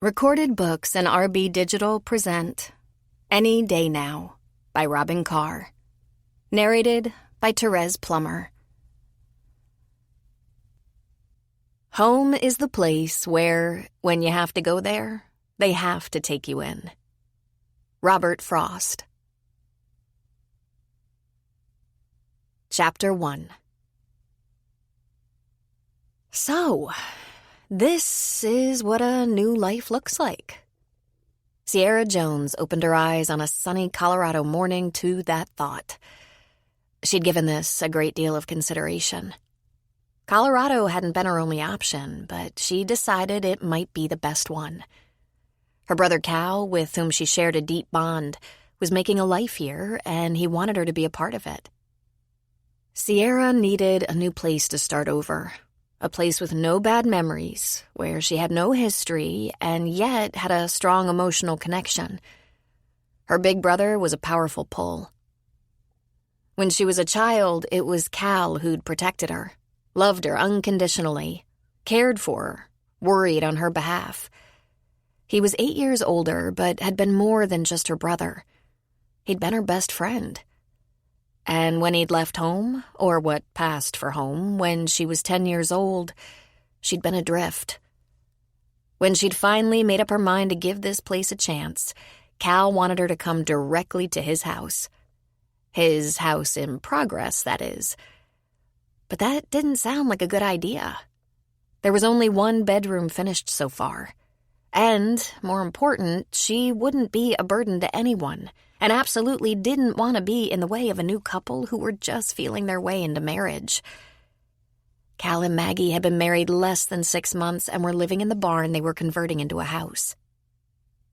Recorded Books and RB Digital present Any Day Now by Robin Carr. Narrated by Therese Plummer. Home is the place where, when you have to go there, they have to take you in. Robert Frost. Chapter 1. So, this is what a new life looks like. Sierra Jones opened her eyes on a sunny Colorado morning to that thought. She'd given this a great deal of consideration. Colorado hadn't been her only option, but she decided it might be the best one. Her brother Cal, with whom she shared a deep bond, was making a life here, and he wanted her to be a part of it. Sierra needed a new place to start over. A place with no bad memories, where she had no history and yet had a strong emotional connection. Her big brother was a powerful pull. When she was a child, it was Cal who'd protected her, loved her unconditionally, cared for her, worried on her behalf. He was 8 years older, but had been more than just her brother. He'd been her best friend. And when he'd left home, or what passed for home, when she was 10 years old, she'd been adrift. When she'd finally made up her mind to give this place a chance, Cal wanted her to come directly to his house. His house in progress, that is. But that didn't sound like a good idea. There was only one bedroom finished so far. And, more important, she wouldn't be a burden to anyone, and absolutely didn't want to be in the way of a new couple who were just feeling their way into marriage. Cal and Maggie had been married less than 6 months and were living in the barn they were converting into a house.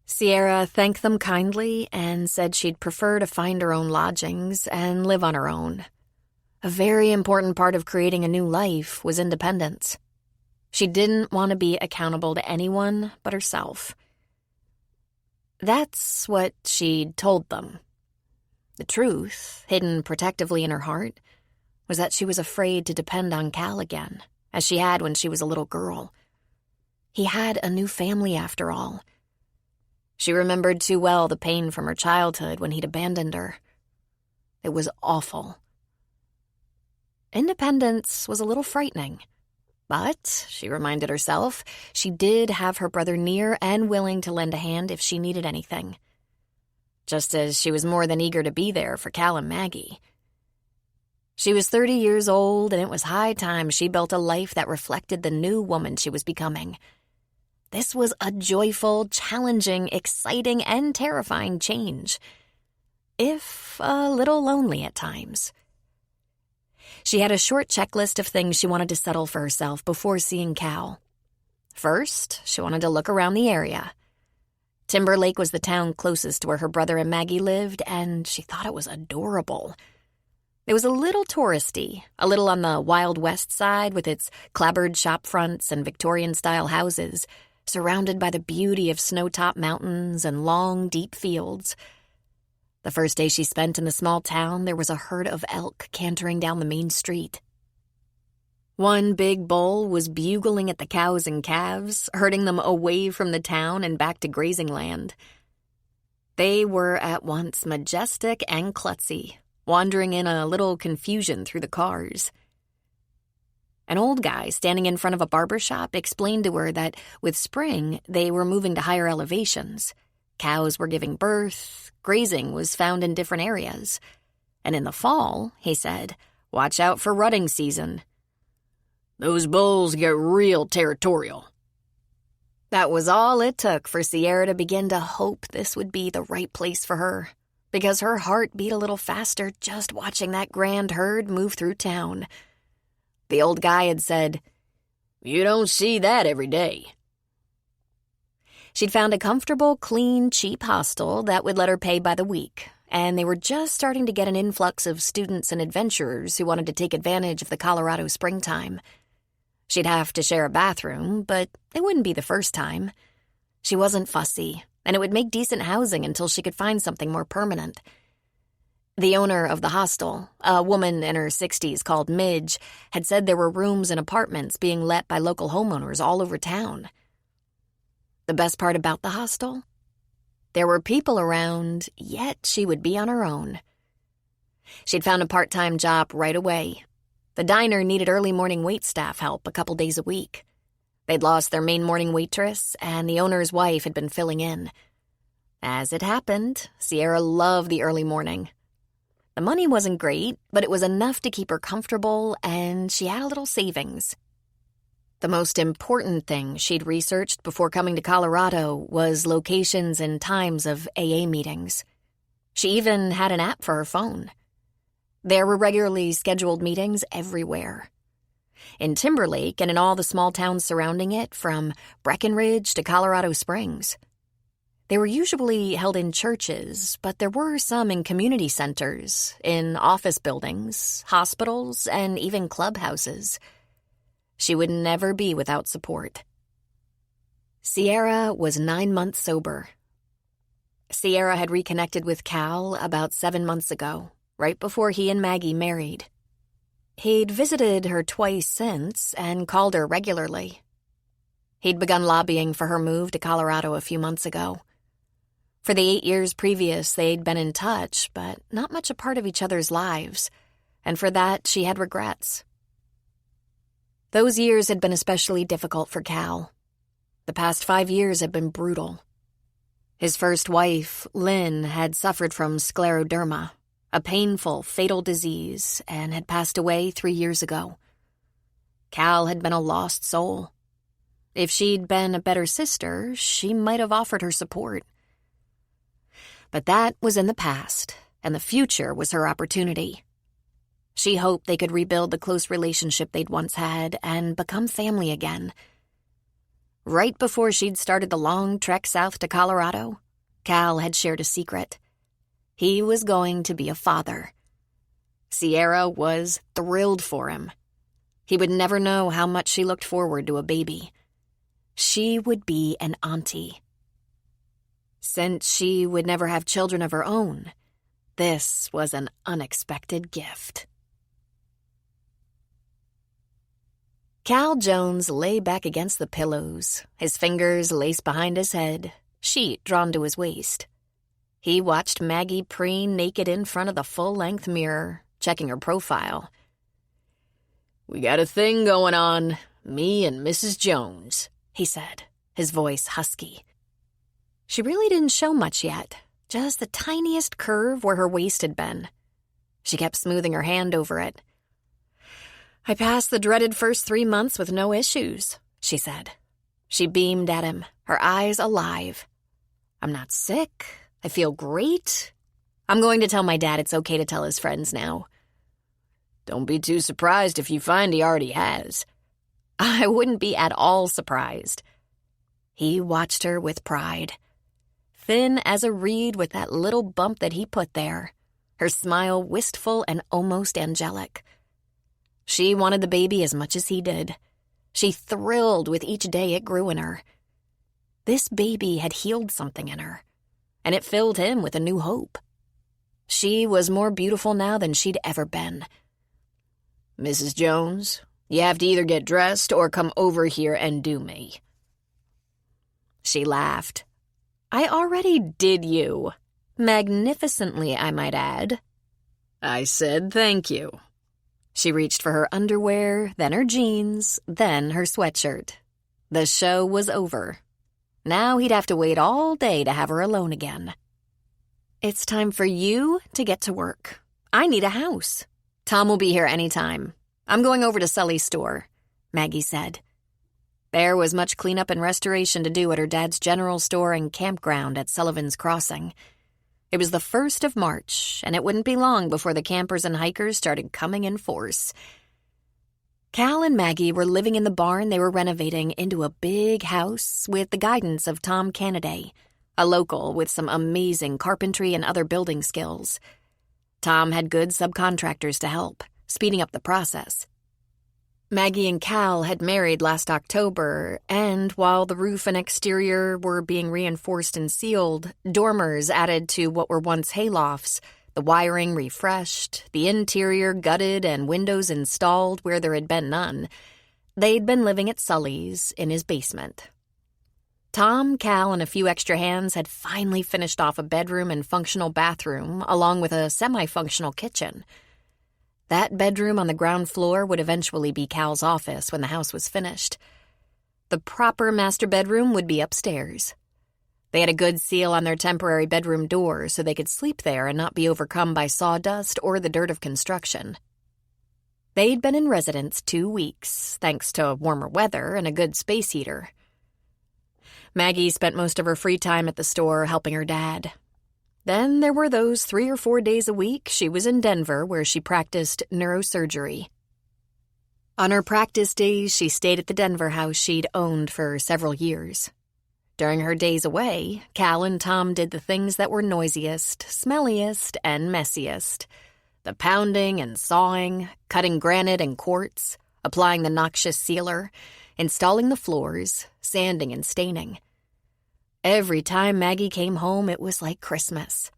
Sierra thanked them kindly and said she'd prefer to find her own lodgings and live on her own. A very important part of creating a new life was independence. She didn't want to be accountable to anyone but herself. That's what she'd told them. The truth, hidden protectively in her heart, was that she was afraid to depend on Cal again, as she had when she was a little girl. He had a new family after all. She remembered too well the pain from her childhood when he'd abandoned her. It was awful. Independence was a little frightening. But, she reminded herself, she did have her brother near and willing to lend a hand if she needed anything. Just as she was more than eager to be there for Cal and Maggie. She was 30 years old, and it was high time she built a life that reflected the new woman she was becoming. This was a joyful, challenging, exciting, and terrifying change. If a little lonely at times. She had a short checklist of things she wanted to settle for herself before seeing Cal. First, she wanted to look around the area. Timber Lake was the town closest to where her brother and Maggie lived, and she thought it was adorable. It was a little touristy, a little on the Wild West side with its clapboard shop fronts and Victorian-style houses, surrounded by the beauty of snow-topped mountains and long, deep fields. The first day she spent in the small town, there was a herd of elk cantering down the main street. One big bull was bugling at the cows and calves, herding them away from the town and back to grazing land. They were at once majestic and klutzy, wandering in a little confusion through the cars. An old guy standing in front of a barber shop explained to her that with spring, they were moving to higher elevations. Cows were giving birth, grazing was found in different areas. And in the fall, he said, watch out for rutting season. Those bulls get real territorial. That was all it took for Sierra to begin to hope this would be the right place for her, because her heart beat a little faster just watching that grand herd move through town. The old guy had said, "You don't see that every day." She'd found a comfortable, clean, cheap hostel that would let her pay by the week, and they were just starting to get an influx of students and adventurers who wanted to take advantage of the Colorado springtime. She'd have to share a bathroom, but it wouldn't be the first time. She wasn't fussy, and it would make decent housing until she could find something more permanent. The owner of the hostel, a woman in her 60s called Midge, had said there were rooms and apartments being let by local homeowners all over town. The best part about the hostel? There were people around, yet she would be on her own. She'd found a part-time job right away. The diner needed early morning waitstaff help a couple days a week. They'd lost their main morning waitress, and the owner's wife had been filling in. As it happened, Sierra loved the early morning. The money wasn't great, but it was enough to keep her comfortable, and she had a little savings. The most important thing she'd researched before coming to Colorado was locations and times of AA meetings. She even had an app for her phone. There were regularly scheduled meetings everywhere. In Timberlake and in all the small towns surrounding it, from Breckenridge to Colorado Springs. They were usually held in churches, but there were some in community centers, in office buildings, hospitals, and even clubhouses. She would never be without support. Sierra was 9 months sober. Sierra had reconnected with Cal about 7 months ago, right before he and Maggie married. He'd visited her twice since and called her regularly. He'd begun lobbying for her move to Colorado a few months ago. For the 8 years previous, they'd been in touch, but not much a part of each other's lives, and for that she had regrets. Those years had been especially difficult for Cal. The past 5 years had been brutal. His first wife, Lynn, had suffered from scleroderma, a painful, fatal disease, and had passed away 3 years ago. Cal had been a lost soul. If she'd been a better sister, she might have offered her support. But that was in the past, and the future was her opportunity. She hoped they could rebuild the close relationship they'd once had and become family again. Right before she'd started the long trek south to Colorado, Cal had shared a secret. He was going to be a father. Sierra was thrilled for him. He would never know how much she looked forward to a baby. She would be an auntie. Since she would never have children of her own, this was an unexpected gift. Cal Jones lay back against the pillows, his fingers laced behind his head, sheet drawn to his waist. He watched Maggie preen naked in front of the full-length mirror, checking her profile. "We got a thing going on, me and Mrs. Jones," he said, his voice husky. She really didn't show much yet, just the tiniest curve where her waist had been. She kept smoothing her hand over it. "I passed the dreaded first 3 months with no issues," she said. She beamed at him, her eyes alive. "I'm not sick. I feel great. I'm going to tell my dad it's okay to tell his friends now." "Don't be too surprised if you find he already has." "I wouldn't be at all surprised." He watched her with pride. Thin as a reed with that little bump that he put there, her smile wistful and almost angelic. She wanted the baby as much as he did. She thrilled with each day it grew in her. This baby had healed something in her, and it filled him with a new hope. She was more beautiful now than she'd ever been. "Mrs. Jones, you have to either get dressed or come over here and do me." She laughed. "I already did you. Magnificently, I might add." "I said thank you." She reached for her underwear, then her jeans, then her sweatshirt. The show was over. Now he'd have to wait all day to have her alone again. "It's time for you to get to work. I need a house. Tom will be here anytime. I'm going over to Sully's store," Maggie said. There was much cleanup and restoration to do at her dad's general store and campground at Sullivan's Crossing. It was the 1st of March, and it wouldn't be long before the campers and hikers started coming in force. Cal and Maggie were living in the barn they were renovating into a big house with the guidance of Tom Canaday, a local with some amazing carpentry and other building skills. Tom had good subcontractors to help, speeding up the process. Maggie and Cal had married last October, and while the roof and exterior were being reinforced and sealed, dormers added to what were once haylofts, the wiring refreshed, the interior gutted, and windows installed where there had been none, they'd been living at Sully's in his basement. Tom, Cal, and a few extra hands had finally finished off a bedroom and functional bathroom, along with a semi-functional kitchen. That bedroom on the ground floor would eventually be Cal's office when the house was finished. The proper master bedroom would be upstairs. They had a good seal on their temporary bedroom door so they could sleep there and not be overcome by sawdust or the dirt of construction. They'd been in residence 2 weeks, thanks to warmer weather and a good space heater. Maggie spent most of her free time at the store helping her dad. Then there were those 3 or 4 days a week she was in Denver where she practiced neurosurgery. On her practice days, she stayed at the Denver house she'd owned for several years. During her days away, Cal and Tom did the things that were noisiest, smelliest, and messiest. The pounding and sawing, cutting granite and quartz, applying the noxious sealer, installing the floors, sanding and staining. Every time Maggie came home, it was like Christmas.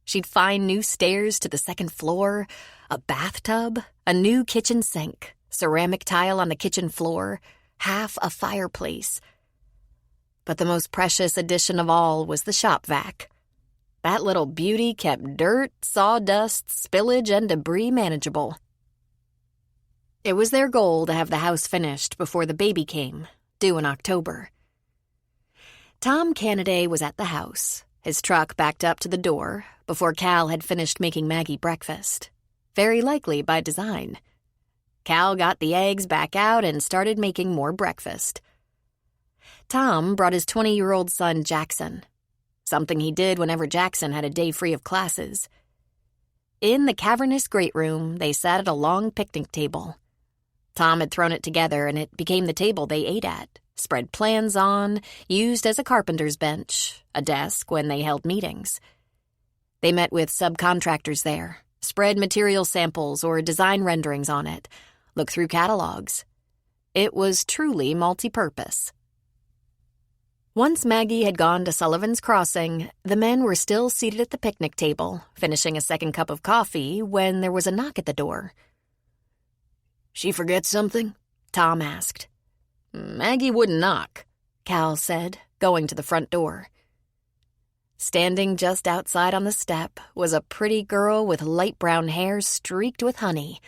She'd find new stairs to the second floor, a bathtub, a new kitchen sink, ceramic tile on the kitchen floor, half a fireplace. But the most precious addition of all was the shop vac. That little beauty kept dirt, sawdust, spillage, and debris manageable. It was their goal to have the house finished before the baby came, due in October. Tom Cannaday was at the house, his truck backed up to the door, before Cal had finished making Maggie breakfast. Very likely by design. Cal got the eggs back out and started making more breakfast. Tom brought his 20-year-old son Jackson, something he did whenever Jackson had a day free of classes. In the cavernous great room, they sat at a long picnic table. Tom had thrown it together and it became the table they ate at, spread plans on, used as a carpenter's bench, a desk when they held meetings. They met with subcontractors there, spread material samples or design renderings on it, looked through catalogs. It was truly multi-purpose. Once Maggie had gone to Sullivan's Crossing, the men were still seated at the picnic table, finishing a second cup of coffee, when there was a knock at the door. "She forget something?" Tom asked. "Maggie wouldn't knock," Cal said, going to the front door. Standing just outside on the step was a pretty girl with light brown hair streaked with honey.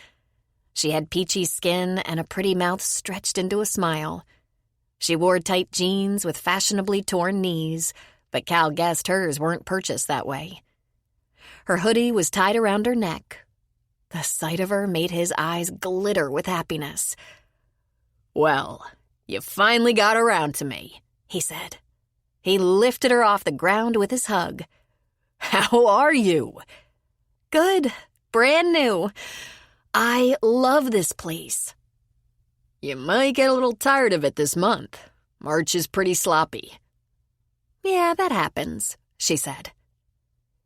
She had peachy skin and a pretty mouth stretched into a smile. She wore tight jeans with fashionably torn knees, but Cal guessed hers weren't purchased that way. Her hoodie was tied around her neck. The sight of her made his eyes glitter with happiness. "Well, you finally got around to me," he said. He lifted her off the ground with his hug. "How are you?" "Good. Brand new. I love this place." "You might get a little tired of it this month. March is pretty sloppy." "Yeah, that happens," she said.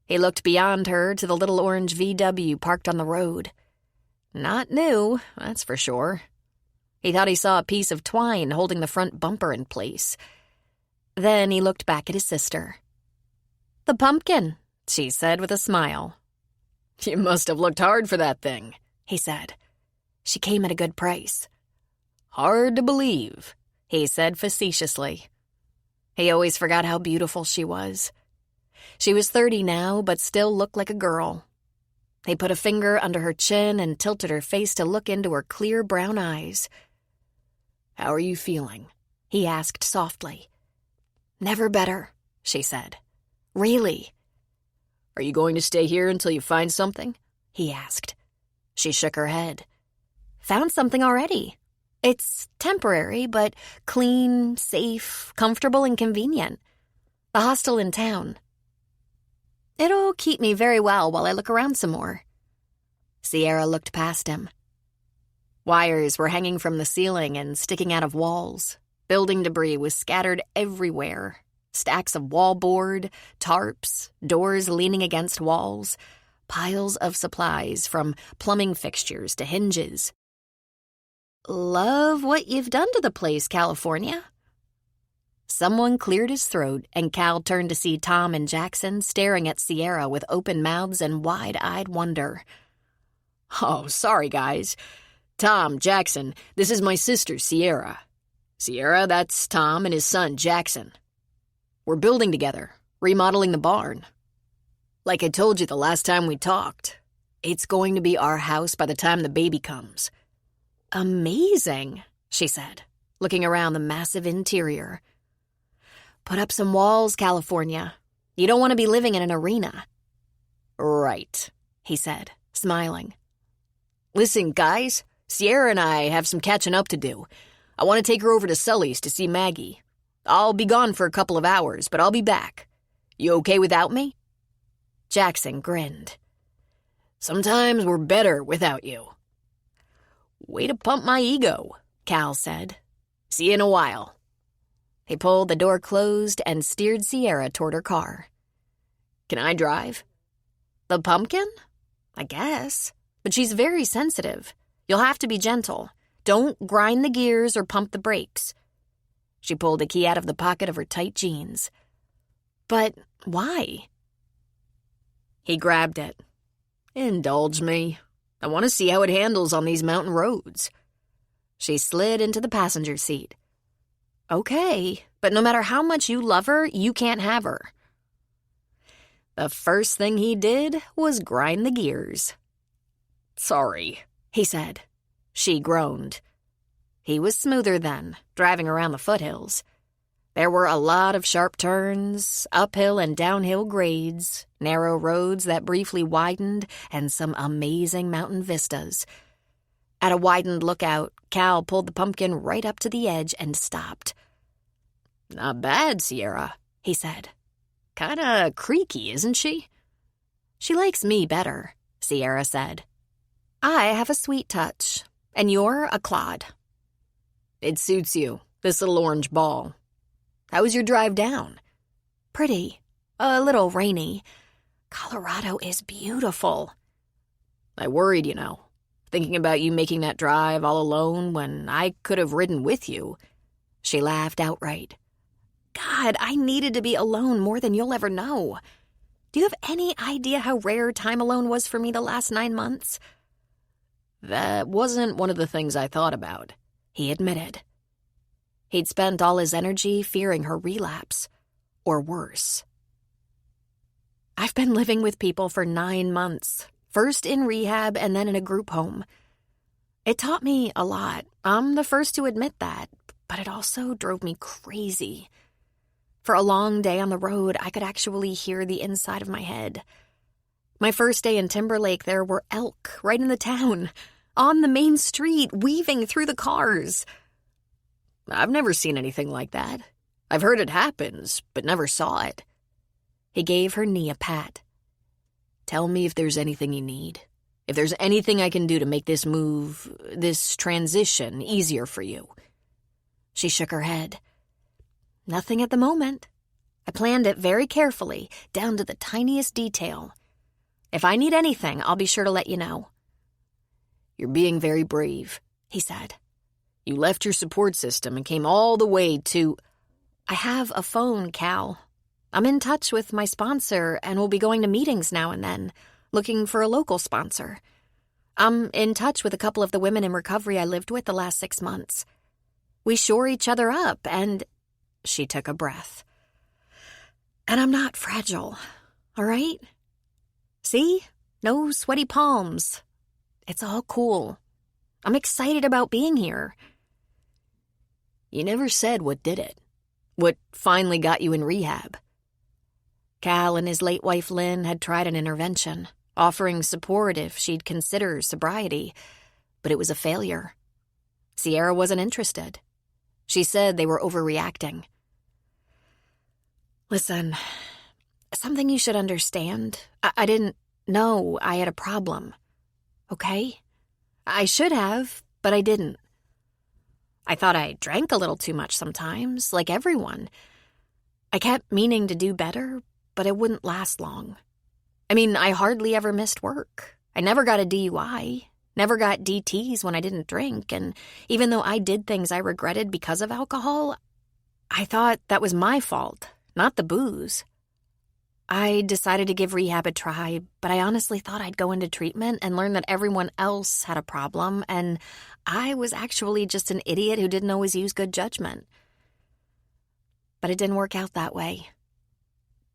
He looked beyond her to the little orange VW parked on the road. Not new, that's for sure. He thought he saw a piece of twine holding the front bumper in place. Then he looked back at his sister. "The pumpkin," she said with a smile. "You must have looked hard for that thing," he said. "She came at a good price." "Hard to believe," he said facetiously. He always forgot how beautiful she was. She was 30 now, but still looked like a girl. He put a finger under her chin and tilted her face to look into her clear brown eyes. "How are you feeling?" he asked softly. "Never better," she said. "Really." "Are you going to stay here until you find something?" he asked. She shook her head. "Found something already. It's temporary, but clean, safe, comfortable, and convenient. The hostel in town. It'll keep me very well while I look around some more." Sierra looked past him. Wires were hanging from the ceiling and sticking out of walls. Building debris was scattered everywhere. Stacks of wallboard, tarps, doors leaning against walls, piles of supplies from plumbing fixtures to hinges. "Love what you've done to the place, California." Someone cleared his throat, and Cal turned to see Tom and Jackson staring at Sierra with open mouths and wide-eyed wonder. "Oh, sorry, guys. Tom, Jackson, this is my sister, Sierra. Sierra, that's Tom and his son, Jackson. We're building together, remodeling the barn. Like I told you the last time we talked, it's going to be our house by the time the baby comes." "Amazing," she said, looking around the massive interior. "Put up some walls, California. You don't want to be living in an arena." "Right," he said, smiling. "Listen, guys, Sierra and I have some catching up to do. I want to take her over to Sully's to see Maggie. I'll be gone for a couple of hours, but I'll be back. You okay without me?" Jackson grinned. "Sometimes we're better without you." "Way to pump my ego," Cal said. "See you in a while." He pulled the door closed and steered Sierra toward her car. "Can I drive?" "The pumpkin? I guess. But she's very sensitive. You'll have to be gentle. Don't grind the gears or pump the brakes." She pulled a key out of the pocket of her tight jeans. "But why?" He grabbed it. "Indulge me. I want to see how it handles on these mountain roads." She slid into the passenger seat. "Okay, but no matter how much you love her, you can't have her." The first thing he did was grind the gears. "Sorry," he said. She groaned. He was smoother then, driving around the foothills. There were a lot of sharp turns, uphill and downhill grades, narrow roads that briefly widened, and some amazing mountain vistas. At a widened lookout, Cal pulled the pumpkin right up to the edge and stopped. "Not bad, Sierra," he said. "Kinda creaky, isn't she?" "She likes me better," Sierra said. "I have a sweet touch, and you're a clod." "It suits you, this little orange ball. How was your drive down?" "Pretty. A little rainy. Colorado is beautiful." "I worried, thinking about you making that drive all alone when I could have ridden with you." She laughed outright. "God, I needed to be alone more than you'll ever know. Do you have any idea how rare time alone was for me the last 9 months?" "That wasn't one of the things I thought about," he admitted. He'd spent all his energy fearing her relapse, or worse. "I've been living with people for 9 months, first in rehab and then in a group home. It taught me a lot. I'm the first to admit that, but it also drove me crazy. For a long day on the road, I could actually hear the inside of my head. My first day in Timberlake, there were elk right in the town, on the main street, weaving through the cars." "I've never seen anything like that. I've heard it happens, but never saw it." He gave her knee a pat. "Tell me if there's anything you need. If there's anything I can do to make this move, this transition, easier for you." She shook her head. "Nothing at the moment. I planned it very carefully, down to the tiniest detail. If I need anything, I'll be sure to let you know." "You're being very brave," he said. "You left your support system and came all the way to—" "I have a phone, Cal. I'm in touch with my sponsor and will be going to meetings now and then, looking for a local sponsor. I'm in touch with a couple of the women in recovery I lived with the last 6 months. We shore each other up and—" She took a breath. "And I'm not fragile, all right? See? No sweaty palms. It's all cool. I'm excited about being here." "You never said what did it. What finally got you in rehab?" Cal and his late wife Lynn had tried an intervention, offering support if she'd consider sobriety, but it was a failure. Sierra wasn't interested. She said they were overreacting. "Listen, something you should understand. I didn't know I had a problem, okay? I should have, but I didn't. I thought I drank a little too much sometimes, like everyone. I kept meaning to do better, but it wouldn't last long. I mean, I hardly ever missed work. I never got a DUI, never got DTs when I didn't drink, and even though I did things I regretted because of alcohol, I thought that was my fault, not the booze. I decided to give rehab a try, but I honestly thought I'd go into treatment and learn that everyone else had a problem, and I was actually just an idiot who didn't always use good judgment. But it didn't work out that way.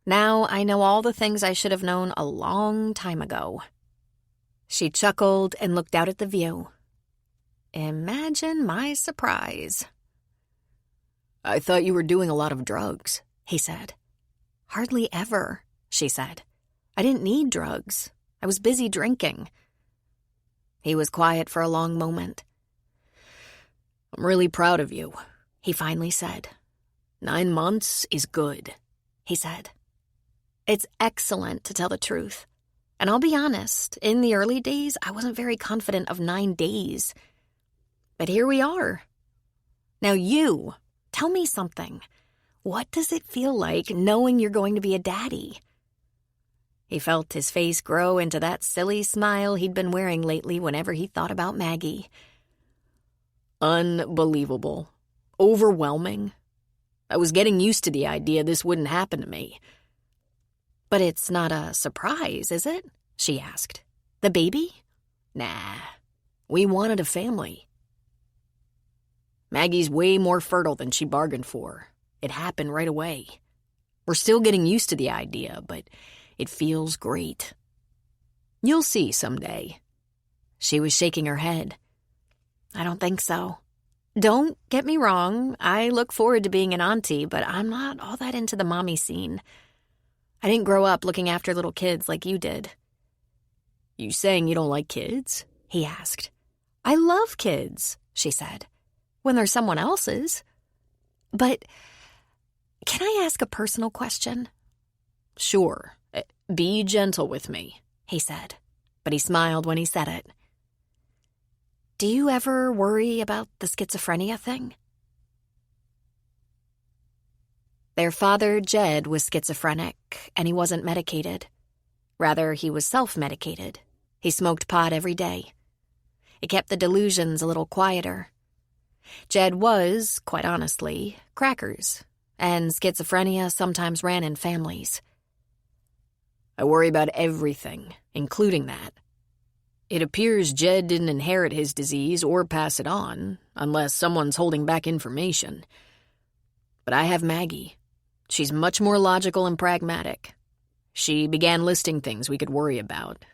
Now I know all the things I should have known a long time ago." She chuckled and looked out at the view. Imagine my surprise. "I thought you were doing a lot of drugs," he said. "Hardly ever," she said. "I didn't need drugs. I was busy drinking." He was quiet for a long moment. "I'm really proud of you," he finally said. 9 months is good," he said. "It's excellent, to tell the truth. And I'll be honest, in the early days, I wasn't very confident of 9 days. But here we are. Now you, tell me something. What does it feel like knowing you're going to be a daddy?" He felt his face grow into that silly smile he'd been wearing lately whenever he thought about Maggie. "Unbelievable. Overwhelming. I was getting used to the idea this wouldn't happen to me." "But it's not a surprise, is it?" she asked. "The baby?" "Nah. We wanted a family. Maggie's way more fertile than she bargained for. It happened right away. We're still getting used to the idea, but it feels great. You'll see someday." She was shaking her head. "I don't think so. Don't get me wrong, I look forward to being an auntie, but I'm not all that into the mommy scene. I didn't grow up looking after little kids like you did." "You saying you don't like kids?" he asked. "I love kids," she said, "when they're someone else's. But can I ask a personal question?" "Sure. Be gentle with me," he said, but he smiled when he said it. "Do you ever worry about the schizophrenia thing?" Their father, Jed, was schizophrenic, and he wasn't medicated. Rather, he was self-medicated. He smoked pot every day. It kept the delusions a little quieter. Jed was, quite honestly, crackers, and schizophrenia sometimes ran in families. "I worry about everything, including that. It appears Jed didn't inherit his disease or pass it on, unless someone's holding back information. But I have Maggie. She's much more logical and pragmatic. She began listing things we could worry about.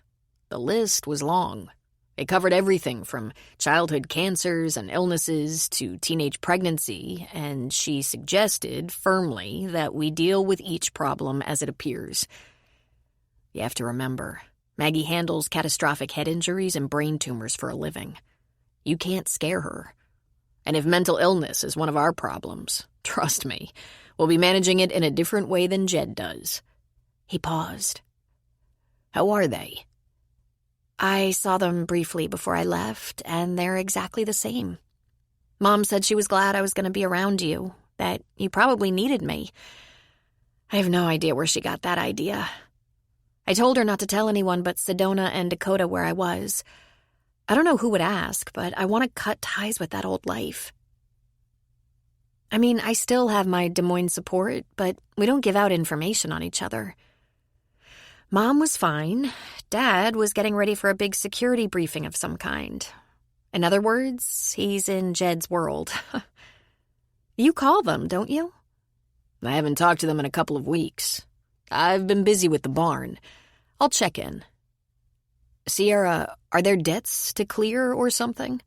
The list was long. It covered everything from childhood cancers and illnesses to teenage pregnancy, and she suggested firmly that we deal with each problem as it appears. You have to remember, Maggie handles catastrophic head injuries and brain tumors for a living. You can't scare her. And if mental illness is one of our problems, trust me, we'll be managing it in a different way than Jed does." He paused. "How are they?" "I saw them briefly before I left, and they're exactly the same. Mom said she was glad I was going to be around you, that you probably needed me. I have no idea where she got that idea. I told her not to tell anyone but Sedona and Dakota where I was. I don't know who would ask, but I want to cut ties with that old life. I mean, I still have my Des Moines support, but we don't give out information on each other. Mom was fine. Dad was getting ready for a big security briefing of some kind. In other words, he's in Jed's world. You call them, don't you?" "I haven't talked to them in a couple of weeks. I've been busy with the barn. I'll check in." "Sierra, are there debts to clear or something?"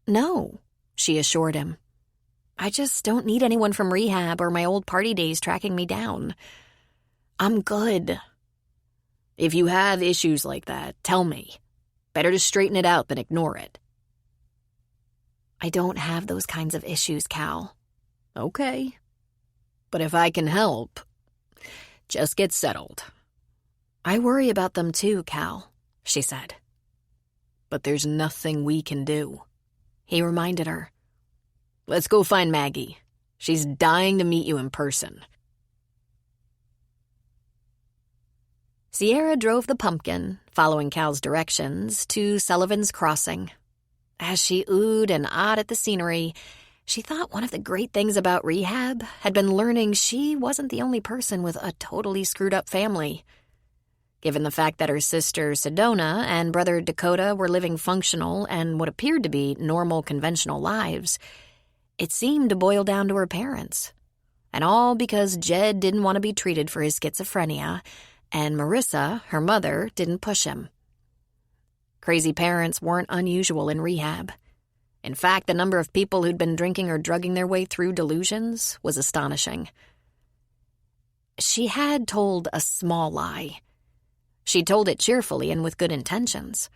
"No," she assured him. "I just don't need anyone from rehab or my old party days tracking me down. I'm good." "If you have issues like that, tell me. Better to straighten it out than ignore it." "I don't have those kinds of issues, Cal." "Okay. But if I can help, just get settled." "I worry about them too, Cal," she said. "But there's nothing we can do," he reminded her. "Let's go find Maggie. She's dying to meet you in person." Sierra drove the pumpkin, following Cal's directions, to Sullivan's Crossing. As she oohed and ahed at the scenery, she thought one of the great things about rehab had been learning she wasn't the only person with a totally screwed-up family. Given the fact that her sister Sedona and brother Dakota were living functional and what appeared to be normal, conventional lives, it seemed to boil down to her parents. And all because Jed didn't want to be treated for his schizophrenia, and Marissa, her mother, didn't push him. Crazy parents weren't unusual in rehab. In fact, the number of people who'd been drinking or drugging their way through delusions was astonishing. She had told a small lie. She told it cheerfully and with good intentions.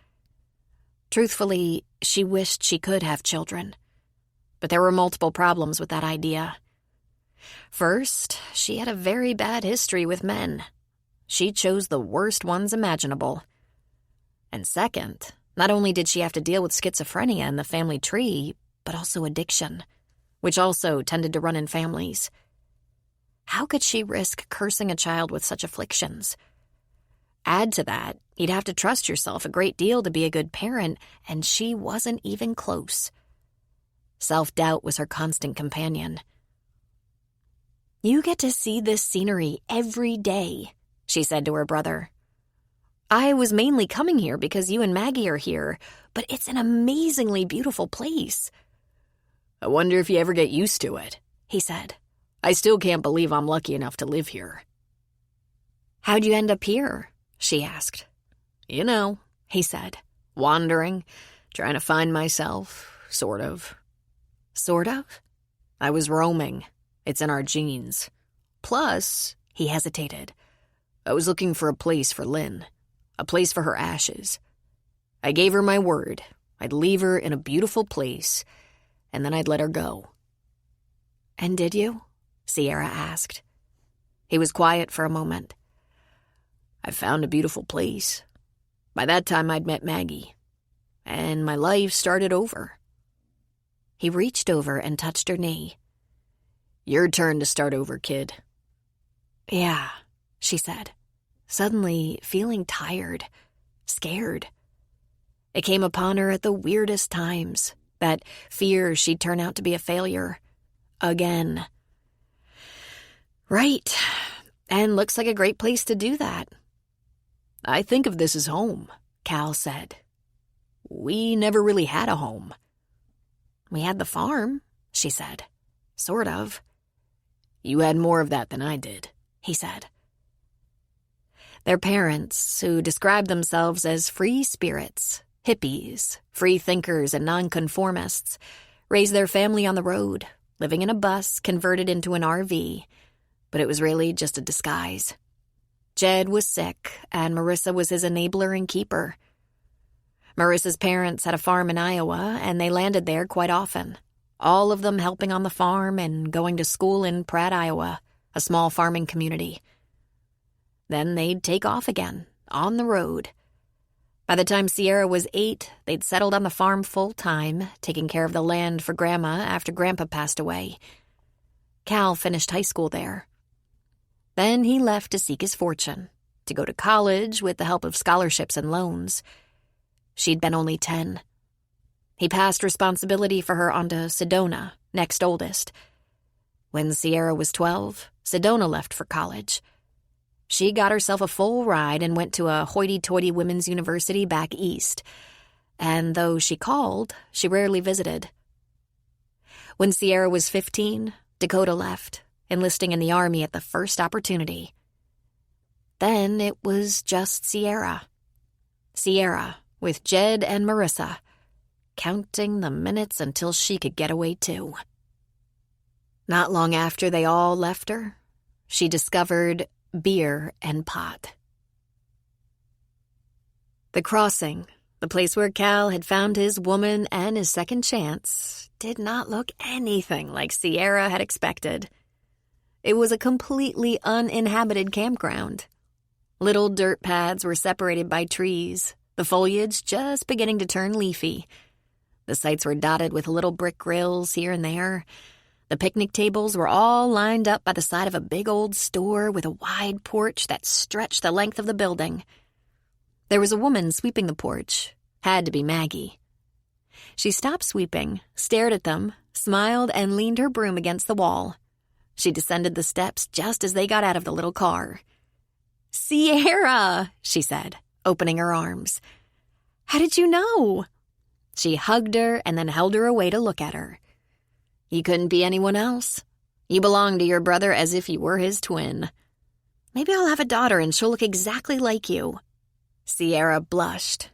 Truthfully, she wished she could have children. But there were multiple problems with that idea. First, she had a very bad history with men. She chose the worst ones imaginable. And second, not only did she have to deal with schizophrenia in the family tree, but also addiction, which also tended to run in families. How could she risk cursing a child with such afflictions? Add to that, you'd have to trust yourself a great deal to be a good parent, and she wasn't even close. Self-doubt was her constant companion. "You get to see this scenery every day," she said to her brother. "I was mainly coming here because you and Maggie are here, but it's an amazingly beautiful place." "I wonder if you ever get used to it," he said. "I still can't believe I'm lucky enough to live here." "How'd you end up here?" she asked. "You know," he said, "wandering, trying to find myself, sort of." "Sort of?" "I was roaming. It's in our genes. Plus," he hesitated, "I was looking for a place for Lynn, a place for her ashes. I gave her my word. I'd leave her in a beautiful place, and then I'd let her go." "And did you?" Sierra asked. He was quiet for a moment. "I found a beautiful place. By that time I'd met Maggie, and my life started over." He reached over and touched her knee. "Your turn to start over, kid." "Yeah," she said, suddenly feeling tired, scared. It came upon her at the weirdest times, that fear she'd turn out to be a failure. Again. Right, and looks like a great place to do that. "I think of this as home," Cal said. "We never really had a home." "We had the farm," she said. "Sort of." "You had more of that than I did," he said. Their parents, who described themselves as free spirits, hippies, free thinkers, and nonconformists, raised their family on the road, living in a bus converted into an RV, but it was really just a disguise. Jed was sick, and Marissa was his enabler and keeper. Marissa's parents had a farm in Iowa, and they landed there quite often, all of them helping on the farm and going to school in Pratt, Iowa, a small farming community. Then they'd take off again, on the road. By the time Sierra was 8, they'd settled on the farm full-time, taking care of the land for Grandma after Grandpa passed away. Cal finished high school there. Then he left to seek his fortune, to go to college with the help of scholarships and loans. She'd been only 10. He passed responsibility for her onto Sedona, next oldest. When Sierra was 12, Sedona left for college. She got herself a full ride and went to a hoity-toity women's university back east. And though she called, she rarely visited. When Sierra was 15, Dakota left, enlisting in the Army at the first opportunity. Then it was just Sierra. Sierra, with Jed and Marissa, counting the minutes until she could get away too. Not long after they all left her, she discovered beer and pot. The crossing, the place where Cal had found his woman and his second chance, did not look anything like Sierra had expected. It was a completely uninhabited campground. Little dirt paths were separated by trees, the foliage just beginning to turn leafy. The sites were dotted with little brick grills here and there. The picnic tables were all lined up by the side of a big old store with a wide porch that stretched the length of the building. There was a woman sweeping the porch. Had to be Maggie. She stopped sweeping, stared at them, smiled, and leaned her broom against the wall. She descended the steps just as they got out of the little car. "Sierra," she said, opening her arms. "How did you know?" She hugged her and then held her away to look at her. "You couldn't be anyone else. You belong to your brother as if you were his twin. Maybe I'll have a daughter and she'll look exactly like you." Sierra blushed.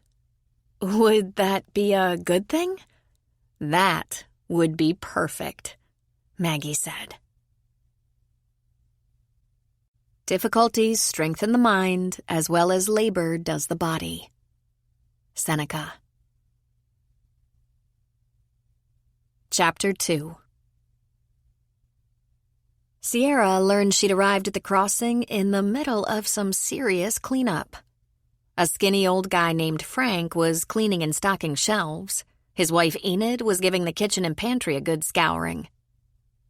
"Would that be a good thing?" "That would be perfect," Maggie said. Difficulties strengthen the mind as well as labor does the body. Seneca. Chapter 2. Sierra learned she'd arrived at the crossing in the middle of some serious cleanup. A skinny old guy named Frank was cleaning and stocking shelves. His wife Enid was giving the kitchen and pantry a good scouring.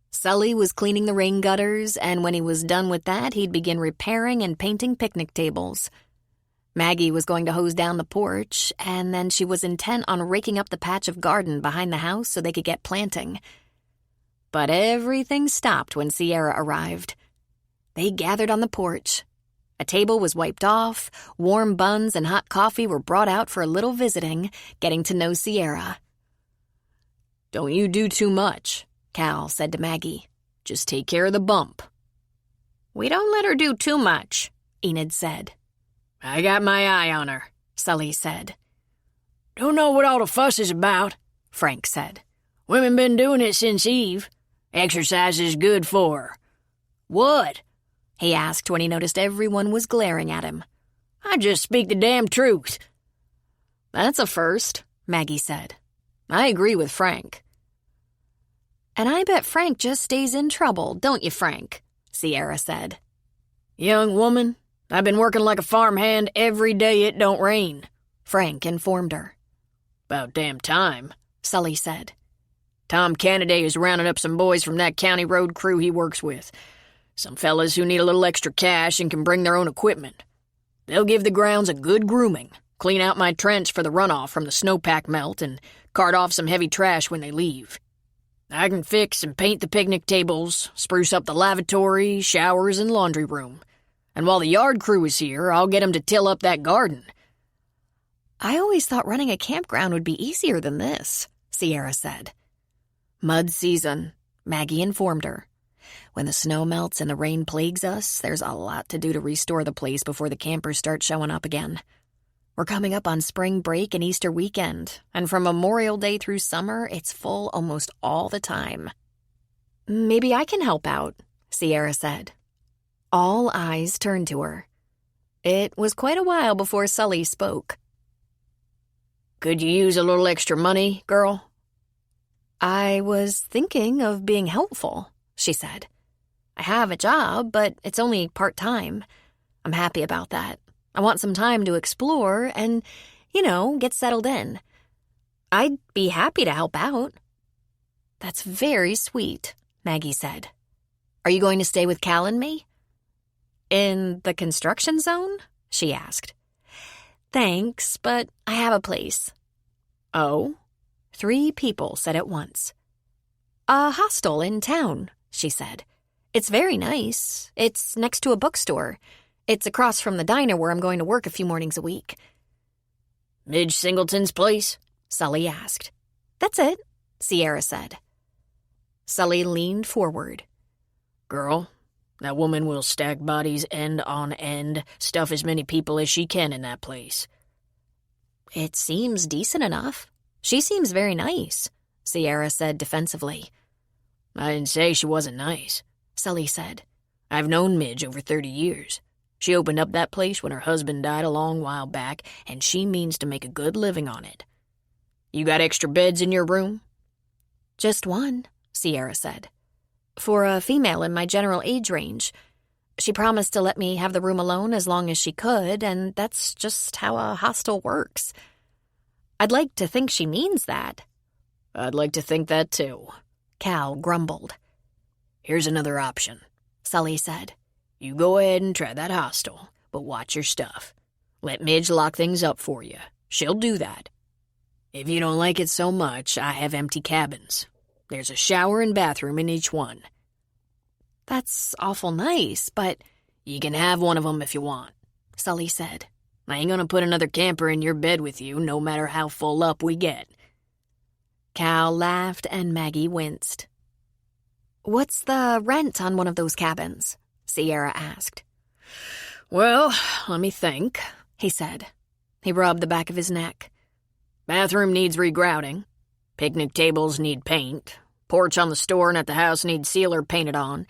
Sully was cleaning the rain gutters, and when he was done with that, he'd begin repairing and painting picnic tables. Maggie was going to hose down the porch, and then she was intent on raking up the patch of garden behind the house so they could get planting. But everything stopped when Sierra arrived. They gathered on the porch. A table was wiped off, warm buns and hot coffee were brought out for a little visiting, getting to know Sierra. "Don't you do too much," Cal said to Maggie. "Just take care of the bump." "We don't let her do too much," Enid said. "I got my eye on her," Sully said. "Don't know what all the fuss is about," Frank said. "Women been doing it since Eve. Exercise is good for her." "What?" he asked when he noticed everyone was glaring at him. "I just speak the damn truth." "That's a first," Maggie said. "I agree with Frank." "And I bet Frank just stays in trouble, don't you, Frank?" Sierra said. "Young woman, I've been working like a farmhand every day it don't rain," Frank informed her. "About damn time," Sully said. "Tom Cannaday is rounding up some boys from that county road crew he works with. Some fellas who need a little extra cash and can bring their own equipment. They'll give the grounds a good grooming, clean out my trench for the runoff from the snowpack melt, and cart off some heavy trash when they leave. I can fix and paint the picnic tables, spruce up the lavatory, showers, and laundry room. And while the yard crew is here, I'll get 'em to till up that garden." "I always thought running a campground would be easier than this," Sierra said. "Mud season," Maggie informed her. "When the snow melts and the rain plagues us, there's a lot to do to restore the place before the campers start showing up again. We're coming up on spring break and Easter weekend, and from Memorial Day through summer, it's full almost all the time." "Maybe I can help out," Sierra said. All eyes turned to her. It was quite a while before Sully spoke. "Could you use a little extra money, girl?" "I was thinking of being helpful," she said. "I have a job, but it's only part-time. I'm happy about that. I want some time to explore and, get settled in. I'd be happy to help out." "That's very sweet," Maggie said. "Are you going to stay with Cal and me?" "In the construction zone?" she asked. "Thanks, but I have a place." "Oh?" 3 people said at once. "A hostel in town," she said. "It's very nice. It's next to a bookstore. It's across from the diner where I'm going to work a few mornings a week." "Midge Singleton's place?" Sully asked. "That's it," Sierra said. Sully leaned forward. "Girl, that woman will stack bodies end on end, stuff as many people as she can in that place." "It seems decent enough. She seems very nice," Sierra said defensively. "I didn't say she wasn't nice," Sully said. "I've known Midge over 30 years. She opened up that place when her husband died a long while back, and she means to make a good living on it. You got extra beds in your room?" "Just one," Sierra said. "For a female in my general age range. She promised to let me have the room alone as long as she could, and that's just how a hostel works. I'd like to think she means that." "I'd like to think that too," Cal grumbled. "Here's another option," Sully said. "You go ahead and try that hostel, but watch your stuff. Let Midge lock things up for you. She'll do that. If you don't like it so much, I have empty cabins. There's a shower and bathroom in each one." "That's awful nice, but—" "You can have one of them if you want," Sully said. "I ain't gonna put another camper in your bed with you, no matter how full up we get." Cal laughed and Maggie winced. "What's the rent on one of those cabins?" Sierra asked. "Well, let me think," he said. He rubbed the back of his neck. "Bathroom needs regrouting. Picnic tables need paint. Porch on the store and at the house needs sealer painted on.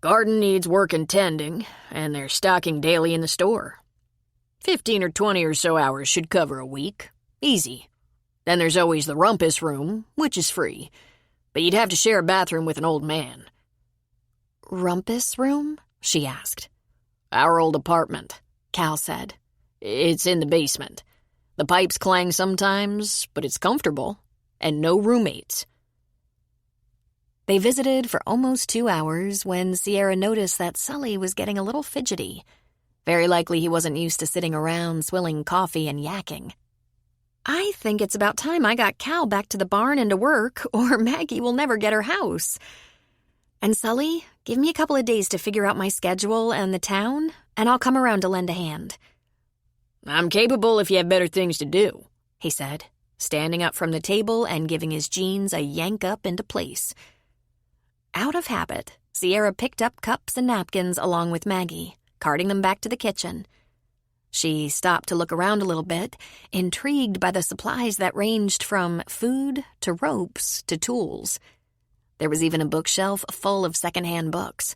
Garden needs work and tending, and they're stocking daily in the store. 15 or 20 or so hours should cover a week. Easy. Then there's always the rumpus room, which is free. But you'd have to share a bathroom with an old man." "Rumpus room?" she asked. "Our old apartment," Cal said. "It's in the basement. The pipes clang sometimes, but it's comfortable. And no roommates." They visited for almost 2 hours when Sierra noticed that Sully was getting a little fidgety. Very likely he wasn't used to sitting around swilling coffee and yakking. "I think it's about time I got Cal back to the barn and to work, or Maggie will never get her house. And Sully, give me a couple of days to figure out my schedule and the town, and I'll come around to lend a hand." "I'm capable if you have better things to do," he said, standing up from the table and giving his jeans a yank up into place. Out of habit, Sierra picked up cups and napkins along with Maggie, carting them back to the kitchen. She stopped to look around a little bit, intrigued by the supplies that ranged from food to ropes to tools. There was even a bookshelf full of secondhand books.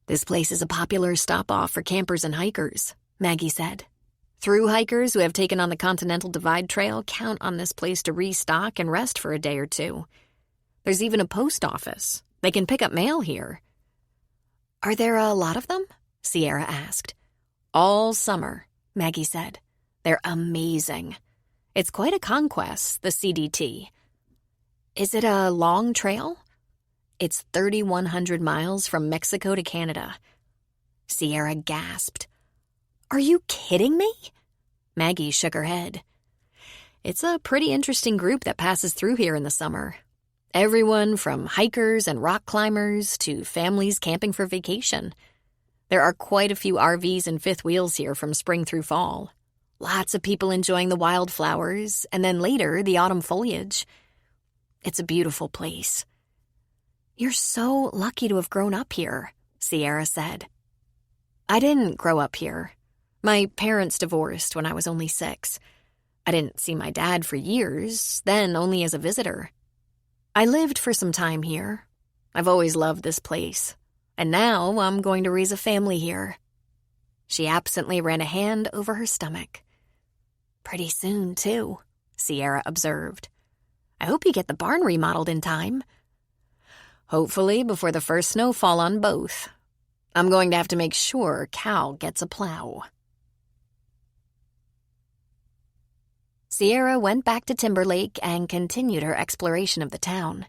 "This place is a popular stop-off for campers and hikers," Maggie said. "Through hikers who have taken on the Continental Divide Trail count on this place to restock and rest for a day or two. There's even a post office. They can pick up mail here." "Are there a lot of them?" Sierra asked. "All summer," Maggie said. "They're amazing. It's quite a conquest, the CDT. Is it a long trail?" "It's 3,100 miles from Mexico to Canada." Sierra gasped. "Are you kidding me?" Maggie shook her head. "It's a pretty interesting group that passes through here in the summer. Everyone from hikers and rock climbers to families camping for vacation. There are quite a few RVs and fifth wheels here from spring through fall. Lots of people enjoying the wildflowers, and then later the autumn foliage. It's a beautiful place." "You're so lucky to have grown up here," Sierra said. "I didn't grow up here. My parents divorced when I was only 6. I didn't see my dad for years, then only as a visitor. I lived for some time here. I've always loved this place. And now I'm going to raise a family here." She absently ran a hand over her stomach. "Pretty soon, too," Sierra observed. "I hope you get the barn remodeled in time." "Hopefully before the first snowfall on both. I'm going to have to make sure Cal gets a plow." Sierra went back to Timberlake and continued her exploration of the town.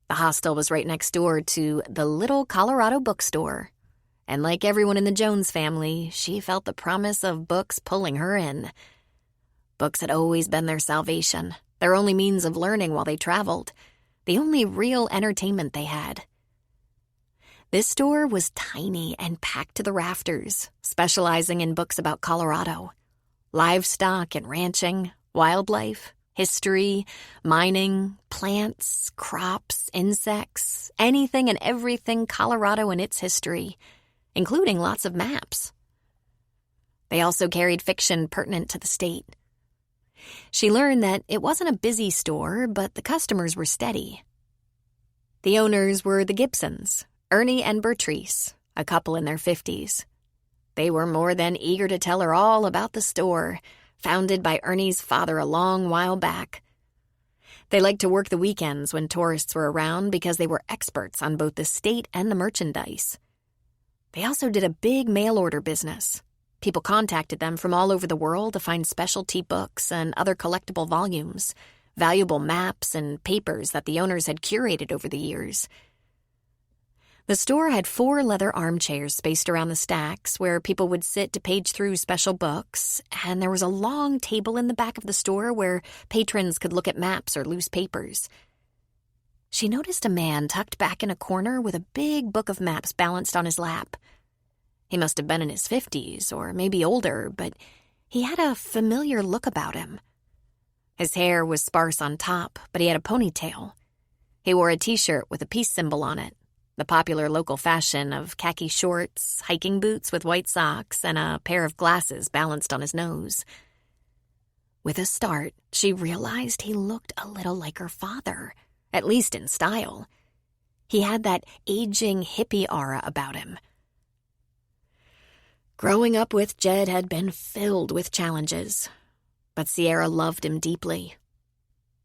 The hostel was right next door to the Little Colorado Bookstore, and like everyone in the Jones family, she felt the promise of books pulling her in. Books had always been their salvation, their only means of learning while they traveled, the only real entertainment they had. This store was tiny and packed to the rafters, specializing in books about Colorado, livestock and ranching, wildlife, history, mining, plants, crops, insects, anything and everything Colorado and its history, including lots of maps. They also carried fiction pertinent to the state. She learned that it wasn't a busy store, but the customers were steady. The owners were the Gibsons, Ernie and Bertrice, a couple in their 50s. They were more than eager to tell her all about the store, founded by Ernie's father a long while back. They liked to work the weekends when tourists were around because they were experts on both the state and the merchandise. They also did a big mail-order business. People contacted them from all over the world to find specialty books and other collectible volumes, valuable maps and papers that the owners had curated over the years. The store had 4 leather armchairs spaced around the stacks where people would sit to page through special books, and there was a long table in the back of the store where patrons could look at maps or loose papers. She noticed a man tucked back in a corner with a big book of maps balanced on his lap. He must have been in his 50s or maybe older, but he had a familiar look about him. His hair was sparse on top, but he had a ponytail. He wore a t-shirt with a peace symbol on it, the popular local fashion of khaki shorts, hiking boots with white socks, and a pair of glasses balanced on his nose. With a start, she realized he looked a little like her father, at least in style. He had that aging hippie aura about him. Growing up with Jed had been filled with challenges, but Sierra loved him deeply.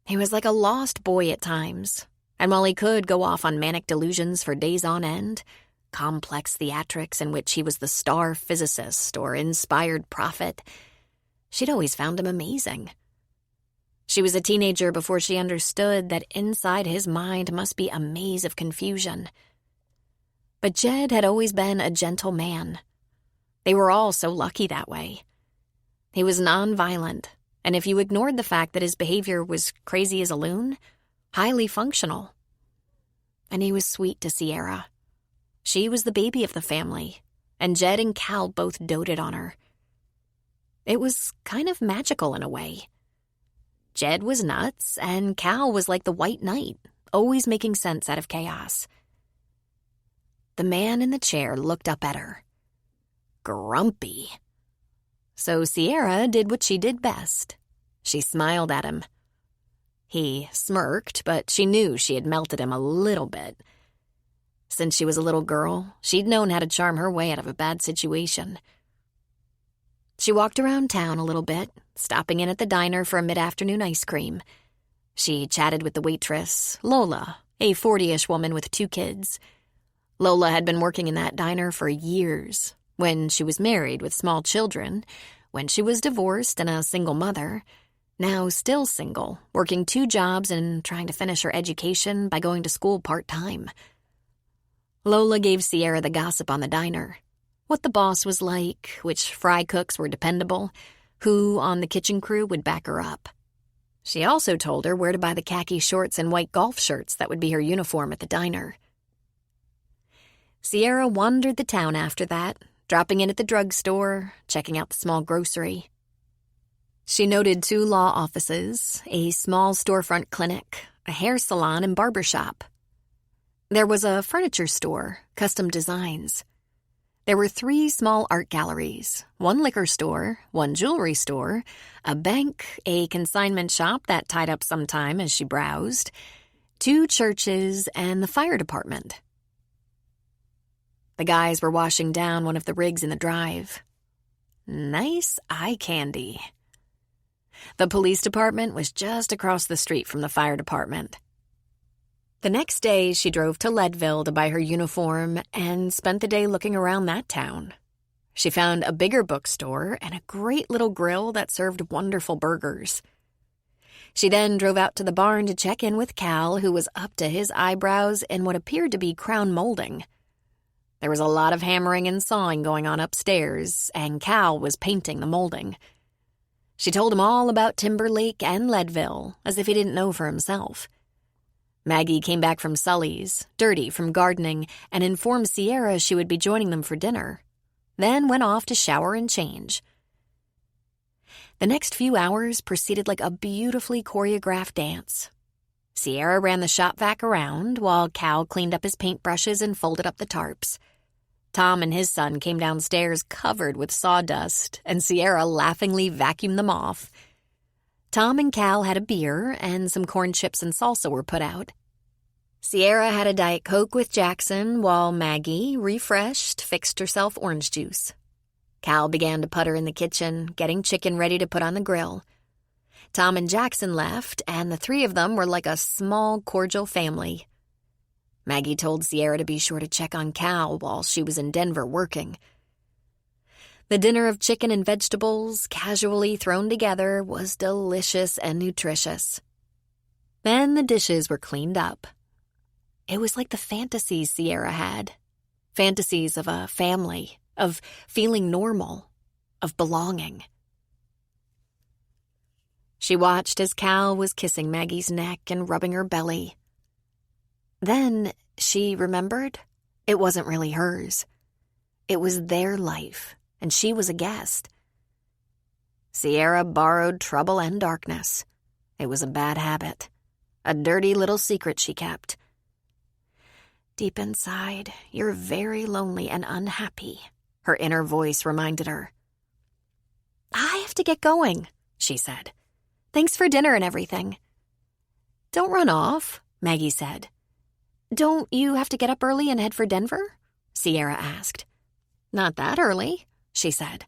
He was like a lost boy at times, and while he could go off on manic delusions for days on end, complex theatrics in which he was the star physicist or inspired prophet, she'd always found him amazing. She was a teenager before she understood that inside his mind must be a maze of confusion. But Jed had always been a gentle man. They were all so lucky that way. He was nonviolent, and if you ignored the fact that his behavior was crazy as a loon, highly functional. And he was sweet to Sierra. She was the baby of the family, and Jed and Cal both doted on her. It was kind of magical in a way. Jed was nuts, and Cal was like the white knight, always making sense out of chaos. The man in the chair looked up at her. Grumpy. So Sierra did what she did best. She smiled at him. He smirked, but she knew she had melted him a little bit. Since she was a little girl, she'd known how to charm her way out of a bad situation. She walked around town a little bit, stopping in at the diner for a mid-afternoon ice cream. She chatted with the waitress, Lola, a 40-ish woman with 2 kids. Lola had been working in that diner for years. When she was married with small children, when she was divorced and a single mother, now still single, working 2 jobs and trying to finish her education by going to school part-time. Lola gave Sierra the gossip on the diner. What the boss was like, which fry cooks were dependable, who on the kitchen crew would back her up. She also told her where to buy the khaki shorts and white golf shirts that would be her uniform at the diner. Sierra wandered the town after that, dropping in at the drugstore, checking out the small grocery. She noted 2 law offices, a small storefront clinic, a hair salon and barber shop. There was a furniture store, custom designs. There were 3 small art galleries, 1 liquor store, 1 jewelry store, a bank, a consignment shop that tied up some time as she browsed, 2 churches, and the fire department. The guys were washing down one of the rigs in the drive. Nice eye candy. The police department was just across the street from the fire department. The next day, she drove to Leadville to buy her uniform and spent the day looking around that town. She found a bigger bookstore and a great little grill that served wonderful burgers. She then drove out to the barn to check in with Cal, who was up to his eyebrows in what appeared to be crown molding. There was a lot of hammering and sawing going on upstairs, and Cal was painting the molding. She told him all about Timber Lake and Leadville, as if he didn't know for himself. Maggie came back from Sully's, dirty from gardening, and informed Sierra she would be joining them for dinner, then went off to shower and change. The next few hours proceeded like a beautifully choreographed dance. Sierra ran the shop vac around, while Cal cleaned up his paintbrushes and folded up the tarps. Tom and his son came downstairs covered with sawdust, and Sierra laughingly vacuumed them off. Tom and Cal had a beer, and some corn chips and salsa were put out. Sierra had a Diet Coke with Jackson, while Maggie, refreshed, fixed herself orange juice. Cal began to putter in the kitchen, getting chicken ready to put on the grill. Tom and Jackson left, and the 3 of them were like a small, cordial family. Maggie told Sierra to be sure to check on Cal while she was in Denver working. The dinner of chicken and vegetables, casually thrown together, was delicious and nutritious. Then the dishes were cleaned up. It was like the fantasies Sierra had. Fantasies of a family, of feeling normal, of belonging. She watched as Cal was kissing Maggie's neck and rubbing her belly. Then she remembered it wasn't really hers. It was their life, and she was a guest. Sierra borrowed trouble and darkness. It was a bad habit. a dirty little secret she kept. "Deep inside, you're very lonely and unhappy," her inner voice reminded her. "I have to get going," she said. "Thanks for dinner and everything." "Don't run off," Maggie said. "Don't you have to get up early and head for Denver?" Sierra asked. "Not that early," she said.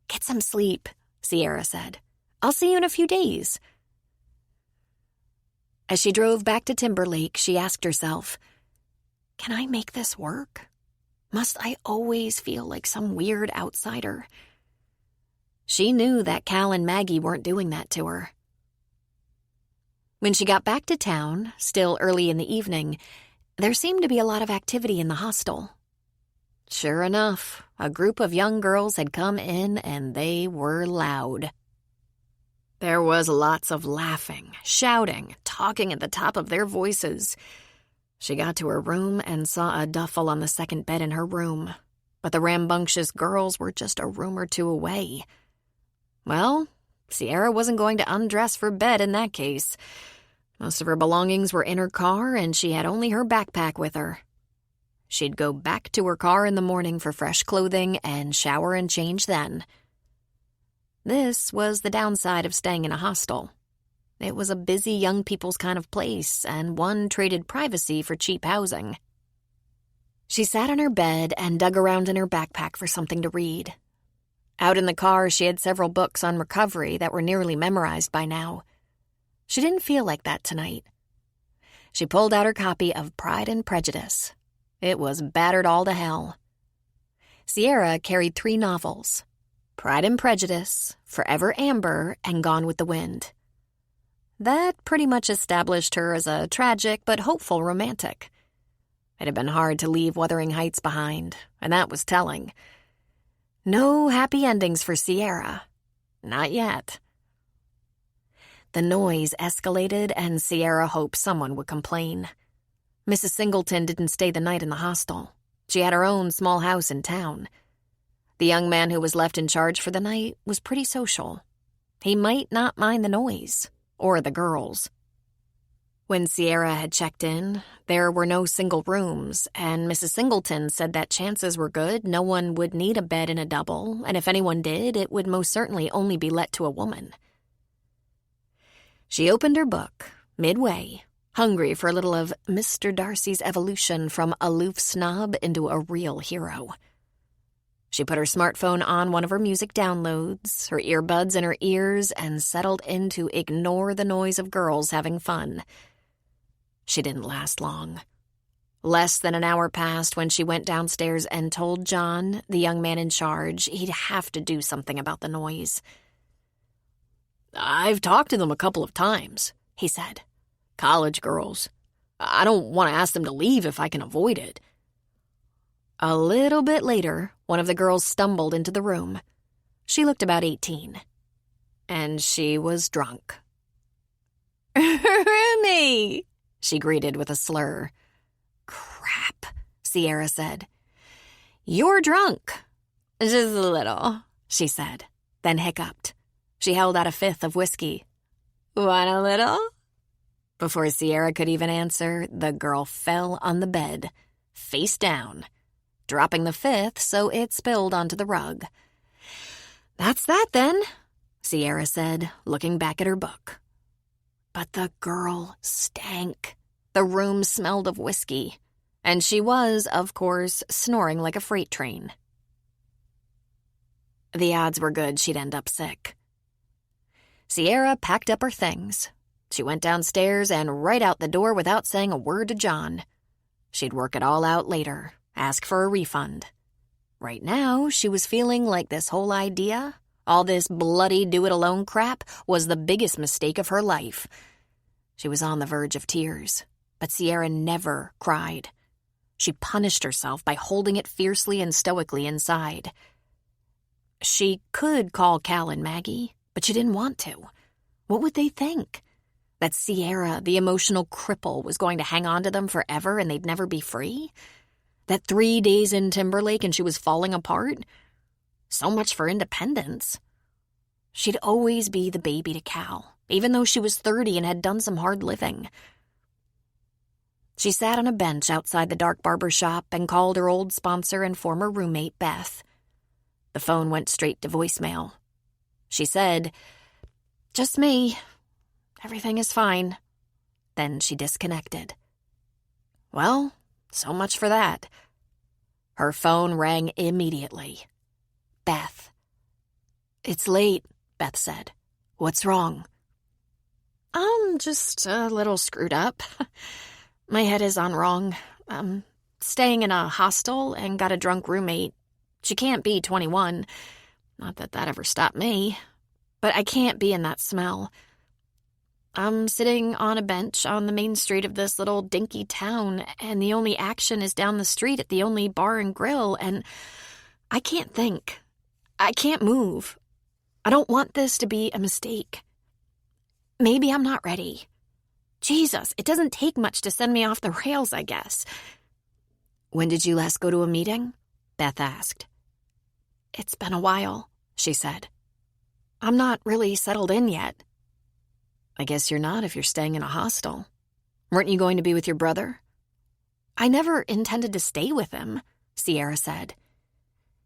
"Get some sleep," Sierra said. "I'll see you in a few days." As she drove back to Timberlake, she asked herself, "Can I make this work? Must I always feel like some weird outsider?" She knew that Cal and Maggie weren't doing that to her. When she got back to town, still early in the evening, there seemed to be a lot of activity in the hostel. Sure enough, a group of young girls had come in and they were loud. There was lots of laughing, shouting, talking at the top of their voices. She got to her room and saw a duffel on the second bed in her room, but the rambunctious girls were just a room or two away. Well, Sierra wasn't going to undress for bed in that case. Most of her belongings were in her car, and she had only her backpack with her. She'd go back to her car in the morning for fresh clothing and shower and change then. This was the downside of staying in a hostel. It was a busy young people's kind of place, and one traded privacy for cheap housing. She sat on her bed and dug around in her backpack for something to read. Out in the car, she had several books on recovery that were nearly memorized by now. She didn't feel like that tonight. She pulled out her copy of Pride and Prejudice. It was battered all to hell. Sierra carried 3 novels: Pride and Prejudice, Forever Amber, and Gone with the Wind. That pretty much established her as a tragic but hopeful romantic. It had been hard to leave Wuthering Heights behind, and that was telling. No happy endings for Sierra. Not yet. The noise escalated, and Sierra hoped someone would complain. Mrs. Singleton didn't stay the night in the hostel. She had her own small house in town. The young man who was left in charge for the night was pretty social. He might not mind the noise, or the girls. When Sierra had checked in, there were no single rooms, and Mrs. Singleton said that chances were good no one would need a bed in a double, and if anyone did, it would most certainly only be let to a woman. She opened her book, midway, hungry for a little of Mr. Darcy's evolution from aloof snob into a real hero. She put her smartphone on one of her music downloads, her earbuds in her ears, and settled in to ignore the noise of girls having fun. She didn't last long. Less than an hour passed when she went downstairs and told John, the young man in charge, he'd have to do something about the noise. "I've talked to them a couple of times," he said. "College girls. I don't want to ask them to leave if I can avoid it." A little bit later, one of the girls stumbled into the room. She looked about 18. And she was drunk. "Rumi!" she greeted with a slur. "Crap," Sierra said. "You're drunk." "Just a little," she said, then hiccuped. She held out a fifth of whiskey. "Want a little?" Before Sierra could even answer, the girl fell on the bed, face down, dropping the fifth so it spilled onto the rug. "That's that, then," Sierra said, looking back at her book. But the girl stank. The room smelled of whiskey, and she was, of course, snoring like a freight train. The odds were good she'd end up sick. Sierra packed up her things. She went downstairs and right out the door without saying a word to John. She'd work it all out later, ask for a refund. Right now, she was feeling like this whole idea, all this bloody do-it-alone crap, was the biggest mistake of her life. She was on the verge of tears, but Sierra never cried. She punished herself by holding it fiercely and stoically inside. She could call Cal and Maggie, but she didn't want to. What would they think? That Sierra, the emotional cripple, was going to hang on to them forever and they'd never be free? That 3 days in Timberlake and she was falling apart? So much for independence. She'd always be the baby to Cal, even though she was 30 and had done some hard living. She sat on a bench outside the dark barber shop and called her old sponsor and former roommate, Beth. The phone went straight to voicemail. She said, "Just me. Everything is fine." Then she disconnected. Well, so much for that. Her phone rang immediately. Beth. "It's late," Beth said. "What's wrong?" "I'm just a little screwed up. My head is on wrong. I'm staying in a hostel and got a drunk roommate. She can't be 21. Not that that ever stopped me. But I can't be in that smell. I'm sitting on a bench on the main street of this little dinky town, and the only action is down the street at the only bar and grill, and I can't think. I can't move. I don't want this to be a mistake. Maybe I'm not ready. Jesus, it doesn't take much to send me off the rails, I guess." "When did you last go to a meeting?" Beth asked. "It's been a while," she said. "I'm not really settled in yet." "I guess you're not if you're staying in a hostel. Weren't you going to be with your brother?" "I never intended to stay with him," Sierra said.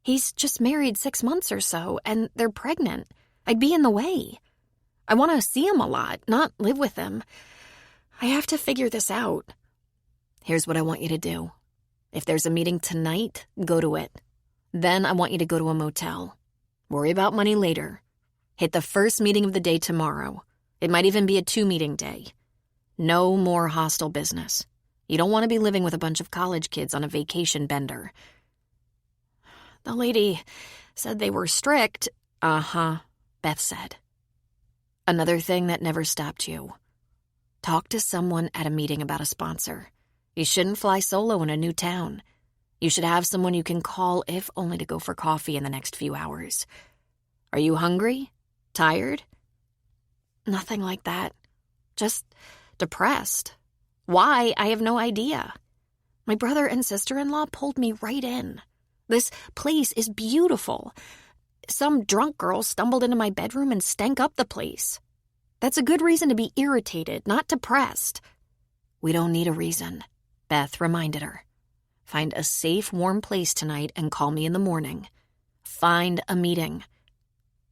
"He's just married 6 months or so, and they're pregnant. I'd be in the way. I want to see him a lot, not live with him. I have to figure this out." "Here's what I want you to do. If there's a meeting tonight, go to it. Then I want you to go to a motel. Worry about money later. Hit the first meeting of the day tomorrow. It might even be a 2-meeting day. No more hostel business. You don't want to be living with a bunch of college kids on a vacation bender." "The lady said they were strict." "Uh-huh," Beth said. "Another thing that never stopped you. Talk to someone at a meeting about a sponsor. You shouldn't fly solo in a new town. You should have someone you can call if only to go for coffee in the next few hours. Are you hungry? Tired?" "Nothing like that. Just depressed. Why? I have no idea. My brother and sister-in-law pulled me right in. This place is beautiful. Some drunk girl stumbled into my bedroom and stank up the place. That's a good reason to be irritated, not depressed." "We don't need a reason," Beth reminded her. "Find a safe, warm place tonight and call me in the morning. Find a meeting."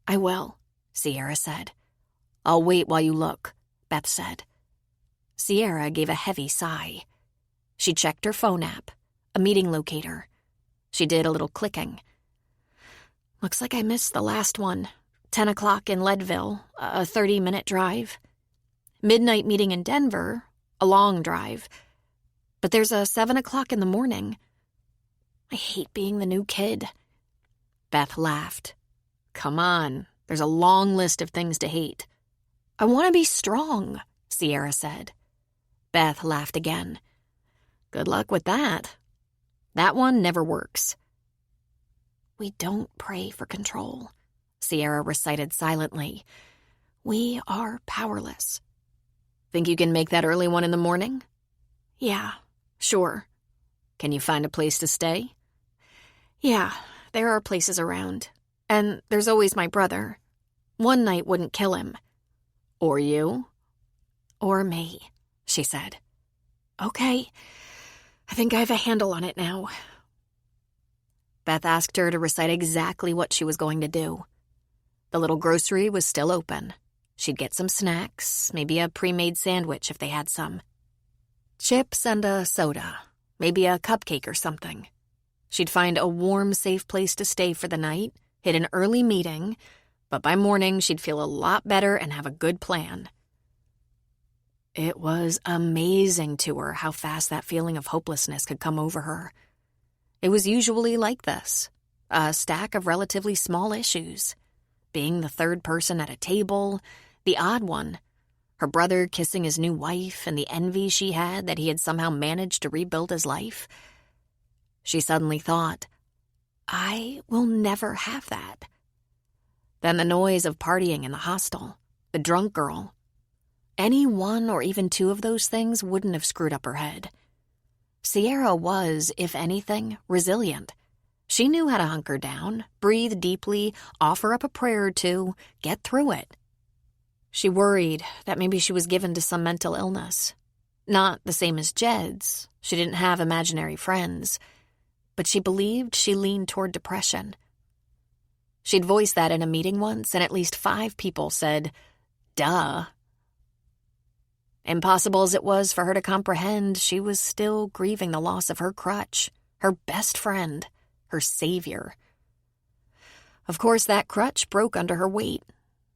"I will," Sierra said. "I'll wait while you look," Beth said. Sierra gave a heavy sigh. She checked her phone app, a meeting locator. She did a little clicking. "Looks like I missed the last one. 10 o'clock in Leadville, a 30-minute drive. Midnight meeting in Denver, a long drive. But there's a 7 o'clock in the morning. I hate being the new kid." Beth laughed. "Come on, there's a long list of things to hate." "I want to be strong," Sierra said. Beth laughed again. "Good luck with that. That one never works." "We don't pray for control," Sierra recited silently. "We are powerless." "Think you can make that early one in the morning?" "Yeah, sure." "Can you find a place to stay?" "Yeah, there are places around. And there's always my brother. One night wouldn't kill him." "Or you?" "Or me," she said. "Okay, I think I have a handle on it now." Beth asked her to recite exactly what she was going to do. The little grocery was still open. She'd get some snacks, maybe a pre-made sandwich if they had some. Chips and a soda, maybe a cupcake or something. She'd find a warm, safe place to stay for the night, hit an early meeting, but by morning she'd feel a lot better and have a good plan. It was amazing to her how fast that feeling of hopelessness could come over her. It was usually like this, a stack of relatively small issues. Being the third person at a table, the odd one, her brother kissing his new wife, and the envy she had that he had somehow managed to rebuild his life. She suddenly thought, I will never have that. Then the noise of partying in the hostel, the drunk girl. Any one or even two of those things wouldn't have screwed up her head. Sierra was, if anything, resilient. She knew how to hunker down, breathe deeply, offer up a prayer or two, get through it. She worried that maybe she was given to some mental illness. Not the same as Jed's. She didn't have imaginary friends. But she believed she leaned toward depression. She'd voiced that in a meeting once, and at least 5 people said, "Duh." Impossible as it was for her to comprehend, she was still grieving the loss of her crutch, her best friend, her savior. Of course, that crutch broke under her weight.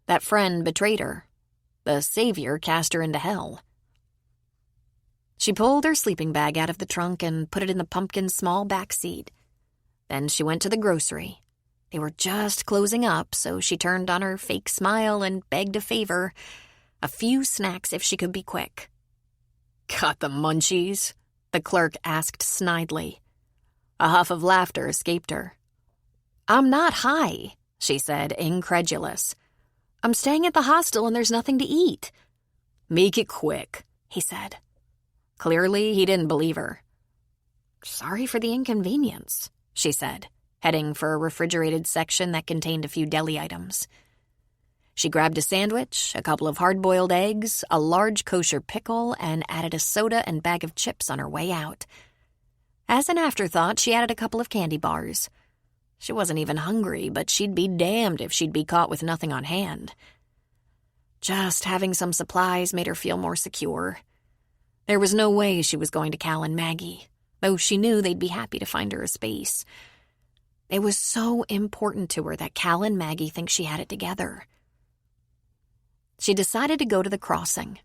That friend betrayed her. The savior cast her into hell. She pulled her sleeping bag out of the trunk and put it in the pumpkin's small back seat. Then she went to the grocery. They were just closing up, so she turned on her fake smile and begged a favor. A few snacks if she could be quick. "Got the munchies?" the clerk asked snidely. A huff of laughter escaped her. "I'm not high," she said, incredulous. "I'm staying at the hostel and there's nothing to eat." "Make it quick," he said. Clearly, he didn't believe her. "Sorry for the inconvenience," she said, heading for a refrigerated section that contained a few deli items. She grabbed a sandwich, a couple of hard-boiled eggs, a large kosher pickle, and added a soda and bag of chips on her way out. As an afterthought, she added a couple of candy bars. She wasn't even hungry, but she'd be damned if she'd be caught with nothing on hand. Just having some supplies made her feel more secure. There was no way she was going to Cal and Maggie, though she knew they'd be happy to find her a space. It was so important to her that Cal and Maggie think she had it together. She decided to go to the crossing.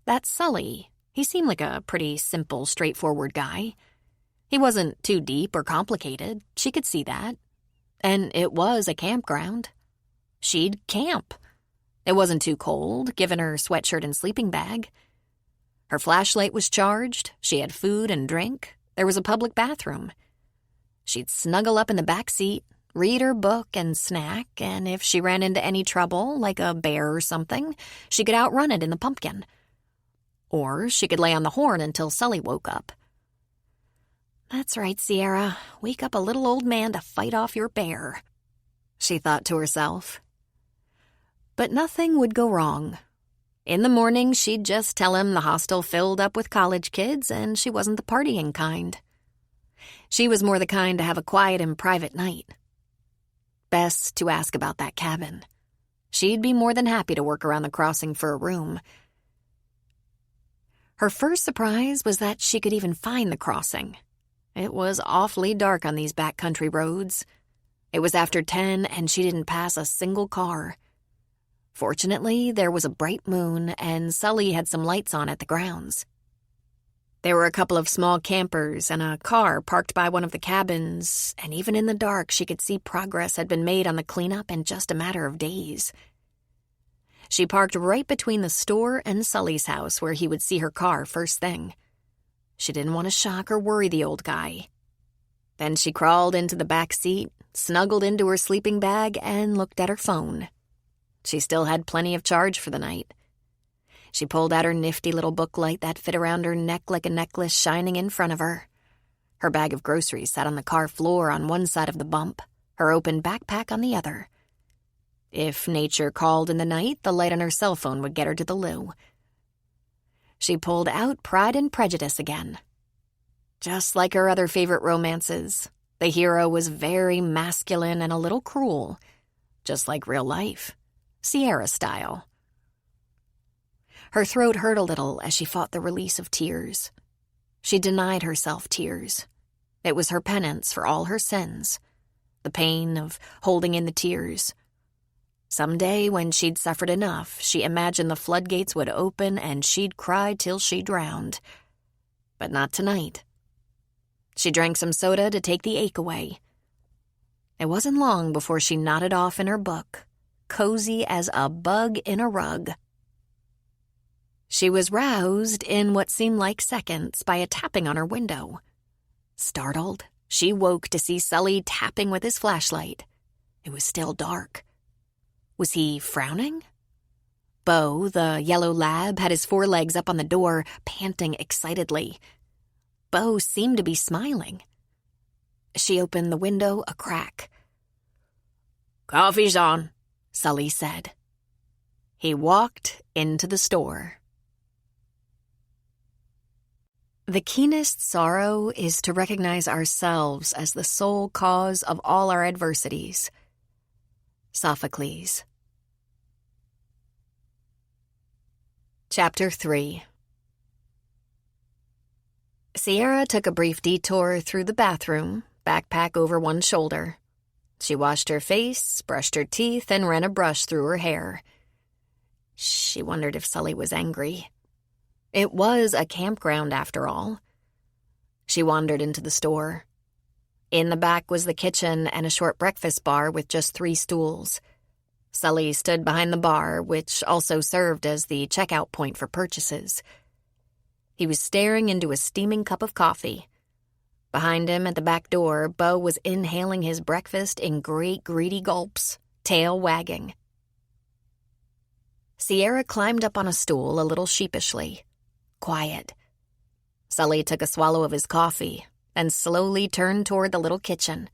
That Sully, he seemed like a pretty simple, straightforward guy. He wasn't too deep or complicated. She could see that. And it was a campground. She'd camp. It wasn't too cold, given her sweatshirt and sleeping bag. Her flashlight was charged. She had food and drink. There was a public bathroom. She'd snuggle up in the back seat, read her book and snack, and if she ran into any trouble, like a bear or something, she could outrun it in the pumpkin. Or she could lay on the horn until Sully woke up. "That's right, Sierra. Wake up a little old man to fight off your bear," she thought to herself. But nothing would go wrong. In the morning, she'd just tell him the hostel filled up with college kids and she wasn't the partying kind. She was more the kind to have a quiet and private night. Best to ask about that cabin. She'd be more than happy to work around the crossing for a room. Her first surprise was that she could even find the crossing. It was awfully dark on these backcountry roads. It was after 10 and she didn't pass a single car. Fortunately, there was a bright moon and Sully had some lights on at the grounds. There were a couple of small campers and a car parked by one of the cabins, and even in the dark she could see progress had been made on the cleanup in just a matter of days. She parked right between the store and Sully's house where he would see her car first thing. She didn't want to shock or worry the old guy. Then she crawled into the back seat, snuggled into her sleeping bag, and looked at her phone. She still had plenty of charge for the night. She pulled out her nifty little book light that fit around her neck like a necklace shining in front of her. Her bag of groceries sat on the car floor on one side of the bump, her open backpack on the other. If nature called in the night, the light on her cell phone would get her to the loo. She pulled out Pride and Prejudice again. Just like her other favorite romances, the hero was very masculine and a little cruel, just like real life, Sierra style. Her throat hurt a little as she fought the release of tears. She denied herself tears. It was her penance for all her sins, the pain of holding in the tears. Someday, when she'd suffered enough, she imagined the floodgates would open and she'd cry till she drowned. But not tonight. She drank some soda to take the ache away. It wasn't long before she nodded off in her book, cozy as a bug in a rug. She was roused in what seemed like seconds by a tapping on her window. Startled, she woke to see Sully tapping with his flashlight. It was still dark. Was he frowning? Bo, the yellow lab, had his forelegs up on the door, panting excitedly. Bo seemed to be smiling. She opened the window a crack. "Coffee's on," Sully said. He walked into the store. The keenest sorrow is to recognize ourselves as the sole cause of all our adversities. Sophocles. Chapter 3. Sierra took a brief detour through the bathroom, backpack over one shoulder. She washed her face, brushed her teeth, and ran a brush through her hair. She wondered if Sully was angry. It was a campground, after all. She wandered into the store. In the back was the kitchen and a short breakfast bar with just 3 stools. Sully stood behind the bar, which also served as the checkout point for purchases. He was staring into a steaming cup of coffee. Behind him at the back door, Beau was inhaling his breakfast in great greedy gulps, tail wagging. Sierra climbed up on a stool a little sheepishly. Quiet. Sully took a swallow of his coffee and slowly turned toward the little kitchen.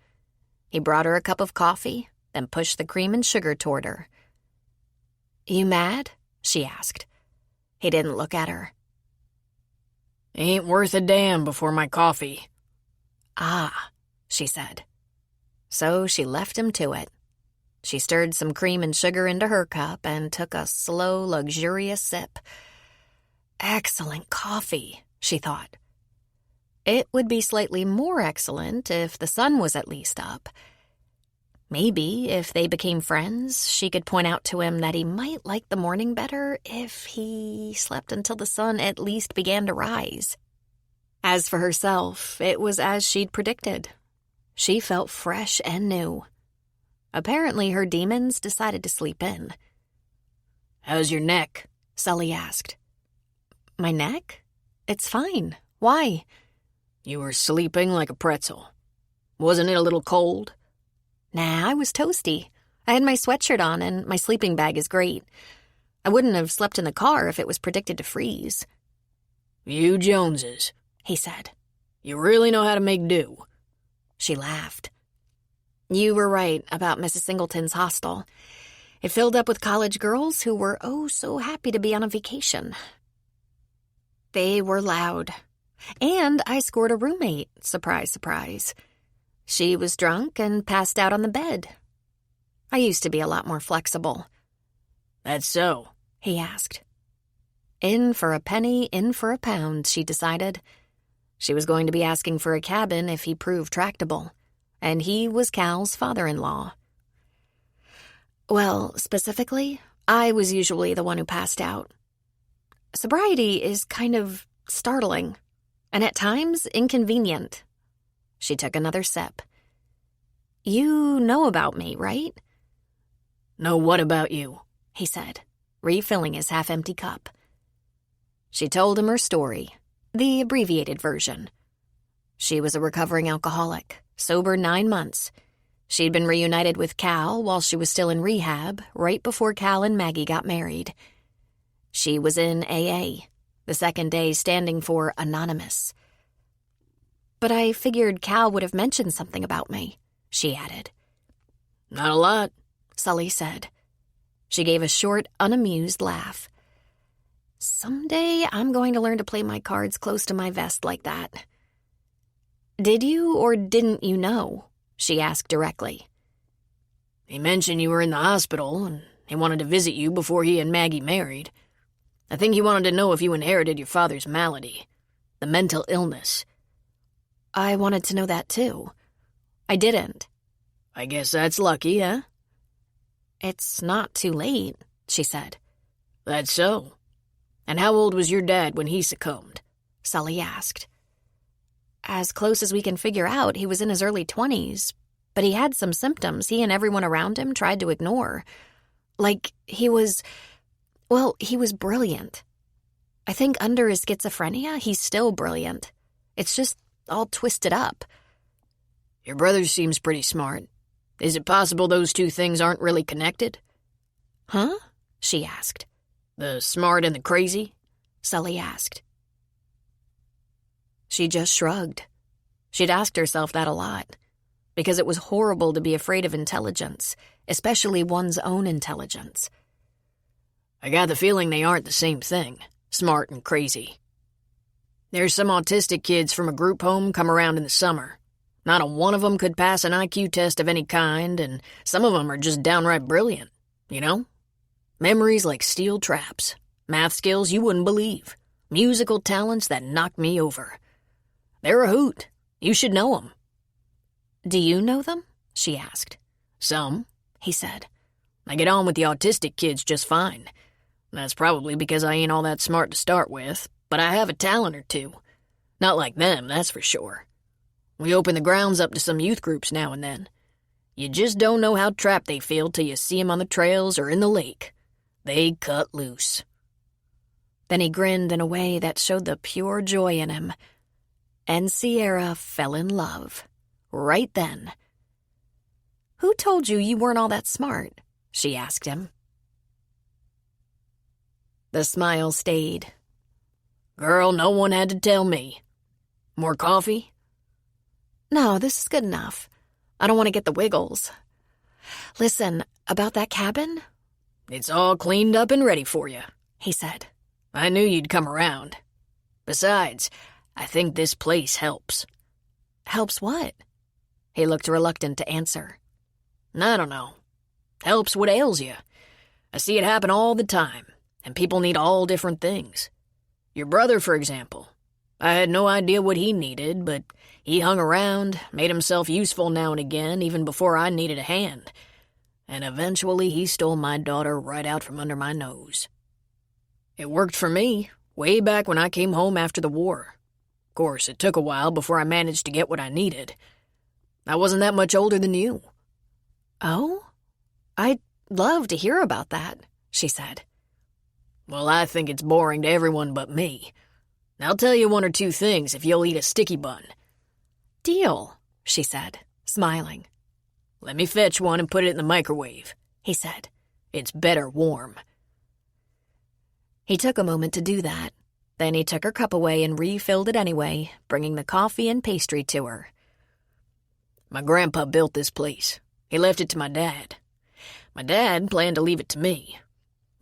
He brought her a cup of coffee, then pushed the cream and sugar toward her. "You mad?" she asked. He didn't look at her. Ain't worth a damn before my coffee. "Ah," she said. So she left him to it. She stirred some cream and sugar into her cup and took a slow, luxurious sip. Excellent coffee, she thought. It would be slightly more excellent if the sun was at least up. Maybe, if they became friends, she could point out to him that he might like the morning better if he slept until the sun at least began to rise. As for herself, it was as she'd predicted. She felt fresh and new. Apparently her demons decided to sleep in. "How's your neck?" Sully asked. "My neck? It's fine. Why?" "You were sleeping like a pretzel. Wasn't it a little cold?" "Nah, I was toasty. I had my sweatshirt on and my sleeping bag is great. I wouldn't have slept in the car if it was predicted to freeze." "You Joneses," he said. "You really know how to make do." She laughed. "You were right about Mrs. Singleton's hostel. It filled up with college girls who were oh so happy to be on a vacation. They were loud. And I scored a roommate, surprise, surprise. She was drunk and passed out on the bed. I used to be a lot more flexible." "That's so?" he asked. In for a penny, in for a pound, she decided. She was going to be asking for a cabin if he proved tractable, and he was Cal's father-in-law. Well, specifically, I was usually the one who passed out. Sobriety is kind of startling, and at times inconvenient. She took another sip. "You know about me, right?" "Know what about you?" he said, refilling his half-empty cup. She told him her story, the abbreviated version. She was a recovering alcoholic, sober 9 months. She'd been reunited with Cal while she was still in rehab, right before Cal and Maggie got married. She was in AA, the second day standing for Anonymous. "But I figured Cal would have mentioned something about me," she added. "Not a lot," Sully said. She gave a short, unamused laugh. "Someday I'm going to learn to play my cards close to my vest like that." "Did you or didn't you know?" she asked directly. "He mentioned you were in the hospital, and he wanted to visit you before he and Maggie married. I think he wanted to know if you inherited your father's malady, the mental illness." "I wanted to know that too. I didn't." "I guess that's lucky, huh?" "It's not too late," she said. "That's so. And how old was your dad when he succumbed?" Sully asked. "As close as we can figure out, he was in his early 20s, but he had some symptoms he and everyone around him tried to ignore. Like, he was brilliant. I think under his schizophrenia, he's still brilliant. It's just all twisted up." "Your brother seems pretty smart. Is it possible those two things aren't really connected?" "Huh?" she asked. "The smart and the crazy?" Sully asked. She just shrugged. She'd asked herself that a lot, because it was horrible to be afraid of intelligence, especially one's own intelligence. "I got the feeling they aren't the same thing, smart and crazy." There's some autistic kids from a group home come around in the summer. Not a one of them could pass an IQ test of any kind, and some of them are just downright brilliant, you know? Memories like steel traps, math skills you wouldn't believe, musical talents that knock me over. They're a hoot. You should know them. Do you know them? She asked. Some, he said. I get on with the autistic kids just fine. That's probably because I ain't all that smart to start with, but I have a talent or two. Not like them, that's for sure. We open the grounds up to some youth groups now and then. You just don't know how trapped they feel till you see 'em on the trails or in the lake. They cut loose. Then he grinned in a way that showed the pure joy in him. And Sierra fell in love. Right then. Who told you weren't all that smart? She asked him. The smile stayed. Girl, no one had to tell me. More coffee? No, this is good enough. I don't want to get the wiggles. Listen, about that cabin? It's all cleaned up and ready for you, he said. I knew you'd come around. Besides, I think this place helps. Helps what? He looked reluctant to answer. I don't know. Helps what ails you. I see it happen all the time, and people need all different things. Your brother, for example. I had no idea what he needed, but he hung around, made himself useful now and again, even before I needed a hand. And eventually he stole my daughter right out from under my nose. It worked for me, way back when I came home after the war. Of course, it took a while before I managed to get what I needed. I wasn't that much older than you. Oh? I'd love to hear about that, she said. Well, I think it's boring to everyone but me. I'll tell you one or two things if you'll eat a sticky bun. Deal, she said, smiling. Let me fetch one and put it in the microwave, he said. It's better warm. He took a moment to do that. Then he took her cup away and refilled it anyway, bringing the coffee and pastry to her. My grandpa built this place. He left it to my dad. My dad planned to leave it to me.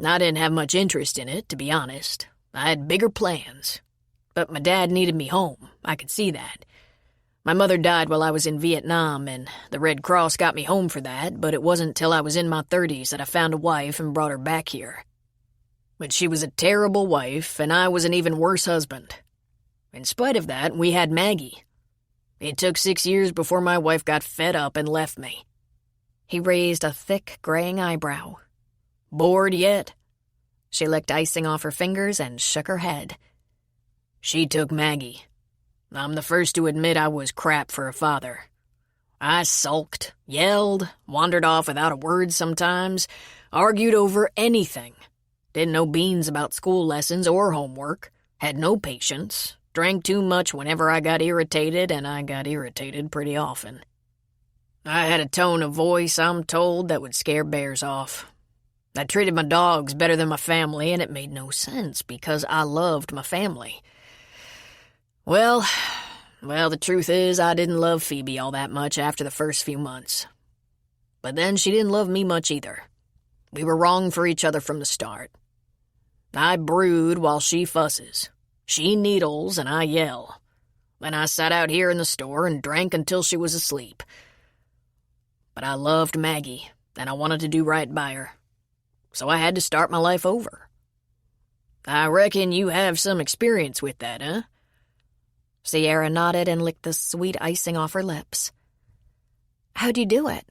I didn't have much interest in it, to be honest. I had bigger plans. But my dad needed me home. I could see that. My mother died while I was in Vietnam, and the Red Cross got me home for that, but it wasn't till I was in my 30s that I found a wife and brought her back here. But she was a terrible wife, and I was an even worse husband. In spite of that, we had Maggie. It took 6 years before my wife got fed up and left me. He raised a thick, graying eyebrow. Bored yet? She licked icing off her fingers and shook her head. She took Maggie. I'm the first to admit I was crap for a father. I sulked, yelled, wandered off without a word sometimes, argued over anything. Didn't know beans about school lessons or homework, had no patience, drank too much whenever I got irritated, and I got irritated pretty often. I had a tone of voice, I'm told, that would scare bears off. I treated my dogs better than my family, and it made no sense because I loved my family. Well, the truth is I didn't love Phoebe all that much after the first few months. But then she didn't love me much either. We were wrong for each other from the start. I brood while she fusses. She needles and I yell. Then I sat out here in the store and drank until she was asleep. But I loved Maggie, and I wanted to do right by her. So I had to start my life over. I reckon you have some experience with that, huh? Sierra nodded and licked the sweet icing off her lips. How'd you do it?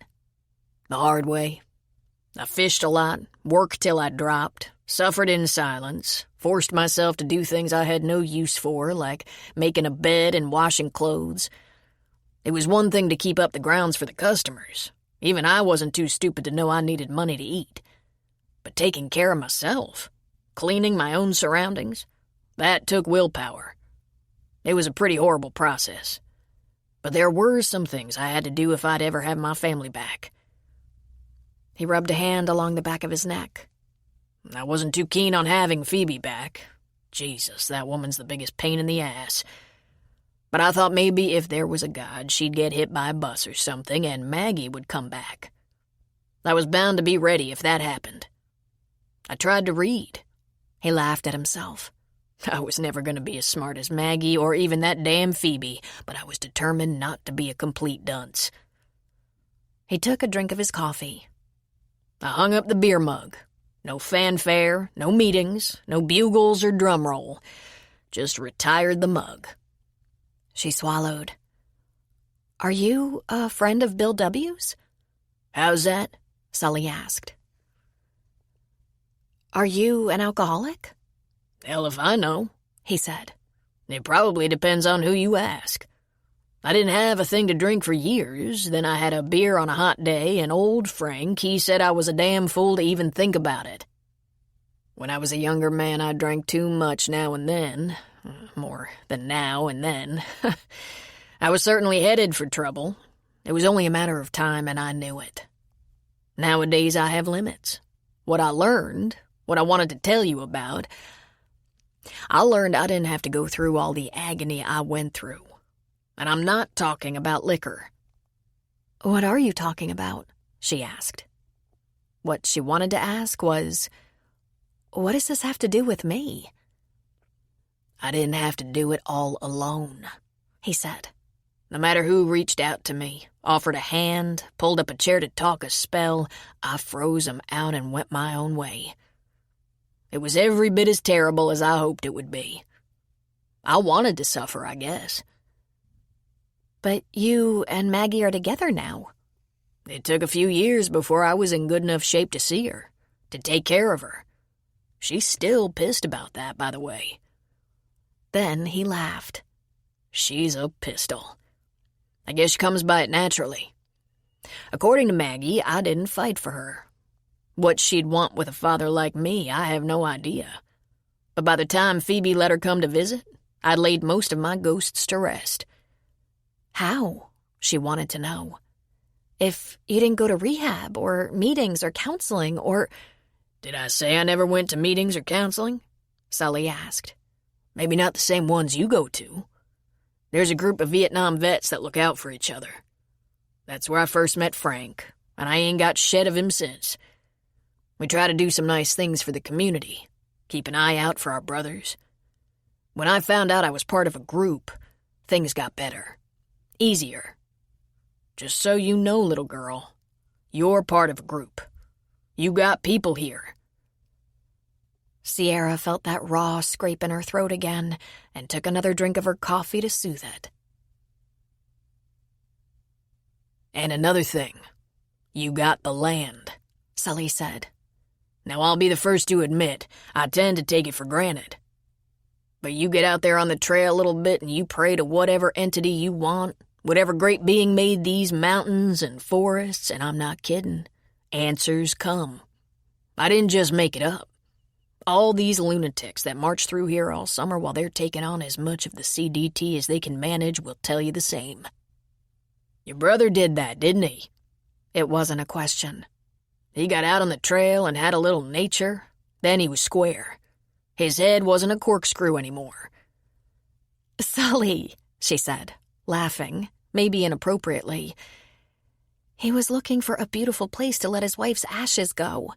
The hard way. I fished a lot, worked till I dropped, suffered in silence, forced myself to do things I had no use for, like making a bed and washing clothes. It was one thing to keep up the grounds for the customers. Even I wasn't too stupid to know I needed money to eat. But taking care of myself, cleaning my own surroundings, that took willpower. It was a pretty horrible process. But there were some things I had to do if I'd ever have my family back. He rubbed a hand along the back of his neck. I wasn't too keen on having Phoebe back. Jesus, that woman's the biggest pain in the ass. But I thought maybe if there was a God, she'd get hit by a bus or something, and Maggie would come back. I was bound to be ready if that happened. I tried to read. He laughed at himself. I was never going to be as smart as Maggie or even that damn Phoebe, but I was determined not to be a complete dunce. He took a drink of his coffee. I hung up the beer mug. No fanfare, no meetings, no bugles or drum roll. Just retired the mug. She swallowed. Are you a friend of Bill W.'s? How's that? Sully asked. Are you an alcoholic? Hell if I know, he said. It probably depends on who you ask. I didn't have a thing to drink for years, then I had a beer on a hot day, and old Frank, he said I was a damn fool to even think about it. When I was a younger man, I drank too much now and then. More than now and then. I was certainly headed for trouble. It was only a matter of time, and I knew it. Nowadays, I have limits. What I learned, what I wanted to tell you about, I learned I didn't have to go through all the agony I went through. And I'm not talking about liquor. What are you talking about? She asked. What she wanted to ask was, what does this have to do with me? I didn't have to do it all alone, he said. No matter who reached out to me, offered a hand, pulled up a chair to talk a spell, I froze 'em out and went my own way. It was every bit as terrible as I hoped it would be. I wanted to suffer, I guess. But you and Maggie are together now. It took a few years before I was in good enough shape to see her, to take care of her. She's still pissed about that, by the way. Then he laughed. She's a pistol. I guess she comes by it naturally. According to Maggie, I didn't fight for her. What she'd want with a father like me, I have no idea. But by the time Phoebe let her come to visit, I'd laid most of my ghosts to rest. How? She wanted to know. If you didn't go to rehab or meetings or counseling or... Did I say I never went to meetings or counseling? Sully asked. Maybe not the same ones you go to. There's a group of Vietnam vets that look out for each other. That's where I first met Frank, and I ain't got shed of him since. We try to do some nice things for the community, keep an eye out for our brothers. When I found out I was part of a group, things got better. Easier. Just so you know, little girl, you're part of a group. You got people here. Sierra felt that raw scrape in her throat again and took another drink of her coffee to soothe it. And another thing, you got the land, Sully said. Now I'll be the first to admit, I tend to take it for granted. But you get out there on the trail a little bit and you pray to whatever entity you want, whatever great being made these mountains and forests, and I'm not kidding, answers come. I didn't just make it up. All these lunatics that march through here all summer while they're taking on as much of the CDT as they can manage will tell you the same. Your brother did that, didn't he? It wasn't a question. He got out on the trail and had a little nature, then he was square. His head wasn't a corkscrew anymore. Sully, she said, laughing, maybe inappropriately. He was looking for a beautiful place to let his wife's ashes go.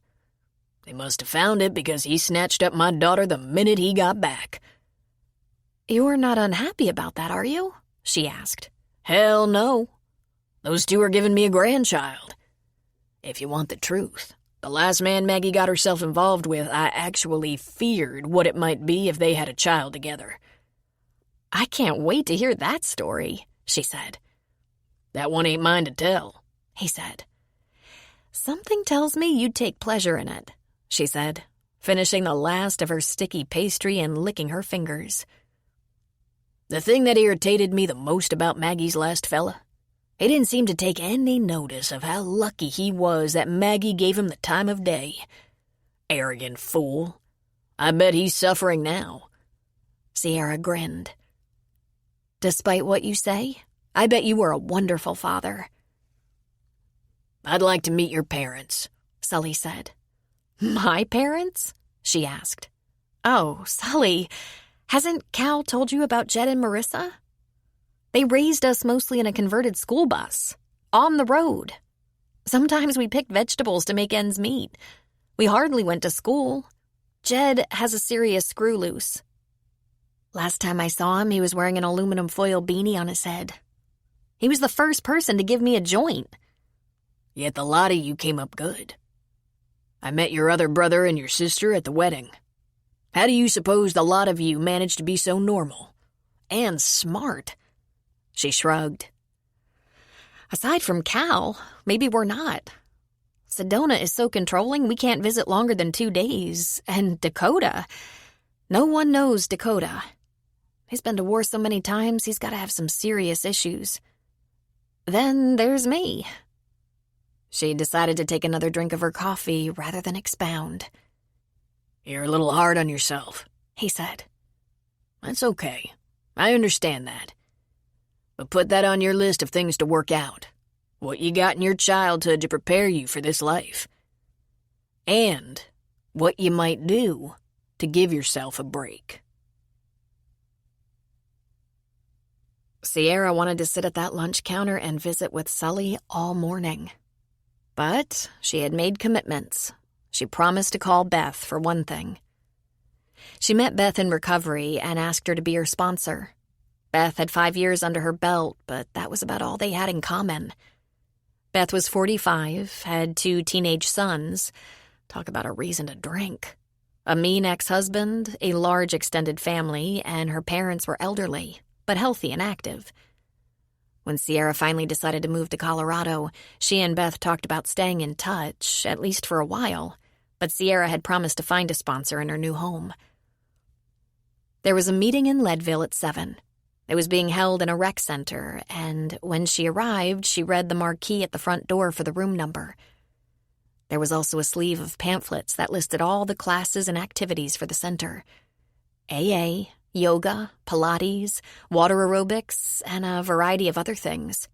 They must have found it because he snatched up my daughter the minute he got back. You're not unhappy about that, are you? She asked. Hell no. Those two are giving me a grandchild. If you want the truth, the last man Maggie got herself involved with, I actually feared what it might be if they had a child together. I can't wait to hear that story, she said. That one ain't mine to tell, he said. Something tells me you'd take pleasure in it, she said, finishing the last of her sticky pastry and licking her fingers. The thing that irritated me the most about Maggie's last fella, he didn't seem to take any notice of how lucky he was that Maggie gave him the time of day. Arrogant fool. I bet he's suffering now. Sierra grinned. Despite what you say, I bet you were a wonderful father. I'd like to meet your parents, Sully said. My parents? She asked. Oh, Sully, hasn't Cal told you about Jed and Marissa? They raised us mostly in a converted school bus, on the road. Sometimes we picked vegetables to make ends meet. We hardly went to school. Jed has a serious screw loose. Last time I saw him, he was wearing an aluminum foil beanie on his head. He was the first person to give me a joint. Yet the lot of you came up good. I met your other brother and your sister at the wedding. How do you suppose the lot of you managed to be so normal? And smart?" She shrugged. Aside from Cal, maybe we're not. Sedona is so controlling we can't visit longer than 2 days. And Dakota. No one knows Dakota. He's been to war so many times, he's got to have some serious issues. Then there's me. She decided to take another drink of her coffee rather than expound. "You're a little hard on yourself," he said. "That's okay. I understand that. But put that on your list of things to work out. What you got in your childhood to prepare you for this life. And what you might do to give yourself a break." Sierra wanted to sit at that lunch counter and visit with Sully all morning. But she had made commitments. She promised to call Beth, for one thing. She met Beth in recovery and asked her to be her sponsor. Beth had 5 years under her belt, but that was about all they had in common. Beth was 45, had 2 teenage sons. Talk about a reason to drink. A mean ex-husband, a large extended family, and her parents were elderly, but healthy and active. When Sierra finally decided to move to Colorado, she and Beth talked about staying in touch, at least for a while, but Sierra had promised to find a sponsor in her new home. There was a meeting in Leadville at 7. It was being held in a rec center, and when she arrived, she read the marquee at the front door for the room number. There was also a sleeve of pamphlets that listed all the classes and activities for the center. AA, yoga, Pilates, water aerobics, and a variety of other things.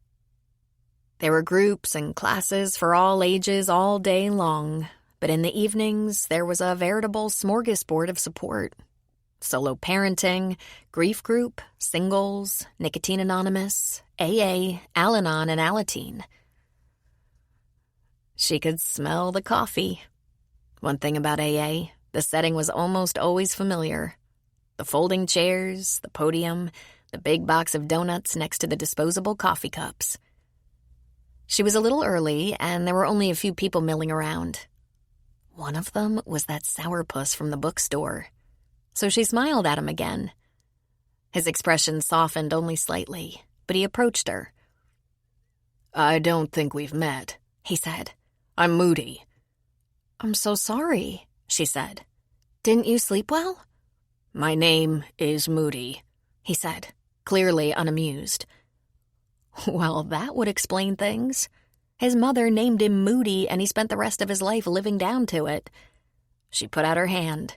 There were groups and classes for all ages all day long, but in the evenings there was a veritable smorgasbord of support. Solo parenting, grief group, singles, Nicotine Anonymous, AA, Al-Anon, and Alateen. She could smell the coffee. One thing about AA, the setting was almost always familiar. The folding chairs, the podium, the big box of donuts next to the disposable coffee cups. She was a little early, and there were only a few people milling around. One of them was that sourpuss from the bookstore. So she smiled at him again. His expression softened only slightly, but he approached her. "I don't think we've met," he said. "I'm Moody." "I'm so sorry," she said. "Didn't you sleep well?" "My name is Moody," he said, clearly unamused. Well, that would explain things. His mother named him Moody, and he spent the rest of his life living down to it. She put out her hand.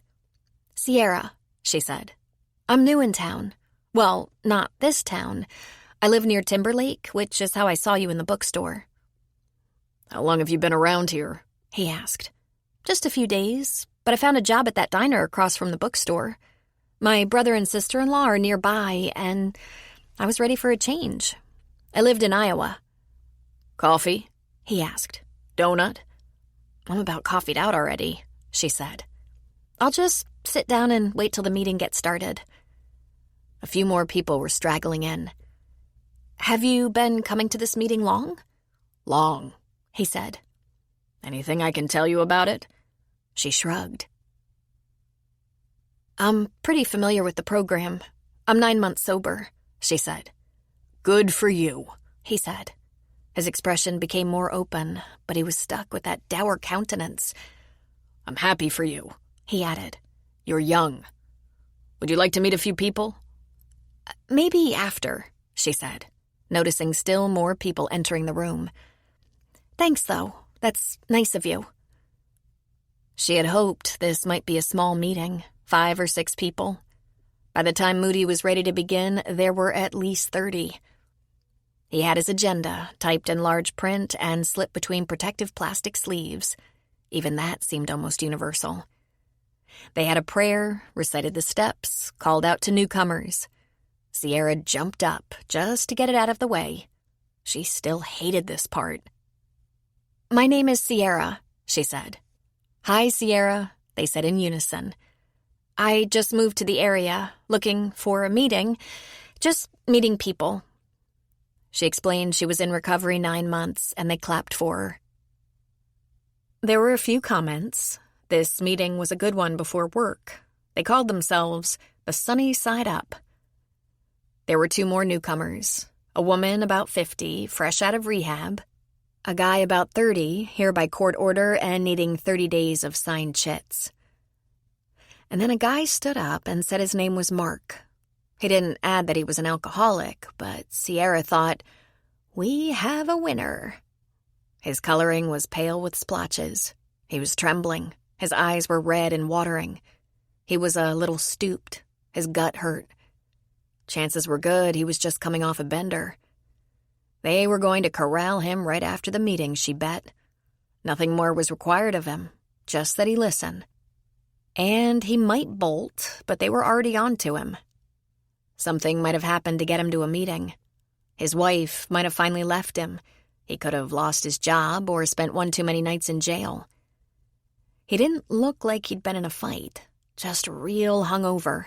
"Sierra," she said. "I'm new in town. Well, not this town. I live near Timberlake, which is how I saw you in the bookstore." "How long have you been around here?" he asked. "Just a few days, but I found a job at that diner across from the bookstore. My brother and sister-in-law are nearby, and I was ready for a change. I lived in Iowa." "Coffee?" he asked. "Donut?" "I'm about coffeeed out already," she said. "I'll just sit down and wait till the meeting gets started." A few more people were straggling in. "Have you been coming to this meeting long?" "Long," he said. "Anything I can tell you about it?" She shrugged. "I'm pretty familiar with the program. I'm 9 months sober," she said. "Good for you," he said. His expression became more open, but he was stuck with that dour countenance. "I'm happy for you," he added. "You're young. Would you like to meet a few people?" "Maybe after," she said, noticing still more people entering the room. "Thanks, though. That's nice of you." She had hoped this might be a small meeting, 5 or 6 people. By the time Moody was ready to begin, there were at least 30. He had his agenda, typed in large print and slipped between protective plastic sleeves. Even that seemed almost universal. They had a prayer, recited the steps, called out to newcomers. Sierra jumped up just to get it out of the way. She still hated this part. "My name is Sierra," she said. "Hi, Sierra," they said in unison. I just moved to the area, looking for a meeting, just meeting people. She explained she was in recovery 9 months, and they clapped for her. There were a few comments. This meeting was a good one before work. They called themselves the Sunny Side Up. There were 2 more newcomers, a woman about 50, fresh out of rehab, a guy about 30, here by court order and needing 30 days of signed chits. And then a guy stood up and said his name was Mark. He didn't add that he was an alcoholic, but Sierra thought, "We have a winner." His coloring was pale with splotches. He was trembling. His eyes were red and watering. He was a little stooped. His gut hurt. Chances were good he was just coming off a bender. They were going to corral him right after the meeting, she bet. Nothing more was required of him, just that he listen. And he might bolt, but they were already on to him. Something might have happened to get him to a meeting. His wife might have finally left him. He could have lost his job or spent one too many nights in jail. He didn't look like he'd been in a fight, just real hungover.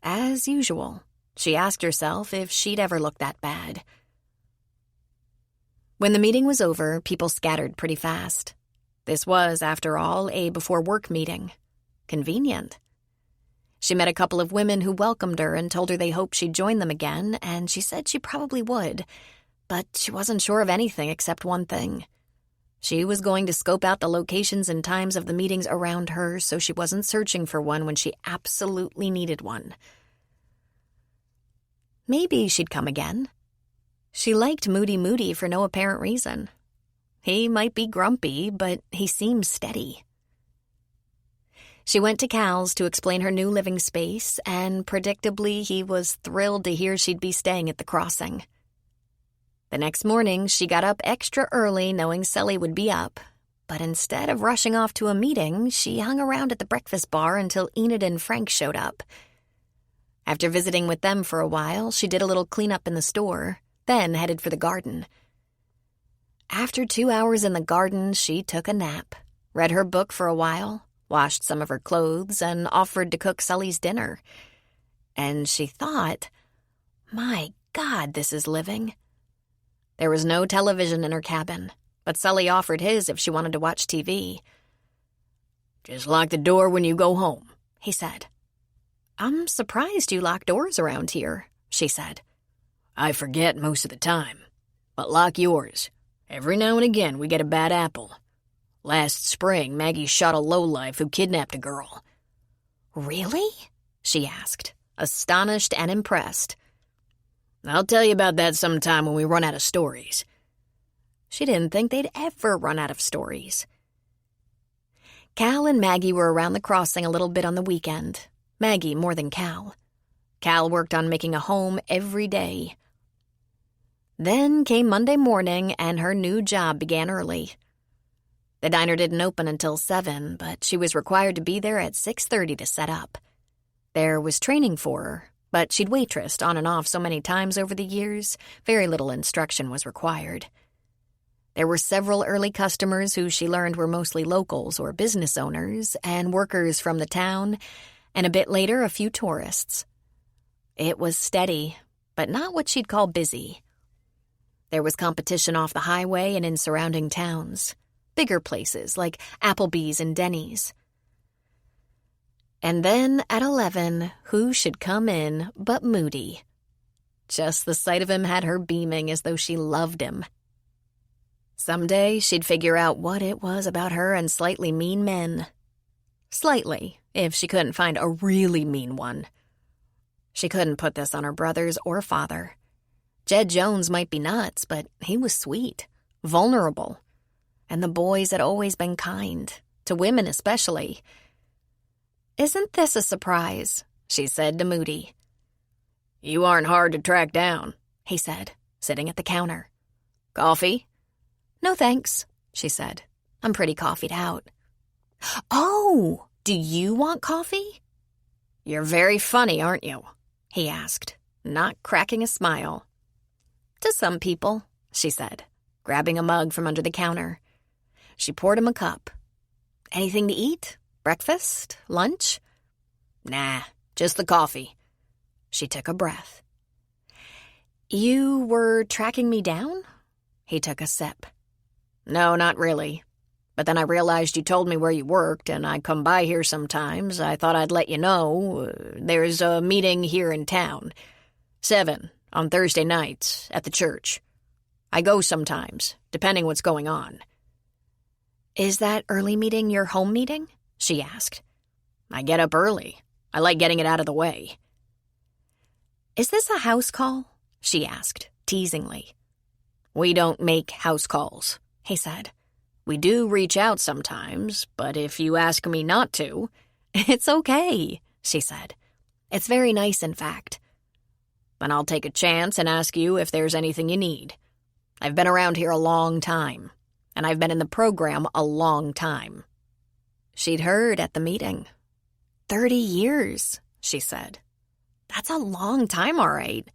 As usual, she asked herself if she'd ever looked that bad. When the meeting was over, people scattered pretty fast. This was, after all, a before-work meeting. Convenient. She met a couple of women who welcomed her and told her they hoped she'd join them again, and she said she probably would. But she wasn't sure of anything except one thing. She was going to scope out the locations and times of the meetings around her so she wasn't searching for one when she absolutely needed one. Maybe she'd come again. She liked Moody for no apparent reason. He might be grumpy, but he seemed steady. She went to Cal's to explain her new living space, and predictably he was thrilled to hear she'd be staying at the crossing. The next morning, she got up extra early knowing Sully would be up, but instead of rushing off to a meeting, she hung around at the breakfast bar until Enid and Frank showed up. After visiting with them for a while, she did a little cleanup in the store, then headed for the garden. After 2 hours in the garden, she took a nap, read her book for a while, washed some of her clothes, and offered to cook Sully's dinner. And she thought, my God, this is living. There was no television in her cabin, but Sully offered his if she wanted to watch TV. "Just lock the door when you go home," he said. "I'm surprised you lock doors around here," she said. "I forget most of the time, but lock yours. Every now and again we get a bad apple. Last spring, Maggie shot a lowlife who kidnapped a girl." "Really?" she asked, astonished and impressed. "I'll tell you about that sometime when we run out of stories." She didn't think they'd ever run out of stories. Cal and Maggie were around the crossing a little bit on the weekend. Maggie more than Cal. Cal worked on making a home every day. Then came Monday morning, and her new job began early. The diner didn't open until 7, but she was required to be there at 6:30 to set up. There was training for her, but she'd waitressed on and off so many times over the years, very little instruction was required. There were several early customers who she learned were mostly locals or business owners and workers from the town, and a bit later a few tourists. It was steady, but not what she'd call busy. There was competition off the highway and in surrounding towns, bigger places like Applebee's and Denny's. And then at 11, who should come in but Moody? Just the sight of him had her beaming as though she loved him. Someday she'd figure out what it was about her and slightly mean men. Slightly, if she couldn't find a really mean one. She couldn't put this on her brothers or father. Jed Jones might be nuts, but he was sweet, vulnerable. And the boys had always been kind, to women especially. "Isn't this a surprise?" she said to Moody. "You aren't hard to track down," he said, sitting at the counter. "Coffee?" "No thanks," she said. "I'm pretty coffeeed out." "Oh, do you want coffee?" "You're very funny, aren't you?" he asked, not cracking a smile. "To some people," she said, grabbing a mug from under the counter. She poured him a cup. "Anything to eat? Breakfast? Lunch?" Nah, just the coffee. She took a breath. You were tracking me down? He took a sip. No, not really. But then I realized you told me where you worked, and I come by here sometimes. I thought I'd let you know. There's a meeting here in town. 7 on Thursday nights at the church. I go sometimes, depending what's going on. Is that early meeting your home meeting? She asked. I get up early. I like getting it out of the way. Is this a house call? She asked, teasingly. We don't make house calls, he said. We do reach out sometimes, but if you ask me not to... It's okay, she said. It's very nice, in fact. Then I'll take a chance and ask you if there's anything you need. I've been around here a long time, and I've been in the program a long time. She'd heard at the meeting. 30 years, she said. That's a long time, all right.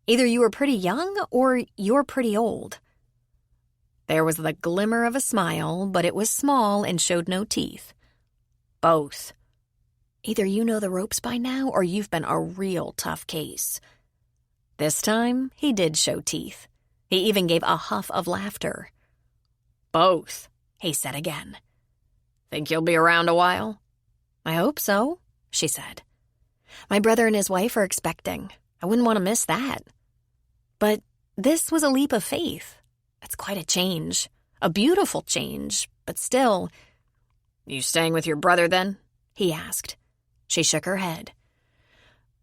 Either you were pretty young or you're pretty old. There was the glimmer of a smile, but it was small and showed no teeth. Both. Either you know the ropes by now or you've been a real tough case. This time, he did show teeth. He even gave a huff of laughter. Both, he said again. Think you'll be around a while? I hope so, she said. My brother and his wife are expecting. I wouldn't want to miss that. But this was a leap of faith. It's quite a change. A beautiful change, but still. You staying with your brother then? He asked. She shook her head.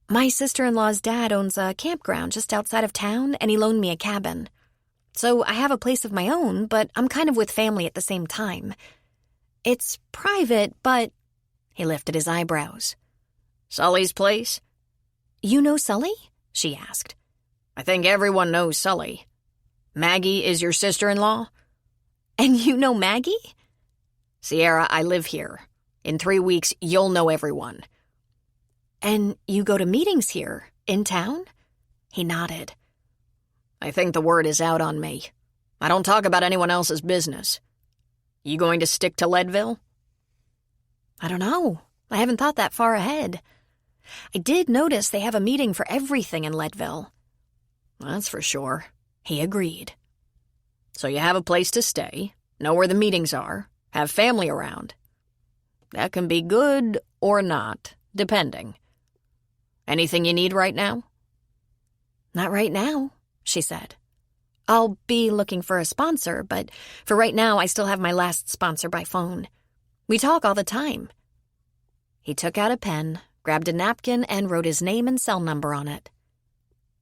My sister-in-law's dad owns a campground just outside of town, and he loaned me a cabin. So I have a place of my own, but I'm kind of with family at the same time. It's private, but... He lifted his eyebrows. Sully's place? You know Sully? She asked. I think everyone knows Sully. Maggie is your sister-in-law? And you know Maggie? Sierra, I live here. In 3 weeks, you'll know everyone. And you go to meetings here, in town? He nodded. I think the word is out on me. I don't talk about anyone else's business. You going to stick to Leadville? I don't know. I haven't thought that far ahead. I did notice they have a meeting for everything in Leadville. That's for sure. He agreed. So you have a place to stay, know where the meetings are, have family around. That can be good or not, depending. Anything you need right now? Not right now, she said. I'll be looking for a sponsor, but for right now I still have my last sponsor by phone. We talk all the time. He took out a pen, grabbed a napkin, and wrote his name and cell number on it.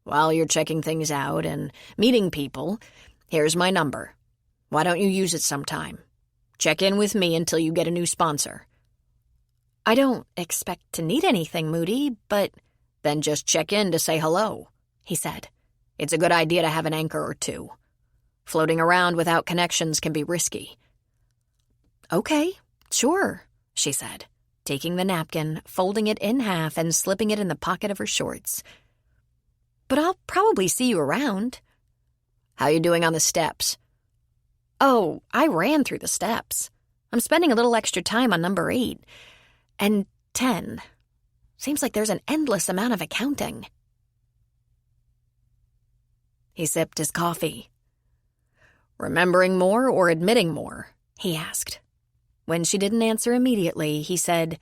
While you're checking things out and meeting people, here's my number. Why don't you use it sometime? Check in with me until you get a new sponsor. I don't expect to need anything, Moody, but... Then just check in to say hello, he said. It's a good idea to have an anchor or two. Floating around without connections can be risky. Okay, sure, she said, taking the napkin, folding it in half, and slipping it in the pocket of her shorts. But I'll probably see you around. How you doing on the steps? Oh, I ran through the steps. I'm spending a little extra time on number 8. And 10. Seems like there's an endless amount of accounting. He sipped his coffee. Remembering more or admitting more? He asked. When she didn't answer immediately, he said,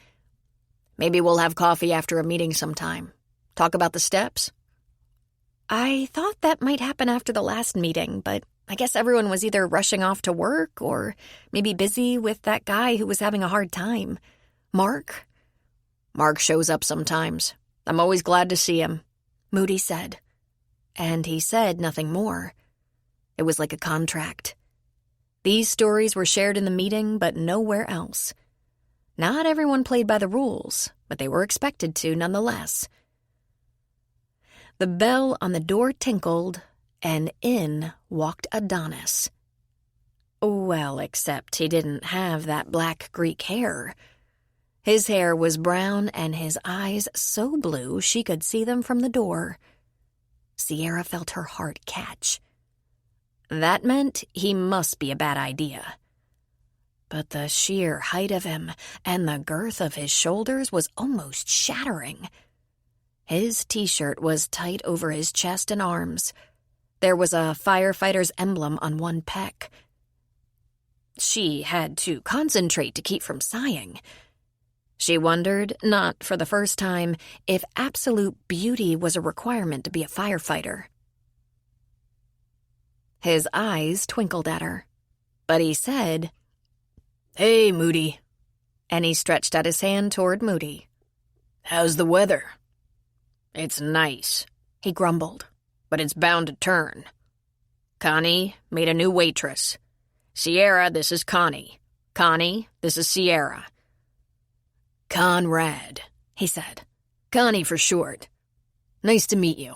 Maybe we'll have coffee after a meeting sometime. Talk about the steps? I thought that might happen after the last meeting, but I guess everyone was either rushing off to work or maybe busy with that guy who was having a hard time. Mark? Mark shows up sometimes. I'm always glad to see him, Moody said. And he said nothing more. It was like a contract. These stories were shared in the meeting, but nowhere else. Not everyone played by the rules, but they were expected to nonetheless. The bell on the door tinkled, and in walked Adonis. Well, except he didn't have that black Greek hair. His hair was brown and his eyes so blue she could see them from the door. Sierra felt her heart catch. That meant he must be a bad idea. but the sheer height of him and the girth of his shoulders was almost shattering. His t-shirt was tight over his chest and arms. There was a firefighter's emblem on one pec. She had to concentrate to keep from sighing. She wondered, not for the first time, if absolute beauty was a requirement to be a firefighter. His eyes twinkled at her, but he said, "Hey, Moody," and he stretched out his hand toward Moody. "How's the weather?" "It's nice," he grumbled, "but it's bound to turn. Connie made a new waitress. Sierra, this is Connie. Connie, this is Sierra." "Conrad," he said. "Connie for short. Nice to meet you."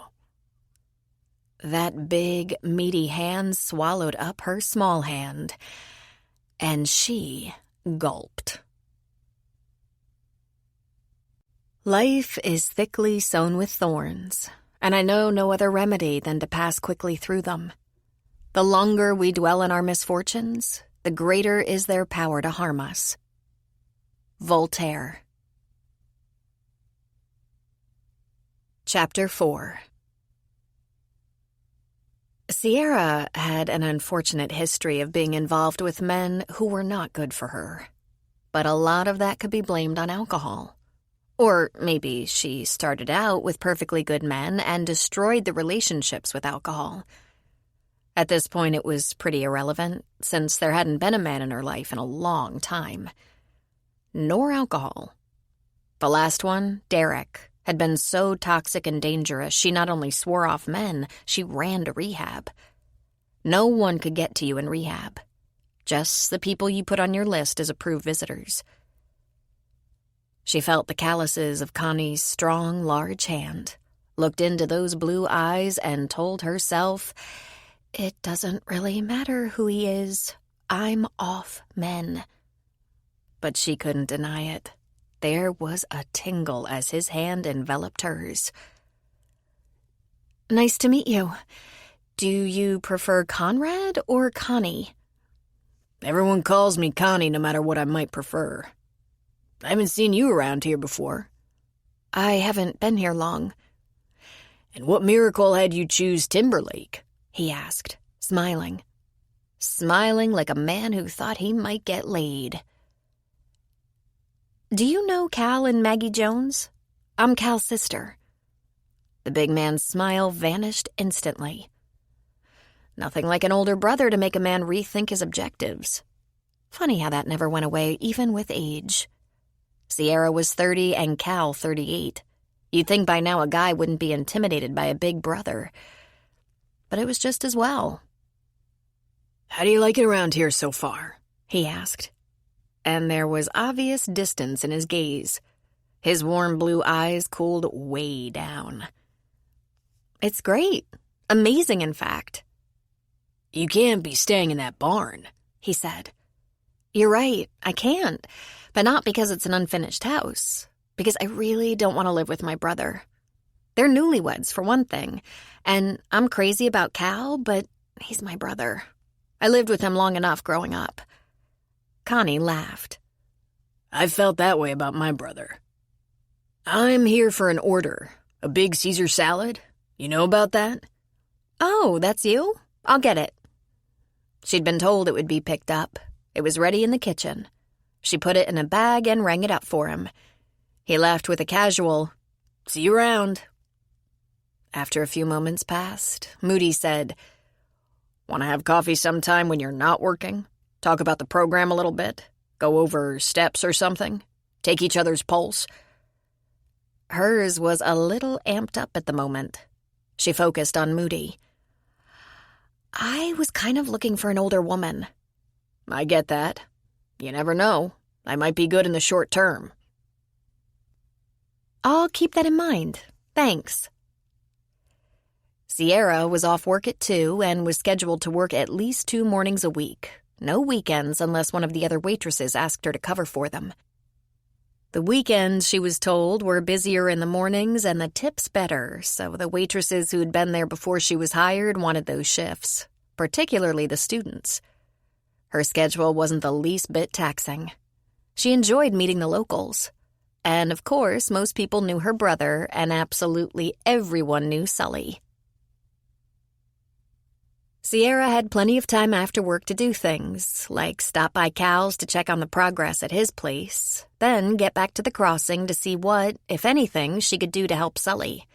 That big, meaty hand swallowed up her small hand, and she gulped. Life is thickly sown with thorns, and I know no other remedy than to pass quickly through them. The longer we dwell on our misfortunes, the greater is their power to harm us. Voltaire. Chapter 4. Sierra had an unfortunate history of being involved with men who were not good for her. But a lot of that could be blamed on alcohol. Or maybe she started out with perfectly good men and destroyed the relationships with alcohol. At this point, it was pretty irrelevant, since there hadn't been a man in her life in a long time. Nor alcohol. The last one, Derek, had been so toxic and dangerous she not only swore off men, she ran to rehab. No one could get to you in rehab. Just the people you put on your list as approved visitors. She felt the calluses of Connie's strong, large hand, looked into those blue eyes, and told herself, "It doesn't really matter who he is. I'm off men." But she couldn't deny it. There was a tingle as his hand enveloped hers. "Nice to meet you. Do you prefer Conrad or Connie?" "Everyone calls me Connie no matter what I might prefer. I haven't seen you around here before." "I haven't been here long." "And what miracle had you choose Timberlake?" he asked, smiling. Smiling like a man who thought he might get laid. "Do you know Cal and Maggie Jones? I'm Cal's sister." The big man's smile vanished instantly. Nothing like an older brother to make a man rethink his objectives. Funny how that never went away, even with age. Sierra was 30 and Cal 38. You'd think by now a guy wouldn't be intimidated by a big brother. But it was just as well. "How do you like it around here so far?" he asked. And there was obvious distance in his gaze. His warm blue eyes cooled way down. "It's great. Amazing, in fact." "You can't be staying in that barn," he said. "You're right, I can't. But not because it's an unfinished house. Because I really don't want to live with my brother. They're newlyweds, for one thing. And I'm crazy about Cal, but he's my brother. I lived with him long enough growing up." Connie laughed. "I've felt that way about my brother. I'm here for an order. A big Caesar salad. You know about that?" "Oh, that's you? I'll get it." She'd been told it would be picked up. It was ready in the kitchen. She put it in a bag and rang it up for him. He left with a casual, "See you around." After a few moments passed, Moody said, "Want to have coffee sometime when you're not working? Talk about the program a little bit? Go over steps or something? Take each other's pulse?" Hers was a little amped up at the moment. She focused on Moody. "I was kind of looking for an older woman." "I get that. You never know. I might be good in the short term." "I'll keep that in mind. Thanks." Sierra was off work at 2 and was scheduled to work at least 2 mornings a week. No weekends unless one of the other waitresses asked her to cover for them. The weekends, she was told, were busier in the mornings and the tips better, so the waitresses who'd been there before she was hired wanted those shifts, particularly the students. Her schedule wasn't the least bit taxing. She enjoyed meeting the locals. And, of course, most people knew her brother, and absolutely everyone knew Sully. Sierra had plenty of time after work to do things, like stop by Cal's to check on the progress at his place, then get back to the crossing to see what, if anything, she could do to help Sully.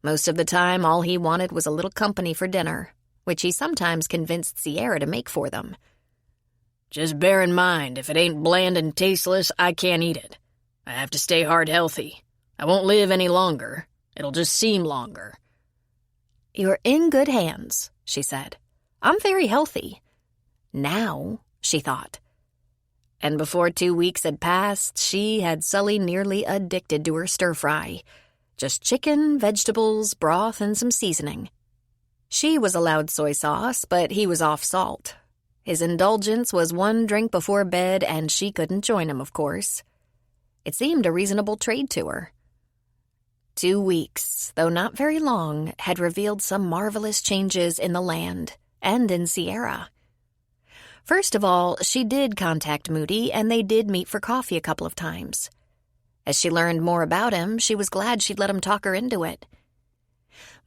Most of the time, all he wanted was a little company for dinner, which he sometimes convinced Sierra to make for them. Just bear in mind, if it ain't bland and tasteless, I can't eat it. I have to stay heart healthy. I won't live any longer. It'll just seem longer. You're in good hands, she said. I'm very healthy. Now, she thought. And before 2 weeks had passed, she had Sully nearly addicted to her stir-fry. Just chicken, vegetables, broth, and some seasoning. She was allowed soy sauce, but he was off salt. His indulgence was 1 drink before bed, and she couldn't join him, of course. It seemed a reasonable trade to her. 2 weeks, though not very long, had revealed some marvelous changes in the land and in Sierra. First of all, she did contact Moody, and they did meet for coffee a couple of times. As she learned more about him, she was glad she'd let him talk her into it.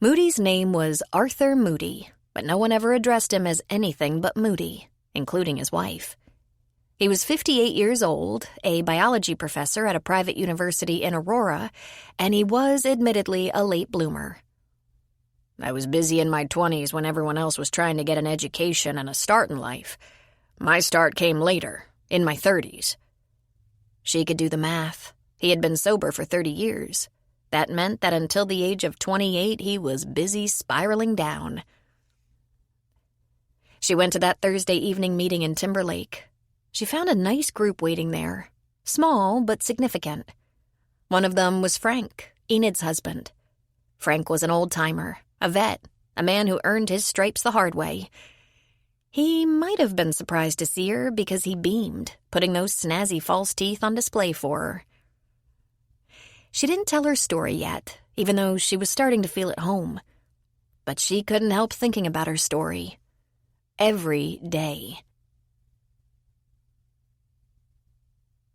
Moody's name was Arthur Moody, but no one ever addressed him as anything but Moody, including his wife. He was 58 years old, a biology professor at a private university in Aurora, and he was admittedly a late bloomer. I was busy in my 20s when everyone else was trying to get an education and a start in life. My start came later, in my 30s. She could do the math. He had been sober for 30 years. That meant that until the age of 28, he was busy spiraling down. She went to that Thursday evening meeting in Timberlake. She found a nice group waiting there, small but significant. One of them was Frank, Enid's husband. Frank was an old-timer, a vet, a man who earned his stripes the hard way. He might have been surprised to see her because he beamed, putting those snazzy false teeth on display for her. She didn't tell her story yet, even though she was starting to feel at home. But she couldn't help thinking about her story. Every day.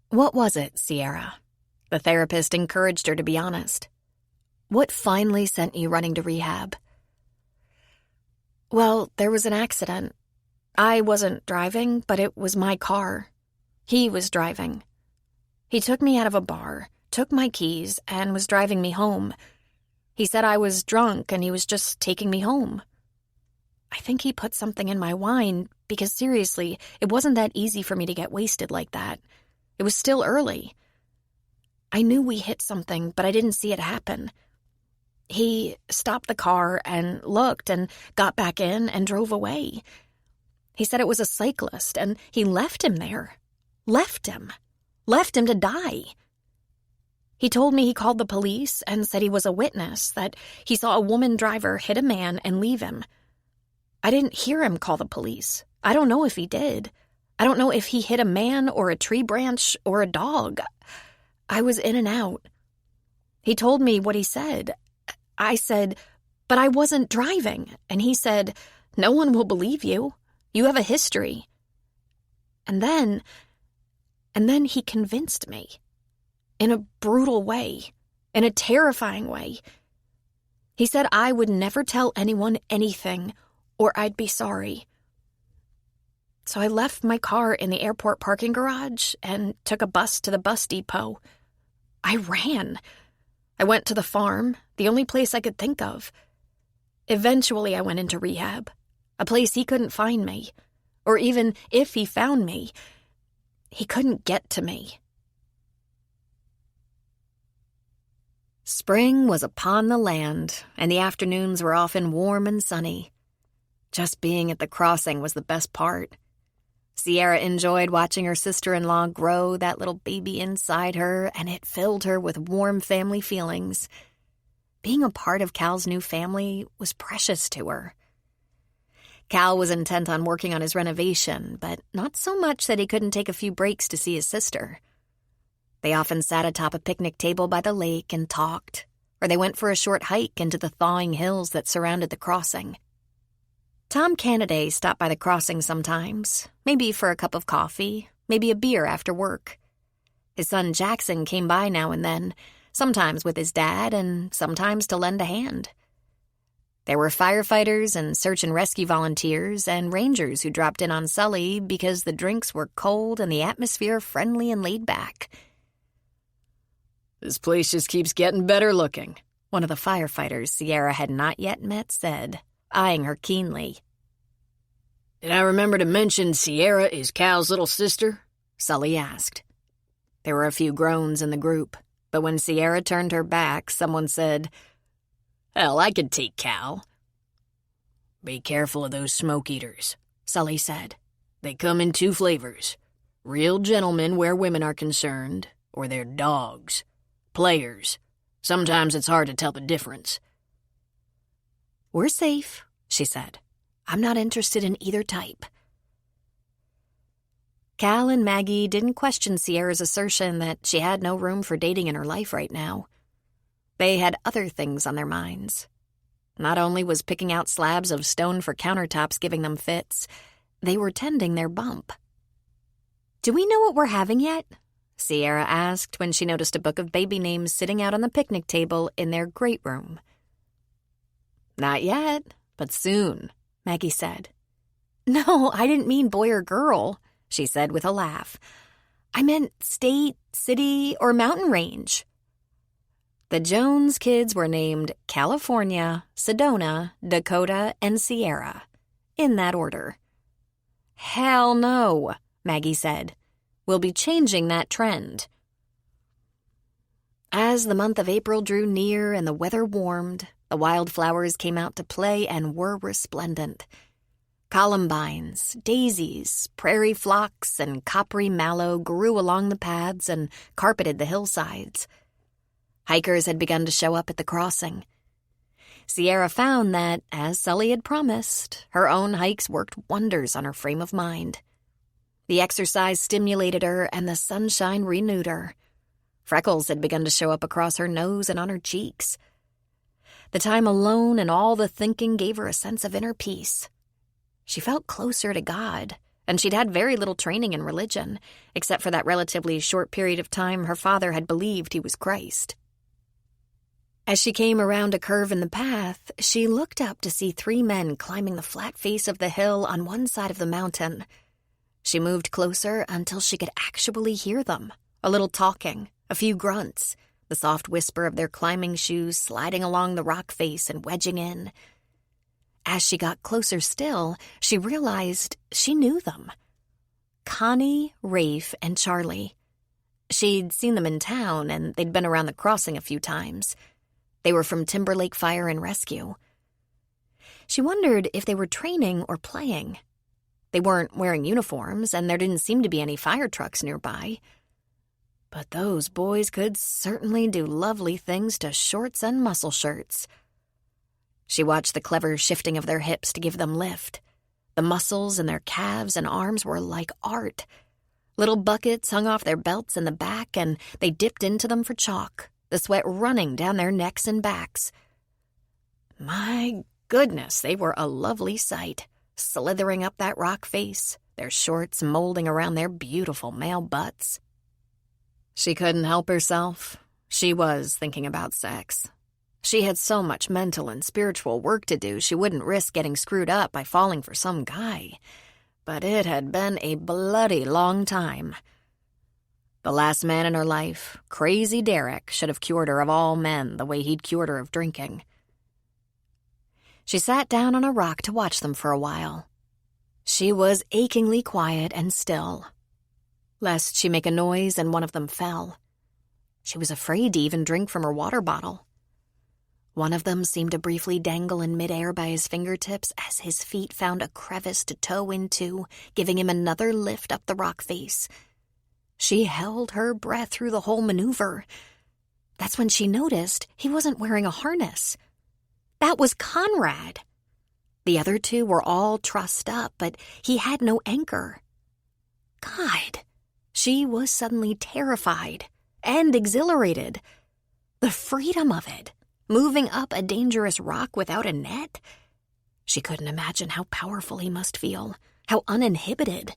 What was it, Sierra? The therapist encouraged her to be honest. What finally sent you running to rehab? Well, there was an accident. I wasn't driving, but it was my car. He was driving. He took me out of a bar, took my keys, and was driving me home. He said I was drunk and he was just taking me home. I think he put something in my wine because, seriously, it wasn't that easy for me to get wasted like that. It was still early. I knew we hit something, but I didn't see it happen. He stopped the car and looked and got back in and drove away. He said it was a cyclist, and he left him there. Left him to die. He told me he called the police and said he was a witness, that he saw a woman driver hit a man and leave him. I didn't hear him call the police. I don't know if he did. I don't know if he hit a man or a tree branch or a dog. I was in and out. He told me what he said. I said, but I wasn't driving. And he said, no one will believe you. You have a history. And then he convinced me. In a brutal way. In a terrifying way. He said I would never tell anyone anything, or I'd be sorry. So I left my car in the airport parking garage and took a bus to the bus depot. I ran. I went to the farm, the only place I could think of. Eventually I went into rehab, a place he couldn't find me. Or even if he found me, he couldn't get to me. Spring was upon the land, and the afternoons were often warm and sunny. Just being at the crossing was the best part. Sierra enjoyed watching her sister-in-law grow that little baby inside her, and it filled her with warm family feelings. Being a part of Cal's new family was precious to her. Cal was intent on working on his renovation, but not so much that he couldn't take a few breaks to see his sister. They often sat atop a picnic table by the lake and talked, or they went for a short hike into the thawing hills that surrounded the crossing. Tom Cannaday stopped by the crossing sometimes, maybe for a cup of coffee, maybe a beer after work. His son Jackson came by now and then, sometimes with his dad and sometimes to lend a hand. There were firefighters and search and rescue volunteers and rangers who dropped in on Sully because the drinks were cold and the atmosphere friendly and laid back. "This place just keeps getting better looking," one of the firefighters Sierra had not yet met said, eyeing her keenly. "Did I remember to mention Sierra is Cal's little sister?" Sully asked. There were a few groans in the group, but when Sierra turned her back, someone said, "Hell, I could take Cal." "Be careful of those smoke eaters," Sully said. "They come in 2 flavors. Real gentlemen where women are concerned, or they're dogs. Players. Sometimes it's hard to tell the difference." "We're safe," she said. "I'm not interested in either type." Cal and Maggie didn't question Sierra's assertion that she had no room for dating in her life right now. They had other things on their minds. Not only was picking out slabs of stone for countertops giving them fits, they were tending their bump. "Do we know what we're having yet?" Sierra asked when she noticed a book of baby names sitting out on the picnic table in their great room. "Not yet, but soon," Maggie said. "No, I didn't mean boy or girl," she said with a laugh. "I meant state, city, or mountain range." The Jones kids were named California, Sedona, Dakota, and Sierra, in that order. "Hell no," Maggie said. "We'll be changing that trend." As the month of April drew near and the weather warmed, the wildflowers came out to play and were resplendent. Columbines, daisies, prairie phlox, and coppery mallow grew along the paths and carpeted the hillsides. Hikers had begun to show up at the crossing. Sierra found that, as Sully had promised, her own hikes worked wonders on her frame of mind. The exercise stimulated her and the sunshine renewed her. Freckles had begun to show up across her nose and on her cheeks. The time alone and all the thinking gave her a sense of inner peace. She felt closer to God, and she'd had very little training in religion, except for that relatively short period of time her father had believed he was Christ. As she came around a curve in the path, she looked up to see 3 men climbing the flat face of the hill on one side of the mountain. She moved closer until she could actually hear them, a little talking, a few grunts, the soft whisper of their climbing shoes sliding along the rock face and wedging in. As she got closer still, she realized she knew them. Connie, Rafe, and Charlie. She'd seen them in town, and they'd been around the crossing a few times. They were from Timberlake Fire and Rescue. She wondered if they were training or playing. They weren't wearing uniforms, and there didn't seem to be any fire trucks nearby. But those boys could certainly do lovely things to shorts and muscle shirts. She watched the clever shifting of their hips to give them lift. The muscles in their calves and arms were like art. Little buckets hung off their belts in the back, and they dipped into them for chalk, the sweat running down their necks and backs. My goodness, they were a lovely sight, slithering up that rock face, their shorts molding around their beautiful male butts. She couldn't help herself. She was thinking about sex. She had so much mental and spiritual work to do she wouldn't risk getting screwed up by falling for some guy. But it had been a bloody long time. The last man in her life, Crazy Derek, should have cured her of all men the way he'd cured her of drinking. She sat down on a rock to watch them for a while. She was achingly quiet and still, lest she make a noise and one of them fell. She was afraid to even drink from her water bottle. One of them seemed to briefly dangle in midair by his fingertips as his feet found a crevice to toe into, giving him another lift up the rock face. She held her breath through the whole maneuver. That's when she noticed he wasn't wearing a harness. That was Conrad. The other 2 were all trussed up, but he had no anchor. God, she was suddenly terrified and exhilarated. The freedom of it, moving up a dangerous rock without a net. She couldn't imagine how powerful he must feel, how uninhibited.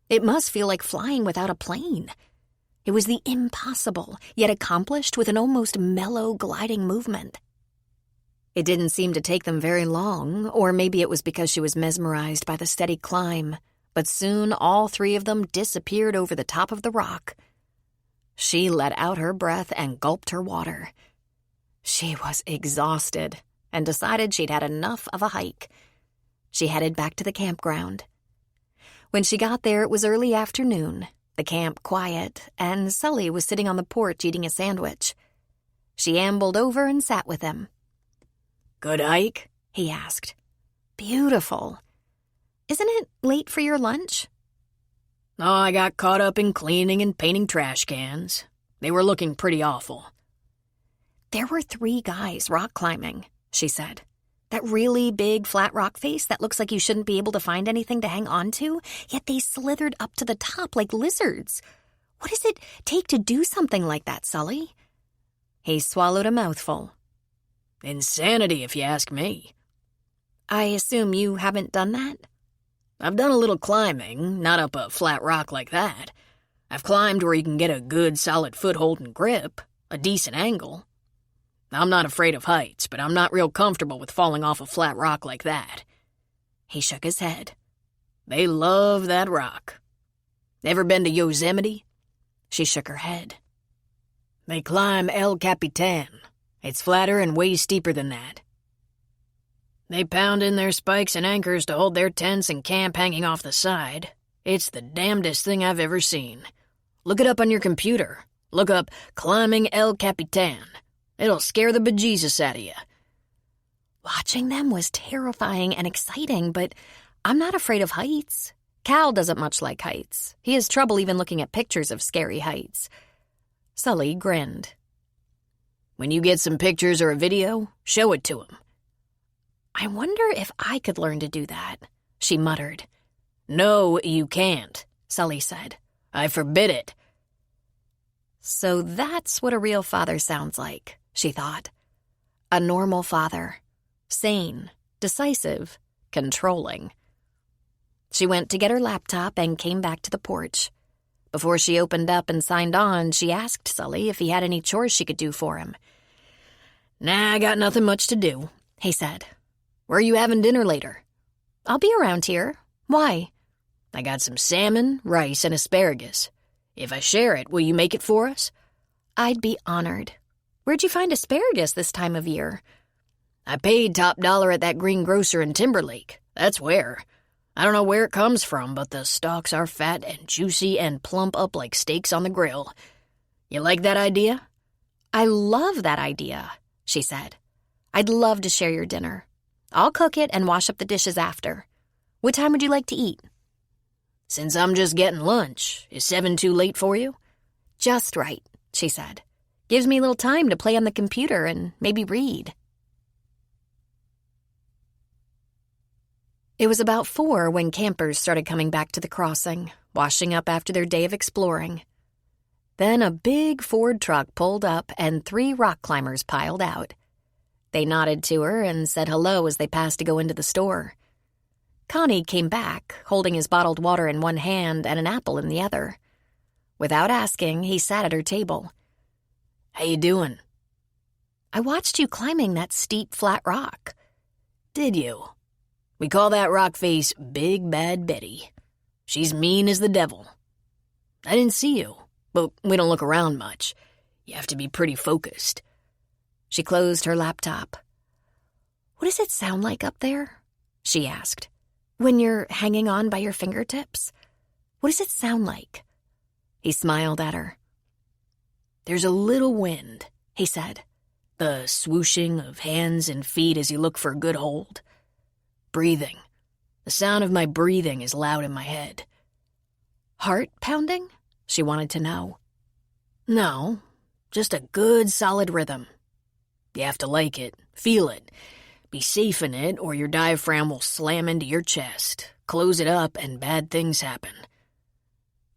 It must feel like flying without a plane. It was the impossible, yet accomplished with an almost mellow, gliding movement. It didn't seem to take them very long, or maybe it was because she was mesmerized by the steady climb, but soon all three of them disappeared over the top of the rock. She let out her breath and gulped her water. She was exhausted and decided she'd had enough of a hike. She headed back to the campground. When she got there, it was early afternoon, the camp quiet, and Sully was sitting on the porch eating a sandwich. She ambled over and sat with him. Good hike? He asked. Beautiful. Isn't it late for your lunch? Oh, I got caught up in cleaning and painting trash cans. They were looking pretty awful. There were 3 guys rock climbing, she said. That really big flat rock face that looks like you shouldn't be able to find anything to hang on to, yet they slithered up to the top like lizards. What does it take to do something like that, Sully? He swallowed a mouthful. Insanity, if you ask me. I assume you haven't done that? I've done a little climbing, not up a flat rock like that. I've climbed where you can get a good solid foothold and grip, a decent angle. I'm not afraid of heights, but I'm not real comfortable with falling off a flat rock like that. He shook his head. They love that rock. Ever been to Yosemite? She shook her head. They climb El Capitan. It's flatter and way steeper than that. They pound in their spikes and anchors to hold their tents and camp hanging off the side. It's the damnedest thing I've ever seen. Look it up on your computer. Look up Climbing El Capitan. It'll scare the bejesus out of you. Watching them was terrifying and exciting, but I'm not afraid of heights. Cal doesn't much like heights. He has trouble even looking at pictures of scary heights. Sully grinned. When you get some pictures or a video, show it to him. I wonder if I could learn to do that, she muttered. No, you can't, Sully said. I forbid it. So that's what a real father sounds like, she thought. A normal father. Sane, decisive, controlling. She went to get her laptop and came back to the porch. Before she opened up and signed on, she asked Sully if he had any chores she could do for him. Nah, I got nothing much to do, he said. Where are you having dinner later? I'll be around here. Why? I got some salmon, rice, and asparagus. If I share it, will you make it for us? I'd be honored. Where'd you find asparagus this time of year? I paid top dollar at that green grocer in Timberlake. That's where. I don't know where it comes from, but the stalks are fat and juicy and plump up like steaks on the grill. You like that idea? I love that idea, she said. I'd love to share your dinner. I'll cook it and wash up the dishes after. What time would you like to eat? Since I'm just getting lunch, is 7 too late for you? Just right, she said. Gives me a little time to play on the computer and maybe read. It was about 4 when campers started coming back to the crossing, washing up after their day of exploring. Then a big Ford truck pulled up and 3 rock climbers piled out. They nodded to her and said hello as they passed to go into the store. Connie came back, holding his bottled water in one hand and an apple in the other. Without asking, he sat at her table. How you doing? I watched you climbing that steep, flat rock. Did you? We call that rock face Big Bad Betty. She's mean as the devil. I didn't see you, but we don't look around much. You have to be pretty focused. She closed her laptop. What does it sound like up there? She asked. When you're hanging on by your fingertips? What does it sound like? He smiled at her. There's a little wind, he said. The swooshing of hands and feet as you look for a good hold. Breathing. The sound of my breathing is loud in my head. Heart pounding? She wanted to know. No, just a good solid rhythm. You have to like it, feel it, be safe in it, or your diaphragm will slam into your chest, close it up, and bad things happen.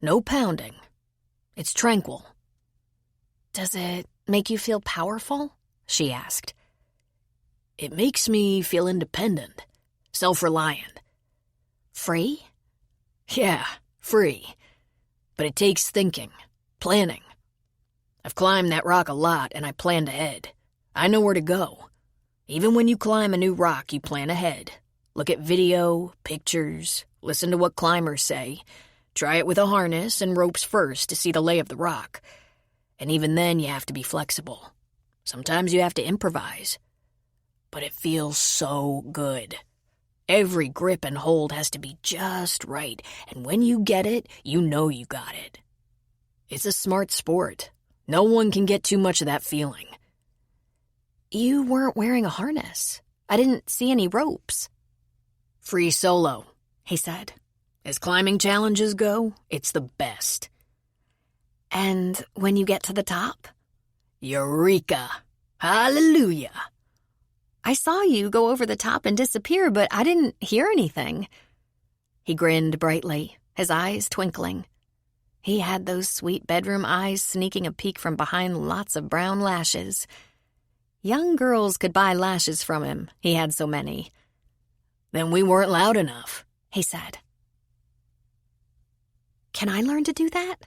No pounding. It's tranquil. Does it make you feel powerful? She asked. It makes me feel independent. self-reliant. Free? Yeah, free. But it takes thinking, planning. I've climbed that rock a lot, and I planned ahead. I know where to go. Even when you climb a new rock, you plan ahead. Look at video, pictures, listen to what climbers say. Try it with a harness and ropes first to see the lay of the rock. And even then, you have to be flexible. Sometimes you have to improvise. But it feels so good. Every grip and hold has to be just right, and when you get it, you know you got it. It's a smart sport. No one can get too much of that feeling. You weren't wearing a harness. I didn't see any ropes. Free solo, he said. As climbing challenges go, it's the best. And when you get to the top? Eureka! Hallelujah! I saw you go over the top and disappear, but I didn't hear anything. He grinned brightly, his eyes twinkling. He had those sweet bedroom eyes sneaking a peek from behind lots of brown lashes. Young girls could buy lashes from him, he had so many. Then we weren't loud enough, he said. Can I learn to do that?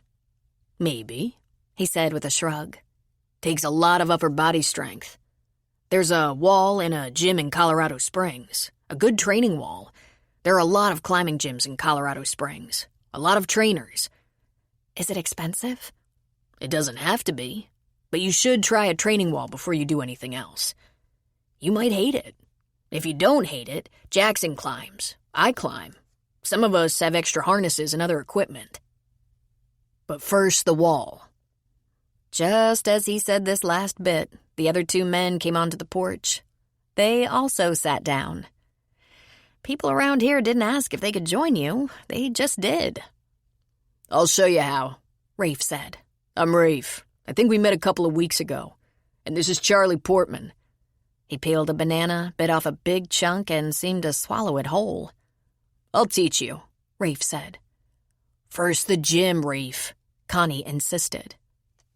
Maybe, he said with a shrug. Takes a lot of upper body strength. There's a wall in a gym in Colorado Springs, a good training wall. There are a lot of climbing gyms in Colorado Springs, a lot of trainers. Is it expensive? It doesn't have to be, but you should try a training wall before you do anything else. You might hate it. If you don't hate it, Jackson climbs. I climb. Some of us have extra harnesses and other equipment. But first, the wall. Just as he said this last bit, the other two men came onto the porch. They also sat down. People around here didn't ask if they could join you. They just did. I'll show you how, Rafe said. I'm Rafe. I think we met a couple of weeks ago. And this is Charlie Portman. He peeled a banana, bit off a big chunk, and seemed to swallow it whole. I'll teach you, Rafe said. First the gym, Rafe, Connie insisted.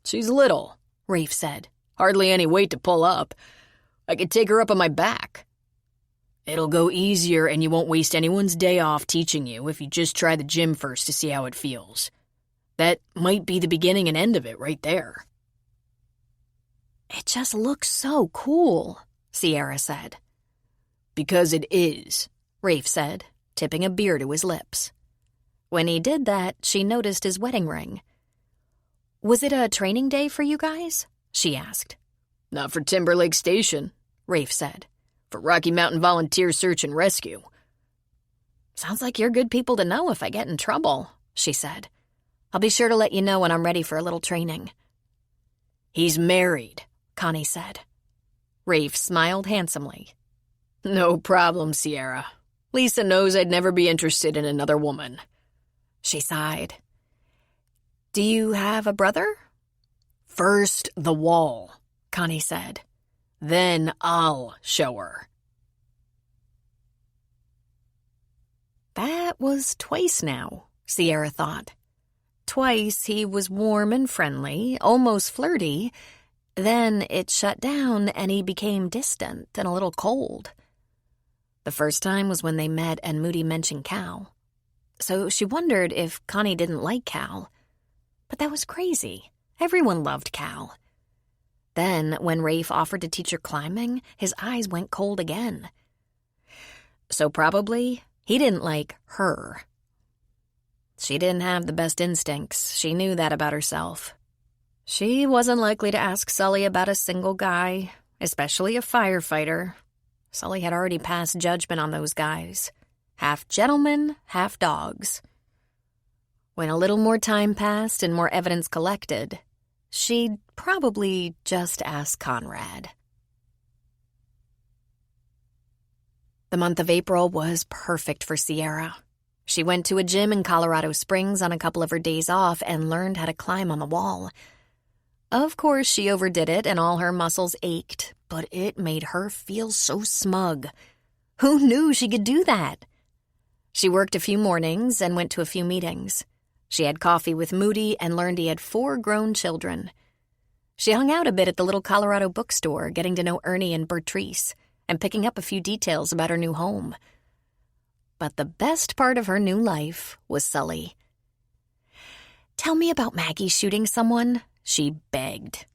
She's little, Rafe said. Hardly any weight to pull up. I could take her up on my back. It'll go easier and you won't waste anyone's day off teaching you if you just try the gym first to see how it feels. That might be the beginning and end of it right there. It just looks so cool, Sierra said. Because it is, Rafe said, tipping a beer to his lips. When he did that, she noticed his wedding ring. Was it a training day for you guys? She asked. Not for Timberlake Station, Rafe said. For Rocky Mountain Volunteer Search and Rescue. Sounds like you're good people to know if I get in trouble, she said. I'll be sure to let you know when I'm ready for a little training. He's married, Connie said. Rafe smiled handsomely. No problem, Sierra. Lisa knows I'd never be interested in another woman. She sighed. Do you have a brother? First, the wall, Connie said. Then I'll show her. That was twice now, Sierra thought. Twice he was warm and friendly, almost flirty. Then it shut down and he became distant and a little cold. The first time was when they met and Moody mentioned Cal. So she wondered if Connie didn't like Cal. But that was crazy. Everyone loved Cal. Then, when Rafe offered to teach her climbing, his eyes went cold again. So probably he didn't like her. She didn't have the best instincts. She knew that about herself. She wasn't likely to ask Sully about a single guy, especially a firefighter. Sully had already passed judgment on those guys. Half gentlemen, half dogs. When a little more time passed and more evidence collected, she'd probably just ask Conrad. The month of April was perfect for Sierra. She went to a gym in Colorado Springs on a couple of her days off and learned how to climb on the wall. Of course, she overdid it and all her muscles ached, but it made her feel so smug. Who knew she could do that? She worked a few mornings and went to a few meetings. She had coffee with Moody and learned he had 4 grown children. She hung out a bit at the little Colorado bookstore, getting to know Ernie and Bertrice, and picking up a few details about her new home. But the best part of her new life was Sully. "Tell me about Maggie shooting someone," she begged.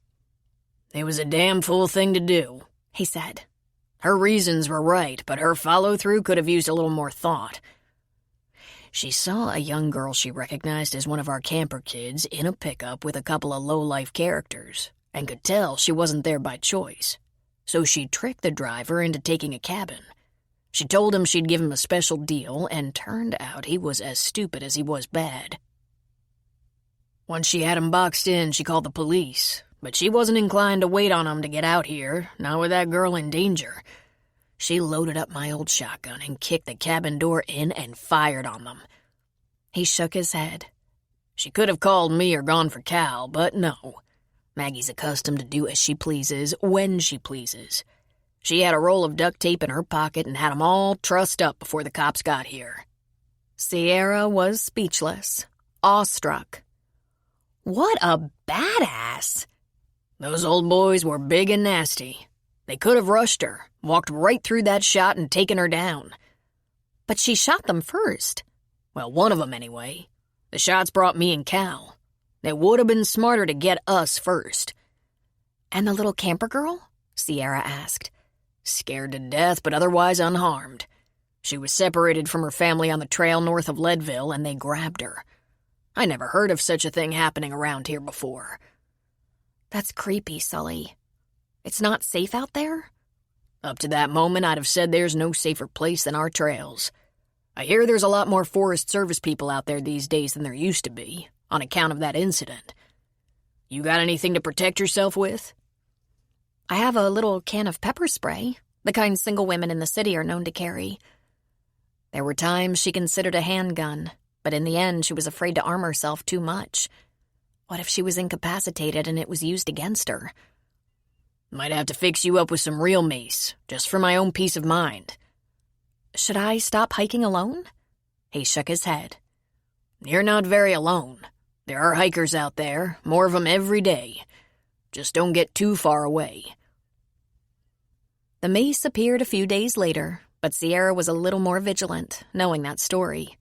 "It was a damn fool thing to do," he said. "Her reasons were right, but her follow-through could have used a little more thought. She saw a young girl she recognized as one of our camper kids in a pickup with a couple of low-life characters, and could tell she wasn't there by choice. So she tricked the driver into taking a cabin. She told him she'd give him a special deal, and turned out he was as stupid as he was bad. Once she had him boxed in, she called the police, but she wasn't inclined to wait on him to get out here, not with that girl in danger. She loaded up my old shotgun and kicked the cabin door in and fired on them." He shook his head. "She could have called me or gone for Cal, but no. Maggie's accustomed to do as she pleases, when she pleases. She had a roll of duct tape in her pocket and had 'em all trussed up before the cops got here." Sierra was speechless, awestruck. What a badass! "Those old boys were big and nasty. They could have rushed her, walked right through that shot and taken her down." "But she shot them first." "Well, one of them anyway. The shots brought me and Cal. It would have been smarter to get us first." "And the little camper girl?" Sierra asked. "Scared to death, but otherwise unharmed. She was separated from her family on the trail north of Leadville, and they grabbed her. I never heard of such a thing happening around here before." "That's creepy, Sully. It's not safe out there?" "Up to that moment, I'd have said there's no safer place than our trails. I hear there's a lot more Forest Service people out there these days than there used to be, on account of that incident. You got anything to protect yourself with?" "I have a little can of pepper spray, the kind single women in the city are known to carry." There were times she considered a handgun, but in the end she was afraid to arm herself too much. What if she was incapacitated and it was used against her? "Might have to fix you up with some real mace, just for my own peace of mind." "Should I stop hiking alone?" He shook his head. "You're not very alone. There are hikers out there, more of them every day. Just don't get too far away." The mace appeared a few days later, but Sierra was a little more vigilant, knowing that story.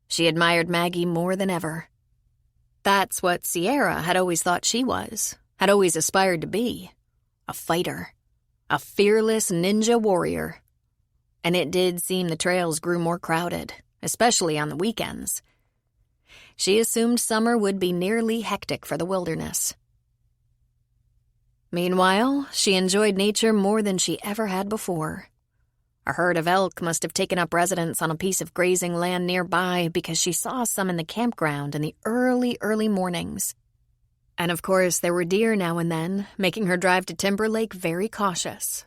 She admired Maggie more than ever. That's what Sierra had always thought she was, had always aspired to be. A fighter. A fearless ninja warrior. And it did seem the trails grew more crowded, especially on the weekends. She assumed summer would be nearly hectic for the wilderness. Meanwhile, she enjoyed nature more than she ever had before. A herd of elk must have taken up residence on a piece of grazing land nearby because she saw some in the campground in the early mornings. And of course, there were deer now and then, making her drive to Timber Lake very cautious.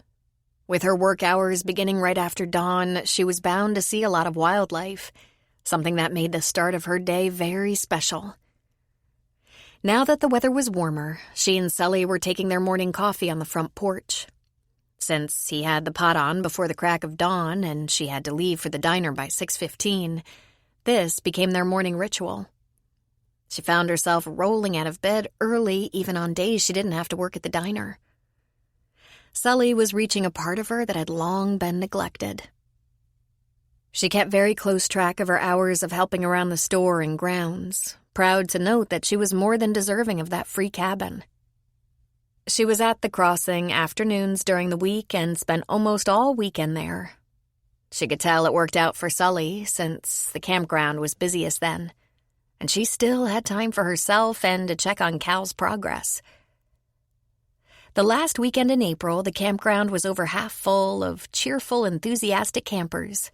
With her work hours beginning right after dawn, she was bound to see a lot of wildlife, something that made the start of her day very special. Now that the weather was warmer, she and Sully were taking their morning coffee on the front porch. Since he had the pot on before the crack of dawn and she had to leave for the diner by 6:15, this became their morning ritual. She found herself rolling out of bed early even on days she didn't have to work at the diner. Sully was reaching a part of her that had long been neglected. She kept very close track of her hours of helping around the store and grounds, proud to note that she was more than deserving of that free cabin. She was at the crossing afternoons during the week and spent almost all weekend there. She could tell it worked out for Sully since the campground was busiest then, and she still had time for herself and to check on Cal's progress. The last weekend in April, the campground was over half full of cheerful, enthusiastic campers.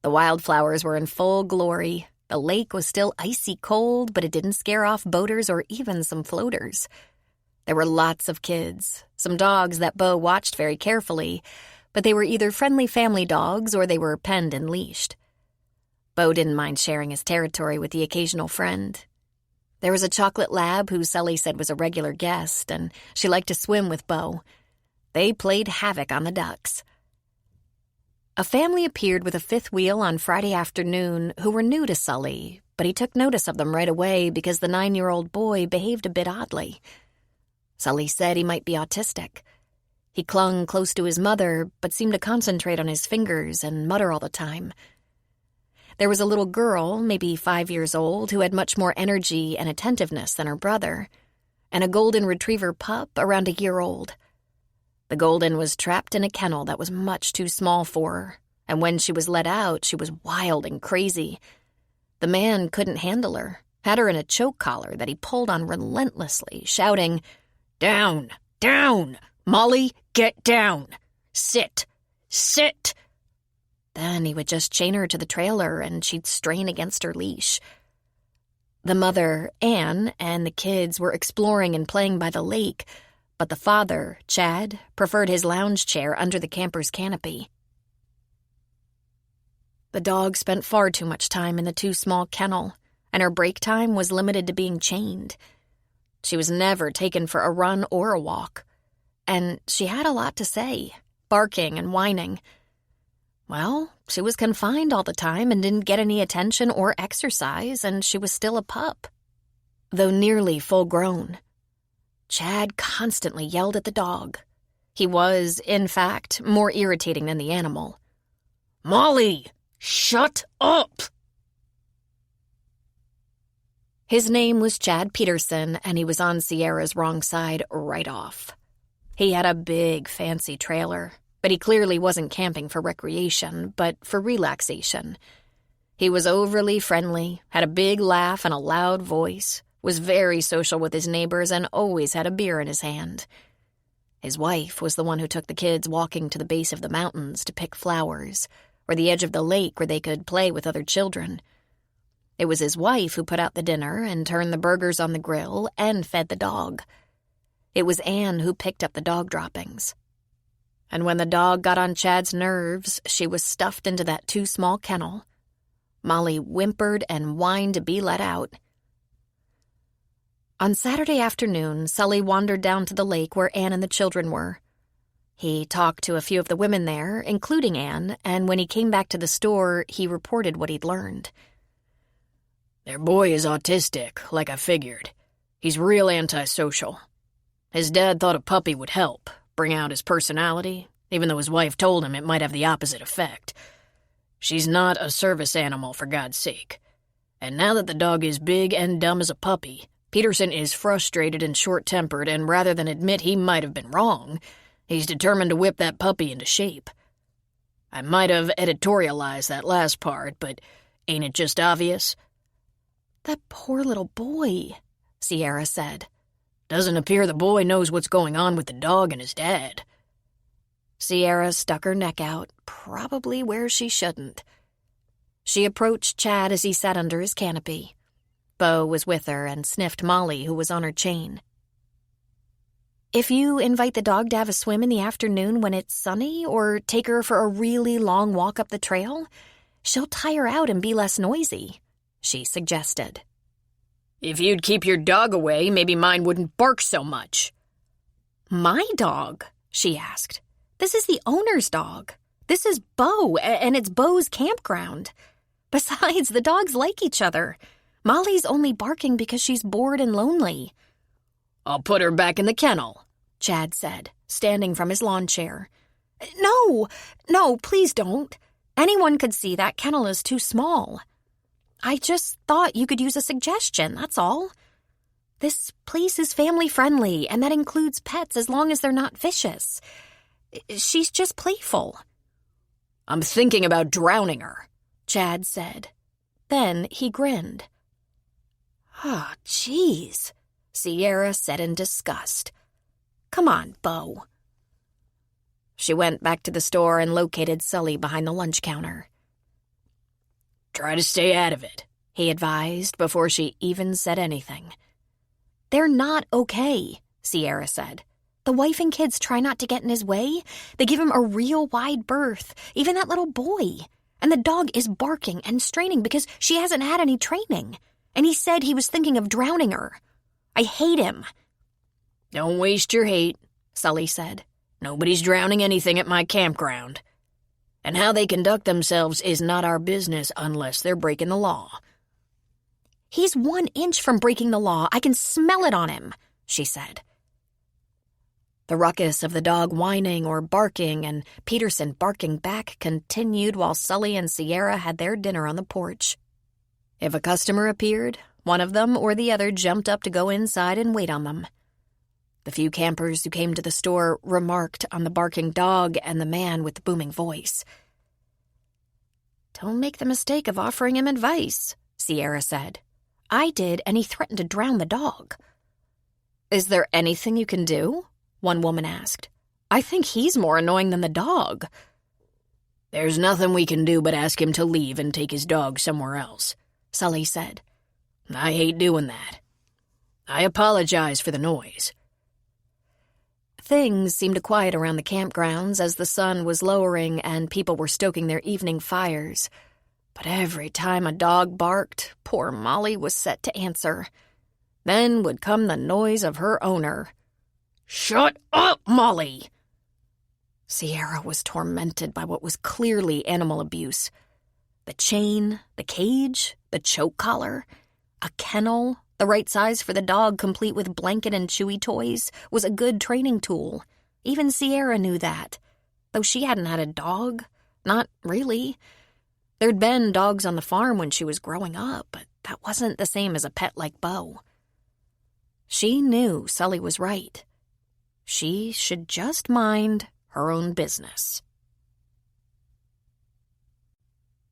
The wildflowers were in full glory. The lake was still icy cold, but it didn't scare off boaters or even some floaters. There were lots of kids, some dogs that Beau watched very carefully, but they were either friendly family dogs or they were penned and leashed. Beau didn't mind sharing his territory with the occasional friend. There was a chocolate lab who Sully said was a regular guest, and she liked to swim with Beau. They played havoc on the ducks. A family appeared with a fifth wheel on Friday afternoon who were new to Sully, but he took notice of them right away because the 9-year-old boy behaved a bit oddly. Sully said he might be autistic. He clung close to his mother, but seemed to concentrate on his fingers and mutter all the time. There was a little girl, maybe 5 years old, who had much more energy and attentiveness than her brother, and a golden retriever pup around a year old. The golden was trapped in a kennel that was much too small for her, and when she was let out, she was wild and crazy. The man couldn't handle her, had her in a choke collar that he pulled on relentlessly, shouting, "Down! Down! Molly, get down! Sit! Sit!" Then he would just chain her to the trailer and she'd strain against her leash. The mother, Anne, and the kids were exploring and playing by the lake, but the father, Chad, preferred his lounge chair under the camper's canopy. The dog spent far too much time in the too small kennel, and her break time was limited to being chained. She was never taken for a run or a walk, and she had a lot to say, barking and whining. Well, she was confined all the time and didn't get any attention or exercise, and she was still a pup. Though nearly full-grown, Chad constantly yelled at the dog. He was, in fact, more irritating than the animal. "Molly, shut up!" His name was Chad Peterson, and he was on Sierra's wrong side right off. He had a big, fancy trailer, but he clearly wasn't camping for recreation, but for relaxation. He was overly friendly, had a big laugh and a loud voice, was very social with his neighbors, and always had a beer in his hand. His wife was the one who took the kids walking to the base of the mountains to pick flowers, or the edge of the lake where they could play with other children. It was his wife who put out the dinner and turned the burgers on the grill and fed the dog. It was Anne who picked up the dog droppings. And when the dog got on Chad's nerves, she was stuffed into that too small kennel. Molly whimpered and whined to be let out. On Saturday afternoon, Sully wandered down to the lake where Anne and the children were. He talked to a few of the women there, including Anne, and when he came back to the store, he reported what he'd learned. "Their boy is autistic, like I figured. He's real antisocial. His dad thought a puppy would help, bring out his personality, even though his wife told him it might have the opposite effect. She's not a service animal, for God's sake. And now that the dog is big and dumb as a puppy, Peterson is frustrated and short-tempered, and rather than admit he might have been wrong, he's determined to whip that puppy into shape. I might have editorialized that last part, but ain't it just obvious?" "That poor little boy," Sierra said. "Doesn't appear the boy knows what's going on with the dog and his dad." Sierra stuck her neck out, probably where she shouldn't. She approached Chad as he sat under his canopy. Bo was with her and sniffed Molly, who was on her chain. "If you invite the dog to have a swim in the afternoon when it's sunny, or take her for a really long walk up the trail, she'll tire out and be less noisy," she suggested. "If you'd keep your dog away, maybe mine wouldn't bark so much." "My dog?" she asked. "This is the owner's dog. This is Bo, and it's Bo's campground. Besides, the dogs like each other. Molly's only barking because she's bored and lonely." "I'll put her back in the kennel," Chad said, standing from his lawn chair. No, please don't. Anyone could see that kennel is too small. I just thought you could use a suggestion, that's all. This place is family-friendly, and that includes pets as long as they're not vicious. She's just playful." "I'm thinking about drowning her," Chad said. Then he grinned. "Oh, geez," Sierra said in disgust. "Come on, Bo." She went back to the store and located Sully behind the lunch counter. "Try to stay out of it," he advised before she even said anything. "They're not okay," Sierra said. "The wife and kids try not to get in his way. They give him a real wide berth, even that little boy. And the dog is barking and straining because she hasn't had any training. And he said he was thinking of drowning her. I hate him." "Don't waste your hate," Sully said. "Nobody's drowning anything at my campground. And how they conduct themselves is not our business unless they're breaking the law." "He's 1 inch from breaking the law. I can smell it on him," she said. The ruckus of the dog whining or barking and Peterson barking back continued while Sully and Sierra had their dinner on the porch. If a customer appeared, one of them or the other jumped up to go inside and wait on them. The few campers who came to the store remarked on the barking dog and the man with the booming voice. "Don't make the mistake of offering him advice," Sierra said. "I did, and he threatened to drown the dog." "Is there anything you can do?" one woman asked. "I think he's more annoying than the dog." "There's nothing we can do but ask him to leave and take his dog somewhere else," Sully said. "I hate doing that. I apologize for the noise." Things seemed to quiet around the campgrounds as the sun was lowering and people were stoking their evening fires. But every time a dog barked, poor Molly was set to answer. Then would come the noise of her owner. "Shut up, Molly!" Sierra was tormented by what was clearly animal abuse. The chain, the cage, the choke collar, a kennel, the right size for the dog complete with blanket and chewy toys, was a good training tool. Even Sierra knew that, though she hadn't had a dog. Not really. There'd been dogs on the farm when she was growing up, but that wasn't the same as a pet like Bo. She knew Sully was right. She should just mind her own business.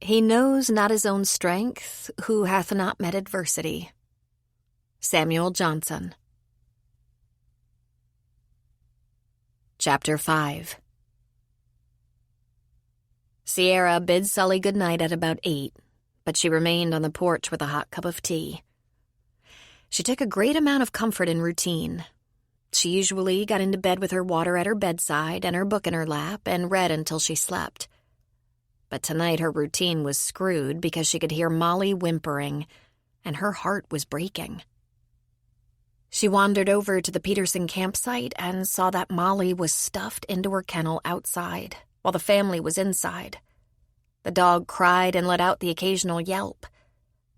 He knows not his own strength who hath not met adversity. Samuel Johnson. Chapter 5. Sierra bid Sully good night at about 8, but she remained on the porch with a hot cup of tea. She took a great amount of comfort in routine. She usually got into bed with her water at her bedside and her book in her lap and read until she slept. But tonight her routine was screwed because she could hear Molly whimpering, and her heart was breaking. She wandered over to the Peterson campsite and saw that Molly was stuffed into her kennel outside, while the family was inside. The dog cried and let out the occasional yelp.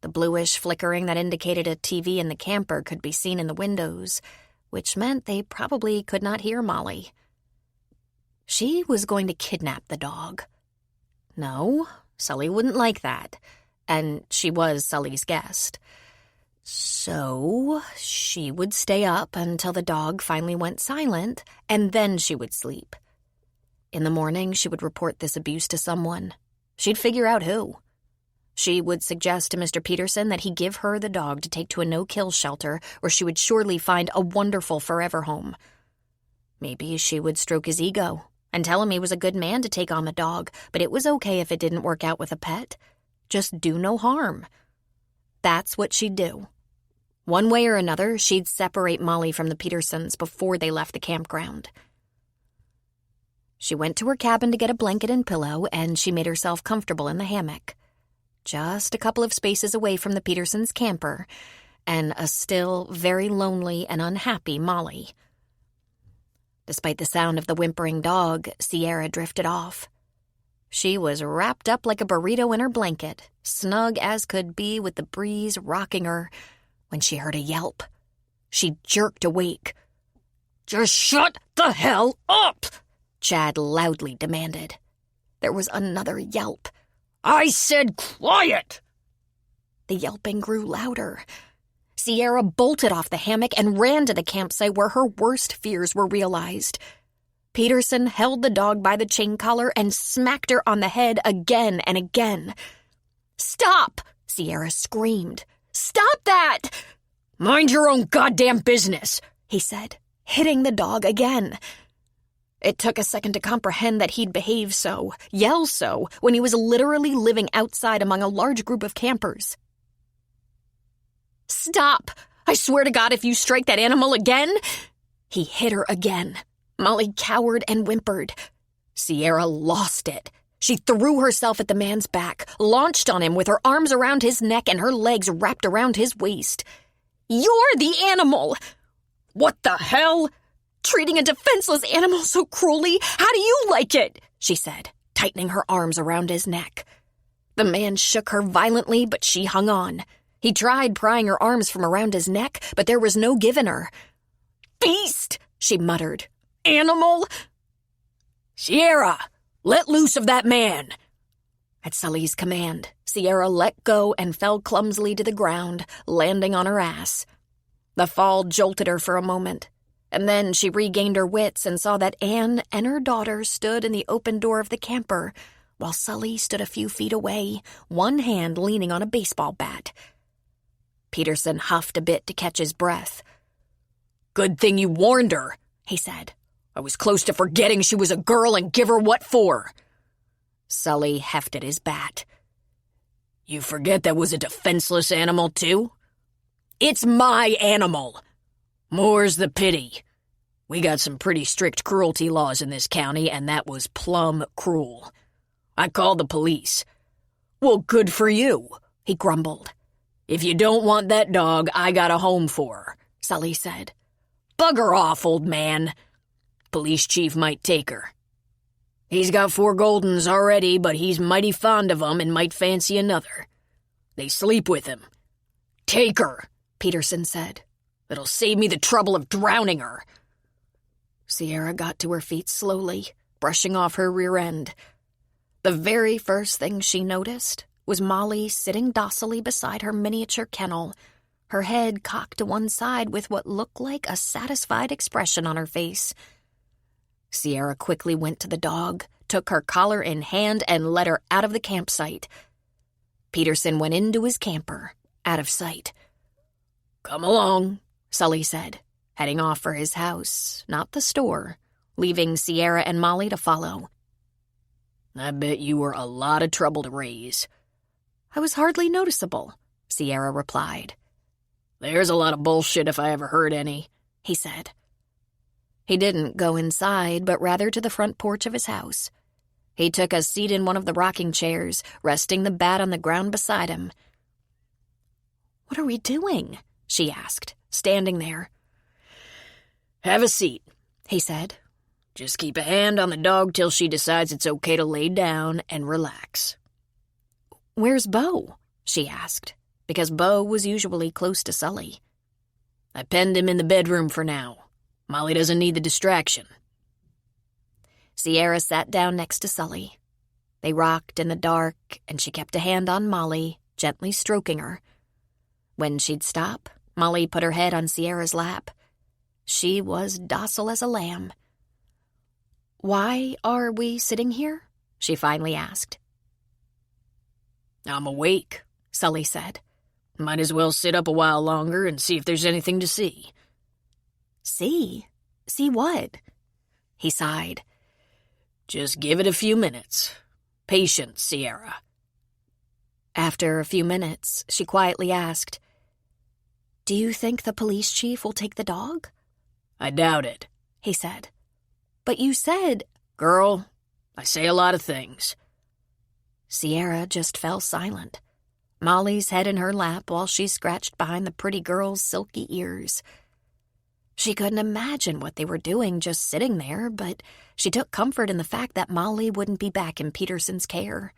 The bluish flickering that indicated a TV in the camper could be seen in the windows, which meant they probably could not hear Molly. She was going to kidnap the dog. No, Sully wouldn't like that, and she was Sully's guest. So she would stay up until the dog finally went silent, and then she would sleep. In the morning, she would report this abuse to someone. She'd figure out who. She would suggest to Mr. Peterson that he give her the dog to take to a no-kill shelter where she would surely find a wonderful forever home. Maybe she would stroke his ego and tell him he was a good man to take on the dog, but it was okay if it didn't work out with a pet. Just do no harm. That's what she'd do. One way or another, she'd separate Molly from the Petersons before they left the campground. She went to her cabin to get a blanket and pillow, and she made herself comfortable in the hammock. Just a couple of spaces away from the Petersons' camper, and a still very lonely and unhappy Molly. Despite the sound of the whimpering dog, Sierra drifted off. She was wrapped up like a burrito in her blanket, snug as could be with the breeze rocking her, when she heard a yelp. She jerked awake. "Just shut the hell up!" Chad loudly demanded. There was another yelp. "I said quiet!" The yelping grew louder. Sierra bolted off the hammock and ran to the campsite where her worst fears were realized. Peterson held the dog by the chain collar and smacked her on the head again and again. "Stop!" Sierra screamed. "Stop that!" "Mind your own goddamn business," he said, hitting the dog again. It took a second to comprehend that he'd behave so, yell so, when he was literally living outside among a large group of campers. "Stop! I swear to God, if you strike that animal again..." He hit her again. Molly cowered and whimpered. Sierra lost it. She threw herself at the man's back, launched on him with her arms around his neck and her legs wrapped around his waist. "You're the animal!" "What the hell?" "Treating a defenseless animal so cruelly, how do you like it?" she said, tightening her arms around his neck. The man shook her violently, but she hung on. He tried prying her arms from around his neck, but there was no giving her. "Beast!" she muttered. animal! Sierra, let loose of that man! At Sully's command, Sierra let go and fell clumsily to the ground, landing on her ass. The fall jolted her for a moment, and then she regained her wits and saw that Anne and her daughter stood in the open door of the camper, while Sully stood a few feet away, one hand leaning on a baseball bat. Peterson huffed a bit to catch his breath. "Good thing you warned her," he said. "I was close to forgetting she was a girl and give her what for." Sully hefted his bat. "You forget that was a defenseless animal, too? It's my animal. More's the pity. We got some pretty strict cruelty laws in this county, and that was plumb cruel. I called the police." "Well, good for you," he grumbled. "If you don't want that dog, I got a home for her," Sully said. "Bugger off, old man. Police chief might take her. He's got 4 Goldens already, but he's mighty fond of 'em and might fancy another. They sleep with him. Take her," Peterson said. "It'll save me the trouble of drowning her." Sierra got to her feet slowly, brushing off her rear end. The very first thing she noticed was Molly sitting docilely beside her miniature kennel, her head cocked to one side with what looked like a satisfied expression on her face. Sierra quickly went to the dog, took her collar in hand, and led her out of the campsite. Peterson went into his camper, out of sight. "Come along," Sully said, heading off for his house, not the store, leaving Sierra and Molly to follow. "I bet you were a lot of trouble to raise." "I was hardly noticeable," Sierra replied. "There's a lot of bullshit if I ever heard any," he said. He didn't go inside, but rather to the front porch of his house. He took a seat in one of the rocking chairs, resting the bat on the ground beside him. "What are we doing?" she asked, standing there. "Have a seat," he said. "Just keep a hand on the dog till she decides it's okay to lay down and relax." "Where's Bo?" she asked, because Bo was usually close to Sully. "I penned him in the bedroom for now. Molly doesn't need the distraction." Sierra sat down next to Sully. They rocked in the dark, and she kept a hand on Molly, gently stroking her. When she'd stop, Molly put her head on Sierra's lap. She was docile as a lamb. "Why are we sitting here?" she finally asked. "I'm awake," Sully said. "Might as well sit up a while longer and see if there's anything to see." "See? See what?" He sighed. "Just give it a few minutes. Patience, Sierra." After a few minutes, she quietly asked, "Do you think the police chief will take the dog?" "I doubt it," he said. "But you said—" "Girl, I say a lot of things." Sierra just fell silent, Molly's head in her lap while she scratched behind the pretty girl's silky ears. She couldn't imagine what they were doing just sitting there, but she took comfort in the fact that Molly wouldn't be back in Peterson's care.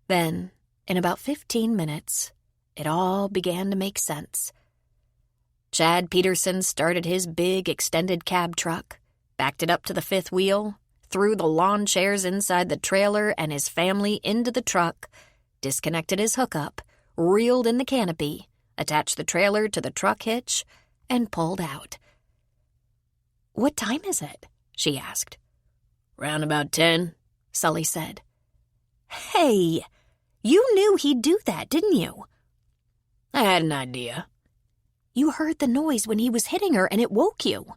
Then, in about 15 minutes, it all began to make sense. Chad Peterson started his big extended cab truck, backed it up to the fifth wheel, threw the lawn chairs inside the trailer and his family into the truck, disconnected his hookup, reeled in the canopy, attached the trailer to the truck hitch, and pulled out. "What time is it?" she asked. "Round about 10, Sully said. "Hey, you knew he'd do that, didn't you?" "I had an idea." "You heard the noise when he was hitting her and it woke you."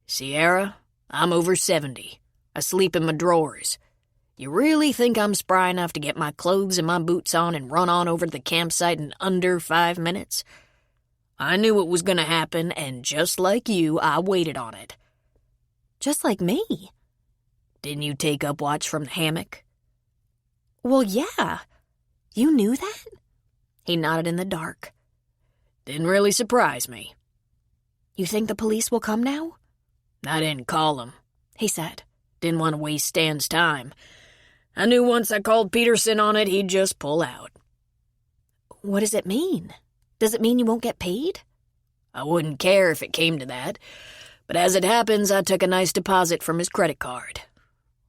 "Sierra, I'm over 70. I sleep in my drawers. You really think I'm spry enough to get my clothes and my boots on and run on over to the campsite in under 5 minutes? I knew it was going to happen, and just like you, I waited on it." "Just like me?" "Didn't you take up watch from the hammock?" "Well, yeah. You knew that?" He nodded in the dark. "Didn't really surprise me." "You think the police will come now?" "I didn't call them," he said. "Didn't want to waste Stan's time. I knew once I called Peterson on it, he'd just pull out." "What does it mean? Does it mean you won't get paid?" "I wouldn't care if it came to that, But as it happens, I took a nice deposit from his credit card.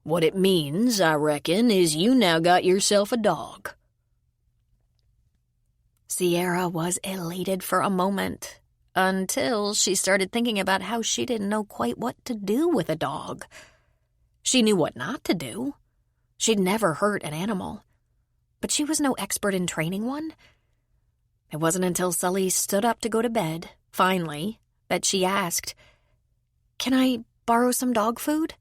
What it means, I reckon, is you now got yourself a dog." Sierra was elated for a moment, until she started thinking about how she didn't know quite what to do with a dog. She knew what not to do. She'd never hurt an animal, but she was no expert in training one. It wasn't until Sully stood up to go to bed, finally, that she asked, "Can I borrow some dog food?"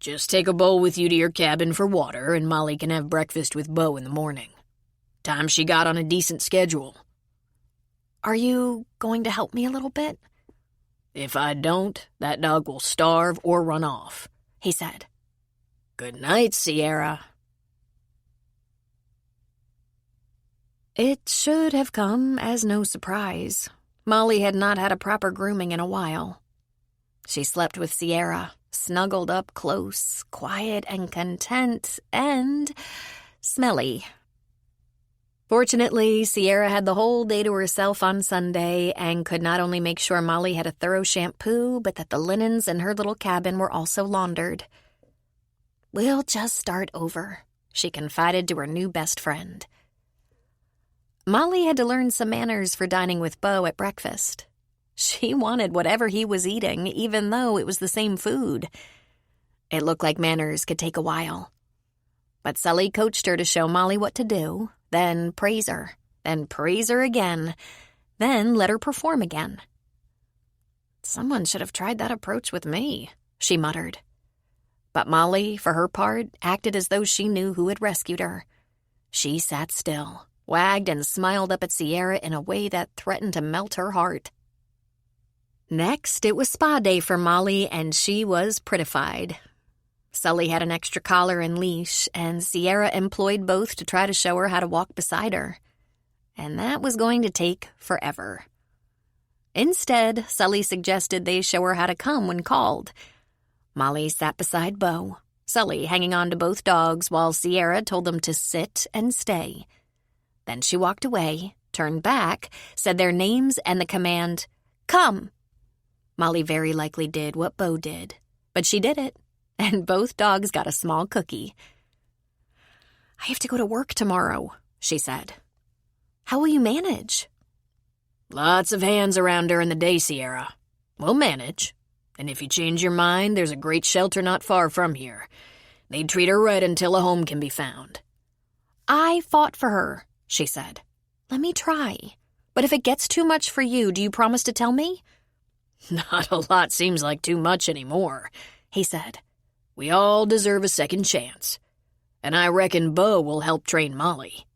"Just take a bowl with you to your cabin for water, and Molly can have breakfast with Bo in the morning. Time she got on a decent schedule." "Are you going to help me a little bit?" "If I don't, that dog will starve or run off," he said. "Good night, Sierra." It should have come as no surprise. Molly had not had a proper grooming in a while. She slept with Sierra, snuggled up close, quiet and content, and smelly. Fortunately, Sierra had the whole day to herself on Sunday and could not only make sure Molly had a thorough shampoo, but that the linens in her little cabin were also laundered. "We'll just start over," she confided to her new best friend. Molly had to learn some manners for dining with Bo at breakfast. She wanted whatever he was eating, even though it was the same food. It looked like manners could take a while. But Sully coached her to show Molly what to do, then praise her again, then let her perform again. "Someone should have tried that approach with me," she muttered. But Molly, for her part, acted as though she knew who had rescued her. She sat still, wagged and smiled up at Sierra in a way that threatened to melt her heart. Next, it was spa day for Molly, and she was prettified. Sully had an extra collar and leash, and Sierra employed both to try to show her how to walk beside her. And that was going to take forever. Instead, Sully suggested they show her how to come when called. Molly sat beside Bo, Sully hanging on to both dogs while Sierra told them to sit and stay. Then she walked away, turned back, said their names and the command, "Come." Molly very likely did what Bo did, but she did it, and both dogs got a small cookie. "I have to go to work tomorrow," she said. "How will you manage?" "Lots of hands around during the day, Sierra. We'll manage. And if you change your mind, there's a great shelter not far from here. They'd treat her right until a home can be found." "I fought for her," she said. "Let me try. But if it gets too much for you, do you promise to tell me?" "Not a lot seems like too much anymore," he said. "We all deserve a second chance. And I reckon Bo will help train Molly."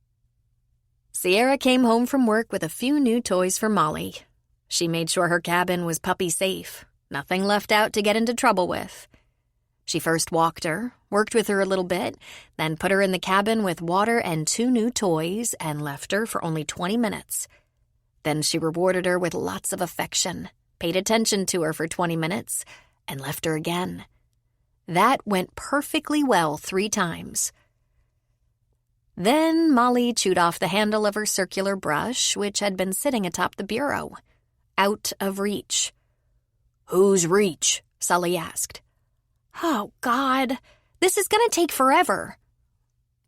Sierra came home from work with a few new toys for Molly. She made sure her cabin was puppy safe, nothing left out to get into trouble with. She first walked her, worked with her a little bit, then put her in the cabin with water and 2 new toys and left her for only 20 minutes. Then she rewarded her with lots of affection, paid attention to her for 20 minutes, and left her again. That went perfectly well 3 times. Then Molly chewed off the handle of her circular brush, which had been sitting atop the bureau. Out of reach. "Whose reach?" Sully asked. "Oh, God, this is going to take forever."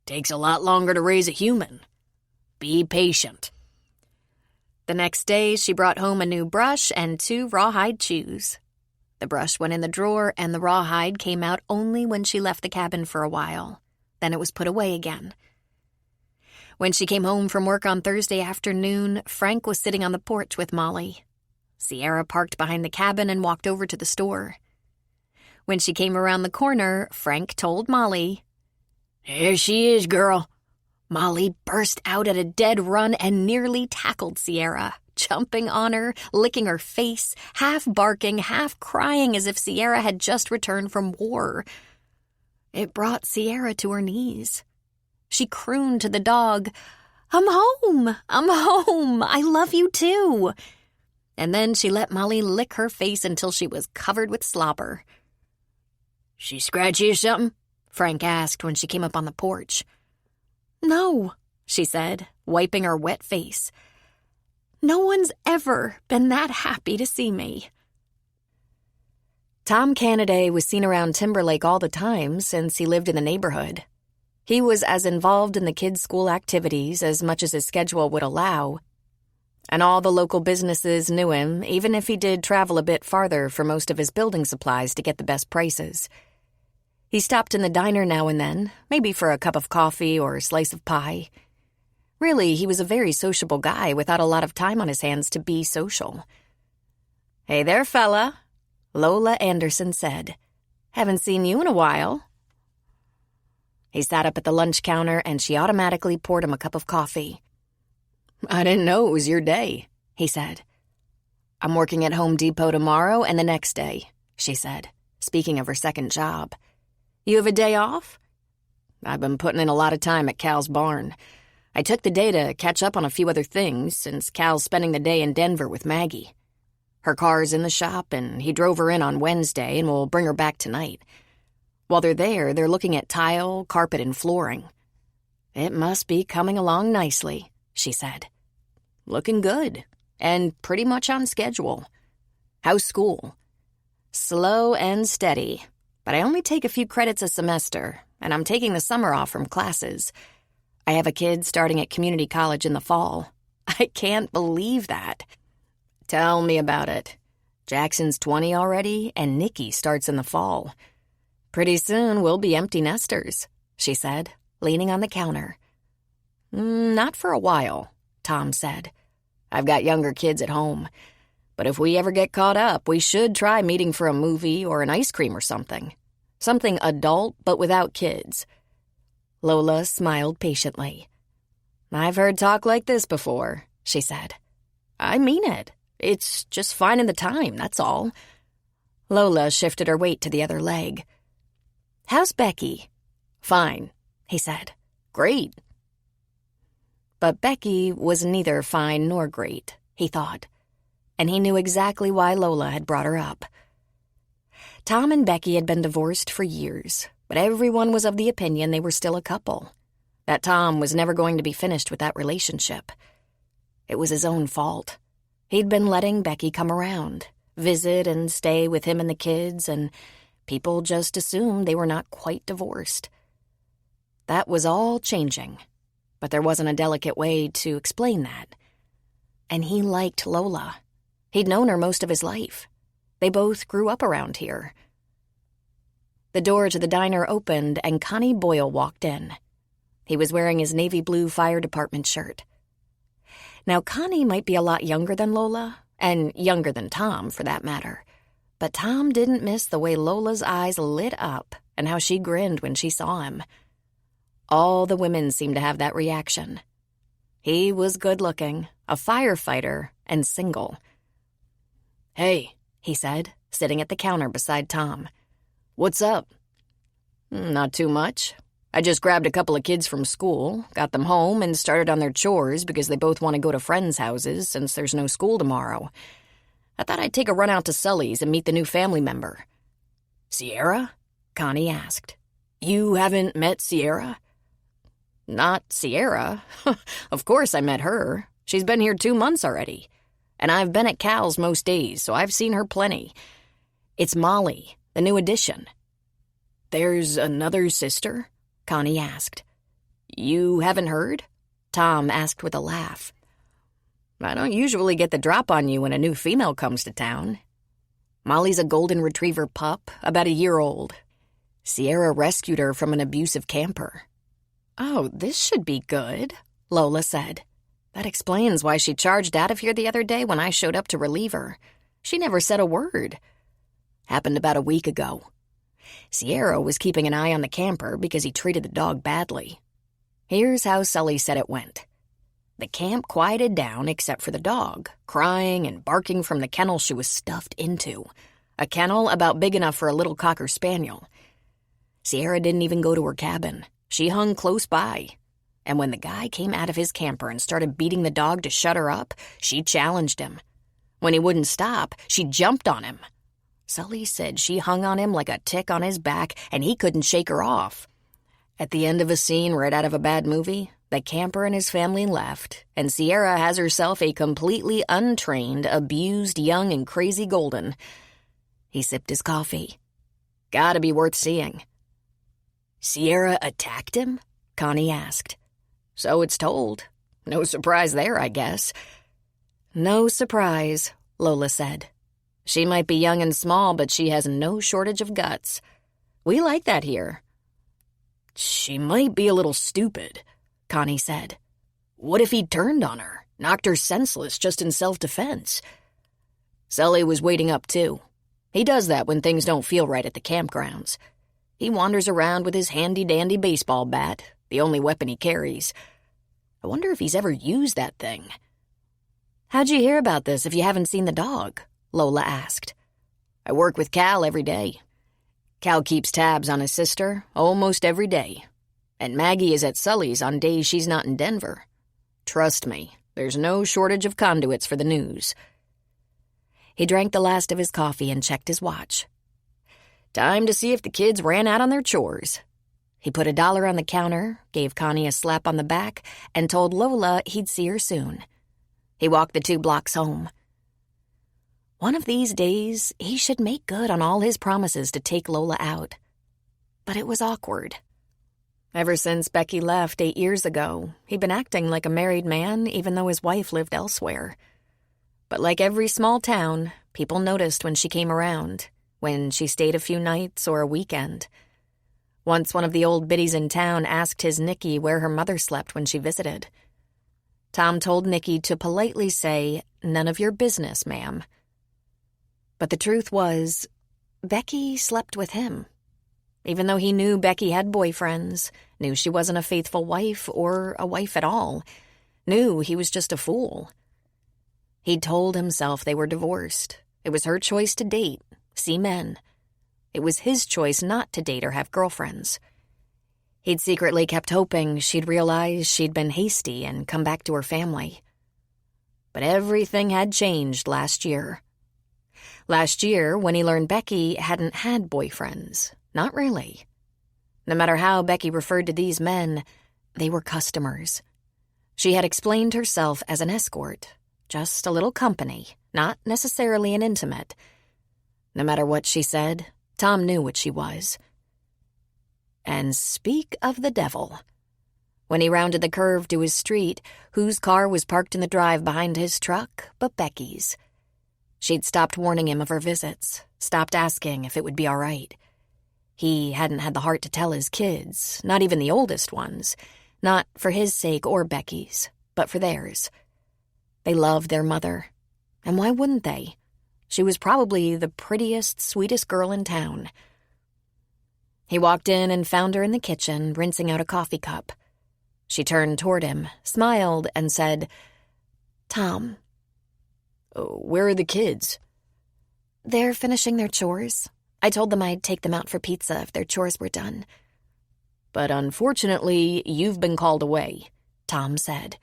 "Takes a lot longer to raise a human. Be patient." The next day, she brought home a new brush and 2 rawhide chews. The brush went in the drawer, and the rawhide came out only when she left the cabin for a while. Then it was put away again. When she came home from work on Thursday afternoon, Frank was sitting on the porch with Molly. Sierra parked behind the cabin and walked over to the store. When she came around the corner, Frank told Molly, "Here she is, girl." Molly burst out at a dead run and nearly tackled Sierra, jumping on her, licking her face, half barking, half crying as if Sierra had just returned from war. It brought Sierra to her knees. She crooned to the dog, "I'm home! I'm home! I love you too!" And then she let Molly lick her face until she was covered with slobber. "She scratch you or something?" Frank asked when she came up on the porch. "No," she said, wiping her wet face. "No one's ever been that happy to see me." Tom Cannaday was seen around Timberlake all the time since he lived in the neighborhood. He was as involved in the kids' school activities as much as his schedule would allow, and all the local businesses knew him, even if he did travel a bit farther for most of his building supplies to get the best prices. He stopped in the diner now and then, maybe for a cup of coffee or a slice of pie. Really, he was a very sociable guy without a lot of time on his hands to be social. "Hey there, fella," Lola Anderson said. "Haven't seen you in a while." He sat up at the lunch counter and she automatically poured him a cup of coffee. "I didn't know it was your day," he said. "I'm working at Home Depot tomorrow and the next day," she said, speaking of her second job. "You have a day off?" "I've been putting in a lot of time at Cal's barn. I took the day to catch up on a few other things since Cal's spending the day in Denver with Maggie. Her car's in the shop and he drove her in on Wednesday and will bring her back tonight. While they're there, they're looking at tile, carpet, and flooring. It must be coming along nicely," she said. "Looking good, and pretty much on schedule. How's school?" "Slow and steady, but I only take a few credits a semester, and I'm taking the summer off from classes. I have a kid starting at community college in the fall. I can't believe that." "Tell me about it. Jackson's 20 already, and Nikki starts in the fall. Pretty soon we'll be empty nesters," she said, leaning on the counter. "Not for a while," Tom said. "I've got younger kids at home. But if we ever get caught up, we should try meeting for a movie or an ice cream or something. Something adult, but without kids." Lola smiled patiently. "I've heard talk like this before," she said. "I mean it. It's just finding the time, that's all." Lola shifted her weight to the other leg. "How's Becky?" "Fine," he said. "Great." But Becky was neither fine nor great, he thought, and he knew exactly why Lola had brought her up. Tom and Becky had been divorced for years, but everyone was of the opinion they were still a couple, that Tom was never going to be finished with that relationship. It was his own fault. He'd been letting Becky come around, visit and stay with him and the kids, and people just assumed they were not quite divorced. That was all changing, but there wasn't a delicate way to explain that. And he liked Lola. He'd known her most of his life. They both grew up around here. The door to the diner opened and Connie Boyle walked in. He was wearing his navy blue fire department shirt. Now, Connie might be a lot younger than Lola, and younger than Tom, for that matter. But Tom didn't miss the way Lola's eyes lit up and how she grinned when she saw him. All the women seemed to have that reaction. He was good-looking, a firefighter, and single. "Hey," he said, sitting at the counter beside Tom. "What's up?" "Not too much. I just grabbed a couple of kids from school, got them home, and started on their chores because they both want to go to friends' houses since there's no school tomorrow. I thought I'd take a run out to Sully's and meet the new family member." "Sierra?" Connie asked. "You haven't met Sierra?" "Not Sierra. Of course I met her. She's been here 2 months already. And I've been at Cal's most days, so I've seen her plenty. It's Molly, the new addition." "There's another sister?" Connie asked. "You haven't heard?" Tom asked with a laugh. "I don't usually get the drop on you when a new female comes to town. Molly's a golden retriever pup, about a year old. Sierra rescued her from an abusive camper." "Oh, this should be good," Lola said. "That explains why she charged out of here the other day when I showed up to relieve her. She never said a word." "Happened about a week ago. Sierra was keeping an eye on the camper because he treated the dog badly. Here's how Sully said it went. The camp quieted down except for the dog, crying and barking from the kennel she was stuffed into, a kennel about big enough for a little cocker spaniel. Sierra didn't even go to her cabin. She hung close by. And when the guy came out of his camper and started beating the dog to shut her up, she challenged him. When he wouldn't stop, she jumped on him. Sully said she hung on him like a tick on his back, and he couldn't shake her off. At the end of a scene right out of a bad movie, the camper and his family left, and Sierra has herself a completely untrained, abused, young, and crazy golden. He sipped his coffee. Gotta be worth seeing. Sierra attacked him? Connie asked. So it's told. No surprise there, I guess. No surprise, Lola said. She might be young and small, but she has no shortage of guts. We like that here. She might be a little stupid, Connie said. What if he turned on her, knocked her senseless just in self-defense? Sully was waiting up, too. He does that when things don't feel right at the campgrounds. He wanders around with his handy-dandy baseball bat, the only weapon he carries. I wonder if he's ever used that thing. How'd you hear about this if you haven't seen the dog? Lola asked. I work with Cal every day. Cal keeps tabs on his sister almost every day. And Maggie is at Sully's on days she's not in Denver. Trust me, there's no shortage of conduits for the news. He drank the last of his coffee and checked his watch. Time to see if the kids ran out on their chores. He put $1 on the counter, gave Connie a slap on the back, and told Lola he'd see her soon. He walked the 2 blocks home. One of these days, he should make good on all his promises to take Lola out. But it was awkward. Ever since Becky left 8 years ago, he'd been acting like a married man even though his wife lived elsewhere. But like every small town, people noticed when she came around, when she stayed a few nights or a weekend. Once one of the old biddies in town asked his Nikki where her mother slept when she visited. Tom told Nikki to politely say, "None of your business, ma'am." But the truth was, Becky slept with him. Even though he knew Becky had boyfriends, knew she wasn't a faithful wife or a wife at all, knew he was just a fool. He'd told himself they were divorced. It was her choice to date, see men. It was his choice not to date or have girlfriends. He'd secretly kept hoping she'd realize she'd been hasty and come back to her family. But everything had changed last year. Last year, when he learned Becky hadn't had boyfriends. Not really. No matter how Becky referred to these men, they were customers. She had explained herself as an escort, just a little company, not necessarily an intimate. No matter what she said, Tom knew what she was. And speak of the devil. When he rounded the curve to his street, whose car was parked in the drive behind his truck but Becky's? She'd stopped warning him of her visits, stopped asking if it would be all right. He hadn't had the heart to tell his kids, not even the oldest ones, not for his sake or Becky's, but for theirs. They loved their mother, and why wouldn't they? She was probably the prettiest, sweetest girl in town. He walked in and found her in the kitchen, rinsing out a coffee cup. She turned toward him, smiled, and said, "Tom." "Where are the kids?" "They're finishing their chores. I told them I'd take them out for pizza if their chores were done." "But unfortunately, you've been called away," Tom said.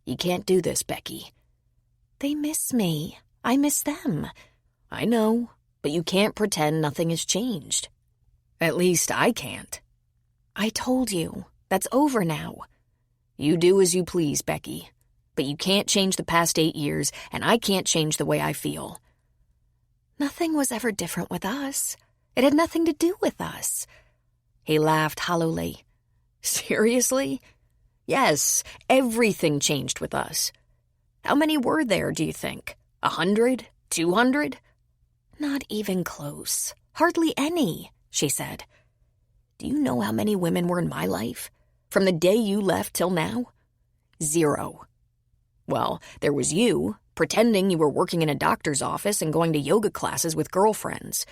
"You can't do this, Becky." "They miss me. I miss them." "I know, but you can't pretend nothing has changed. At least I can't." "I told you. That's over now." "You do as you please, Becky. But you can't change the past 8 years, and I can't change the way I feel." "Nothing was ever different with us. It had nothing to do with us." He laughed hollowly. "Seriously? Yes, everything changed with us. How many were there, do you think? 100? 200? "Not even close. Hardly any," she said. "Do you know how many women were in my life? From the day you left till now? 0. Well, there was you, pretending you were working in a doctor's office and going to yoga classes with girlfriends."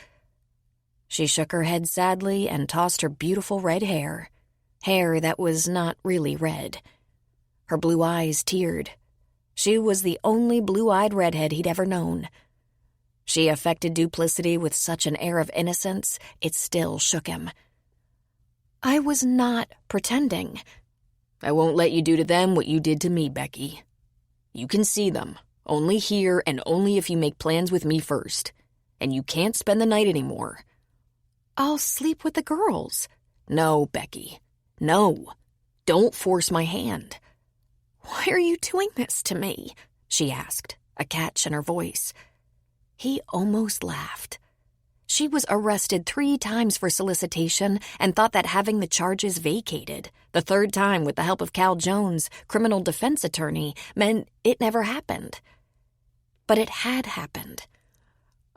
She shook her head sadly and tossed her beautiful red hair that was not really red. Her blue eyes teared. She was the only blue-eyed redhead he'd ever known. She affected duplicity with such an air of innocence, it still shook him. "I was not pretending." "I won't let you do to them what you did to me, Becky. You can see them, only here and only if you make plans with me first. And you can't spend the night anymore." "I'll sleep with the girls." "No, Becky. No. Don't force my hand." "Why are you doing this to me?" she asked, a catch in her voice. He almost laughed. She was arrested 3 times for solicitation and thought that having the charges vacated, the 3rd time with the help of Cal Jones, criminal defense attorney, meant it never happened. But it had happened.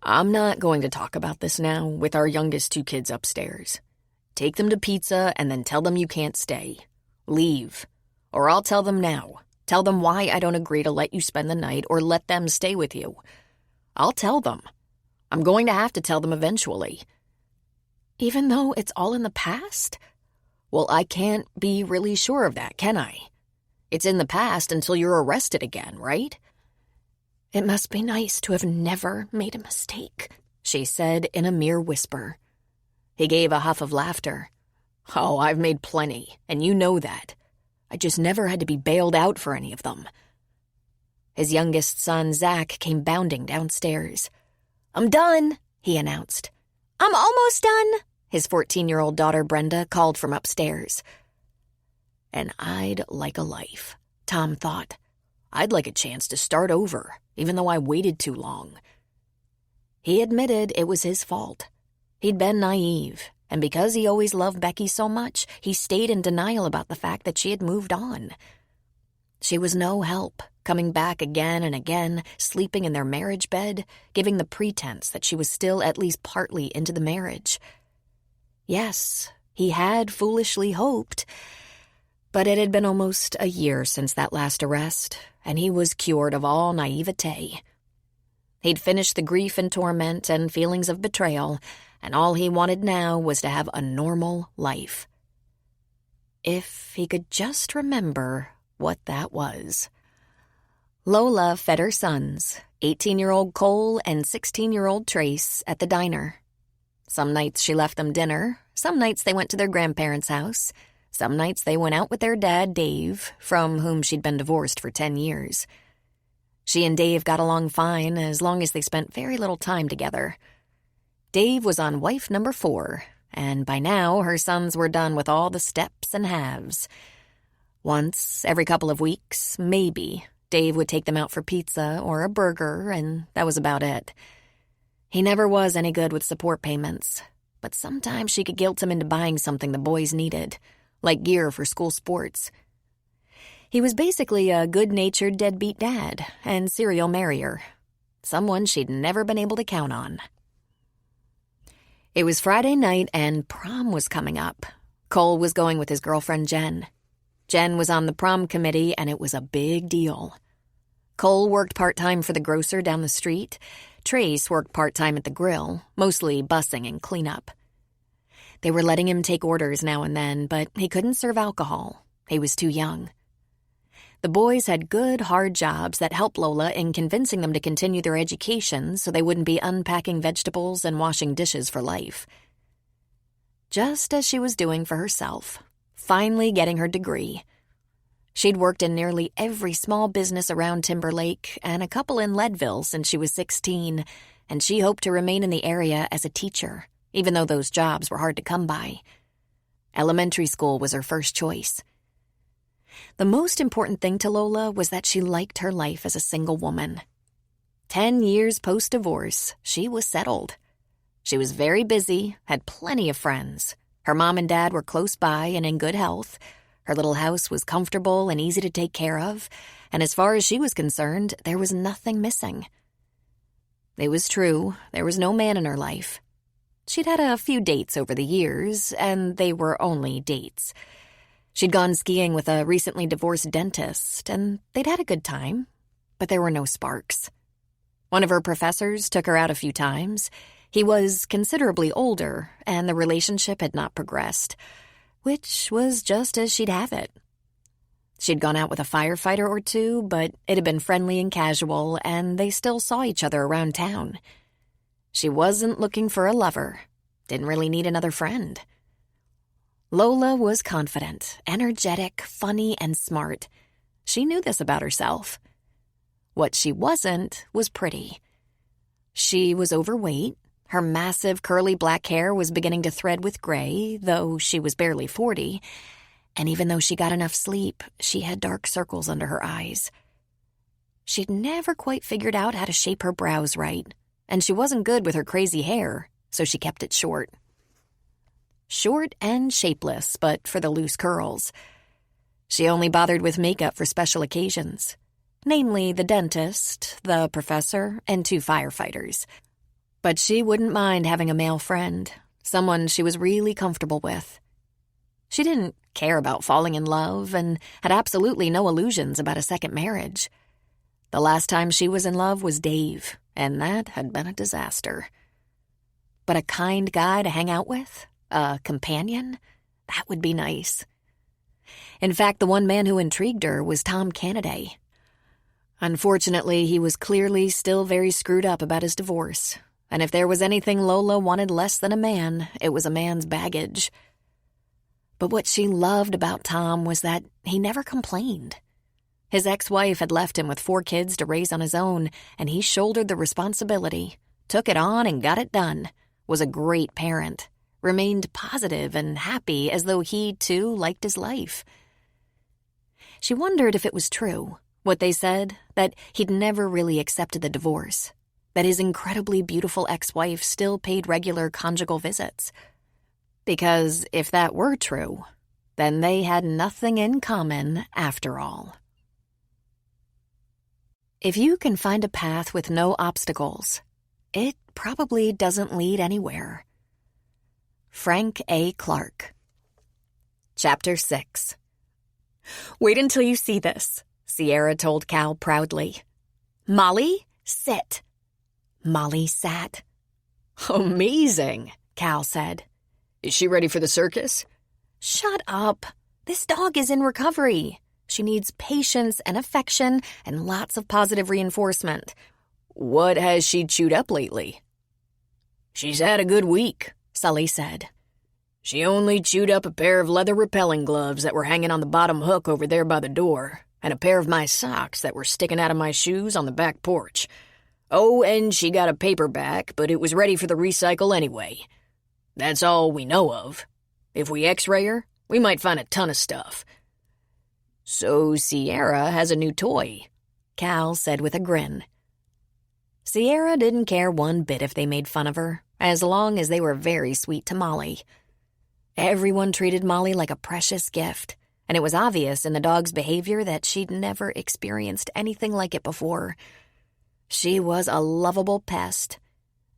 I'm not going to talk about this now with our youngest 2 kids upstairs. Take them to pizza and then tell them you can't stay. Leave. Or I'll tell them now. Tell them why I don't agree to let you spend the night or let them stay with you. I'll tell them. I'm going to have to tell them eventually. Even though it's all in the past? Well, I can't be really sure of that, can I? It's in the past until you're arrested again, right? It must be nice to have never made a mistake, she said in a mere whisper. He gave a huff of laughter. Oh, I've made plenty, and you know that. I just never had to be bailed out for any of them. His youngest son, Zach, came bounding downstairs. I'm done, he announced. I'm almost done, his 14-year-old daughter Brenda called from upstairs. And I'd like a life, Tom thought. I'd like a chance to start over, even though I waited too long. He admitted it was his fault. He'd been naive, and because he always loved Becky so much, he stayed in denial about the fact that she had moved on. She was no help, coming back again and again, sleeping in their marriage bed, giving the pretense that she was still at least partly into the marriage. Yes, he had foolishly hoped, but it had been almost a year since that last arrest, and he was cured of all naivete. He'd finished the grief and torment and feelings of betrayal, and all he wanted now was to have a normal life. If he could just remember what that was. Lola fed her sons, 18-year-old Cole and 16-year-old Trace, at the diner. Some nights she left them dinner, some nights they went to their grandparents' house, some nights they went out with their dad, Dave, from whom she'd been divorced for 10 years. She and Dave got along fine as long as they spent very little time together. Dave was on wife number 4, and by now her sons were done with all the steps and halves. Once, every couple of weeks, maybe, Dave would take them out for pizza or a burger, and that was about it. He never was any good with support payments, but sometimes she could guilt him into buying something the boys needed, like gear for school sports. He was basically a good-natured deadbeat dad and serial marrier, someone she'd never been able to count on. It was Friday night and prom was coming up. Cole was going with his girlfriend Jen. Jen was on the prom committee, and it was a big deal. Cole worked part-time for the grocer down the street. Trace worked part-time at the grill, mostly bussing and cleanup. They were letting him take orders now and then, but he couldn't serve alcohol. He was too young. The boys had good, hard jobs that helped Lola in convincing them to continue their education so they wouldn't be unpacking vegetables and washing dishes for life. Just as she was doing for herself, finally getting her degree. She'd worked in nearly every small business around Timberlake and a couple in Leadville since she was 16, and she hoped to remain in the area as a teacher, even though those jobs were hard to come by. Elementary school was her first choice. The most important thing to Lola was that she liked her life as a single woman. 10 years post-divorce, she was settled. She was very busy, had plenty of friends. Her mom and dad were close by and in good health. Her little house was comfortable and easy to take care of, and as far as she was concerned, there was nothing missing. It was true, there was no man in her life. She'd had a few dates over the years, and they were only dates. She'd gone skiing with a recently divorced dentist, and they'd had a good time, but there were no sparks. One of her professors took her out a few times. He was considerably older, and the relationship had not progressed, which was just as she'd have it. She'd gone out with a firefighter or two, but it had been friendly and casual, and they still saw each other around town. She wasn't looking for a lover, didn't really need another friend. Lola was confident, energetic, funny, and smart. She knew this about herself. What she wasn't was pretty. She was overweight. Her massive curly black hair was beginning to thread with gray, though she was barely 40. And even though she got enough sleep, she had dark circles under her eyes. She'd never quite figured out how to shape her brows right, and she wasn't good with her crazy hair, so she kept it short. Short and shapeless, but for the loose curls. She only bothered with makeup for special occasions, namely the dentist, the professor, and 2 firefighters. But she wouldn't mind having a male friend, someone she was really comfortable with. She didn't care about falling in love and had absolutely no illusions about a second marriage. The last time she was in love was Dave, and that had been a disaster. But a kind guy to hang out with, a companion, that would be nice. In fact, the one man who intrigued her was Tom Cannaday. Unfortunately, he was clearly still very screwed up about his divorce, and if there was anything Lola wanted less than a man, it was a man's baggage. But what she loved about Tom was that he never complained. His ex-wife had left him with 4 kids to raise on his own, and he shouldered the responsibility, took it on and got it done, was a great parent, remained positive and happy as though he, too, liked his life. She wondered if it was true, what they said, that he'd never really accepted the divorce, that his incredibly beautiful ex-wife still paid regular conjugal visits. Because if that were true, then they had nothing in common after all. If you can find a path with no obstacles, it probably doesn't lead anywhere. Frank A. Clark. Chapter 6. "Wait until you see this," Sierra told Cal proudly. "Molly, sit." Molly sat. "Amazing," Cal said. Is she ready for the circus? "Shut up. This dog is in recovery. She needs patience and affection and lots of positive reinforcement." What has she chewed up lately? She's had a good week, Sully said. She only chewed up a pair of leather repelling gloves that were hanging on the bottom hook over there by the door, and a pair of my socks that were sticking out of my shoes on the back porch. Oh, and she got a paperback, but it was ready for the recycle anyway. That's all we know of. If we x-ray her, we might find a ton of stuff. So Sierra has a new toy, Cal said with a grin. Sierra didn't care one bit if they made fun of her, as long as they were very sweet to Molly. Everyone treated Molly like a precious gift, and it was obvious in the dog's behavior that she'd never experienced anything like it before. She was a lovable pest.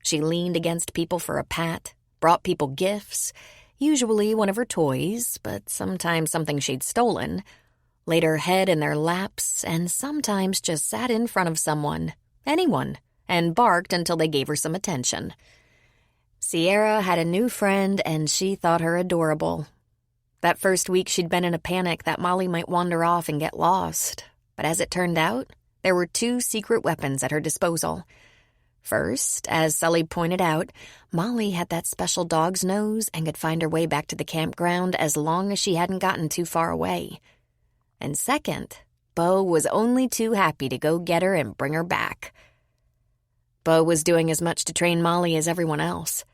She leaned against people for a pat, brought people gifts, usually one of her toys, but sometimes something she'd stolen, laid her head in their laps, and sometimes just sat in front of someone, anyone, and barked until they gave her some attention. Sierra had a new friend, and she thought her adorable. That first week she'd been in a panic that Molly might wander off and get lost, but as it turned out, there were 2 secret weapons at her disposal. First, as Sully pointed out, Molly had that special dog's nose and could find her way back to the campground as long as she hadn't gotten too far away. And second, Bo was only too happy to go get her and bring her back. Bo was doing as much to train Molly as everyone else,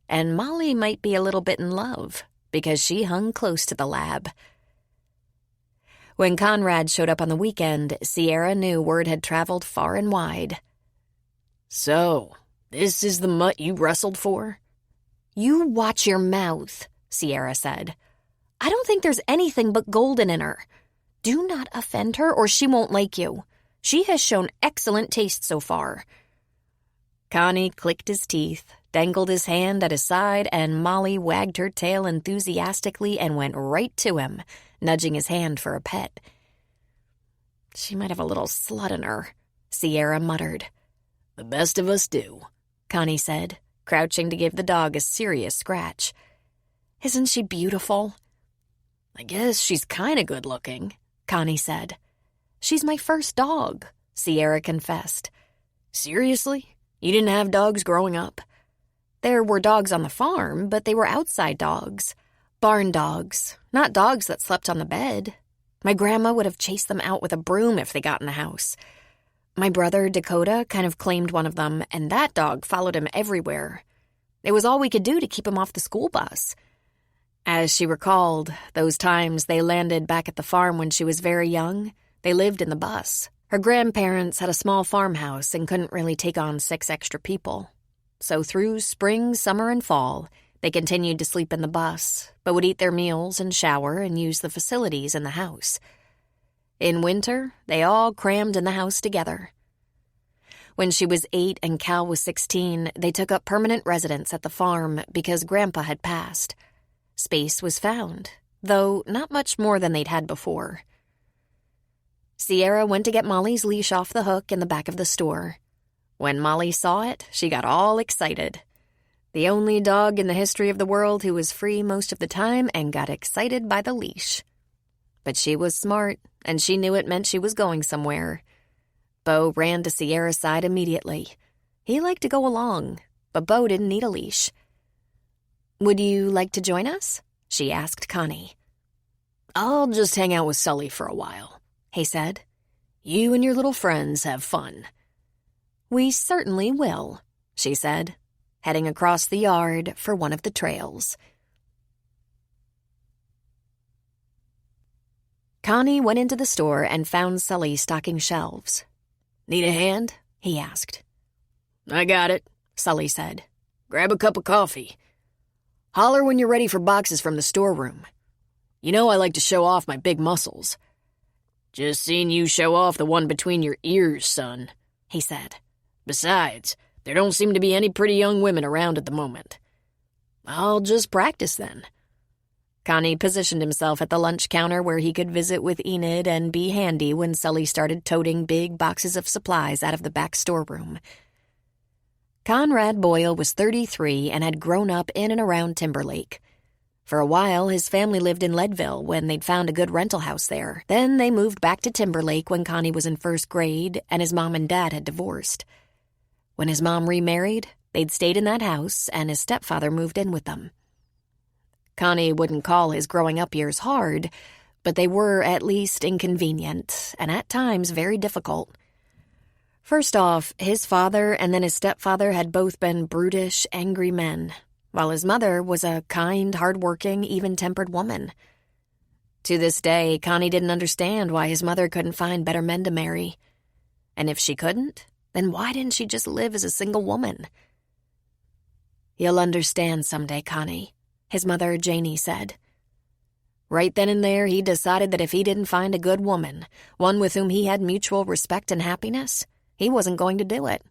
and Molly might be a little bit in love because she hung close to the lab. When Conrad showed up on the weekend, Sierra knew word had traveled far and wide. So, this is the mutt you wrestled for? "You watch your mouth," Sierra said. "I don't think there's anything but golden in her. Do not offend her or she won't like you. She has shown excellent taste so far." Connie clicked his teeth, dangled his hand at his side, and Molly wagged her tail enthusiastically and went right to him, nudging his hand for a pet. "She might have a little slut in her," Sierra muttered. "The best of us do," Connie said, crouching to give the dog a serious scratch. "Isn't she beautiful?" "I guess she's kinda good-looking," Connie said. "She's my first dog," Sierra confessed. "Seriously? You didn't have dogs growing up?" "There were dogs on the farm, but they were outside dogs. Barn dogs, not dogs that slept on the bed. My grandma would have chased them out with a broom if they got in the house. My brother, Dakota, kind of claimed one of them, and that dog followed him everywhere. It was all we could do to keep him off the school bus." As she recalled, those times they landed back at the farm when she was very young, they lived in the bus. Her grandparents had a small farmhouse and couldn't really take on 6 extra people. so through spring, summer, and fall, they continued to sleep in the bus, but would eat their meals and shower and use the facilities in the house. In winter, they all crammed in the house together. When she was 8 and Cal was 16, they took up permanent residence at the farm because Grandpa had passed. Space was found, though not much more than they'd had before. Sierra went to get Molly's leash off the hook in the back of the store. When Molly saw it, she got all excited. The only dog in the history of the world who was free most of the time and got excited by the leash. But she was smart, and she knew it meant she was going somewhere. Bo ran to Sierra's side immediately. He liked to go along, but Bo didn't need a leash. "Would you like to join us?" she asked Connie. "I'll just hang out with Sully for a while," he said. "You and your little friends have fun." "We certainly will," she said, heading across the yard for one of the trails. Connie went into the store and found Sully stocking shelves. "Need a hand?" he asked. "I got it," Sully said. "Grab a cup of coffee. Holler when you're ready for boxes from the storeroom. You know I like to show off my big muscles." "Just seen you show off the one between your ears, son," he said. "Besides, there don't seem to be any pretty young women around at the moment." "I'll just practice then." Connie positioned himself at the lunch counter where he could visit with Enid and be handy when Sully started toting big boxes of supplies out of the back storeroom. Conrad Boyle was 33 and had grown up in and around Timberlake. For a while, his family lived in Leadville when they'd found a good rental house there. Then they moved back to Timberlake when Connie was in first grade and his mom and dad had divorced. When his mom remarried, they'd stayed in that house and his stepfather moved in with them. Connie wouldn't call his growing-up years hard, but they were at least inconvenient and at times very difficult. First off, his father and then his stepfather had both been brutish, angry men, while his mother was a kind, hard-working, even-tempered woman. To this day, Connie didn't understand why his mother couldn't find better men to marry. And if she couldn't, then why didn't she just live as a single woman? "You'll understand someday, Connie," his mother, Janie, said. Right then and there, he decided that if he didn't find a good woman, one with whom he had mutual respect and happiness, he wasn't going to do it.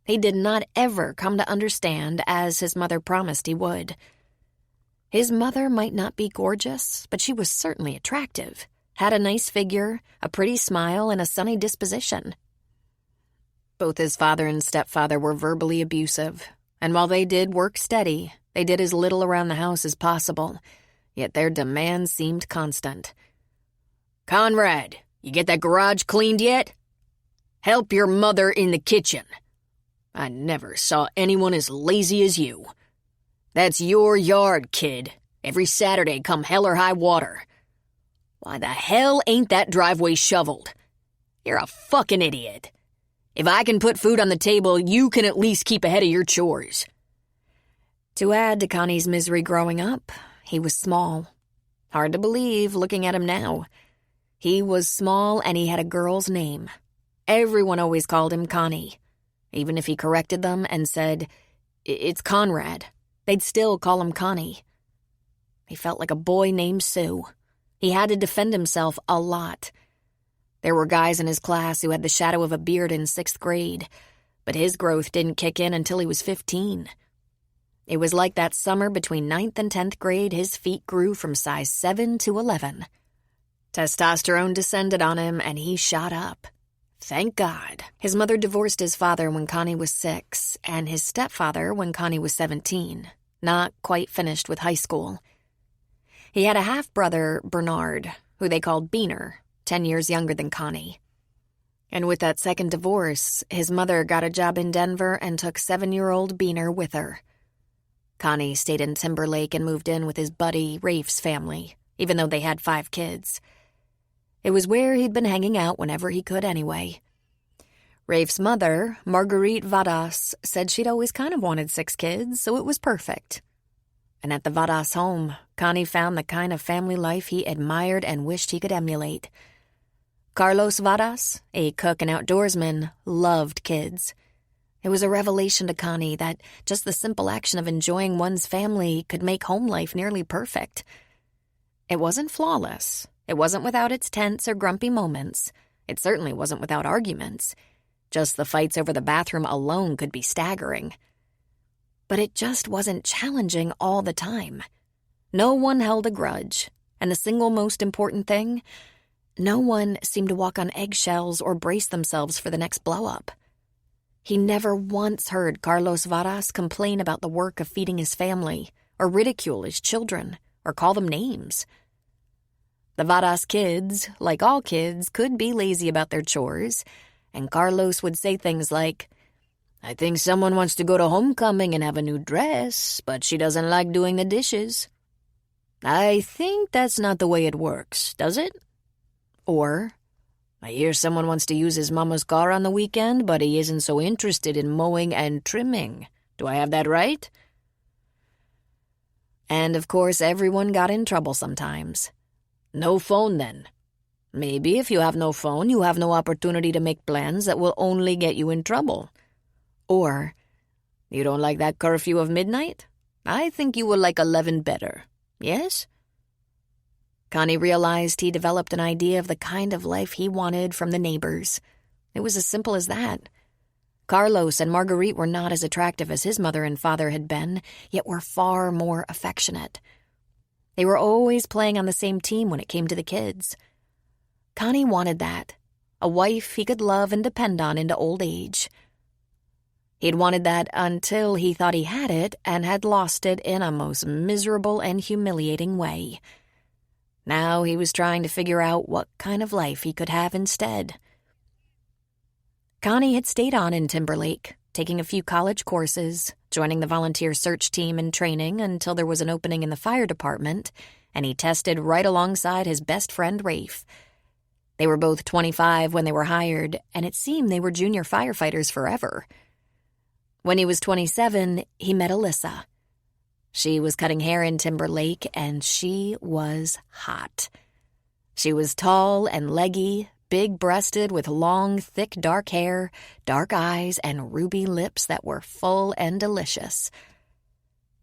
He did not ever come to understand, as his mother promised he would. His mother might not be gorgeous, but she was certainly attractive, had a nice figure, a pretty smile, and a sunny disposition. Both his father and stepfather were verbally abusive, and while they did work steady, they did as little around the house as possible, yet their demands seemed constant. "Conrad, you get that garage cleaned yet? Help your mother in the kitchen. I never saw anyone as lazy as you. That's your yard, kid. Every Saturday come hell or high water. Why the hell ain't that driveway shoveled? You're a fucking idiot. If I can put food on the table, you can at least keep ahead of your chores." To add to Connie's misery growing up, he was small. Hard to believe looking at him now. He was small and he had a girl's name. Everyone always called him Connie. Even if he corrected them and said, "It's Conrad," they'd still call him Connie. He felt like a boy named Sue. He had to defend himself a lot. There were guys in his class who had the shadow of a beard in 6th grade, but his growth didn't kick in until he was 15. It was like that summer between 9th and 10th grade, his feet grew from size 7 to 11. Testosterone descended on him, and he shot up. Thank God. His mother divorced his father when Connie was 6, and his stepfather when Connie was 17, not quite finished with high school. He had a half-brother, Bernard, who they called Beaner, 10 years younger than Connie. And with that second divorce, his mother got a job in Denver and took 7-year-old Beaner with her. Connie stayed in Timberlake and moved in with his buddy, Rafe's family, even though they had 5 kids. It was where he'd been hanging out whenever he could anyway. Rafe's mother, Marguerite Vadas, said she'd always kind of wanted 6 kids, so it was perfect. And at the Vadas home, Connie found the kind of family life he admired and wished he could emulate. Carlos Vadas, a cook and outdoorsman, loved kids. It was a revelation to Connie that just the simple action of enjoying one's family could make home life nearly perfect. It wasn't flawless. It wasn't without its tense or grumpy moments. It certainly wasn't without arguments. Just the fights over the bathroom alone could be staggering. But it just wasn't challenging all the time. No one held a grudge, and the single most important thing, no one seemed to walk on eggshells or brace themselves for the next blow-up. He never once heard Carlos Varas complain about the work of feeding his family, or ridicule his children, or call them names. The Varas kids, like all kids, could be lazy about their chores, and Carlos would say things like, "I think someone wants to go to homecoming and have a new dress, but she doesn't like doing the dishes. I think that's not the way it works, does it?" Or, "I hear someone wants to use his mama's car on the weekend, but he isn't so interested in mowing and trimming. Do I have that right?" And of course, everyone got in trouble sometimes. "No phone, then. Maybe if you have no phone, you have no opportunity to make plans that will only get you in trouble." Or, "You don't like that curfew of midnight? I think you will like 11 better. Yes?" Connie realized he developed an idea of the kind of life he wanted from the neighbors. It was as simple as that. Carlos and Marguerite were not as attractive as his mother and father had been, yet were far more affectionate. They were always playing on the same team when it came to the kids. Connie wanted that, a wife he could love and depend on into old age. He'd wanted that until he thought he had it and had lost it in a most miserable and humiliating way. Now he was trying to figure out what kind of life he could have instead. Connie had stayed on in Timberlake, taking a few college courses, joining the volunteer search team and training until there was an opening in the fire department, and he tested right alongside his best friend Rafe. They were both 25 when they were hired, and it seemed they were junior firefighters forever. When he was 27, he met Alyssa. She was cutting hair in Timberlake, and she was hot. She was tall and leggy, big-breasted with long, thick dark hair, dark eyes, and ruby lips that were full and delicious.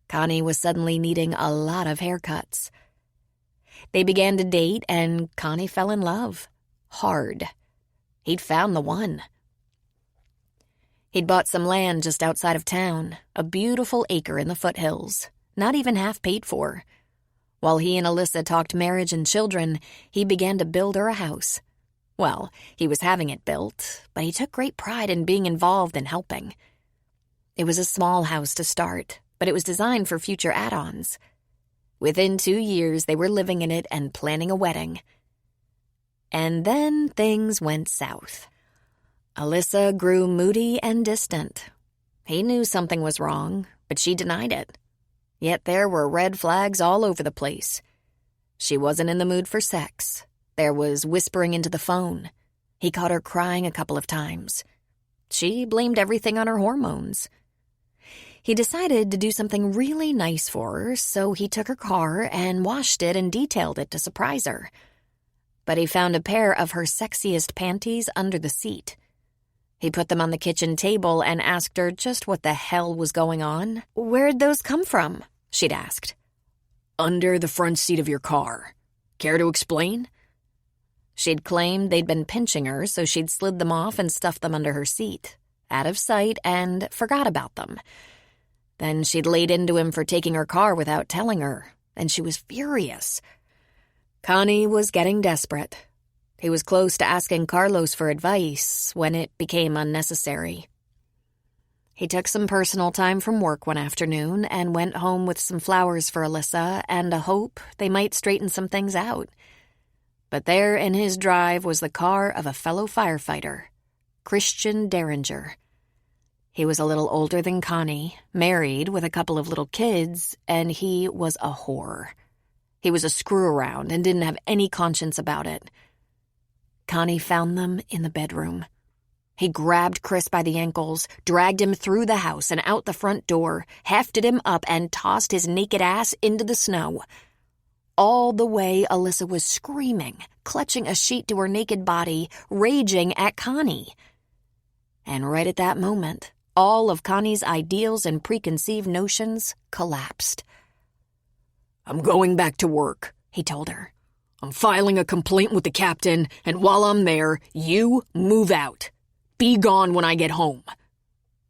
Connie was suddenly needing a lot of haircuts. They began to date, and Connie fell in love. Hard. He'd found the one. He'd bought some land just outside of town, a beautiful acre in the foothills, not even half paid for. While he and Alyssa talked marriage and children, he began to build her a house. Well, he was having it built, but he took great pride in being involved and helping. It was a small house to start, but it was designed for future add-ons. Within 2 years, they were living in it and planning a wedding. And then things went south. Alyssa grew moody and distant. He knew something was wrong, but she denied it. Yet there were red flags all over the place. She wasn't in the mood for sex. There was whispering into the phone. He caught her crying a couple of times. She blamed everything on her hormones. He decided to do something really nice for her, so he took her car and washed it and detailed it to surprise her. But he found a pair of her sexiest panties under the seat. He put them on the kitchen table and asked her just what the hell was going on. "Where'd those come from?" she'd asked. "Under the front seat of your car. Care to explain?" She'd claimed they'd been pinching her, so she'd slid them off and stuffed them under her seat, out of sight, and forgot about them. Then she'd laid into him for taking her car without telling her, and she was furious. Connie was getting desperate. He was close to asking Carlos for advice when it became unnecessary. He took some personal time from work one afternoon and went home with some flowers for Alyssa and a hope they might straighten some things out. But there in his drive was the car of a fellow firefighter, Christian Derringer. He was a little older than Connie, married with a couple of little kids, and he was a whore. He was a screw-around and didn't have any conscience about it. Connie found them in the bedroom. He grabbed Chris by the ankles, dragged him through the house and out the front door, hefted him up, and tossed his naked ass into the snow. All the way, Alyssa was screaming, clutching a sheet to her naked body, raging at Connie. And right at that moment, All of Connie's ideals and preconceived notions collapsed. "I'm going back to work," he told her. "I'm filing a complaint with the captain, and while I'm there, you move out. Be gone when I get home."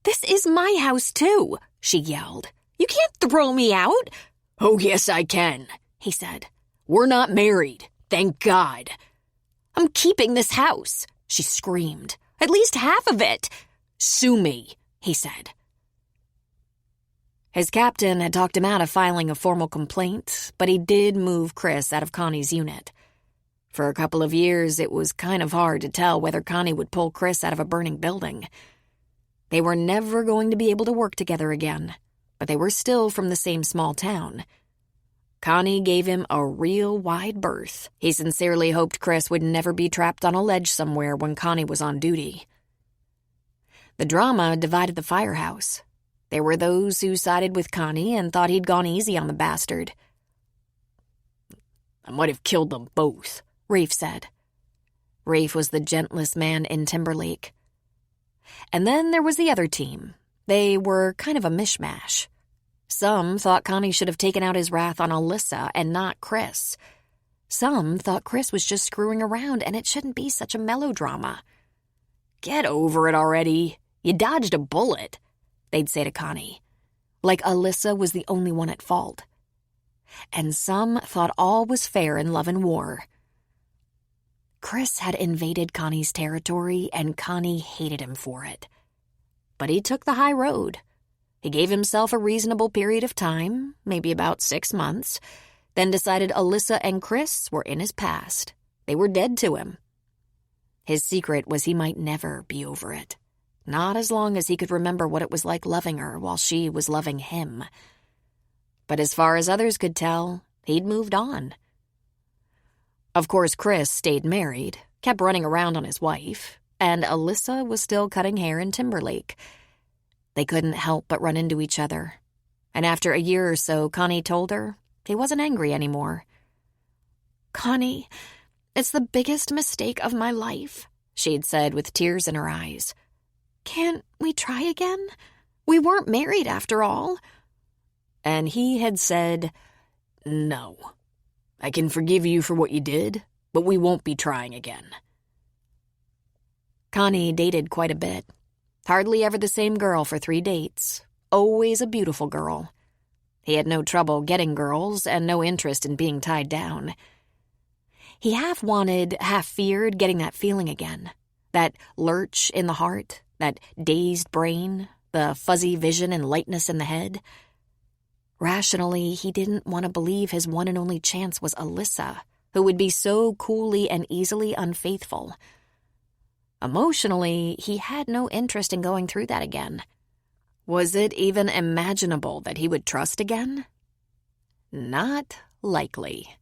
"This is my house, too," she yelled. "You can't throw me out." "Oh, yes, I can," he said. "We're not married, thank God." "I'm keeping this house," she screamed. "At least half of it." "Sue me," he said. His captain had talked him out of filing a formal complaint, but he did move Chris out of Connie's unit. For a couple of years, it was kind of hard to tell whether Connie would pull Chris out of a burning building. They were never going to be able to work together again, but they were still from the same small town. Connie gave him a real wide berth. He sincerely hoped Chris would never be trapped on a ledge somewhere when Connie was on duty. The drama divided the firehouse. There were those who sided with Connie and thought he'd gone easy on the bastard. "I might have killed them both," Rafe said. Rafe was the gentlest man in Timberlake. And then there was the other team. They were kind of a mishmash. Some thought Connie should have taken out his wrath on Alyssa and not Chris. Some thought Chris was just screwing around and it shouldn't be such a melodrama. "Get over it already. You dodged a bullet," they'd say to Connie, like Alyssa was the only one at fault. And some thought all was fair in love and war. Chris had invaded Connie's territory, and Connie hated him for it. But he took the high road. He gave himself a reasonable period of time, maybe about 6 months, then decided Alyssa and Chris were in his past. They were dead to him. His secret was he might never be over it. Not as long as he could remember what it was like loving her while she was loving him. But as far as others could tell, he'd moved on. Of course, Chris stayed married, kept running around on his wife, and Alyssa was still cutting hair in Timberlake. They couldn't help but run into each other. And after a year or so, Connie told her he wasn't angry anymore. "Connie, it's the biggest mistake of my life," she'd said with tears in her eyes. "Can't we try again? We weren't married after all." And he had said, "No. I can forgive you for what you did, but we won't be trying again." Connie dated quite a bit. Hardly ever the same girl for 3 dates. Always a beautiful girl. He had no trouble getting girls and no interest in being tied down. He half wanted, half feared getting that feeling again. That lurch in the heart, that dazed brain, the fuzzy vision and lightness in the head. Rationally, he didn't want to believe his one and only chance was Alyssa, who would be so coolly and easily unfaithful. Emotionally, he had no interest in going through that again. Was it even imaginable that he would trust again? Not likely.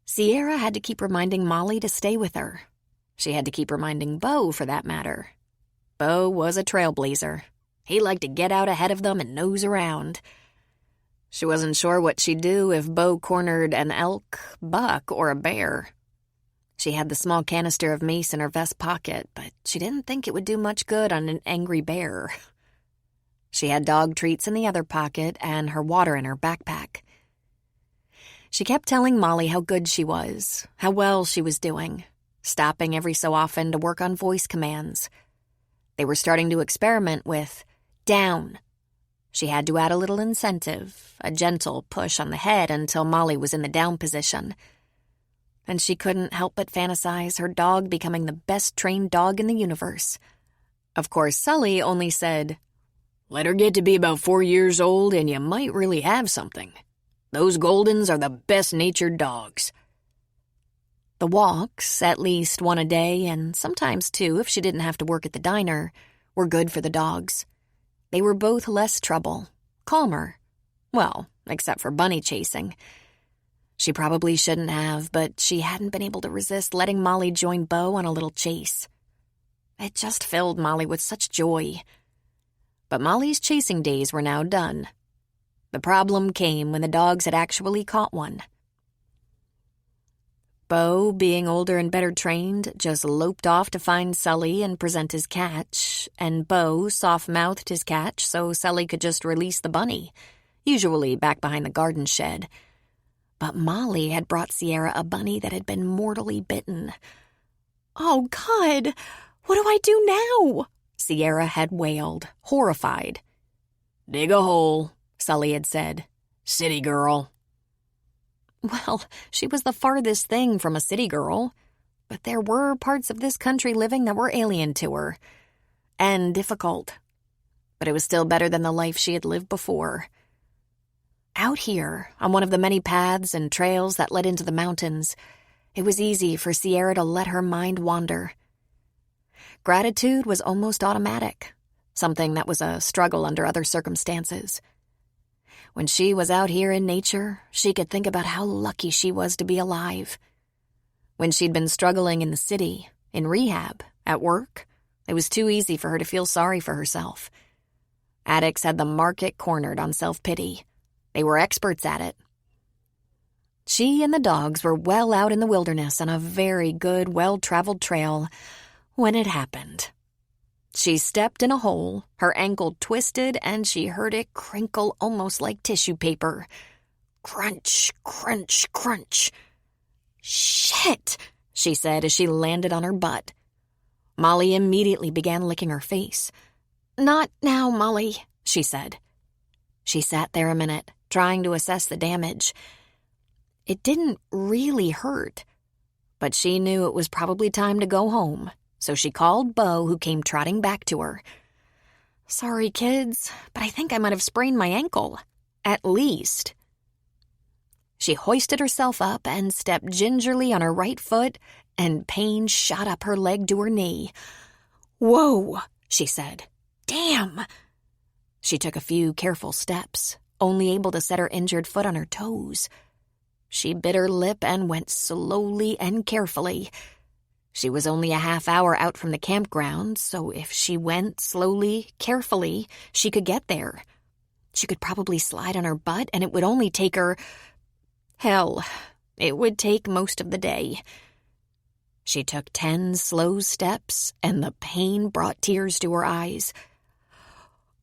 Sierra had to keep reminding Molly to stay with her. She had to keep reminding Beau, for that matter. Beau was a trailblazer. He liked to get out ahead of them and nose around. She wasn't sure what she'd do if Beau cornered an elk, buck, or a bear. She had the small canister of mace in her vest pocket, but she didn't think it would do much good on an angry bear. She had dog treats in the other pocket and her water in her backpack. She kept telling Molly how good she was, how well she was doing, stopping every so often to work on voice commands. They were starting to experiment with down. She had to add a little incentive, a gentle push on the head until Molly was in the down position. And she couldn't help but fantasize her dog becoming the best trained dog in the universe. Of course, Sully only said, "Let her get to be about 4 years old and you might really have something. Those Goldens are the best-natured dogs." The walks, at least one a day, and sometimes 2 if she didn't have to work at the diner, were good for the dogs. They were both less trouble, calmer. Well, except for bunny chasing. She probably shouldn't have, but she hadn't been able to resist letting Molly join Beau on a little chase. It just filled Molly with such joy. But Molly's chasing days were now done. The problem came when the dogs had actually caught one. Bo, being older and better trained, just loped off to find Sully and present his catch, and Bo soft-mouthed his catch so Sully could just release the bunny, usually back behind the garden shed. But Molly had brought Sierra a bunny that had been mortally bitten. "Oh, God! What do I do now?" Sierra had wailed, horrified. "Dig a hole," Sully had said. "City girl." Well, she was the farthest thing from a city girl, but there were parts of this country living that were alien to her, and difficult. But it was still better than the life she had lived before. Out here, on one of the many paths and trails that led into the mountains, it was easy for Sierra to let her mind wander. Gratitude was almost automatic, something that was a struggle under other circumstances. When she was out here in nature, she could think about how lucky she was to be alive. When she'd been struggling in the city, in rehab, at work, it was too easy for her to feel sorry for herself. Addicts had the market cornered on self-pity. They were experts at it. She and the dogs were well out in the wilderness on a very good, well-traveled trail when it happened. She stepped in a hole, her ankle twisted, and she heard it crinkle almost like tissue paper. Crunch, crunch, crunch. "Shit," she said as she landed on her butt. Molly immediately began licking her face. "Not now, Molly," she said. She sat there a minute, trying to assess the damage. It didn't really hurt, but she knew it was probably time to go home. So she called Bo, who came trotting back to her. "Sorry, kids, but I think I might have sprained my ankle. At least." She hoisted herself up and stepped gingerly on her right foot, and pain shot up her leg to her knee. "Whoa," she said. "Damn." She took a few careful steps, only able to set her injured foot on her toes. She bit her lip and went slowly and carefully. She was only a half hour out from the campground, so if she went slowly, carefully, she could get there. She could probably slide on her butt, and it would only take her... Hell, it would take most of the day. She took 10 slow steps, and the pain brought tears to her eyes.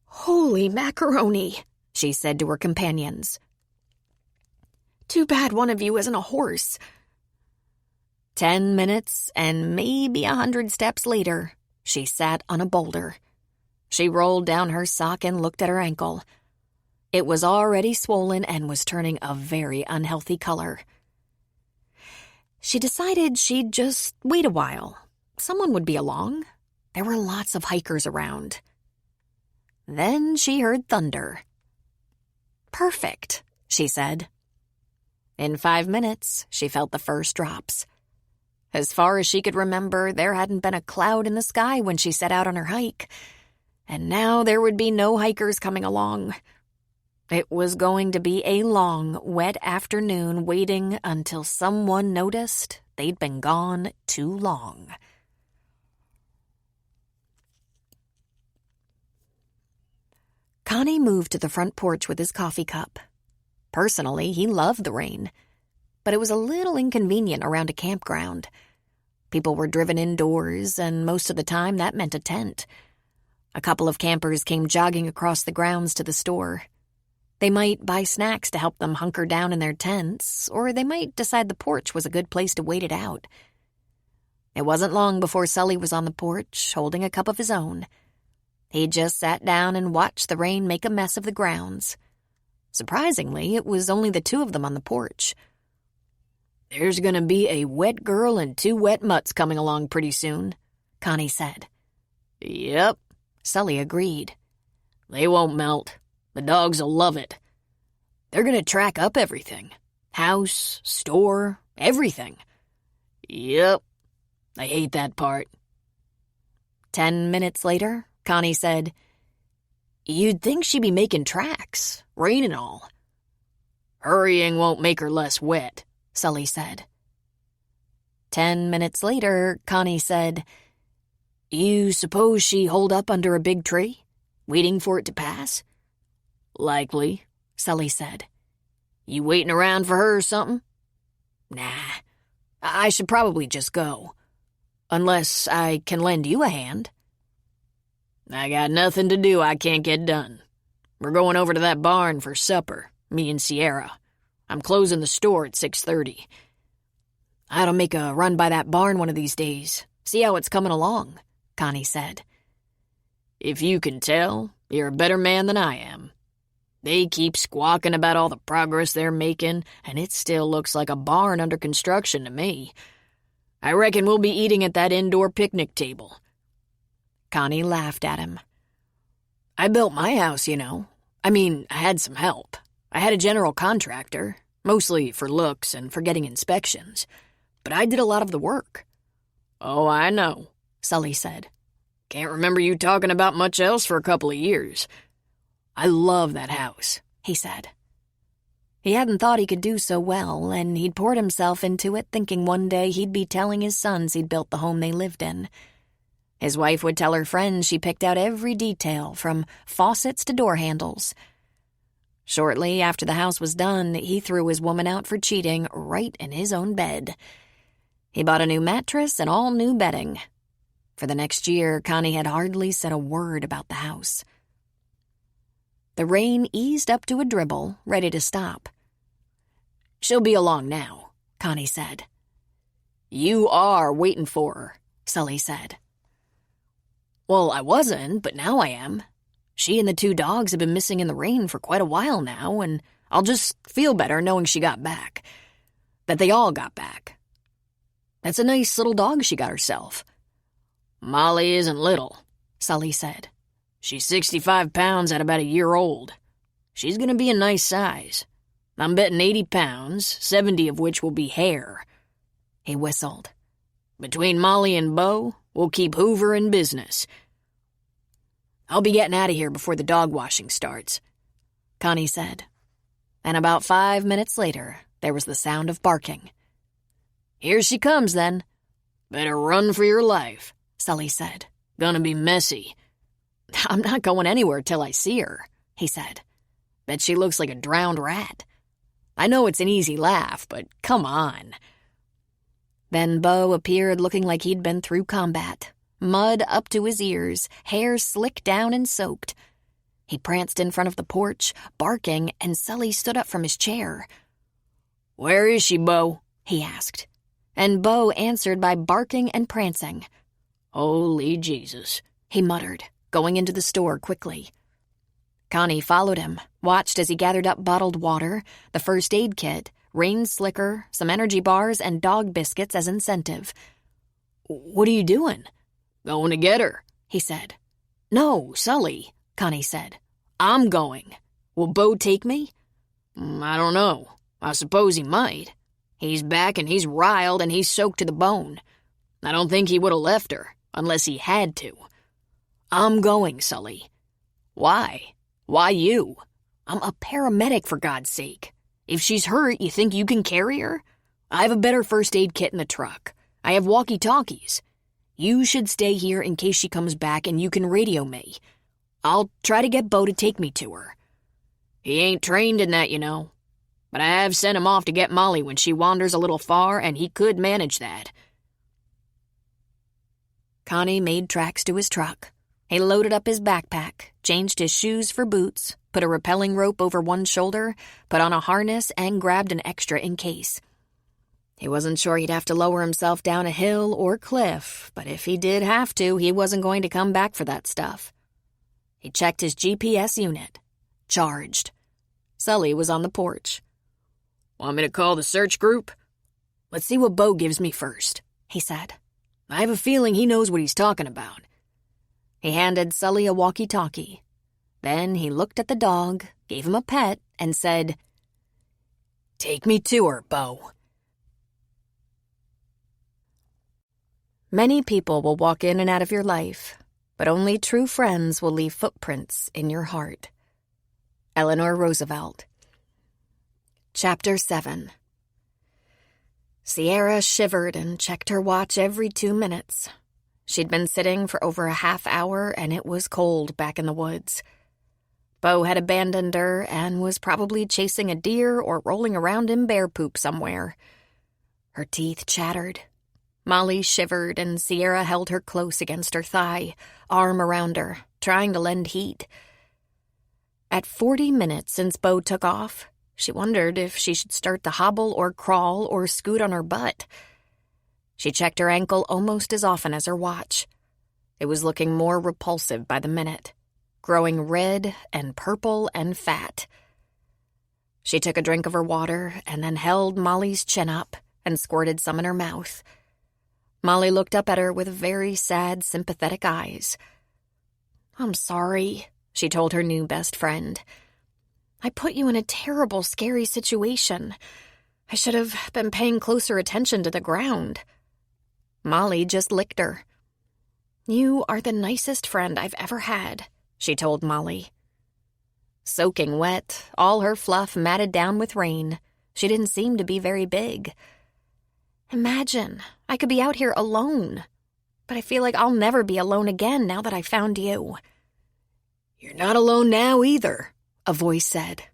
"Holy macaroni," she said to her companions. "Too bad one of you isn't a horse." 10 minutes and maybe 100 steps later, she sat on a boulder. She rolled down her sock and looked at her ankle. It was already swollen and was turning a very unhealthy color. She decided she'd just wait a while. Someone would be along. There were lots of hikers around. Then she heard thunder. "Perfect," she said. In 5 minutes, she felt the first drops. As far as she could remember, there hadn't been a cloud in the sky when she set out on her hike. And now there would be no hikers coming along. It was going to be a long, wet afternoon waiting until someone noticed they'd been gone too long. Connie moved to the front porch with his coffee cup. Personally, he loved the rain, but it was a little inconvenient around a campground. People were driven indoors, and most of the time that meant a tent. A couple of campers came jogging across the grounds to the store. They might buy snacks to help them hunker down in their tents, or they might decide the porch was a good place to wait it out. It wasn't long before Sully was on the porch, holding a cup of his own. He just sat down and watched the rain make a mess of the grounds. Surprisingly, it was only the two of them on the porch. "There's gonna be a wet girl and 2 wet mutts coming along pretty soon," Connie said. "Yep," Sully agreed. "They won't melt. The dogs'll love it. They're gonna track up everything. House, store, everything. Yep. I hate that part." 10 minutes later, Connie said, "You'd think she'd be making tracks, rain and all." "Hurrying won't make her less wet," Sully said. 10 minutes later, Connie said, "You suppose she holed up under a big tree, waiting for it to pass?" "Likely," Sully said. "You waiting around for her or something?" "Nah. I should probably just go. Unless I can lend you a hand. I got nothing to do I can't get done. We're going over to that barn for supper, me and Sierra. I'm closing the store at 6:30. I ought to make a run by that barn one of these days. See how it's coming along, Connie said. If you can tell, you're a better man than I am. They keep squawking about all the progress they're making, and it still looks like a barn under construction to me. I reckon we'll be eating at that indoor picnic table. Connie laughed at him. I built my house, you know. I mean, I had some help. I had a general contractor, mostly for looks and for getting inspections. But I did a lot of the work. Oh, I know, Sully said. Can't remember you talking about much else for a couple of years. I love that house, he said. He hadn't thought he could do so well, and he'd poured himself into it thinking one day he'd be telling his sons he'd built the home they lived in. His wife would tell her friends she picked out every detail, from faucets to door handles. Shortly after the house was done, he threw his woman out for cheating right in his own bed. He bought a new mattress and all new bedding. For the next year, Connie had hardly said a word about the house. The rain eased up to a dribble, ready to stop. She'll be along now, Connie said. You are waiting for her, Sully said. Well, I wasn't, but now I am. She and the 2 dogs have been missing in the rain for quite a while now, and I'll just feel better knowing she got back. That they all got back. That's a nice little dog she got herself. Molly isn't little, Sully said. She's 65 pounds at about a year old. She's gonna be a nice size. I'm betting 80 pounds, 70 of which will be hair. He whistled. Between Molly and Bo, we'll keep Hoover in business. I'll be getting out of here before the dog washing starts, Connie said. And about 5 minutes later, there was the sound of barking. Here she comes, then. Better run for your life, Sully said. Gonna be messy. I'm not going anywhere till I see her, he said. Bet she looks like a drowned rat. I know it's an easy laugh, but come on. Then Bo appeared looking like he'd been through combat. Mud up to his ears, hair slicked down and soaked. He pranced in front of the porch, barking, and Sully stood up from his chair. Where is she, Bo? He asked. And Bo answered by barking and prancing. Holy Jesus, he muttered, going into the store quickly. Connie followed him, watched as he gathered up bottled water, the first aid kit, rain slicker, some energy bars, and dog biscuits as incentive. What are you doing? Going to get her, he said. No, Sully, Connie said. I'm going. Will Bo take me? I don't know. I suppose he might. He's back and he's riled and he's soaked to the bone. I don't think he would have left her, unless he had to. I'm going, Sully. Why? Why you? I'm a paramedic, for God's sake. If she's hurt, you think you can carry her? I have a better first aid kit in the truck. I have walkie-talkies. You should stay here in case she comes back and you can radio me. I'll try to get Bo to take me to her. He ain't trained in that, you know. But I have sent him off to get Molly when she wanders a little far, and he could manage that. Connie made tracks to his truck. He loaded up his backpack, changed his shoes for boots, put a rappelling rope over one shoulder, put on a harness, and grabbed an extra in case. He wasn't sure he'd have to lower himself down a hill or cliff, but if he did have to, he wasn't going to come back for that stuff. He checked his GPS unit. Charged. Sully was on the porch. Want me to call the search group? Let's see what Bo gives me first, he said. I have a feeling he knows what he's talking about. He handed Sully a walkie-talkie. Then he looked at the dog, gave him a pet, and said, Take me to her, Bo. Many people will walk in and out of your life, but only true friends will leave footprints in your heart. Eleanor Roosevelt. Chapter 7. Sierra shivered and checked her watch every 2 minutes. She'd been sitting for over a half hour, and it was cold back in the woods. Bo had abandoned her and was probably chasing a deer or rolling around in bear poop somewhere. Her teeth chattered. Molly shivered, and Sierra held her close against her thigh, arm around her, trying to lend heat. At 40 minutes since Bo took off, she wondered if she should start to hobble or crawl or scoot on her butt. She checked her ankle almost as often as her watch. It was looking more repulsive by the minute, growing red and purple and fat. She took a drink of her water and then held Molly's chin up and squirted some in her mouth. Molly looked up at her with very sad, sympathetic eyes. "I'm sorry," she told her new best friend. "I put you in a terrible, scary situation. I should have been paying closer attention to the ground." Molly just licked her. "You are the nicest friend I've ever had," she told Molly. Soaking wet, all her fluff matted down with rain, she didn't seem to be very big. "Imagine, I could be out here alone. But I feel like I'll never be alone again now that I found you." "You're not alone now either," a voice said.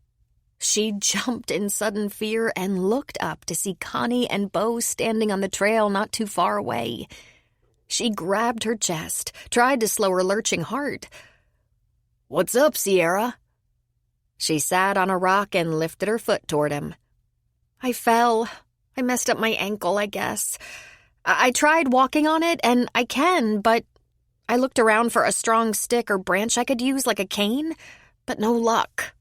She jumped in sudden fear and looked up to see Connie and Bo standing on the trail not too far away. She grabbed her chest, tried to slow her lurching heart. "What's up, Sierra?" She sat on a rock and lifted her foot toward him. "I fell. I messed up my ankle, I guess. I tried walking on it, and I can, but I looked around for a strong stick or branch I could use like a cane, but no luck."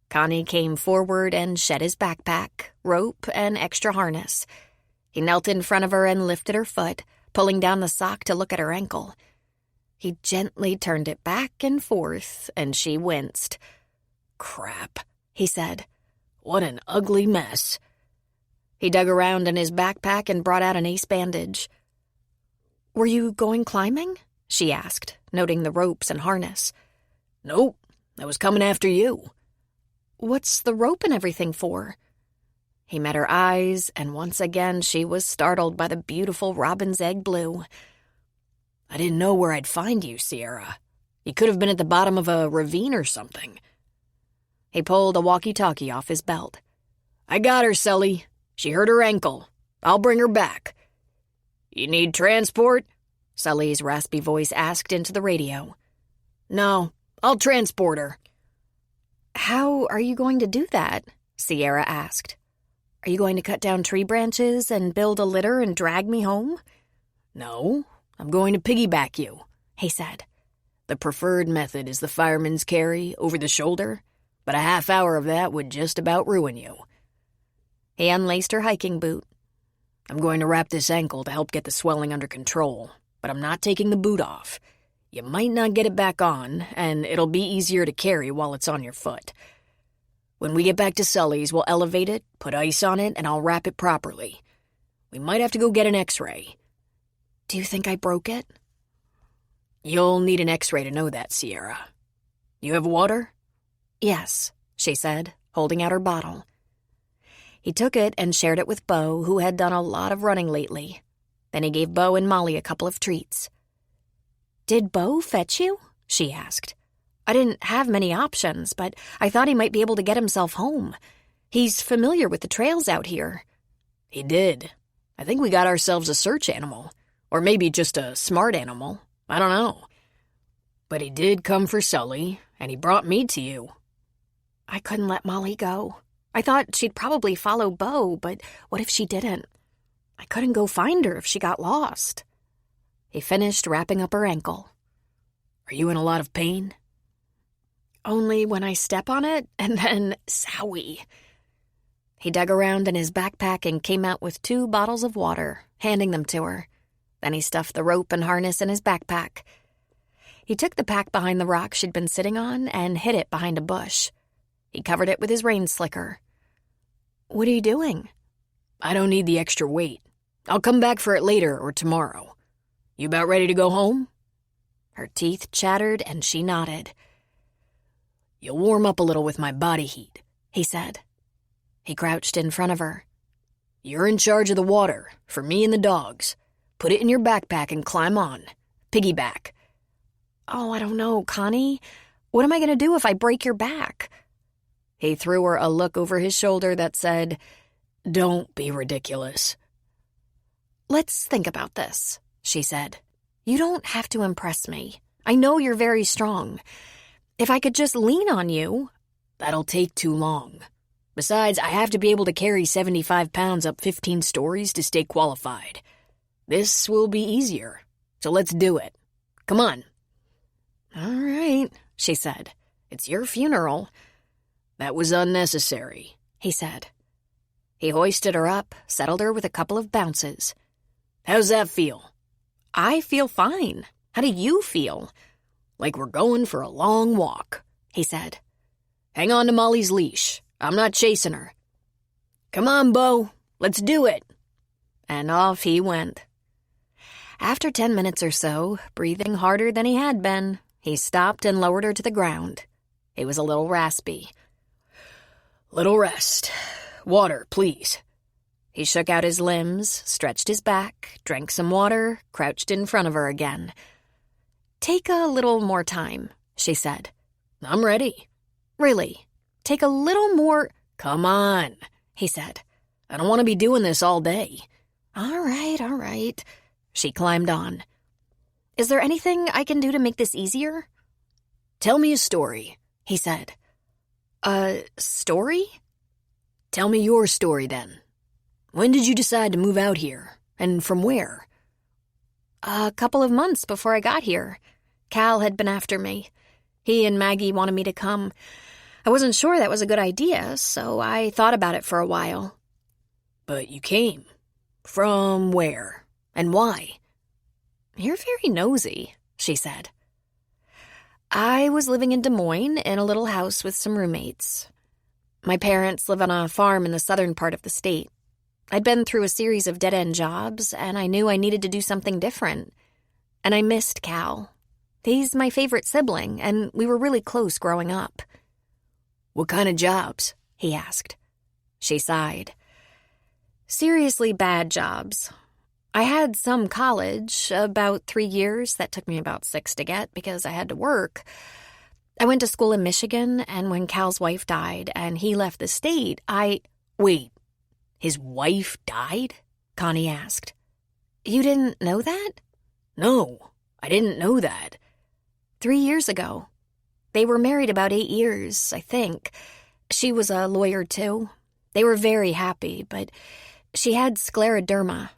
Connie came forward and shed his backpack, rope, and extra harness. He knelt in front of her and lifted her foot, pulling down the sock to look at her ankle. He gently turned it back and forth, and she winced. "Crap," he said. "What an ugly mess." He dug around in his backpack and brought out an ace bandage. "Were you going climbing?" she asked, noting the ropes and harness. "Nope, I was coming after you." "What's the rope and everything for?" He met her eyes, and once again she was startled by the beautiful robin's egg blue. "I didn't know where I'd find you, Sierra. You could have been at the bottom of a ravine or something." He pulled a walkie-talkie off his belt. "I got her, Sully. She hurt her ankle. I'll bring her back." "You need transport?" Sully's raspy voice asked into the radio. "No, I'll transport her." "How are you going to do that?" Sierra asked. "Are you going to cut down tree branches and build a litter and drag me home?" "No, I'm going to piggyback you," he said. "The preferred method is the fireman's carry over the shoulder, but a half hour of that would just about ruin you." He unlaced her hiking boot. "I'm going to wrap this ankle to help get the swelling under control, but I'm not taking the boot off. You might not get it back on, and it'll be easier to carry while it's on your foot. When we get back to Sully's, we'll elevate it, put ice on it, and I'll wrap it properly. We might have to go get an x-ray." "Do you think I broke it?" "You'll need an x-ray to know that, Sierra. You have water?" "Yes," she said, holding out her bottle. He took it and shared it with Bo, who had done a lot of running lately. Then he gave Bo and Molly a couple of treats. "Did Bo fetch you?" she asked. "I didn't have many options, but I thought he might be able to get himself home. He's familiar with the trails out here." "He did. I think we got ourselves a search animal. Or maybe just a smart animal. I don't know. But he did come for Sully, and he brought me to you." I couldn't let Molly go. I thought she'd probably follow Bo, but what if she didn't? I couldn't go find her if she got lost. He finished wrapping up her ankle. "Are you in a lot of pain?" "Only when I step on it, and then zowie." He dug around in his backpack and came out with 2 bottles of water, handing them to her. Then he stuffed the rope and harness in his backpack. He took the pack behind the rock she'd been sitting on and hid it behind a bush. He covered it with his rain slicker. "What are you doing?" "I don't need the extra weight. I'll come back for it later or tomorrow. You about ready to go home?" Her teeth chattered and she nodded. "You'll warm up a little with my body heat," he said. He crouched in front of her. "You're in charge of the water, for me and the dogs. Put it in your backpack and climb on. Piggyback." "Oh, I don't know, Connie. What am I going to do if I break your back?" He threw her a look over his shoulder that said, Don't be ridiculous. Let's think about this, she said. You don't have to impress me. I know you're very strong. If I could just lean on you... That'll take too long. Besides, I have to be able to carry 75 pounds up 15 stories to stay qualified. This will be easier, so let's do it. Come on. All right, she said. It's your funeral. That was unnecessary, he said. He hoisted her up, settled her with a couple of bounces. How's that feel? I feel fine. How do you feel? Like we're going for a long walk, he said. Hang on to Molly's leash. I'm not chasing her. Come on, Bo. Let's do it. And off he went. After 10 minutes or so, breathing harder than he had been, he stopped and lowered her to the ground. He was a little raspy. Little rest. Water, please. He shook out his limbs, stretched his back, drank some water, crouched in front of her again. Take a little more time, she said. I'm ready. Really? Take a little more... Come on, he said. I don't want to be doing this all day. All right. She climbed on. Is there anything I can do to make this easier? Tell me a story, he said. A story? Tell me your story, then. When did you decide to move out here, and from where? A couple of months before I got here. Cal had been after me. He and Maggie wanted me to come. I wasn't sure that was a good idea, so I thought about it for a while. But you came. From where? And why? You're very nosy, she said. I was living in Des Moines in a little house with some roommates. My parents live on a farm in the southern part of the state. I'd been through a series of dead-end jobs, and I knew I needed to do something different. And I missed Cal. He's my favorite sibling, and we were really close growing up. What kind of jobs? He asked. She sighed. Seriously bad jobs. I had some college, about 3 years. That took me about 6 to get because I had to work. I went to school in Michigan, and when Cal's wife died and he left the state, Wait, his wife died? Connie asked. You didn't know that? No, I didn't know that. 3 years ago. They were married about 8 years, I think. She was a lawyer, too. They were very happy, but she had scleroderma.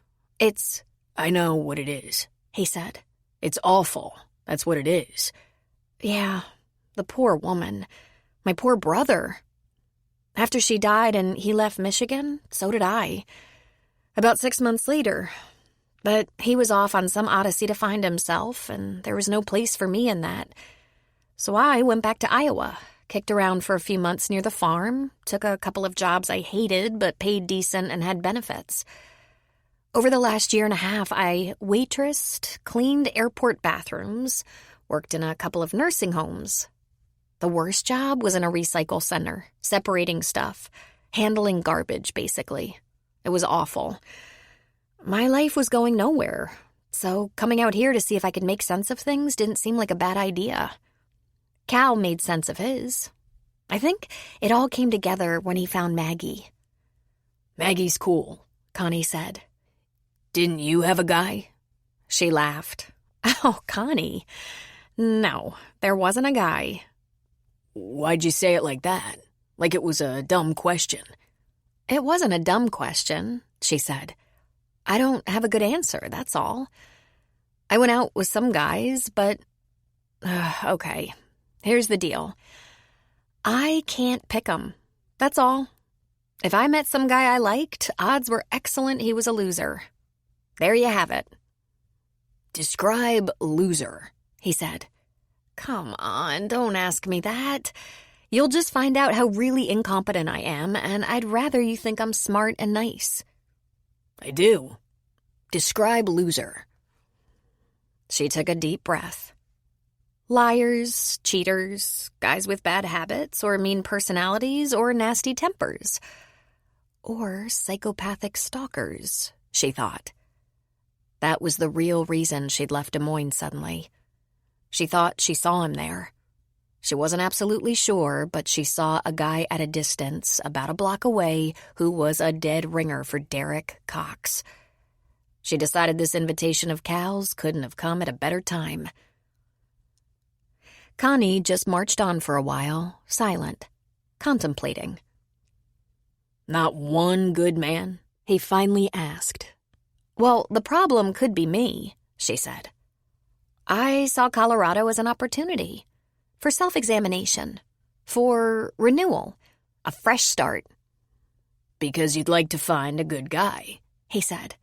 I know what it is, he said. It's awful. That's what it is. Yeah, the poor woman. My poor brother. After she died and he left Michigan, so did I. About 6 months later. But he was off on some odyssey to find himself, and there was no place for me in that. So I went back to Iowa, kicked around for a few months near the farm, took a couple of jobs I hated but paid decent and had benefits. Over the last year and a half, I waitressed, cleaned airport bathrooms, worked in a couple of nursing homes. The worst job was in a recycle center, separating stuff, handling garbage, basically. It was awful. My life was going nowhere, so coming out here to see if I could make sense of things didn't seem like a bad idea. Cal made sense of his. I think it all came together when he found Maggie. Maggie's cool, Connie said. Didn't you have a guy? She laughed. Oh, Connie. No, there wasn't a guy. Why'd you say it like that? Like it was a dumb question. It wasn't a dumb question, she said. I don't have a good answer, that's all. I went out with some guys, but... okay, here's the deal. I can't pick 'em. That's all. If I met some guy I liked, odds were excellent he was a loser. There you have it. Describe loser, he said. Come on, don't ask me that. You'll just find out how really incompetent I am, and I'd rather you think I'm smart and nice. I do. Describe loser. She took a deep breath. Liars, cheaters, guys with bad habits, or mean personalities, or nasty tempers. Or psychopathic stalkers, she thought. That was the real reason she'd left Des Moines suddenly. She thought she saw him there. She wasn't absolutely sure, but she saw a guy at a distance, about a block away, who was a dead ringer for Derek Cox. She decided this invitation of Cal's couldn't have come at a better time. Connie just marched on for a while, silent, contemplating. Not one good man? He finally asked. Well, the problem could be me, she said. I saw Colorado as an opportunity. For self-examination. For renewal. A fresh start. Because you'd like to find a good guy, he said.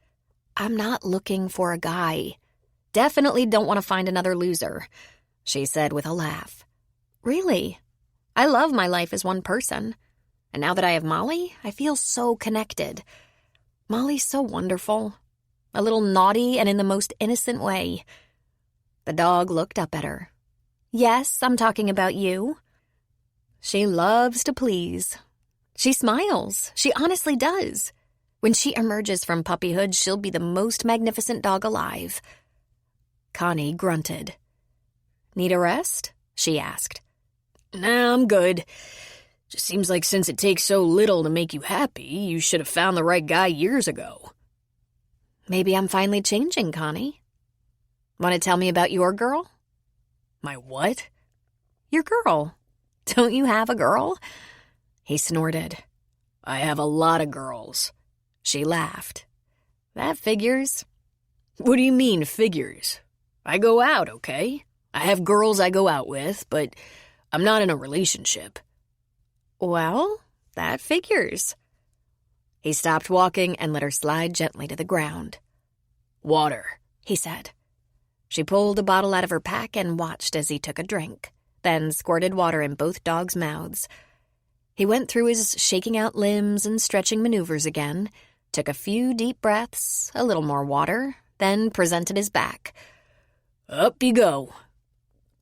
I'm not looking for a guy. Definitely don't want to find another loser, she said with a laugh. Really? I love my life as one person. And now that I have Molly, I feel so connected. Molly's so wonderful. A little naughty and in the most innocent way. The dog looked up at her. Yes, I'm talking about you. She loves to please. She smiles. She honestly does. When she emerges from puppyhood, she'll be the most magnificent dog alive. Connie grunted. Need a rest? She asked. Nah, I'm good. Just seems like since it takes so little to make you happy, you should have found the right guy years ago. Maybe I'm finally changing, Connie. Want to tell me about your girl? My what? Your girl. Don't you have a girl? He snorted. I have a lot of girls. She laughed. That figures. What do you mean, figures? I go out, okay? I have girls I go out with, but I'm not in a relationship. Well, that figures. He stopped walking and let her slide gently to the ground. Water, he said. She pulled a bottle out of her pack and watched as he took a drink, then squirted water in both dogs' mouths. He went through his shaking out limbs and stretching maneuvers again, took a few deep breaths, a little more water, then presented his back. Up you go.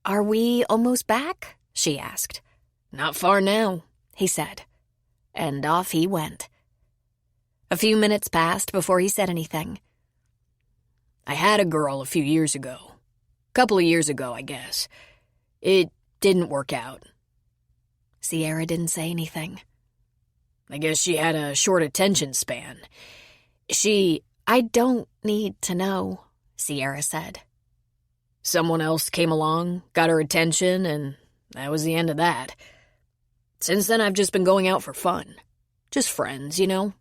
Are we almost back? She asked. Not far now, he said. And off he went. A few minutes passed before he said anything. I had a girl a few years ago. Couple of years ago, I guess. It didn't work out. Sierra didn't say anything. I guess she had a short attention span. I don't need to know, Sierra said. Someone else came along, got her attention, and that was the end of that. Since then, I've just been going out for fun. Just friends, you know?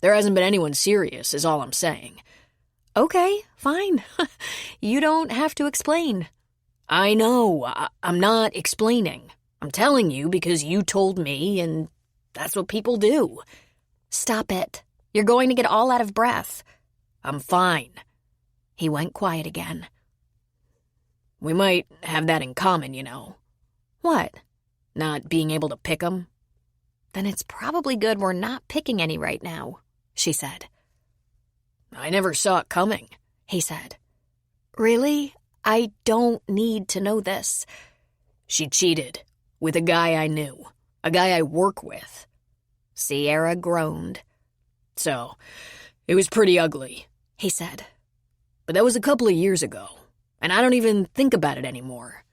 There hasn't been anyone serious, is all I'm saying. Okay, fine. You don't have to explain. I know. I'm not explaining. I'm telling you because you told me, and that's what people do. Stop it. You're going to get all out of breath. I'm fine. He went quiet again. We might have that in common, you know. What? Not being able to pick 'em. Then it's probably good we're not picking any right now, she said. I never saw it coming, he said. Really? I don't need to know this. She cheated with a guy I knew, a guy I work with. Sierra groaned. So, it was pretty ugly, he said. But that was a couple of years ago, and I don't even think about it anymore.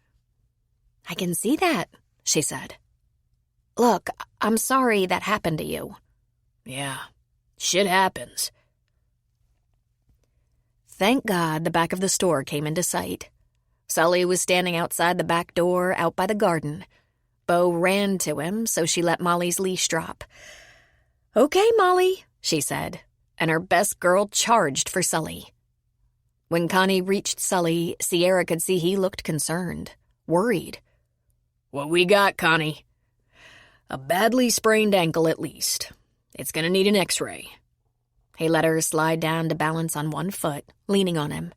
I can see that, she said. Look, I'm sorry that happened to you. Yeah, shit happens. Thank God the back of the store came into sight. Sully was standing outside the back door out by the garden. Bo ran to him, so she let Molly's leash drop. Okay, Molly, she said, and her best girl charged for Sully. When Connie reached Sully, Sierra could see he looked concerned, worried. What we got, Connie? A badly sprained ankle at least. It's gonna need an x-ray. He let her slide down to balance on one foot, leaning on him.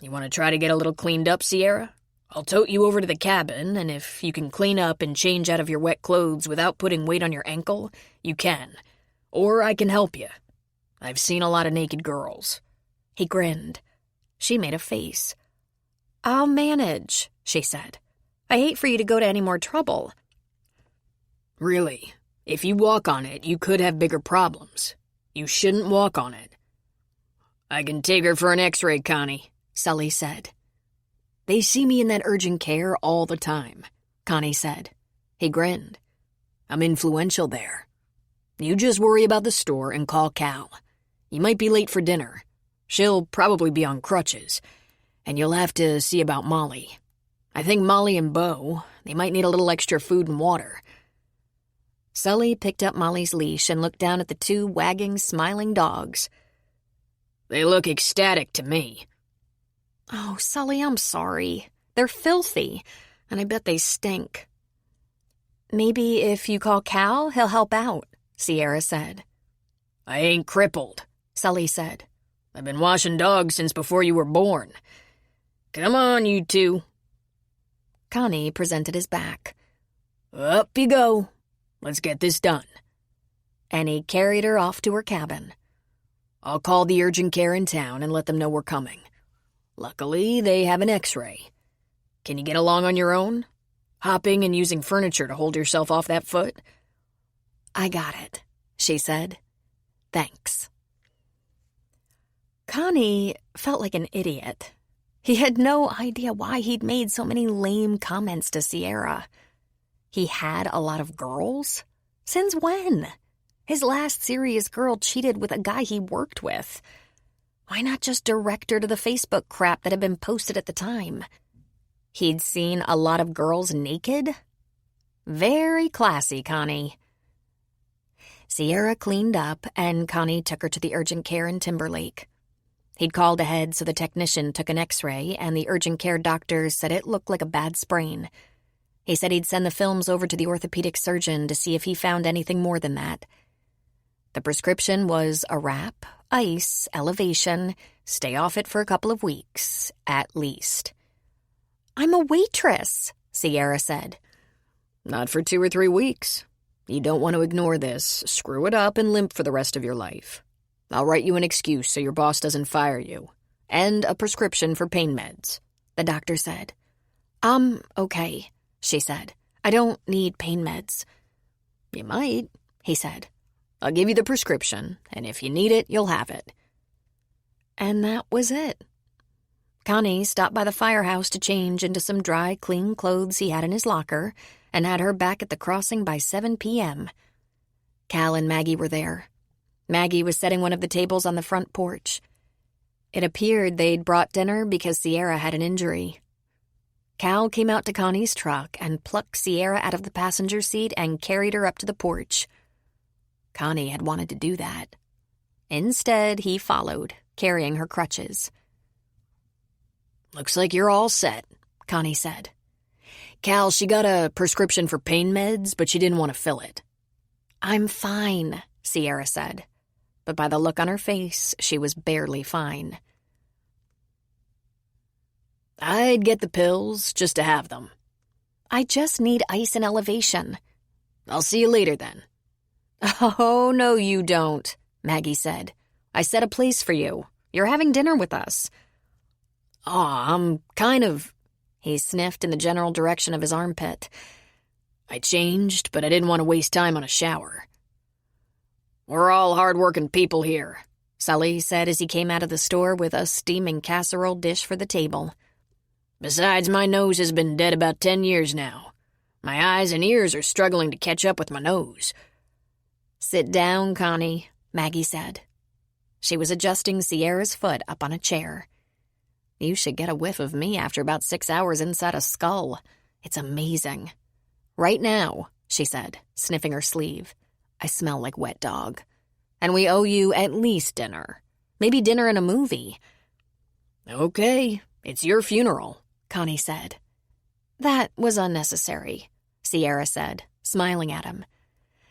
You want to try to get a little cleaned up, Sierra? I'll tote you over to the cabin, and if you can clean up and change out of your wet clothes without putting weight on your ankle, you can. Or I can help you. I've seen a lot of naked girls. He grinned. She made a face. I'll manage, she said. I hate for you to go to any more trouble. Really, if you walk on it, you could have bigger problems. You shouldn't walk on it. I can take her for an x-ray, Connie, Sully said. They see me in that urgent care all the time. Connie said. He grinned. I'm influential there. You just worry about the store and call Cal. You might be late for dinner. She'll probably be on crutches. And you'll have to see about Molly. I think Molly and Bo, they might need a little extra food and water. Sully picked up Molly's leash and looked down at the two wagging, smiling dogs. They look ecstatic to me. Oh, Sully, I'm sorry. They're filthy, and I bet they stink. Maybe if you call Cal, he'll help out, Sierra said. I ain't crippled, Sully said. I've been washing dogs since before you were born. Come on, you two. Connie presented his back. Up you go. Let's get this done. And he carried her off to her cabin. I'll call the urgent care in town and let them know we're coming. Luckily, they have an X-ray. Can you get along on your own? Hopping and using furniture to hold yourself off that foot? I got it, she said. Thanks. Connie felt like an idiot. He had no idea why he'd made so many lame comments to Sierra. He had a lot of girls? Since when? His last serious girl cheated with a guy he worked with. Why not just direct her to the Facebook crap that had been posted at the time? He'd seen a lot of girls naked? Very classy, Connie. Sierra cleaned up, and Connie took her to the urgent care in Timberlake. He'd called ahead so the technician took an X-ray, and the urgent care doctors said it looked like a bad sprain. He said he'd send the films over to the orthopedic surgeon to see if he found anything more than that. The prescription was a wrap, ice, elevation, stay off it for a couple of weeks, at least. I'm a waitress, Sierra said. Not for 2 or 3 weeks. You don't want to ignore this, screw it up, and limp for the rest of your life. I'll write you an excuse so your boss doesn't fire you. And a prescription for pain meds, the doctor said. Okay, she said. I don't need pain meds. You might, he said. I'll give you the prescription, and if you need it, you'll have it. And that was it. Connie stopped by the firehouse to change into some dry, clean clothes he had in his locker and had her back at the crossing by 7 p.m. Cal and Maggie were there. Maggie was setting one of the tables on the front porch. It appeared they'd brought dinner because Sierra had an injury. Cal came out to Connie's truck and plucked Sierra out of the passenger seat and carried her up to the porch. Connie had wanted to do that. Instead, he followed, carrying her crutches. Looks like you're all set, Connie said. Cal, she got a prescription for pain meds, but she didn't want to fill it. I'm fine, Sierra said. But by the look on her face, she was barely fine. I'd get the pills just to have them. I just need ice and elevation. I'll see you later then. Oh, no you don't, Maggie said. I set a place for you. You're having dinner with us. I'm kind of... He sniffed in the general direction of his armpit. I changed, but I didn't want to waste time on a shower. We're all hard-working people here, Sully said as he came out of the store with a steaming casserole dish for the table. Besides, my nose has been dead about 10 years now. My eyes and ears are struggling to catch up with my nose. Sit down, Connie, Maggie said. She was adjusting Sierra's foot up on a chair. You should get a whiff of me after about 6 hours inside a skull. It's amazing. Right now, she said, sniffing her sleeve. I smell like wet dog. And we owe you at least dinner. Maybe dinner and a movie. Okay, it's your funeral, Connie said. That was unnecessary, Sierra said, smiling at him.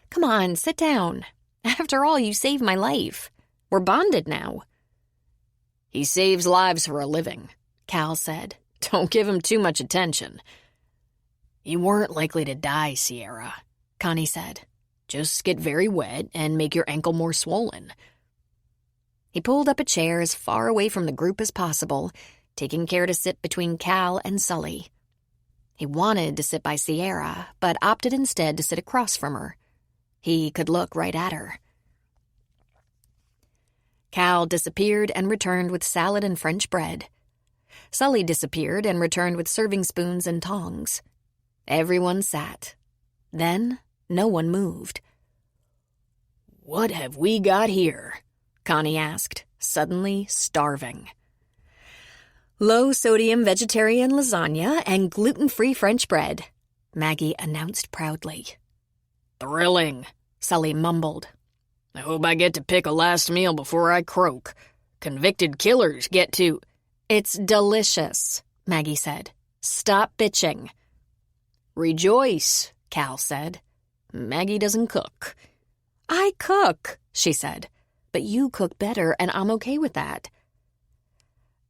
Come on, sit down. After all, you saved my life. We're bonded now. He saves lives for a living, Cal said. Don't give him too much attention. You weren't likely to die, Sierra, Connie said. Just get very wet and make your ankle more swollen. He pulled up a chair as far away from the group as possible, taking care to sit between Cal and Sully. He wanted to sit by Sierra, but opted instead to sit across from her. He could look right at her. Cal disappeared and returned with salad and French bread. Sully disappeared and returned with serving spoons and tongs. Everyone sat. Then no one moved. "What have we got here?" Connie asked, suddenly starving. Low-sodium vegetarian lasagna and gluten-free French bread, Maggie announced proudly. "Thrilling," Sully mumbled. "I hope I get to pick a last meal before I croak. Convicted killers get to—" "It's delicious," Maggie said. "Stop bitching." "Rejoice," Cal said. "Maggie doesn't cook." "I cook," she said. "But you cook better, and I'm okay with that."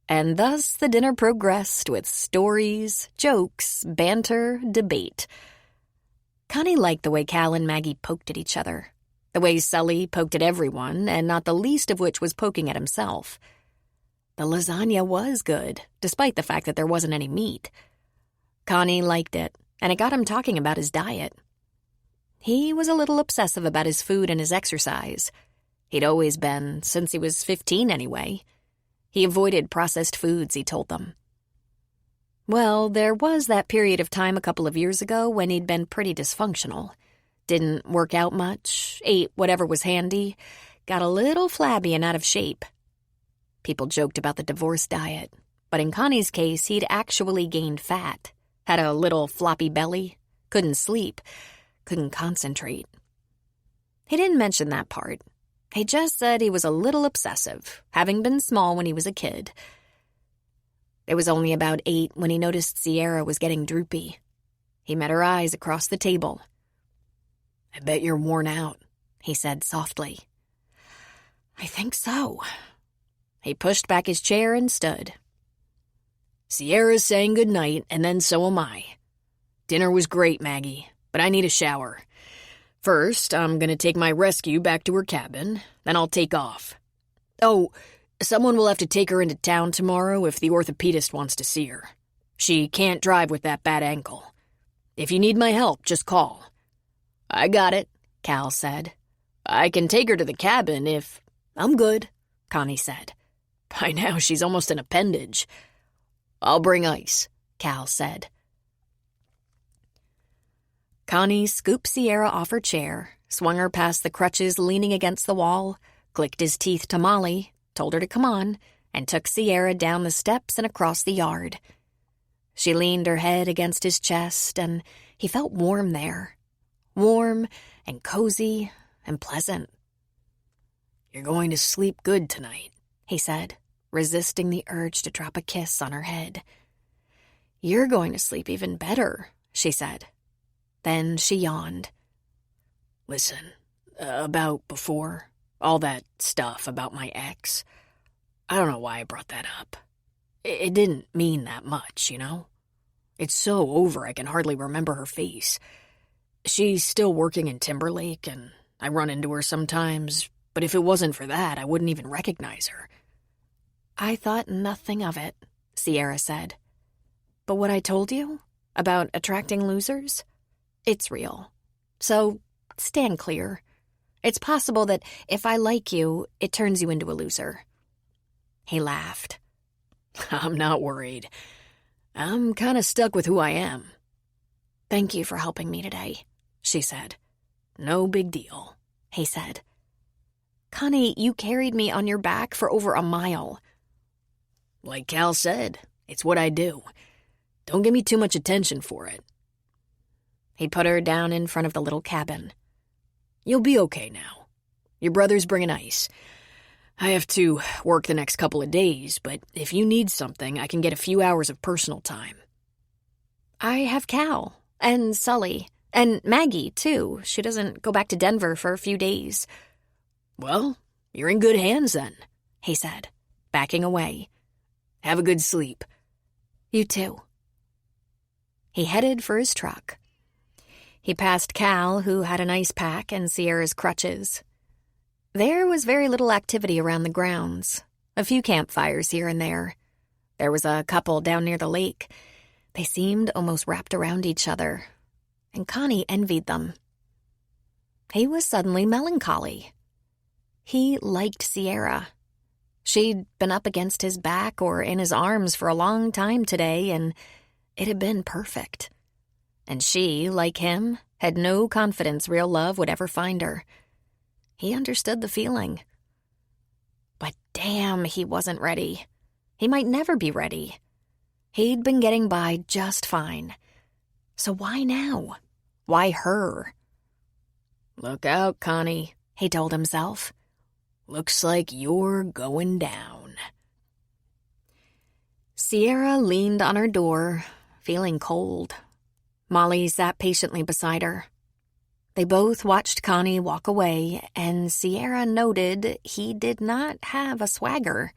And thus the dinner progressed with stories, jokes, banter, debate. Connie liked the way Cal and Maggie poked at each other, the way Sully poked at everyone, and not the least of which was poking at himself. The lasagna was good, despite the fact that there wasn't any meat. Connie liked it, and it got him talking about his diet. He was a little obsessive about his food and his exercise. He'd always been, since he was 15 anyway. He avoided processed foods, he told them. Well, there was that period of time a couple of years ago when he'd been pretty dysfunctional. Didn't work out much, ate whatever was handy, got a little flabby and out of shape. People joked about the divorce diet, but in Connie's case, he'd actually gained fat, had a little floppy belly, couldn't sleep, couldn't concentrate. He didn't mention that part. He just said he was a little obsessive, having been small when he was a kid. It was only about 8 when he noticed Sierra was getting droopy. He met her eyes across the table. "I bet you're worn out," he said softly. "I think so." He pushed back his chair and stood. "Sierra's saying goodnight, and then so am I. Dinner was great, Maggie, but I need a shower. First, I'm gonna take my rescue back to her cabin, then I'll take off. Oh, someone will have to take her into town tomorrow if the orthopedist wants to see her. She can't drive with that bad ankle. If you need my help, just call." "I got it," Cal said. "I can take her to the cabin if—" "I'm good," Connie said. "By now she's almost an appendage." "I'll bring ice," Cal said. Connie scooped Sierra off her chair, swung her past the crutches leaning against the wall, clicked his teeth to Molly, told her to come on, and took Sierra down the steps and across the yard. She leaned her head against his chest, and he felt warm there. Warm and cozy and pleasant. "You're going to sleep good tonight," he said, resisting the urge to drop a kiss on her head. "You're going to sleep even better," she said. Then she yawned. "Listen, about before, all that stuff about my ex, I don't know why I brought that up. It didn't mean that much, you know? It's so over I can hardly remember her face. She's still working in Timberlake, and I run into her sometimes, but if it wasn't for that, I wouldn't even recognize her." "I thought nothing of it," Sierra said. "But what I told you about attracting losers? It's real. So stand clear. It's possible that if I like you, it turns you into a loser." He laughed. "I'm not worried. I'm kind of stuck with who I am." "Thank you for helping me today," she said. "No big deal," he said. "Connie, you carried me on your back for over a mile." "Like Cal said, it's what I do. Don't give me too much attention for it." He put her down in front of the little cabin. "You'll be okay now. Your brother's bringing ice. I have to work the next couple of days, but if you need something, I can get a few hours of personal time." "I have Cal, and Sully, and Maggie, too. She doesn't go back to Denver for a few days." "Well, you're in good hands then," he said, backing away. "Have a good sleep." "You too." He headed for his truck. He passed Cal, who had an ice pack and Sierra's crutches. There was very little activity around the grounds, a few campfires here and there. There was a couple down near the lake. They seemed almost wrapped around each other, and Connie envied them. He was suddenly melancholy. He liked Sierra. She'd been up against his back or in his arms for a long time today, and it had been perfect. And she, like him, had no confidence real love would ever find her. He understood the feeling. But damn, he wasn't ready. He might never be ready. He'd been getting by just fine. So why now? Why her? "Look out, Connie," he told himself. "Looks like you're going down." Sierra leaned on her door, feeling cold. Molly sat patiently beside her. They both watched Connie walk away, and Sierra noted he did not have a swagger.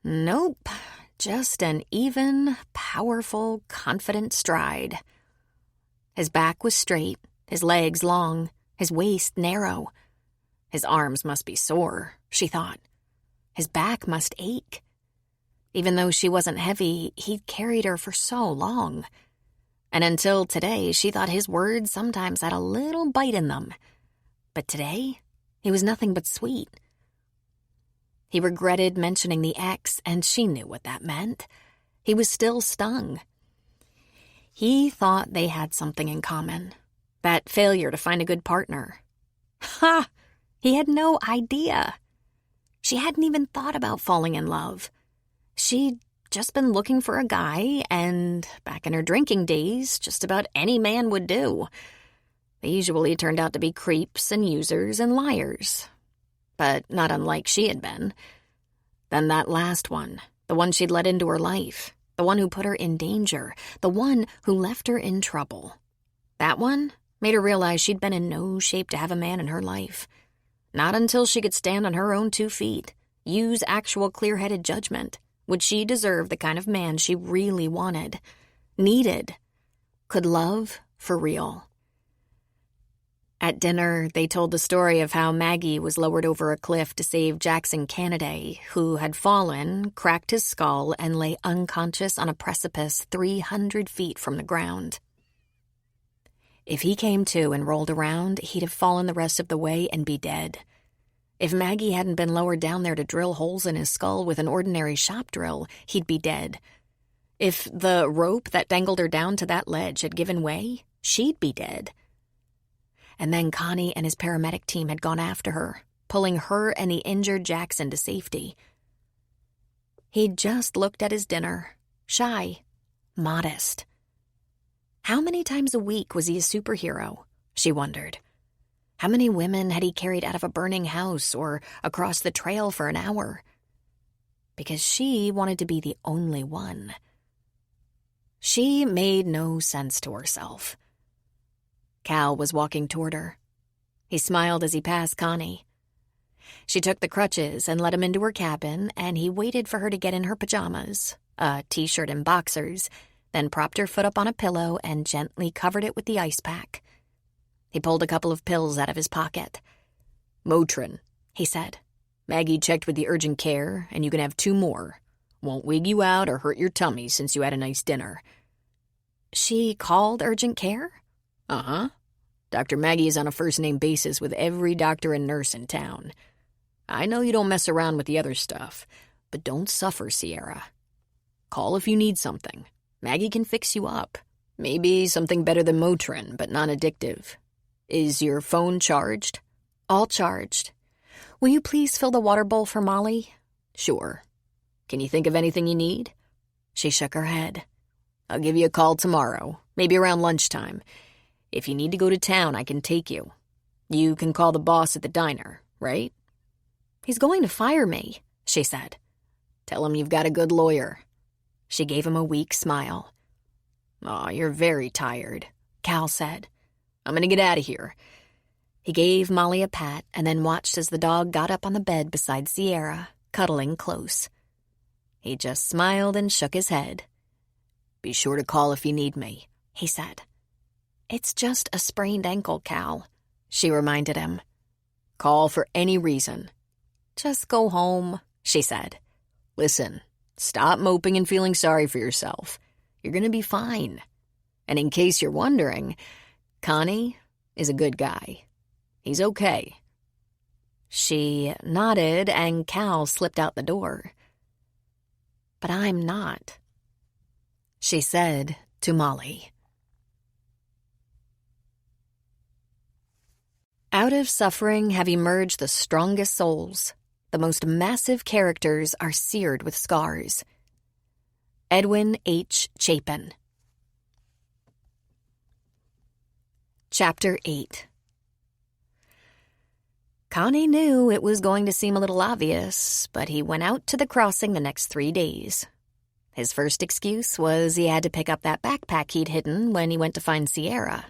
Nope, just an even, powerful, confident stride. His back was straight, his legs long, his waist narrow. His arms must be sore, she thought. His back must ache. Even though she wasn't heavy, he'd carried her for so long. And until today, she thought his words sometimes had a little bite in them. But today, he was nothing but sweet. He regretted mentioning the ex, and she knew what that meant. He was still stung. He thought they had something in common. That failure to find a good partner. Ha! He had no idea. She hadn't even thought about falling in love. She'd just been looking for a guy, and back in her drinking days, just about any man would do. They usually turned out to be creeps and users and liars. But not unlike she had been. Then that last one, the one she'd let into her life, the one who put her in danger, the one who left her in trouble. That one made her realize she'd been in no shape to have a man in her life. Not until she could stand on her own 2 feet, use actual clear-headed judgment, would she deserve the kind of man she really wanted, needed, could love for real. At dinner, they told the story of how Maggie was lowered over a cliff to save Jackson Canaday, who had fallen, cracked his skull, and lay unconscious on a precipice 300 feet from the ground. If he came to and rolled around, he'd have fallen the rest of the way and be dead. If Maggie hadn't been lowered down there to drill holes in his skull with an ordinary shop drill, he'd be dead. If the rope that dangled her down to that ledge had given way, she'd be dead. And then Connie and his paramedic team had gone after her, pulling her and the injured Jackson to safety. He'd just looked at his dinner, shy, modest. How many times a week was he a superhero? She wondered. How many women had he carried out of a burning house or across the trail for an hour? Because she wanted to be the only one. She made no sense to herself. Cal was walking toward her. He smiled as he passed Connie. She took the crutches and let him into her cabin, and he waited for her to get in her pajamas, a t-shirt and boxers, then propped her foot up on a pillow and gently covered it with the ice pack. He pulled a couple of pills out of his pocket. "Motrin," he said. "Maggie checked with the urgent care, and you can have 2 more. Won't wig you out or hurt your tummy since you had a nice dinner." She called urgent care? Uh-huh. Dr. Maggie is on a first-name basis with every doctor and nurse in town. I know you don't mess around with the other stuff, but don't suffer, Sierra. Call if you need something. Maggie can fix you up. Maybe something better than Motrin, but non-addictive. Is your phone charged? All charged. Will you please fill the water bowl for Molly? Sure. Can you think of anything you need? She shook her head. I'll give you a call tomorrow, maybe around lunchtime. If you need to go to town, I can take you. You can call the boss at the diner, right? He's going to fire me, she said. Tell him you've got a good lawyer. She gave him a weak smile. Aw, you're very tired, Cal said. I'm gonna get out of here. He gave Molly a pat and then watched as the dog got up on the bed beside Sierra, cuddling close. He just smiled and shook his head. Be sure to call if you need me, he said. It's just a sprained ankle, Cal, she reminded him. Call for any reason. Just go home, she said. Listen, stop moping and feeling sorry for yourself. You're gonna be fine. And in case you're wondering, Connie is a good guy. He's okay. She nodded and Cal slipped out the door. But I'm not, she said to Molly. Out of suffering have emerged the strongest souls. The most massive characters are seared with scars. Edwin H. Chapin. Chapter 8. Connie knew it was going to seem a little obvious, but he went out to the crossing the next 3 days. His first excuse was he had to pick up that backpack he'd hidden when he went to find Sierra.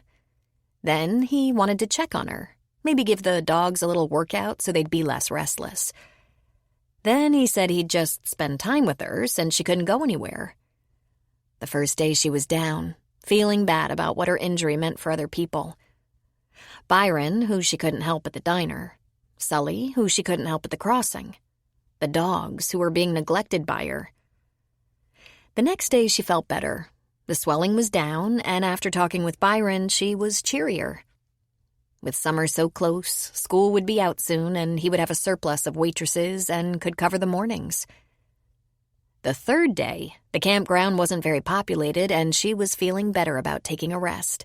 Then he wanted to check on her, maybe give the dogs a little workout so they'd be less restless. Then he said he'd just spend time with her since she couldn't go anywhere. The first day she was down, feeling bad about what her injury meant for other people. Byron, who she couldn't help at the diner. Sully, who she couldn't help at the crossing. The dogs, who were being neglected by her. The next day she felt better. The swelling was down, and after talking with Byron, she was cheerier. With summer so close, school would be out soon, and he would have a surplus of waitresses and could cover the mornings. The third day, the campground wasn't very populated, and she was feeling better about taking a rest.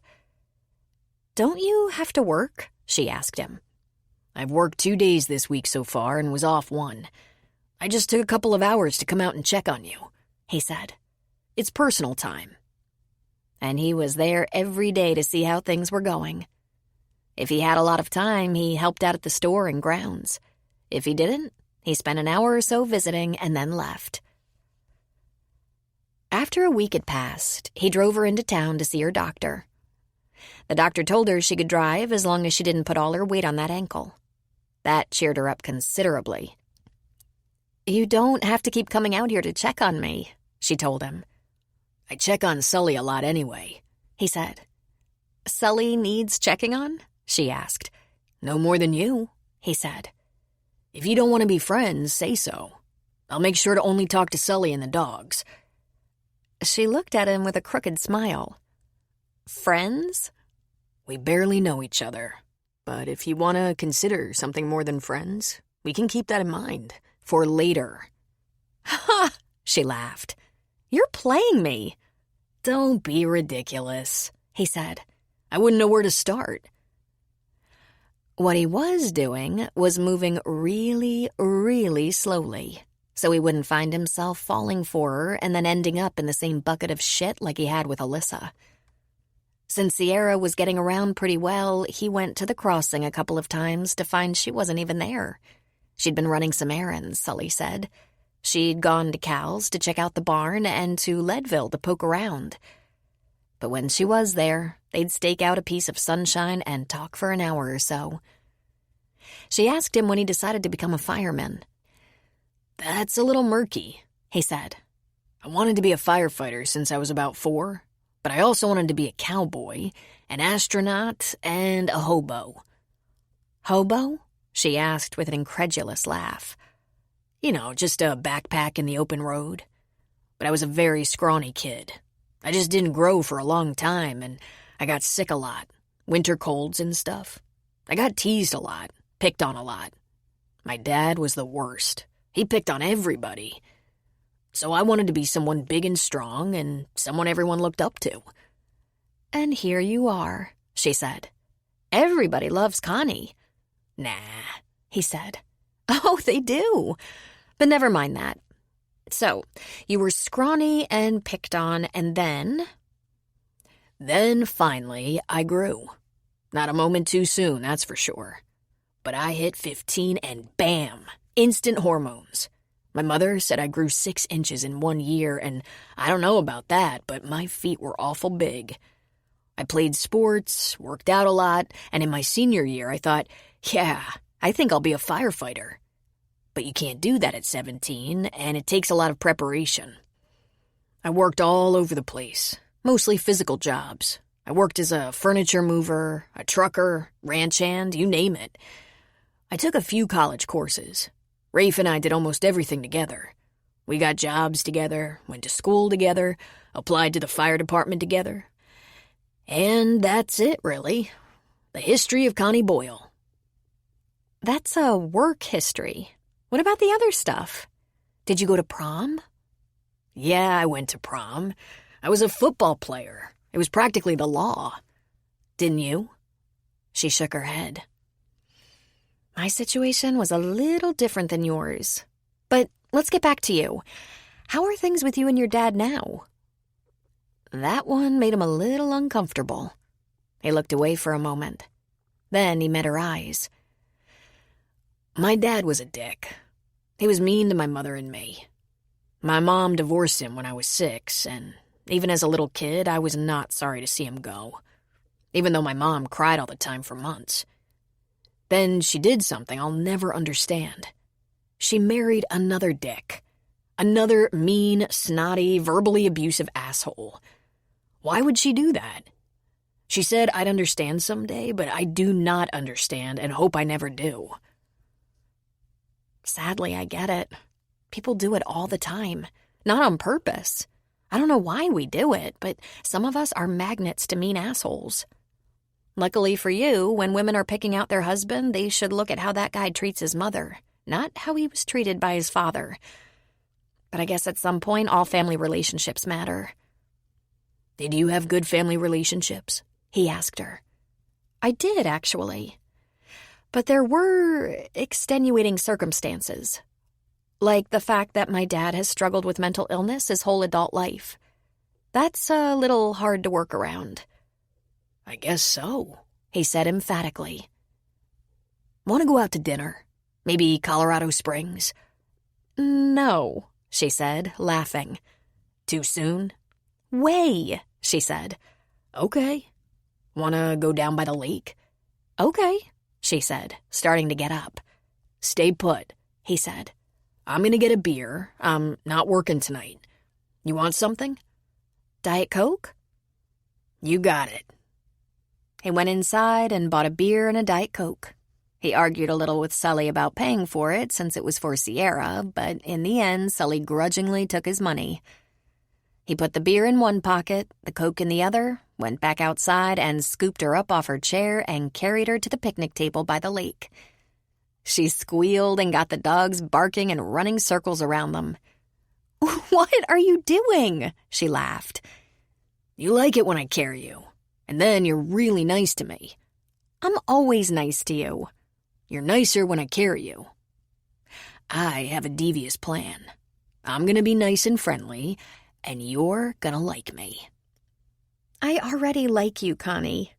"Don't you have to work?" she asked him. "I've worked 2 days this week so far and was off 1. I just took a couple of hours to come out and check on you," he said. "It's personal time." And he was there every day to see how things were going. If he had a lot of time, he helped out at the store and grounds. If he didn't, he spent an hour or so visiting and then left. After a week had passed, he drove her into town to see her doctor. The doctor told her she could drive as long as she didn't put all her weight on that ankle. That cheered her up considerably. "You don't have to keep coming out here to check on me," she told him. "I check on Sully a lot anyway," he said. "Sully needs checking on?" she asked. "No more than you," he said. "If you don't want to be friends, say so. I'll make sure to only talk to Sully and the dogs." She looked at him with a crooked smile. "Friends?" "We barely know each other. But if you want to consider something more than friends, we can keep that in mind for later." "Ha!" she laughed. "You're playing me." "Don't be ridiculous," he said. "I wouldn't know where to start." What he was doing was moving really, really slowly, so he wouldn't find himself falling for her and then ending up in the same bucket of shit like he had with Alyssa. Since Sierra was getting around pretty well, he went to the crossing a couple of times to find she wasn't even there. She'd been running some errands, Sully said. She'd gone to Cal's to check out the barn and to Leadville to poke around. But when she was there, they'd stake out a piece of sunshine and talk for an hour or so. She asked him when he decided to become a fireman. "That's a little murky," he said. "I wanted to be a firefighter since I was about 4, but I also wanted to be a cowboy, an astronaut, and a hobo." "Hobo?" she asked with an incredulous laugh. "You know, just a backpack in the open road. But I was a very scrawny kid. I just didn't grow for a long time, and I got sick a lot. Winter colds and stuff. I got teased a lot, picked on a lot. My dad was the worst. He picked on everybody. So I wanted to be someone big and strong and someone everyone looked up to." "And here you are," she said. "Everybody loves Connie." "Nah," he said. "Oh, they do. But never mind that. So, you were scrawny and picked on, and then..." "Then, finally, I grew. Not a moment too soon, that's for sure. But I hit 15 and bam, instant hormones. My mother said I grew 6 inches in 1 year, and I don't know about that, but my feet were awful big. I played sports, worked out a lot, and in my senior year I thought, yeah, I think I'll be a firefighter. But you can't do that at 17, and it takes a lot of preparation. I worked all over the place, mostly physical jobs. I worked as a furniture mover, a trucker, ranch hand, you name it. I took a few college courses. Rafe and I did almost everything together. We got jobs together, went to school together, applied to the fire department together. And that's it, really. The history of Connie Boyle." "That's a work history. What about the other stuff? Did you go to prom?" "Yeah, I went to prom. I was a football player. It was practically the law. Didn't you?" She shook her head. My situation was a little different than yours. But let's get back to you. How are things with you and your dad now? That one made him a little uncomfortable. He looked away for a moment. Then he met her eyes. My dad was a dick. He was mean to my mother and me. My mom divorced him when I was 6, and even as a little kid, I was not sorry to see him go, even though my mom cried all the time for months. Then she did something I'll never understand. She married another dick. Another mean, snotty, verbally abusive asshole. Why would she do that? She said I'd understand someday, but I do not understand and hope I never do. Sadly, I get it. People do it all the time, not on purpose. I don't know why we do it, but some of us are magnets to mean assholes. Luckily for you, when women are picking out their husband, they should look at how that guy treats his mother, not how he was treated by his father. But I guess at some point, all family relationships matter. Did you have good family relationships? He asked her. I did, actually. But there were extenuating circumstances. Like the fact that my dad has struggled with mental illness his whole adult life. That's a little hard to work around. I guess so, he said emphatically. Want to go out to dinner? Maybe Colorado Springs? No, she said, laughing. Too soon? Way, she said. Okay. Want to go down by the lake? Okay, she said, starting to get up. Stay put, he said. I'm going to get a beer. I'm not working tonight. You want something? Diet Coke? You got it. He went inside and bought a beer and a Diet Coke. He argued a little with Sully about paying for it since it was for Sierra, but in the end, Sully grudgingly took his money. He put the beer in one pocket, the Coke in the other, went back outside and scooped her up off her chair and carried her to the picnic table by the lake. She squealed and got the dogs barking and running circles around them. "What are you doing?" she laughed. You like it when I carry you. And then you're really nice to me. I'm always nice to you. You're nicer when I carry you. I have a devious plan. I'm gonna be nice and friendly, and you're gonna like me. I already like you, Connie.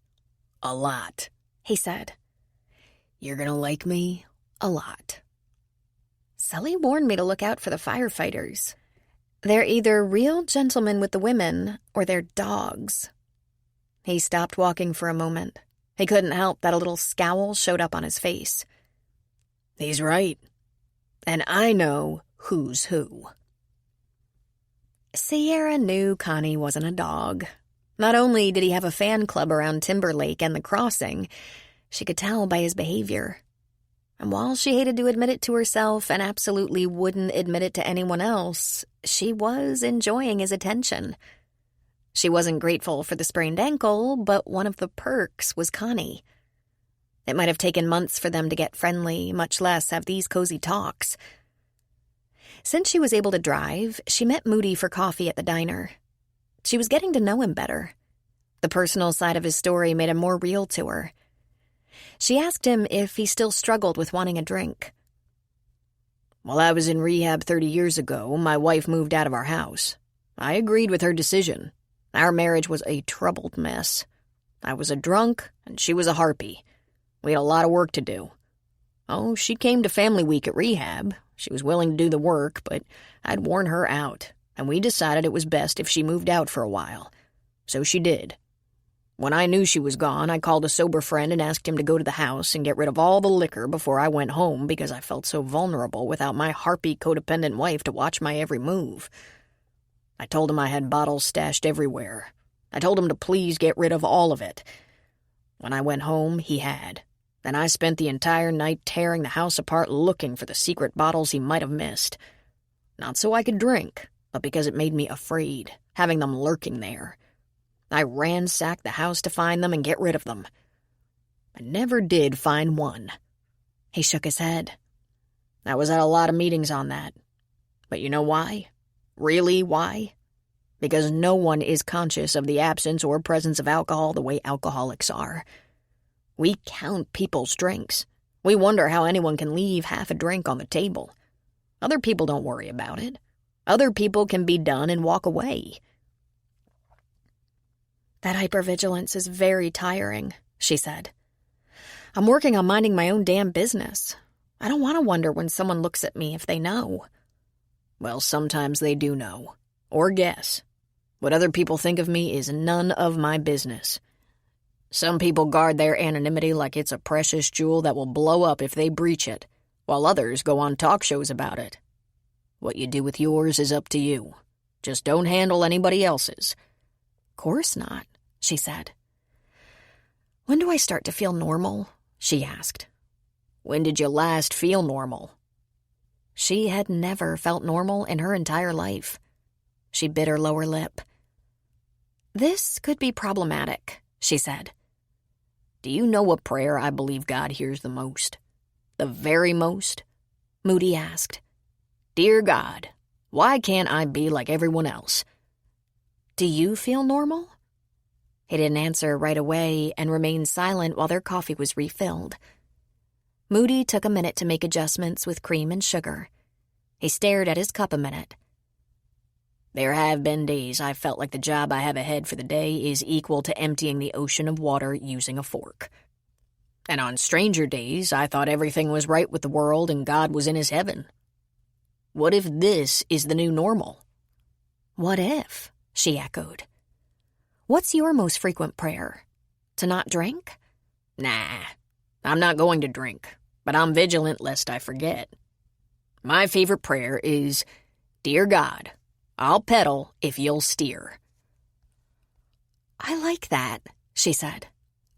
A lot, he said. You're gonna like me a lot. Sully warned me to look out for the firefighters. They're either real gentlemen with the women, or they're dogs. He stopped walking for a moment. He couldn't help that a little scowl showed up on his face. He's right. And I know who's who. Sierra knew Connie wasn't a dog. Not only did he have a fan club around Timberlake and the crossing, she could tell by his behavior. And while she hated to admit it to herself and absolutely wouldn't admit it to anyone else, she was enjoying his attention. She wasn't grateful for the sprained ankle, but one of the perks was Connie. It might have taken months for them to get friendly, much less have these cozy talks. Since she was able to drive, she met Moody for coffee at the diner. She was getting to know him better. The personal side of his story made him more real to her. She asked him if he still struggled with wanting a drink. While I was in rehab 30 years ago, my wife moved out of our house. I agreed with her decision. Our marriage was a troubled mess. I was a drunk, and she was a harpy. We had a lot of work to do. Oh, she came to family week at rehab. She was willing to do the work, but I'd worn her out, and we decided it was best if she moved out for a while. So she did. When I knew she was gone, I called a sober friend and asked him to go to the house and get rid of all the liquor before I went home because I felt so vulnerable without my harpy codependent wife to watch my every move. I told him I had bottles stashed everywhere. I told him to please get rid of all of it. When I went home, he had. And I spent the entire night tearing the house apart looking for the secret bottles he might have missed. Not so I could drink, but because it made me afraid, having them lurking there. I ransacked the house to find them and get rid of them. I never did find one. He shook his head. I was at a lot of meetings on that. But you know why? Really why? Because no one is conscious of the absence or presence of alcohol the way alcoholics are. We count people's drinks. We wonder how anyone can leave half a drink on the table. Other people don't worry about it. Other people can be done and walk away." "That hypervigilance is very tiring," she said. "I'm working on minding my own damn business. I don't want to wonder when someone looks at me if they know." "Well, sometimes they do know. Or guess. What other people think of me is none of my business. Some people guard their anonymity like it's a precious jewel that will blow up if they breach it, while others go on talk shows about it. What you do with yours is up to you. Just don't handle anybody else's." "Course not," she said. "When do I start to feel normal?" she asked. "When did you last feel normal?" She had never felt normal in her entire life. She bit her lower lip. "This could be problematic," she said. "Do you know what prayer I believe God hears the most? The very most?" Moody asked. "Dear God, why can't I be like everyone else?" "Do you feel normal?" He didn't answer right away and remained silent while their coffee was refilled. Moody took a minute to make adjustments with cream and sugar. He stared at his cup a minute. "There have been days I felt like the job I have ahead for the day is equal to emptying the ocean of water using a fork. And on stranger days, I thought everything was right with the world and God was in his heaven. What if this is the new normal?" "What if?" she echoed. "What's your most frequent prayer? To not drink?" "Nah, I'm not going to drink, but I'm vigilant lest I forget. My favorite prayer is, 'Dear God, I'll pedal if you'll steer.'" "I like that," she said.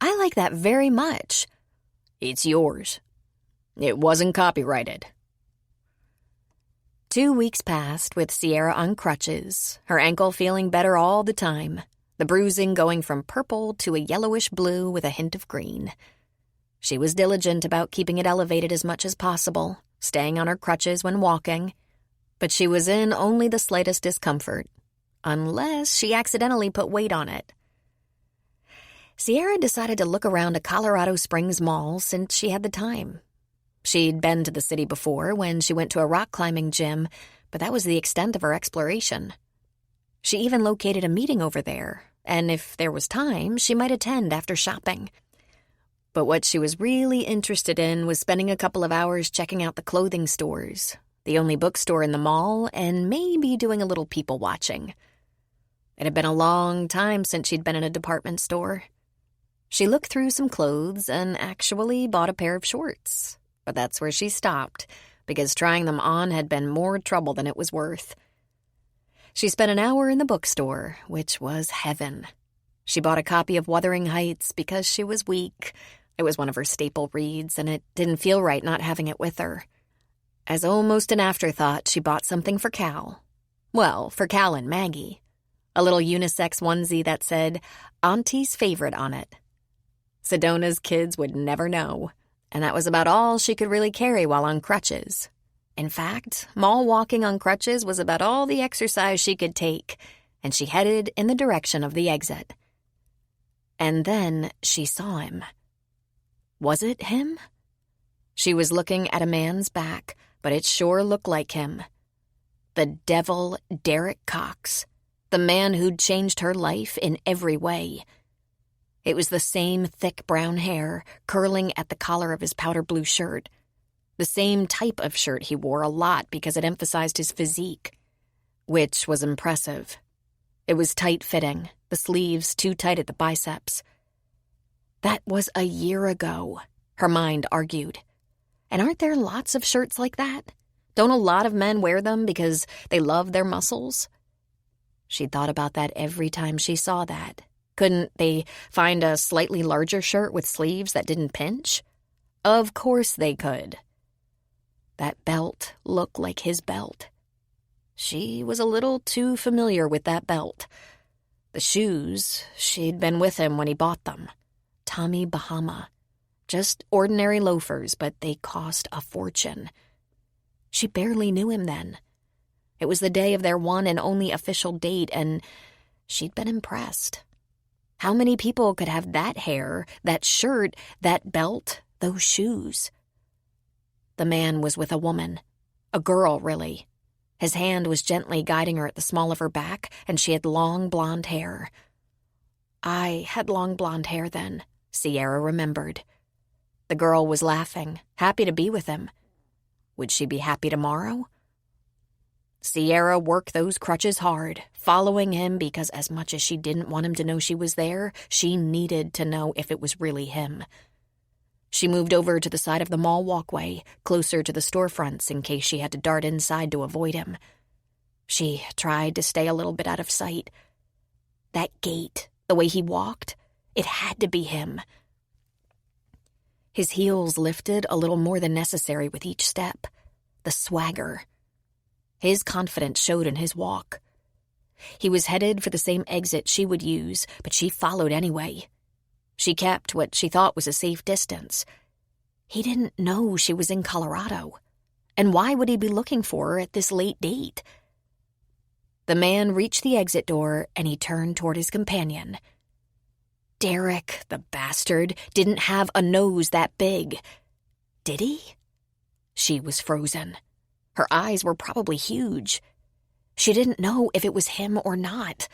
"I like that very much." "It's yours. It wasn't copyrighted." 2 weeks passed with Sierra on crutches, her ankle feeling better all the time, the bruising going from purple to a yellowish blue with a hint of green. She was diligent about keeping it elevated as much as possible, staying on her crutches when walking, but she was in only the slightest discomfort, unless she accidentally put weight on it. Sierra decided to look around a Colorado Springs mall since she had the time. She'd been to the city before when she went to a rock climbing gym, but that was the extent of her exploration. She even located a meeting over there, and if there was time, she might attend after shopping. But what she was really interested in was spending a couple of hours checking out the clothing stores, the only bookstore in the mall, and maybe doing a little people watching. It had been a long time since she'd been in a department store. She looked through some clothes and actually bought a pair of shorts, but that's where she stopped, because trying them on had been more trouble than it was worth. She spent an hour in the bookstore, which was heaven. She bought a copy of Wuthering Heights because she was weak. It was one of her staple reads, and it didn't feel right not having it with her. As almost an afterthought, she bought something for Cal. Well, for Cal and Maggie. A little unisex onesie that said, "Auntie's Favorite" on it. Sedona's kids would never know, and that was about all she could really carry while on crutches. In fact, mall walking on crutches was about all the exercise she could take, and she headed in the direction of the exit. And then she saw him. Was it him? She was looking at a man's back, but it sure looked like him. The devil Derek Cox, the man who'd changed her life in every way. It was the same thick brown hair curling at the collar of his powder blue shirt. The same type of shirt he wore a lot because it emphasized his physique, which was impressive. It was tight-fitting, the sleeves too tight at the biceps. That was a year ago, her mind argued. And aren't there lots of shirts like that? Don't a lot of men wear them because they love their muscles? She thought about that every time she saw that. Couldn't they find a slightly larger shirt with sleeves that didn't pinch? Of course they could. That belt looked like his belt. She was a little too familiar with that belt. The shoes, she'd been with him when he bought them. Tommy Bahama. Just ordinary loafers, but they cost a fortune. She barely knew him then. It was the day of their one and only official date, and she'd been impressed. How many people could have that hair, that shirt, that belt, those shoes? the man was with a woman. A girl, really. His hand was gently guiding her at the small of her back, and she had long blonde hair. I had long blonde hair then, Sierra remembered. The girl was laughing, happy to be with him. Would she be happy tomorrow? Sierra worked those crutches hard, following him because as much as she didn't want him to know she was there, she needed to know if it was really him. She moved over to the side of the mall walkway, closer to the storefronts in case she had to dart inside to avoid him. She tried to stay a little bit out of sight. That gait, the way he walked, it had to be him. His heels lifted a little more than necessary with each step. The swagger. His confidence showed in his walk. He was headed for the same exit she would use, but she followed anyway. She kept what she thought was a safe distance. He didn't know she was in Colorado. And why would he be looking for her at this late date? The man reached the exit door, and he turned toward his companion. Derek, the bastard, didn't have a nose that big. Did he? She was frozen. Her eyes were probably huge. She didn't know if it was him or not.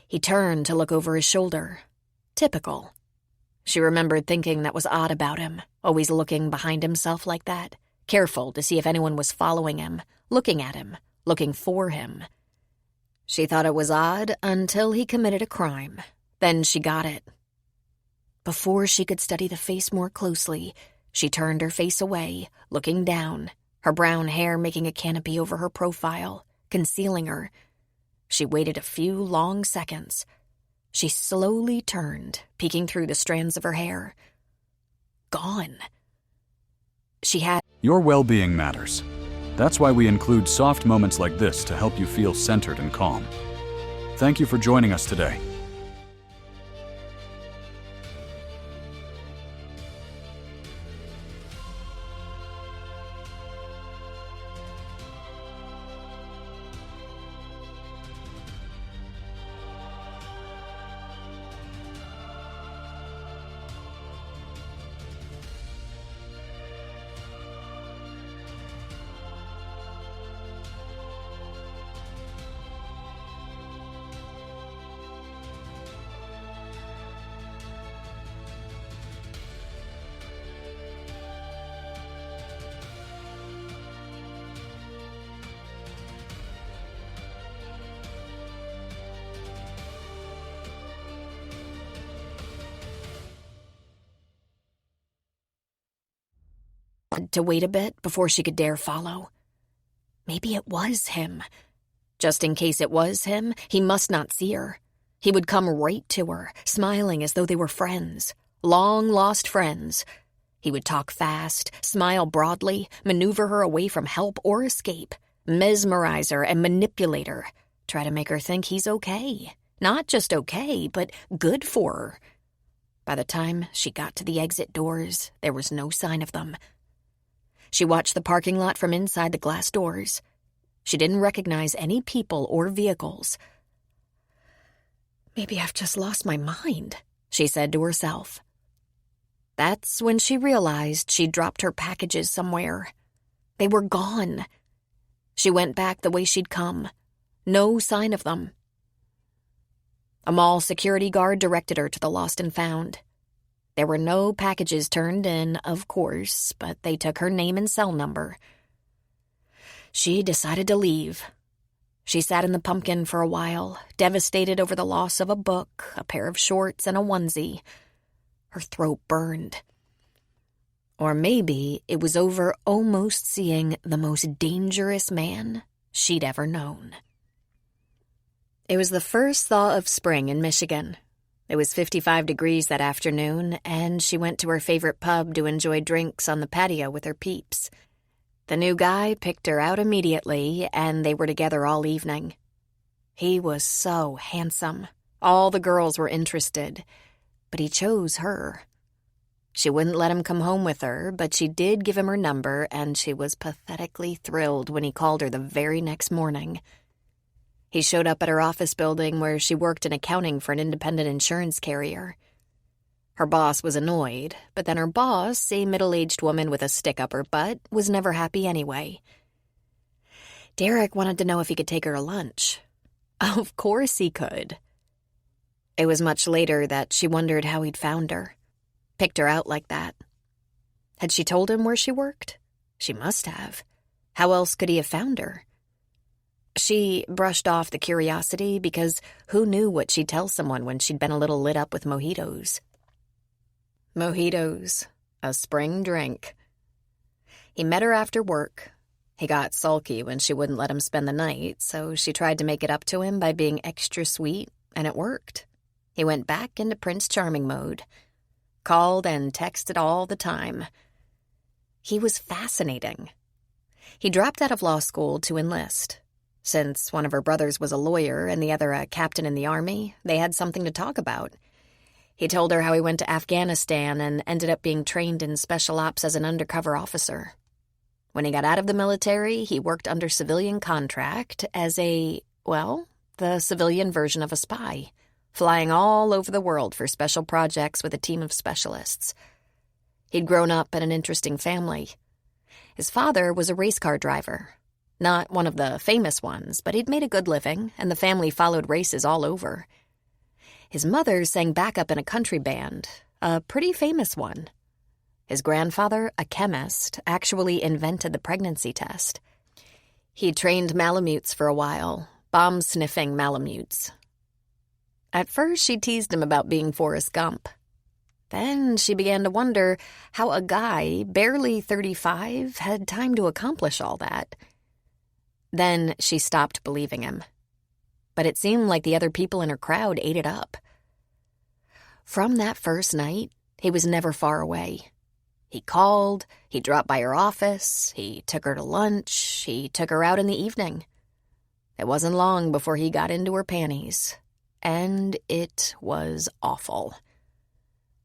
He turned to look over his shoulder. Typical. She remembered thinking that was odd about him, always looking behind himself like that, careful to see if anyone was following him, looking at him, looking for him. She thought it was odd until he committed a crime. Then she got it. Before she could study the face more closely, she turned her face away, looking down, her brown hair making a canopy over her profile, concealing her. She waited a few long seconds. She slowly turned, peeking through the strands of her hair. Gone. She had... Your well-being matters. That's why we include soft moments like this to help you feel centered and calm. Thank you for joining us today. to wait a bit before she could dare follow. Maybe it was him. Just in case it was him, he must not see her. He would come right to her, smiling as though they were friends, long-lost friends. He would talk fast, smile broadly, maneuver her away from help or escape, mesmerize her and manipulate her, try to make her think he's okay. Not just okay, but good for her. By the time she got to the exit doors, there was no sign of them. She watched the parking lot from inside the glass doors. She didn't recognize any people or vehicles. Maybe I've just lost my mind, she said to herself. That's when she realized she'd dropped her packages somewhere. They were gone. She went back the way she'd come. No sign of them. A mall security guard directed her to the lost and found. There were no packages turned in, of course, but they took her name and cell number. She decided to leave. She sat in the pumpkin for a while, devastated over the loss of a book, a pair of shorts, and a onesie. Her throat burned. Or maybe it was over almost seeing the most dangerous man she'd ever known. It was the first thaw of spring in Michigan. It was 55 degrees that afternoon, and she went to her favorite pub to enjoy drinks on the patio with her peeps. The new guy picked her out immediately, and they were together all evening. He was so handsome. All the girls were interested, but he chose her. She wouldn't let him come home with her, but she did give him her number, and she was pathetically thrilled when he called her the very next morning. He showed up at her office building where she worked in accounting for an independent insurance carrier. Her boss was annoyed, but then her boss, a middle-aged woman with a stick up her butt, was never happy anyway. Derek wanted to know if he could take her to lunch. Of course he could. It was much later that she wondered how he'd found her, picked her out like that. Had she told him where she worked? She must have. How else could he have found her? She brushed off the curiosity because who knew what she'd tell someone when she'd been a little lit up with mojitos. Mojitos, a spring drink. He met her after work. He got sulky when she wouldn't let him spend the night, so she tried to make it up to him by being extra sweet, and it worked. He went back into Prince Charming mode. Called and texted all the time. He was fascinating. He dropped out of law school to enlist. Since one of her brothers was a lawyer and the other a captain in the army, they had something to talk about. He told her how he went to Afghanistan and ended up being trained in special ops as an undercover officer. When he got out of the military, he worked under civilian contract as the civilian version of a spy, flying all over the world for special projects with a team of specialists. He'd grown up in an interesting family. His father was a race car driver. Not one of the famous ones, but he'd made a good living, and the family followed races all over. His mother sang backup in a country band, a pretty famous one. His grandfather, a chemist, actually invented the pregnancy test. He trained Malamutes for a while, bomb-sniffing Malamutes. At first, she teased him about being Forrest Gump. Then she began to wonder how a guy, barely 35, had time to accomplish all that. Then she stopped believing him. But it seemed like the other people in her crowd ate it up. From that first night, he was never far away. He called, he dropped by her office, he took her to lunch, he took her out in the evening. It wasn't long before he got into her panties, and it was awful.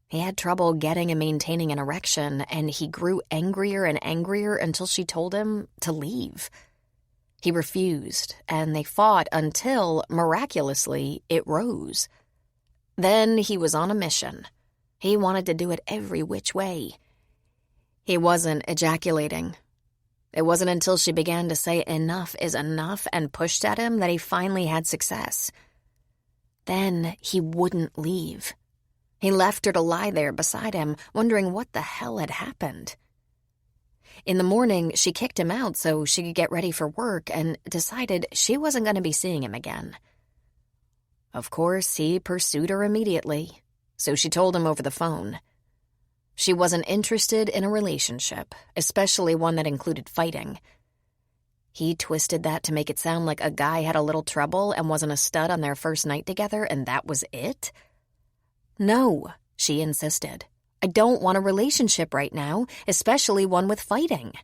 He had trouble getting and maintaining an erection, and he grew angrier and angrier until she told him to leave. He refused, and they fought until, miraculously, it rose. Then he was on a mission. He wanted to do it every which way. He wasn't ejaculating. It wasn't until she began to say enough is enough and pushed at him that he finally had success. Then he wouldn't leave. He left her to lie there beside him, wondering what the hell had happened. In the morning, she kicked him out so she could get ready for work and decided she wasn't going to be seeing him again. Of course, he pursued her immediately, so she told him over the phone. She wasn't interested in a relationship, especially one that included fighting. He twisted that to make it sound like a guy had a little trouble and wasn't a stud on their first night together, and that was it? No, she insisted. I don't want a relationship right now, especially one with fighting.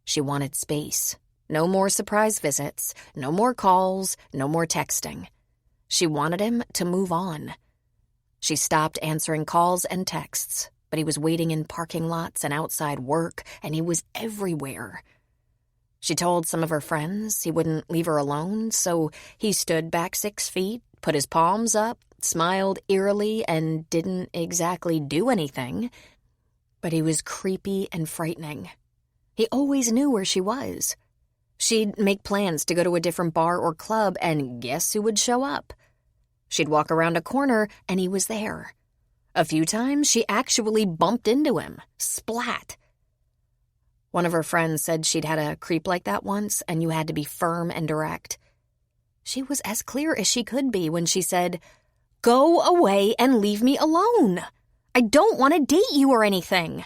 She wanted space. No more surprise visits, no more calls, no more texting. She wanted him to move on. She stopped answering calls and texts, but he was waiting in parking lots and outside work, and he was everywhere. She told some of her friends he wouldn't leave her alone, so he stood back 6 feet, put his palms up, smiled eerily, and didn't exactly do anything. But he was creepy and frightening. He always knew where she was. She'd make plans to go to a different bar or club, and guess who would show up? She'd walk around a corner, and he was there. A few times, she actually bumped into him. Splat! One of her friends said she'd had a creep like that once, and you had to be firm and direct. She was as clear as she could be when she said, "Go away and leave me alone. I don't want to date you or anything."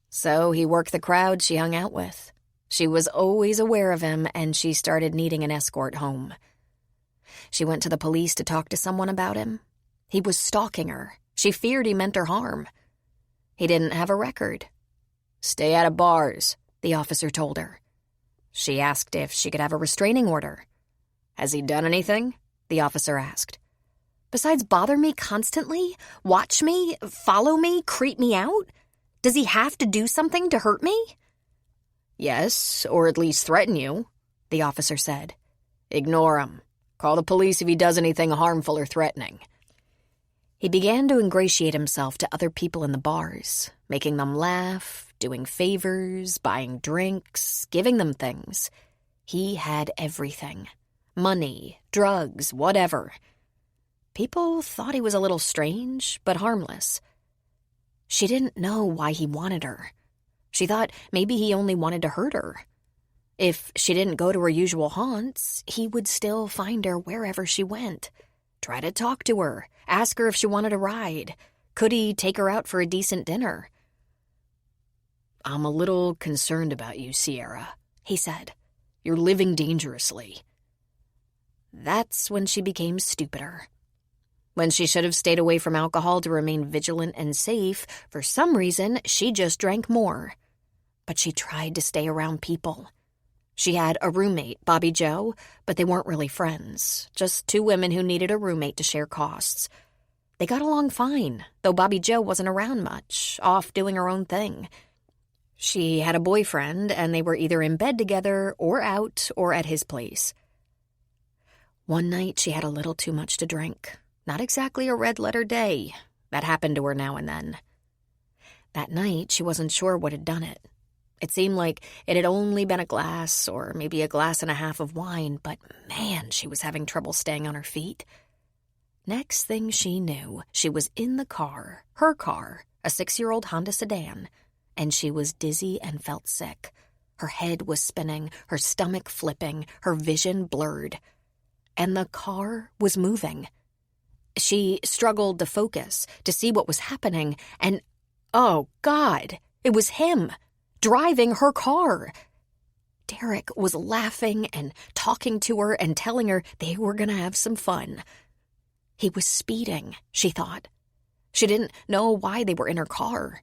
So he worked the crowd she hung out with. She was always aware of him, and she started needing an escort home. She went to the police to talk to someone about him. He was stalking her. She feared he meant her harm. He didn't have a record. "Stay out of bars," the officer told her. She asked if she could have a restraining order. "Has he done anything?" the officer asked. "Besides bother me constantly, watch me, follow me, creep me out? Does he have to do something to hurt me?" "Yes, or at least threaten you," the officer said. "Ignore him. Call the police if he does anything harmful or threatening." He began to ingratiate himself to other people in the bars, making them laugh, doing favors, buying drinks, giving them things. He had everything. Money, drugs, whatever. People thought he was a little strange, but harmless. She didn't know why he wanted her. She thought maybe he only wanted to hurt her. If she didn't go to her usual haunts, he would still find her wherever she went. Try to talk to her, ask her if she wanted a ride. Could he take her out for a decent dinner? "I'm a little concerned about you, Sierra," he said. "You're living dangerously." That's when she became stupider. When she should have stayed away from alcohol to remain vigilant and safe, for some reason, she just drank more. But she tried to stay around people. She had a roommate, Bobby Joe, but they weren't really friends, just two women who needed a roommate to share costs. They got along fine, though Bobby Joe wasn't around much, off doing her own thing. She had a boyfriend, and they were either in bed together or out or at his place. One night, she had a little too much to drink. Not exactly a red-letter day. That happened to her now and then. That night, she wasn't sure what had done it. It seemed like it had only been a glass or maybe a glass and a half of wine, but man, she was having trouble staying on her feet. Next thing she knew, she was in the car, her car, a 6-year-old Honda sedan, and she was dizzy and felt sick. Her head was spinning, her stomach flipping, her vision blurred. And the car was moving. She struggled to focus, to see what was happening, and, oh God, it was him, driving her car. Derek was laughing and talking to her and telling her they were going to have some fun. He was speeding, she thought. She didn't know why they were in her car.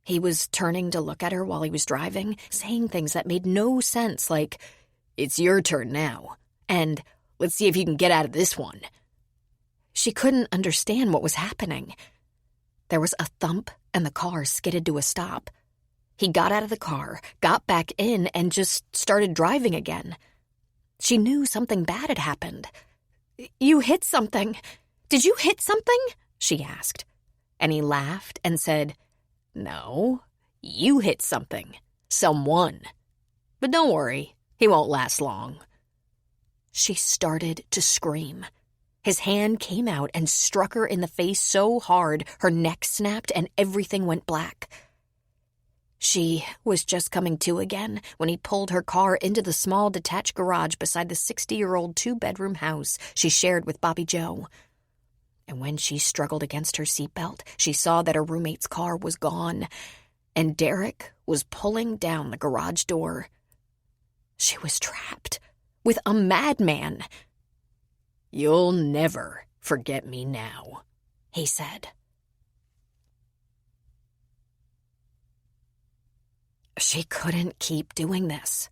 He was turning to look at her while he was driving, saying things that made no sense, like, "It's your turn now," and "Let's see if you can get out of this one." She couldn't understand what was happening. There was a thump, and the car skidded to a stop. He got out of the car, got back in, and just started driving again. She knew something bad had happened. "You hit something. Did you hit something?" she asked. And he laughed and said, "No, you hit something. Someone. But don't worry, he won't last long." She started to scream. His hand came out and struck her in the face so hard her neck snapped and everything went black. She was just coming to again when he pulled her car into the small detached garage beside the 60-year-old 2-bedroom house she shared with Bobby Joe. And when she struggled against her seatbelt, she saw that her roommate's car was gone, and Derek was pulling down the garage door. She was trapped with a madman. "You'll never forget me now," he said. She couldn't keep doing this.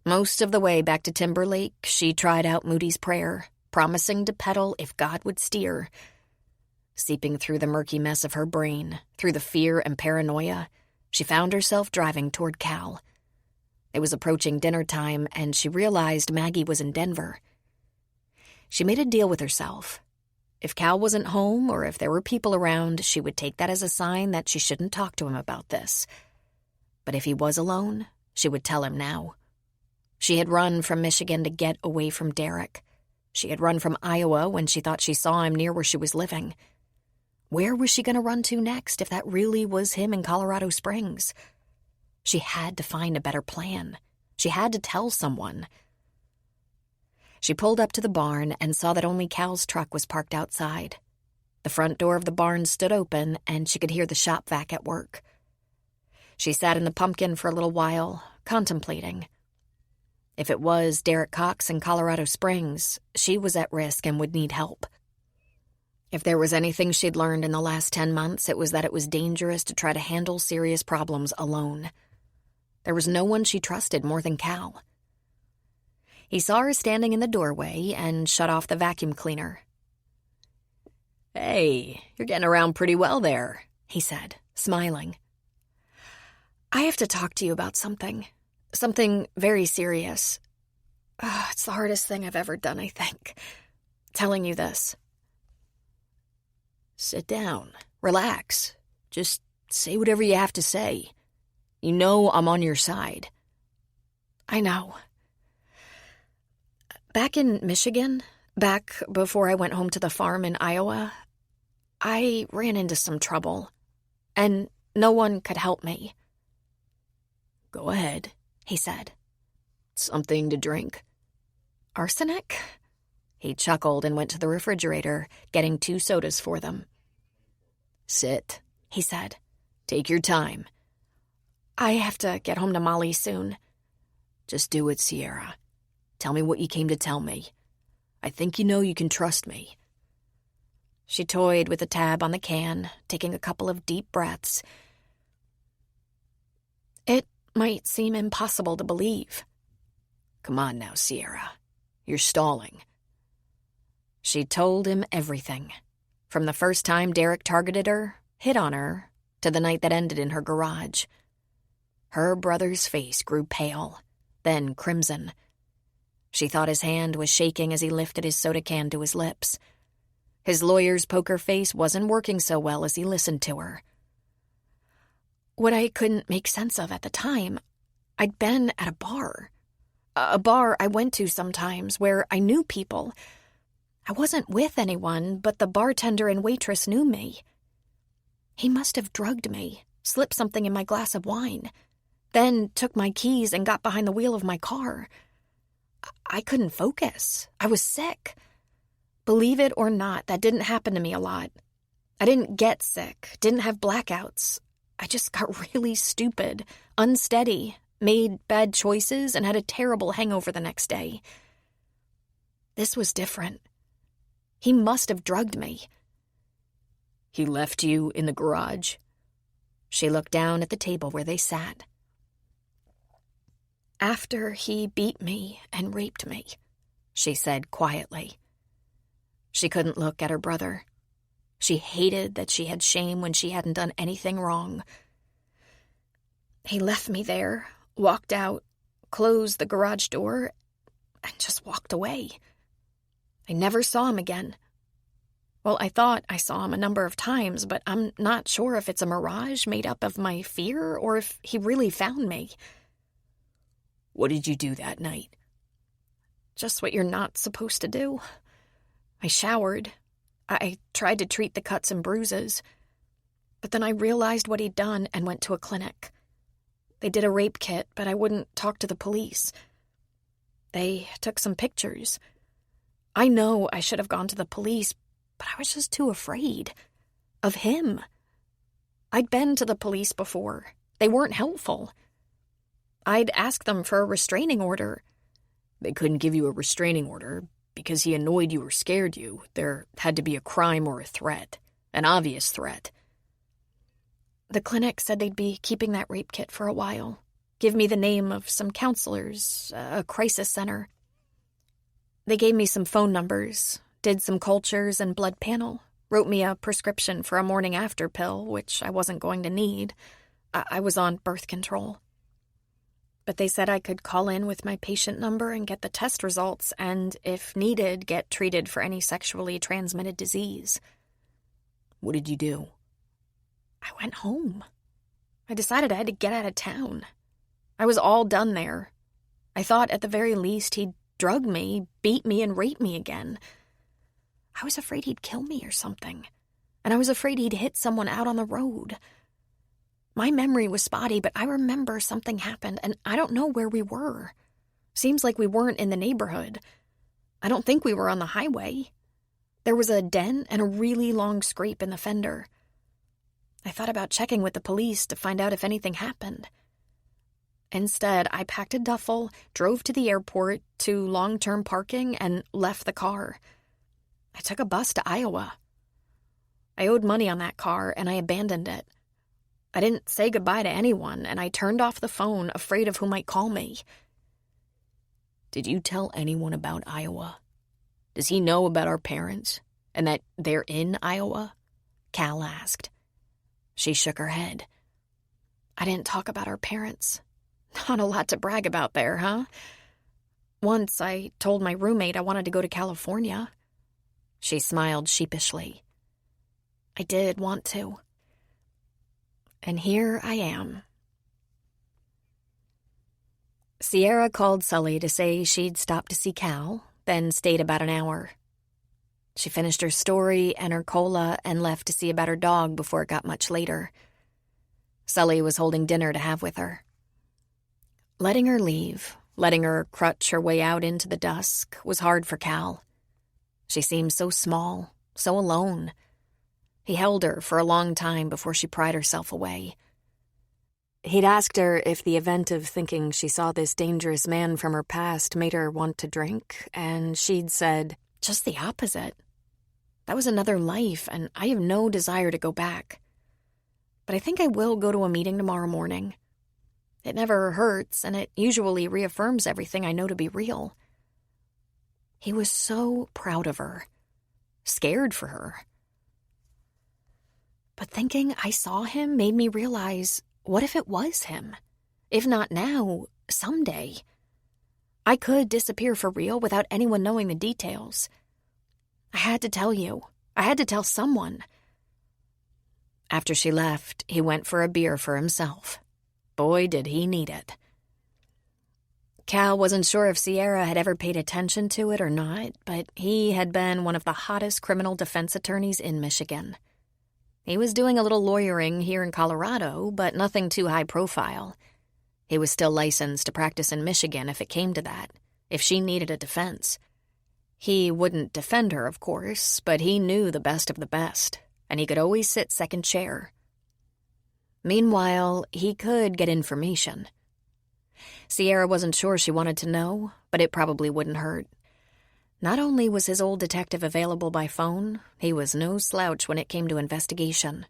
Most of the way back to Timberlake, she tried out Moody's prayer, promising to pedal if God would steer. Seeping through the murky mess of her brain, through the fear and paranoia, she found herself driving toward Cal. It was approaching dinner time, and she realized Maggie was in Denver. She made a deal with herself. If Cal wasn't home or if there were people around, she would take that as a sign that she shouldn't talk to him about this. But if he was alone, she would tell him now. She had run from Michigan to get away from Derek. She had run from Iowa when she thought she saw him near where she was living. Where was she going to run to next if that really was him in Colorado Springs? She had to find a better plan. She had to tell someone. She pulled up to the barn and saw that only Cal's truck was parked outside. The front door of the barn stood open, and she could hear the shop vac at work. She sat in the pumpkin for a little while, contemplating. If it was Derek Cox in Colorado Springs, she was at risk and would need help. If there was anything she'd learned in the last 10 months, it was that it was dangerous to try to handle serious problems alone. There was no one she trusted more than Cal. He saw her standing in the doorway and shut off the vacuum cleaner. "Hey, you're getting around pretty well there," he said, smiling. "I have to talk to you about something. Something very serious. It's the hardest thing I've ever done, I think. Telling you this." Sit down. Relax. Just say whatever you have to say. You know I'm on your side. I know. Back in Michigan, back before I went home to the farm in Iowa, I ran into some trouble, and no one could help me. Go ahead, he said. Something to drink? Arsenic? He chuckled and went to the refrigerator, getting 2 sodas for them. Sit, he said. Take your time. I have to get home to Molly soon. Just do it, Sierra. Tell me what you came to tell me. I think you know you can trust me. She toyed with the tab on the can, taking a couple of deep breaths. It might seem impossible to believe. Come on now, Sierra. You're stalling. She told him everything. From the first time Derek targeted her, hit on her, to the night that ended in her garage. Her brother's face grew pale, then crimson. She thought his hand was shaking as he lifted his soda can to his lips. His lawyer's poker face wasn't working so well as he listened to her. What I couldn't make sense of at the time, I'd been at a bar I went to sometimes where I knew people. I wasn't with anyone, but the bartender and waitress knew me. He must have drugged me, slipped something in my glass of wine, then took my keys and got behind the wheel of my car. I couldn't focus. I was sick. Believe it or not, that didn't happen to me a lot. I didn't get sick, didn't have blackouts. I just got really stupid, unsteady, made bad choices, and had a terrible hangover the next day. This was different. He must have drugged me. He left you in the garage? She looked down at the table where they sat. After he beat me and raped me, she said quietly. She couldn't look at her brother. She hated that she had shame when she hadn't done anything wrong. He left me there, walked out, closed the garage door, and just walked away. I never saw him again. Well, I thought I saw him a number of times, but I'm not sure if it's a mirage made up of my fear or if he really found me. What did you do that night? Just what you're not supposed to do. I showered. I tried to treat the cuts and bruises. But then I realized what he'd done and went to a clinic. They did a rape kit, but I wouldn't talk to the police. They took some pictures. I know I should have gone to the police, but I was just too afraid. Of him. I'd been to the police before. They weren't helpful. I'd asked them for a restraining order. They couldn't give you a restraining order because he annoyed you or scared you. There had to be a crime or a threat. An obvious threat. The clinic said they'd be keeping that rape kit for a while. Give me the name of some counselors, a crisis center. They gave me some phone numbers, did some cultures and blood panel, wrote me a prescription for a morning after pill, which I wasn't going to need. I was on birth control. But they said I could call in with my patient number and get the test results and, if needed, get treated for any sexually transmitted disease. What did you do? I went home. I decided I had to get out of town. I was all done there. I thought at the very least he'd drug me, beat me, and rape me again. I was afraid he'd kill me or something, and I was afraid he'd hit someone out on the road. My memory was spotty, but I remember something happened, and I don't know where we were. Seems like we weren't in the neighborhood. I don't think we were on the highway. There was a dent and a really long scrape in the fender. I thought about checking with the police to find out if anything happened. Instead, I packed a duffel, drove to the airport, to long-term parking, and left the car. I took a bus to Iowa. I owed money on that car, and I abandoned it. I didn't say goodbye to anyone, and I turned off the phone, afraid of who might call me. Did you tell anyone about Iowa? Does he know about our parents, and that they're in Iowa? Cal asked. She shook her head. I didn't talk about our parents. Not a lot to brag about there, huh? Once I told my roommate I wanted to go to California. She smiled sheepishly. I did want to. And here I am. Sierra called Sully to say she'd stopped to see Cal, then stayed about an hour. She finished her story and her cola and left to see about her dog before it got much later. Sully was holding dinner to have with her. Letting her leave, letting her crutch her way out into the dusk, was hard for Cal. She seemed so small, so alone. He held her for a long time before she pried herself away. He'd asked her if the event of thinking she saw this dangerous man from her past made her want to drink, and she'd said, "Just the opposite. That was another life, and I have no desire to go back. But I think I will go to a meeting tomorrow morning. It never hurts, and it usually reaffirms everything I know to be real." He was so proud of her, scared for her. But thinking I saw him made me realize, what if it was him? If not now, someday. I could disappear for real without anyone knowing the details. I had to tell you. I had to tell someone. After she left, he went for a beer for himself. Boy, did he need it. Cal wasn't sure if Sierra had ever paid attention to it or not, but he had been one of the hottest criminal defense attorneys in Michigan. He was doing a little lawyering here in Colorado, but nothing too high profile. He was still licensed to practice in Michigan if it came to that, if she needed a defense. He wouldn't defend her, of course, but he knew the best of the best, and he could always sit second chair. Meanwhile, he could get information. Sierra wasn't sure she wanted to know, but it probably wouldn't hurt. Not only was his old detective available by phone, he was no slouch when it came to investigation.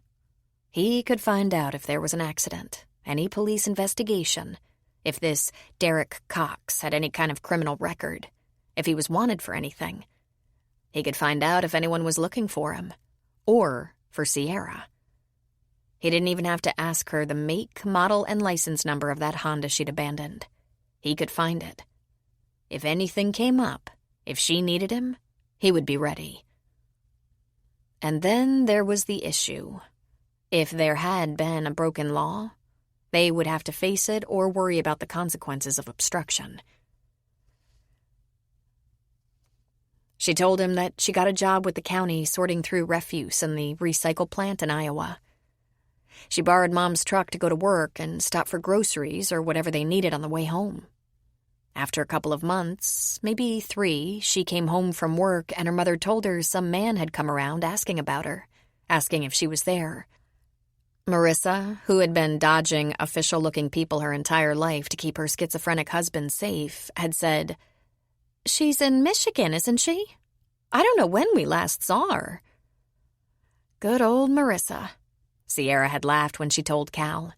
He could find out if there was an accident, any police investigation, if this Derek Cox had any kind of criminal record, if he was wanted for anything. He could find out if anyone was looking for him, or for Sierra. He didn't even have to ask her the make, model, and license number of that Honda she'd abandoned. He could find it. If anything came up, if she needed him, he would be ready. And then there was the issue. If there had been a broken law, they would have to face it or worry about the consequences of obstruction. She told him that she got a job with the county sorting through refuse in the recycle plant in Iowa. She borrowed Mom's truck to go to work and stop for groceries or whatever they needed on the way home. After a couple of months, maybe 3, she came home from work and her mother told her some man had come around asking about her, asking if she was there. Marissa, who had been dodging official-looking people her entire life to keep her schizophrenic husband safe, had said, "She's in Michigan, isn't she? I don't know when we last saw her." Good old Marissa. Sierra had laughed when she told Cal.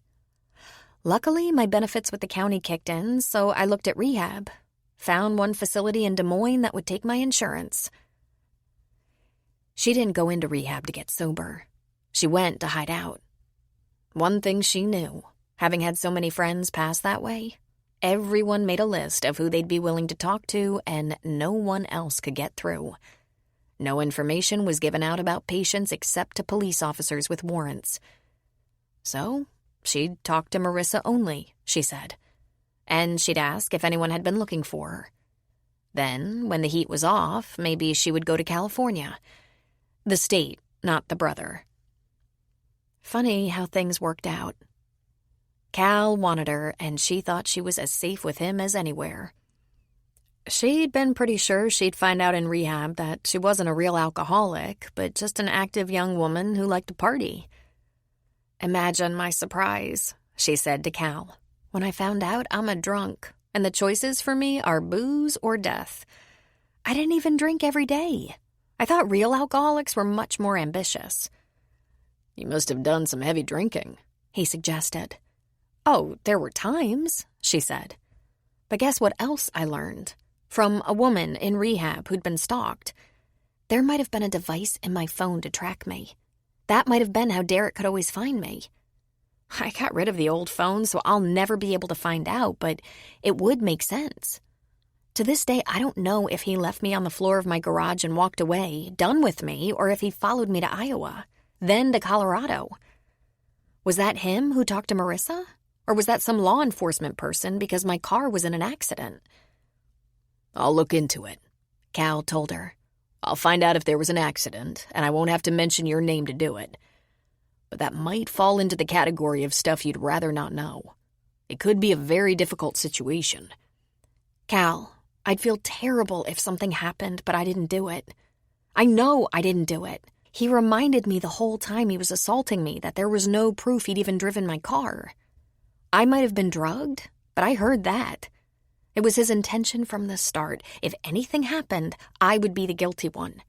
Luckily, my benefits with the county kicked in, so I looked at rehab. Found one facility in Des Moines that would take my insurance. She didn't go into rehab to get sober. She went to hide out. One thing she knew, having had so many friends pass that way, everyone made a list of who they'd be willing to talk to, and no one else could get through. No information was given out about patients except to police officers with warrants. So she'd talk to Marissa only, she said, and she'd ask if anyone had been looking for her. Then, when the heat was off, maybe she would go to California. The state, not the brother. Funny how things worked out. Cal wanted her, and she thought she was as safe with him as anywhere. She'd been pretty sure she'd find out in rehab that she wasn't a real alcoholic, but just an active young woman who liked to party. "Imagine my surprise," she said to Cal, "when I found out I'm a drunk, and the choices for me are booze or death. I didn't even drink every day. I thought real alcoholics were much more ambitious." "You must have done some heavy drinking," he suggested. "Oh, there were times," she said. "But guess what else I learned? From a woman in rehab who'd been stalked. There might have been a device in my phone to track me. That might have been how Derek could always find me. I got rid of the old phone, so I'll never be able to find out, but it would make sense. To this day, I don't know if he left me on the floor of my garage and walked away, done with me, or if he followed me to Iowa. then to Colorado. Was that him who talked to Marissa? Or was that some law enforcement person because my car was in an accident? "I'll look into it," Cal told her. "I'll find out if there was an accident, and I won't have to mention your name to do it. But that might fall into the category of stuff you'd rather not know. It could be a very difficult situation." Cal, I'd feel terrible if something happened, but I didn't do it. I know I didn't do it. He reminded me the whole time he was assaulting me that there was no proof he'd even driven my car. I might have been drugged, but I heard that. It was his intention from the start. If anything happened, I would be the guilty one.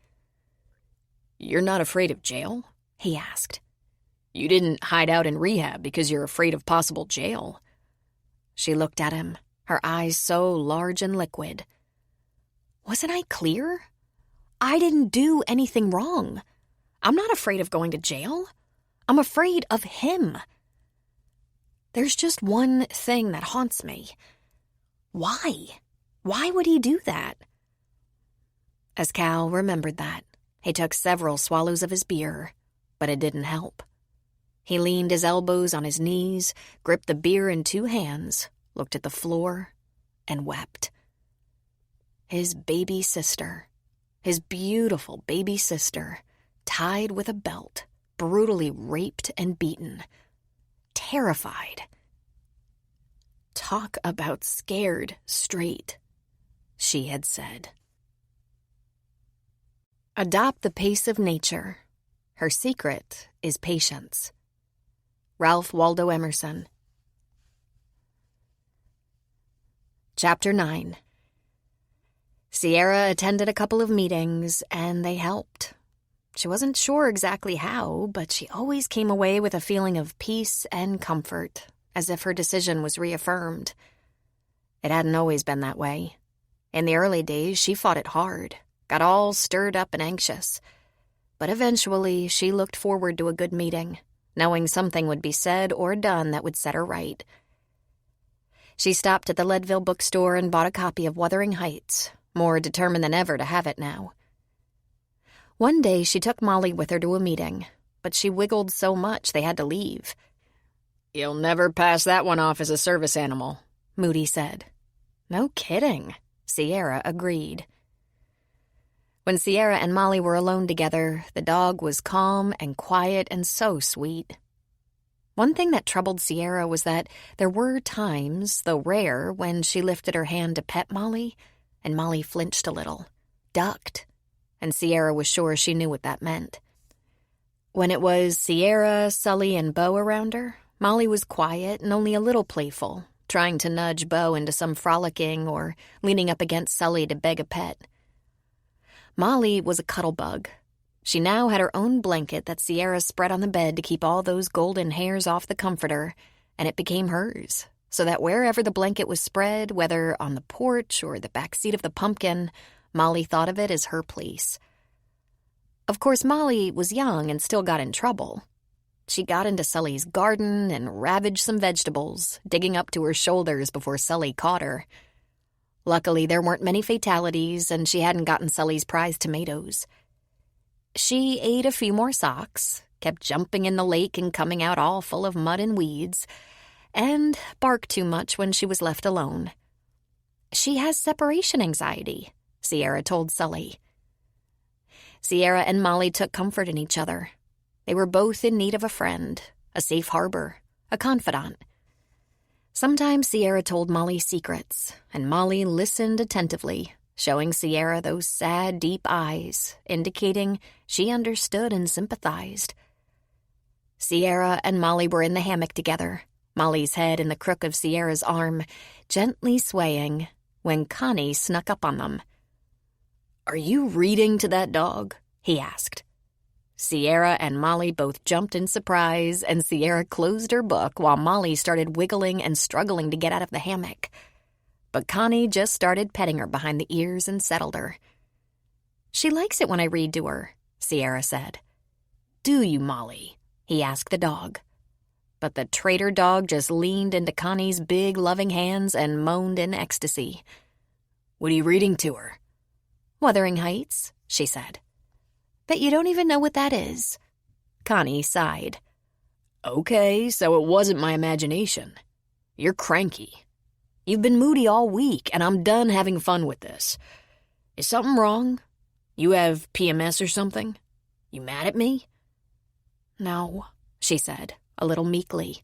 "You're not afraid of jail?" he asked. "You didn't hide out in rehab because you're afraid of possible jail." She looked at him, her eyes so large and liquid. Wasn't I clear? I didn't do anything wrong. I'm not afraid of going to jail. I'm afraid of him. There's just one thing that haunts me. Why? Why would he do that? As Cal remembered that, he took several swallows of his beer, but it didn't help. He leaned his elbows on his knees, gripped the beer in 2 hands, looked at the floor, and wept. His baby sister, his beautiful baby sister, tied with a belt, brutally raped and beaten, terrified. Talk about scared straight, she had said. Adopt the pace of nature. Her secret is patience. Ralph Waldo Emerson. Chapter 9. Sierra attended a couple of meetings, and they helped. She wasn't sure exactly how, but she always came away with a feeling of peace and comfort, as if her decision was reaffirmed. It hadn't always been that way. In the early days, she fought it hard, got all stirred up and anxious. But eventually, she looked forward to a good meeting, knowing something would be said or done that would set her right. She stopped at the Leadville bookstore and bought a copy of Wuthering Heights, more determined than ever to have it now. One day, she took Molly with her to a meeting, but she wiggled so much they had to leave. "You'll never pass that one off as a service animal," Moody said. No kidding, Sierra agreed. When Sierra and Molly were alone together, the dog was calm and quiet and so sweet. One thing that troubled Sierra was that there were times, though rare, when she lifted her hand to pet Molly, and Molly flinched a little, ducked, and Sierra was sure she knew what that meant. When it was Sierra, Sully, and Beau around her, Molly was quiet and only a little playful, trying to nudge Beau into some frolicking or leaning up against Sully to beg a pet. Molly was a cuddle bug. She now had her own blanket that Sierra spread on the bed to keep all those golden hairs off the comforter, and it became hers, so that wherever the blanket was spread, whether on the porch or the back seat of the pumpkin, Molly thought of it as her place. Of course, Molly was young and still got in trouble. She got into Sully's garden and ravaged some vegetables, digging up to her shoulders before Sully caught her. Luckily, there weren't many fatalities, and she hadn't gotten Sully's prized tomatoes. She ate a few more socks, kept jumping in the lake and coming out all full of mud and weeds, and barked too much when she was left alone. She has separation anxiety, Sierra told Sully. Sierra and Molly took comfort in each other. They were both in need of a friend, a safe harbor, a confidant. Sometimes Sierra told Molly secrets, and Molly listened attentively, showing Sierra those sad, deep eyes, indicating she understood and sympathized. Sierra and Molly were in the hammock together, Molly's head in the crook of Sierra's arm, gently swaying, when Connie snuck up on them. "Are you reading to that dog?" he asked. Sierra and Molly both jumped in surprise, and Sierra closed her book while Molly started wiggling and struggling to get out of the hammock. But Connie just started petting her behind the ears and settled her. "She likes it when I read to her," Sierra said. "Do you, Molly?" he asked the dog. But the traitor dog just leaned into Connie's big, loving hands and moaned in ecstasy. "What are you reading to her?" "Wuthering Heights," she said. "Bet you don't even know what that is." Connie sighed. Okay, so it wasn't my imagination. You're cranky. You've been moody all week, and I'm done having fun with this. Is something wrong? You have PMS or something? You mad at me? No, she said, a little meekly.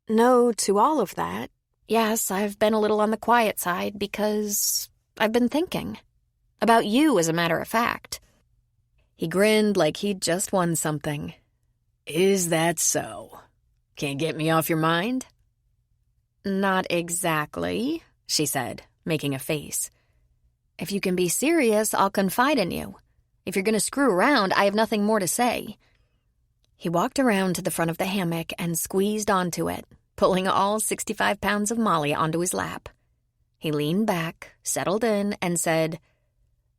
No to all of that. Yes, I've been a little on the quiet side because I've been thinking. About you, as a matter of fact. He grinned like he'd just won something. Is that so? Can't get me off your mind? Not exactly, she said, making a face. If you can be serious, I'll confide in you. If you're going to screw around, I have nothing more to say. He walked around to the front of the hammock and squeezed onto it, pulling all 65 pounds of Molly onto his lap. He leaned back, settled in, and said,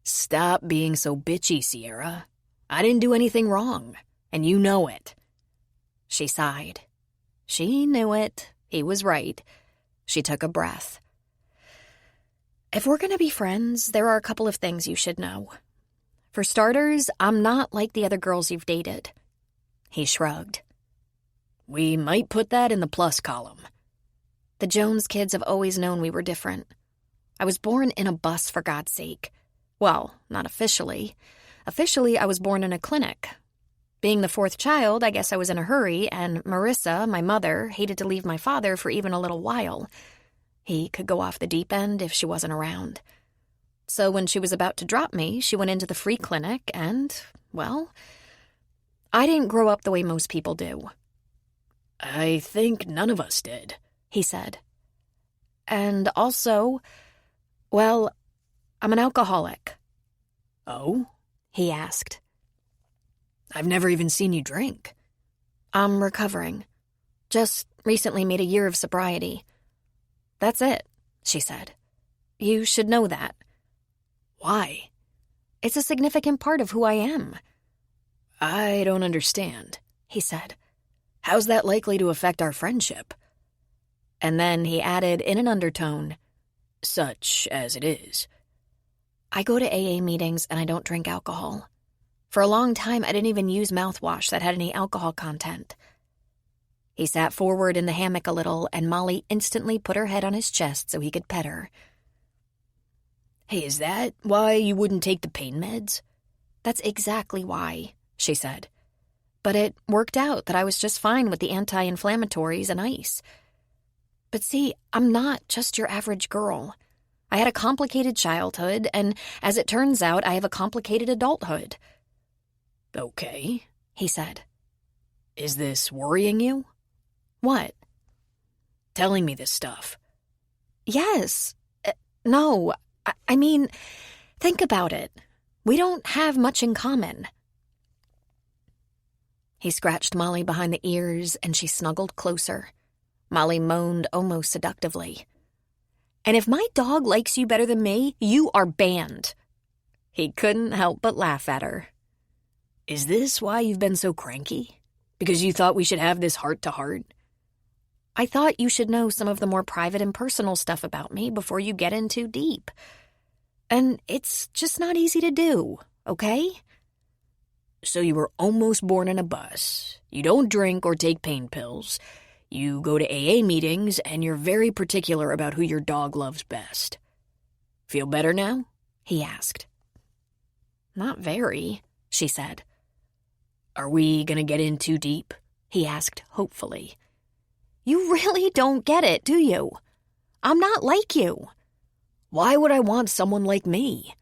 Stop being so bitchy, Sierra. I didn't do anything wrong, and you know it. She sighed. She knew it. He was right. She took a breath. If we're going to be friends, there are a couple of things you should know. For starters, I'm not like the other girls you've dated. He shrugged. We might put that in the plus column. The Jones kids have always known we were different. I was born in a bus, for God's sake. Well, not officially. Officially, I was born in a clinic. Being the fourth child, I guess I was in a hurry, and Marissa, my mother, hated to leave my father for even a little while. He could go off the deep end if she wasn't around. So when she was about to drop me, she went into the free clinic and, well, I didn't grow up the way most people do. I think none of us did, he said. And also, well, I'm an alcoholic. Oh? He asked. I've never even seen you drink. I'm recovering. Just recently made a year of sobriety. That's it, she said. You should know that. Why? It's a significant part of who I am. I don't understand, he said. How's that likely to affect our friendship? And then he added in an undertone, such as it is. I go to AA meetings and I don't drink alcohol. For a long time, I didn't even use mouthwash that had any alcohol content. He sat forward in the hammock a little, and Molly instantly put her head on his chest so he could pet her. Hey, is that why you wouldn't take the pain meds? That's exactly why, she said. But it worked out that I was just fine with the anti-inflammatories and ice. But see, I'm not just your average girl. I had a complicated childhood, and as it turns out, I have a complicated adulthood. Okay, he said. Is this worrying you? What? Telling me this stuff. Yes. No. I mean, think about it. We don't have much in common. He scratched Molly behind the ears, and she snuggled closer. Molly moaned almost seductively. And if my dog likes you better than me, you are banned. He couldn't help but laugh at her. Is this why you've been so cranky? Because you thought we should have this heart-to-heart? I thought you should know some of the more private and personal stuff about me before you get in too deep. And it's just not easy to do, okay? So you were almost born in a bus. You don't drink or take pain pills. You go to AA meetings, and you're very particular about who your dog loves best. Feel better now? He asked. Not very, she said. Are we gonna get in too deep? He asked hopefully. You really don't get it, do you? I'm not like you. Why would I want someone like me?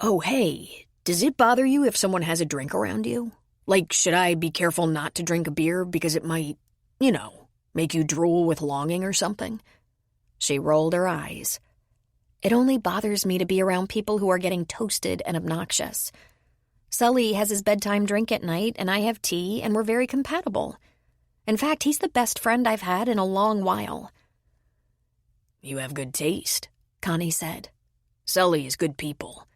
Oh, hey, does it bother you if someone has a drink around you? Like, should I be careful not to drink a beer because it might, make you drool with longing or something? She rolled her eyes. It only bothers me to be around people who are getting toasted and obnoxious. Sully has his bedtime drink at night, and I have tea, and we're very compatible. In fact, he's the best friend I've had in a long while. You have good taste, Connie said. Sully is good people.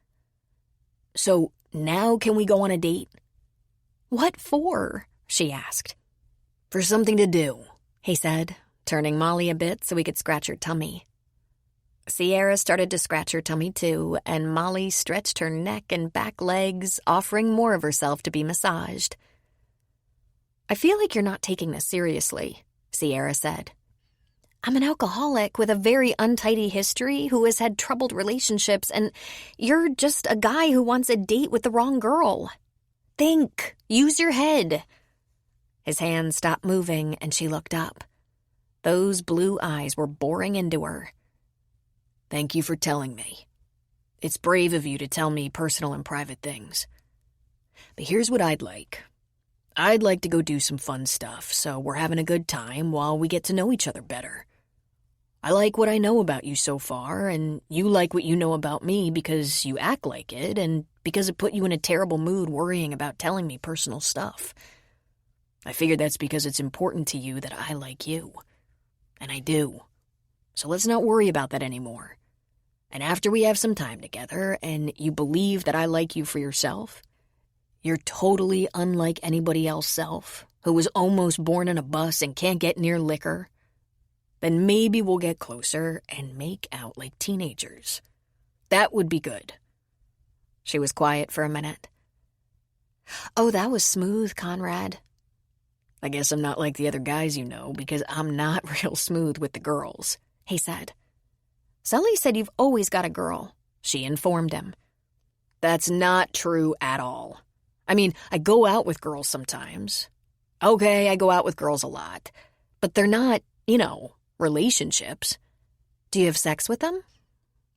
So now can we go on a date? What for? She asked. For something to do, he said, turning Molly a bit so he could scratch her tummy. Sierra started to scratch her tummy too, and Molly stretched her neck and back legs, offering more of herself to be massaged. "I feel like you're not taking this seriously," Sierra said. "I'm an alcoholic with a very untidy history who has had troubled relationships, and you're just a guy who wants a date with the wrong girl. Think. Use your head." His hand stopped moving, and she looked up. Those blue eyes were boring into her. "Thank you for telling me. It's brave of you to tell me personal and private things. But here's what I'd like. I'd like to go do some fun stuff, so we're having a good time while we get to know each other better. I like what I know about you so far, and you like what you know about me because you act like it and because it put you in a terrible mood worrying about telling me personal stuff. I figured that's because it's important to you that I like you. And I do. So let's not worry about that anymore. And after we have some time together and you believe that I like you for yourself, you're totally unlike anybody else self who was almost born in a bus and can't get near liquor, then maybe we'll get closer and make out like teenagers. That would be good." She was quiet for a minute. "Oh, that was smooth, Conrad." "I guess I'm not like the other guys you know because I'm not real smooth with the girls," he said. "Sully said you've always got a girl," she informed him. "That's not true at all. I mean, I go out with girls sometimes. Okay, I go out with girls a lot. But they're not, relationships." "Do you have sex with them?"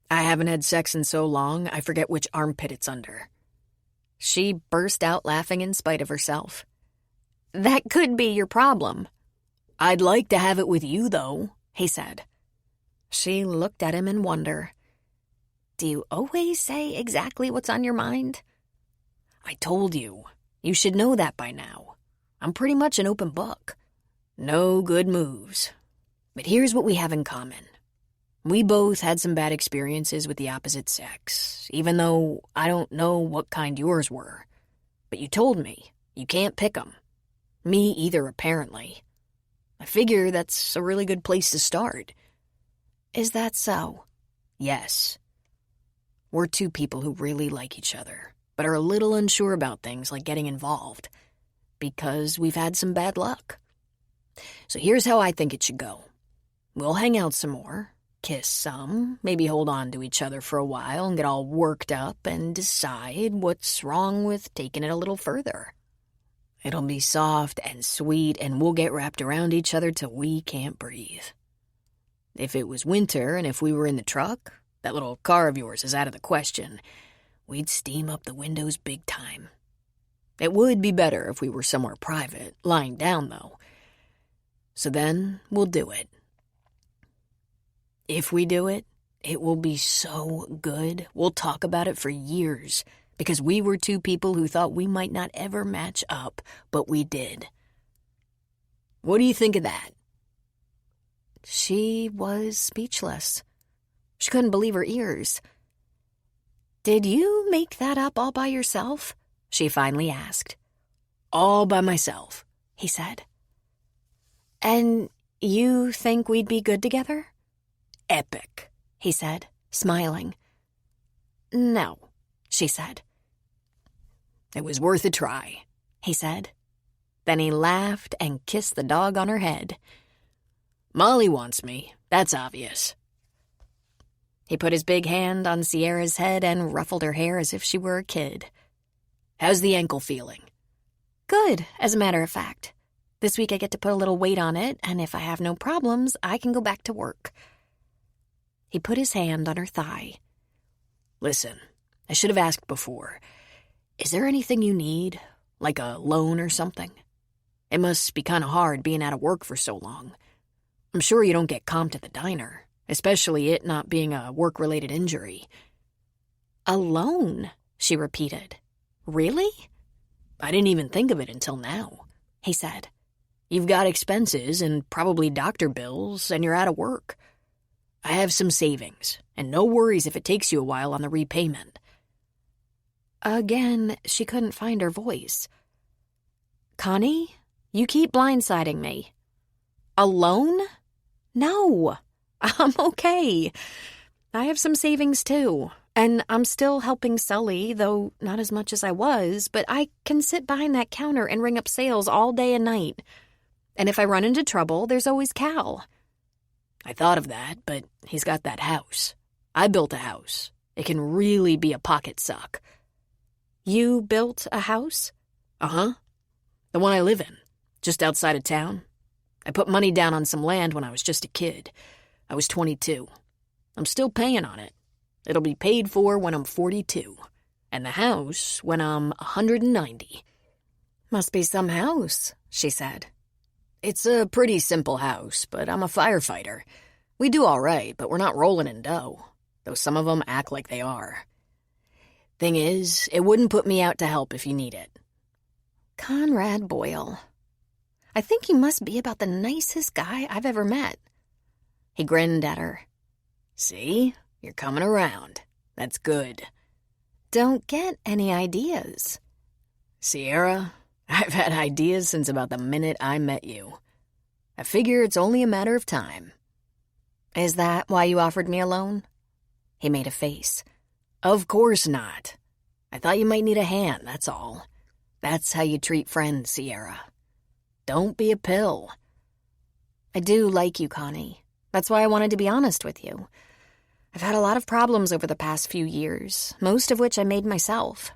"I haven't had sex in so long, I forget which armpit it's under." She burst out laughing in spite of herself. "That could be your problem." "I'd like to have it with you, though," he said. She looked at him in wonder. "Do you always say exactly what's on your mind?" "I told you. You should know that by now. I'm pretty much an open book. No good moves. But here's what we have in common. We both had some bad experiences with the opposite sex, even though I don't know what kind yours were. But you told me you can't pick 'em. Me either, apparently. I figure that's a really good place to start." "Is that so?" "Yes. We're two people who really like each other, but are a little unsure about things like getting involved, because we've had some bad luck. So here's how I think it should go. We'll hang out some more, kiss some, maybe hold on to each other for a while and get all worked up and decide what's wrong with taking it a little further. It'll be soft and sweet, and we'll get wrapped around each other till we can't breathe. If it was winter and if we were in the truck, that little car of yours is out of the question, we'd steam up the windows big time. It would be better if we were somewhere private, lying down, though. So then we'll do it. If we do it, it will be so good, we'll talk about it for years, because we were two people who thought we might not ever match up, but we did. What do you think of that?" She was speechless. She couldn't believe her ears. "Did you make that up all by yourself?" she finally asked. "All by myself," he said. "And you think we'd be good together?" "Epic," he said, smiling. "No," she said. "It was worth a try," he said. Then he laughed and kissed the dog on her head. "Molly wants me, that's obvious." He put his big hand on Sierra's head and ruffled her hair as if she were a kid. "How's the ankle feeling?" "Good, as a matter of fact. This week I get to put a little weight on it, and if I have no problems, I can go back to work." He put his hand on her thigh. "Listen, I should have asked before. Is there anything you need? Like a loan or something? It must be kind of hard being out of work for so long. I'm sure you don't get comped at the diner, especially it not being a work-related injury." "A loan?" she repeated. "Really?" "I didn't even think of it until now," he said. "You've got expenses and probably doctor bills, and you're out of work. I have some savings, and no worries if it takes you a while on the repayment." Again, she couldn't find her voice. "Connie, you keep blindsiding me. A loan? No, I'm okay." I have some savings too, and I'm still helping Sully, though not as much as I was, but I can sit behind that counter and ring up sales all day and night. And if I run into trouble, there's always Cal. I thought of that, but he's got that house. I built a house. It can really be a pocket suck. You built a house? Uh-huh. The one I live in, just outside of town. I put money down on some land when I was just a kid. I was 22. I'm still paying on it. It'll be paid for when I'm 42. And the house when I'm 190. Must be some house, she said. It's a pretty simple house, but I'm a firefighter. We do all right, but we're not rolling in dough, though some of them act like they are. Thing is, it wouldn't put me out to help if you need it. Conrad Boyle. I think you must be about the nicest guy I've ever met. He grinned at her. See? You're coming around. That's good. Don't get any ideas. Sierra, I've had ideas since about the minute I met you. I figure it's only a matter of time. Is that why you offered me a loan? He made a face. Of course not. I thought you might need a hand, that's all. That's how you treat friends, Sierra. Don't be a pill. I do like you, Connie. That's why I wanted to be honest with you. I've had a lot of problems over the past few years, most of which I made myself.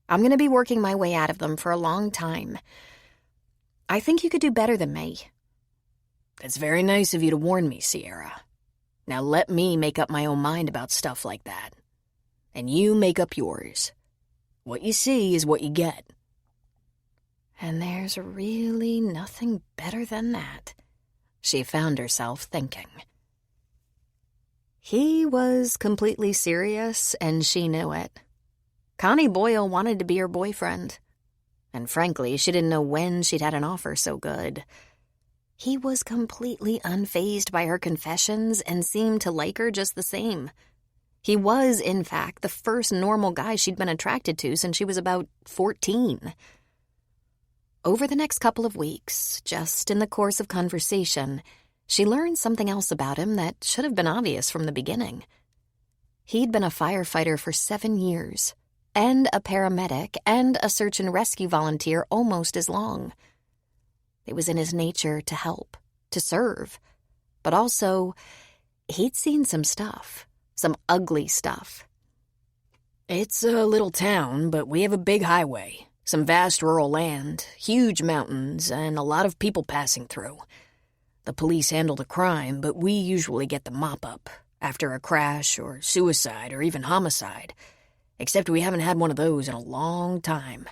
I'm going to be working my way out of them for a long time. I think you could do better than me. That's very nice of you to warn me, Sierra. Now let me make up my own mind about stuff like that. And you make up yours. What you see is what you get. And there's really nothing better than that, she found herself thinking. He was completely serious, and she knew it. Connie Boyle wanted to be her boyfriend. And frankly, she didn't know when she'd had an offer so good. He was completely unfazed by her confessions and seemed to like her just the same. He was, in fact, the first normal guy she'd been attracted to since she was about 14. Over the next couple of weeks, just in the course of conversation, she learned something else about him that should have been obvious from the beginning. He'd been a firefighter for 7 years, and a paramedic, and a search and rescue volunteer almost as long. It was in his nature to help, to serve. But also, he'd seen some stuff, some ugly stuff. It's a little town, but we have a big highway, some vast rural land, huge mountains, and a lot of people passing through. The police handle the crime, but we usually get the mop-up after a crash or suicide or even homicide, except we haven't had one of those in a long time.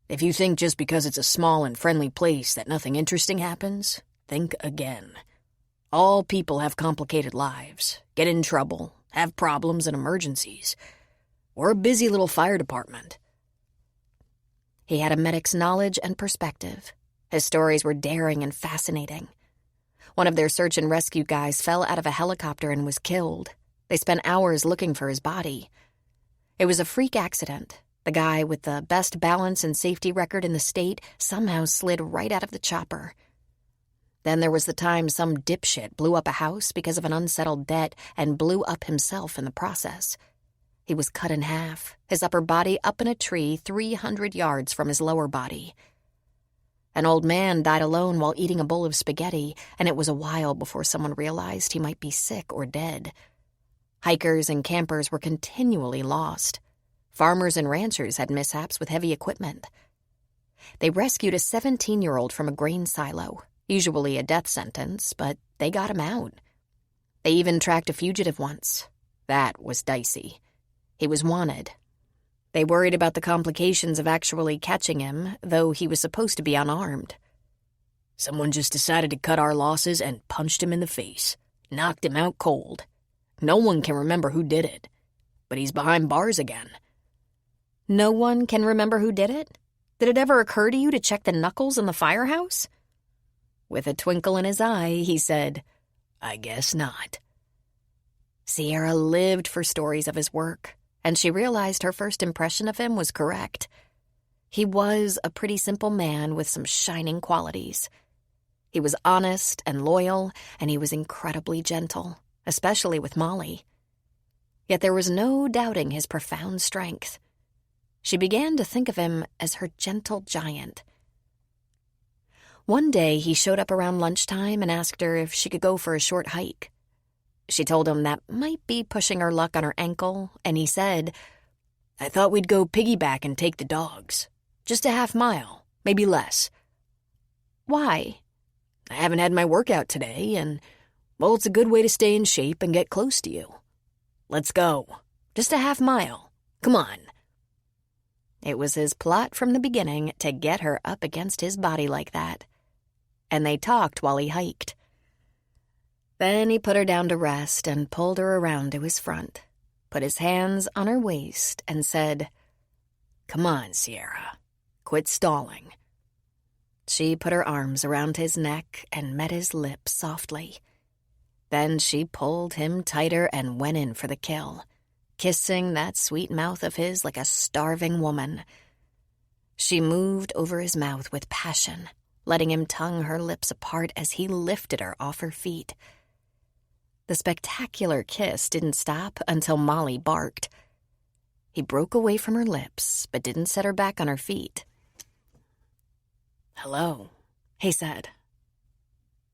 If you think just because it's a small and friendly place that nothing interesting happens, think again. All people have complicated lives, get in trouble, have problems and emergencies. We're a busy little fire department. He had a medic's knowledge and perspective. His stories were daring and fascinating. One of their search and rescue guys fell out of a helicopter and was killed. They spent hours looking for his body. It was a freak accident. The guy with the best balance and safety record in the state somehow slid right out of the chopper. Then there was the time some dipshit blew up a house because of an unsettled debt and blew up himself in the process. He was cut in half, his upper body up in a tree 300 yards from his lower body. An old man died alone while eating a bowl of spaghetti, and it was a while before someone realized he might be sick or dead. Hikers and campers were continually lost. Farmers and ranchers had mishaps with heavy equipment. They rescued a 17-year-old from a grain silo, usually a death sentence, but they got him out. They even tracked a fugitive once. That was dicey. He was wanted. They worried about the complications of actually catching him, though he was supposed to be unarmed. Someone just decided to cut our losses and punched him in the face, knocked him out cold. No one can remember who did it, but he's behind bars again. No one can remember who did it? Did it ever occur to you to check the knuckles in the firehouse? With a twinkle in his eye, he said, I guess not. Sierra lived for stories of his work, and she realized her first impression of him was correct. He was a pretty simple man with some shining qualities. He was honest and loyal, and he was incredibly gentle. especially with Molly. Yet there was no doubting his profound strength. She began to think of him as her gentle giant. One day he showed up around lunchtime and asked her if she could go for a short hike. She told him that might be pushing her luck on her ankle, and he said, "I thought we'd go piggyback and take the dogs. Just a half-mile, maybe less." "Why?" "I haven't had my workout today, and, well, it's a good way to stay in shape and get close to you. Let's go. Just a half-mile. Come on." It was his plot from the beginning to get her up against his body like that. And they talked while he hiked. Then he put her down to rest and pulled her around to his front, put his hands on her waist, and said, "Come on, Sierra. Quit stalling." She put her arms around his neck and met his lips softly. Then she pulled him tighter and went in for the kill, kissing that sweet mouth of his like a starving woman. She moved over his mouth with passion, letting him tongue her lips apart as he lifted her off her feet. The spectacular kiss didn't stop until Molly barked. He broke away from her lips, but didn't set her back on her feet. "Hello," he said.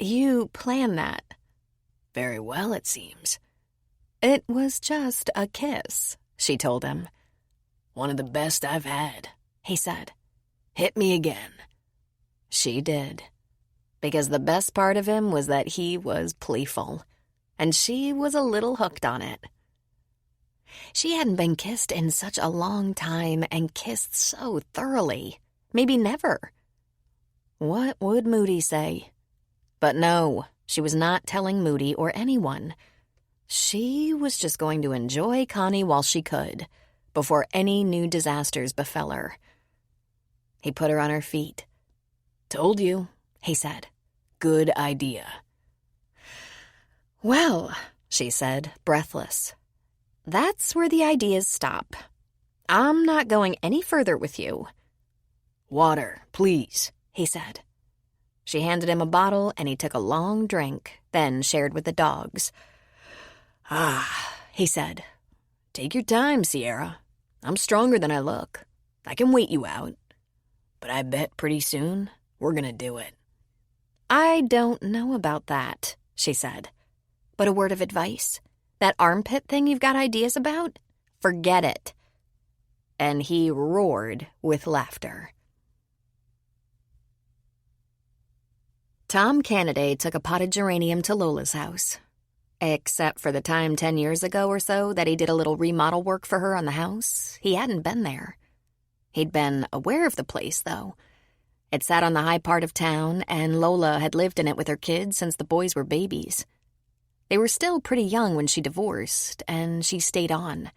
"You planned that." "Very well, it seems." "It was just a kiss," she told him. "One of the best I've had," he said. "Hit me again." She did, because the best part of him was that he was playful, and she was a little hooked on it. She hadn't been kissed in such a long time and kissed so thoroughly. Maybe never. What would Moody say? But no, she was not telling Moody or anyone. She was just going to enjoy Connie while she could, before any new disasters befell her. He put her on her feet. "Told you," he said. "Good idea." "Well," she said, breathless, "that's where the ideas stop. I'm not going any further with you." "Water, please," he said. She handed him a bottle, and he took a long drink, then shared with the dogs. "Ah," he said. "Take your time, Sierra. I'm stronger than I look. I can wait you out. But I bet pretty soon we're gonna do it." "I don't know about that," she said. "But a word of advice? That armpit thing you've got ideas about? Forget it." And he roared with laughter. Tom Cannaday took a potted geranium to Lola's house. Except for the time 10 years ago or so that he did a little remodel work for her on the house, he hadn't been there. He'd been aware of the place, though. It sat on the high part of town, and Lola had lived in it with her kids since the boys were babies. They were still pretty young when she divorced, and she stayed on.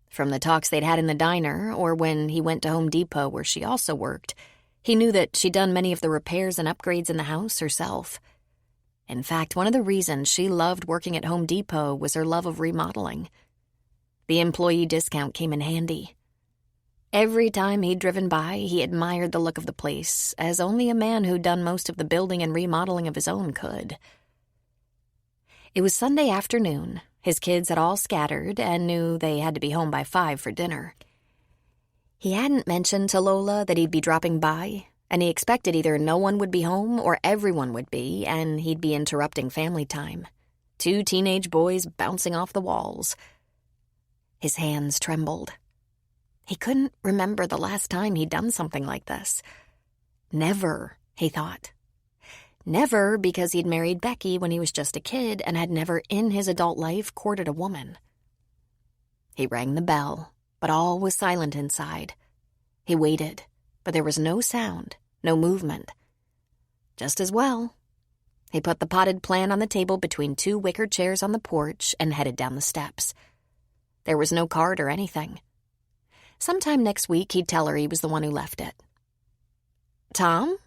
From the talks they'd had in the diner, or when he went to Home Depot where she also worked, he knew that she'd done many of the repairs and upgrades in the house herself. In fact, one of the reasons she loved working at Home Depot was her love of remodeling. The employee discount came in handy. Every time he'd driven by, he admired the look of the place, as only a man who'd done most of the building and remodeling of his own could. It was Sunday afternoon. His kids had all scattered and knew they had to be home by 5 for dinner. He hadn't mentioned to Lola that he'd be dropping by, and he expected either no one would be home or everyone would be, and he'd be interrupting family time. 2 teenage boys bouncing off the walls. His hands trembled. He couldn't remember the last time he'd done something like this. Never, he thought. Never, because he'd married Becky when he was just a kid and had never in his adult life courted a woman. He rang the bell, but all was silent inside. He waited, but there was no sound, no movement. Just as well. He put the potted plant on the table between 2 wicker chairs on the porch and headed down the steps. There was no card or anything. Sometime next week he'd tell her he was the one who left it. "Tom?"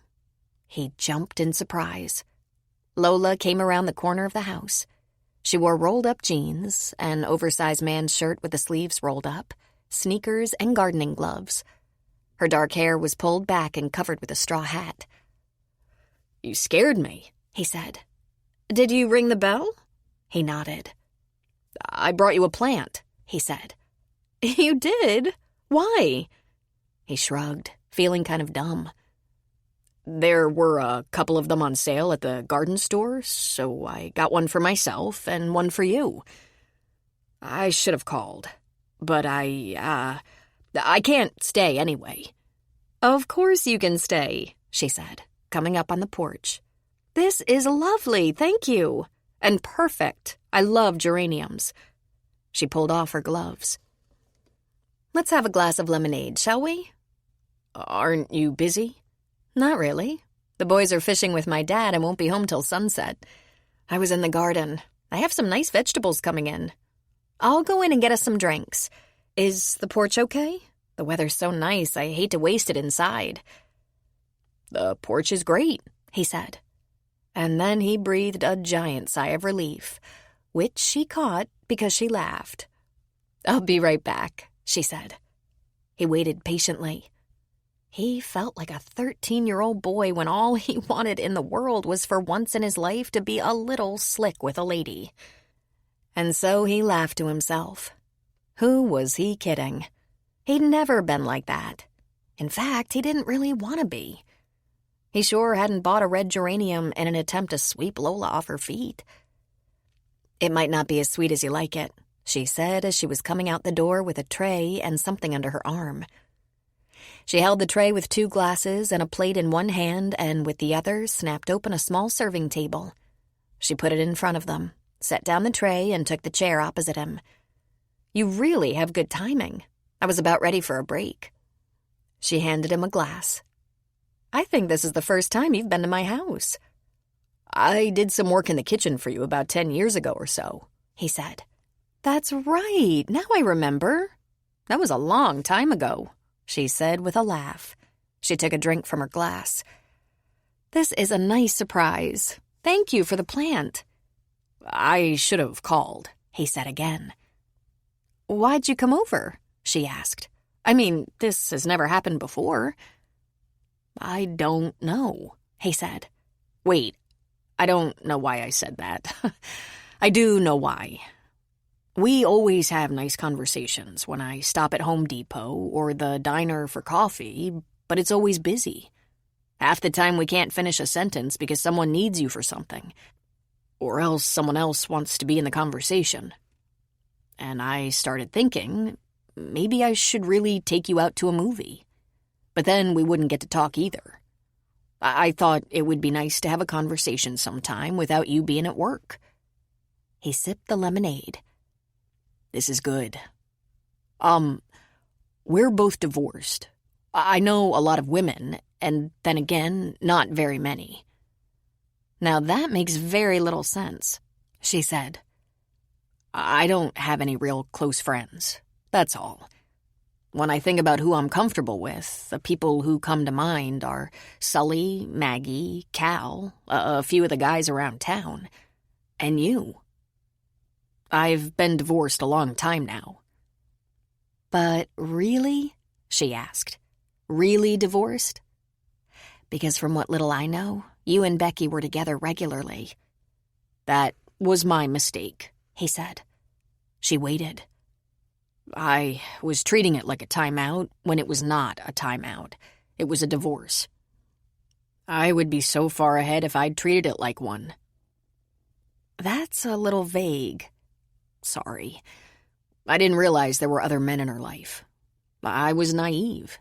He jumped in surprise. Lola came around the corner of the house. She wore rolled-up jeans, an oversized man's shirt with the sleeves rolled up, sneakers, and gardening gloves. Her dark hair was pulled back and covered with a straw hat. "You scared me," he said. "Did you ring the bell?" He nodded. I brought you a plant, he said. You did? Why? He shrugged, feeling kind of dumb. There were a couple of them on sale at the garden store, so I got one for myself and one for you. I should have called, but I can't stay anyway. Of course you can stay, she said, coming up on the porch. This is lovely, thank you. And perfect. I love geraniums. She pulled off her gloves. Let's have a glass of lemonade, shall we? Aren't you busy? Not really. The boys are fishing with my dad and won't be home till sunset. I was in the garden. I have some nice vegetables coming in. I'll go in and get us some drinks. Is the porch okay? The weather's so nice, I hate to waste it inside. The porch is great, he said. And then he breathed a giant sigh of relief, which she caught because she laughed. I'll be right back, she said. He waited patiently. He felt like a 13-year-old boy when all he wanted in the world was for once in his life to be a little slick with a lady. And so he laughed to himself. Who was he kidding? He'd never been like that. In fact, he didn't really want to be. He sure hadn't bought a red geranium in an attempt to sweep Lola off her feet. It might not be as sweet as you like it, she said as she was coming out the door with a tray and something under her arm. She held the tray with 2 glasses and a plate in one hand and with the other snapped open a small serving table. She put it in front of them, set down the tray, and took the chair opposite him. You really have good timing. I was about ready for a break. She handed him a glass. I think this is the first time you've been to my house. I did some work in the kitchen for you about 10 years ago or so, he said. That's right. Now I remember. That was a long time ago, she said with a laugh. She took a drink from her glass. This is a nice surprise. Thank you for the plant. I should have called, he said again. Why'd you come over? She asked. I mean, this has never happened before. I don't know, he said. Wait, I don't know why I said that. I do know why. We always have nice conversations when I stop at Home Depot or the diner for coffee, but it's always busy. Half the time we can't finish a sentence because someone needs you for something, or else someone else wants to be in the conversation. And I started thinking, maybe I should really take you out to a movie. But then we wouldn't get to talk either. I thought it would be nice to have a conversation sometime without you being at work. He sipped the lemonade. This is good. We're both divorced. I know a lot of women, and then again, not very many. Now that makes very little sense, she said. I don't have any real close friends, that's all. When I think about who I'm comfortable with, the people who come to mind are Sully, Maggie, Cal, a few of the guys around town, and you. I've been divorced a long time now. But really? She asked. Really divorced? Because from what little I know, you and Becky were together regularly. That was my mistake, he said. She waited. I was treating it like a timeout when it was not a timeout. It was a divorce. I would be so far ahead if I'd treated it like one. That's a little vague. Sorry. I didn't realize there were other men in her life. I was naive.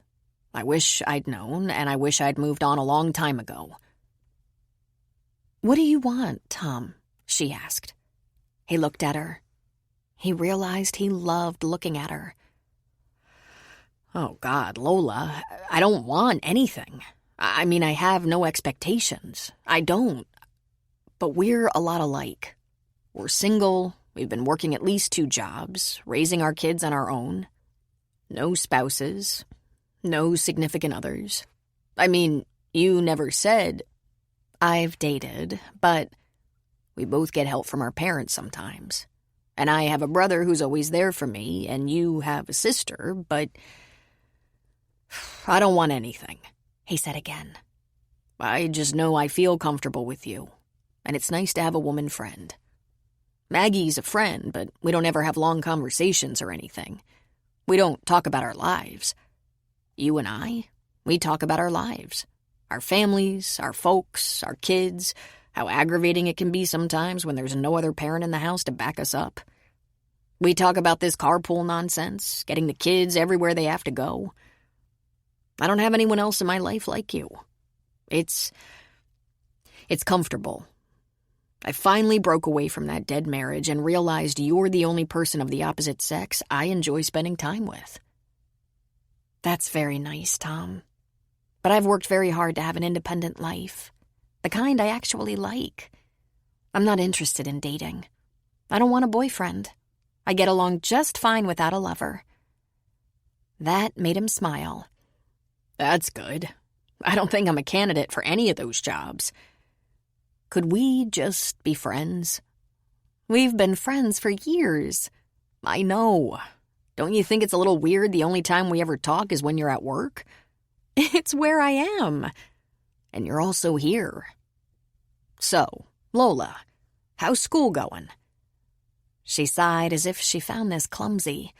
I wish I'd known, and I wish I'd moved on a long time ago. What do you want, Tom? She asked. He looked at her. He realized he loved looking at her. Oh, God, Lola, I don't want anything. I mean, I have no expectations. I don't. But we're a lot alike. We're single. We've been working at least 2 jobs, raising our kids on our own. No spouses. No significant others. I mean, you never said. I've dated, but we both get help from our parents sometimes. And I have a brother who's always there for me, and you have a sister, but I don't want anything, he said again. I just know I feel comfortable with you, and it's nice to have a woman friend. Maggie's a friend, but we don't ever have long conversations or anything. We don't talk about our lives. You and I, we talk about our lives. Our families, our folks, our kids, how aggravating it can be sometimes when there's no other parent in the house to back us up. We talk about this carpool nonsense, getting the kids everywhere they have to go. I don't have anyone else in my life like you. It's comfortable. I finally broke away from that dead marriage and realized you're the only person of the opposite sex I enjoy spending time with. That's very nice, Tom. But I've worked very hard to have an independent life. The kind I actually like. I'm not interested in dating. I don't want a boyfriend. I get along just fine without a lover. That made him smile. That's good. I don't think I'm a candidate for any of those jobs. Could we just be friends? We've been friends for years. I know. Don't you think it's a little weird the only time we ever talk is when you're at work? It's where I am. And you're also here. So, Lola, how's school going? She sighed as if she found this clumsy.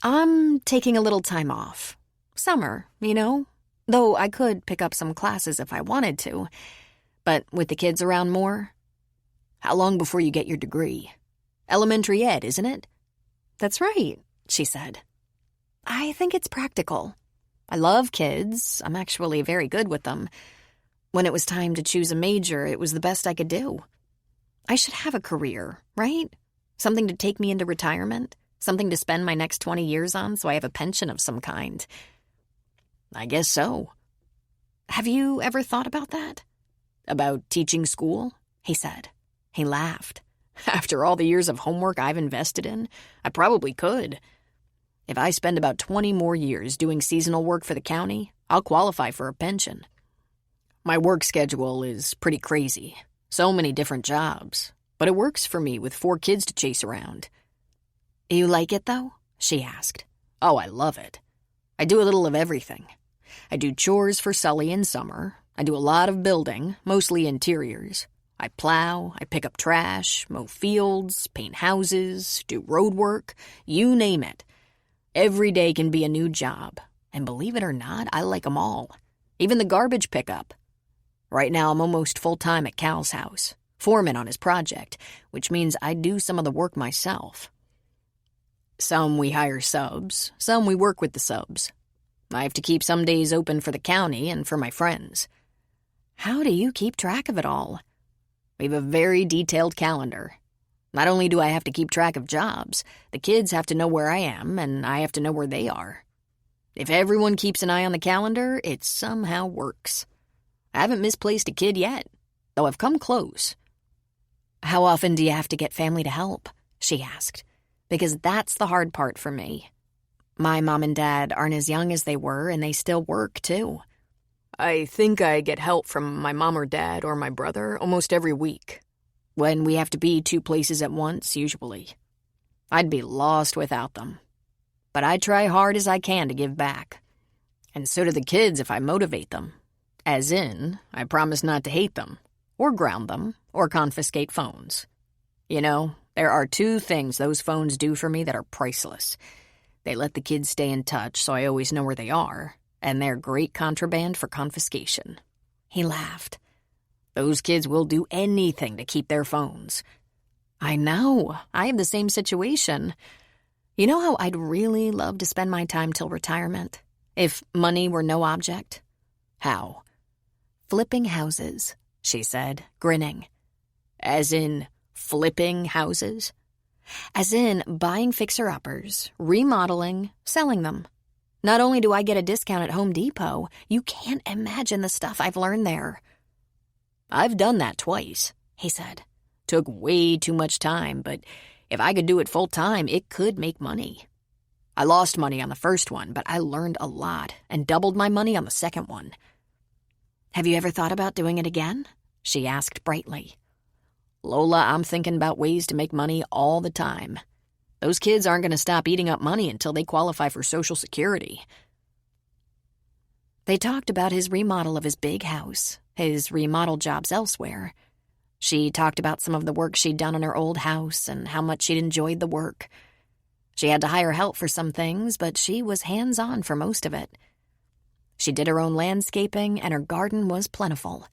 I'm taking a little time off. Summer, you know? Though I could pick up some classes if I wanted to. But with the kids around more. How long before you get your degree? Elementary ed, isn't it? That's right, she said. I think it's practical. I love kids. I'm actually very good with them. When it was time to choose a major, it was the best I could do. I should have a career, right? Something to take me into retirement. Something to spend my next 20 years on so I have a pension of some kind. I guess so. Have you ever thought about that? About teaching school? He said. He laughed. After all the years of homework I've invested in, I probably could. If I spend about 20 more years doing seasonal work for the county, I'll qualify for a pension. My work schedule is pretty crazy. So many different jobs. But it works for me with 4 kids to chase around. You like it, though? She asked. Oh, I love it. I do a little of everything. I do chores for Sully in summer. I do a lot of building, mostly interiors. I plow, I pick up trash, mow fields, paint houses, do road work, you name it. Every day can be a new job, and believe it or not, I like them all. Even the garbage pickup. Right now, I'm almost full-time at Cal's house, foreman on his project, which means I do some of the work myself. Some we hire subs, some we work with the subs. I have to keep some days open for the county and for my friends. How do you keep track of it all? We have a very detailed calendar. Not only do I have to keep track of jobs, the kids have to know where I am, and I have to know where they are. If everyone keeps an eye on the calendar, it somehow works. I haven't misplaced a kid yet, though I've come close. How often do you have to get family to help? She asked. Because that's the hard part for me. My mom and dad aren't as young as they were, and they still work, too. I think I get help from my mom or dad or my brother almost every week. When we have to be 2 places at once, usually. I'd be lost without them. But I try hard as I can to give back. And so do the kids if I motivate them. As in, I promise not to hate them, or ground them, or confiscate phones. You know, there are 2 things those phones do for me that are priceless. They let the kids stay in touch so I always know where they are, and they're great contraband for confiscation. He laughed. Those kids will do anything to keep their phones. I know. I have the same situation. You know how I'd really love to spend my time till retirement? If money were no object? How? Flipping houses, she said, grinning. As in flipping houses? As in buying fixer-uppers, remodeling, selling them. Not only do I get a discount at Home Depot, you can't imagine the stuff I've learned there. I've done that twice, he said. Took way too much time, but if I could do it full-time, it could make money. I lost money on the first one, but I learned a lot and doubled my money on the second one. Have you ever thought about doing it again? She asked brightly. Lola, I'm thinking about ways to make money all the time. Those kids aren't going to stop eating up money until they qualify for Social Security. They talked about his remodel of his big house, his remodel jobs elsewhere. She talked about some of the work she'd done on her old house and how much she'd enjoyed the work. She had to hire help for some things, but she was hands-on for most of it. She did her own landscaping, and her garden was plentiful.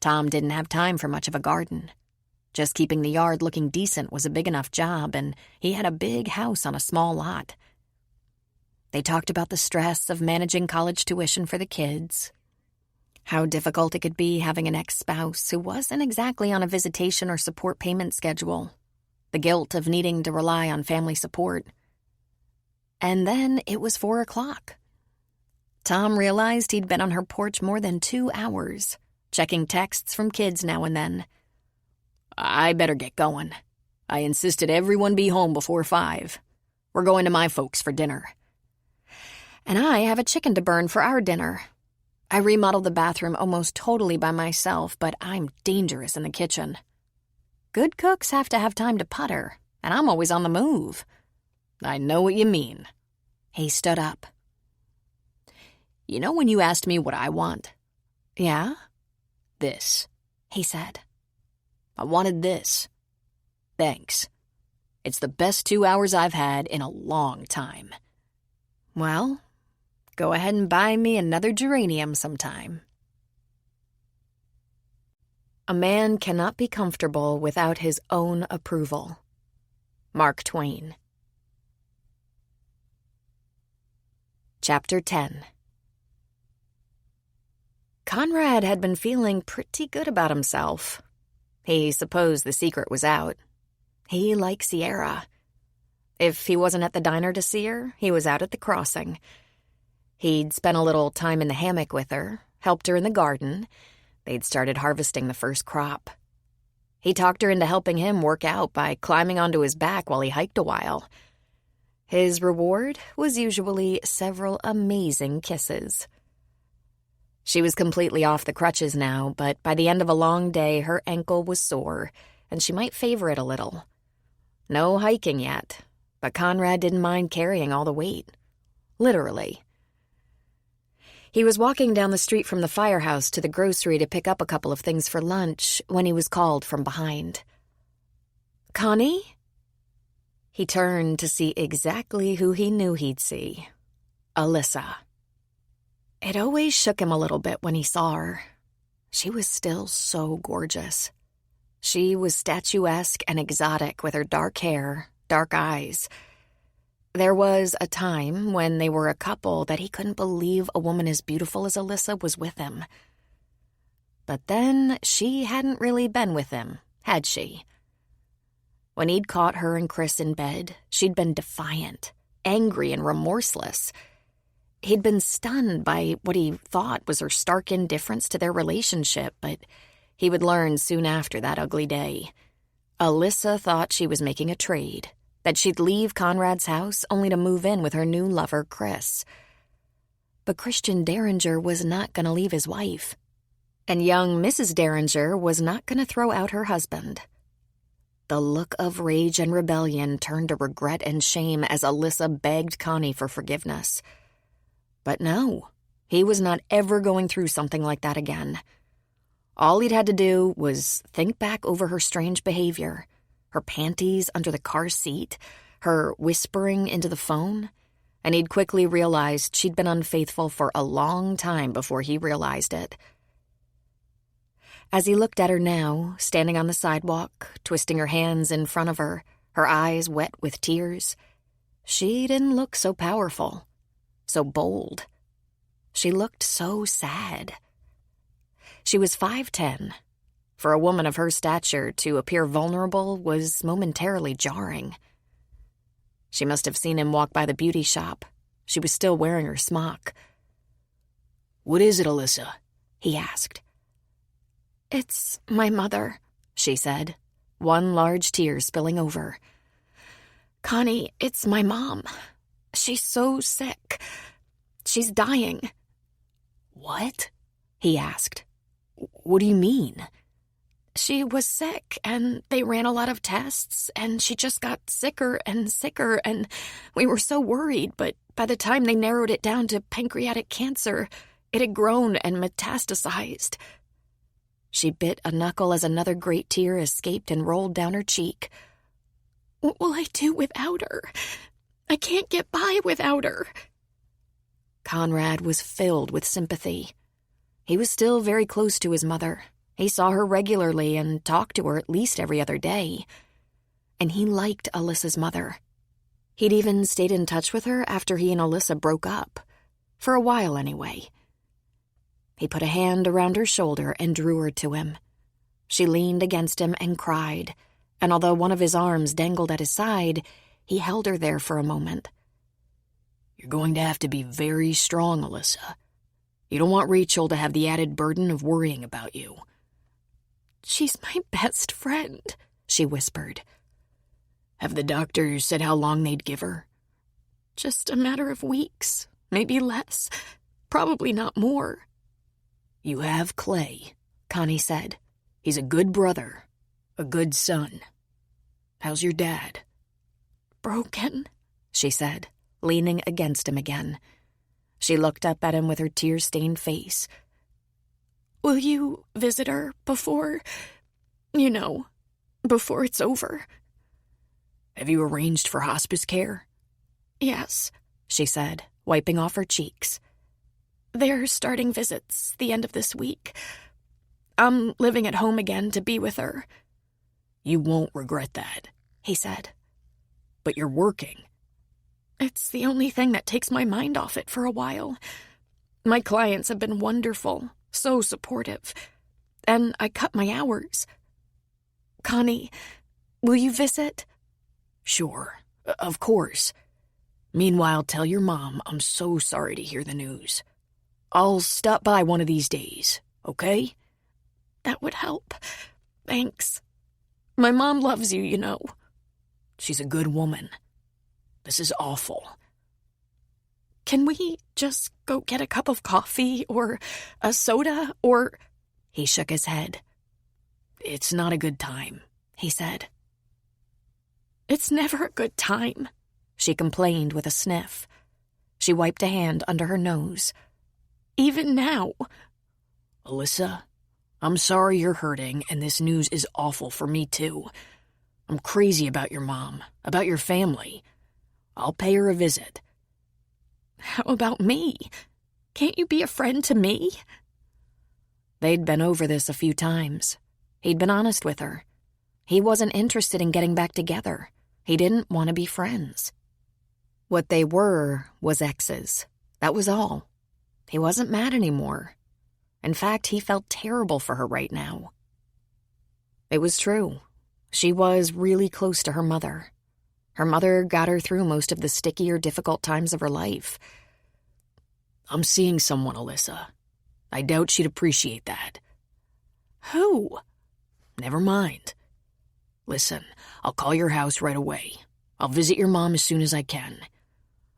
Tom didn't have time for much of a garden. Just keeping the yard looking decent was a big enough job, and he had a big house on a small lot. They talked about the stress of managing college tuition for the kids, how difficult it could be having an ex-spouse who wasn't exactly on a visitation or support payment schedule, the guilt of needing to rely on family support. And then it was 4 o'clock. Tom realized he'd been on her porch more than 2 hours, checking texts from kids now and then. I better get going. I insisted everyone be home before 5. We're going to my folks for dinner. And I have a chicken to burn for our dinner. I remodeled the bathroom almost totally by myself, but I'm dangerous in the kitchen. Good cooks have to have time to putter, and I'm always on the move. I know what you mean. He stood up. You know when you asked me what I want? Yeah? This, he said. I wanted this. Thanks. It's the best 2 hours I've had in a long time. Well, go ahead and buy me another geranium sometime. A man cannot be comfortable without his own approval. Mark Twain. Chapter 10. Conrad had been feeling pretty good about himself. He supposed the secret was out. He liked Sierra. If he wasn't at the diner to see her, he was out at the crossing. He'd spent a little time in the hammock with her, helped her in the garden. They'd started harvesting the first crop. He talked her into helping him work out by climbing onto his back while he hiked a while. His reward was usually several amazing kisses. She was completely off the crutches now, but by the end of a long day, her ankle was sore, and she might favor it a little. No hiking yet, but Conrad didn't mind carrying all the weight. Literally. He was walking down the street from the firehouse to the grocery to pick up a couple of things for lunch when he was called from behind. "Connie?" He turned to see exactly who he knew he'd see. Alyssa. It always shook him a little bit when he saw her. She was still so gorgeous. She was statuesque and exotic with her dark hair, dark eyes. There was a time when they were a couple that he couldn't believe a woman as beautiful as Alyssa was with him. But then she hadn't really been with him, had she? When he'd caught her and Chris in bed, she'd been defiant, angry, and remorseless. He'd been stunned by what he thought was her stark indifference to their relationship, but he would learn soon after that ugly day. Alyssa thought she was making a trade, that she'd leave Conrad's house only to move in with her new lover, Chris. But Christian Derringer was not going to leave his wife, and young Mrs. Derringer was not going to throw out her husband. The look of rage and rebellion turned to regret and shame as Alyssa begged Connie for forgiveness. But no, he was not ever going through something like that again. All he'd had to do was think back over her strange behavior, her panties under the car seat, her whispering into the phone, and he'd quickly realized she'd been unfaithful for a long time before he realized it. As he looked at her now, standing on the sidewalk, twisting her hands in front of her, her eyes wet with tears, she didn't look so powerful. So bold. She looked so sad. She was 5'10". For a woman of her stature, to appear vulnerable was momentarily jarring. She must have seen him walk by the beauty shop. She was still wearing her smock. "What is it, Alyssa?" he asked. "It's my mother," she said, one large tear spilling over. "Connie, it's my mom. She's so sick. She's dying." "What?" he asked. "What do you mean?" "She was sick, and they ran a lot of tests, and she just got sicker and sicker, and we were so worried, but by the time they narrowed it down to pancreatic cancer, it had grown and metastasized." She bit a knuckle as another great tear escaped and rolled down her cheek. What will I do without her? I can't get by without her. Conrad was filled with sympathy. He was still very close to his mother. He saw her regularly and talked to her at least every other day. And he liked Alyssa's mother. He'd even stayed in touch with her after he and Alyssa broke up. For a while, anyway. He put a hand around her shoulder and drew her to him. She leaned against him and cried, and although one of his arms dangled at his side, he held her there for a moment. You're going to have to be very strong, Alyssa. You don't want Rachel to have the added burden of worrying about you. She's my best friend, she whispered. Have the doctors said how long they'd give her? Just a matter of weeks, maybe less, probably not more. You have Clay, Connie said. He's a good brother, a good son. How's your dad? Broken, she said, leaning against him again. She looked up at him with her tear-stained face. Will you visit her before it's over? Have you arranged for hospice care? Yes, she said, wiping off her cheeks. They're starting visits the end of this week. I'm living at home again to be with her. You won't regret that, he said. But you're working. It's the only thing that takes my mind off it for a while. My clients have been wonderful, so supportive. And I cut my hours. Connie, will you visit? Sure, of course. Meanwhile, tell your mom I'm so sorry to hear the news. I'll stop by one of these days, okay? That would help. Thanks. My mom loves you, you know. She's a good woman. This is awful. Can we just go get a cup of coffee or a soda or... He shook his head. It's not a good time, he said. It's never a good time, she complained with a sniff. She wiped a hand under her nose. Even now. Alyssa, I'm sorry you're hurting, and this news is awful for me, too. I'm crazy about your mom, about your family. I'll pay her a visit. How about me? Can't you be a friend to me? They'd been over this a few times. He'd been honest with her. He wasn't interested in getting back together. He didn't want to be friends. What they were was exes. That was all. He wasn't mad anymore. In fact, he felt terrible for her right now. It was true. She was really close to her mother. Her mother got her through most of the sticky or difficult times of her life. I'm seeing someone, Alyssa. I doubt she'd appreciate that. Who? Never mind. Listen, I'll call your house right away. I'll visit your mom as soon as I can.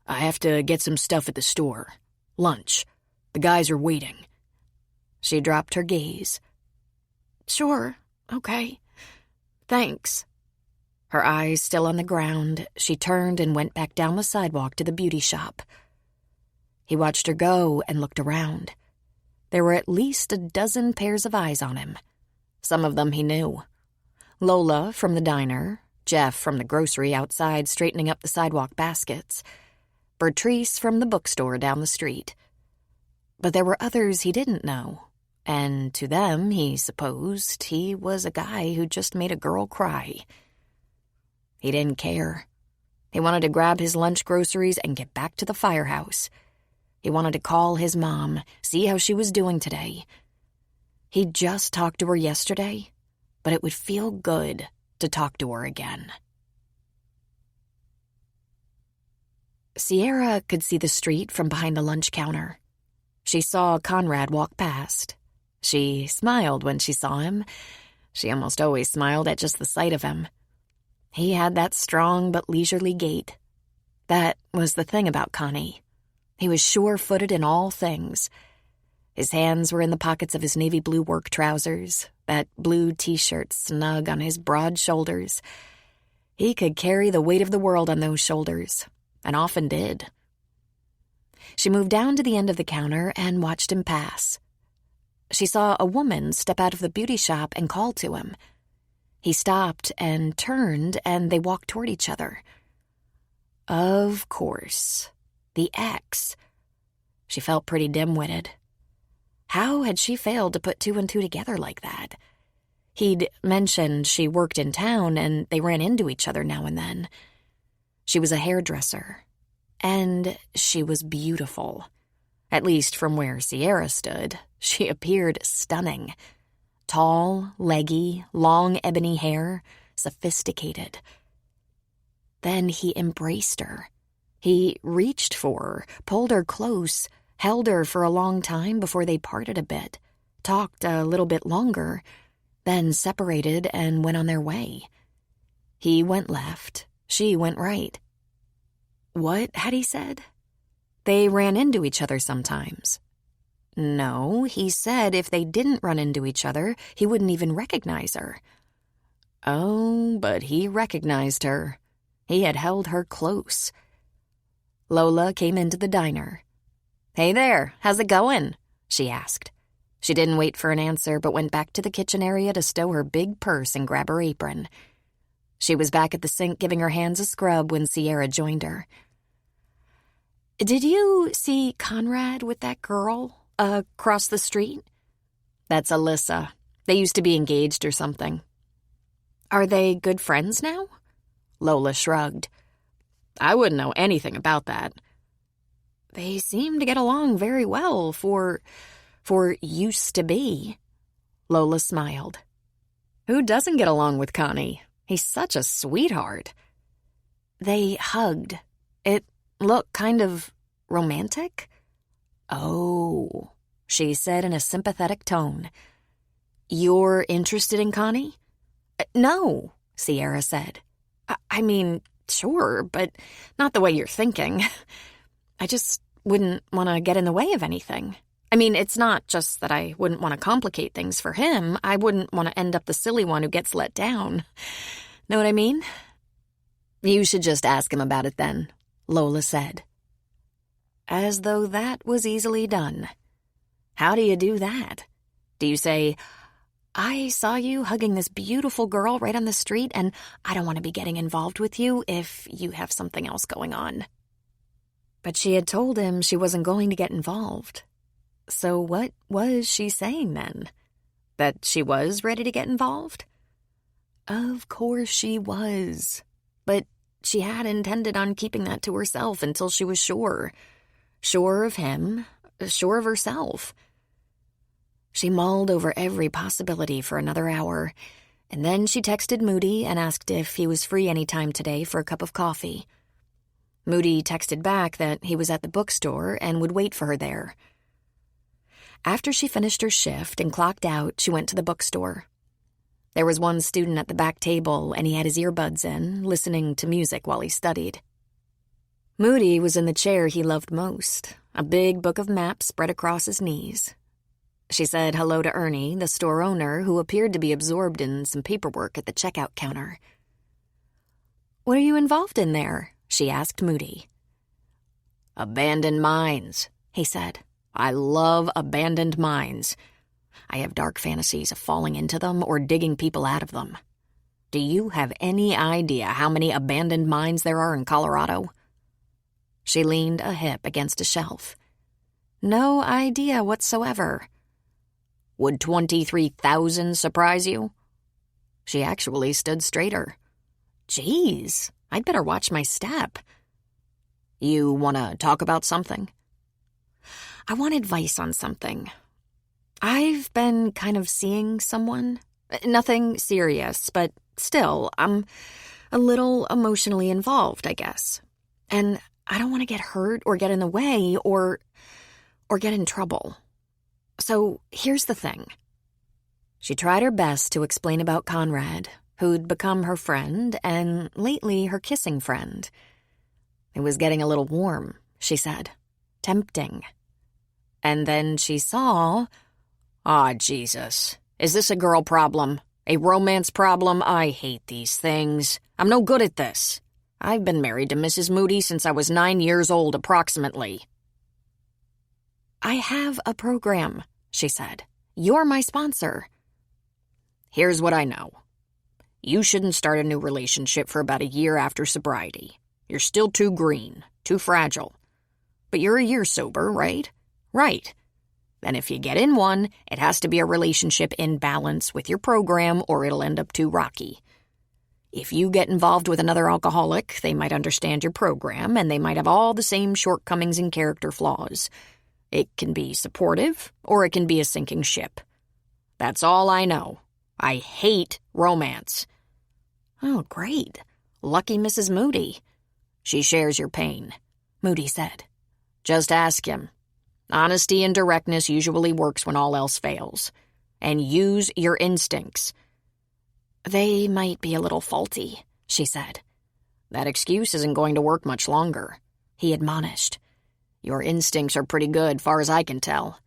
I have to get some stuff at the store. Lunch. The guys are waiting. She dropped her gaze. Sure, okay. Thanks. Her eyes still on the ground, she turned and went back down the sidewalk to the beauty shop. He watched her go and looked around. There were at least a dozen pairs of eyes on him. Some of them he knew. Lola from the diner, Jeff from the grocery outside straightening up the sidewalk baskets, Bertrice from the bookstore down the street. But there were others he didn't know, and to them, he supposed, he was a guy who just made a girl cry. He didn't care. He wanted to grab his lunch groceries and get back to the firehouse. He wanted to call his mom, see how she was doing today. He'd just talked to her yesterday, but it would feel good to talk to her again. Sierra could see the street from behind the lunch counter. She saw Conrad walk past. She smiled when she saw him. She almost always smiled at just the sight of him. He had that strong but leisurely gait. That was the thing about Connie. He was sure-footed in all things. His hands were in the pockets of his navy blue work trousers, that blue T-shirt snug on his broad shoulders. He could carry the weight of the world on those shoulders, and often did. She moved down to the end of the counter and watched him pass. she saw a woman step out of the beauty shop and call to him. He stopped and turned, and they walked toward each other. Of course, the ex. She felt pretty dim-witted. How had she failed to put two and two together like that? He'd mentioned she worked in town, and they ran into each other now and then. She was a hairdresser, and she was beautiful. At least from where Sierra stood, she appeared stunning. Tall, leggy, long ebony hair, sophisticated. Then he embraced her. He reached for her, pulled her close, held her for a long time before they parted a bit, talked a little bit longer, then separated and went on their way. He went left, she went right. What had he said? They ran into each other sometimes. No, he said if they didn't run into each other, he wouldn't even recognize her. Oh, but he recognized her. He had held her close. Lola came into the diner. "Hey there, how's it going?" she asked. She didn't wait for an answer, but went back to the kitchen area to stow her big purse and grab her apron. She was back at the sink giving her hands a scrub when Sierra joined her. "Did you see Conrad with that girl across the street?" "That's Alyssa. They used to be engaged or something." "Are they good friends now?" Lola shrugged. "I wouldn't know anything about that." "They seem to get along very well for used to be." Lola smiled. "Who doesn't get along with Connie? He's such a sweetheart." They hugged. It looked kind of romantic. "Oh," she said in a sympathetic tone. "You're interested in Connie?" "No," Sierra said. I mean, sure, but not the way you're thinking. I just wouldn't want to get in the way of anything. I mean, it's not just that I wouldn't want to complicate things for him. I wouldn't want to end up the silly one who gets let down. Know what I mean?" "You should just ask him about it then," Lola said. As though that was easily done. How do you do that? Do you say, "I saw you hugging this beautiful girl right on the street, and I don't want to be getting involved with you if you have something else going on"? But she had told him she wasn't going to get involved. So what was she saying then? That she was ready to get involved? Of course she was. But she had intended on keeping that to herself until she was sure. Sure of him, sure of herself. She mulled over every possibility for another hour, and then she texted Moody and asked if he was free any time today for a cup of coffee. Moody texted back that he was at the bookstore and would wait for her there. After she finished her shift and clocked out, she went to the bookstore. There was one student at the back table, and he had his earbuds in, listening to music while he studied. Moody was in the chair he loved most, a big book of maps spread across his knees. She said hello to Ernie, the store owner, who appeared to be absorbed in some paperwork at the checkout counter. "What are you involved in there?" she asked Moody. "Abandoned mines," he said. "I love abandoned mines. I have dark fantasies of falling into them or digging people out of them. Do you have any idea how many abandoned mines there are in Colorado?" She leaned a hip against a shelf. "No idea whatsoever." "Would 23,000 surprise you?" She actually stood straighter. "Geez, I'd better watch my step." "You want to talk about something?" "I want advice on something. I've been kind of seeing someone. Nothing serious, but still, I'm a little emotionally involved, I guess. And I don't want to get hurt or get in the way or get in trouble. So here's the thing." She tried her best to explain about Conrad, who'd become her friend and lately her kissing friend. It was getting a little warm, she said. Tempting. And then she saw... "Ah, Jesus. Is this a girl problem? A romance problem? I hate these things. I'm no good at this. I've been married to Mrs. Moody since I was 9 years old, approximately." "I have a program," she said. You're my sponsor. Here's what I know. You shouldn't start a new relationship for about a year after sobriety. You're still too green, too fragile. But you're a year sober, right? Right. Then if you get in one, it has to be a relationship in balance with your program or it'll end up too rocky. If you get involved with another alcoholic, they might understand your program and they might have all the same shortcomings and character flaws. It can be supportive or it can be a sinking ship. That's all I know. I hate romance. Oh, great. Lucky Mrs. Moody. She shares your pain, Moody said. Just ask him. Honesty and directness usually works when all else fails. And use your instincts. They might be a little faulty, she said. That excuse isn't going to work much longer, he admonished. Your instincts are pretty good, far as I can tell.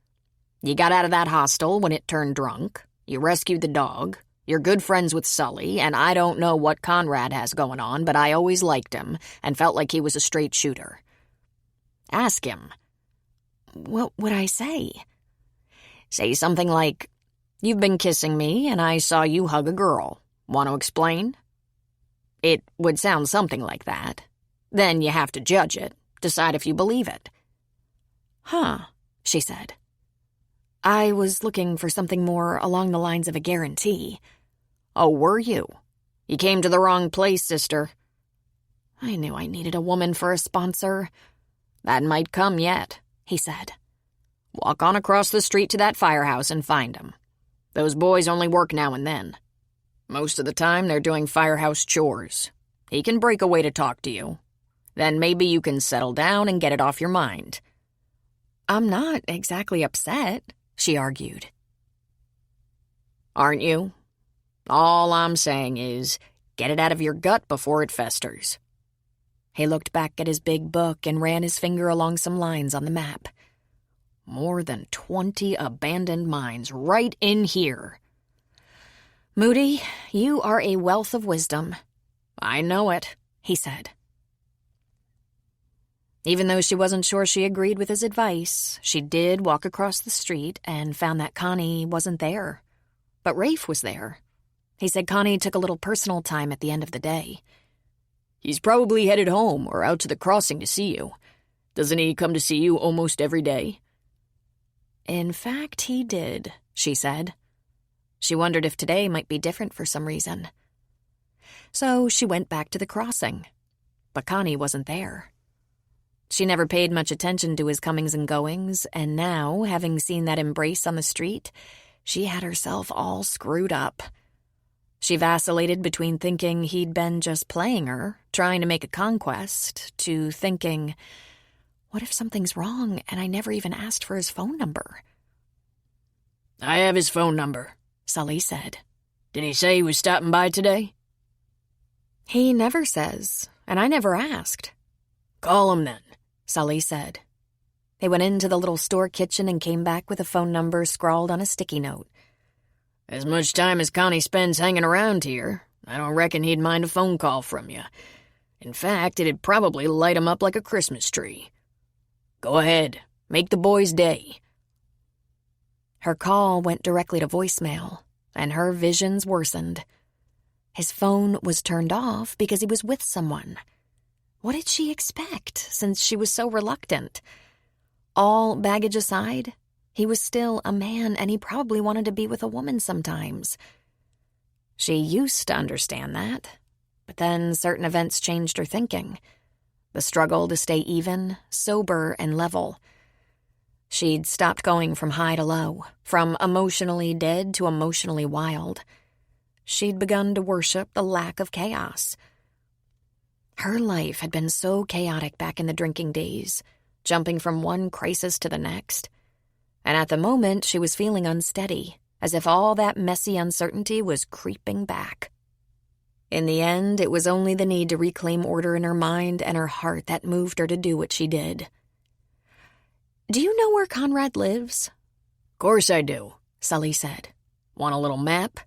You got out of that hostel when it turned drunk. You rescued the dog. You're good friends with Sully, and I don't know what Conrad has going on, but I always liked him and felt like he was a straight shooter. Ask him. What would I say? Say something like, "You've been kissing me, and I saw you hug a girl. Want to explain?" It would sound something like that. Then you have to judge it, decide if you believe it. Huh, she said. I was looking for something more along the lines of a guarantee. Oh, were you? You came to the wrong place, sister. I knew I needed a woman for a sponsor. That might come yet, he said. Walk on across the street to that firehouse and find them. Those boys only work now and then. Most of the time, they're doing firehouse chores. He can break away to talk to you. Then maybe you can settle down and get it off your mind. I'm not exactly upset, she argued. Aren't you? All I'm saying is, get it out of your gut before it festers. He looked back at his big book and ran his finger along some lines on the map. More than 20 abandoned mines right in here. Moody, you are a wealth of wisdom. I know it, he said. Even though she wasn't sure she agreed with his advice, she did walk across the street and found that Connie wasn't there. But Rafe was there. He said Connie took a little personal time at the end of the day. He's probably headed home or out to the crossing to see you. Doesn't he come to see you almost every day? In fact, he did, she said. She wondered if today might be different for some reason. So she went back to the crossing. But Connie wasn't there. She never paid much attention to his comings and goings, and now, having seen that embrace on the street, she had herself all screwed up. She vacillated between thinking he'd been just playing her, trying to make a conquest, to thinking, what if something's wrong and I never even asked for his phone number? I have his phone number, Sully said. Did he say he was stopping by today? He never says, and I never asked. Call him then, Sully said. They went into the little store kitchen and came back with a phone number scrawled on a sticky note. As much time as Connie spends hanging around here, I don't reckon he'd mind a phone call from you. In fact, it'd probably light him up like a Christmas tree. Go ahead, make the boy's day. Her call went directly to voicemail, and her visions worsened. His phone was turned off because he was with someone. What did she expect, since she was so reluctant? All baggage aside, he was still a man, and he probably wanted to be with a woman sometimes. She used to understand that, but then certain events changed her thinking. The struggle to stay even, sober, and level. She'd stopped going from high to low, from emotionally dead to emotionally wild. She'd begun to worship the lack of chaos. Her life had been so chaotic back in the drinking days, jumping from one crisis to the next. And at the moment, she was feeling unsteady, as if all that messy uncertainty was creeping back. In the end, it was only the need to reclaim order in her mind and her heart that moved her to do what she did. Do you know where Conrad lives? Course I do, Sully said. Want a little map?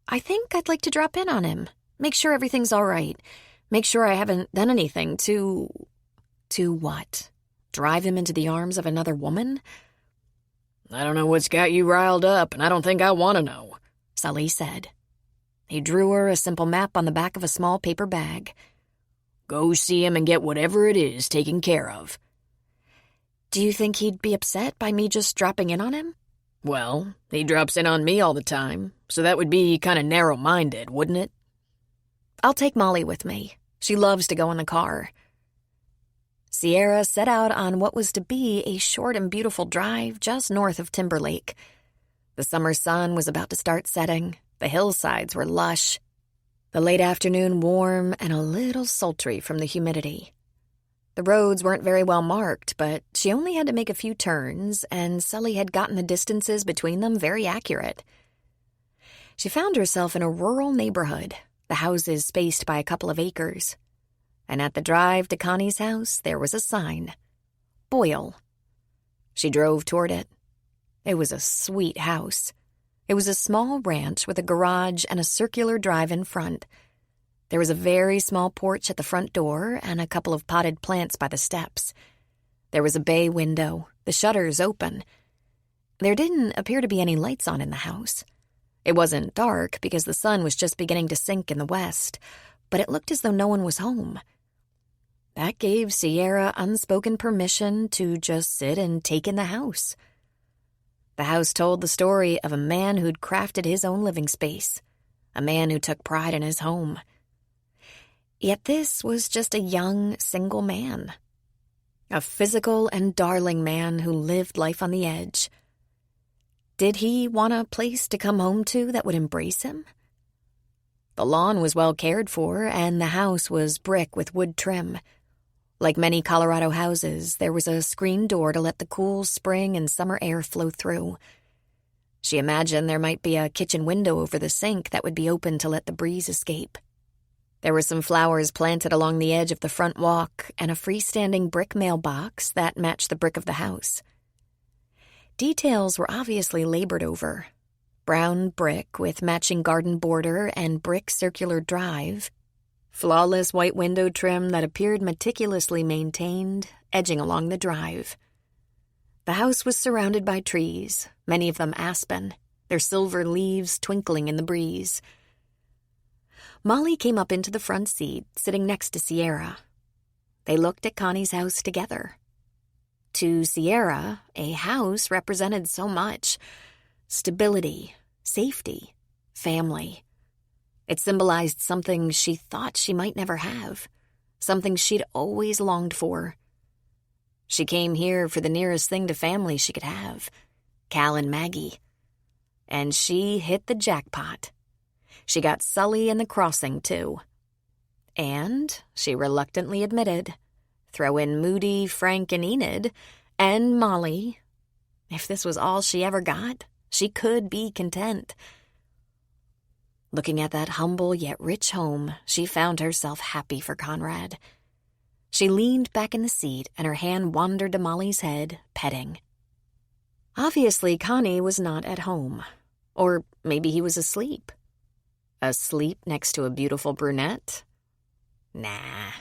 I think I'd like to drop in on him. Make sure everything's all right. Make sure I haven't done anything to... To what? Drive him into the arms of another woman? I don't know what's got you riled up, and I don't think I want to know, Sully said. He drew her a simple map on the back of a small paper bag. Go see him and get whatever it is taken care of. Do you think he'd be upset by me just dropping in on him? Well, he drops in on me all the time, so that would be kind of narrow-minded, wouldn't it? I'll take Molly with me. She loves to go in the car. Sierra set out on what was to be a short and beautiful drive just north of Timberlake. The summer sun was about to start setting. The hillsides were lush. The late afternoon warm and a little sultry from the humidity. The roads weren't very well marked, but she only had to make a few turns, and Sully had gotten the distances between them very accurate. She found herself in a rural neighborhood, the houses spaced by a couple of acres. And at the drive to Connie's house, there was a sign. Boyle. She drove toward it. It was a sweet house. It was a small ranch with a garage and a circular drive in front. There was a very small porch at the front door and a couple of potted plants by the steps. There was a bay window, the shutters open. There didn't appear to be any lights on in the house. It wasn't dark because the sun was just beginning to sink in the west, but it looked as though no one was home. That gave Sierra unspoken permission to just sit and take in the house. The house told the story of a man who'd crafted his own living space, a man who took pride in his home. Yet this was just a young, single man. A physical and darling man who lived life on the edge. Did he want a place to come home to that would embrace him? The lawn was well cared for, and the house was brick with wood trim. Like many Colorado houses, there was a screen door to let the cool spring and summer air flow through. She imagined there might be a kitchen window over the sink that would be open to let the breeze escape. There were some flowers planted along the edge of the front walk and a freestanding brick mailbox that matched the brick of the house. Details were obviously labored over. Brown brick with matching garden border and brick circular drive. Flawless white window trim that appeared meticulously maintained, edging along the drive. The house was surrounded by trees, many of them aspen, their silver leaves twinkling in the breeze. Molly came up into the front seat, sitting next to Sierra. They looked at Connie's house together. To Sierra, a house represented so much. Stability, safety, family. It symbolized something she thought she might never have, something she'd always longed for. She came here for the nearest thing to family she could have, Cal and Maggie. And she hit the jackpot. She got Sully and the crossing, too. And, she reluctantly admitted, throw in Moody, Frank, and Enid, and Molly. If this was all she ever got, she could be content. Looking at that humble yet rich home, she found herself happy for Conrad. She leaned back in the seat and her hand wandered to Molly's head, petting. Obviously, Connie was not at home. Or maybe he was asleep. Asleep next to a beautiful brunette? Nah,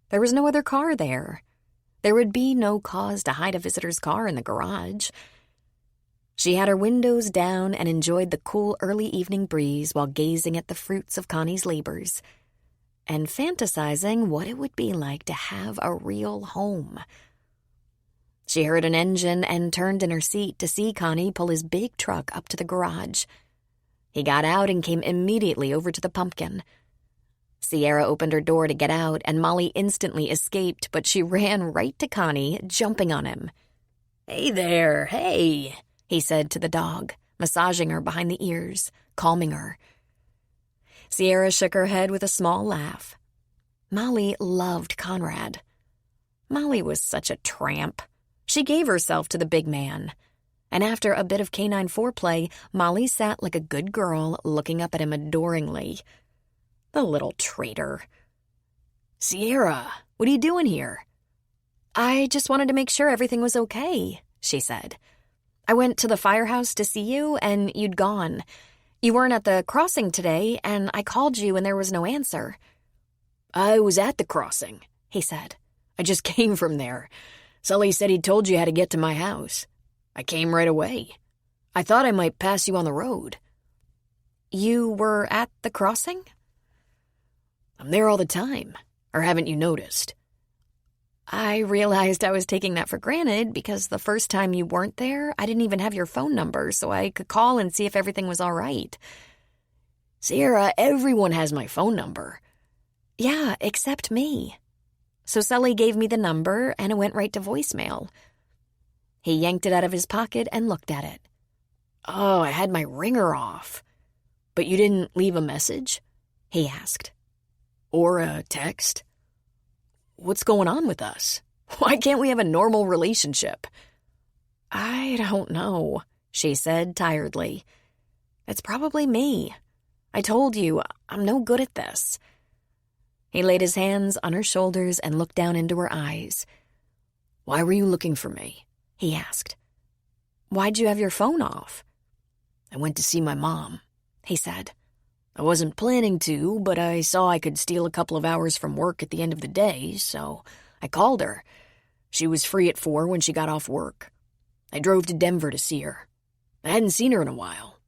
there was no other car there. There would be no cause to hide a visitor's car in the garage. She had her windows down and enjoyed the cool early evening breeze while gazing at the fruits of Connie's labors and fantasizing what it would be like to have a real home. She heard an engine and turned in her seat to see Connie pull his big truck up to the garage. He got out and came immediately over to the pumpkin. Sierra opened her door to get out, and Molly instantly escaped, but she ran right to Connie, jumping on him. "Hey there, hey," he said to the dog, massaging her behind the ears, calming her. Sierra shook her head with a small laugh. Molly loved Conrad. Molly was such a tramp. She gave herself to the big man. And after a bit of canine foreplay, Molly sat like a good girl, looking up at him adoringly. The little traitor. "Sierra, what are you doing here?" "I just wanted to make sure everything was okay," she said. "I went to the firehouse to see you, and you'd gone. You weren't at the crossing today, and I called you and there was no answer." "I was at the crossing," he said. "I just came from there. Sully said he told you how to get to my house. I came right away. I thought I might pass you on the road. You were at the crossing? I'm there all the time, or haven't you noticed? I realized I was taking that for granted because the first time you weren't there, I didn't even have your phone number so I could call and see if everything was all right. Sierra, everyone has my phone number. Yeah, except me. So Sully gave me the number and it went right to voicemail. He yanked it out of his pocket and looked at it. Oh, I had my ringer off. But you didn't leave a message? He asked. Or a text? What's going on with us? Why can't we have a normal relationship? I don't know, she said tiredly. It's probably me. I told you, I'm no good at this. He laid his hands on her shoulders and looked down into her eyes. Why were you looking for me? He asked. Why'd you have your phone off? I went to see my mom, he said. I wasn't planning to, but I saw I could steal a couple of hours from work at the end of the day, so I called her. She was free at 4 when she got off work. I drove to Denver to see her. I hadn't seen her in a while.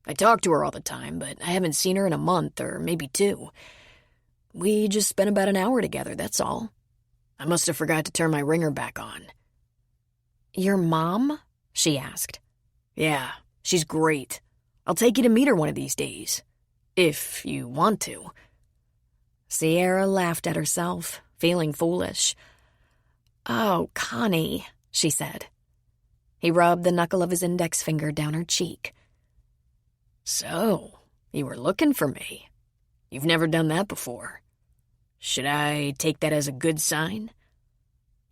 I talk to her all the time, but I haven't seen her in a month or maybe 2. We just spent about an hour together, that's all. I must have forgot to turn my ringer back on. Your mom? She asked. Yeah, she's great. I'll take you to meet her one of these days. If you want to. Sierra laughed at herself, feeling foolish. Oh, Connie, she said. He rubbed the knuckle of his index finger down her cheek. So, you were looking for me. You've never done that before. Should I take that as a good sign?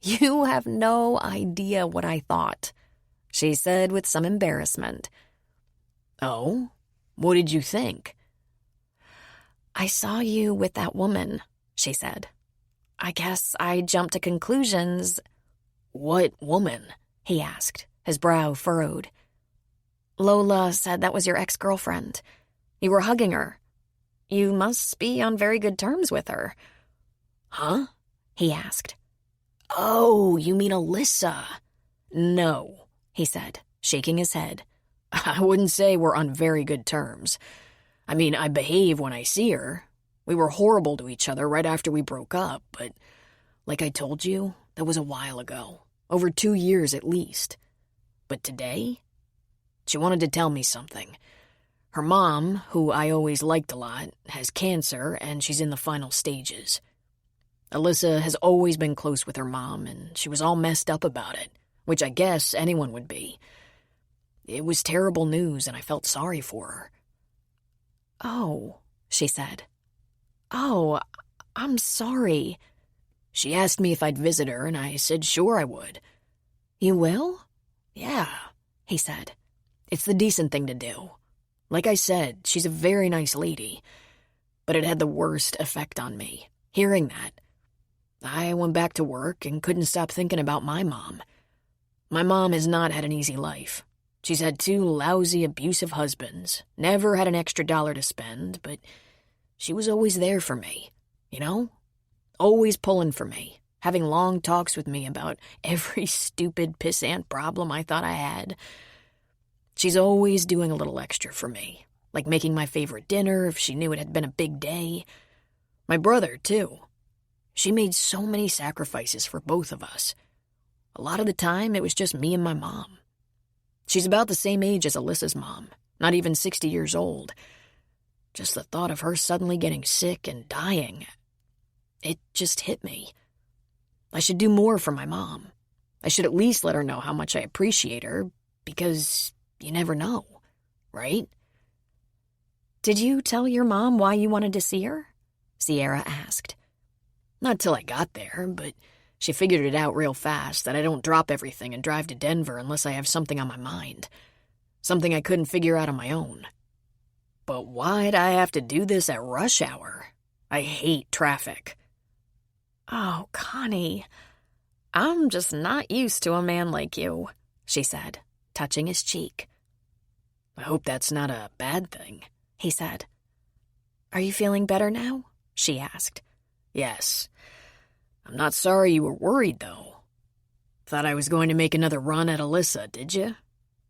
You have no idea what I thought, she said with some embarrassment. Oh? What did you think? I saw you with that woman, she said. I guess I jumped to conclusions. What woman? He asked, his brow furrowed. Lola said that was your ex-girlfriend. You were hugging her. You must be on very good terms with her. Huh? He asked. Oh, you mean Alyssa? No, he said, shaking his head. I wouldn't say we're on very good terms. I mean, I behave when I see her. We were horrible to each other right after we broke up, but like I told you, that was a while ago. Over 2 years at least. But today, she wanted to tell me something. Her mom, who I always liked a lot, has cancer and she's in the final stages. Alyssa has always been close with her mom and she was all messed up about it, which I guess anyone would be. It was terrible news and I felt sorry for her. Oh, she said. Oh, I'm sorry. She asked me if I'd visit her, and I said sure I would. You will? Yeah, he said. It's the decent thing to do. Like I said, she's a very nice lady. But it had the worst effect on me, hearing that. I went back to work and couldn't stop thinking about my mom. My mom has not had an easy life. She's had 2 lousy, abusive husbands, never had an extra dollar to spend, but she was always there for me, you know? Always pulling for me, having long talks with me about every stupid pissant problem I thought I had. She's always doing a little extra for me, like making my favorite dinner if she knew it had been a big day. My brother, too. She made so many sacrifices for both of us. A lot of the time, it was just me and my mom. She's about the same age as Alyssa's mom, not even 60 years old. Just the thought of her suddenly getting sick and dying, it just hit me. I should do more for my mom. I should at least let her know how much I appreciate her, because you never know, right? Did you tell your mom why you wanted to see her? Sierra asked. Not till I got there, but she figured it out real fast that I don't drop everything and drive to Denver unless I have something on my mind. Something I couldn't figure out on my own. But why'd I have to do this at rush hour? I hate traffic. Oh, Connie, I'm just not used to a man like you, she said, touching his cheek. I hope that's not a bad thing, he said. Are you feeling better now? She asked. Yes. I'm not sorry you were worried, though. Thought I was going to make another run at Alyssa, did you?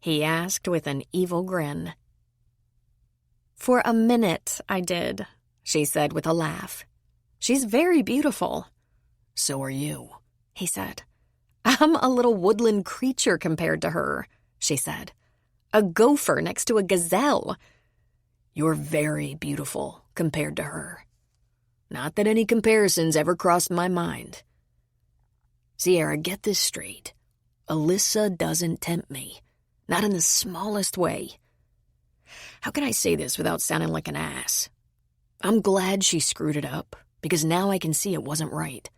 he asked with an evil grin. For a minute, I did, she said with a laugh. She's very beautiful. So are you, he said. I'm a little woodland creature compared to her, she said. A gopher next to a gazelle. You're very beautiful compared to her. Not that any comparisons ever crossed my mind. Sierra, get this straight. Alyssa doesn't tempt me. Not in the smallest way. How can I say this without sounding like an ass? I'm glad she screwed it up, because now I can see it wasn't right.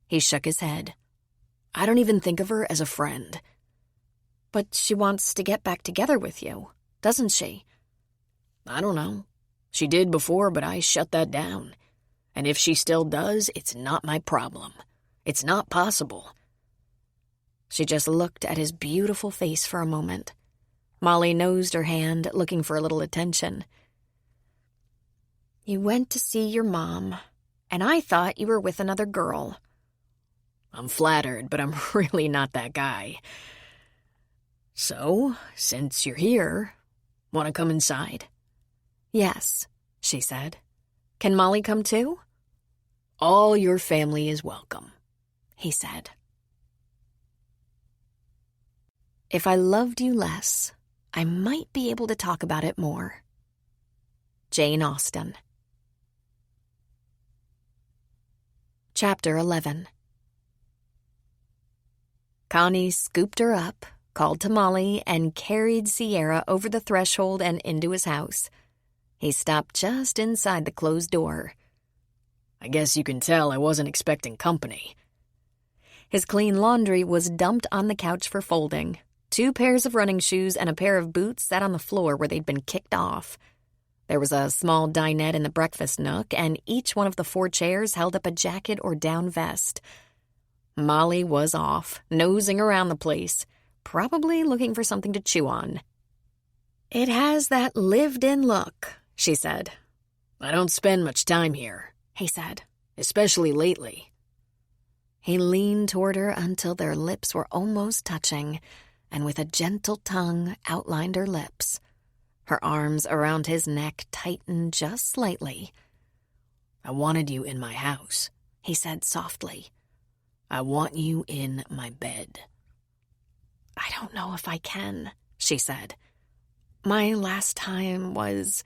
He shook his head. I don't even think of her as a friend. But she wants to get back together with you, doesn't she? I don't know. She did before, but I shut that down. And if she still does, it's not my problem. It's not possible. She just looked at his beautiful face for a moment. Molly nosed her hand, looking for a little attention. You went to see your mom, and I thought you were with another girl. I'm flattered, but I'm really not that guy. So, since you're here, want to come inside? Yes, she said. Can Molly come too? All your family is welcome, he said. If I loved you less, I might be able to talk about it more. Jane Austen. Chapter 11. Connie scooped her up, called to Molly, and carried Sierra over the threshold and into his house. He stopped just inside the closed door. I guess you can tell I wasn't expecting company. His clean laundry was dumped on the couch for folding. 2 pairs of running shoes and a pair of boots sat on the floor where they'd been kicked off. There was a small dinette in the breakfast nook, and each one of the 4 chairs held up a jacket or down vest. Molly was off, nosing around the place, probably looking for something to chew on. It has that lived-in look, she said. I don't spend much time here, he said, especially lately. He leaned toward her until their lips were almost touching, and with a gentle tongue outlined her lips. Her arms around his neck tightened just slightly. I wanted you in my house, he said softly. I want you in my bed. I don't know if I can, she said. My last time was...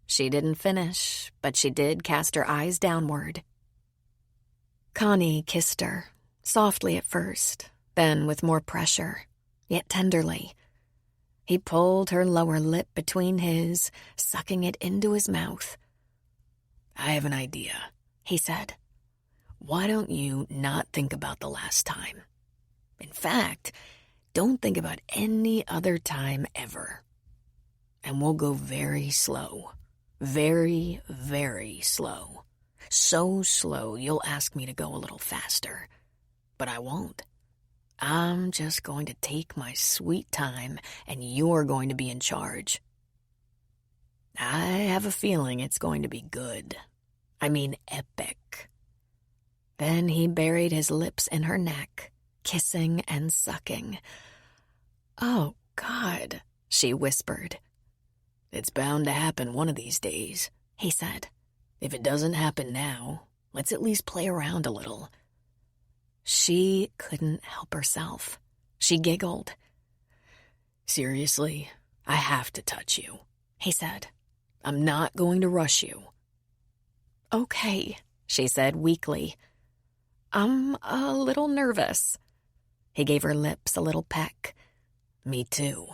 She didn't finish, but she did cast her eyes downward. Connie kissed her, softly at first, then with more pressure, yet tenderly. He pulled her lower lip between his, sucking it into his mouth. I have an idea, he said. Why don't you not think about the last time? In fact, don't think about any other time ever. And we'll go very slow. Very, very slow. So slow you'll ask me to go a little faster. But I won't. I'm just going to take my sweet time, and you're going to be in charge. I have a feeling it's going to be good. I mean epic. Then he buried his lips in her neck, kissing and sucking. Oh, God, she whispered. It's bound to happen one of these days, he said. If it doesn't happen now, let's at least play around a little. She couldn't help herself. She giggled. Seriously, I have to touch you, he said. I'm not going to rush you. Okay, she said weakly. I'm a little nervous. He gave her lips a little peck. Me too.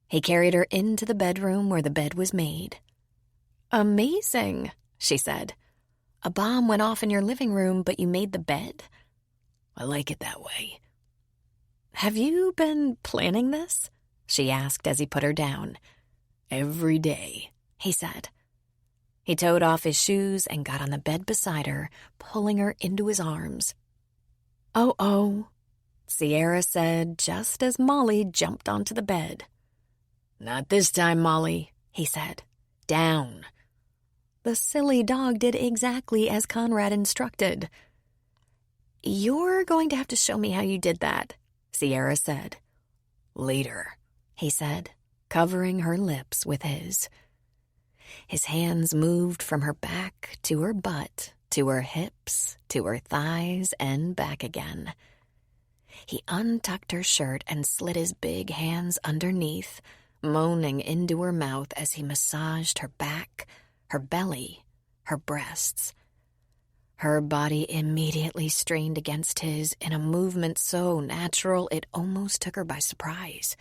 He carried her into the bedroom where the bed was made. Amazing, she said. A bomb went off in your living room, but you made the bed? I like it that way. Have you been planning this? She asked as he put her down. Every day, he said. He toed off his shoes and got on the bed beside her, pulling her into his arms. Oh, Sierra said just as Molly jumped onto the bed. Not this time, Molly, he said. Down. The silly dog did exactly as Conrad instructed. You're going to have to show me how you did that, Sierra said. Later, he said, covering her lips with his. His hands moved from her back to her butt, to her hips, to her thighs, and back again. He untucked her shirt and slid his big hands underneath, moaning into her mouth as he massaged her back, her belly, her breasts. Her body immediately strained against his in a movement so natural it almost took her by surprise.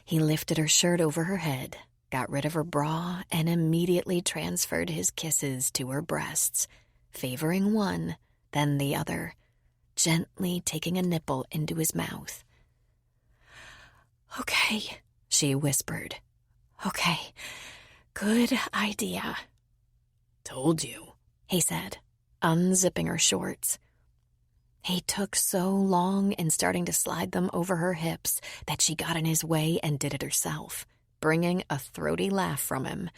He lifted her shirt over her head, got rid of her bra, and immediately transferred his kisses to her breasts, favoring one, then the other, gently taking a nipple into his mouth. "Okay," she whispered. "Okay, good idea." "Told you," he said, unzipping her shorts. He took so long in starting to slide them over her hips that she got in his way and did it herself, bringing a throaty laugh from him.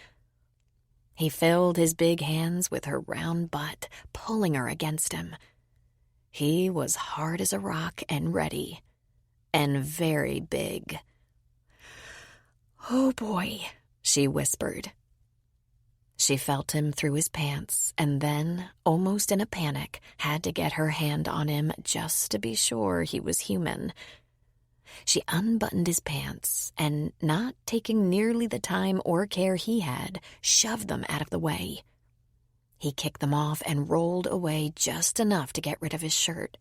He filled his big hands with her round butt, pulling her against him. He was hard as a rock and ready, and very big. "Oh boy," she whispered. She felt him through his pants and then, almost in a panic, had to get her hand on him just to be sure he was human. She unbuttoned his pants and, not taking nearly the time or care he had, shoved them out of the way. He kicked them off and rolled away just enough to get rid of his shirt.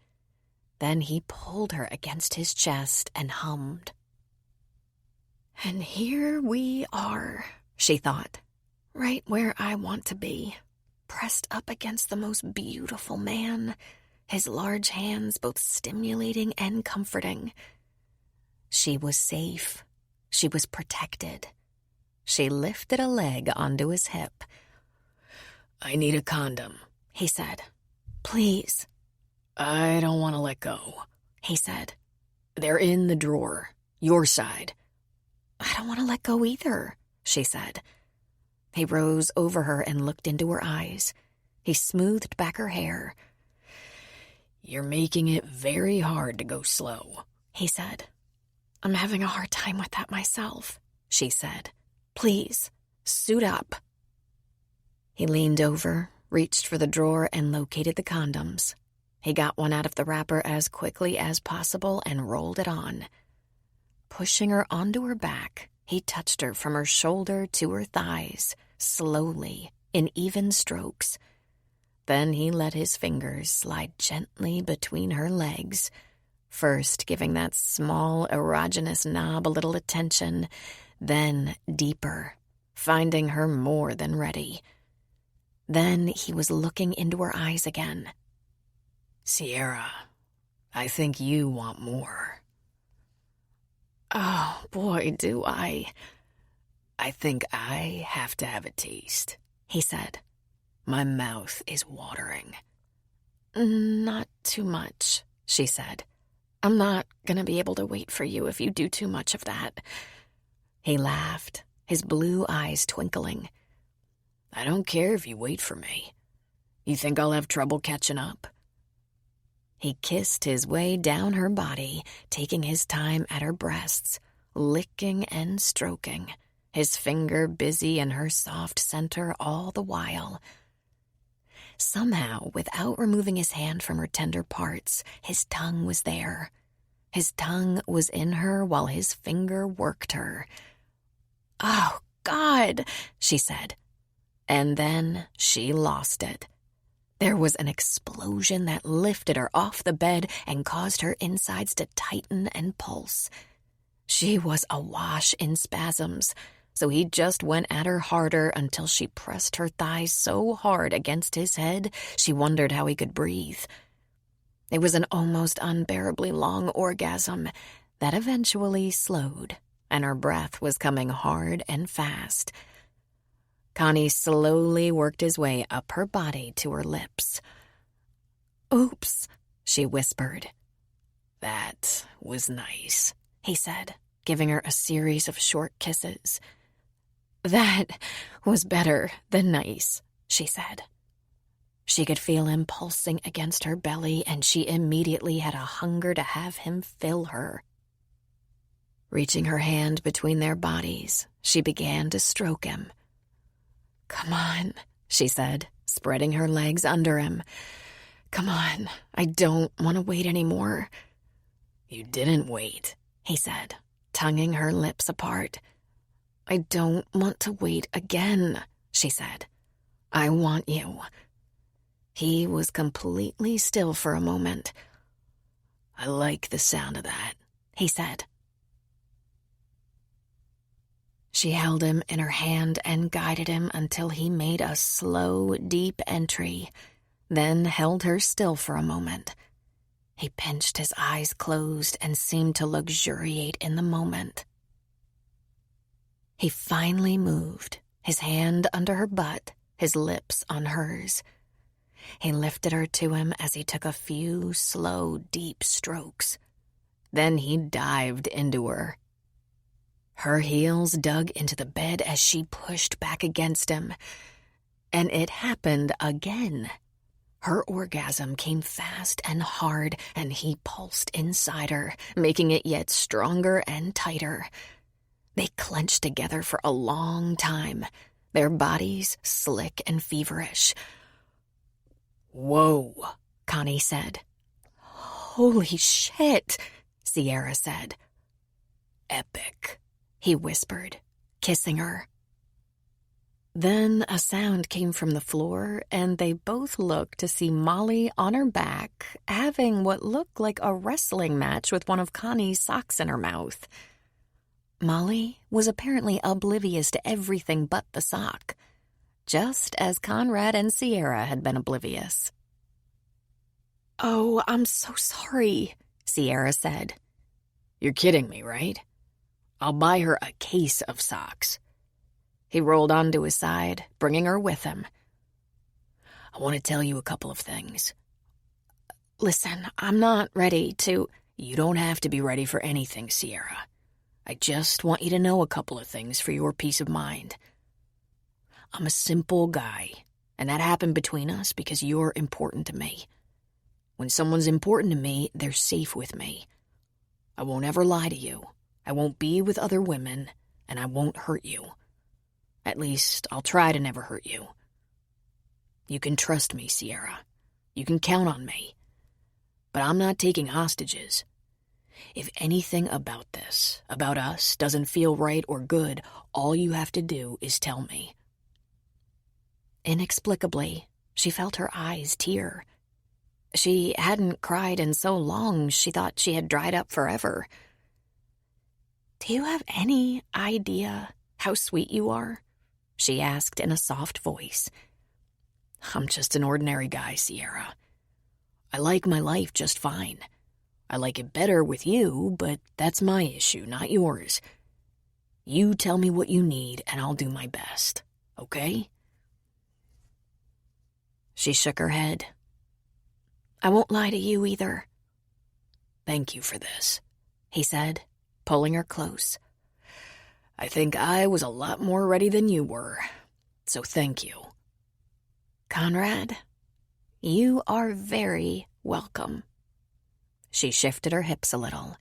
Then he pulled her against his chest and hummed. "And here we are," she thought. "Right where I want to be, pressed up against the most beautiful man, his large hands both stimulating and comforting." She was safe. She was protected. She lifted a leg onto his hip. "I need a condom," he said. "Please." "I don't want to let go," he said. "They're in the drawer, your side." "I don't want to let go either," she said. He rose over her and looked into her eyes. He smoothed back her hair. "You're making it very hard to go slow," he said. "I'm having a hard time with that myself," she said. "Please, suit up." He leaned over, reached for the drawer, and located the condoms. He got one out of the wrapper as quickly as possible and rolled it on. Pushing her onto her back, he touched her from her shoulder to her thighs, slowly, in even strokes. Then he let his fingers slide gently between her legs, first giving that small erogenous knob a little attention, then deeper, finding her more than ready. Then he was looking into her eyes again. "Sierra, I think you want more." "Oh, boy, do I." "I think I have to have a taste," he said. "My mouth is watering." "Not too much," she said. "I'm not gonna be able to wait for you if you do too much of that." He laughed, his blue eyes twinkling. "I don't care if you wait for me. You think I'll have trouble catching up?" He kissed his way down her body, taking his time at her breasts, licking and stroking, his finger busy in her soft center all the while. Somehow, without removing his hand from her tender parts, his tongue was there. His tongue was in her while his finger worked her. "Oh, God," she said. And then she lost it. There was an explosion that lifted her off the bed and caused her insides to tighten and pulse. She was awash in spasms, so he just went at her harder until she pressed her thighs so hard against his head she wondered how he could breathe. It was an almost unbearably long orgasm that eventually slowed, and her breath was coming hard and fast. Connie slowly worked his way up her body to her lips. "Oops," she whispered. "That was nice," he said, giving her a series of short kisses. "That was better than nice," she said. She could feel him pulsing against her belly, and she immediately had a hunger to have him fill her. Reaching her hand between their bodies, she began to stroke him. "Come on," she said, spreading her legs under him. "Come on, I don't want to wait anymore." "You didn't wait," he said, tonguing her lips apart. "I don't want to wait again," she said. "I want you." He was completely still for a moment. "I like the sound of that," he said. She held him in her hand and guided him until he made a slow, deep entry, then held her still for a moment. He pinched his eyes closed and seemed to luxuriate in the moment. He finally moved, his hand under her butt, his lips on hers. He lifted her to him as he took a few slow, deep strokes. Then he dived into her. Her heels dug into the bed as she pushed back against him. And it happened again. Her orgasm came fast and hard, and he pulsed inside her, making it yet stronger and tighter. They clenched together for a long time, their bodies slick and feverish. "Whoa," Connie said. "Holy shit," Sierra said. "Epic," he whispered, kissing her. Then a sound came from the floor, and they both looked to see Molly on her back, having what looked like a wrestling match with one of Connie's socks in her mouth. Molly was apparently oblivious to everything but the sock, just as Conrad and Sierra had been oblivious. "Oh, I'm so sorry," Sierra said. "You're kidding me, right? I'll buy her a case of socks." He rolled onto his side, bringing her with him. "I want to tell you a couple of things." "Listen, I'm not ready to—" "You don't have to be ready for anything, Sierra. I just want you to know a couple of things for your peace of mind. I'm a simple guy, and that happened between us because you're important to me. When someone's important to me, they're safe with me. I won't ever lie to you. I won't be with other women, and I won't hurt you. At least, I'll try to never hurt you. You can trust me, Sierra. You can count on me. But I'm not taking hostages. If anything about this, about us, doesn't feel right or good, all you have to do is tell me." Inexplicably, she felt her eyes tear. She hadn't cried in so long she thought she had dried up forever. "Do you have any idea how sweet you are?" she asked in a soft voice. "I'm just an ordinary guy, Sierra. I like my life just fine. I like it better with you, but that's my issue, not yours. You tell me what you need, and I'll do my best, okay?" She shook her head. "I won't lie to you either." "Thank you for this," he said, pulling her close. "I think I was a lot more ready than you were, so thank you." "Conrad, you are very welcome." She shifted her hips a little.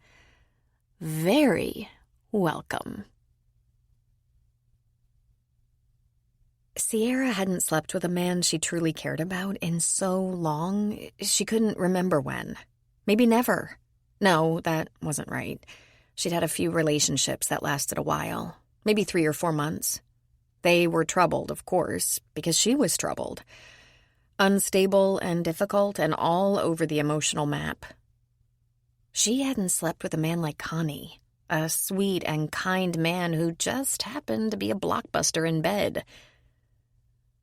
"Very welcome." Sierra hadn't slept with a man she truly cared about in so long, she couldn't remember when. Maybe never. No, that wasn't right. She'd had a few relationships that lasted a while, maybe 3 or 4 months. They were troubled, of course, because she was troubled. Unstable and difficult and all over the emotional map. She hadn't slept with a man like Connie, a sweet and kind man who just happened to be a blockbuster in bed.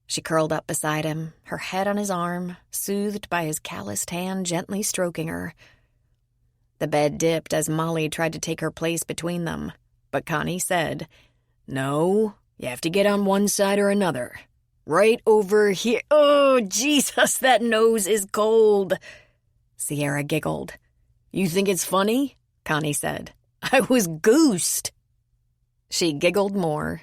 She curled up beside him, her head on his arm, soothed by his calloused hand gently stroking her. The bed dipped as Molly tried to take her place between them, but Connie said, "No, you have to get on one side or another. Right over here." "Oh, Jesus, that nose is cold." Sierra giggled. "You think it's funny?" Connie said. "I was goosed." She giggled more.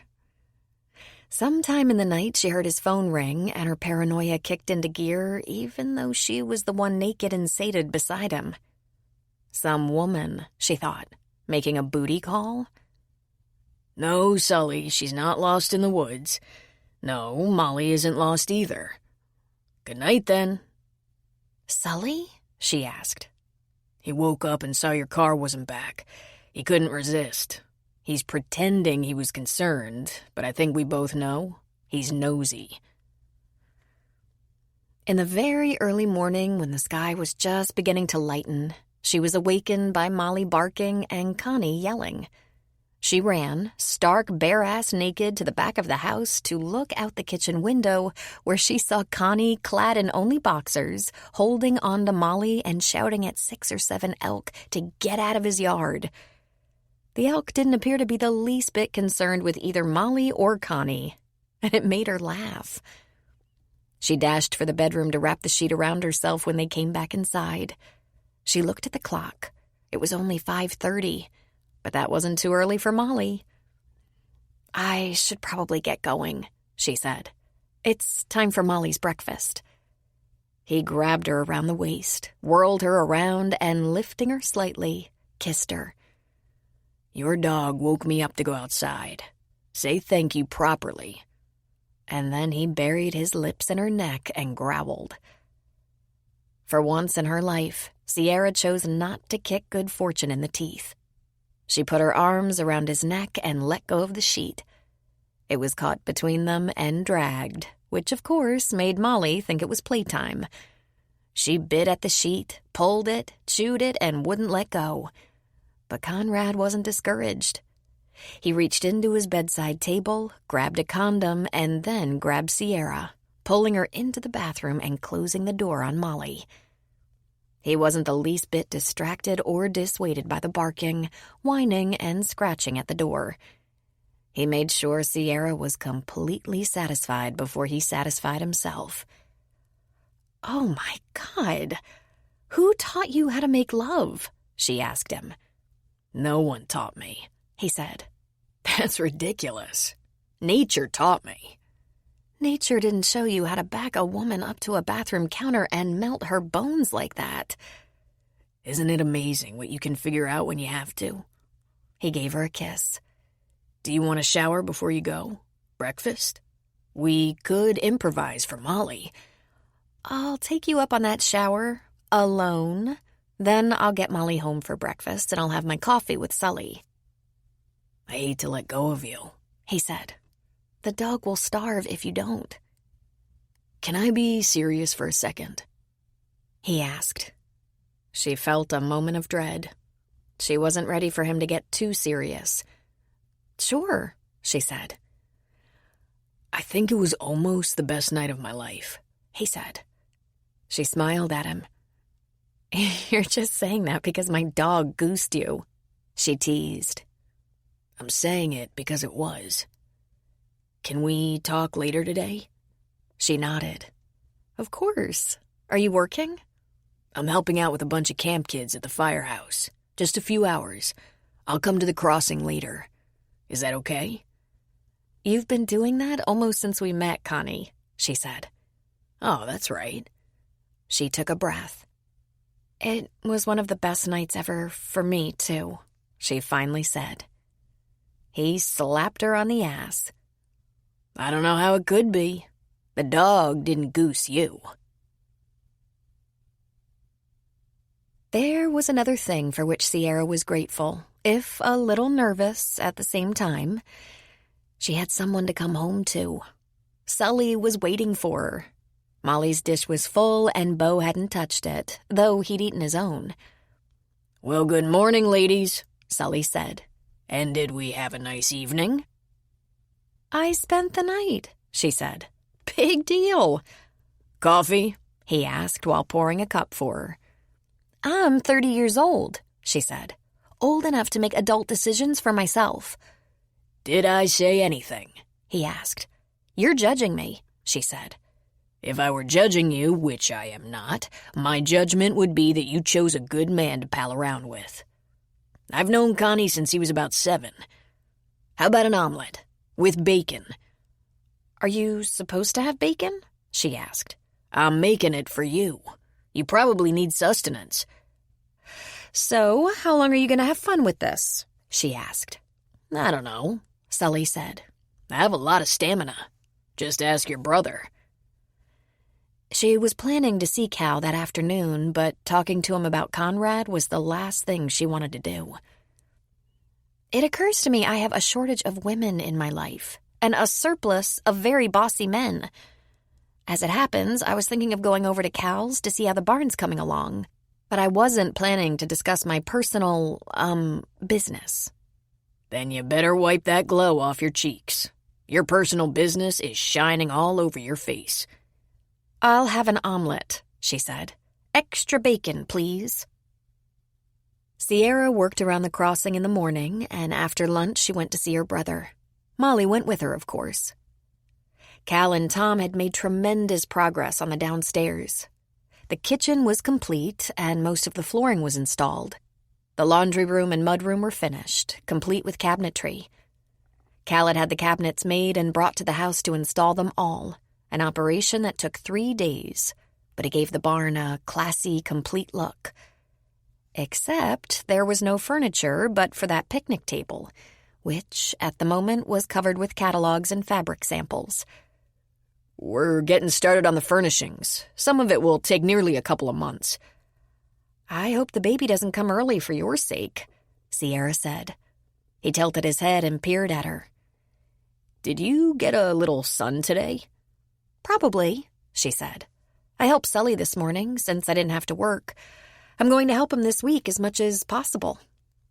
Sometime in the night, she heard his phone ring, and her paranoia kicked into gear, even though she was the one naked and sated beside him. Some woman, she thought, Making a booty call? No, Sully, she's not lost in the woods. No, Molly isn't lost either. Good night, then. Sully? She asked. He woke up and saw your car wasn't back. He couldn't resist. He's pretending he was concerned, but I think we both know he's nosy. In the very early morning, when the sky was just beginning to lighten, she was awakened by Molly barking and Connie yelling. She ran, stark bare-ass naked, to the back of the house to look out the kitchen window, where she saw Connie, clad in only boxers, holding on to Molly and shouting at 6 or 7 elk to get out of his yard. The elk didn't appear to be the least bit concerned with either Molly or Connie, and it made her laugh. She dashed for the bedroom to wrap the sheet around herself when they came back inside. She looked at the clock. It was only 5:30. But that wasn't too early for Molly. "I should probably get going," she said. "It's time for Molly's breakfast." He grabbed her around the waist, whirled her around, and lifting her slightly, kissed her. Your dog woke me up to go outside. Say thank you properly. And then he buried his lips in her neck and growled. For once in her life, Sierra chose not to kick good fortune in the teeth. She put her arms around his neck and let go of the sheet. It was caught between them and dragged, which of course made Molly think it was playtime. She bit at the sheet, pulled it, chewed it, and wouldn't let go. But Conrad wasn't discouraged. He reached into his bedside table, grabbed a condom, and then grabbed Sierra, pulling her into the bathroom and closing the door on Molly. He wasn't the least bit distracted or dissuaded by the barking, whining, and scratching at the door. He made sure Sierra was completely satisfied before he satisfied himself. "Oh, my God! Who taught you how to make love?" she asked him. No one taught me, he said. That's ridiculous. Nature taught me. Nature didn't show you how to back a woman up to a bathroom counter and melt her bones like that. Isn't it amazing what you can figure out when you have to? He gave her a kiss. Do you want a shower before you go? Breakfast? We could improvise for Molly. I'll take you up on that shower, alone. Then I'll get Molly home for breakfast and I'll have my coffee with Sully. I hate to let go of you, he said. The dog will starve if you don't. Can I be serious for a second? He asked. She felt a moment of dread. She wasn't ready for him to get too serious. Sure, she said. I think it was almost the best night of my life, he said. She smiled at him. You're just saying that because my dog goosed you, she teased. I'm saying it because it was. Can we talk later today? She nodded. Of course. Are you working? I'm helping out with a bunch of camp kids at the firehouse. Just a few hours. I'll come to the crossing later. Is that okay? You've been doing that almost since we met, Connie, she said. Oh, that's right. She took a breath. It was one of the best nights ever for me, too, she finally said. He slapped her on the ass. I don't know how it could be. The dog didn't goose you. There was another thing for which Sierra was grateful, if a little nervous at the same time. She had someone to come home to. Sully was waiting for her. Molly's dish was full and Beau hadn't touched it, though he'd eaten his own. Well, good morning, ladies, Sully said. And did we have a nice evening? I spent the night, she said. Big deal. Coffee? He asked while pouring a cup for her. I'm 30 years old, she said. Old enough to make adult decisions for myself. Did I say anything? He asked. You're judging me, she said. If I were judging you, which I am not, my judgment would be that you chose a good man to pal around with. I've known Connie since he was about 7. How about an omelet? With bacon. Are you supposed to have bacon? She asked. I'm making it for you. You probably need sustenance. So, how long are you going to have fun with this? She asked. I don't know, Sully said. I have a lot of stamina. Just ask your brother. She was planning to see Cal that afternoon, but talking to him about Conrad was the last thing she wanted to do. It occurs to me I have a shortage of women in my life, and a surplus of very bossy men. As it happens, I was thinking of going over to Cal's to see how the barn's coming along, but I wasn't planning to discuss my personal, business. Then you better wipe that glow off your cheeks. Your personal business is shining all over your face. I'll have an omelet, she said. Extra bacon, please. Sierra worked around the crossing in the morning, and after lunch she went to see her brother. Molly went with her, of course. Cal and Tom had made tremendous progress on the downstairs. The kitchen was complete, and most of the flooring was installed. The laundry room and mudroom were finished, complete with cabinetry. Cal had the cabinets made and brought to the house to install them all, an operation that took 3 days, but it gave the barn a classy, complete look. Except there was no furniture but for that picnic table, which, at the moment, was covered with catalogs and fabric samples. We're getting started on the furnishings. Some of it will take nearly a couple of months. I hope the baby doesn't come early for your sake, Sierra said. He tilted his head and peered at her. Did you get a little sun today? Probably, she said. I helped Sully this morning, since I didn't have to work. I'm going to help him this week as much as possible.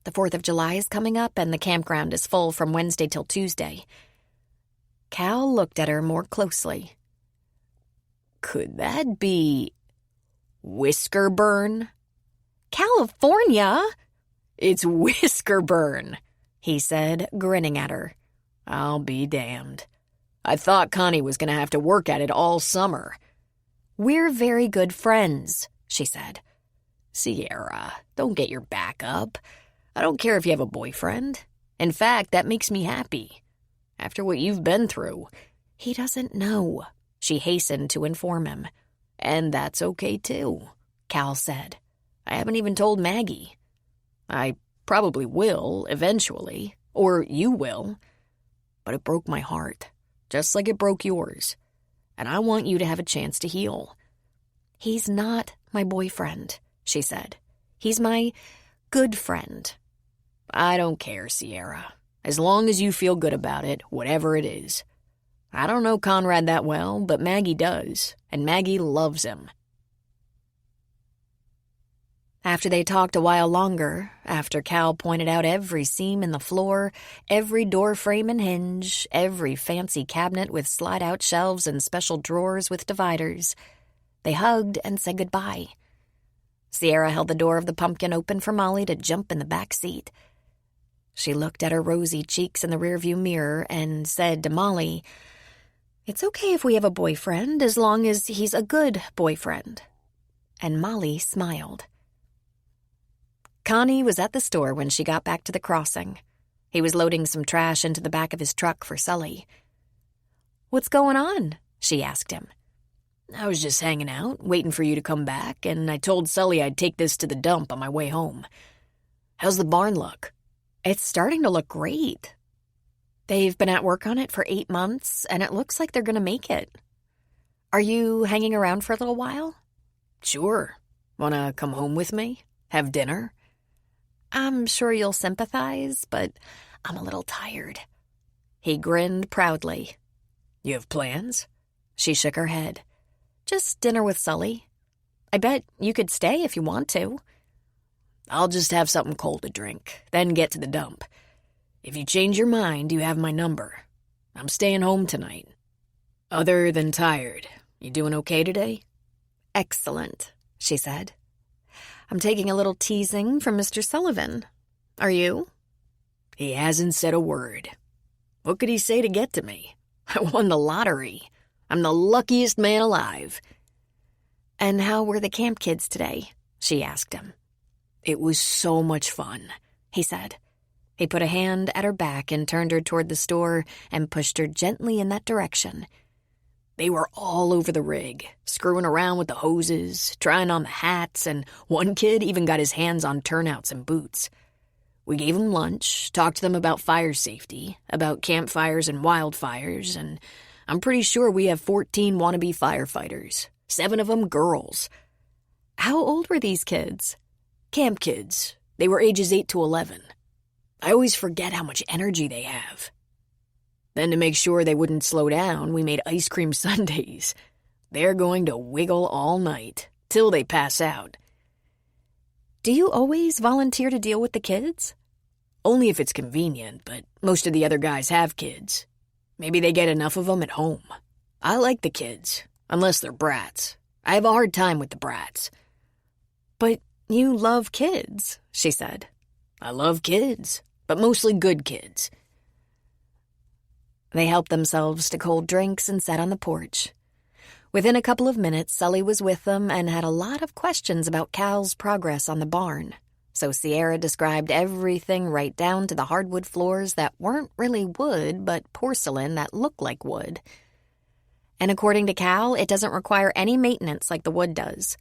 The 4th of July is coming up, and the campground is full from Wednesday till Tuesday. Cal looked at her more closely. Could that be Whiskerburn? California? It's Whiskerburn, he said, grinning at her. I'll be damned. I thought Connie was going to have to work at it all summer. We're very good friends, she said. Sierra, don't get your back up. I don't care if you have a boyfriend. In fact, that makes me happy. After what you've been through. He doesn't know, she hastened to inform him. And that's okay, too, Cal said. I haven't even told Maggie. I probably will, eventually. Or you will. But it broke my heart, just like it broke yours. And I want you to have a chance to heal. He's not my boyfriend, she said. He's my good friend. I don't care, Sierra. As long as you feel good about it, whatever it is. I don't know Conrad that well, but Maggie does, and Maggie loves him. After they talked a while longer, after Cal pointed out every seam in the floor, every door frame and hinge, every fancy cabinet with slide-out shelves and special drawers with dividers, they hugged and said goodbye. Sierra held the door of the pumpkin open for Molly to jump in the back seat. She looked at her rosy cheeks in the rearview mirror and said to Molly, "It's okay if we have a boyfriend as long as he's a good boyfriend." And Molly smiled. Connie was at the store when she got back to the crossing. He was loading some trash into the back of his truck for Sully. "What's going on?" she asked him. I was just hanging out, waiting for you to come back, and I told Sully I'd take this to the dump on my way home. How's the barn look? It's starting to look great. They've been at work on it for 8 months, and it looks like they're going to make it. Are you hanging around for a little while? Sure. Wanna come home with me? Have dinner? I'm sure you'll sympathize, but I'm a little tired. He grinned proudly. You have plans? She shook her head. Just dinner with Sully. I bet you could stay if you want to. I'll just have something cold to drink, then get to the dump. If you change your mind, you have my number. I'm staying home tonight. Other than tired, you doing okay today? Excellent, she said. I'm taking a little teasing from Mr. Sullivan. Are you? He hasn't said a word. What could he say to get to me? I won the lottery. I'm the luckiest man alive. And how were the camp kids today? She asked him. It was so much fun, he said. He put a hand at her back and turned her toward the store and pushed her gently in that direction. They were all over the rig, screwing around with the hoses, trying on the hats, and one kid even got his hands on turnouts and boots. We gave them lunch, talked to them about fire safety, about campfires and wildfires, and I'm pretty sure we have 14 wannabe firefighters, 7 of them girls. How old were these kids? Camp kids. They were ages 8 to 11. I always forget how much energy they have. Then to make sure they wouldn't slow down, we made ice cream sundaes. They're going to wiggle all night, till they pass out. Do you always volunteer to deal with the kids? Only if it's convenient, but most of the other guys have kids. Maybe they get enough of them at home. I like the kids, unless they're brats. I have a hard time with the brats. But you love kids, she said. I love kids, but mostly good kids. They helped themselves to cold drinks and sat on the porch. Within a couple of minutes, Sully was with them and had a lot of questions about Cal's progress on the barn. So Sierra described everything right down to the hardwood floors that weren't really wood, but porcelain that looked like wood. And according to Cal, it doesn't require any maintenance like the wood does.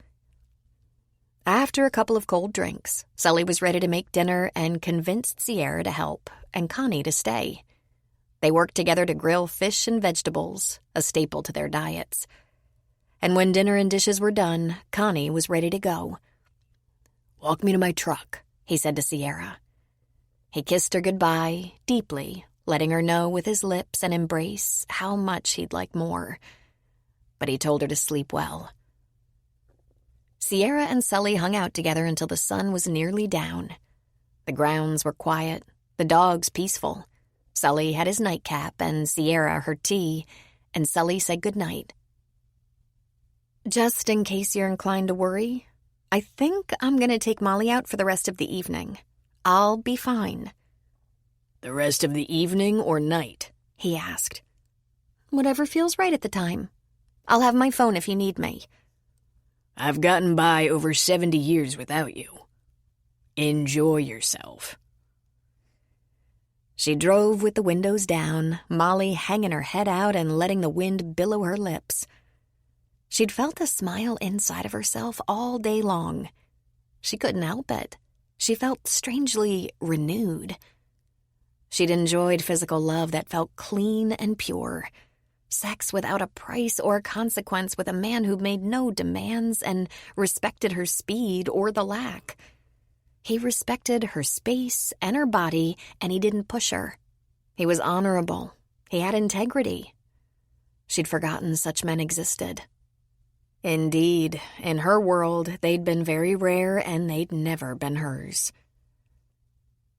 After a couple of cold drinks, Sully was ready to make dinner and convinced Sierra to help and Connie to stay. They worked together to grill fish and vegetables, a staple to their diets. And when dinner and dishes were done, Connie was ready to go. "Walk me to my truck," he said to Sierra. He kissed her goodbye, deeply, letting her know with his lips and embrace how much he'd like more. But he told her to sleep well. Sierra and Sully hung out together until the sun was nearly down. The grounds were quiet, the dogs peaceful. Sully had his nightcap and Sierra her tea, and Sully said goodnight. Just in case you're inclined to worry, I think I'm going to take Molly out for the rest of the evening. I'll be fine. "The rest of the evening or night?" he asked. Whatever feels right at the time. I'll have my phone if you need me. "I've gotten by over 70 years without you. Enjoy yourself." She drove with the windows down, Molly hanging her head out and letting the wind billow her lips. She'd felt a smile inside of herself all day long. She couldn't help it. She felt strangely renewed. She'd enjoyed physical love that felt clean and pure. Sex without a price or consequence with a man who made no demands and respected her speed or the lack. He respected her space and her body, and he didn't push her. He was honorable. He had integrity. She'd forgotten such men existed. Indeed, in her world, they'd been very rare and they'd never been hers.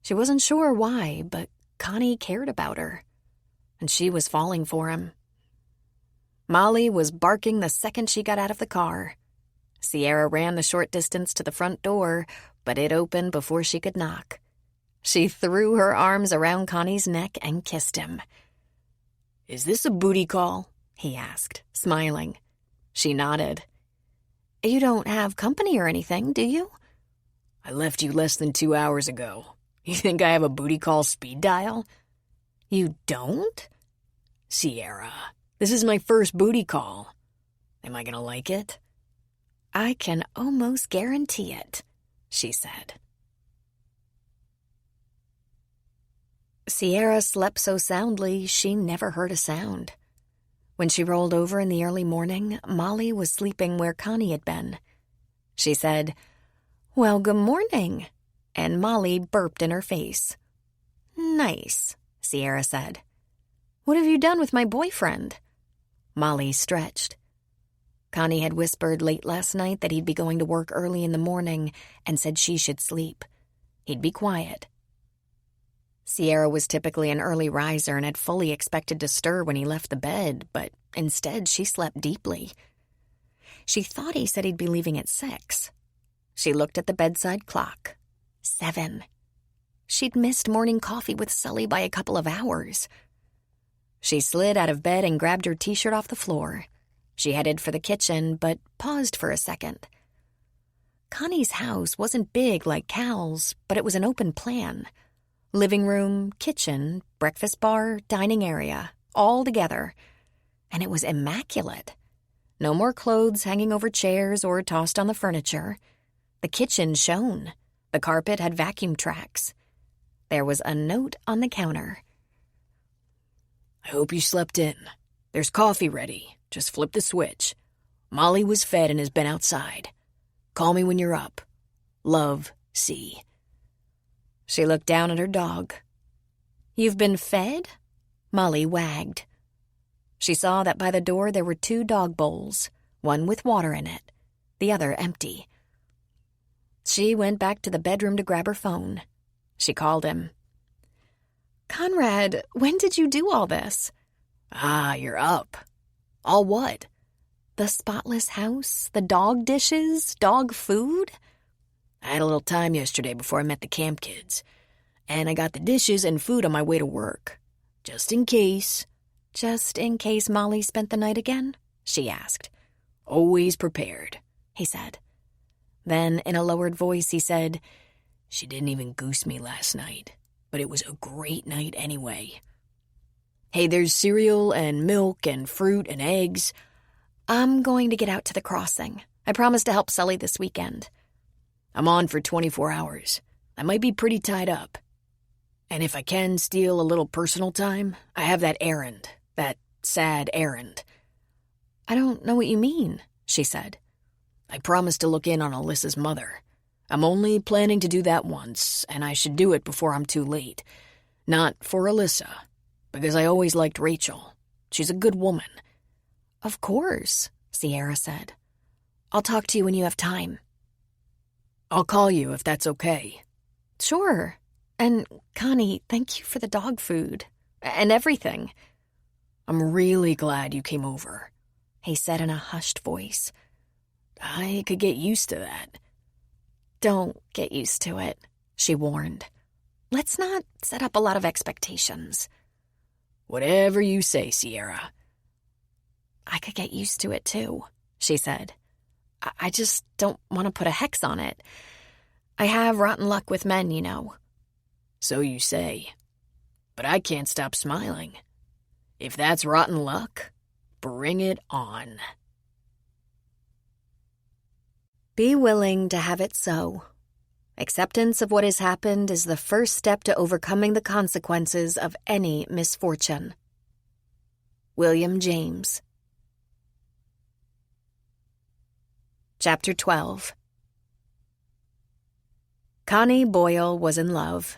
She wasn't sure why, but Connie cared about her, and she was falling for him. Molly was barking the second she got out of the car. Sierra ran the short distance to the front door, but it opened before she could knock. She threw her arms around Connie's neck and kissed him. "Is this a booty call?" he asked, smiling. She nodded. You don't have company or anything, do you? "I left you less than 2 hours ago. You think I have a booty call speed dial?" You don't? "Sierra, this is my first booty call. Am I gonna like it?" I can almost guarantee it, she said. Sierra slept so soundly she never heard a sound. When she rolled over in the early morning, Molly was sleeping where Connie had been. She said, "Well, good morning," and Molly burped in her face. "Nice," Sierra said. "What have you done with my boyfriend?" Molly stretched. Connie had whispered late last night that he'd be going to work early in the morning and said she should sleep. He'd be quiet. Sierra was typically an early riser and had fully expected to stir when he left the bed, but instead she slept deeply. She thought he said he'd be leaving at 6. She looked at the bedside clock. 7. She'd missed morning coffee with Sully by a couple of hours. She slid out of bed and grabbed her t-shirt off the floor. She headed for the kitchen, but paused for a second. Connie's house wasn't big like Cal's, but it was an open plan. Living room, kitchen, breakfast bar, dining area, all together. and it was immaculate. No more clothes hanging over chairs or tossed on the furniture. The kitchen shone. The carpet had vacuum tracks. There was a note on the counter. I hope you slept in. There's coffee ready. Just flip the switch. Molly was fed and has been outside. Call me when you're up. Love, C. She looked down at her dog. You've been fed? Molly wagged. She saw that by the door there were 2 dog bowls, one with water in it, the other empty. She went back to the bedroom to grab her phone. She called him. Conrad, when did you do all this? Ah, you're up. All what? The spotless house, the dog dishes, dog food? I had a little time yesterday before I met the camp kids, and I got the dishes and food on my way to work. Just in case. Just in case Molly spent the night again? She asked. Always prepared, he said. Then, in a lowered voice, he said, She didn't even goose me last night, but it was a great night anyway. Hey, there's cereal and milk and fruit and eggs. I'm going to get out to the crossing. I promised to help Sully this weekend. I'm on for 24 hours. I might be pretty tied up. And if I can steal a little personal time, I have that errand, that sad errand. I don't know what you mean, she said. I promised to look in on Alyssa's mother. I'm only planning to do that once, and I should do it before I'm too late. Not for Alyssa, because I always liked Rachel. She's a good woman. Of course, Sierra said. I'll talk to you when you have time. I'll call you if that's okay. Sure. And, Connie, thank you for the dog food. And everything. I'm really glad you came over, he said in a hushed voice. I could get used to that. Don't get used to it, she warned. Let's not set up a lot of expectations. Whatever you say, Sierra. I could get used to it, too, she said. I just don't want to put a hex on it. I have rotten luck with men, you know. So you say. But I can't stop smiling. If that's rotten luck, bring it on. Be willing to have it so. Acceptance of what has happened is the first step to overcoming the consequences of any misfortune. William James. Chapter 12. Connie Boyle was in love.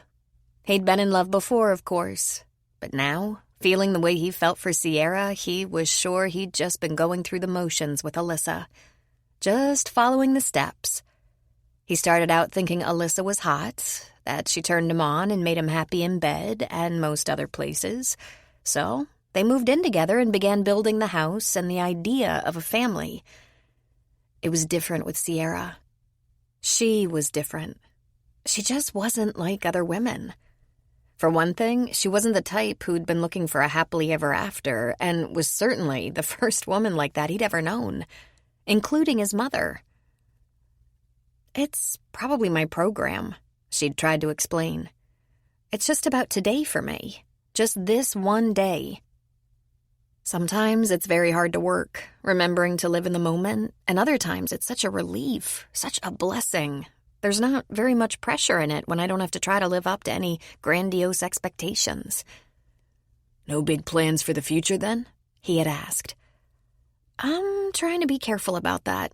He'd been in love before, of course, but now, feeling the way he felt for Sierra, he was sure he'd just been going through the motions with Alyssa. Just following the steps. He started out thinking Alyssa was hot, that she turned him on and made him happy in bed and most other places. So they moved in together and began building the house and the idea of a family. It was different with Sierra. She was different. She just wasn't like other women. For one thing, she wasn't the type who'd been looking for a happily ever after and was certainly the first woman like that he'd ever known, including his mother. It's probably my program, she'd tried to explain. It's just about today for me. Just this one day. Sometimes it's very hard to work, remembering to live in the moment, and other times it's such a relief, such a blessing. There's not very much pressure in it when I don't have to try to live up to any grandiose expectations. No big plans for the future, then? He had asked. I'm trying to be careful about that.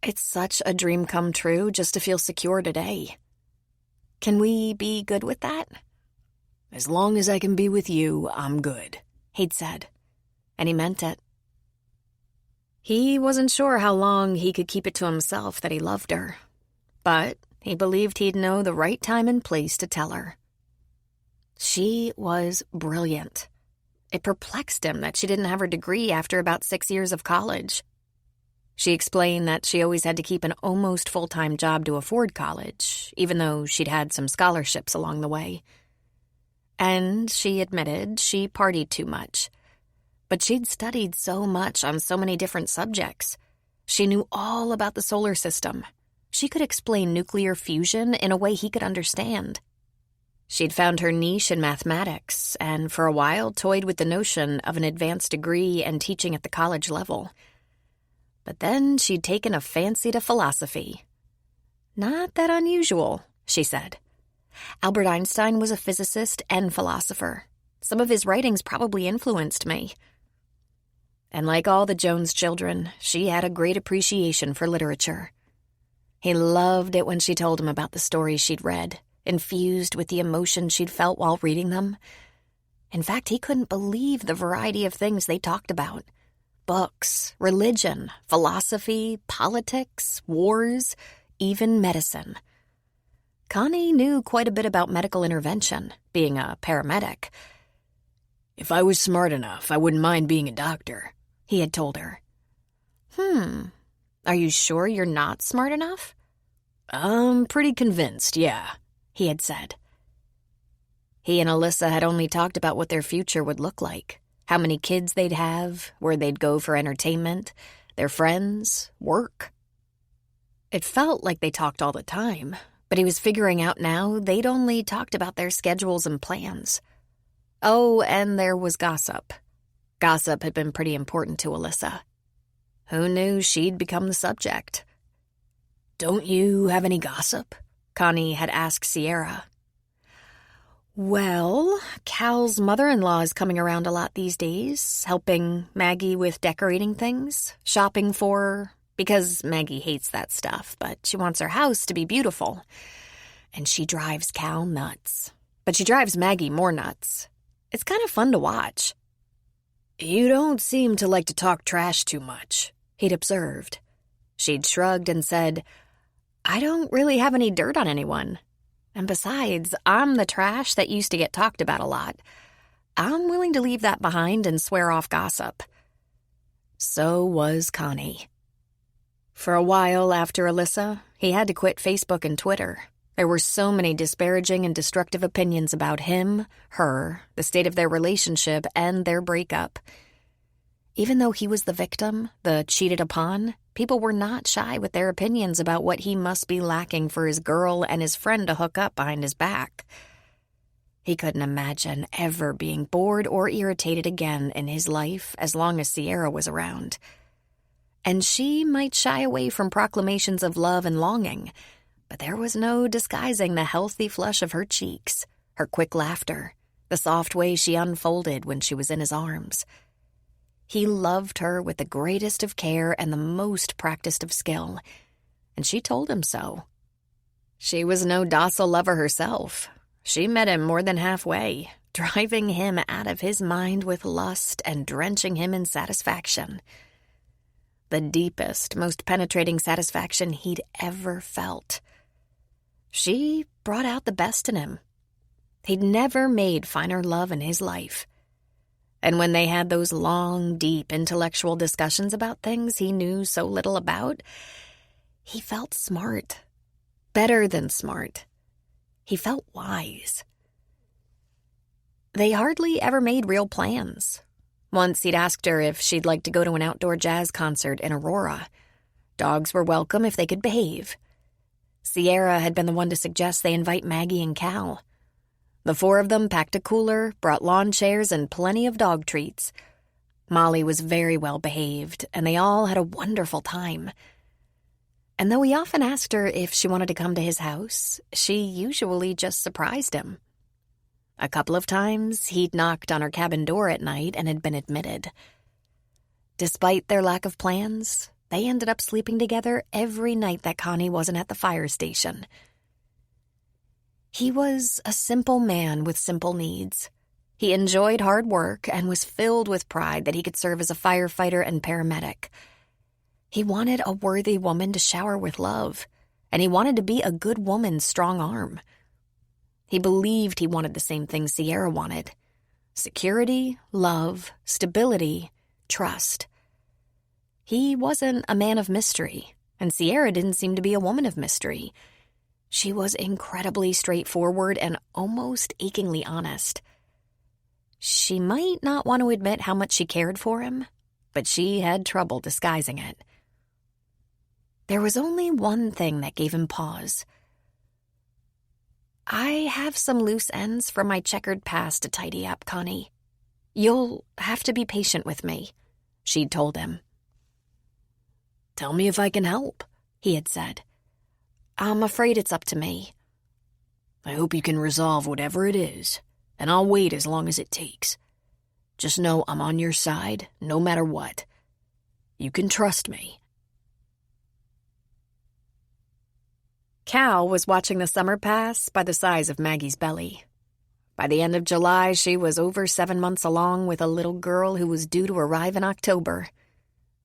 It's such a dream come true just to feel secure today. Can we be good with that? As long as I can be with you, I'm good, he'd said. And he meant it. He wasn't sure how long he could keep it to himself that he loved her. But he believed he'd know the right time and place to tell her. She was brilliant. It perplexed him that she didn't have her degree after about 6 years of college. She explained that she always had to keep an almost full-time job to afford college, even though she'd had some scholarships along the way. And she admitted she partied too much. But she'd studied so much on so many different subjects. She knew all about the solar system. She could explain nuclear fusion in a way he could understand. She'd found her niche in mathematics and for a while toyed with the notion of an advanced degree and teaching at the college level. But then she'd taken a fancy to philosophy. Not that unusual, she said. Albert Einstein was a physicist and philosopher. Some of his writings probably influenced me. And like all the Jones children, she had a great appreciation for literature. He loved it when she told him about the stories she'd read, infused with the emotion she'd felt while reading them. In fact, he couldn't believe the variety of things they talked about. Books, religion, philosophy, politics, wars, even medicine. Connie knew quite a bit about medical intervention, being a paramedic. "If I was smart enough, I wouldn't mind being a doctor," he had told her. Are you sure you're not smart enough? "I'm pretty convinced, yeah," he had said. He and Alyssa had only talked about what their future would look like, how many kids they'd have, where they'd go for entertainment, their friends, work. It felt like they talked all the time, but he was figuring out now they'd only talked about their schedules and plans. Oh, and there was gossip. Gossip had been pretty important to Alyssa. Who knew she'd become the subject? "Don't you have any gossip?" Connie had asked Sierra. Well, Cal's mother-in-law is coming around a lot these days, helping Maggie with decorating things, shopping for her, because Maggie hates that stuff, but she wants her house to be beautiful. And she drives Cal nuts. But she drives Maggie more nuts. It's kind of fun to watch. "You don't seem to like to talk trash too much," he'd observed. She'd shrugged and said, "I don't really have any dirt on anyone. And besides, I'm the trash that used to get talked about a lot. I'm willing to leave that behind and swear off gossip." So was Connie. For a while after Alyssa, he had to quit Facebook and Twitter. There were so many disparaging and destructive opinions about him, her, the state of their relationship, and their breakup. Even though he was the victim, the cheated upon, people were not shy with their opinions about what he must be lacking for his girl and his friend to hook up behind his back. He couldn't imagine ever being bored or irritated again in his life as long as Sierra was around. And she might shy away from proclamations of love and longing, but there was no disguising the healthy flush of her cheeks, her quick laughter, the soft way she unfolded when she was in his arms. He loved her with the greatest of care and the most practiced of skill, and she told him so. She was no docile lover herself. She met him more than halfway, driving him out of his mind with lust and drenching him in satisfaction. The deepest, most penetrating satisfaction he'd ever felt. She brought out the best in him. He'd never made finer love in his life. And when they had those long, deep intellectual discussions about things he knew so little about, he felt smart. Better than smart. He felt wise. They hardly ever made real plans. Once he'd asked her if she'd like to go to an outdoor jazz concert in Aurora. Dogs were welcome if they could behave. Sierra had been the one to suggest they invite Maggie and Cal. The four of them packed a cooler, brought lawn chairs, and plenty of dog treats. Molly was very well behaved, and they all had a wonderful time. And though he often asked her if she wanted to come to his house, she usually just surprised him. A couple of times, he'd knocked on her cabin door at night and had been admitted. Despite their lack of plans, they ended up sleeping together every night that Connie wasn't at the fire station. He was a simple man with simple needs. He enjoyed hard work and was filled with pride that he could serve as a firefighter and paramedic. He wanted a worthy woman to shower with love, and he wanted to be a good woman's strong arm. He believed he wanted the same thing Sierra wanted: security, love, stability, trust. He wasn't a man of mystery, and Sierra didn't seem to be a woman of mystery. She was incredibly straightforward and almost achingly honest. She might not want to admit how much she cared for him, but she had trouble disguising it. There was only one thing that gave him pause. I have some loose ends from my checkered past to tidy up, Connie. You'll have to be patient with me, she'd told him. Tell me if I can help, he had said. I'm afraid it's up to me. I hope you can resolve whatever it is, and I'll wait as long as it takes. Just know I'm on your side, no matter what. You can trust me. Cal was watching the summer pass by the size of Maggie's belly. By the end of July, she was over 7 months along with a little girl who was due to arrive in October.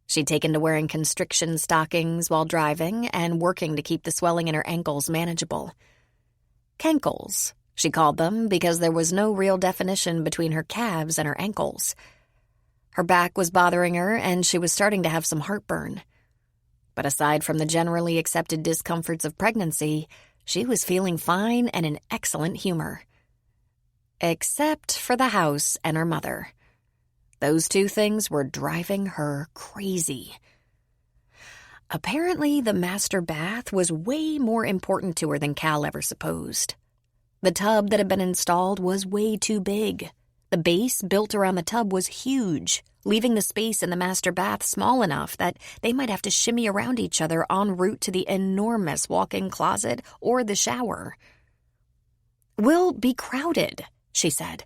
She'd taken to wearing constriction stockings while driving and working to keep the swelling in her ankles manageable. Cankles, she called them, because there was no real definition between her calves and her ankles. Her back was bothering her, and she was starting to have some heartburn. But aside from the generally accepted discomforts of pregnancy, she was feeling fine and in excellent humor. Except for the house and her mother. Those two things were driving her crazy. Apparently, the master bath was way more important to her than Cal ever supposed. The tub that had been installed was way too big. The base built around the tub was huge, leaving the space in the master bath small enough that they might have to shimmy around each other en route to the enormous walk-in closet or the shower. "We'll be crowded," she said.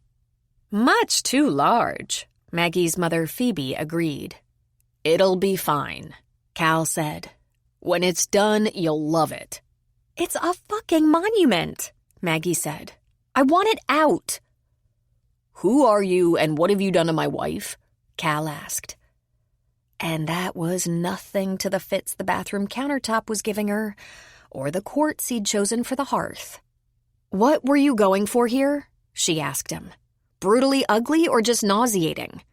"Much too large," Maggie's mother Phoebe agreed. "It'll be fine," Cal said. "When it's done, you'll love it." "It's a fucking monument," Maggie said. "I want it out." "Who are you and what have you done to my wife?" Cal asked. And that was nothing to the fits the bathroom countertop was giving her, or the quartz he'd chosen for the hearth. "What were you going for here?" she asked him. "Brutally ugly or just nauseating?"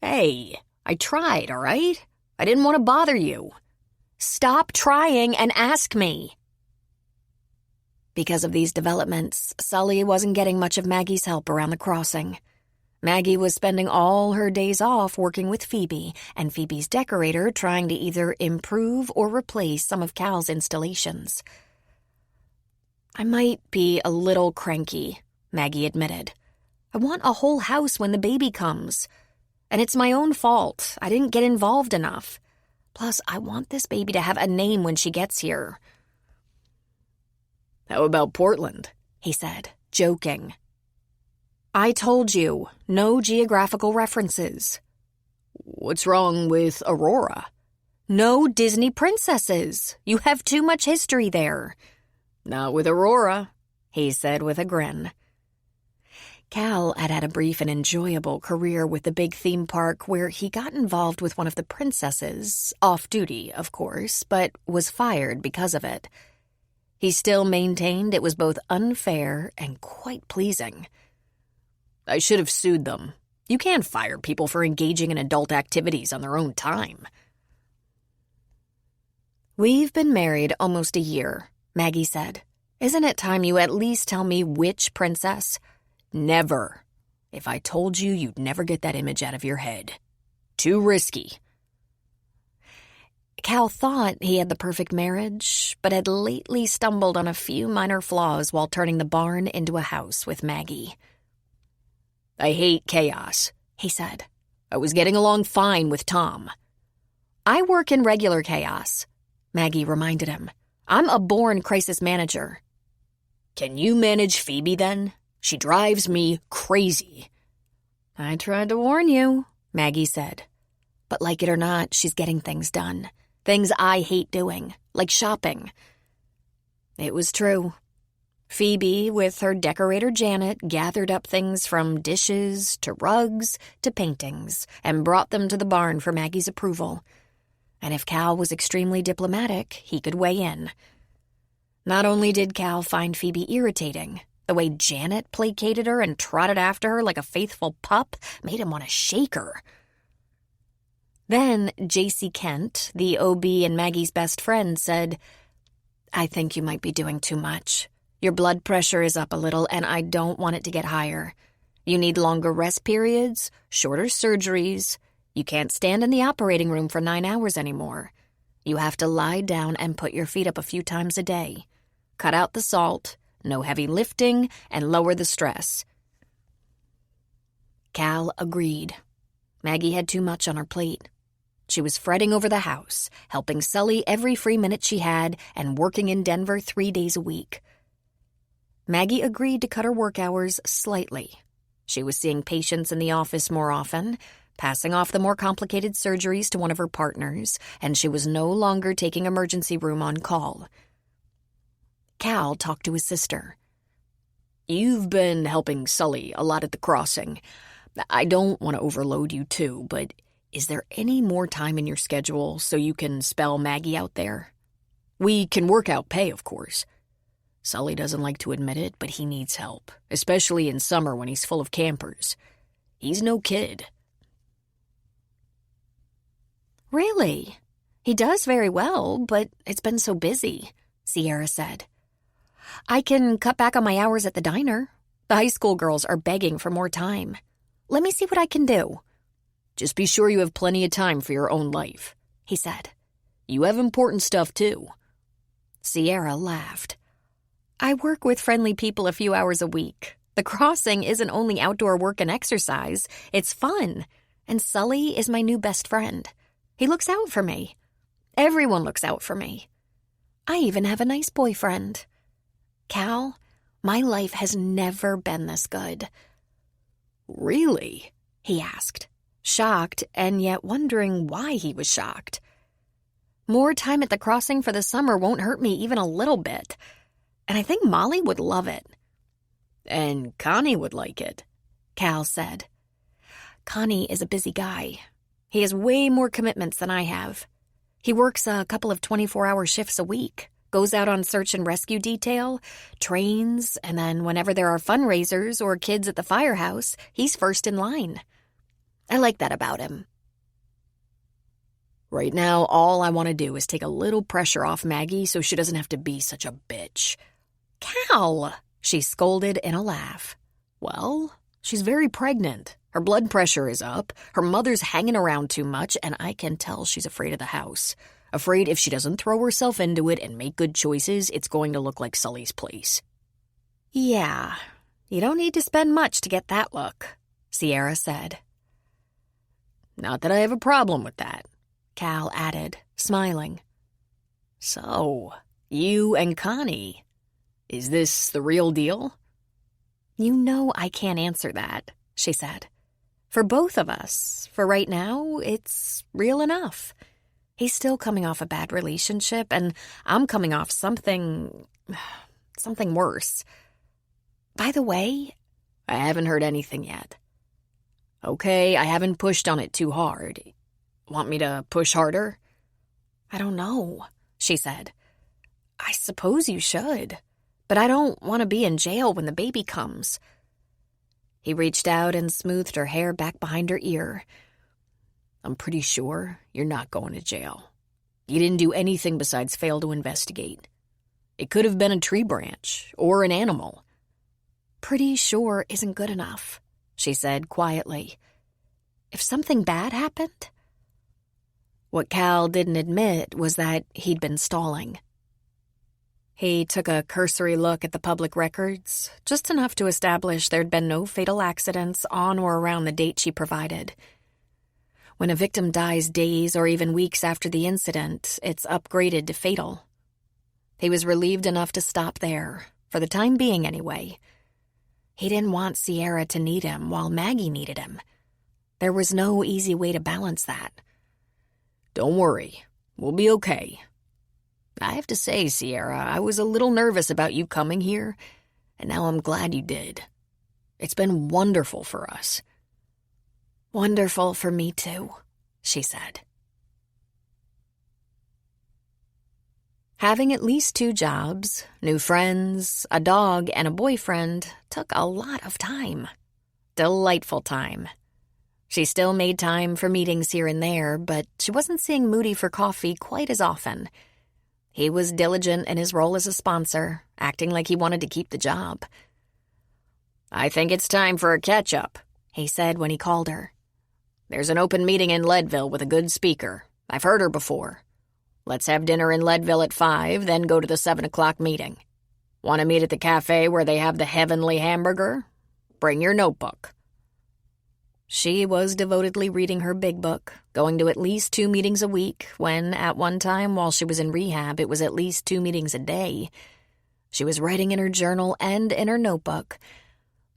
"Hey, I tried, all right? I didn't want to bother you." "Stop trying and ask me." Because of these developments, Sully wasn't getting much of Maggie's help around the crossing. Maggie was spending all her days off working with Phoebe, and Phoebe's decorator trying to either improve or replace some of Cal's installations. "I might be a little cranky," Maggie admitted. "I want a whole house when the baby comes. And it's my own fault. I didn't get involved enough. Plus, I want this baby to have a name when she gets here." "How about Portland?" he said, joking. "I told you, no geographical references." "What's wrong with Aurora?" "No Disney princesses. You have too much history there." "Not with Aurora," he said with a grin. Cal had had a brief and enjoyable career with the big theme park where he got involved with one of the princesses, off-duty, of course, but was fired because of it. He still maintained it was both unfair and quite pleasing. "I should have sued them. You can't fire people for engaging in adult activities on their own time." "We've been married almost a year," Maggie said. "Isn't it time you at least tell me which princess?" "Never. If I told you, you'd never get that image out of your head. Too risky." Cal thought he had the perfect marriage, but had lately stumbled on a few minor flaws while turning the barn into a house with Maggie. "I hate chaos," he said. "I was getting along fine with Tom." "I work in regular chaos," Maggie reminded him. "I'm a born crisis manager." "Can you manage Phoebe then? She drives me crazy." "I tried to warn you," Maggie said. "But like it or not, she's getting things done. Things I hate doing, like shopping." It was true. Phoebe, with her decorator Janet, gathered up things from dishes to rugs to paintings and brought them to the barn for Maggie's approval. And if Cal was extremely diplomatic, he could weigh in. Not only did Cal find Phoebe irritating, the way Janet placated her and trotted after her like a faithful pup made him want to shake her. Then J.C. Kent, the OB and Maggie's best friend, said, "I think you might be doing too much. Your blood pressure is up a little, and I don't want it to get higher. You need longer rest periods, shorter surgeries. You can't stand in the operating room for 9 hours anymore. You have to lie down and put your feet up a few times a day. Cut out the salt. no heavy lifting, and lower the stress. Cal agreed. Maggie had too much on her plate. She was fretting over the house, helping Sully every free minute she had, and working in Denver 3 days a week. Maggie agreed to cut her work hours slightly. She was seeing patients in the office more often, passing off the more complicated surgeries to one of her partners, and she was no longer taking emergency room on call. Cal talked to his sister. "You've been helping Sully a lot at the crossing. I don't want to overload you too, but is there any more time in your schedule so you can spell Maggie out there? We can work out pay, of course. Sully doesn't like to admit it, but he needs help, especially in summer when he's full of campers. He's no kid." "Really? He does very well, but it's been so busy," Sierra said. "I can cut back on my hours at the diner. The high school girls are begging for more time. Let me see what I can do." "Just be sure you have plenty of time for your own life," he said. "You have important stuff, too." Sierra laughed. "I work with friendly people a few hours a week. The crossing isn't only outdoor work and exercise, it's fun. And Sully is my new best friend. He looks out for me. Everyone looks out for me. I even have a nice boyfriend. Cal, my life has never been this good." "Really?" he asked, shocked and yet wondering why he was shocked. "More time at the crossing for the summer won't hurt me even a little bit. And I think Molly would love it." "And Connie would like it," Cal said. "Connie is a busy guy. He has way more commitments than I have. He works a couple of 24-hour shifts a week, goes out on search and rescue detail, trains, and then whenever there are fundraisers or kids at the firehouse, he's first in line. I like that about him." "Right now, all I want to do is take a little pressure off Maggie so she doesn't have to be such a bitch." "Cal!" she scolded in a laugh. "Well, she's very pregnant. Her blood pressure is up, her mother's hanging around too much, and I can tell she's afraid of the house. Afraid if she doesn't throw herself into it and make good choices, it's going to look like Sully's place." "Yeah, you don't need to spend much to get that look," Sierra said. "Not that I have a problem with that," Cal added, smiling. "So, you and Connie, is this the real deal?" "You know I can't answer that," she said. "For both of us, for right now, it's real enough. He's still coming off a bad relationship, and I'm coming off something worse. By the way..." "I haven't heard anything yet." "Okay, I haven't pushed on it too hard. Want me to push harder?" "I don't know," she said. "I suppose you should, but I don't want to be in jail when the baby comes." He reached out and smoothed her hair back behind her ear. "I'm pretty sure you're not going to jail. You didn't do anything besides fail to investigate. It could have been a tree branch or an animal." "Pretty sure isn't good enough," she said quietly. "If something bad happened..." What Cal didn't admit was that he'd been stalling. He took a cursory look at the public records, just enough to establish there'd been no fatal accidents on or around the date she provided. When a victim dies days or even weeks after the incident, it's upgraded to fatal. He was relieved enough to stop there, for the time being anyway. He didn't want Sierra to need him while Maggie needed him. There was no easy way to balance that. "Don't worry, we'll be okay. I have to say, Sierra, I was a little nervous about you coming here, and now I'm glad you did. It's been wonderful for us." "Wonderful for me too," she said. Having at least 2 jobs, new friends, a dog, and a boyfriend took a lot of time. Delightful time. She still made time for meetings here and there, but she wasn't seeing Moody for coffee quite as often. He was diligent in his role as a sponsor, acting like he wanted to keep the job. "I think it's time for a catch-up," he said when he called her. "There's an open meeting in Leadville with a good speaker. I've heard her before. Let's have dinner in Leadville at 5, then go to the 7 o'clock meeting." Want to meet at the cafe where they have the heavenly hamburger? Bring your notebook." She was devotedly reading her big book, going to at least 2 meetings a week, when, at one time while she was in rehab, it was at least 2 meetings a day. She was writing in her journal and in her notebook,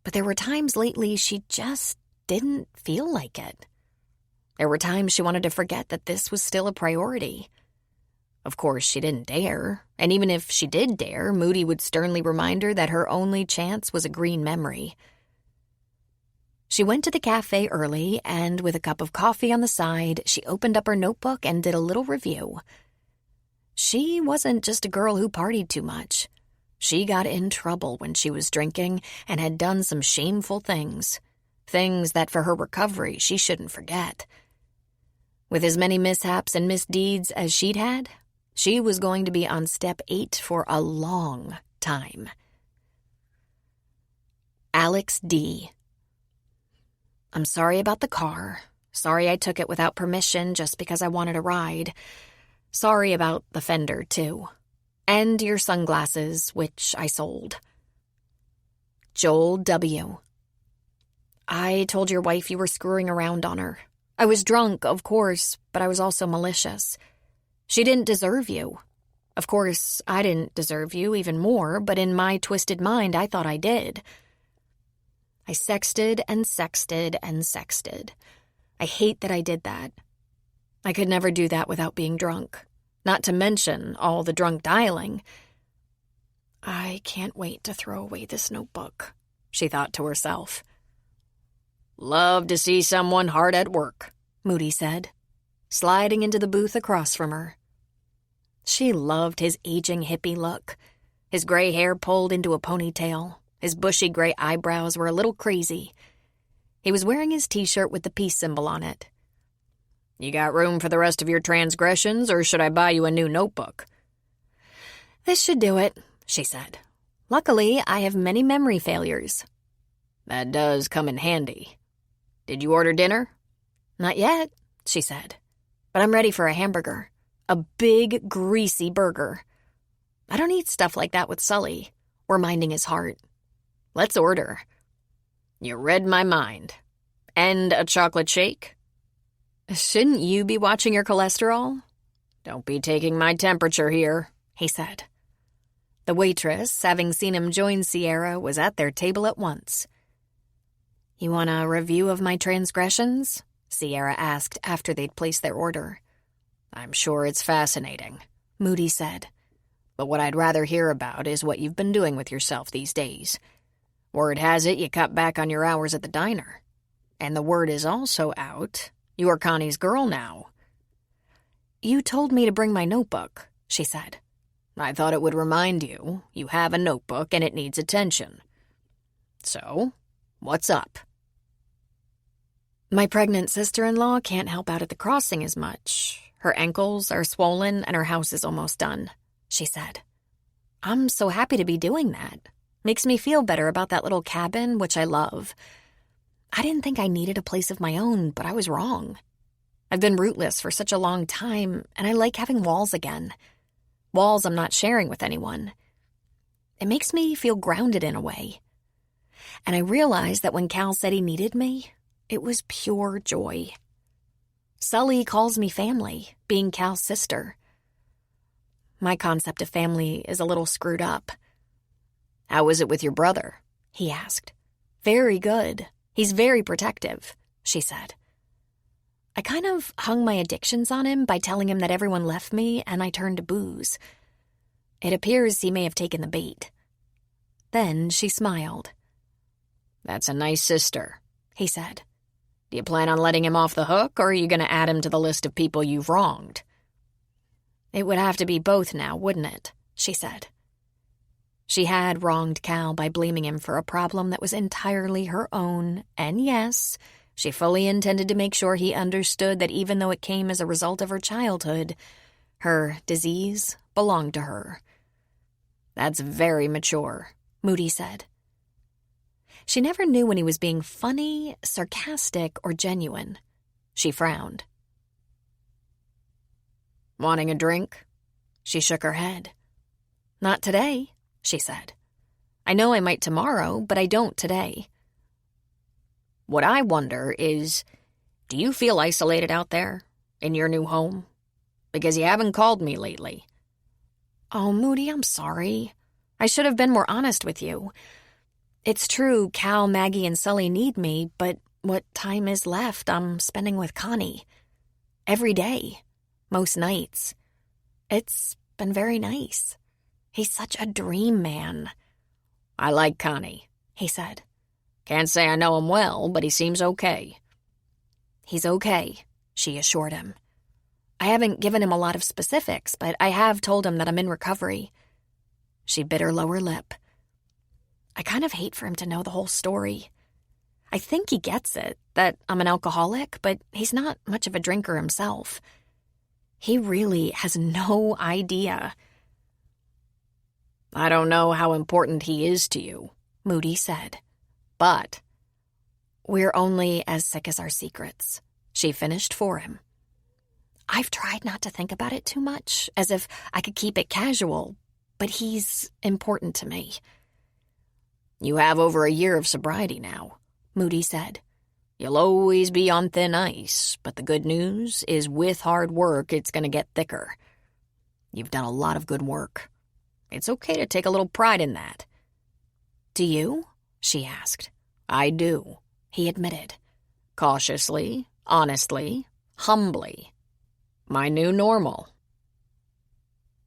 but there were times lately she just didn't feel like it. There were times she wanted to forget that this was still a priority. Of course, she didn't dare, and even if she did dare, Moody would sternly remind her that her only chance was a green memory. She went to the cafe early, and with a cup of coffee on the side, she opened up her notebook and did a little review. She wasn't just a girl who partied too much. She got in trouble when she was drinking and had done some shameful things. Things that for her recovery she shouldn't forget. With as many mishaps and misdeeds as she'd had, she was going to be on step 8 for a long time. Alex D. I'm sorry about the car. Sorry I took it without permission just because I wanted a ride. Sorry about the fender, too. And your sunglasses, which I sold. Joel W. I told your wife you were screwing around on her. I was drunk, of course, but I was also malicious. She didn't deserve you. Of course, I didn't deserve you even more, but in my twisted mind, I thought I did. I sexted and sexted and sexted. I hate that I did that. I could never do that without being drunk. Not to mention all the drunk dialing. I can't wait to throw away this notebook, she thought to herself. Love to see someone hard at work, Moody said, sliding into the booth across from her. She loved his aging hippie look. His gray hair pulled into a ponytail. His bushy gray eyebrows were a little crazy. He was wearing his t-shirt with the peace symbol on it. You got room for the rest of your transgressions, or should I buy you a new notebook? This should do it, she said. Luckily, I have many memory failures. That does come in handy. Did you order dinner? Not yet, she said. But I'm ready for a hamburger. A big, greasy burger. I don't eat stuff like that with Sully, or minding his heart. Let's order. You read my mind. And a chocolate shake? Shouldn't you be watching your cholesterol? Don't be taking my temperature here, he said. The waitress, having seen him join Sierra, was at their table at once. You want a review of my transgressions? Sierra asked after they'd placed their order. I'm sure it's fascinating, Moody said. But what I'd rather hear about is what you've been doing with yourself these days. Word has it you cut back on your hours at the diner. And the word is also out. You're Connie's girl now. You told me to bring my notebook, she said. I thought it would remind you have a notebook and it needs attention. So, what's up? My pregnant sister-in-law can't help out at the crossing as much. Her ankles are swollen and her house is almost done, she said. I'm so happy to be doing that. Makes me feel better about that little cabin, which I love. I didn't think I needed a place of my own, but I was wrong. I've been rootless for such a long time, and I like having walls again. Walls I'm not sharing with anyone. It makes me feel grounded in a way. And I realized that when Cal said he needed me, it was pure joy. Sully calls me family, being Cal's sister. My concept of family is a little screwed up. How is it with your brother? He asked. Very good. He's very protective, she said. I kind of hung my addictions on him by telling him that everyone left me and I turned to booze. It appears he may have taken the bait. Then she smiled. That's a nice sister, he said. Do you plan on letting him off the hook, or are you going to add him to the list of people you've wronged? It would have to be both now, wouldn't it? She said. She had wronged Cal by blaming him for a problem that was entirely her own, and yes, she fully intended to make sure he understood that even though it came as a result of her childhood, her disease belonged to her. That's very mature, Moody said. She never knew when he was being funny, sarcastic, or genuine. She frowned. Wanting a drink? She shook her head. Not today, she said. "I know I might tomorrow, but I don't today." "What I wonder is, do you feel isolated out there, in your new home? Because you haven't called me lately." "Oh, Moody, I'm sorry. I should have been more honest with you. It's true Cal, Maggie, and Sully need me, but what time is left I'm spending with Connie. Every day. Most nights. It's been very nice. He's such a dream man." "I like Connie," he said. "Can't say I know him well, but he seems okay." "He's okay," she assured him. "I haven't given him a lot of specifics, but I have told him that I'm in recovery." She bit her lower lip. "I kind of hate for him to know the whole story. I think he gets it, that I'm an alcoholic, but he's not much of a drinker himself. He really has no idea." "I don't know how important he is to you," Moody said. "But we're only as sick as our secrets," she finished for him. "I've tried not to think about it too much, as if I could keep it casual, but he's important to me." "You have over a year of sobriety now," Moody said. "You'll always be on thin ice, but the good news is with hard work it's going to get thicker. You've done a lot of good work. It's okay to take a little pride in that." "Do you?" she asked. "I do," he admitted. "Cautiously, honestly, humbly. My new normal."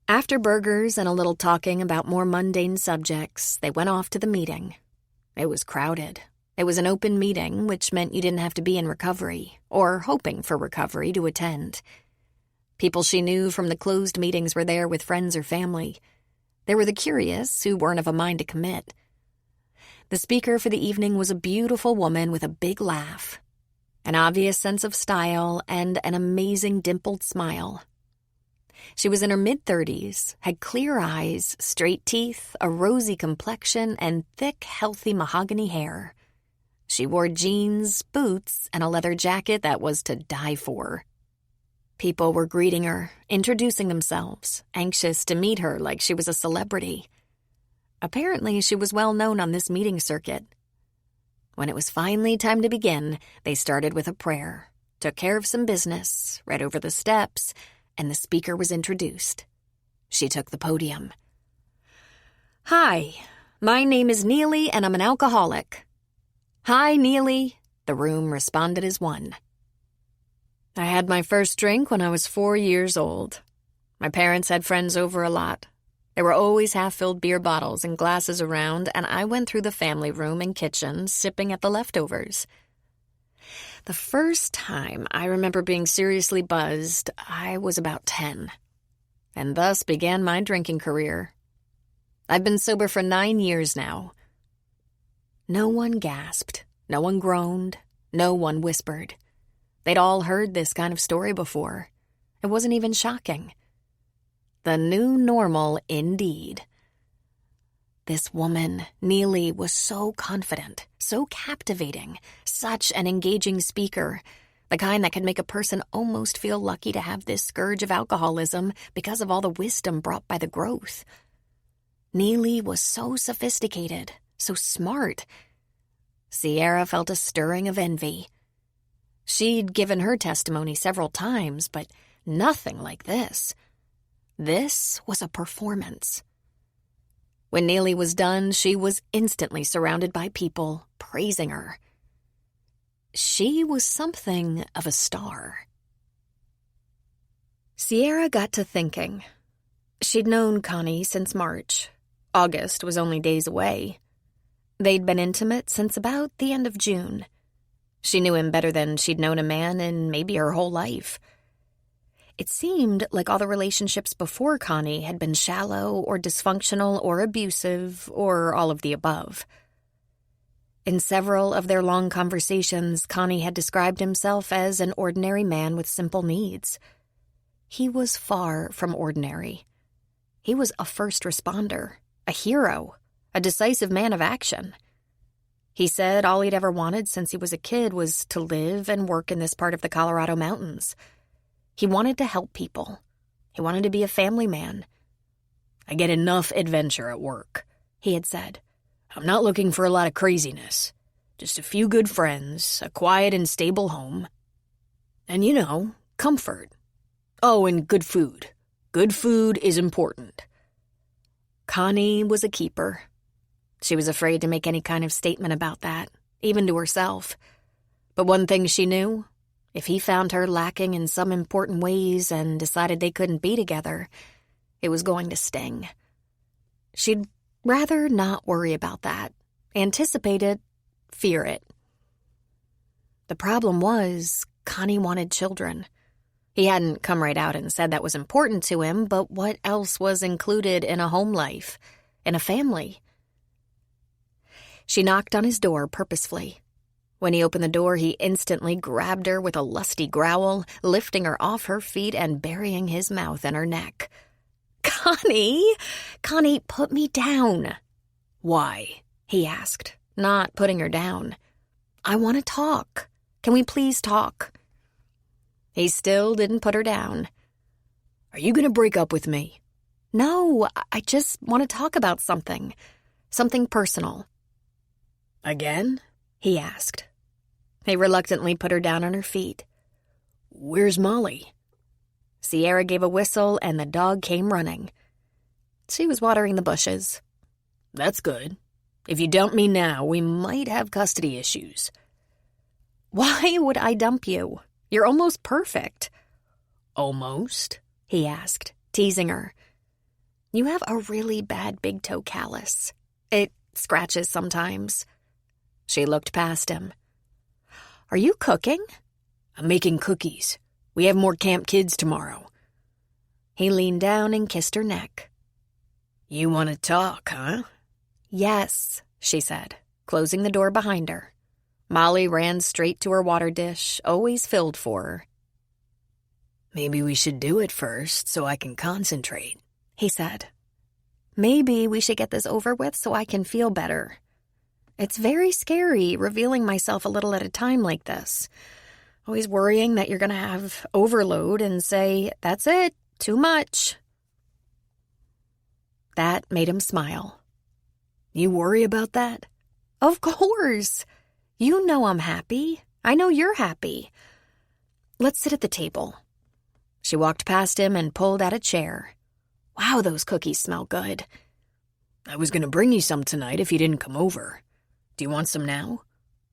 After burgers and a little talking about more mundane subjects, they went off to the meeting. It was crowded. It was an open meeting, which meant you didn't have to be in recovery, or hoping for recovery, to attend. People she knew from the closed meetings were there with friends or family. There were the curious who weren't of a mind to commit. The speaker for the evening was a beautiful woman with a big laugh, an obvious sense of style, and an amazing dimpled smile. She was in her mid-30s, had clear eyes, straight teeth, a rosy complexion, and thick, healthy mahogany hair. She wore jeans, boots, and a leather jacket that was to die for. People were greeting her, introducing themselves, anxious to meet her like she was a celebrity. Apparently, she was well known on this meeting circuit. When it was finally time to begin, they started with a prayer, took care of some business, read over the steps, and the speaker was introduced. She took the podium. "Hi, my name is Neely, and I'm an alcoholic." "Hi, Neely," the room responded as one. "I had my first drink when I was 4 years old. My parents had friends over a lot. There were always half-filled beer bottles and glasses around, and I went through the family room and kitchen sipping at the leftovers. The first time I remember being seriously buzzed, I was about 10, and thus began my drinking career. I've been sober for 9 years now." No one gasped, no one groaned, no one whispered. They'd all heard this kind of story before. It wasn't even shocking. The new normal, indeed. This woman, Neely, was so confident, so captivating, such an engaging speaker, the kind that could make a person almost feel lucky to have this scourge of alcoholism because of all the wisdom brought by the growth. Neely was so sophisticated, so smart. Sierra felt a stirring of envy. She'd given her testimony several times, but nothing like this. This was a performance. When Neely was done, she was instantly surrounded by people praising her. She was something of a star. Sierra got to thinking. She'd known Connie since March. August was only days away. They'd been intimate since about the end of June. She knew him better than she'd known a man in maybe her whole life. It seemed like all the relationships before Connie had been shallow or dysfunctional or abusive or all of the above. In several of their long conversations, Connie had described himself as an ordinary man with simple needs. He was far from ordinary. He was a first responder, a hero, a decisive man of action. He said all he'd ever wanted since he was a kid was to live and work in this part of the Colorado mountains. He wanted to help people. He wanted to be a family man. I get enough adventure at work, he had said. I'm not looking for a lot of craziness. Just a few good friends, a quiet and stable home. And, comfort. Oh, and good food. Good food is important. Connie was a keeper. She was afraid to make any kind of statement about that, even to herself. But one thing she knew, if he found her lacking in some important ways and decided they couldn't be together, it was going to sting. She'd rather not worry about that, anticipate it, fear it. The problem was, Connie wanted children. He hadn't come right out and said that was important to him, but what else was included in a home life, in a family? She knocked on his door purposefully. When he opened the door, he instantly grabbed her with a lusty growl, lifting her off her feet and burying his mouth in her neck. Connie, put me down. Why? He asked, not putting her down. I want to talk. Can we please talk? He still didn't put her down. Are you going to break up with me? No, I just want to talk about something. Something personal. Again? He asked. He reluctantly put her down on her feet. Where's Molly? Sierra gave a whistle and the dog came running. She was watering the bushes. That's good. If you dump me now, we might have custody issues. Why would I dump you? You're almost perfect. Almost? He asked, teasing her. You have a really bad big toe callus. It scratches sometimes. She looked past him. Are you cooking? I'm making cookies. We have more camp kids tomorrow. He leaned down and kissed her neck. You want to talk, huh? Yes, she said, closing the door behind her. Molly ran straight to her water dish, always filled for her. Maybe we should do it first so I can concentrate, he said. Maybe we should get this over with so I can feel better. It's very scary revealing myself a little at a time like this. Always worrying that you're going to have overload and say, that's it, too much. That made him smile. You worry about that? Of course. You know I'm happy. I know you're happy. Let's sit at the table. She walked past him and pulled out a chair. Wow, those cookies smell good. I was going to bring you some tonight if you didn't come over. Do you want some now?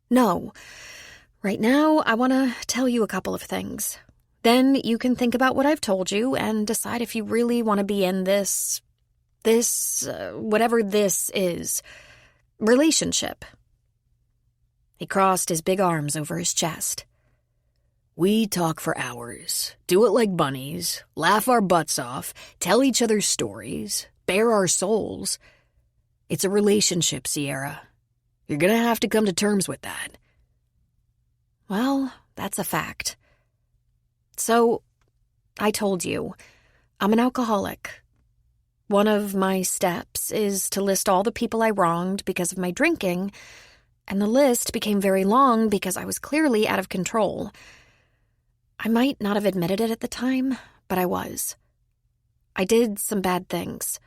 No. Right now, I want to tell you a couple of things. Then you can think about what I've told you and decide if you really want to be in this, whatever this is, relationship. He crossed his big arms over his chest. We talk for hours, do it like bunnies, laugh our butts off, tell each other stories, bare our souls. It's a relationship, Sierra. You're gonna have to come to terms with that. Well, that's a fact. So, I told you, I'm an alcoholic. One of my steps is to list all the people I wronged because of my drinking, and the list became very long because I was clearly out of control. I might not have admitted it at the time, but I was. I did some bad things.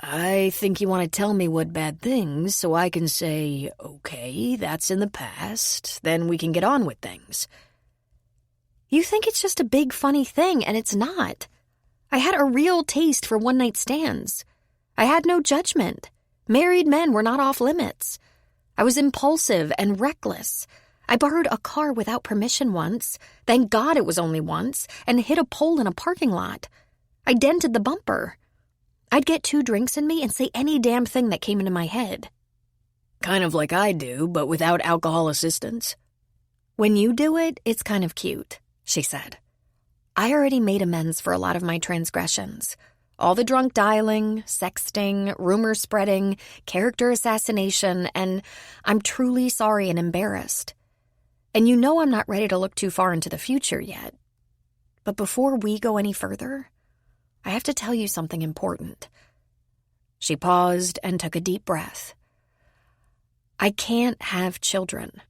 I think you want to tell me what bad things so I can say, okay, that's in the past, then we can get on with things. You think it's just a big funny thing, and it's not. I had a real taste for one-night stands. I had no judgment. Married men were not off limits. I was impulsive and reckless. I borrowed a car without permission once, thank God it was only once, and hit a pole in a parking lot. I dented the bumper. I'd get 2 drinks in me and say any damn thing that came into my head. Kind of like I do, but without alcohol assistance. When you do it, it's kind of cute, she said. I already made amends for a lot of my transgressions. All the drunk dialing, sexting, rumor spreading, character assassination, and I'm truly sorry and embarrassed. And you know I'm not ready to look too far into the future yet. But before we go any further, I have to tell you something important. She paused and took a deep breath. I can't have children.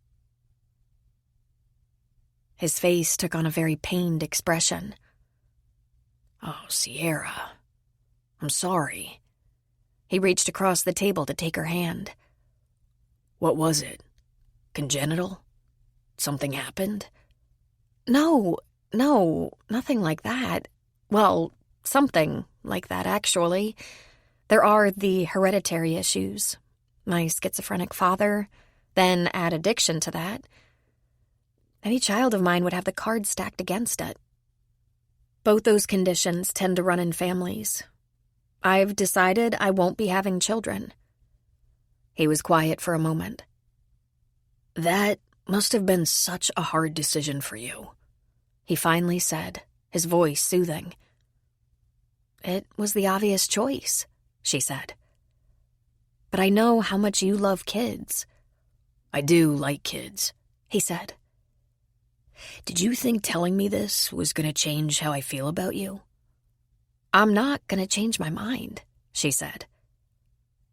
His face took on a very pained expression. Oh, Sierra. I'm sorry." He reached across the table to take her hand. "What was it? Congenital? Something happened?" No, nothing like that. Well, something like that, actually. There are the hereditary issues. My schizophrenic father, then add addiction to that. Any child of mine would have the cards stacked against it. Both those conditions tend to run in families. I've decided I won't be having children." He was quiet for a moment. "That must have been such a hard decision for you," he finally said, his voice soothing. "It was the obvious choice," she said. "But I know how much you love kids." "I do like kids," he said. "Did you think telling me this was going to change how I feel about you?" "I'm not going to change my mind," she said.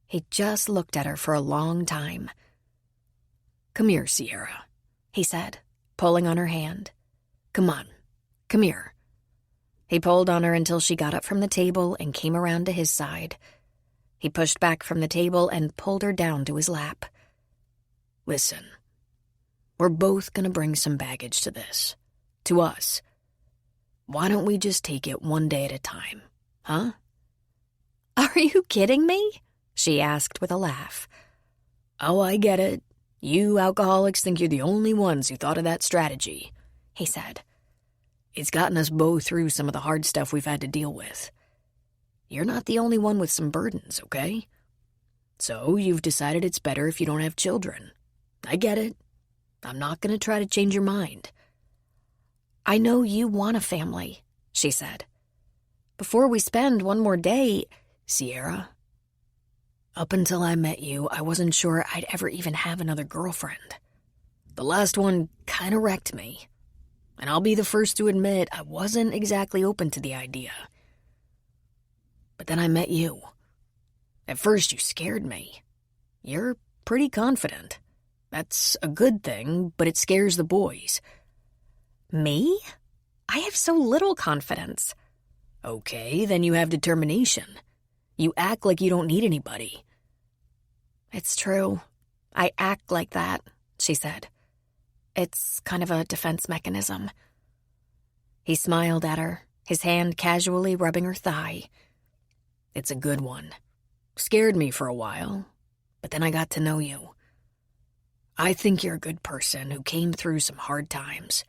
He just looked at her for a long time. "Come here, Sierra," he said, pulling on her hand. "Come on, come here." He pulled on her until she got up from the table and came around to his side. He pushed back from the table and pulled her down to his lap. "Listen, we're both going to bring some baggage to this, to us. Why don't we just take it one day at a time, huh?" "Are you kidding me?" she asked with a laugh. "Oh, I get it. You alcoholics think you're the only ones who thought of that strategy," he said. "It's gotten us both through some of the hard stuff we've had to deal with. You're not the only one with some burdens, okay? So you've decided it's better if you don't have children. I get it. I'm not going to try to change your mind." "I know you want a family," she said. "Before we spend one more day—" "Sierra, up until I met you, I wasn't sure I'd ever even have another girlfriend. The last one kind of wrecked me. And I'll be the first to admit I wasn't exactly open to the idea. But then I met you. At first you scared me. You're pretty confident. That's a good thing, but it scares the boys." "Me? I have so little confidence." "Okay, then you have determination. You act like you don't need anybody." "It's true. I act like that," she said. "It's kind of a defense mechanism." He smiled at her, his hand casually rubbing her thigh. "It's a good one. Scared me for a while, but then I got to know you. I think you're a good person who came through some hard times.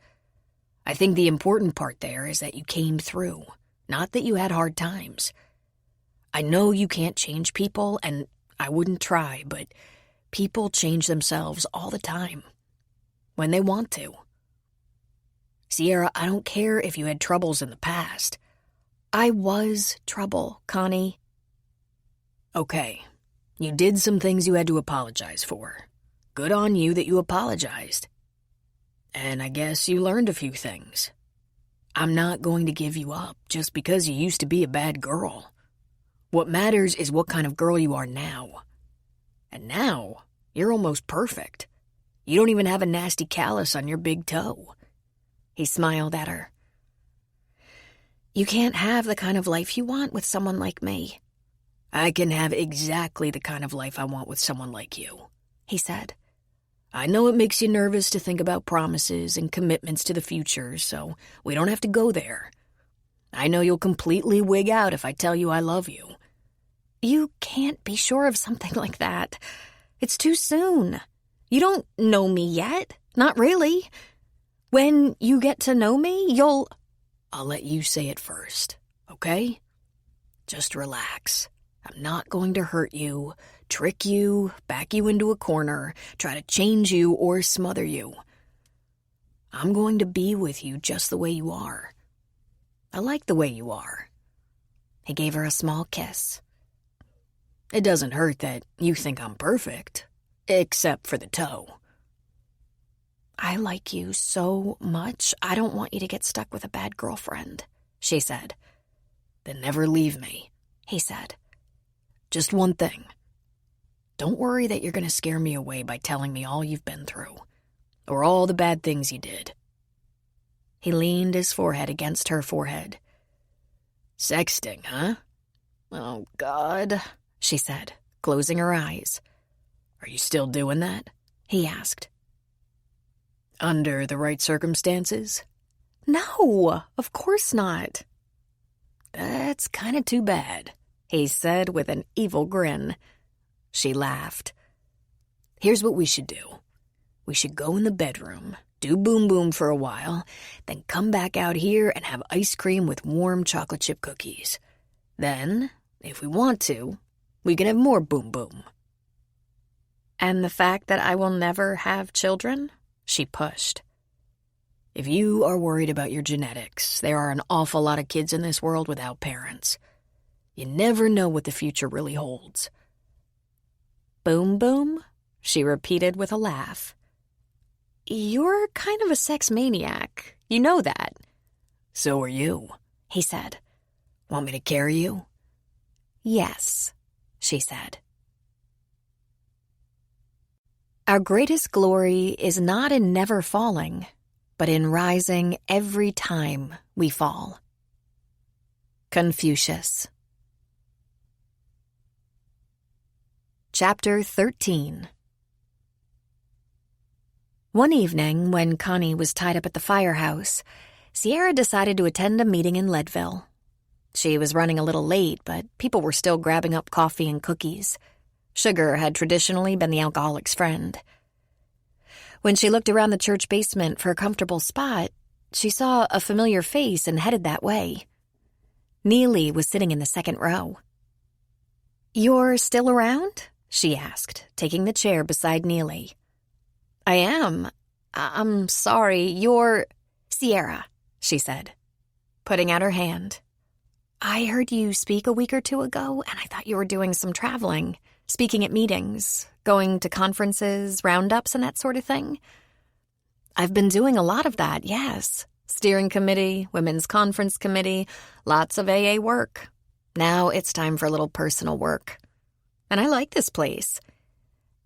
I think the important part there is that you came through, not that you had hard times. I know you can't change people, and I wouldn't try, but people change themselves all the time. When they want to. Sierra, I don't care if you had troubles in the past." "I was trouble, Connie." "Okay, you did some things you had to apologize for. Good on you that you apologized. And I guess you learned a few things. I'm not going to give you up just because you used to be a bad girl. What matters is what kind of girl you are now. And now, you're almost perfect. You don't even have a nasty callus on your big toe." He smiled at her. "You can't have the kind of life you want with someone like me." "I can have exactly the kind of life I want with someone like you," he said. "I know it makes you nervous to think about promises and commitments to the future, so we don't have to go there. I know you'll completely wig out if I tell you I love you." "You can't be sure of something like that. It's too soon. You don't know me yet. Not really. When you get to know me, you'll—" "I'll let you say it first, okay? Just relax. I'm not going to hurt you, trick you, back you into a corner, try to change you or smother you. I'm going to be with you just the way you are. I like the way you are." He gave her a small kiss. "It doesn't hurt that you think I'm perfect, except for the toe." "I like you so much, I don't want you to get stuck with a bad girlfriend," she said. "Then never leave me," he said. "Just one thing. Don't worry that you're going to scare me away by telling me all you've been through, or all the bad things you did." He leaned his forehead against her forehead. "Sexting, huh? "Oh, God," she said, closing her eyes. "Are you still doing that?" he asked. "Under the right circumstances?" No, of course not. "That's kind of too bad," he said with an evil grin. She laughed. "Here's what we should do. We should go in the bedroom, do Boom Boom for a while, then come back out here and have ice cream with warm chocolate chip cookies. Then, if we want to, we can have more Boom Boom." And the fact that I will never have children? She pushed. "If you are worried about your genetics, there are an awful lot of kids in this world without parents. You never know what the future really holds." Boom Boom? She repeated with a laugh. You're kind of a sex maniac. You know that. "So are you," he said. "Want me to carry you?" Yes, she said. Our greatest glory is not in never falling, but in rising every time we fall. Confucius. Chapter 13. One evening, when Connie was tied up at the firehouse, Sierra decided to attend a meeting in Leadville. She was running a little late, but people were still grabbing up coffee and cookies. Sugar had traditionally been the alcoholic's friend. When she looked around the church basement for a comfortable spot, she saw a familiar face and headed that way. Neely was sitting in the second row. "You're still around?" she asked, taking the chair beside Neely. "I am. I'm sorry, you're—" "Sierra," she said, putting out her hand. "I heard you speak a week or two ago, and I thought you were doing some traveling, speaking at meetings, going to conferences, roundups, and that sort of thing." "I've been doing a lot of that, yes. Steering committee, women's conference committee, lots of AA work. Now it's time for a little personal work. And I like this place."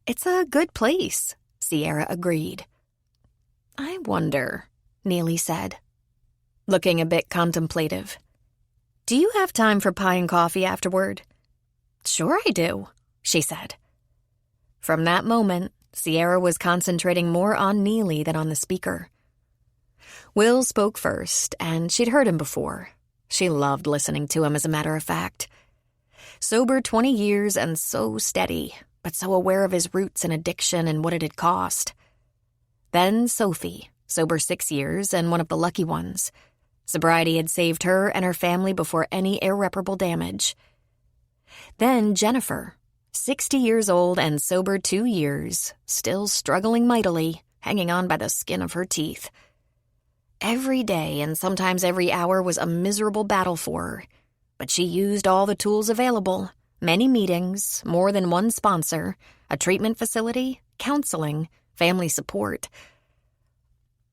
"It's a good place," Sierra agreed. "I wonder," Neely said, looking a bit contemplative. "Do you have time for pie and coffee afterward?" "Sure I do," she said. From that moment, Sierra was concentrating more on Neely than on the speaker. Will spoke first, and she'd heard him before. She loved listening to him, as a matter of fact. Sober 20 years and so steady, but so aware of his roots and addiction and what it had cost. Then Sophie, sober 6 years and one of the lucky ones. Sobriety had saved her and her family before any irreparable damage. Then Jennifer, 60 years old and sober 2 years, still struggling mightily, hanging on by the skin of her teeth. Every day and sometimes every hour was a miserable battle for her, but she used all the tools available, many meetings, more than one sponsor, a treatment facility, counseling, family support.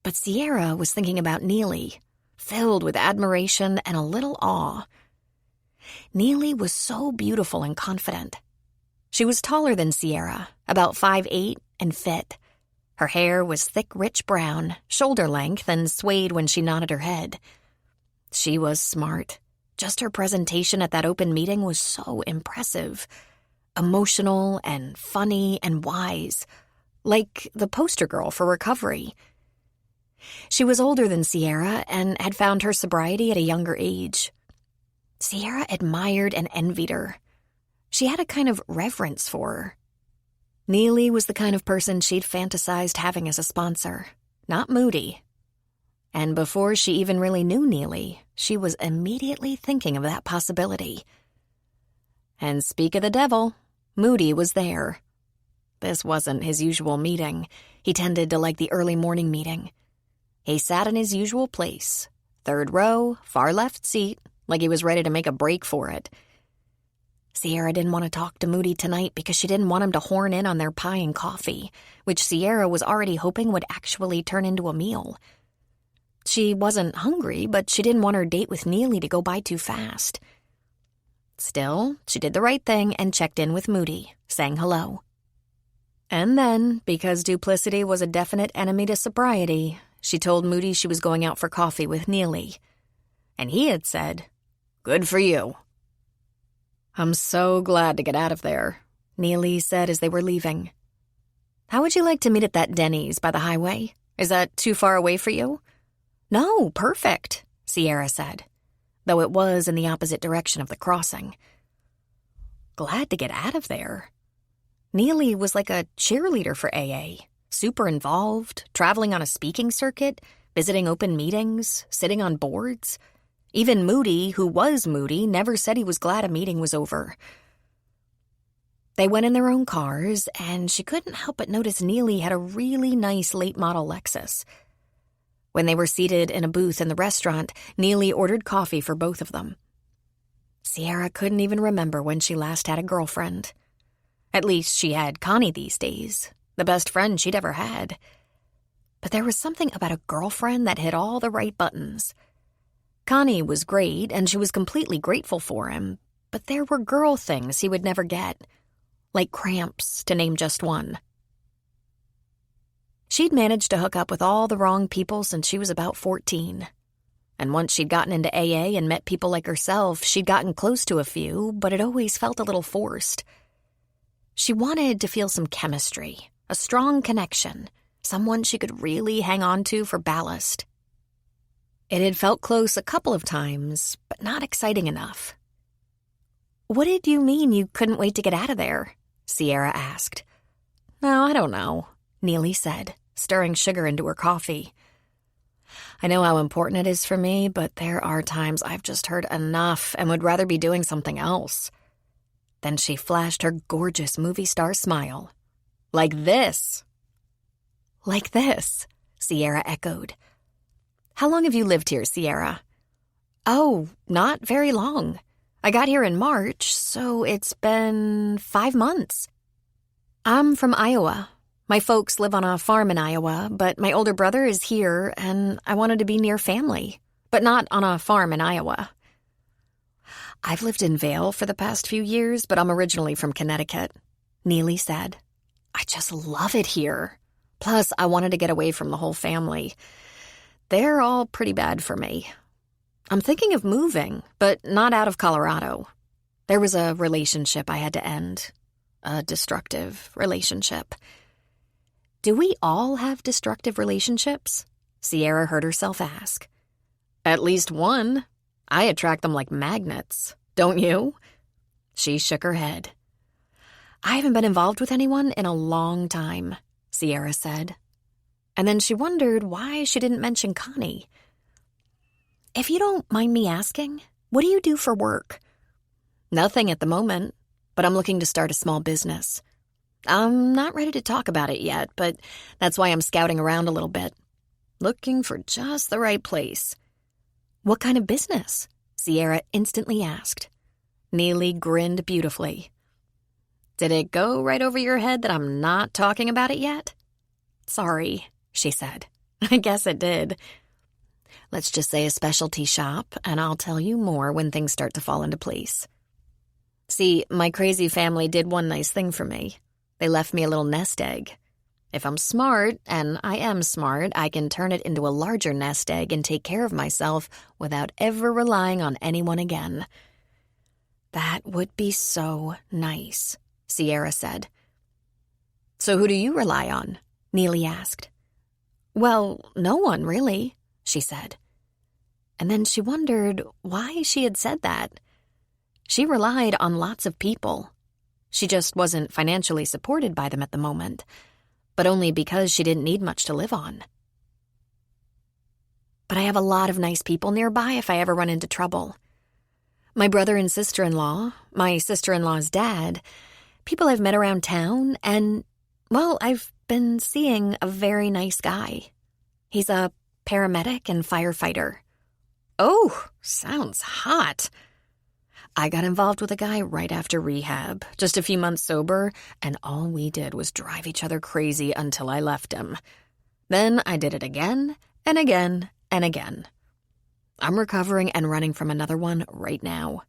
But Sierra was thinking about Neely, filled with admiration and a little awe. Neely was so beautiful and confident. She was taller than Sierra, about 5'8", and fit. Her hair was thick, rich brown, shoulder length, and swayed when she nodded her head. She was smart. Just her presentation at that open meeting was so impressive. Emotional and funny and wise, like the poster girl for recovery. She was older than Sierra and had found her sobriety at a younger age. Sierra admired and envied her. She had a kind of reverence for her. Neely was the kind of person she'd fantasized having as a sponsor, not Moody. And before she even really knew Neely, she was immediately thinking of that possibility. And speak of the devil, Moody was there. This wasn't his usual meeting. He tended to like the early morning meeting. He sat in his usual place, third row, far left seat, like he was ready to make a break for it. Sierra didn't want to talk to Moody tonight because she didn't want him to horn in on their pie and coffee, which Sierra was already hoping would actually turn into a meal. She wasn't hungry, but she didn't want her date with Neely to go by too fast. Still, she did the right thing and checked in with Moody, saying hello. And then, because duplicity was a definite enemy to sobriety, she told Moody she was going out for coffee with Neely. And he had said, "Good for you." I'm so glad to get out of there, Neely said as they were leaving. How would you like to meet at that Denny's by the highway? Is that too far away for you? No, perfect, Sierra said, though it was in the opposite direction of the crossing. Glad to get out of there. Neely was like a cheerleader for AA, super involved, traveling on a speaking circuit, visiting open meetings, sitting on boards. Even Moody, who was moody, never said he was glad a meeting was over. They went in their own cars, and she couldn't help but notice Neely had a really nice late-model Lexus. When they were seated in a booth in the restaurant, Neely ordered coffee for both of them. Sierra couldn't even remember when she last had a girlfriend. At least she had Connie these days, the best friend she'd ever had. But there was something about a girlfriend that hit all the right buttons. Connie was great, and she was completely grateful for him, but there were girl things he would never get, like cramps, to name just one. She'd managed to hook up with all the wrong people since she was about 14. And once she'd gotten into AA and met people like herself, she'd gotten close to a few, but it always felt a little forced. She wanted to feel some chemistry, a strong connection, someone she could really hang on to for ballast. It had felt close a couple of times, but not exciting enough. What did you mean you couldn't wait to get out of there? Sierra asked. No, I don't know, Neely said, stirring sugar into her coffee. I know how important it is for me, but there are times I've just heard enough and would rather be doing something else. Then she flashed her gorgeous movie star smile. Like this. Like this, Sierra echoed. How long have you lived here, Sierra? Oh, not very long. I got here in March, so it's been 5 months. I'm from Iowa. My folks live on a farm in Iowa, but my older brother is here, and I wanted to be near family, but not on a farm in Iowa. I've lived in Vail for the past few years, but I'm originally from Connecticut, Neely said. I just love it here. Plus, I wanted to get away from the whole family. They're all pretty bad for me. I'm thinking of moving, but not out of Colorado. There was a relationship I had to end. A destructive relationship. Do we all have destructive relationships? Sierra heard herself ask. At least one. I attract them like magnets. Don't you? She shook her head. I haven't been involved with anyone in a long time, Sierra said. And then she wondered why she didn't mention Connie. If you don't mind me asking, what do you do for work? Nothing at the moment, but I'm looking to start a small business. I'm not ready to talk about it yet, but that's why I'm scouting around a little bit. Looking for just the right place. What kind of business? Sierra instantly asked. Neely grinned beautifully. Did it go right over your head that I'm not talking about it yet? Sorry, she said. I guess it did. Let's just say a specialty shop, and I'll tell you more when things start to fall into place. See, my crazy family did one nice thing for me. They left me a little nest egg. If I'm smart, and I am smart, I can turn it into a larger nest egg and take care of myself without ever relying on anyone again. That would be so nice, Sierra said. So who do you rely on? Neely asked. Well, no one, really, she said. And then she wondered why she had said that. She relied on lots of people. She just wasn't financially supported by them at the moment, but only because she didn't need much to live on. But I have a lot of nice people nearby if I ever run into trouble. My brother and sister-in-law, my sister-in-law's dad, people I've met around town, and, well, I've been seeing a very nice guy. He's a paramedic and firefighter. Oh, sounds hot. I got involved with a guy right after rehab, just a few months sober, and all we did was drive each other crazy until I left him. Then I did it again and again and again. I'm recovering and running from another one right now.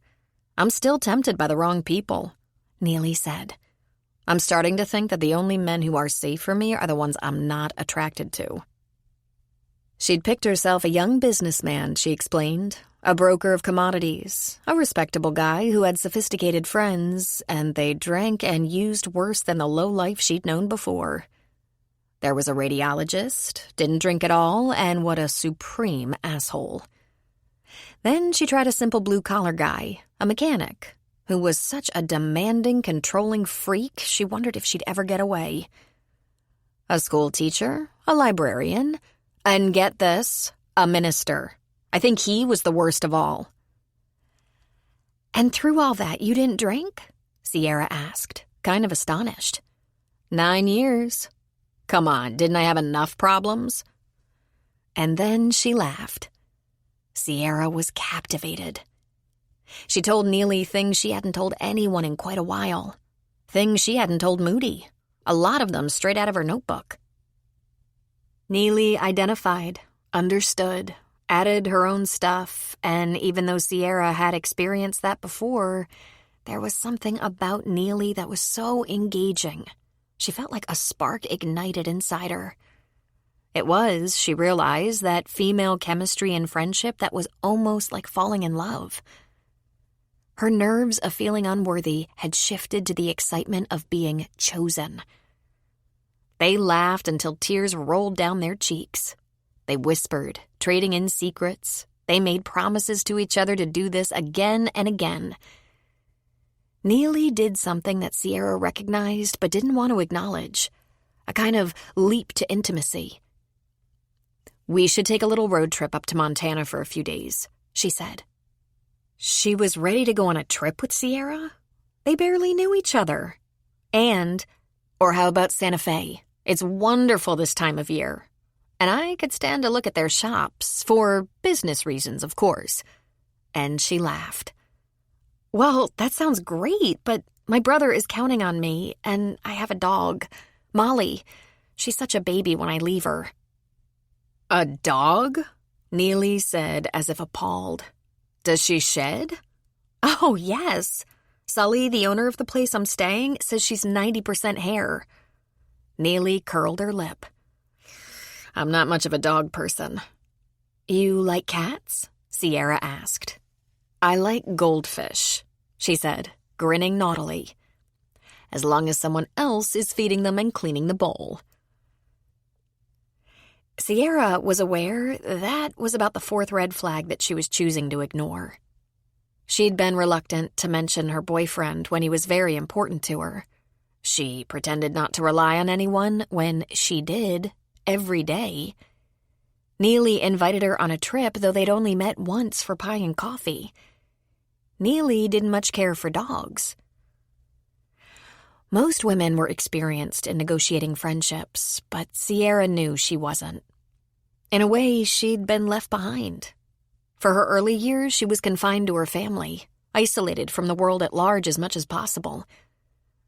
I'm still tempted by the wrong people, Neely said. I'm starting to think that the only men who are safe for me are the ones I'm not attracted to. She'd picked herself a young businessman, she explained, a broker of commodities, a respectable guy who had sophisticated friends, and they drank and used worse than the low life she'd known before. There was a radiologist, didn't drink at all, and what a supreme asshole. Then she tried a simple blue-collar guy, a mechanic, who was such a demanding, controlling freak she wondered if she'd ever get away. A school teacher, a librarian, and get this, a minister. I think he was the worst of all. "And through all that, you didn't drink?" Sierra asked, kind of astonished. 9 years. Come on, didn't I have enough problems? And then she laughed. Sierra was captivated. She told Neely things she hadn't told anyone in quite a while. Things she hadn't told Moody. A lot of them straight out of her notebook. Neely identified, understood, added her own stuff, and even though Sierra had experienced that before, there was something about Neely that was so engaging. She felt like a spark ignited inside her. It was, she realized, that female chemistry and friendship that was almost like falling in love. Her nerves of feeling unworthy had shifted to the excitement of being chosen. They laughed until tears rolled down their cheeks. They whispered, trading in secrets. They made promises to each other to do this again and again. Neely did something that Sierra recognized but didn't want to acknowledge, a kind of leap to intimacy. "We should take a little road trip up to Montana for a few days," she said. She was ready to go on a trip with Sierra. They barely knew each other. Or how about Santa Fe? It's wonderful this time of year. And I could stand to look at their shops, for business reasons, of course. And she laughed. "Well, that sounds great, but my brother is counting on me, and I have a dog, Molly. She's such a baby when I leave her." "A dog?" Neely said as if appalled. "Does she shed?" "Oh, yes. Sully, the owner of the place I'm staying, says she's 90% hair." Neely curled her lip. "I'm not much of a dog person." "You like cats?" Sierra asked. "I like goldfish," she said, grinning naughtily. "As long as someone else is feeding them and cleaning the bowl." Sierra was aware that was about the fourth red flag that she was choosing to ignore. She'd been reluctant to mention her boyfriend when he was very important to her. She pretended not to rely on anyone when she did, every day. Neely invited her on a trip, though they'd only met once for pie and coffee. Neely didn't much care for dogs. Most women were experienced in negotiating friendships, but Sierra knew she wasn't. In a way, she'd been left behind. For her early years, she was confined to her family, isolated from the world at large as much as possible.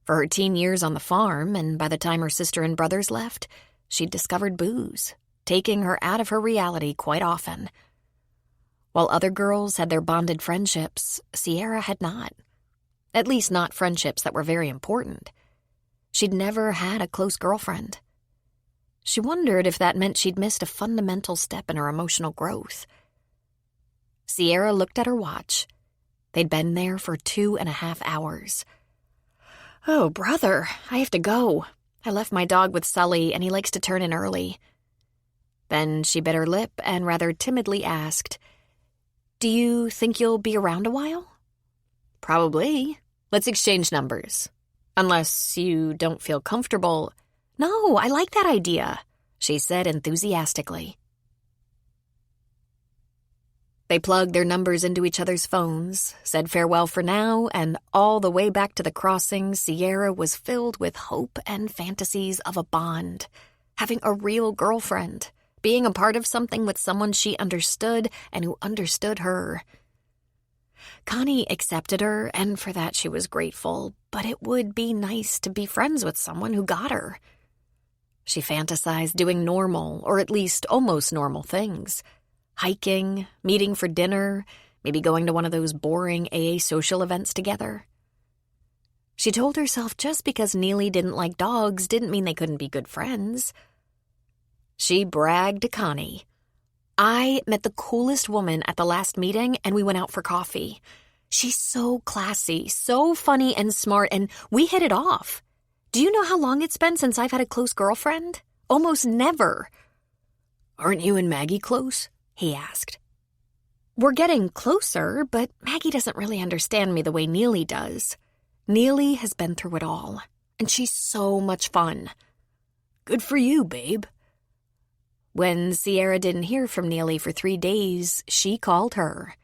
For her teen years on the farm, and by the time her sister and brothers left, she'd discovered booze, taking her out of her reality quite often. While other girls had their bonded friendships, Sierra had not. At least not friendships that were very important. She'd never had a close girlfriend. She wondered if that meant she'd missed a fundamental step in her emotional growth. Sierra looked at her watch. They'd been there for 2.5 hours. "Oh, brother, I have to go. I left my dog with Sully, and he likes to turn in early." Then she bit her lip and rather timidly asked, "Do you think you'll be around a while?" "Probably. Let's exchange numbers. Unless you don't feel comfortable." "No, I like that idea," she said enthusiastically. They plugged their numbers into each other's phones, said farewell for now, and all the way back to the crossing, Sierra was filled with hope and fantasies of a bond, having a real girlfriend, being a part of something with someone she understood and who understood her. Connie accepted her, and for that she was grateful, but it would be nice to be friends with someone who got her. She fantasized doing normal, or at least almost normal things. Hiking, meeting for dinner, maybe going to one of those boring AA social events together. She told herself just because Neely didn't like dogs didn't mean they couldn't be good friends. She bragged to Connie. I met the coolest woman at the last meeting, and we went out for coffee. She's so classy, so funny and smart, and we hit it off. Do you know how long it's been since I've had a close girlfriend? Almost never. Aren't you and Maggie close? He asked. We're getting closer, but Maggie doesn't really understand me the way Neely does. Neely has been through it all, and she's so much fun. Good for you, babe. When Sierra didn't hear from Neely for 3 days, she called her.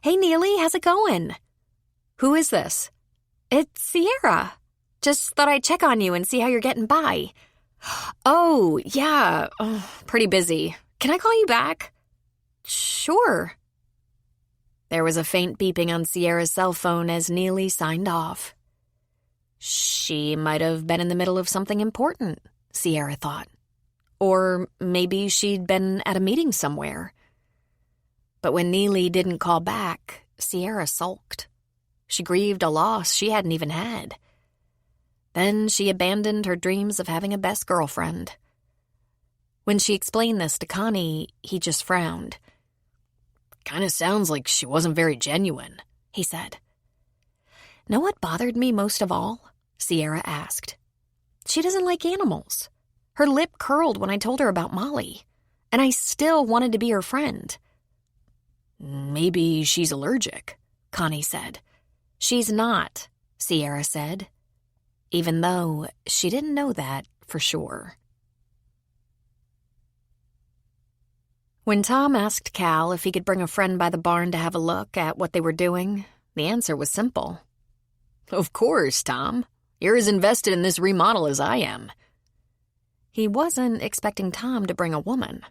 Hey, Neely, how's it going? Who is this? It's Sierra. Just thought I'd check on you and see how you're getting by. Oh, yeah, pretty busy. Can I call you back? Sure. There was a faint beeping on Sierra's cell phone as Neely signed off. She might have been in the middle of something important, Sierra thought. Or maybe she'd been at a meeting somewhere. But when Neely didn't call back, Sierra sulked. She grieved a loss she hadn't even had. Then she abandoned her dreams of having a best girlfriend. When she explained this to Connie, he just frowned. Kinda sounds like she wasn't very genuine, he said. Know what bothered me most of all? Sierra asked. She doesn't like animals. Her lip curled when I told her about Molly, and I still wanted to be her friend. Maybe she's allergic, Connie said. She's not, Sierra said, even though she didn't know that for sure. When Tom asked Cal if he could bring a friend by the barn to have a look at what they were doing, the answer was simple. Of course, Tom. You're as invested in this remodel as I am. He wasn't expecting Tom to bring a woman.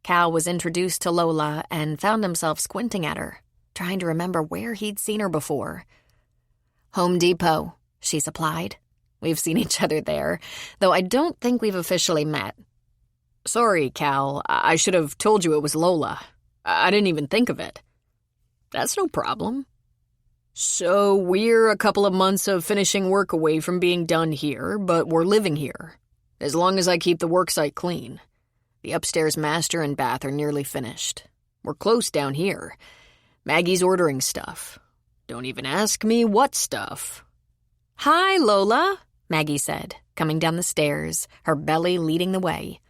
Cal was introduced to Lola and found himself squinting at her, trying to remember where he'd seen her before. Home Depot, she supplied. We've seen each other there, though I don't think we've officially met. Sorry, Cal. I should have told you it was Lola. I didn't even think of it. That's no problem. So we're a couple of months of finishing work away from being done here, but we're living here. As long as I keep the worksite clean. The upstairs master and bath are nearly finished. We're close down here. Maggie's ordering stuff. Don't even ask me what stuff. Hi, Lola, Maggie said, coming down the stairs, her belly leading the way.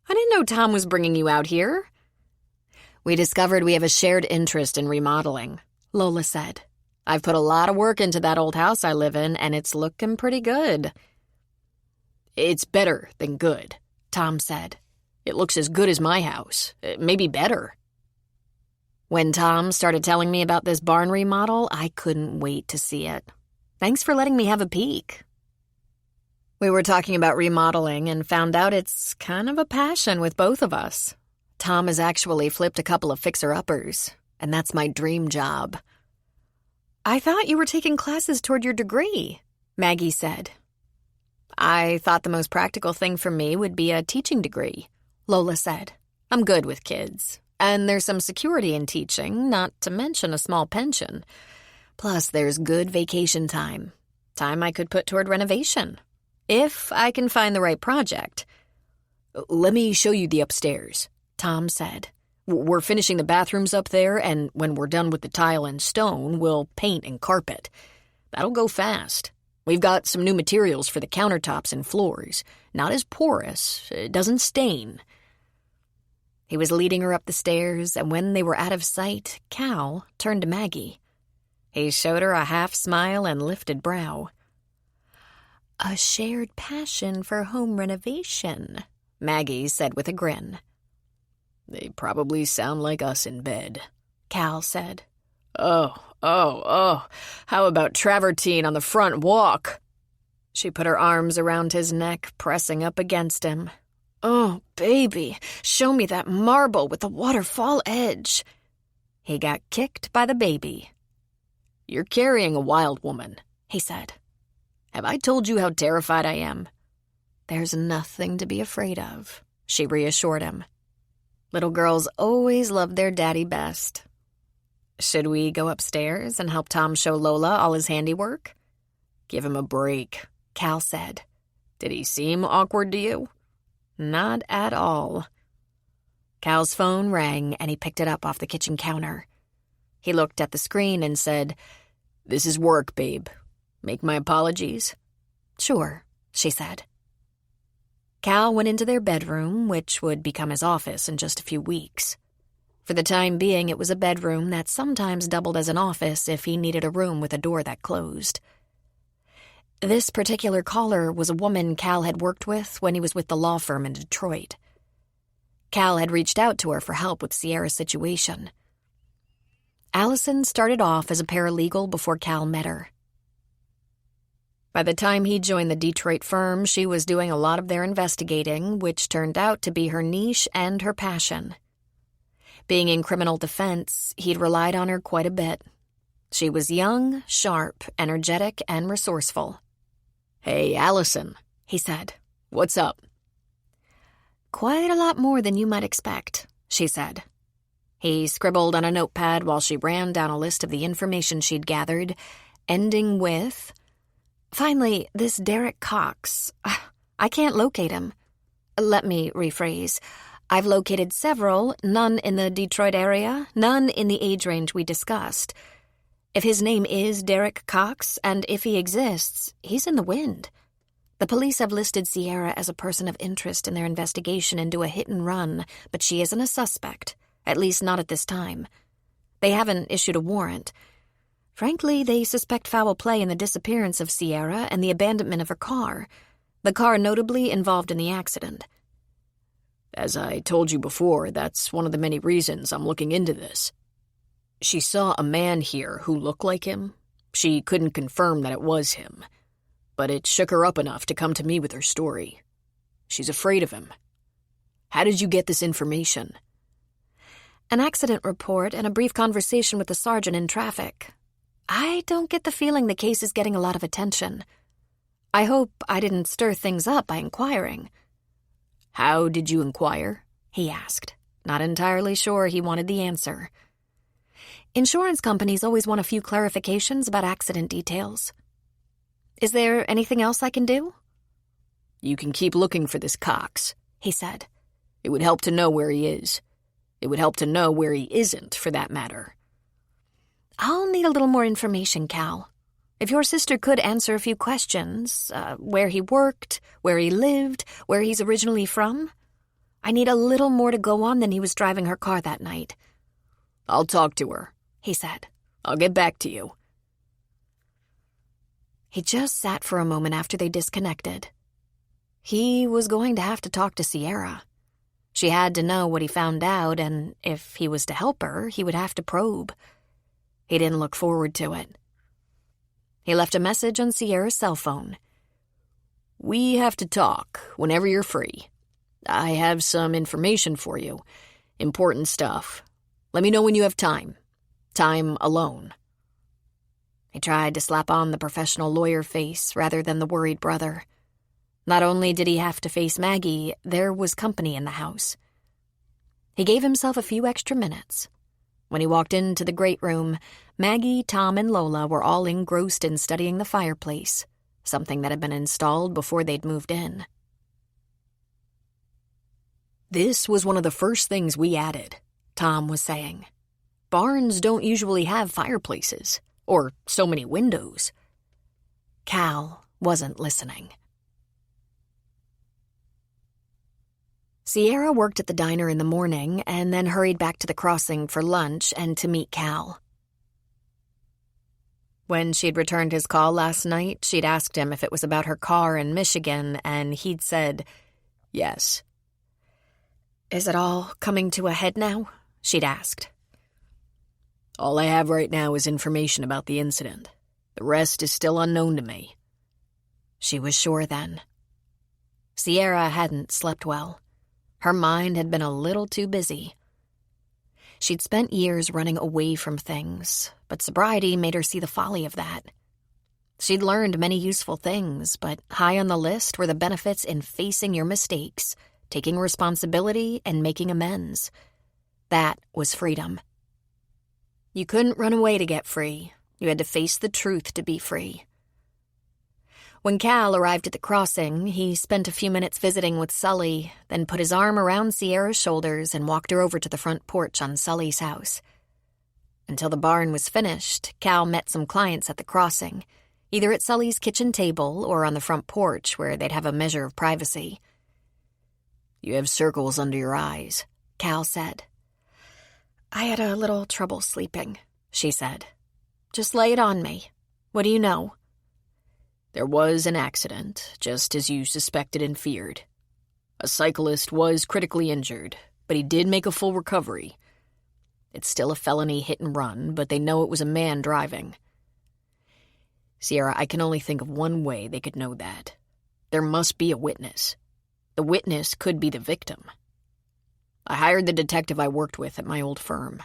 I didn't know Tom was bringing you out here. We discovered we have a shared interest in remodeling, Lola said. I've put a lot of work into that old house I live in, and it's looking pretty good. It's better than good, Tom said. It looks as good as my house, maybe better. When Tom started telling me about this barn remodel, I couldn't wait to see it. Thanks for letting me have a peek. We were talking about remodeling and found out it's kind of a passion with both of us. Tom has actually flipped a couple of fixer-uppers, and that's my dream job. I thought you were taking classes toward your degree, Maggie said. I thought the most practical thing for me would be a teaching degree, Lola said. I'm good with kids, and there's some security in teaching, not to mention a small pension. Plus, there's good vacation time I could put toward renovation, if I can find the right project. Let me show you the upstairs, Tom said. We're finishing the bathrooms up there, and when we're done with the tile and stone, we'll paint and carpet. That'll go fast. We've got some new materials for the countertops and floors. Not as porous. It doesn't stain. He was leading her up the stairs, and when they were out of sight, Cal turned to Maggie. He showed her a half smile and lifted brow. A shared passion for home renovation, Maggie said with a grin. They probably sound like us in bed, Cal said. Oh, how about travertine on the front walk? She put her arms around his neck, pressing up against him. Oh, baby, show me that marble with the waterfall edge. He got kicked by the baby. You're carrying a wild woman, he said. Have I told you how terrified I am? There's nothing to be afraid of, she reassured him. Little girls always love their daddy best. Should we go upstairs and help Tom show Lola all his handiwork? Give him a break, Cal said. Did he seem awkward to you? Not at all. Cal's phone rang and he picked it up off the kitchen counter. He looked at the screen and said, "This is work, babe. Make my apologies." "Sure," she said. Cal went into their bedroom, which would become his office in just a few weeks. For the time being, it was a bedroom that sometimes doubled as an office if he needed a room with a door that closed. This particular caller was a woman Cal had worked with when he was with the law firm in Detroit. Cal had reached out to her for help with Sierra's situation. Allison started off as a paralegal before Cal met her. By the time he joined the Detroit firm, she was doing a lot of their investigating, which turned out to be her niche and her passion. Being in criminal defense, he'd relied on her quite a bit. She was young, sharp, energetic, and resourceful. "Hey, Allison," he said. "What's up?" "Quite a lot more than you might expect," she said. He scribbled on a notepad while she ran down a list of the information she'd gathered, ending with, "Finally, this Derek Cox. I can't locate him. Let me rephrase. I've located several, none in the Detroit area, none in the age range we discussed. If his name is Derek Cox, and if he exists, he's in the wind. The police have listed Sierra as a person of interest in their investigation into a hit and run, but she isn't a suspect, at least not at this time. They haven't issued a warrant. Frankly, they suspect foul play in the disappearance of Sierra and the abandonment of her car, the car notably involved in the accident. As I told you before, that's one of the many reasons I'm looking into this. She saw a man here who looked like him. She couldn't confirm that it was him, but it shook her up enough to come to me with her story. She's afraid of him. How did you get this information?" "An accident report and a brief conversation with the sergeant in traffic. I don't get the feeling the case is getting a lot of attention. I hope I didn't stir things up by inquiring." "How did you inquire?" he asked, not entirely sure he wanted the answer. "Insurance companies always want a few clarifications about accident details. Is there anything else I can do?" "You can keep looking for this Cox," he said. "It would help to know where he is. It would help to know where he isn't, for that matter." "I'll need a little more information, Cal. If your sister could answer a few questions, where he worked, where he lived, where he's originally from. I need a little more to go on than he was driving her car that night." "I'll talk to her," he said. "I'll get back to you." He just sat for a moment after they disconnected. He was going to have to talk to Sierra. She had to know what he found out, and if he was to help her, he would have to probe. He didn't look forward to it. He left a message on Sierra's cell phone. "We have to talk whenever you're free. I have some information for you. Important stuff. Let me know when you have time. Time alone." He tried to slap on the professional lawyer face rather than the worried brother. Not only did he have to face Maggie, there was company in the house. He gave himself a few extra minutes. When he walked into the great room, Maggie, Tom, and Lola were all engrossed in studying the fireplace, something that had been installed before they'd moved in. "This was one of the first things we added," Tom was saying. "Barns don't usually have fireplaces, or so many windows." Cal wasn't listening. Sierra worked at the diner in the morning and then hurried back to the crossing for lunch and to meet Cal. When she'd returned his call last night, she'd asked him if it was about her car in Michigan, and he'd said, "Yes." "Is it all coming to a head now?" she'd asked. "All I have right now is information about the incident. The rest is still unknown to me." She was sure then. Sierra hadn't slept well. Her mind had been a little too busy. She'd spent years running away from things, but sobriety made her see the folly of that. She'd learned many useful things, but high on the list were the benefits in facing your mistakes, taking responsibility, and making amends. That was freedom. You couldn't run away to get free. You had to face the truth to be free. When Cal arrived at the crossing, he spent a few minutes visiting with Sully, then put his arm around Sierra's shoulders and walked her over to the front porch on Sully's house. Until the barn was finished, Cal met some clients at the crossing, either at Sully's kitchen table or on the front porch where they'd have a measure of privacy. "You have circles under your eyes," Cal said. "I had a little trouble sleeping," she said. "Just lay it on me. What do you know?" "There was an accident, just as you suspected and feared. A cyclist was critically injured, but he did make a full recovery. It's still a felony hit and run, but they know it was a man driving. Sierra, I can only think of one way they could know that. There must be a witness. The witness could be the victim. I hired the detective I worked with at my old firm.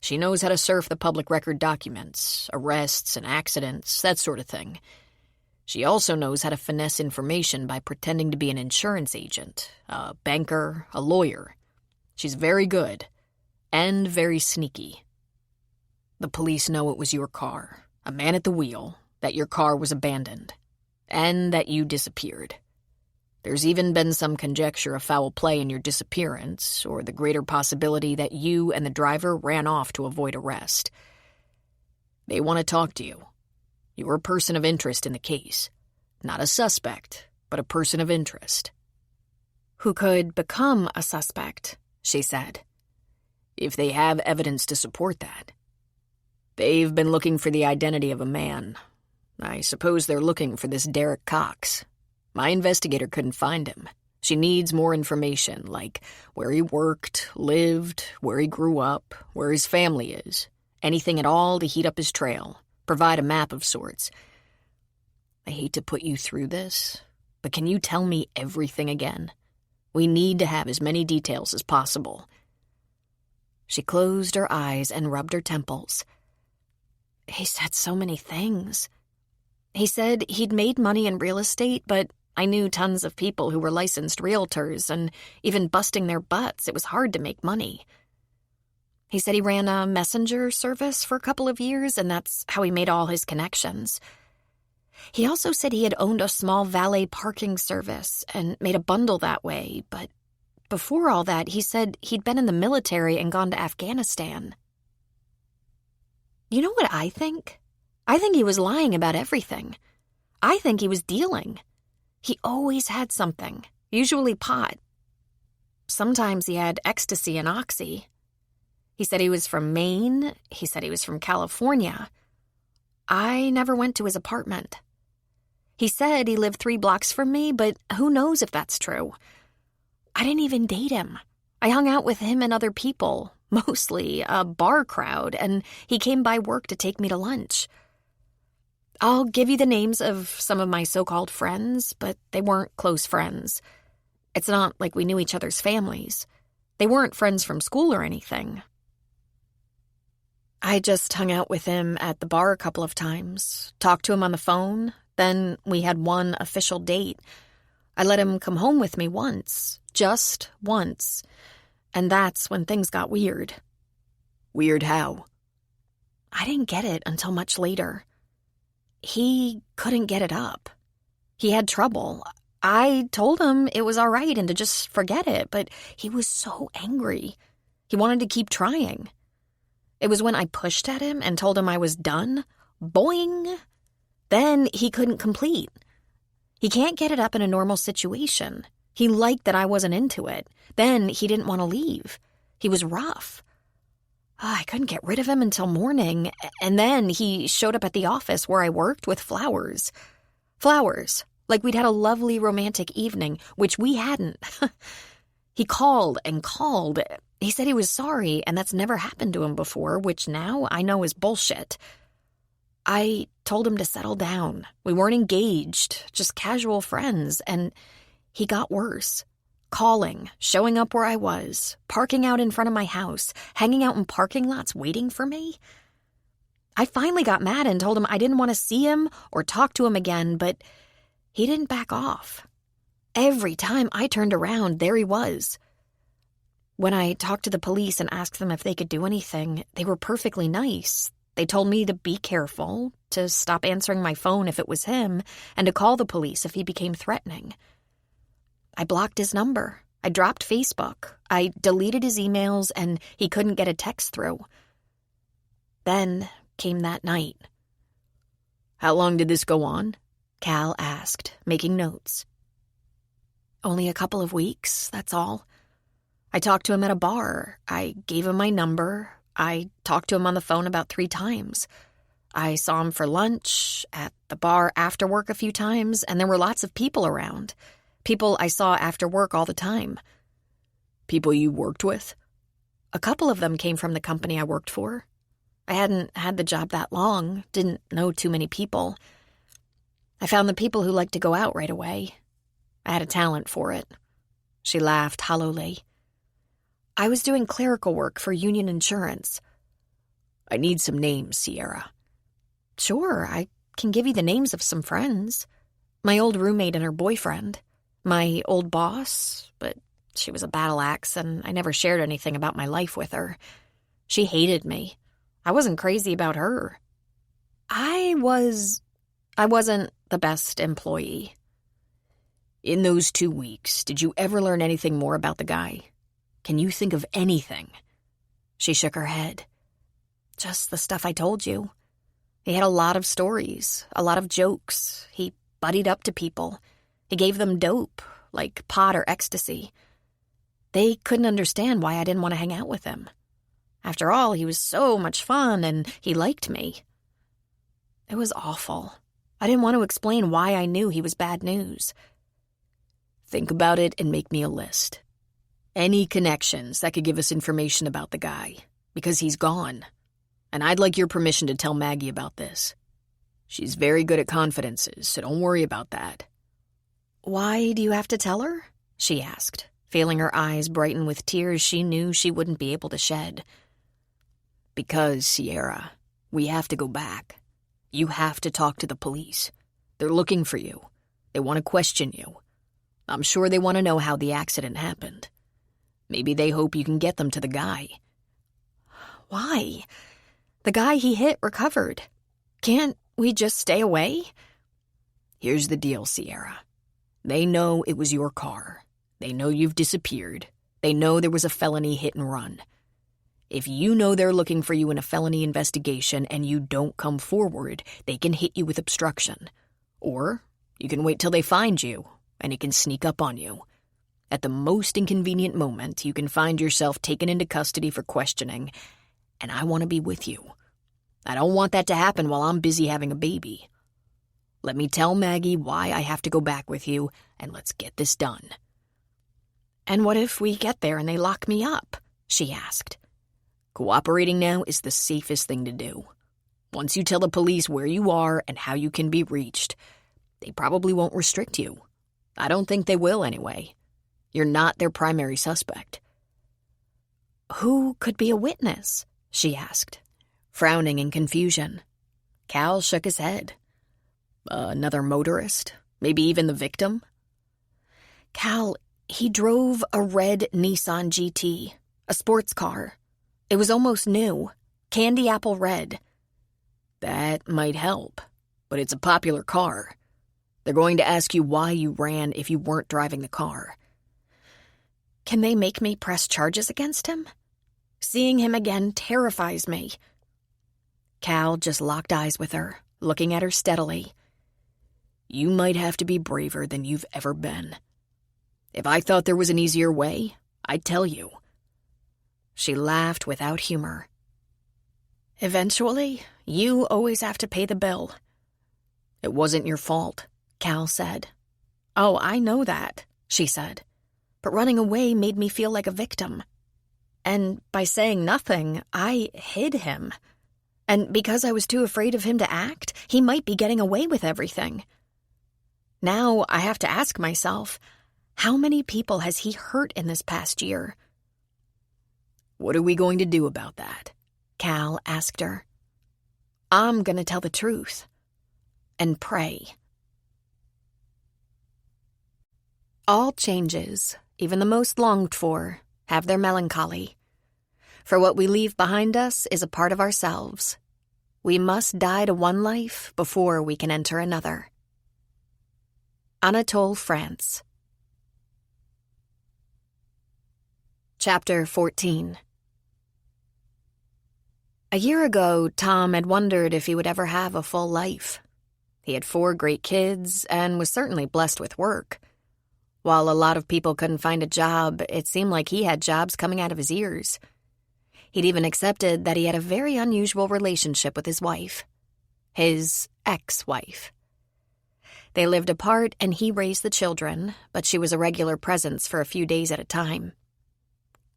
She knows how to surf the public record documents, arrests and accidents, that sort of thing. She also knows how to finesse information by pretending to be an insurance agent, a banker, a lawyer. She's very good, and very sneaky. The police know it was your car, a man at the wheel, that your car was abandoned, and that you disappeared. There's even been some conjecture of foul play in your disappearance, or the greater possibility that you and the driver ran off to avoid arrest. They want to talk to you. You're a person of interest in the case. Not a suspect, but a person of interest." "Who could become a suspect," she said. "If they have evidence to support that. They've been looking for the identity of a man. I suppose they're looking for this Derek Cox. My investigator couldn't find him. She needs more information, like where he worked, lived, where he grew up, where his family is. Anything at all to heat up his trail. Provide a map of sorts. I hate to put you through this, but can you tell me everything again? We need to have as many details as possible." She closed her eyes and rubbed her temples. "He said so many things. He said he'd made money in real estate, but I knew tons of people who were licensed realtors, and even busting their butts, it was hard to make money. He said he ran a messenger service for a couple of years, and that's how he made all his connections. He also said he had owned a small valet parking service and made a bundle that way, but before all that, he said he'd been in the military and gone to Afghanistan." "You know what I think? I think he was lying about everything. I think he was dealing. He always had something, usually pot. Sometimes he had ecstasy and oxy. He said he was from Maine. He said he was from California. I never went to his apartment. He said he lived 3 blocks from me, but who knows if that's true. I didn't even date him. I hung out with him and other people, mostly a bar crowd, and he came by work to take me to lunch. I'll give you the names of some of my so-called friends, but they weren't close friends. It's not like we knew each other's families. They weren't friends from school or anything. I just hung out with him at the bar a couple of times, talked to him on the phone, then we had one official date. I let him come home with me once, just once, and that's when things got weird." "Weird how?" "I didn't get it until much later. He couldn't get it up. He had trouble. I told him it was all right and to just forget it, but he was so angry. He wanted to keep trying. It was when I pushed at him and told him I was done. Boing! Then he couldn't complete. He can't get it up in a normal situation. He liked that I wasn't into it. Then he didn't want to leave. He was rough. I couldn't get rid of him until morning, and then he showed up at the office where I worked with flowers. Flowers, like we'd had a lovely romantic evening, which we hadn't. He called and called. He said he was sorry, and that's never happened to him before, which now I know is bullshit. I told him to settle down. We weren't engaged, just casual friends, and he got worse. Calling, showing up where I was, parking out in front of my house, hanging out in parking lots waiting for me. I finally got mad and told him I didn't want to see him or talk to him again, but he didn't back off. Every time I turned around, there he was. When I talked to the police and asked them if they could do anything, they were perfectly nice. They told me to be careful, to stop answering my phone if it was him, and to call the police if he became threatening. I blocked his number. I dropped Facebook. I deleted his emails, and he couldn't get a text through. Then came that night. How long did this go on? Cal asked, making notes. Only a couple of weeks, that's all. I talked to him at a bar. I gave him my number. I talked to him on the phone about 3 times. I saw him for lunch, at the bar after work a few times, and there were lots of people around. People I saw after work all the time. People you worked with? A couple of them came from the company I worked for. I hadn't had the job that long, didn't know too many people. I found the people who liked to go out right away. I had a talent for it. She laughed hollowly. I was doing clerical work for Union Insurance. I need some names, Sierra. Sure, I can give you the names of some friends. My old roommate and her boyfriend. My old boss, but she was a battle axe and I never shared anything about my life with her. She hated me. I wasn't crazy about her. I wasn't the best employee. In those 2 weeks, did you ever learn anything more about the guy? Can you think of anything? She shook her head. Just the stuff I told you. He had a lot of stories, a lot of jokes. He buddied up to people. He gave them dope, like pot or ecstasy. They couldn't understand why I didn't want to hang out with him. After all, he was so much fun and he liked me. It was awful. I didn't want to explain why I knew he was bad news. Think about it and make me a list. Any connections that could give us information about the guy, because he's gone. And I'd like your permission to tell Maggie about this. She's very good at confidences, so don't worry about that. Why do you have to tell her? She asked, feeling her eyes brighten with tears she knew she wouldn't be able to shed. Because, Sierra, we have to go back. You have to talk to the police. They're looking for you. They want to question you. I'm sure they want to know how the accident happened. Maybe they hope you can get them to the guy. Why? The guy he hit recovered. Can't we just stay away? Here's the deal, Sierra. They know it was your car. They know you've disappeared. They know there was a felony hit and run. If you know they're looking for you in a felony investigation and you don't come forward, they can hit you with obstruction. Or you can wait till they find you, and it can sneak up on you. At the most inconvenient moment, you can find yourself taken into custody for questioning, and I want to be with you. I don't want that to happen while I'm busy having a baby. Let me tell Maggie why I have to go back with you, and let's get this done. And what if we get there and they lock me up? She asked. Cooperating now is the safest thing to do. Once you tell the police where you are and how you can be reached, they probably won't restrict you. I don't think they will anyway. You're not their primary suspect. Who could be a witness? She asked, frowning in confusion. Cal shook his head. Another motorist? Maybe even the victim? Cal, he drove a red Nissan GT, a sports car. It was almost new, candy apple red. That might help, but it's a popular car. They're going to ask you why you ran if you weren't driving the car. Can they make me press charges against him? Seeing him again terrifies me. Cal just locked eyes with her, looking at her steadily. You might have to be braver than you've ever been. If I thought there was an easier way, I'd tell you. She laughed without humor. Eventually, you always have to pay the bill. It wasn't your fault, Cal said. Oh, I know that, she said. But running away made me feel like a victim. And by saying nothing, I hid him. And because I was too afraid of him to act, he might be getting away with everything. Now I have to ask myself, how many people has he hurt in this past year? What are we going to do about that? Cal asked her. I'm going to tell the truth. And pray. All changes, even the most longed for, have their melancholy. For what we leave behind us is a part of ourselves. We must die to one life before we can enter another. Anatole France. Chapter 14. A year ago, Tom had wondered if he would ever have a full life. He had 4 great kids and was certainly blessed with work. While a lot of people couldn't find a job, it seemed like he had jobs coming out of his ears. He'd even accepted that he had a very unusual relationship with his wife. His ex-wife. They lived apart and he raised the children, but she was a regular presence for a few days at a time.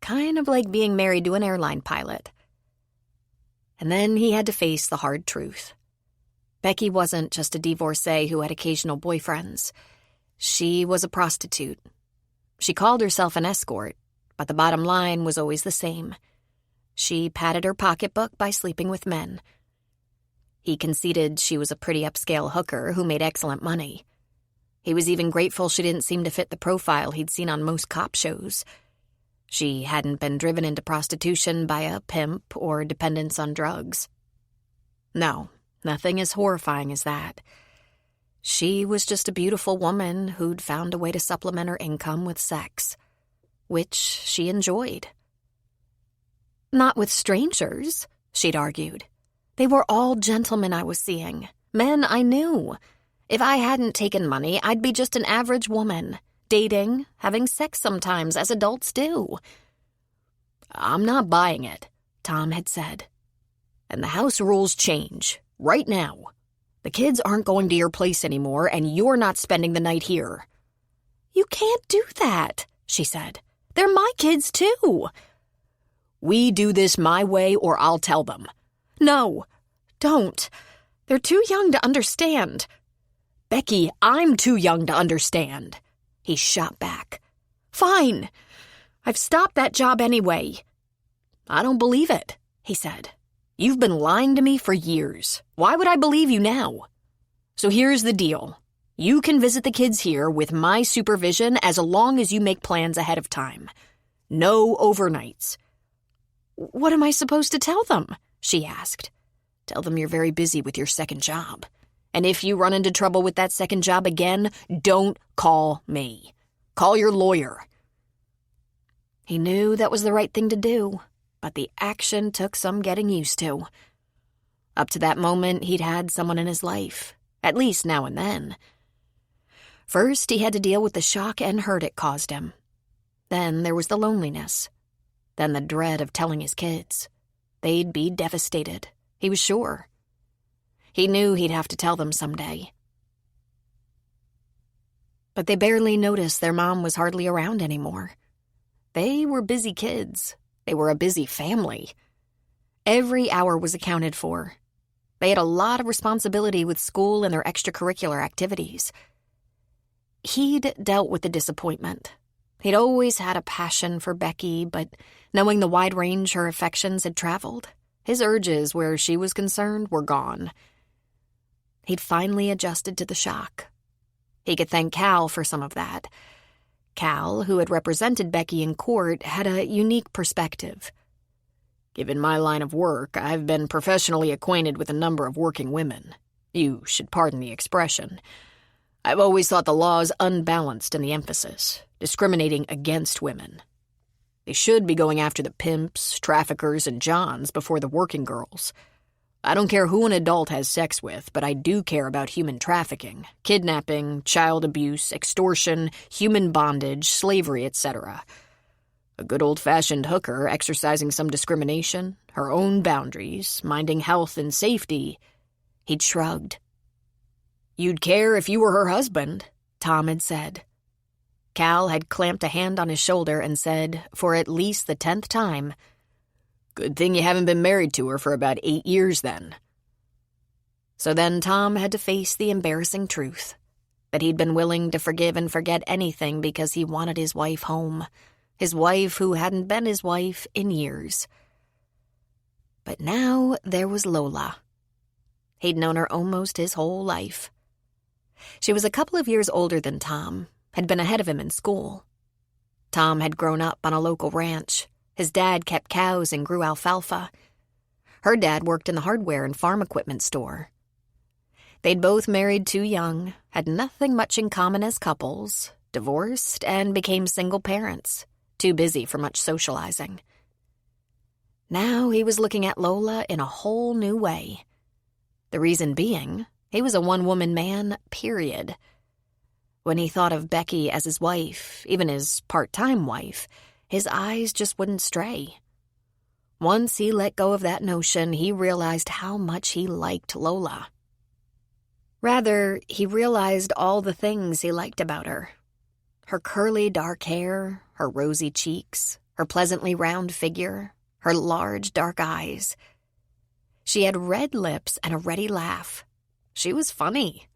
Kind of like being married to an airline pilot. And then he had to face the hard truth. Becky wasn't just a divorcee who had occasional boyfriends. She was a prostitute. She called herself an escort, but the bottom line was always the same. She padded her pocketbook by sleeping with men. He conceded she was a pretty upscale hooker who made excellent money. He was even grateful she didn't seem to fit the profile he'd seen on most cop shows. She hadn't been driven into prostitution by a pimp or dependence on drugs. No, nothing as horrifying as that. She was just a beautiful woman who'd found a way to supplement her income with sex, which she enjoyed. Not with strangers, she'd argued. They were all gentlemen I was seeing, men I knew. If I hadn't taken money, I'd be just an average woman, dating, having sex sometimes, as adults do. I'm not buying it, Tom had said. And the house rules change, right now. The kids aren't going to your place anymore, and you're not spending the night here. You can't do that, she said. They're my kids, too. We do this my way, or I'll tell them. No, don't. They're too young to understand. Becky, I'm too young to understand. He shot back. Fine. I've stopped that job anyway. I don't believe it, he said. You've been lying to me for years. Why would I believe you now? So here's the deal. You can visit the kids here with my supervision as long as you make plans ahead of time. No overnights. What am I supposed to tell them? She asked. Tell them you're very busy with your second job. And if you run into trouble with that second job again, don't call me. Call your lawyer. He knew that was the right thing to do, but the action took some getting used to. Up to that moment, he'd had someone in his life, at least now and then. First, he had to deal with the shock and hurt it caused him. Then there was the loneliness. Then the dread of telling his kids. They'd be devastated, he was sure. He knew he'd have to tell them someday. But they barely noticed their mom was hardly around anymore. They were busy kids. They were a busy family. Every hour was accounted for. They had a lot of responsibility with school and their extracurricular activities. He'd dealt with the disappointment. He'd always had a passion for Becky, but knowing the wide range her affections had traveled, his urges where she was concerned were gone. He'd finally adjusted to the shock. He could thank Cal for some of that. Cal, who had represented Becky in court, had a unique perspective. Given my line of work, I've been professionally acquainted with a number of working women. You should pardon the expression. I've always thought the law's unbalanced in the emphasis, discriminating against women. They should be going after the pimps, traffickers, and Johns before the working girls. I don't care who an adult has sex with, but I do care about human trafficking, kidnapping, child abuse, extortion, human bondage, slavery, etc. A good old-fashioned hooker exercising some discrimination, her own boundaries, minding health and safety. He'd shrugged. You'd care if you were her husband, Tom had said. Cal had clamped a hand on his shoulder and said, for at least the 10th time, Good thing you haven't been married to her for about 8 years then. So then Tom had to face the embarrassing truth, that he'd been willing to forgive and forget anything because he wanted his wife home, his wife who hadn't been his wife in years. But now there was Lola. He'd known her almost his whole life. She was a couple of years older than Tom, had been ahead of him in school. Tom had grown up on a local ranch. His dad kept cows and grew alfalfa. Her dad worked in the hardware and farm equipment store. They'd both married too young, had nothing much in common as couples, divorced, and became single parents, too busy for much socializing. Now he was looking at Lola in a whole new way. The reason being, he was a one-woman man, period. When he thought of Becky as his wife, even his part-time wife, his eyes just wouldn't stray. Once he let go of that notion, he realized how much he liked Lola. Rather, he realized all the things he liked about her. Her curly dark hair, her rosy cheeks, her pleasantly round figure, her large dark eyes. She had red lips and a ready laugh. She was funny.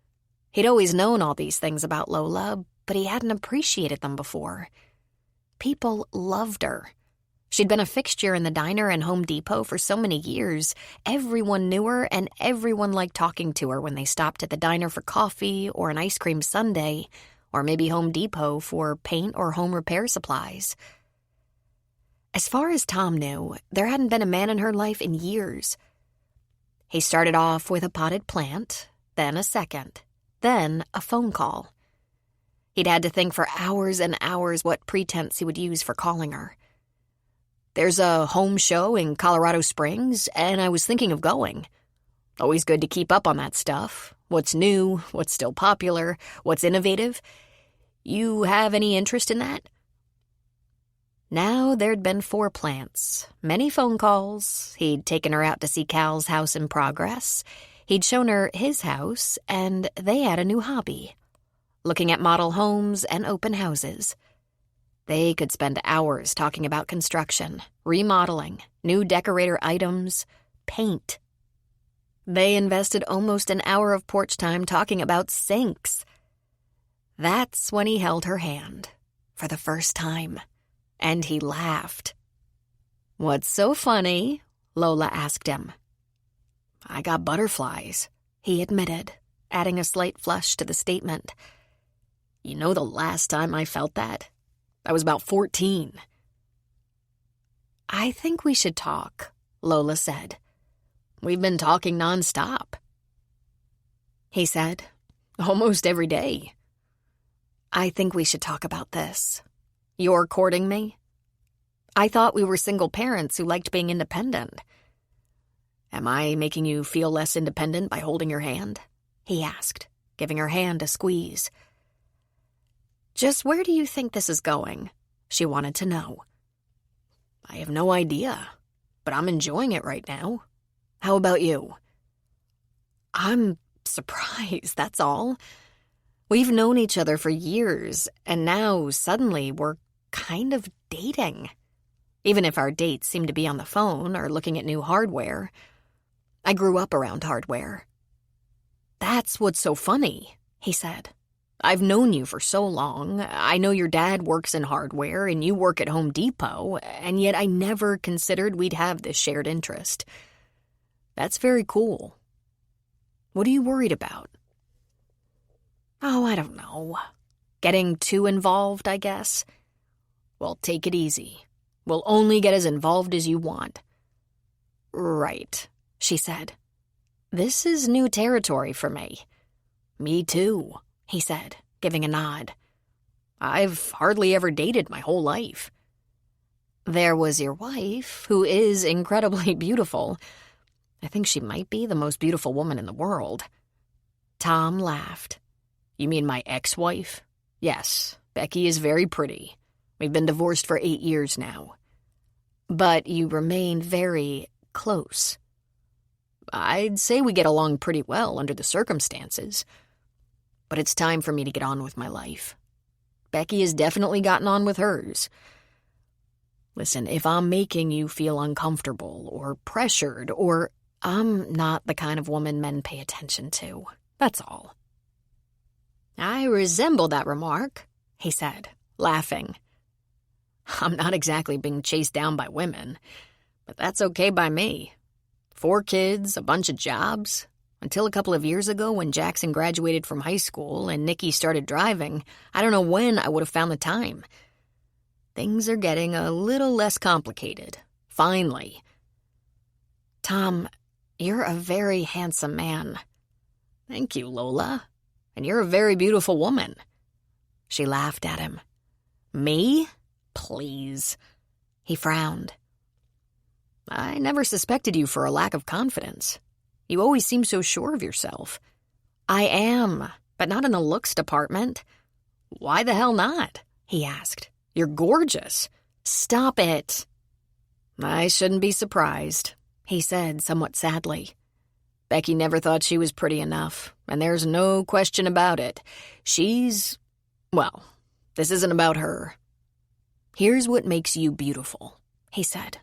He'd always known all these things about Lola, but he hadn't appreciated them before. People loved her. She'd been a fixture in the diner and Home Depot for so many years. Everyone knew her, and everyone liked talking to her when they stopped at the diner for coffee or an ice cream sundae, or maybe Home Depot for paint or home repair supplies. As far as Tom knew, there hadn't been a man in her life in years. He started off with a potted plant, then a second, then a phone call. He'd had to think for hours and hours what pretense he would use for calling her. "There's a home show in Colorado Springs, and I was thinking of going. Always good to keep up on that stuff. What's new, what's still popular, what's innovative. You have any interest in that?" Now there'd been 4 plants, many phone calls. He'd taken her out to see Cal's house in progress. He'd shown her his house, and they had a new hobby: looking at model homes and open houses. They could spend hours talking about construction, remodeling, new decorator items, paint. They invested almost an hour of porch time talking about sinks. That's when he held her hand, for the first time, and he laughed. "What's so funny?" Lola asked him. "I got butterflies," he admitted, adding a slight flush to the statement. "You know the last time I felt that? I was about 14. "I think we should talk," Lola said. "We've been talking nonstop." He said, "Almost every day." "I think we should talk about this. You're courting me? I thought we were single parents who liked being independent." "Am I making you feel less independent by holding your hand?" he asked, giving her hand a squeeze. "Just where do you think this is going?" she wanted to know. "I have no idea, but I'm enjoying it right now. How about you?" "I'm surprised, that's all. We've known each other for years, and now, suddenly, we're kind of dating. Even if our dates seem to be on the phone or looking at new hardware. I grew up around hardware." "That's what's so funny," he said. "I've known you for so long. I know your dad works in hardware and you work at Home Depot, and yet I never considered we'd have this shared interest. That's very cool. What are you worried about?" "Oh, I don't know. Getting too involved, I guess." "Well, take it easy. We'll only get as involved as you want." "Right," she said. "This is new territory for me." "Me too," he said, giving a nod. "I've hardly ever dated my whole life." "There was your wife, who is incredibly beautiful. I think she might be the most beautiful woman in the world." Tom laughed. "You mean my ex-wife? Yes, Becky is very pretty. We've been divorced for 8 years now." "But you remain very close." "I'd say we get along pretty well under the circumstances. But it's time for me to get on with my life. Becky has definitely gotten on with hers. Listen, if I'm making you feel uncomfortable or pressured or I'm not the kind of woman men pay attention to, that's all." "I resemble that remark," he said, laughing. "I'm not exactly being chased down by women, but that's okay by me. 4 kids, a bunch of jobs. Until a couple of years ago when Jackson graduated from high school and Nikki started driving, I don't know when I would have found the time. Things are getting a little less complicated, finally." Tom, you're a very handsome man. Thank you, Lola. And you're a very beautiful woman. She laughed at him. Me? Please. He frowned. I never suspected you for a lack of confidence. You always seem so sure of yourself. I am, but not in the looks department. Why the hell not? He asked. You're gorgeous. Stop it. I shouldn't be surprised, he said somewhat sadly. Becky never thought she was pretty enough, and there's no question about it. Well, this isn't about her. Here's what makes you beautiful, he said.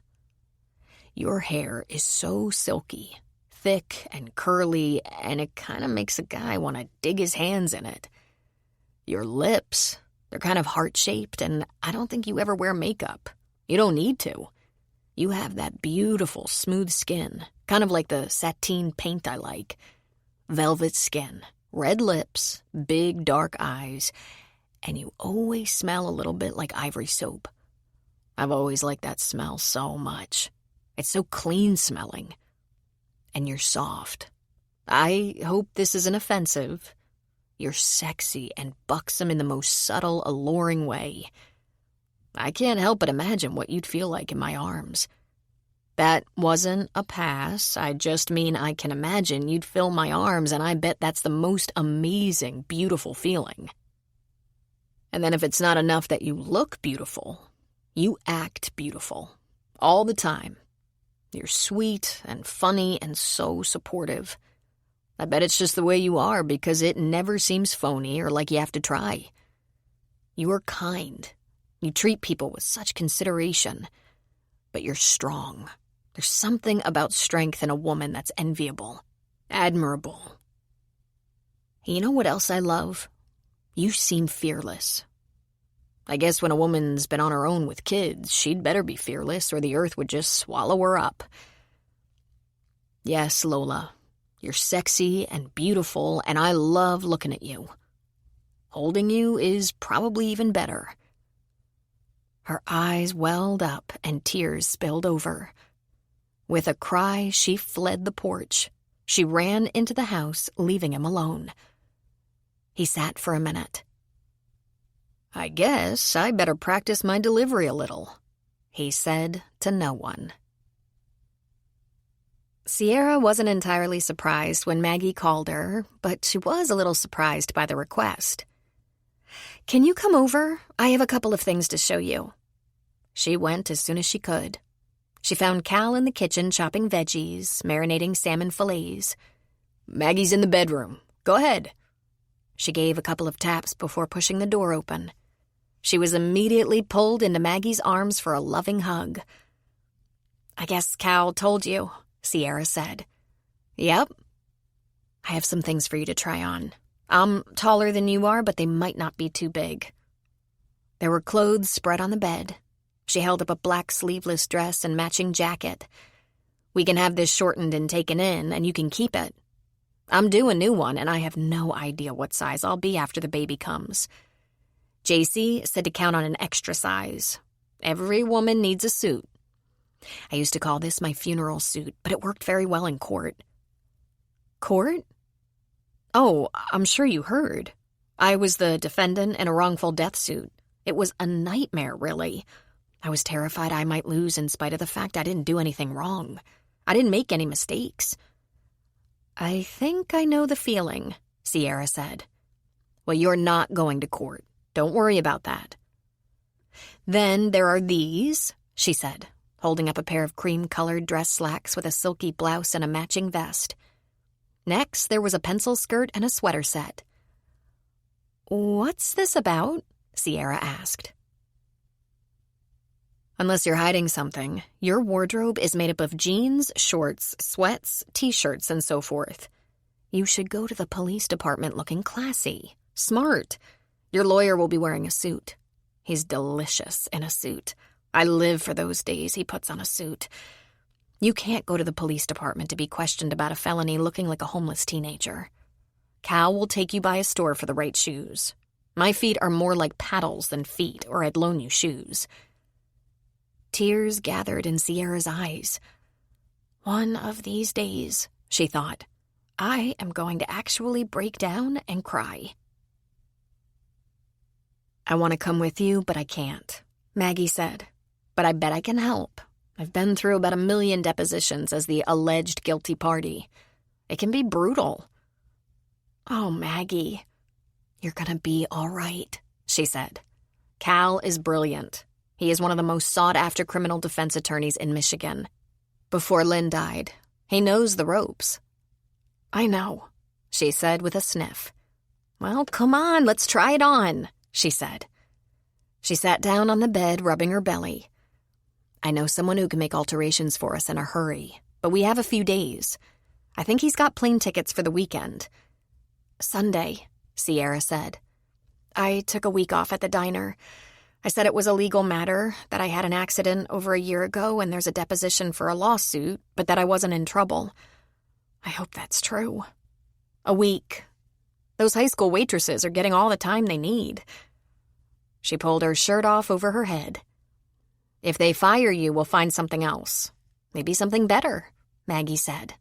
Your hair is so silky, thick and curly, and it kind of makes a guy want to dig his hands in it. Your lips, they're kind of heart-shaped, and I don't think you ever wear makeup. You don't need to. You have that beautiful, smooth skin, kind of like the sateen paint I like. Velvet skin, red lips, big dark eyes, and you always smell a little bit like ivory soap. I've always liked that smell so much. It's so clean-smelling. And you're soft. I hope this isn't offensive. You're sexy and buxom in the most subtle, alluring way. I can't help but imagine what you'd feel like in my arms. That wasn't a pass. I just mean I can imagine you'd fill my arms, and I bet that's the most amazing, beautiful feeling. And then if it's not enough that you look beautiful, you act beautiful. All the time. You're sweet and funny and so supportive. I bet it's just the way you are because it never seems phony or like you have to try. You're kind. You treat people with such consideration. But you're strong. There's something about strength in a woman that's enviable. Admirable. You know what else I love? You seem fearless. I guess when a woman's been on her own with kids, she'd better be fearless or the earth would just swallow her up. Yes, Lola, you're sexy and beautiful, and I love looking at you. Holding you is probably even better. Her eyes welled up and tears spilled over. With a cry, she fled the porch. She ran into the house, leaving him alone. He sat for a minute. I guess I better practice my delivery a little, he said to no one. Sierra wasn't entirely surprised when Maggie called her, but she was a little surprised by the request. Can you come over? I have a couple of things to show you. She went as soon as she could. She found Cal in the kitchen chopping veggies, marinating salmon fillets. Maggie's in the bedroom. Go ahead. She gave a couple of taps before pushing the door open. She was immediately pulled into Maggie's arms for a loving hug. I guess Cal told you, Sierra said. Yep. I have some things for you to try on. I'm taller than you are, but they might not be too big. There were clothes spread on the bed. She held up a black sleeveless dress and matching jacket. We can have this shortened and taken in, and you can keep it. I'm due a new one, and I have no idea what size I'll be after the baby comes. JC said to count on an extra size. Every woman needs a suit. I used to call this my funeral suit, but it worked very well in court. Court? Oh, I'm sure you heard. I was the defendant in a wrongful death suit. It was a nightmare, really. I was terrified I might lose in spite of the fact I didn't do anything wrong. I didn't make any mistakes. I think I know the feeling, Sierra said. Well, you're not going to court. Don't worry about that. Then there are these, she said, holding up a pair of cream-colored dress slacks with a silky blouse and a matching vest. Next, there was a pencil skirt and a sweater set. What's this about? Sierra asked. Unless you're hiding something, your wardrobe is made up of jeans, shorts, sweats, t-shirts, and so forth. You should go to the police department looking classy. Smart. Your lawyer will be wearing a suit. He's delicious in a suit. I live for those days he puts on a suit. You can't go to the police department to be questioned about a felony looking like a homeless teenager. Cal will take you by a store for the right shoes. My feet are more like paddles than feet, or I'd loan you shoes. Tears gathered in Sierra's eyes. One of these days, she thought, I am going to actually break down and cry. I want to come with you, but I can't, Maggie said. But I bet I can help. I've been through about 1 million depositions as the alleged guilty party. It can be brutal. Oh, Maggie, you're gonna be all right, she said. Cal is brilliant. He is one of the most sought-after criminal defense attorneys in Michigan. Before Lynn died, he knows the ropes. I know, she said with a sniff. Well, come on, let's try it on, she said. She sat down on the bed, rubbing her belly. I know someone who can make alterations for us in a hurry, but we have a few days. I think he's got plane tickets for the weekend. Sunday, Sierra said. I took a week off at the diner. I said it was a legal matter, that I had an accident over a year ago and there's a deposition for a lawsuit, but that I wasn't in trouble. I hope that's true. A week. Those high school waitresses are getting all the time they need. She pulled her shirt off over her head. If they fire you, we'll find something else. Maybe something better, Maggie said.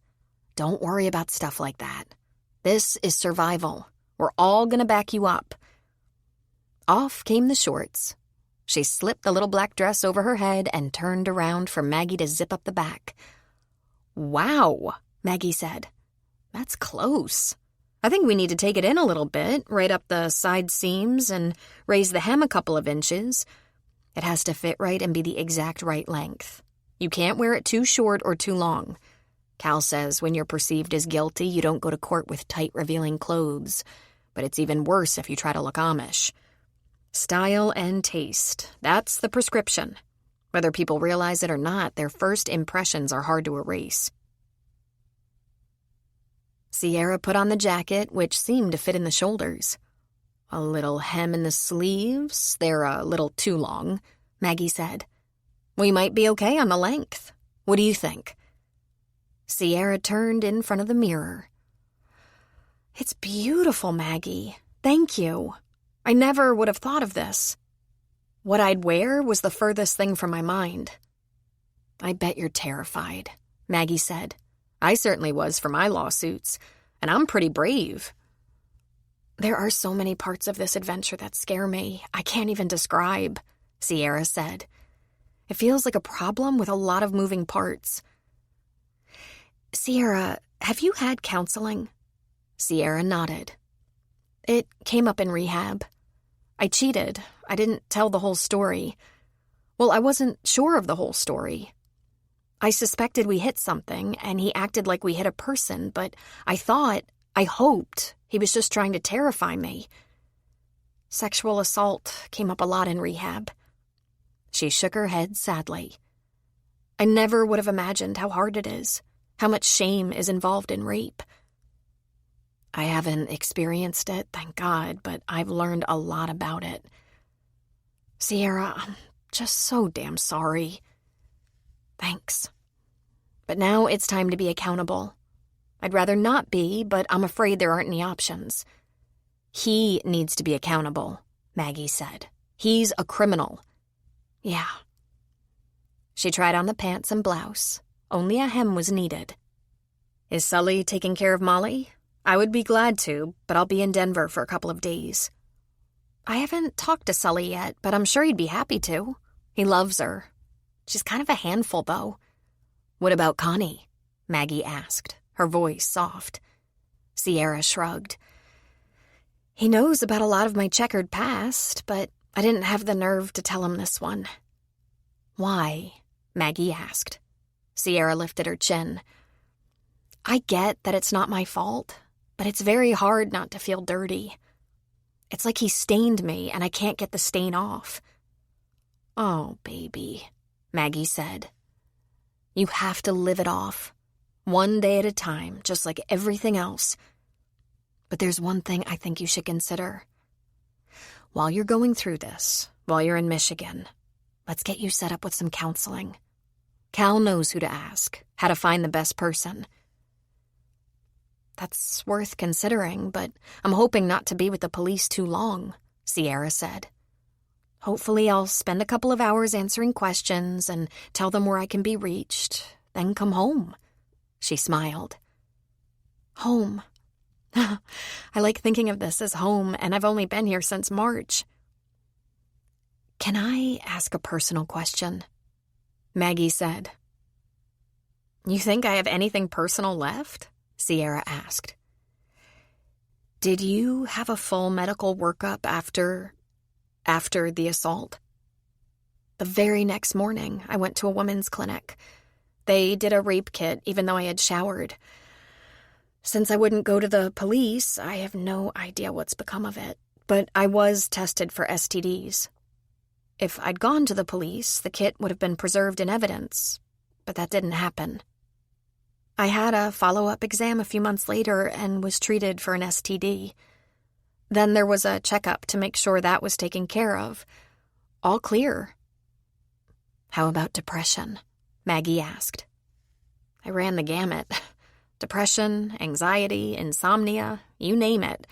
Don't worry about stuff like that. This is survival. We're all gonna back you up. Off came the shorts. She slipped the little black dress over her head and turned around for Maggie to zip up the back. Wow, Maggie said. That's close. I think we need to take it in a little bit, right up the side seams, and raise the hem a couple of inches. It has to fit right and be the exact right length. You can't wear it too short or too long. Cal says when you're perceived as guilty, you don't go to court with tight, revealing clothes. But it's even worse if you try to look Amish. Style and taste, that's the prescription. Whether people realize it or not, their first impressions are hard to erase. Sierra put on the jacket, which seemed to fit in the shoulders. A little hem in the sleeves, they're a little too long, Maggie said. We might be okay on the length. What do you think? Sierra turned in front of the mirror. It's beautiful, Maggie. Thank you. I never would have thought of this. What I'd wear was the furthest thing from my mind. I bet you're terrified, Maggie said. I certainly was for my lawsuits, and I'm pretty brave. There are so many parts of this adventure that scare me, I can't even describe, Sierra said. It feels like a problem with a lot of moving parts. Sierra, have you had counseling? Sierra nodded. It came up in rehab. I cheated. I didn't tell the whole story. Well, I wasn't sure of the whole story. I suspected we hit something, and he acted like we hit a person, but I hoped he was just trying to terrify me. Sexual assault came up a lot in rehab. She shook her head sadly. I never would have imagined how hard it is, how much shame is involved in rape. I haven't experienced it, thank God, but I've learned a lot about it. Sierra, I'm just so damn sorry. Thanks. But now it's time to be accountable. I'd rather not be, but I'm afraid there aren't any options. He needs to be accountable, Maggie said. He's a criminal. Yeah. She tried on the pants and blouse. Only a hem was needed. Is Sully taking care of Molly? I would be glad to, but I'll be in Denver for a couple of days. I haven't talked to Sully yet, but I'm sure he'd be happy to. He loves her. She's kind of a handful, though. What about Connie? Maggie asked, her voice soft. Sierra shrugged. He knows about a lot of my checkered past, but I didn't have the nerve to tell him this one. Why? Maggie asked. Sierra lifted her chin. I get that it's not my fault, but it's very hard not to feel dirty. It's like he stained me, and I can't get the stain off. Oh, baby, Maggie said. You have to live it off, one day at a time, just like everything else. But there's one thing I think you should consider. While you're going through this, while you're in Michigan, let's get you set up with some counseling. Cal knows who to ask, how to find the best person. That's worth considering, but I'm hoping not to be with the police too long, Sierra said. Hopefully I'll spend a couple of hours answering questions and tell them where I can be reached, then come home. She smiled. Home. I like thinking of this as home, and I've only been here since March. Can I ask a personal question? Maggie said. You think I have anything personal left? Sierra asked. Did you have a full medical workup after the assault? The very next morning, I went to a women's clinic. They did a rape kit, even though I had showered. Since I wouldn't go to the police, I have no idea what's become of it. But I was tested for STDs. If I'd gone to the police, the kit would have been preserved in evidence. But that didn't happen. I had a follow-up exam a few months later and was treated for an STD. Then there was a checkup to make sure that was taken care of. All clear. How about depression? Maggie asked. I ran the gamut. Depression, anxiety, insomnia, you name it.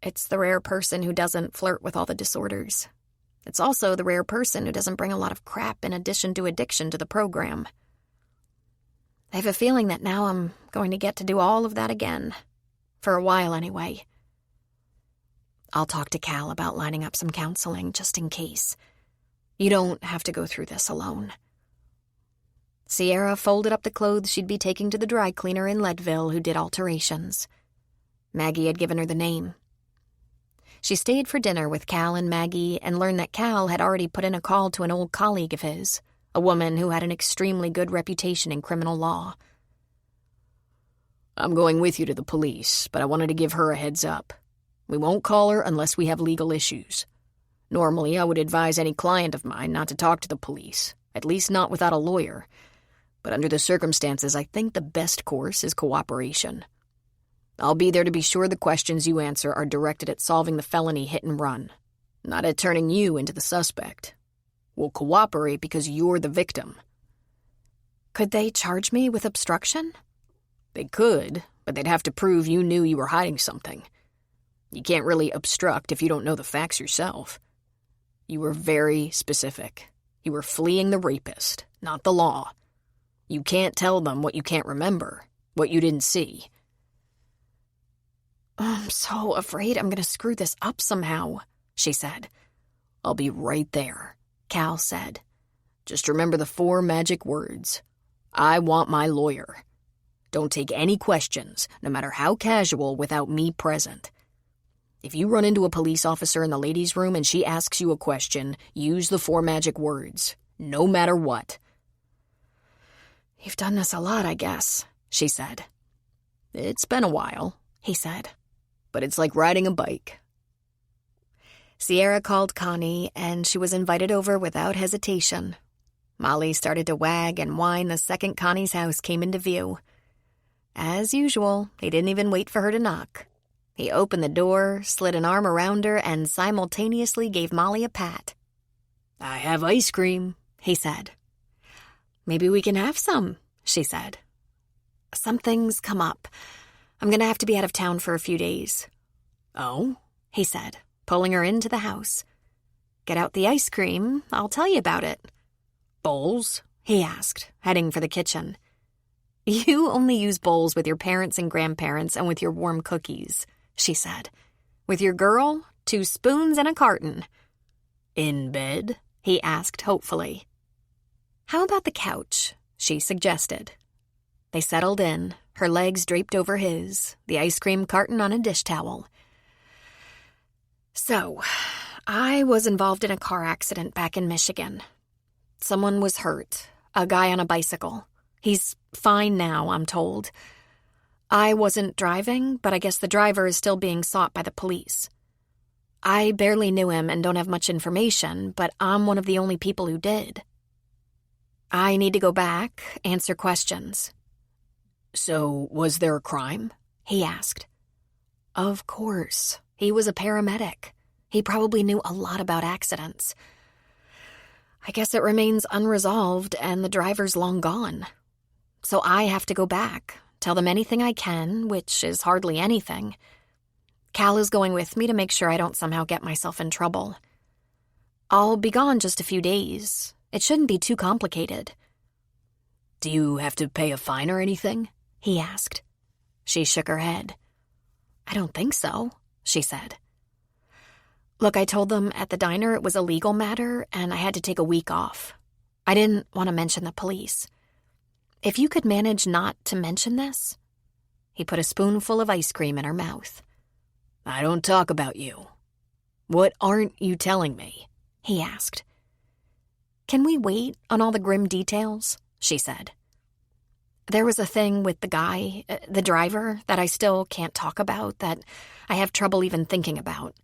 It's the rare person who doesn't flirt with all the disorders. It's also the rare person who doesn't bring a lot of crap in addition to addiction to the program. I have a feeling that now I'm going to get to do all of that again. For a while, anyway. I'll talk to Cal about lining up some counseling, just in case. You don't have to go through this alone. Sierra folded up the clothes she'd be taking to the dry cleaner in Leadville who did alterations. Maggie had given her the name. She stayed for dinner with Cal and Maggie and learned that Cal had already put in a call to an old colleague of his, a woman who had an extremely good reputation in criminal law. I'm going with you to the police, but I wanted to give her a heads up. We won't call her unless we have legal issues. Normally, I would advise any client of mine not to talk to the police, at least not without a lawyer. But under the circumstances, I think the best course is cooperation. I'll be there to be sure the questions you answer are directed at solving the felony hit and run, not at turning you into the suspect. We'll cooperate because you're the victim. Could they charge me with obstruction? They could, but they'd have to prove you knew you were hiding something. You can't really obstruct if you don't know the facts yourself. You were very specific. You were fleeing the rapist, not the law. You can't tell them what you can't remember, what you didn't see. I'm so afraid I'm going to screw this up somehow, she said. I'll be right there, Cal said. Just remember the 4 magic words. I want my lawyer. Don't take any questions, no matter how casual, without me present. If you run into a police officer in the ladies' room and she asks you a question, use the 4 magic words, no matter what. You've done this a lot, I guess, she said. It's been a while, he said, but it's like riding a bike. Sierra called Connie, and she was invited over without hesitation. Molly started to wag and whine the second Connie's house came into view. As usual, he didn't even wait for her to knock. He opened the door, slid an arm around her, and simultaneously gave Molly a pat. I have ice cream, he said. Maybe we can have some, she said. Something's come up. I'm going to have to be out of town for a few days. Oh? He said, pulling her into the house. Get out the ice cream. I'll tell you about it. Bowls? He asked, heading for the kitchen. You only use bowls with your parents and grandparents and with your warm cookies, she said. With your girl, 2 spoons and a carton. In bed? He asked hopefully. How about the couch? She suggested. They settled in, her legs draped over his, the ice cream carton on a dish towel. So, I was involved in a car accident back in Michigan. Someone was hurt, a guy on a bicycle. He's fine now, I'm told. I wasn't driving, but I guess the driver is still being sought by the police. I barely knew him and don't have much information, but I'm one of the only people who did. I need to go back, answer questions. So, was there a crime? He asked. Of course. He was a paramedic. He probably knew a lot about accidents. I guess it remains unresolved and the driver's long gone. So I have to go back, tell them anything I can, which is hardly anything. Cal is going with me to make sure I don't somehow get myself in trouble. I'll be gone just a few days. It shouldn't be too complicated. Do you have to pay a fine or anything? He asked. She shook her head. I don't think so, she said. Look, I told them at the diner it was a legal matter and I had to take a week off. I didn't want to mention the police. If you could manage not to mention this. He put a spoonful of ice cream in her mouth. I don't talk about you. What aren't you telling me? He asked. Can we wait on all the grim details? She said. There was a thing with the guy, the driver, that I still can't talk about, that I have trouble even thinking about.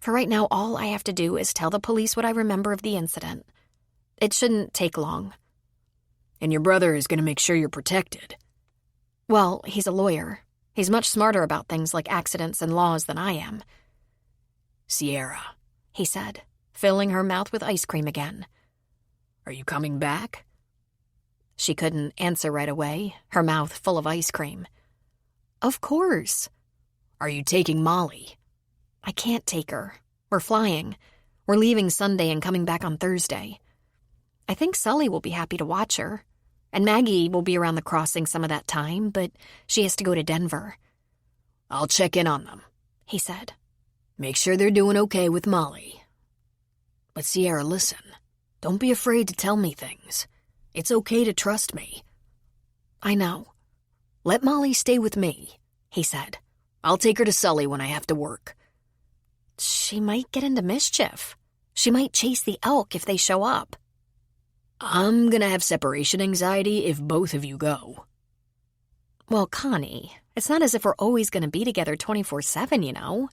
For right now, all I have to do is tell the police what I remember of the incident. It shouldn't take long. And your brother is going to make sure you're protected. Well, he's a lawyer. He's much smarter about things like accidents and laws than I am. Sierra, he said, filling her mouth with ice cream again. Are you coming back? She couldn't answer right away, her mouth full of ice cream. Of course. Are you taking Molly? I can't take her. We're flying. We're leaving Sunday and coming back on Thursday. I think Sully will be happy to watch her. And Maggie will be around the crossing some of that time, but she has to go to Denver. I'll check in on them, he said. Make sure they're doing okay with Molly. But Sierra, listen. Don't be afraid to tell me things. It's okay to trust me. I know. Let Molly stay with me, he said. I'll take her to Sully when I have to work. She might get into mischief. She might chase the elk if they show up. I'm gonna have separation anxiety if both of you go. Well, Connie, it's not as if we're always gonna be together 24/7, you know.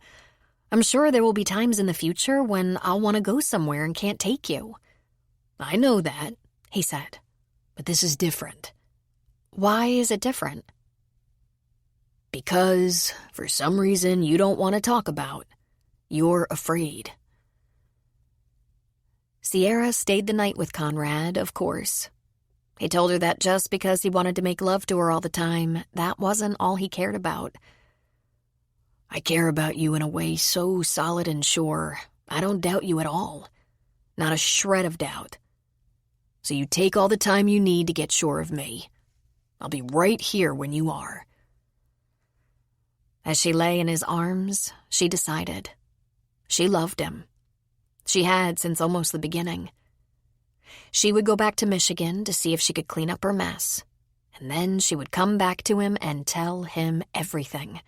I'm sure there will be times in the future when I'll want to go somewhere and can't take you. I know that, he said. But this is different. Why is it different? Because, for some reason you don't want to talk about, you're afraid. Sierra stayed the night with Conrad, of course. He told her that just because he wanted to make love to her all the time, that wasn't all he cared about. I care about you in a way so solid and sure, I don't doubt you at all. Not a shred of doubt. So you take all the time you need to get sure of me. I'll be right here when you are. As she lay in his arms, she decided. She loved him. She had since almost the beginning. She would go back to Michigan to see if she could clean up her mess, and then she would come back to him and tell him everything.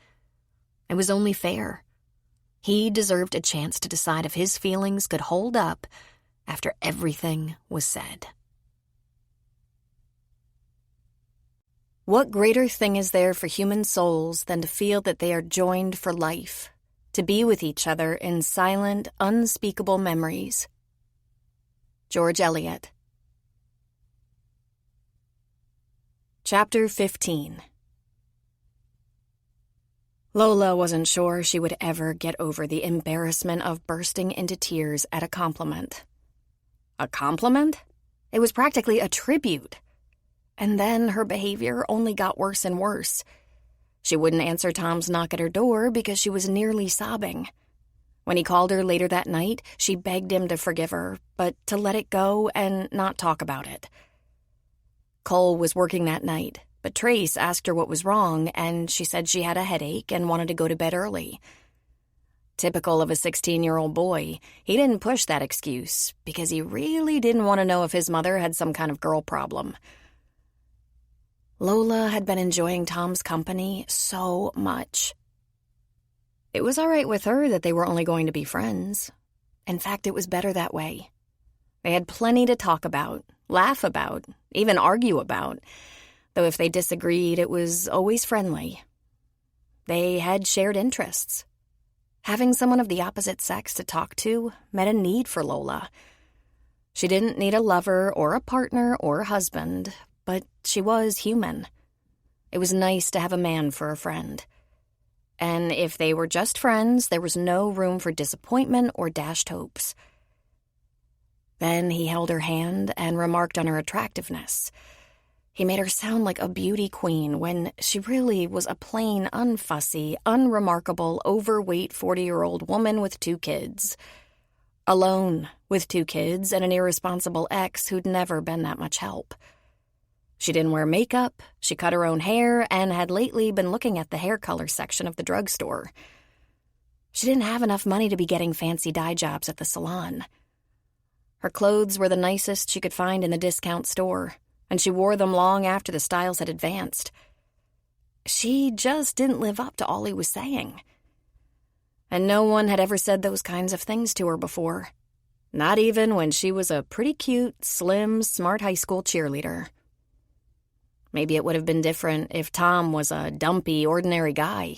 It was only fair. He deserved a chance to decide if his feelings could hold up after everything was said. What greater thing is there for human souls than to feel that they are joined for life, to be with each other in silent, unspeakable memories? George Eliot. Chapter 15. Lola wasn't sure she would ever get over the embarrassment of bursting into tears at a compliment. A compliment? It was practically a tribute. And then her behavior only got worse and worse. She wouldn't answer Tom's knock at her door because she was nearly sobbing. When he called her later that night, she begged him to forgive her, but to let it go and not talk about it. Cole was working that night, but Trace asked her what was wrong, and she said she had a headache and wanted to go to bed early. Typical of a 16-year-old boy, he didn't push that excuse because he really didn't want to know if his mother had some kind of girl problem. Lola had been enjoying Tom's company so much. It was all right with her that they were only going to be friends. In fact, it was better that way. They had plenty to talk about, laugh about, even argue about, though if they disagreed, it was always friendly. They had shared interests. Having someone of the opposite sex to talk to met a need for Lola. She didn't need a lover or a partner or a husband, but she was human. It was nice to have a man for a friend. And if they were just friends, there was no room for disappointment or dashed hopes. Then he held her hand and remarked on her attractiveness. He made her sound like a beauty queen when she really was a plain, unfussy, unremarkable, overweight 40-year-old woman with 2 kids. Alone with 2 kids and an irresponsible ex who'd never been that much help. She didn't wear makeup, she cut her own hair, and had lately been looking at the hair color section of the drugstore. She didn't have enough money to be getting fancy dye jobs at the salon. Her clothes were the nicest she could find in the discount store, and she wore them long after the styles had advanced. She just didn't live up to all he was saying. And no one had ever said those kinds of things to her before. Not even when she was a pretty cute, slim, smart high school cheerleader. Maybe it would have been different if Tom was a dumpy, ordinary guy.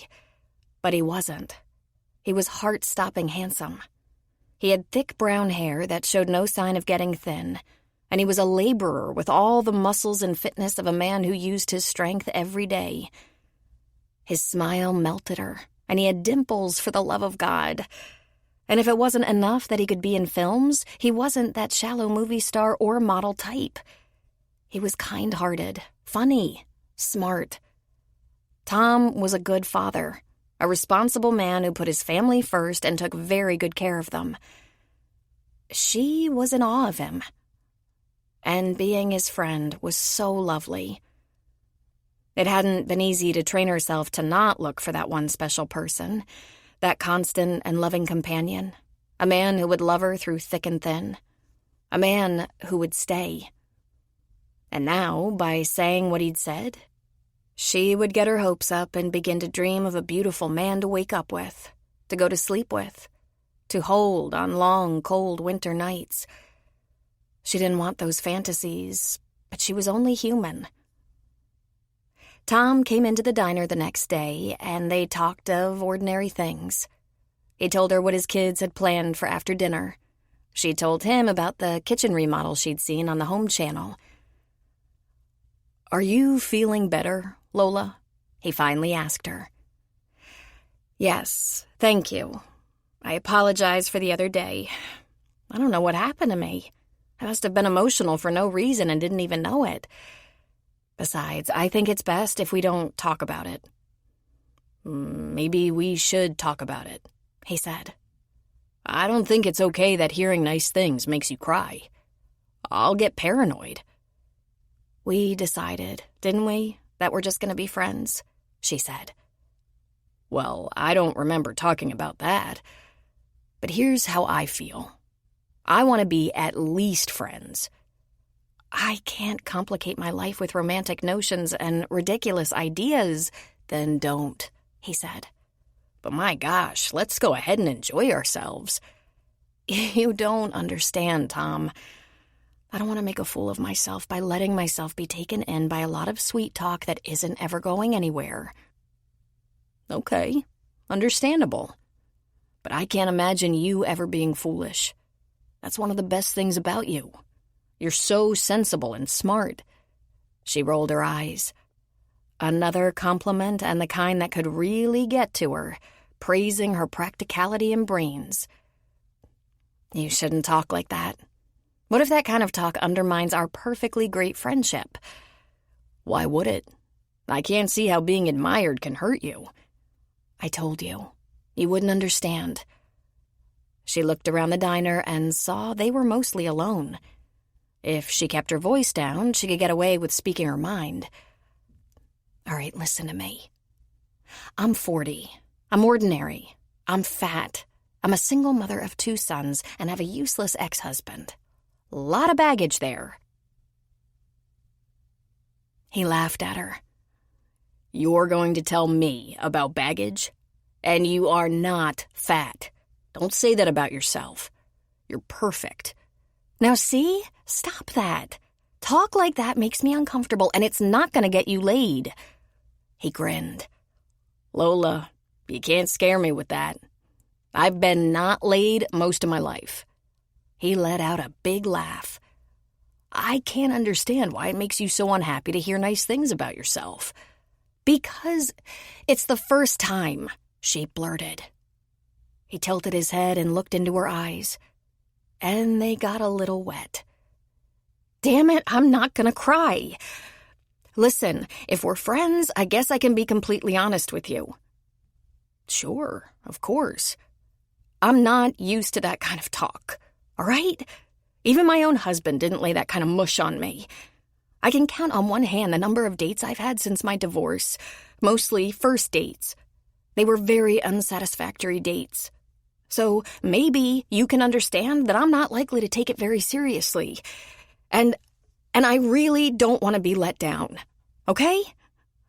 But he wasn't. He was heart-stopping handsome. He had thick brown hair that showed no sign of getting thin, and he was a laborer with all the muscles and fitness of a man who used his strength every day. His smile melted her, and he had dimples for the love of God. And if it wasn't enough that he could be in films, he wasn't that shallow movie star or model type. He was kind-hearted, funny, smart. Tom was a good father, a responsible man who put his family first and took very good care of them. She was in awe of him. And being his friend was so lovely. It hadn't been easy to train herself to not look for that one special person, that constant and loving companion, a man who would love her through thick and thin, a man who would stay. And now, by saying what he'd said, she would get her hopes up and begin to dream of a beautiful man to wake up with, to go to sleep with, to hold on long, cold winter nights. She didn't want those fantasies, but she was only human. Tom came into the diner the next day, and they talked of ordinary things. He told her what his kids had planned for after dinner. She told him about the kitchen remodel she'd seen on the home channel. "Are you feeling better, Lola?" he finally asked her. "Yes, thank you. I apologize for the other day. I don't know what happened to me. I must have been emotional for no reason and didn't even know it. Besides, I think it's best if we don't talk about it." "Maybe we should talk about it," he said. "I don't think it's okay that hearing nice things makes you cry. I'll get paranoid." "We decided, didn't we, that we're just going to be friends?" she said. "Well, I don't remember talking about that. But here's how I feel. I want to be at least friends. I can't complicate my life with romantic notions and ridiculous ideas." "Then don't," he said. "But my gosh, let's go ahead and enjoy ourselves." "You don't understand, Tom. I don't want to make a fool of myself by letting myself be taken in by a lot of sweet talk that isn't ever going anywhere." "Okay, understandable. But I can't imagine you ever being foolish. That's one of the best things about you. You're so sensible and smart." She rolled her eyes. Another compliment, and the kind that could really get to her, praising her practicality and brains. "You shouldn't talk like that. What if that kind of talk undermines our perfectly great friendship?" "Why would it? I can't see how being admired can hurt you." "I told you. You wouldn't understand." She looked around the diner and saw they were mostly alone. If she kept her voice down, she could get away with speaking her mind. "All right, listen to me. I'm 40. I'm ordinary. I'm fat. I'm a single mother of 2 sons and have a useless ex-husband. A lot of baggage there." He laughed at her. "You're going to tell me about baggage? And you are not fat. Don't say that about yourself. You're perfect." "Now see? Stop that. Talk like that makes me uncomfortable, and it's not going to get you laid." He grinned. "Lola, you can't scare me with that. I've been not laid most of my life." He let out a big laugh. "I can't understand why it makes you so unhappy to hear nice things about yourself." "Because it's the first time," she blurted. He tilted his head and looked into her eyes, and they got a little wet. "Damn it, I'm not gonna cry. Listen, if we're friends, I guess I can be completely honest with you." "Sure, of course. I'm not used to that kind of talk, all right? Even my own husband didn't lay that kind of mush on me. I can count on one hand the number of dates I've had since my divorce, mostly first dates. They were very unsatisfactory dates. So maybe you can understand that I'm not likely to take it very seriously. And I really don't want to be let down, okay?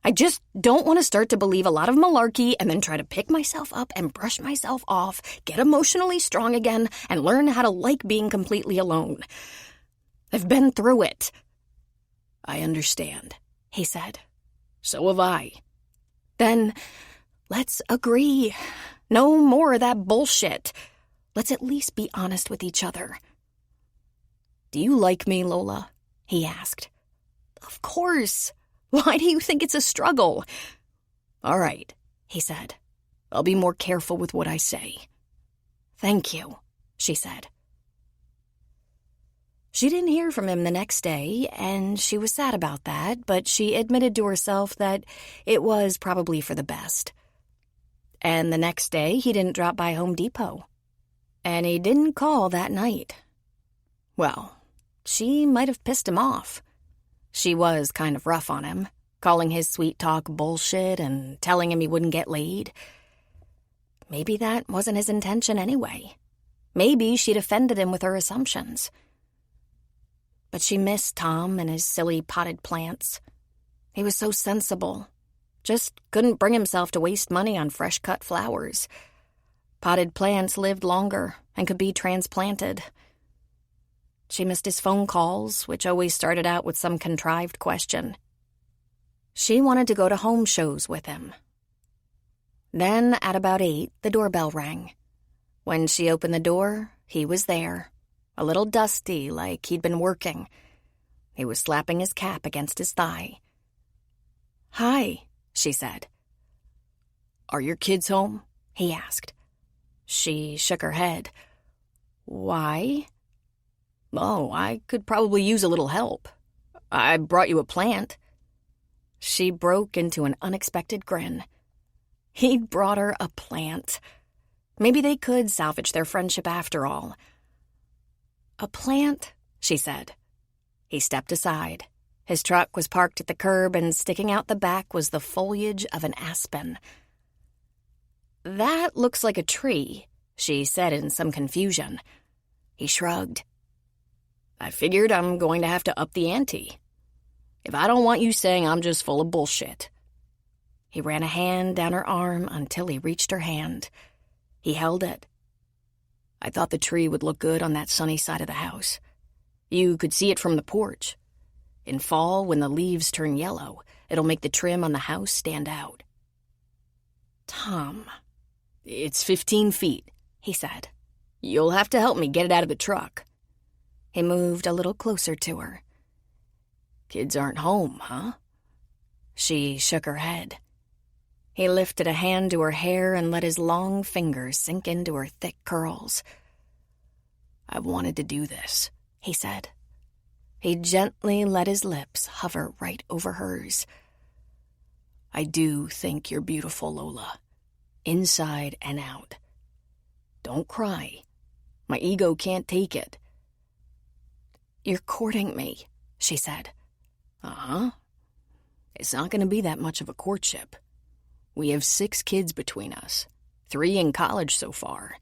I just don't want to start to believe a lot of malarkey and then try to pick myself up and brush myself off, get emotionally strong again, and learn how to like being completely alone. I've been through it. I understand, he said. So have I. Then let's agree. No more of that bullshit. Let's at least be honest with each other. Do you like me, Lola? He asked. Of course. Why do you think it's a struggle? All right, he said. I'll be more careful with what I say. Thank you, she said. She didn't hear from him the next day, and she was sad about that, but she admitted to herself that it was probably for the best. And the next day, he didn't drop by Home Depot. And he didn't call that night. Well, she might have pissed him off. She was kind of rough on him, calling his sweet talk bullshit and telling him he wouldn't get laid. Maybe that wasn't his intention anyway. Maybe she'd offended him with her assumptions. But she missed Tom and his silly potted plants. He was so sensible. Just couldn't bring himself to waste money on fresh-cut flowers. Potted plants lived longer and could be transplanted. She missed his phone calls, which always started out with some contrived question. She wanted to go to home shows with him. Then, at about 8, the doorbell rang. When she opened the door, he was there, a little dusty, like he'd been working. He was slapping his cap against his thigh. "Hi," she said. Are your kids home? He asked. She shook her head. Why? Oh, I could probably use a little help. I brought you a plant. She broke into an unexpected grin. He'd brought her a plant. Maybe they could salvage their friendship after all. "A plant?" she said. He stepped aside. His truck was parked at the curb, and sticking out the back was the foliage of an aspen. "That looks like a tree," she said in some confusion. He shrugged. I figured I'm going to have to up the ante. If I don't want you saying I'm just full of bullshit. He ran a hand down her arm until he reached her hand. He held it. I thought the tree would look good on that sunny side of the house. You could see it from the porch. In fall, when the leaves turn yellow, it'll make the trim on the house stand out. "Tom." "It's 15 feet, he said. You'll have to help me get it out of the truck." He moved a little closer to her. "Kids aren't home, huh?" She shook her head. He lifted a hand to her hair and let his long fingers sink into her thick curls. "I wanted to do this," he said. He gently let his lips hover right over hers. "I do think you're beautiful, Lola, inside and out. Don't cry. My ego can't take it." "You're courting me," she said. Uh-huh. It's not going to be that much of a courtship. We have 6 kids between us, 3 in college so far.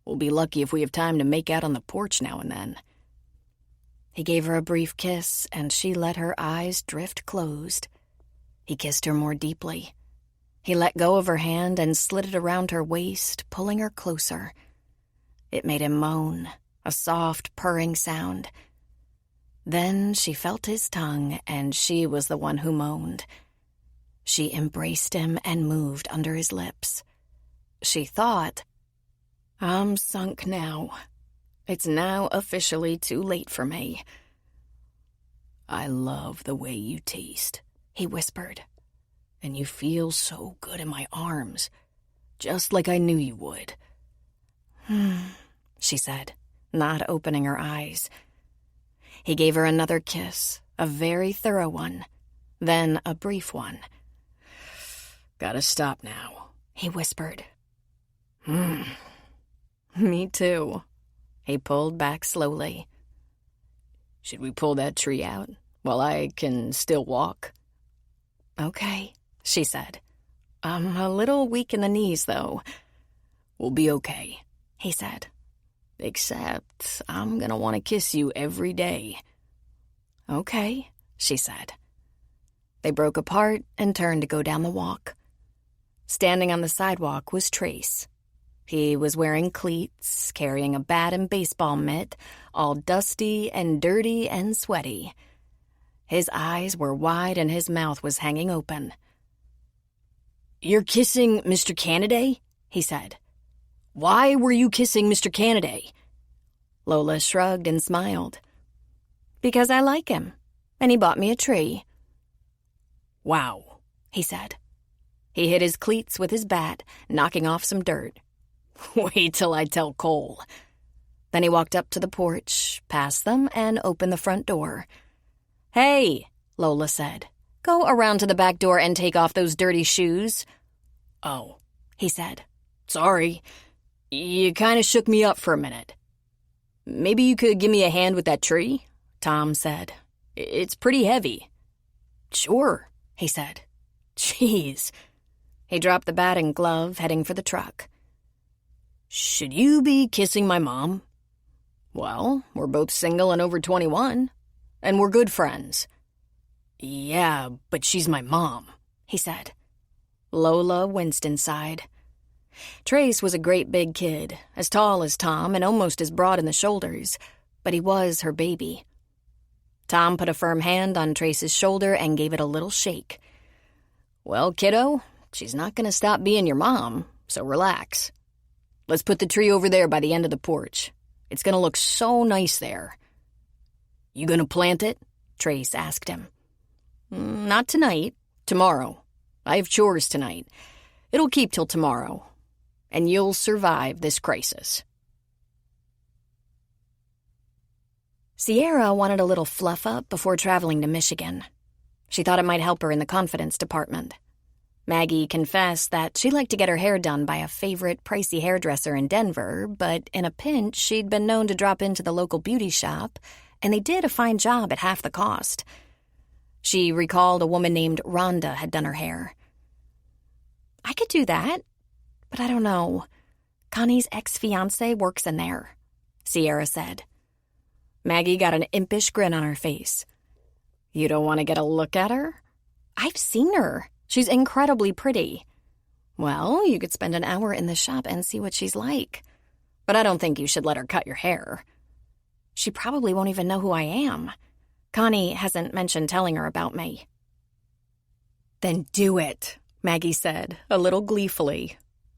We'll be lucky if we have time to make out on the porch now and then. He gave her a brief kiss, and she let her eyes drift closed. He kissed her more deeply. He let go of her hand and slid it around her waist, pulling her closer. It made him moan, a soft, purring sound. Then she felt his tongue, and she was the one who moaned. She embraced him and moved under his lips. She thought, "I'm sunk now. It's now officially too late for me." "I love the way you taste," he whispered. "And you feel so good in my arms, just like I knew you would." She said, not opening her eyes. He gave her another kiss, a very thorough one, then a brief one. "Gotta stop now," he whispered. Me too." He pulled back slowly. "Should we pull that tree out? while I can still walk. Okay, she said. I'm a little weak in the knees, though. We'll be okay, he said. Except I'm gonna want to kiss you every day. Okay, she said. They broke apart and turned to go down the walk. Standing on the sidewalk was Trace. He was wearing cleats, carrying a bat and baseball mitt, all dusty and dirty and sweaty. His eyes were wide and his mouth was hanging open. "You're kissing Mr. Cannaday?" he said. "Why were you kissing Mr. Cannaday?" Lola shrugged and smiled. Because I like him, and he bought me a tree. "Wow," he said. He hit his cleats with his bat, knocking off some dirt. "Wait till I tell Cole." Then he walked up to the porch, past them, and opened the front door. "Hey," Lola said. "Go around to the back door and take off those dirty shoes." "Oh," he said. "Sorry. You kind of shook me up for a minute. Maybe you could give me a hand with that tree?" Tom said. "It's pretty heavy." "Sure," he said. "Jeez." He dropped the bat and glove, heading for the truck. "Should you be kissing my mom?" "Well, we're both single and over 21, and we're good friends." "Yeah, but she's my mom," he said. Lola winced inside. Trace was a great big kid, as tall as Tom and almost as broad in the shoulders, but he was her baby. Tom put a firm hand on Trace's shoulder and gave it a little shake. "Well, kiddo, she's not going to stop being your mom, so relax. Let's put the tree over there by the end of the porch. It's going to look so nice there." "You going to plant it?" Trace asked him. "Not tonight. Tomorrow. I have chores tonight. It'll keep till tomorrow. And you'll survive this crisis." Sierra wanted a little fluff up before traveling to Michigan. She thought it might help her in the confidence department. Maggie confessed that she liked to get her hair done by a favorite pricey hairdresser in Denver, but in a pinch she'd been known to drop into the local beauty shop, and they did a fine job at half the cost. She recalled a woman named Rhonda had done her hair. "I could do that, but I don't know. Connie's ex-fiancé works in there," Sierra said. Maggie got an impish grin on her face. "You don't want to get a look at her?" "I've seen her. She's incredibly pretty." "Well, you could spend an hour in the shop and see what she's like. But I don't think you should let her cut your hair. She probably won't even know who I am. Connie hasn't mentioned telling her about me." "Then do it," Maggie said, a little gleefully,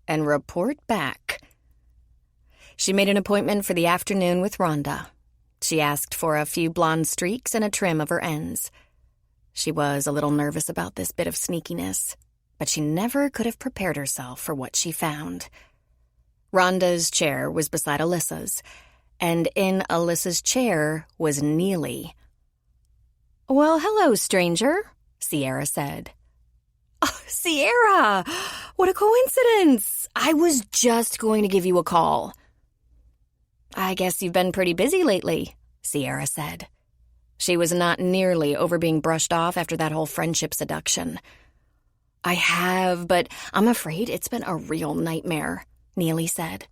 "and report back." She made an appointment for the afternoon with Rhonda. She asked for a few blonde streaks and a trim of her ends. She was a little nervous about this bit of sneakiness, but she never could have prepared herself for what she found. Rhonda's chair was beside Alyssa's, and in Alyssa's chair was Neely. "Well, hello, stranger," Sierra said. "Oh, Sierra! What a coincidence! I was just going to give you a call." "I guess you've been pretty busy lately," Sierra said. She was not nearly over being brushed off after that whole friendship seduction. "I have, but I'm afraid it's been a real nightmare," Neely said.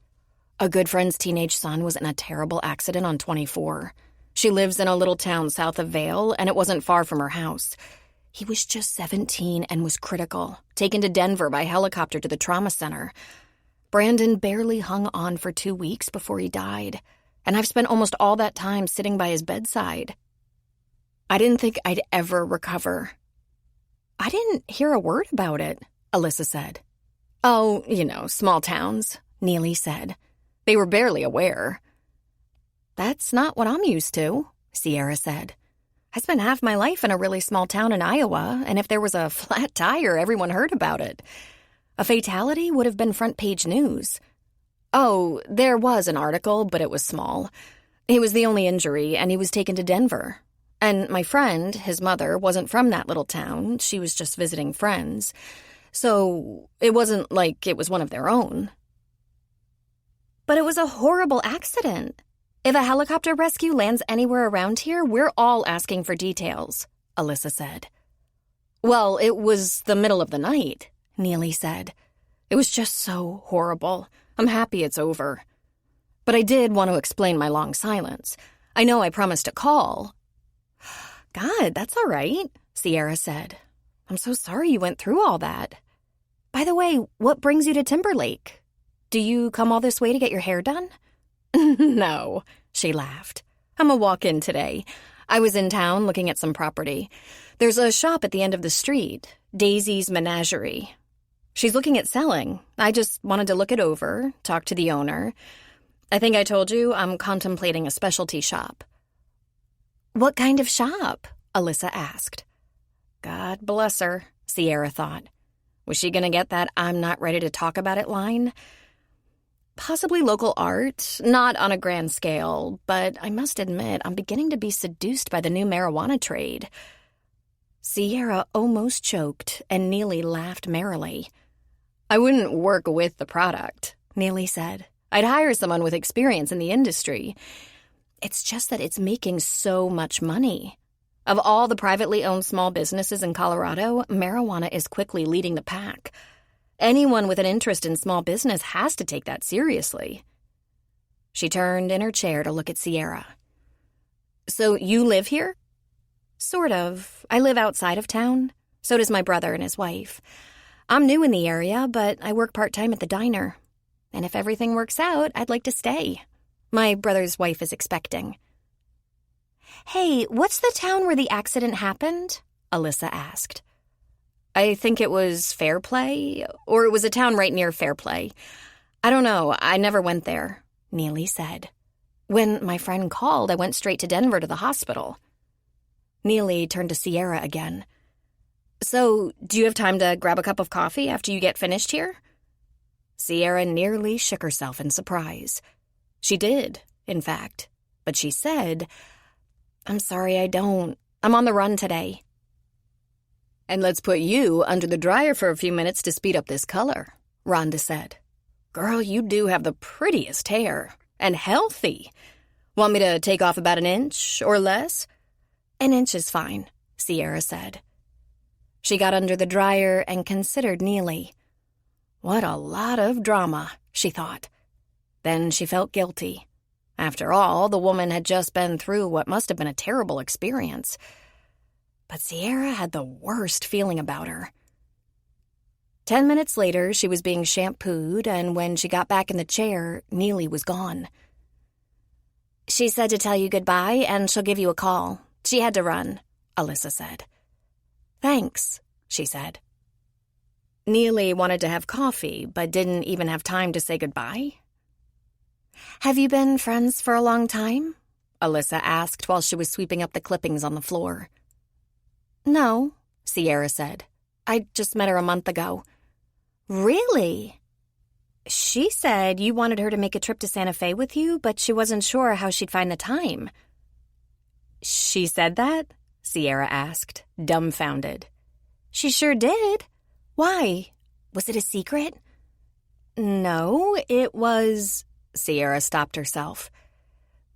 "A good friend's teenage son was in a terrible accident on 24. She lives in a little town south of Vail, and it wasn't far from her house. He was just 17 and was critical, taken to Denver by helicopter to the trauma center. Brandon barely hung on for 2 weeks before he died, and I've spent almost all that time sitting by his bedside. I didn't think I'd ever recover." "I didn't hear a word about it," Alyssa said. "Oh, small towns," Neely said. "They were barely aware." "That's not what I'm used to," Sierra said. "I spent half my life in a really small town in Iowa, and if there was a flat tire, everyone heard about it. A fatality would have been front-page news." "Oh, there was an article, but it was small. He was the only injury, and he was taken to Denver. And my friend, his mother, wasn't from that little town. She was just visiting friends. So it wasn't like it was one of their own." "But it was a horrible accident." If a helicopter rescue lands anywhere around here, we're all asking for details, Alyssa said. Well, it was the middle of the night, Neely said. It was just so horrible. I'm happy it's over. But I did want to explain my long silence. I know I promised to call. God, that's all right, Sierra said. I'm so sorry you went through all that. By the way, what brings you to Timberlake? Do you come all this way to get your hair done? No, she laughed. I'm a walk-in today. I was in town looking at some property. There's a shop at the end of the street, Daisy's Menagerie. She's looking at selling. I just wanted to look it over, talk to the owner. I think I told you I'm contemplating a specialty shop. What kind of shop? Alyssa asked. God bless her, Sierra thought. Was she going to get that I'm not ready to talk about it line? Possibly local art, not on a grand scale, but I must admit I'm beginning to be seduced by the new marijuana trade. Sierra almost choked, and Neely laughed merrily. I wouldn't work with the product, Neely said. I'd hire someone with experience in the industry. It's just that it's making so much money. Of all the privately owned small businesses in Colorado, marijuana is quickly leading the pack. Anyone with an interest in small business has to take that seriously. She turned in her chair to look at Sierra. So you live here? Sort of. I live outside of town. So does my brother and his wife. I'm new in the area, but I work part-time at the diner. And if everything works out, I'd like to stay. My brother's wife is expecting. Hey, what's the town where the accident happened? Alyssa asked. I think it was Fairplay, or it was a town right near Fairplay. I don't know, I never went there, Neely said. When my friend called, I went straight to Denver to the hospital. Neely turned to Sierra again. So, do you have time to grab a cup of coffee after you get finished here? Sierra nearly shook herself in surprise. She did, in fact, but she said, I'm sorry, I don't. I'm on the run today. And let's put you under the dryer for a few minutes to speed up this color, Rhonda said. Girl, you do have the prettiest hair, and healthy. Want me to take off about an inch or less? An inch is fine, Sierra said. She got under the dryer and considered Neely. What a lot of drama, she thought. Then she felt guilty. After all, the woman had just been through what must have been a terrible experience. But Sierra had the worst feeling about her. 10 minutes later, she was being shampooed, and when she got back in the chair, Neely was gone. She said to tell you goodbye, and she'll give you a call. She had to run, Alyssa said. Thanks, she said. Neely wanted to have coffee, but didn't even have time to say goodbye. Have you been friends for a long time? Alyssa asked while she was sweeping up the clippings on the floor. No, Sierra said. I just met her a month ago. Really? She said you wanted her to make a trip to Santa Fe with you, but she wasn't sure how she'd find the time. She said that? Sierra asked, dumbfounded. She sure did. Why? Was it a secret? No, it was... Sierra stopped herself.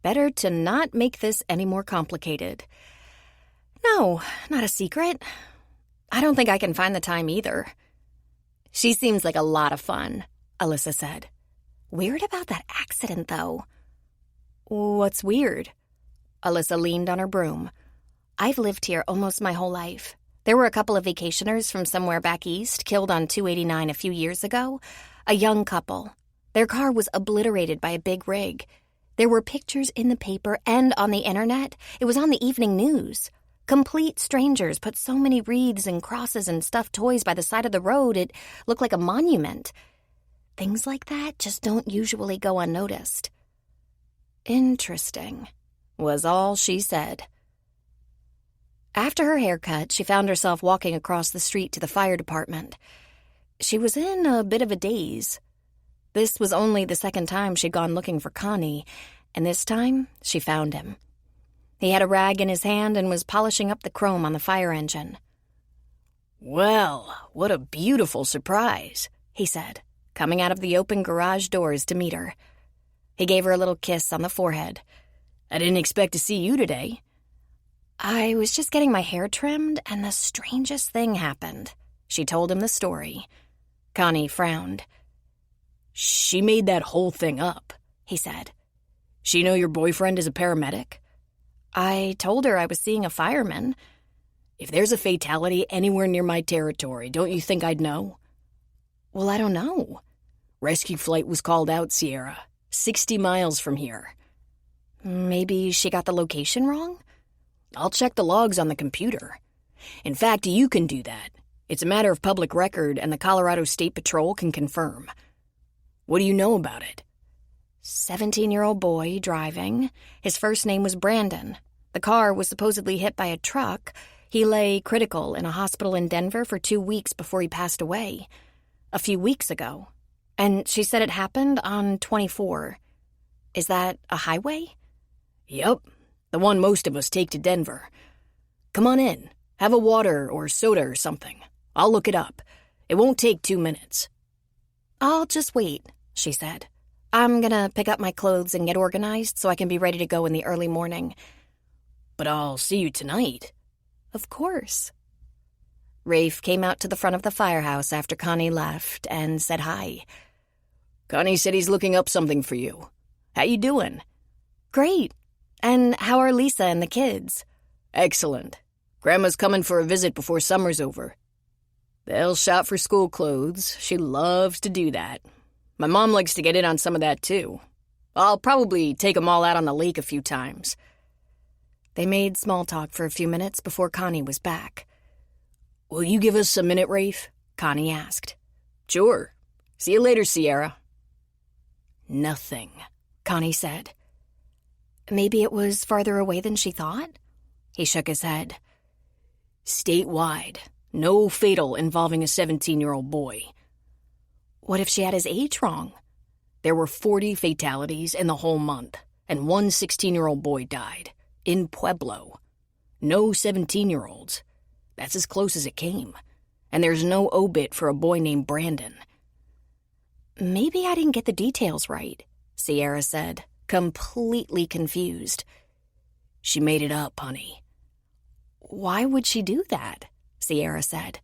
Better to not make this any more complicated. No, not a secret. I don't think I can find the time either. She seems like a lot of fun, Alyssa said. Weird about that accident, though. What's weird? Alyssa leaned on her broom. I've lived here almost my whole life. There were a couple of vacationers from somewhere back east killed on 289 a few years ago. A young couple. Their car was obliterated by a big rig. There were pictures in the paper and on the internet. It was on the evening news. Complete strangers put so many wreaths and crosses and stuffed toys by the side of the road it looked like a monument. Things like that just don't usually go unnoticed. Interesting, was all she said. After her haircut, she found herself walking across the street to the fire department. She was in a bit of a daze. This was only the second time she'd gone looking for Connie, and this time she found him. He had a rag in his hand and was polishing up the chrome on the fire engine. Well, what a beautiful surprise, he said, coming out of the open garage doors to meet her. He gave her a little kiss on the forehead. I didn't expect to see you today. I was just getting my hair trimmed, and the strangest thing happened. She told him the story. Connie frowned. She made that whole thing up, he said. She know your boyfriend is a paramedic? I told her I was seeing a fireman. If there's a fatality anywhere near my territory, don't you think I'd know? Well, I don't know. Rescue flight was called out, Sierra. 60 miles from here. Maybe she got the location wrong? I'll check the logs on the computer. In fact, you can do that. It's a matter of public record, and the Colorado State Patrol can confirm. What do you know about it? 17-year-old boy driving. His first name was Brandon. The car was supposedly hit by a truck. He lay critical in a hospital in Denver for 2 weeks before he passed away. A few weeks ago. And she said it happened on 24. Is that a highway? Yep. The one most of us take to Denver. Come on in. Have a water or soda or something. I'll look it up. It won't take 2 minutes. I'll just wait, she said. I'm gonna pick up my clothes and get organized so I can be ready to go in the early morning. But I'll see you tonight. Of course. Rafe came out to the front of the firehouse after Connie left and said hi. Connie said he's looking up something for you. How you doing? Great. And how are Lisa and the kids? Excellent. Grandma's coming for a visit before summer's over. They'll shop for school clothes. She loves to do that. My mom likes to get in on some of that, too. I'll probably take 'em all out on the lake a few times. They made small talk for a few minutes before Connie was back. Will you give us a minute, Rafe? Connie asked. Sure. See you later, Sierra. Nothing, Connie said. Maybe it was farther away than she thought? He shook his head. Statewide. No fatal involving a 17-year-old boy. What if she had his age wrong? There were 40 fatalities in the whole month, and one 16-year-old boy died. In Pueblo. No 17-year-olds. That's as close as it came. And there's no obit for a boy named Brandon. Maybe I didn't get the details right, Sierra said, completely confused. She made it up, honey. Why would she do that? Sierra said.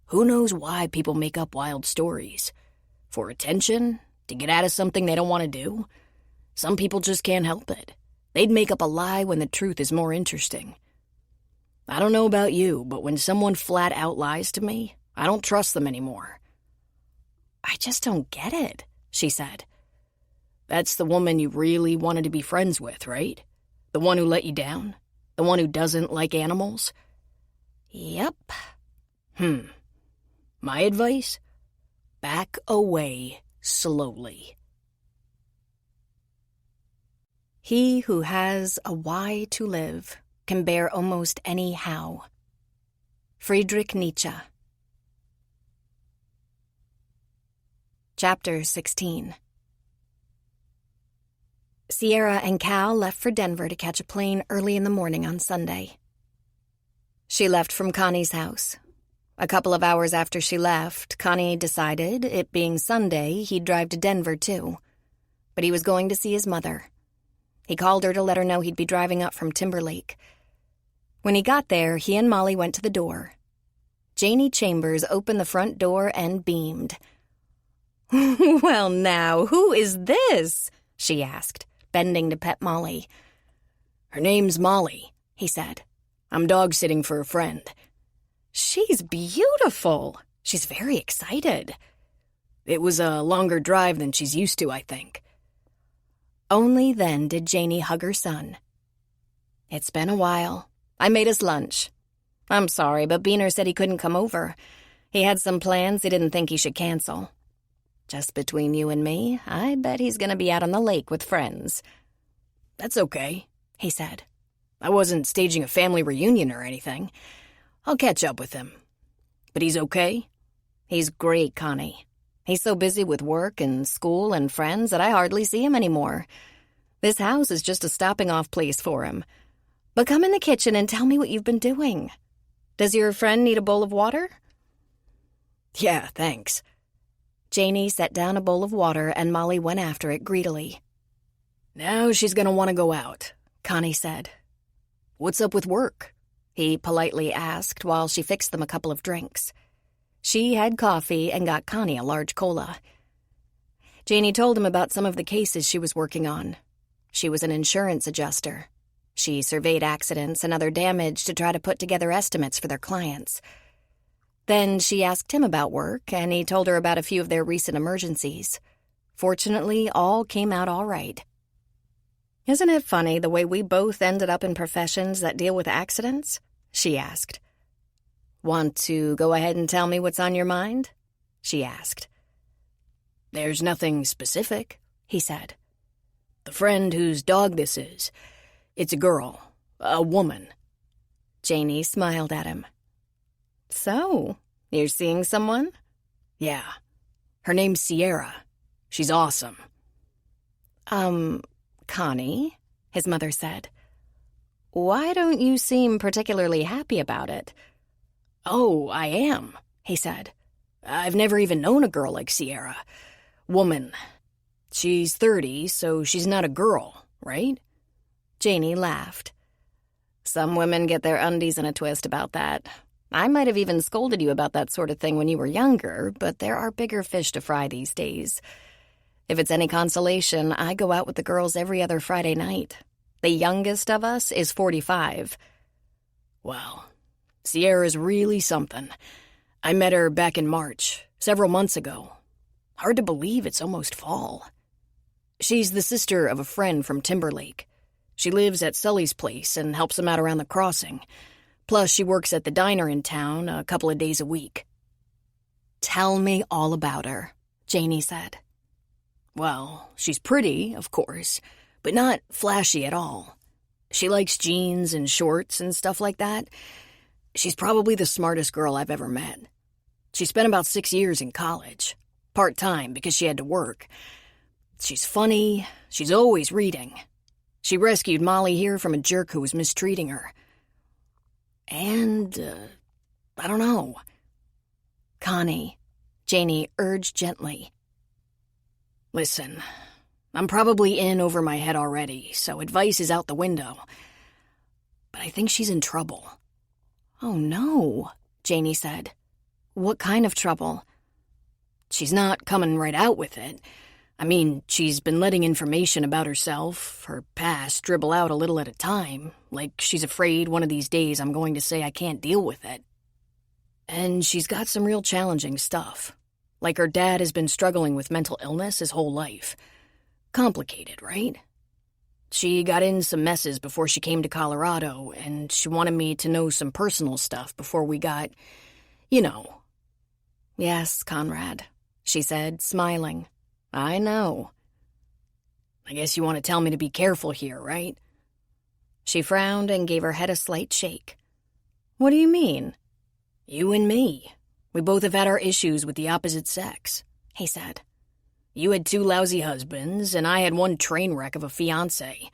Who knows why people make up wild stories? For attention? To get out of something they don't want to do? Some people just can't help it. They'd make up a lie when the truth is more interesting. I don't know about you, but when someone flat out lies to me, I don't trust them anymore. I just don't get it, she said. That's the woman you really wanted to be friends with, right? The one who let you down? The one who doesn't like animals? Yep. My advice? Back away slowly. He who has a why to live can bear almost any how. Friedrich Nietzsche. Chapter 16. Sierra and Cal left for Denver to catch a plane early in the morning on Sunday. She left from Connie's house. A couple of hours after she left, Connie decided, it being Sunday, he'd drive to Denver too. But he was going to see his mother. He called her to let her know he'd be driving up from Timberlake. When he got there, he and Molly went to the door. Janie Chambers opened the front door and beamed. "Well now, who is this?" she asked, bending to pet Molly. Her name's Molly, he said. I'm dog-sitting for a friend. She's beautiful. She's very excited. It was a longer drive than she's used to, I think. Only then did Janie hug her son. It's been a while. I made us lunch. I'm sorry, but Beaner said he couldn't come over. He had some plans he didn't think he should cancel. Just between you and me, I bet he's going to be out on the lake with friends. That's okay, he said. I wasn't staging a family reunion or anything. I'll catch up with him. But he's okay? He's great, Connie. He's so busy with work and school and friends that I hardly see him anymore. This house is just a stopping-off place for him. But come in the kitchen and tell me what you've been doing. Does your friend need a bowl of water? Yeah, thanks. Janie set down a bowl of water and Molly went after it greedily. Now she's gonna want to go out, Connie said. What's up with work? He politely asked while she fixed them a couple of drinks. She had coffee and got Connie a large cola. Janie told him about some of the cases she was working on. She was an insurance adjuster. She surveyed accidents and other damage to try to put together estimates for their clients. Then she asked him about work, and he told her about a few of their recent emergencies. Fortunately, all came out all right. Isn't it funny the way we both ended up in professions that deal with accidents? She asked. Want to go ahead and tell me what's on your mind? She asked. There's nothing specific, he said. The friend whose dog this is, it's a girl, a woman. Janie smiled at him. So, you're seeing someone? Yeah. Her name's Sierra. She's awesome. Connie, his mother said. Why don't you seem particularly happy about it? Oh, I am, he said. I've never even known a girl like Sierra. Woman. She's 30, so she's not a girl, right? Janie laughed. Some women get their undies in a twist about that. I might have even scolded you about that sort of thing when you were younger, but there are bigger fish to fry these days. If it's any consolation, I go out with the girls every other Friday night. The youngest of us is 45. Well, Sierra's really something. I met her back in March, several months ago. Hard to believe it's almost fall. She's the sister of a friend from Timberlake. She lives at Sully's place and helps him out around the crossing. Plus, she works at the diner in town a couple of days a week. Tell me all about her, Janie said. Well, she's pretty, of course, but not flashy at all. She likes jeans and shorts and stuff like that. She's probably the smartest girl I've ever met. She spent about 6 years in college, part-time because she had to work. She's funny. She's always reading. She rescued Molly here from a jerk who was mistreating her. And, I don't know. Connie, Janie urged gently. Listen, I'm probably in over my head already, so advice is out the window. But I think she's in trouble. Oh, no, Janie said. What kind of trouble? She's not coming right out with it. I mean, she's been letting information about herself, her past, dribble out a little at a time, like she's afraid one of these days I'm going to say I can't deal with it. And she's got some real challenging stuff. Like her dad has been struggling with mental illness his whole life. Complicated, right? She got in some messes before she came to Colorado, and she wanted me to know some personal stuff before we got, you know. Yes, Conrad, she said, smiling. I know. I guess you want to tell me to be careful here, right? She frowned and gave her head a slight shake. What do you mean? You and me. We both have had our issues with the opposite sex, he said. You had 2 lousy husbands, and I had one train wreck of a fiancé.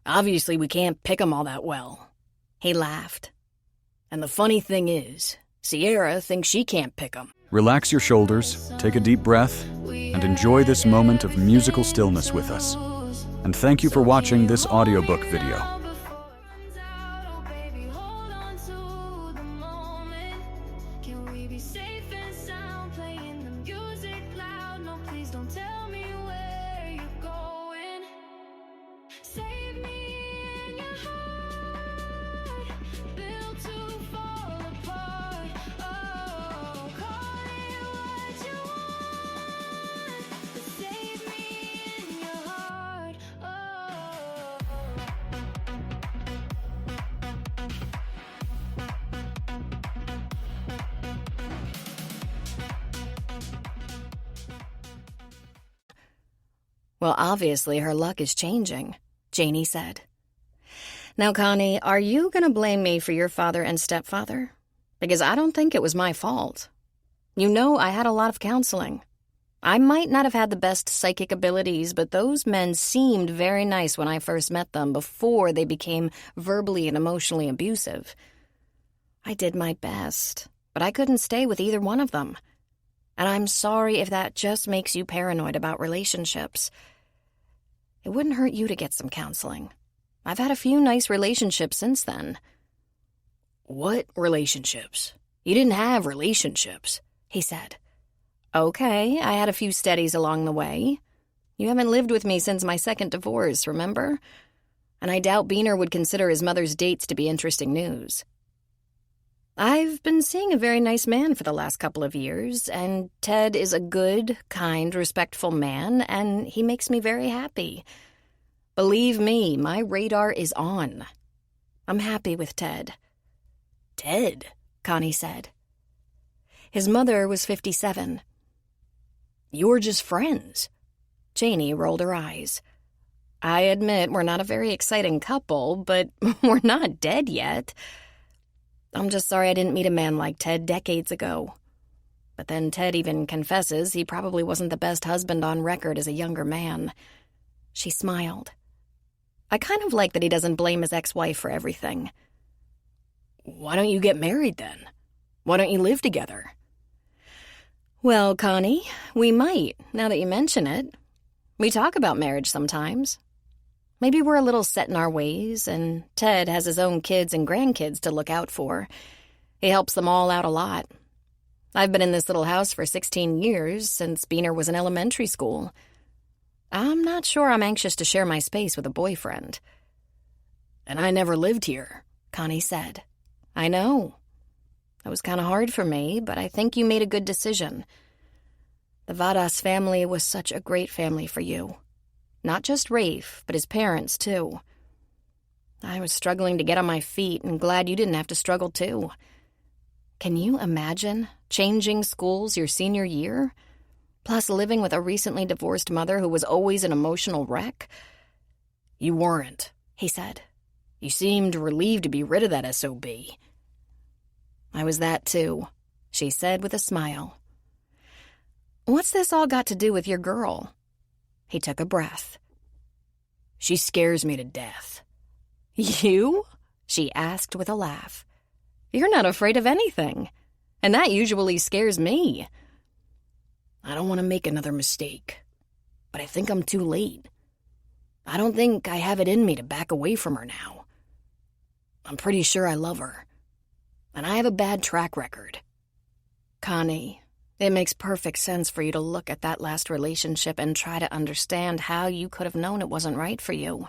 Obviously, we can't pick 'em all that well. He laughed. And the funny thing is, Sierra thinks she can't pick 'em. Relax your shoulders, take a deep breath, and enjoy this moment of musical stillness with us. And thank you for watching this audiobook video. Well, obviously her luck is changing, Janie said. Now, Connie, are you going to blame me for your father and stepfather? Because I don't think it was my fault. You know, I had a lot of counseling. I might not have had the best psychic abilities, but those men seemed very nice when I first met them before they became verbally and emotionally abusive. I did my best, but I couldn't stay with either one of them. And I'm sorry if that just makes you paranoid about relationships. It wouldn't hurt you to get some counseling. I've had a few nice relationships since then." "What relationships? You didn't have relationships," he said. "Okay, I had a few steadies along the way. You haven't lived with me since my second divorce, remember? And I doubt Beaner would consider his mother's dates to be interesting news. I've been seeing a very nice man for the last couple of years, and Ted is a good, kind, respectful man, and he makes me very happy. Believe me, my radar is on. I'm happy with Ted." "Ted?" Connie said. His mother was 57. "You're just friends." Janie rolled her eyes. "I admit we're not a very exciting couple, but we're not dead yet. I'm just sorry I didn't meet a man like Ted decades ago. But then Ted even confesses he probably wasn't the best husband on record as a younger man." She smiled. "I kind of like that he doesn't blame his ex-wife for everything." "Why don't you get married then? Why don't you live together?" "Well, Connie, we might, now that you mention it. We talk about marriage sometimes. Maybe we're a little set in our ways, and Ted has his own kids and grandkids to look out for. He helps them all out a lot. I've been in this little house for 16 years, since Beaner was in elementary school. I'm not sure I'm anxious to share my space with a boyfriend." "And I never lived here," Connie said. "I know. It was kind of hard for me, but I think you made a good decision. The Vadas family was such a great family for you. Not just Rafe, but his parents, too. I was struggling to get on my feet and glad you didn't have to struggle, too. Can you imagine changing schools your senior year? Plus living with a recently divorced mother who was always an emotional wreck?" "You weren't," he said. "You seemed relieved to be rid of that SOB." "I was that, too," she said with a smile. "What's this all got to do with your girl?" He took a breath. "She scares me to death." "You?" she asked with a laugh. "You're not afraid of anything, and that usually scares me." "I don't want to make another mistake, but I think I'm too late. I don't think I have it in me to back away from her now. I'm pretty sure I love her, and I have a bad track record." "Connie, it makes perfect sense for you to look at that last relationship and try to understand how you could have known it wasn't right for you.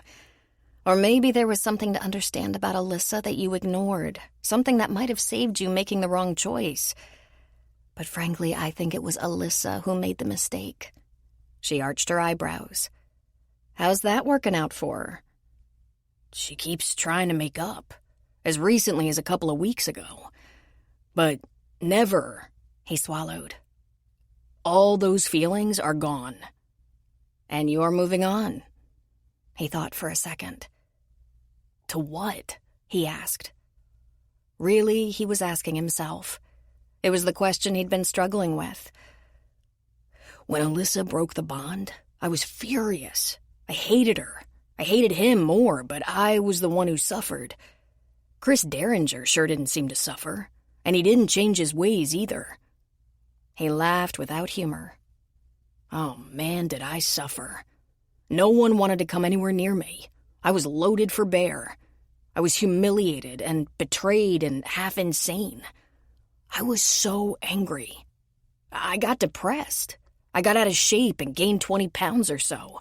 Or maybe there was something to understand about Alyssa that you ignored, something that might have saved you making the wrong choice. But frankly, I think it was Alyssa who made the mistake." She arched her eyebrows. "How's that working out for her?" "She keeps trying to make up, as recently as a couple of weeks ago. But never," he swallowed. "All those feelings are gone." "And you're moving on?" He thought for a second. "To what?" he asked. Really, he was asking himself. It was the question he'd been struggling with. "When Alyssa broke the bond, I was furious. I hated her. I hated him more, but I was the one who suffered. Chris Derringer sure didn't seem to suffer, and he didn't change his ways either." He laughed without humor. "Oh man, did I suffer. No one wanted to come anywhere near me. I was loaded for bear. I was humiliated and betrayed and half insane. I was so angry. I got depressed. I got out of shape and gained 20 pounds or so.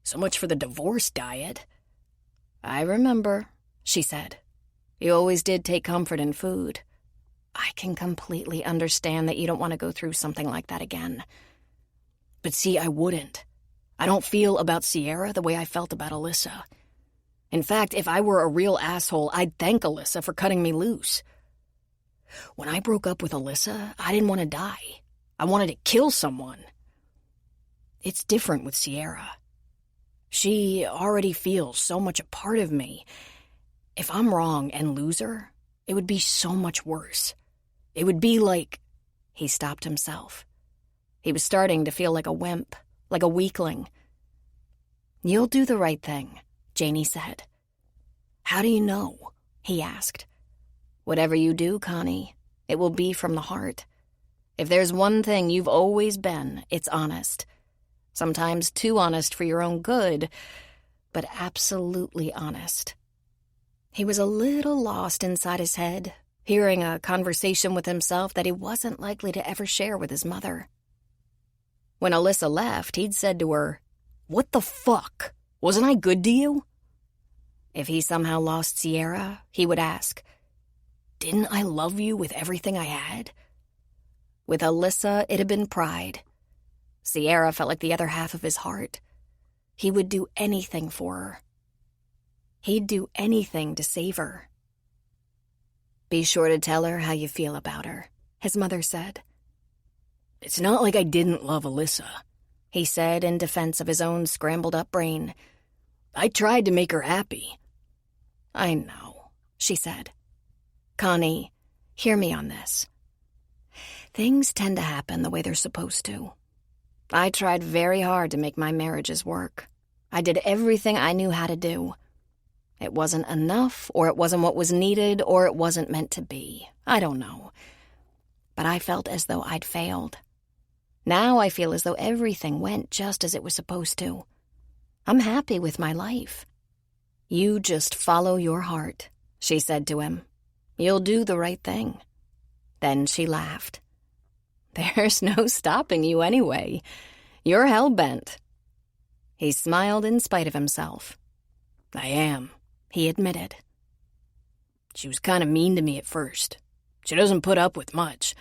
So much for the divorce diet." "I remember," she said. "You always did take comfort in food. I can completely understand that you don't want to go through something like that again." "But see, I wouldn't. I don't feel about Sierra the way I felt about Alyssa. In fact, if I were a real asshole, I'd thank Alyssa for cutting me loose. When I broke up with Alyssa, I didn't want to die. I wanted to kill someone. It's different with Sierra. She already feels so much a part of me. If I'm wrong and lose her, it would be so much worse. It would be like..." He stopped himself. He was starting to feel like a wimp, like a weakling. "You'll do the right thing," Janie said. "How do you know?" he asked. "Whatever you do, Connie, it will be from the heart. If there's one thing you've always been, it's honest. Sometimes too honest for your own good, but absolutely honest. He was a little lost inside his head, hearing a conversation with himself that he wasn't likely to ever share with his mother. When Alyssa left, he'd said to her, "What the fuck? Wasn't I good to you?" If he somehow lost Sierra, he would ask, "Didn't I love you with everything I had?" With Alyssa, it had been pride. Sierra felt like the other half of his heart. He would do anything for her. He'd do anything to save her. "Be sure to tell her how you feel about her," his mother said. "It's not like I didn't love Alyssa," he said in defense of his own scrambled-up brain. "I tried to make her happy." "I know," she said. "Connie, hear me on this. Things tend to happen the way they're supposed to. I tried very hard to make my marriages work. I did everything I knew how to do. It wasn't enough, or it wasn't what was needed, or it wasn't meant to be. I don't know. But I felt as though I'd failed. Now I feel as though everything went just as it was supposed to. I'm happy with my life." "You just follow your heart," she said to him. "You'll do the right thing." Then she laughed. "There's no stopping you anyway. You're hell-bent." He smiled in spite of himself. "I am," he admitted. "She was kind of mean to me at first. She doesn't put up with much.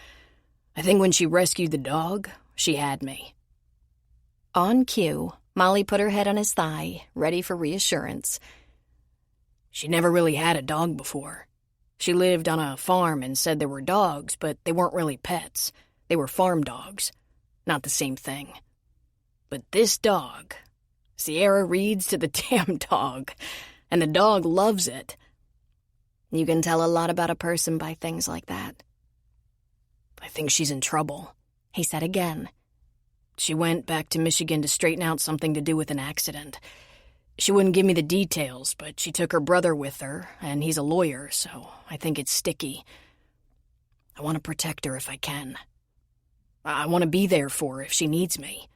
I think when she rescued the dog, she had me." On cue, Molly put her head on his thigh, ready for reassurance. "She never really had a dog before. She lived on a farm and said there were dogs, but they weren't really pets. They were farm dogs. Not the same thing. But this dog, Sierra reads to the damn dog, and the dog loves it." You can tell a lot about a person by things like that. "I think she's in trouble," he said again. "She went back to Michigan to straighten out something to do with an accident. She wouldn't give me the details, but she took her brother with her, and he's a lawyer, so I think it's sticky. I want to protect her if I can. I want to be there for her if she needs me.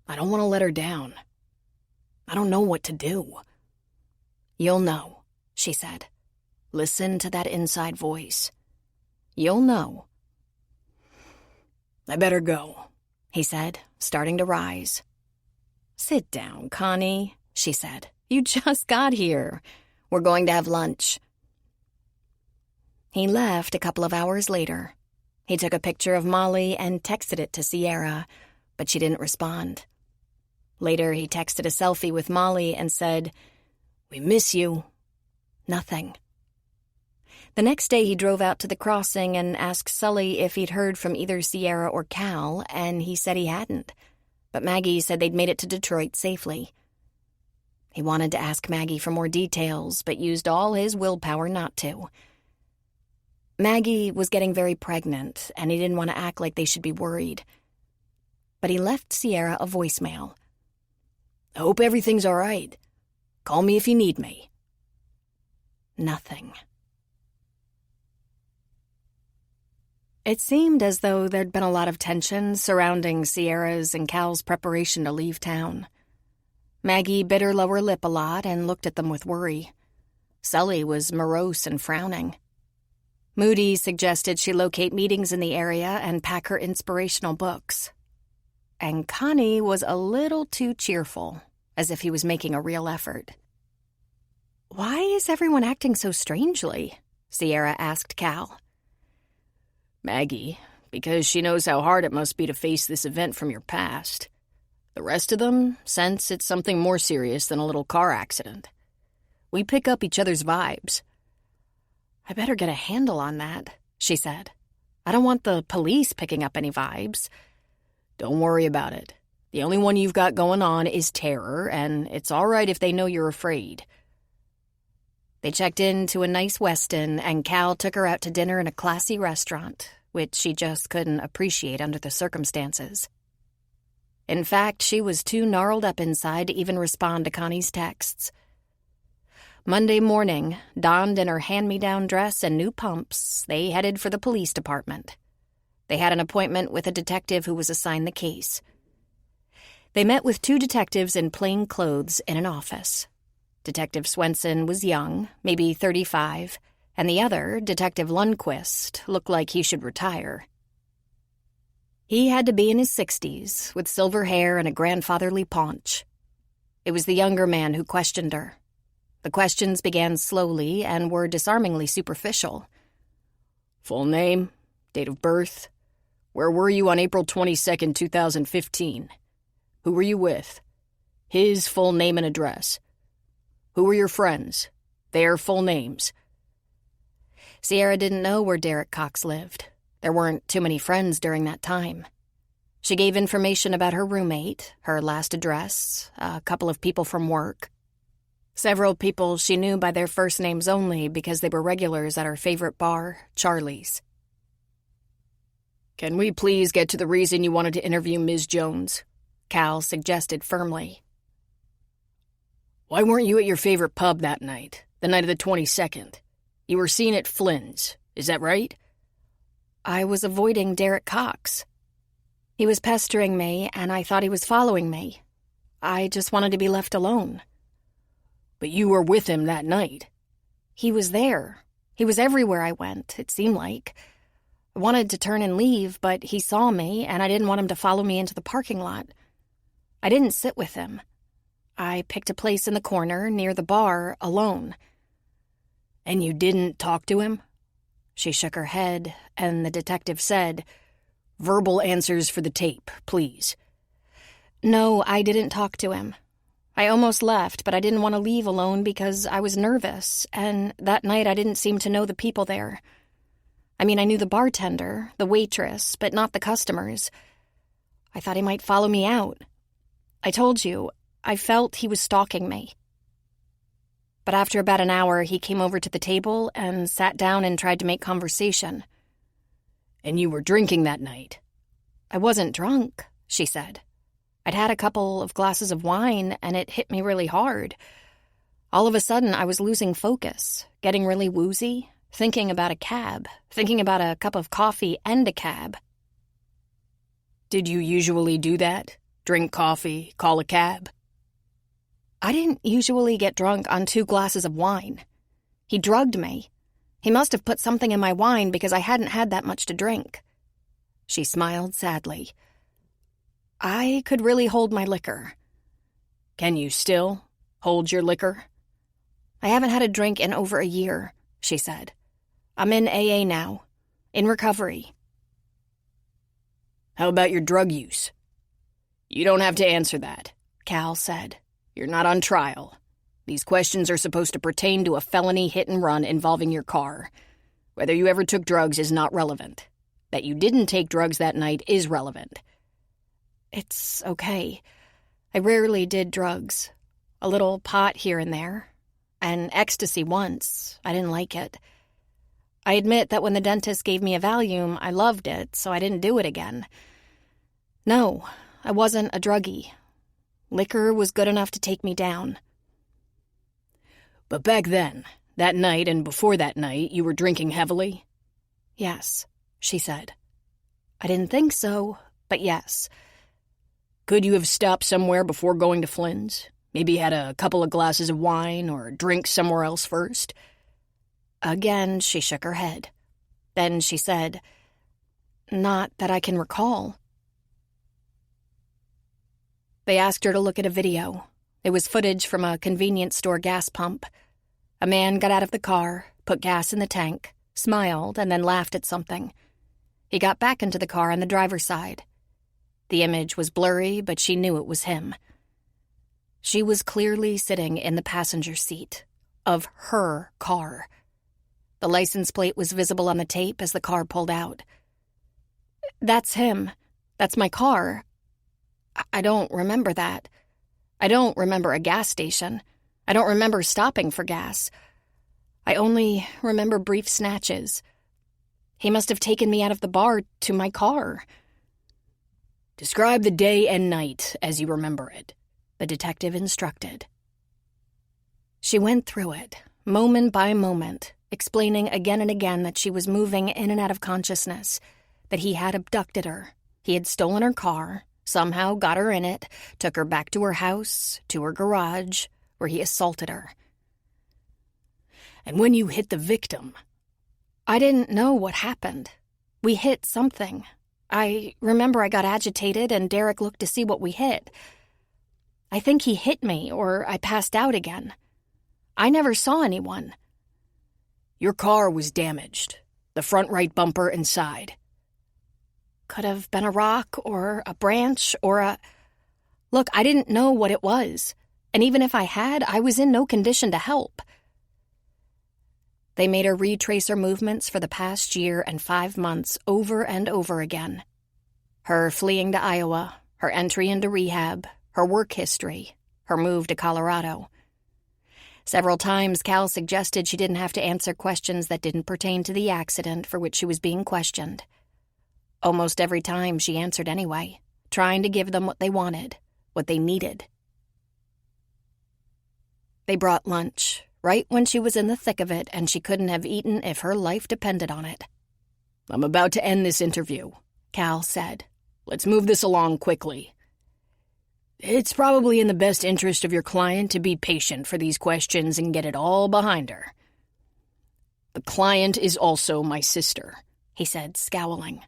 I don't want to let her down. I don't know what to do." "You'll know," she said. "Listen to that inside voice. You'll know." "I better go," he said, starting to rise. "Sit down, Connie," she said. "You just got here. We're going to have lunch." He left a couple of hours later. He took a picture of Molly and texted it to Sierra, but she didn't respond. Later, he texted a selfie with Molly and said, "We miss you." Nothing. The next day, he drove out to the crossing and asked Sully if he'd heard from either Sierra or Cal, and he said he hadn't. But Maggie said they'd made it to Detroit safely. He wanted to ask Maggie for more details, but used all his willpower not to. Maggie was getting very pregnant, and he didn't want to act like they should be worried. But he left Sierra a voicemail. "I hope everything's all right. Call me if you need me." Nothing. It seemed as though there'd been a lot of tension surrounding Sierra's and Cal's preparation to leave town. Maggie bit her lower lip a lot and looked at them with worry. Sully was morose and frowning. Moody suggested she locate meetings in the area and pack her inspirational books. And Connie was a little too cheerful, as if he was making a real effort. "Why is everyone acting so strangely?" Sierra asked Cal. "Maggie, because she knows how hard it must be to face this event from your past. The rest of them sense it's something more serious than a little car accident. We pick up each other's vibes." "I better get a handle on that," she said. "I don't want the police picking up any vibes." "Don't worry about it. The only one you've got going on is terror, and it's all right if they know you're afraid." They checked into a nice Westin, and Cal took her out to dinner in a classy restaurant, which she just couldn't appreciate under the circumstances. In fact, she was too gnarled up inside to even respond to Connie's texts. Monday morning, donned in her hand-me-down dress and new pumps, they headed for the police department. They had an appointment with a detective who was assigned the case. They met with 2 detectives in plain clothes in an office. Detective Swenson was young, maybe 35, and the other, Detective Lundquist, looked like he should retire. He had to be in his 60s, with silver hair and a grandfatherly paunch. It was the younger man who questioned her. The questions began slowly and were disarmingly superficial. Full name, date of birth. Where were you on April 22nd, 2015? Who were you with? His full name and address. Who were your friends? Their full names. Sierra didn't know where Derek Cox lived. There weren't too many friends during that time. She gave information about her roommate, her last address, a couple of people from work. Several people she knew by their first names only because they were regulars at her favorite bar, Charlie's. Can we please get to the reason you wanted to interview Ms. Jones? Cal suggested firmly. Why weren't you at your favorite pub that night, the night of the 22nd? You were seen at Flynn's, is that right? I was avoiding Derek Cox. He was pestering me, and I thought he was following me. I just wanted to be left alone. But you were with him that night. He was there. He was everywhere I went, it seemed like. I wanted to turn and leave, but he saw me, and I didn't want him to follow me into the parking lot. I didn't sit with him. I picked a place in the corner near the bar, alone. And you didn't talk to him? She shook her head, and the detective said, Verbal answers for the tape, please. No, I didn't talk to him. I almost left, but I didn't want to leave alone because I was nervous, and that night I didn't seem to know the people there. I mean, I knew the bartender, the waitress, but not the customers. I thought he might follow me out. I told you, I felt he was stalking me. But after about an hour, he came over to the table and sat down and tried to make conversation. And you were drinking that night? I wasn't drunk, she said. I'd had a couple of glasses of wine, and it hit me really hard. All of a sudden, I was losing focus, getting really woozy, thinking about a cab, thinking about a cup of coffee and a cab. Did you usually do that? Drink coffee, call a cab? I didn't usually get drunk on 2 glasses of wine. He drugged me. He must have put something in my wine because I hadn't had that much to drink. She smiled sadly. I could really hold my liquor. Can you still hold your liquor? I haven't had a drink in over a year, she said. I'm in AA now, in recovery. How about your drug use? You don't have to answer that, Cal said. You're not on trial. These questions are supposed to pertain to a felony hit and run involving your car. Whether you ever took drugs is not relevant. That you didn't take drugs that night is relevant. It's okay. I rarely did drugs. A little pot here and there. And ecstasy once. I didn't like it. I admit that when the dentist gave me a Valium, I loved it, so I didn't do it again. No, I wasn't a druggie. Liquor was good enough to take me down. But back then, that night and before that night, you were drinking heavily? Yes, she said. I didn't think so, but yes. Could you have stopped somewhere before going to Flynn's? Maybe had a couple of glasses of wine or a drink somewhere else first? Again, she shook her head. Then she said, Not that I can recall. They asked her to look at a video. It was footage from a convenience store gas pump. A man got out of the car, put gas in the tank, smiled, and then laughed at something. He got back into the car on the driver's side. The image was blurry, but she knew it was him. She was clearly sitting in the passenger seat of her car. The license plate was visible on the tape as the car pulled out. That's him. That's my car. I don't remember that. I don't remember a gas station. I don't remember stopping for gas. I only remember brief snatches. He must have taken me out of the bar to my car. Describe the day and night as you remember it, the detective instructed. She went through it, moment by moment, explaining again and again that she was moving in and out of consciousness, that he had abducted her, he had stolen her car, somehow got her in it, took her back to her house, to her garage, where he assaulted her. And when you hit the victim, I didn't know what happened. We hit something. I remember I got agitated and Derek looked to see what we hit. I think he hit me or I passed out again. I never saw anyone. your car was damaged, the front right bumper and side. Could have been a rock or a branch or a... Look, I didn't know what it was. And even if I had, I was in no condition to help. They made her retrace her movements for the past year and 5 months over and over again. Her fleeing to Iowa, her entry into rehab, her work history, her move to Colorado. Several times, Cal suggested she didn't have to answer questions that didn't pertain to the accident for which she was being questioned. Almost every time she answered anyway, trying to give them what they wanted, what they needed. They brought lunch, right when she was in the thick of it and she couldn't have eaten if her life depended on it. "I'm about to end this interview," Cal said. "Let's move this along quickly. It's probably in the best interest of your client to be patient for these questions and get it all behind her. The client is also my sister," he said, scowling.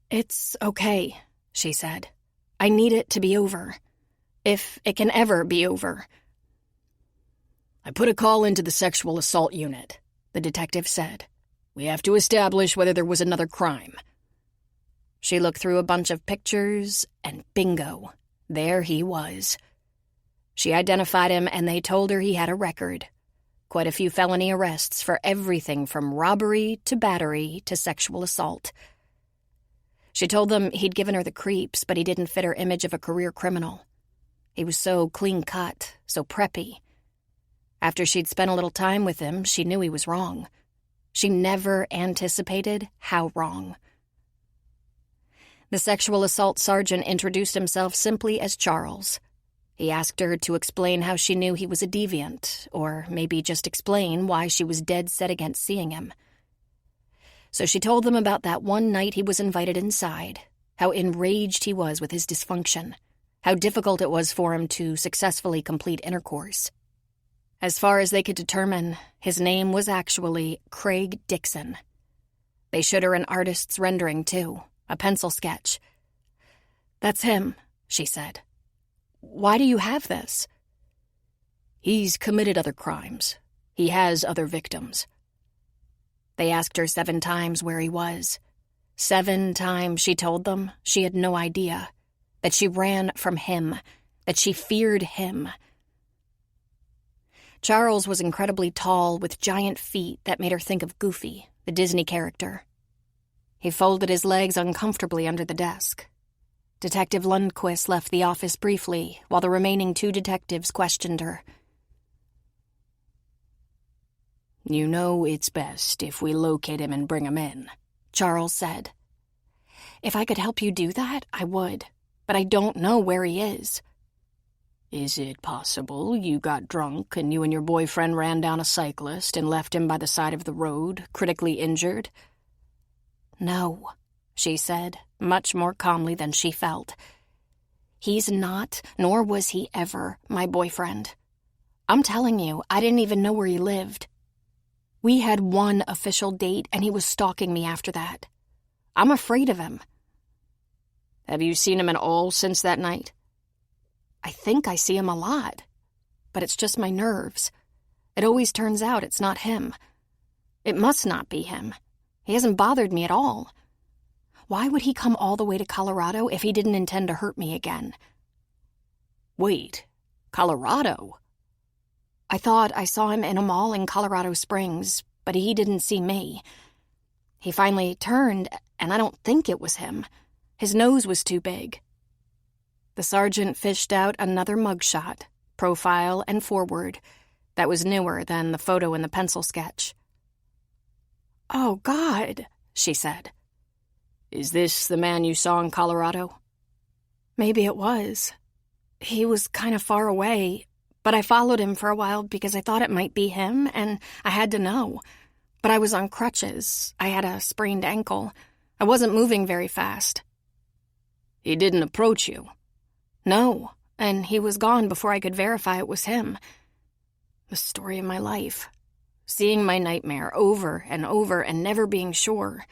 "It's okay," she said. "I need it to be over. If it can ever be over." "I put a call into the sexual assault unit," the detective said. "We have to establish whether there was another crime." She looked through a bunch of pictures, and bingo, there he was. She identified him, and they told her he had a record. Quite a few felony arrests for everything from robbery to battery to sexual assault. She told them he'd given her the creeps, but he didn't fit her image of a career criminal. He was so clean-cut, so preppy. After she'd spent a little time with him, she knew he was wrong. She never anticipated how wrong. The sexual assault sergeant introduced himself simply as Charles. He asked her to explain how she knew he was a deviant, or maybe just explain why she was dead set against seeing him. So she told them about that one night he was invited inside, how enraged he was with his dysfunction, how difficult it was for him to successfully complete intercourse. As far as they could determine, his name was actually Craig Dixon. They showed her an artist's rendering, too, a pencil sketch. "That's him," she said. "Why do you have this?" "He's committed other crimes. He has other victims." They asked her 7 times where he was. 7 times she told them she had no idea, that she ran from him, that she feared him. Charles was incredibly tall with giant feet that made her think of Goofy, the Disney character. He folded his legs uncomfortably under the desk. Detective Lundquist left the office briefly while the remaining 2 detectives questioned her. "You know it's best if we locate him and bring him in," Charles said. "If I could help you do that, I would, but I don't know where he is." "Is it possible you got drunk and you and your boyfriend ran down a cyclist and left him by the side of the road, critically injured?" "No," she said, much more calmly than she felt. "He's not, nor was he ever, my boyfriend. I'm telling you, I didn't even know where he lived. We had 1 official date, and he was stalking me after that. I'm afraid of him." "Have you seen him at all since that night?" "I think I see him a lot, but it's just my nerves. It always turns out it's not him. It must not be him. He hasn't bothered me at all. Why would he come all the way to Colorado if he didn't intend to hurt me again?" "Wait, Colorado?" "I thought I saw him in a mall in Colorado Springs, but he didn't see me. He finally turned, and I don't think it was him. His nose was too big." The sergeant fished out another mugshot, profile and forward, that was newer than the photo in the pencil sketch. "Oh, God," she said. "Is this the man you saw in Colorado?" "Maybe it was. He was kind of far away, but I followed him for a while because I thought it might be him, and I had to know. But I was on crutches. I had a sprained ankle. I wasn't moving very fast." He didn't approach you? No, and he was gone before I could verify it was him. The story of my life. Seeing my nightmare over and over and never being sure.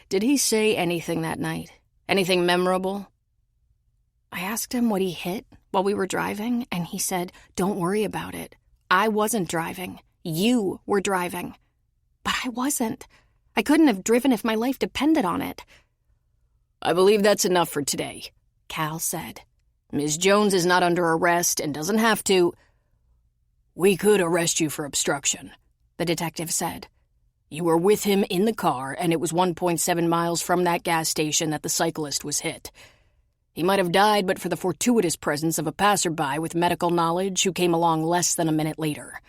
Did he say anything that night? Anything memorable? I asked him what he hit while we were driving, and he said, "Don't worry about it. I wasn't driving. You were driving." But I wasn't. I couldn't have driven if my life depended on it. I believe that's enough for today, Cal said. Ms. Jones is not under arrest and doesn't have to. We could arrest you for obstruction, the detective said. You were with him in the car, and it was 1.7 miles from that gas station that the cyclist was hit. He might have died but for the fortuitous presence of a passerby with medical knowledge who came along less than a minute later.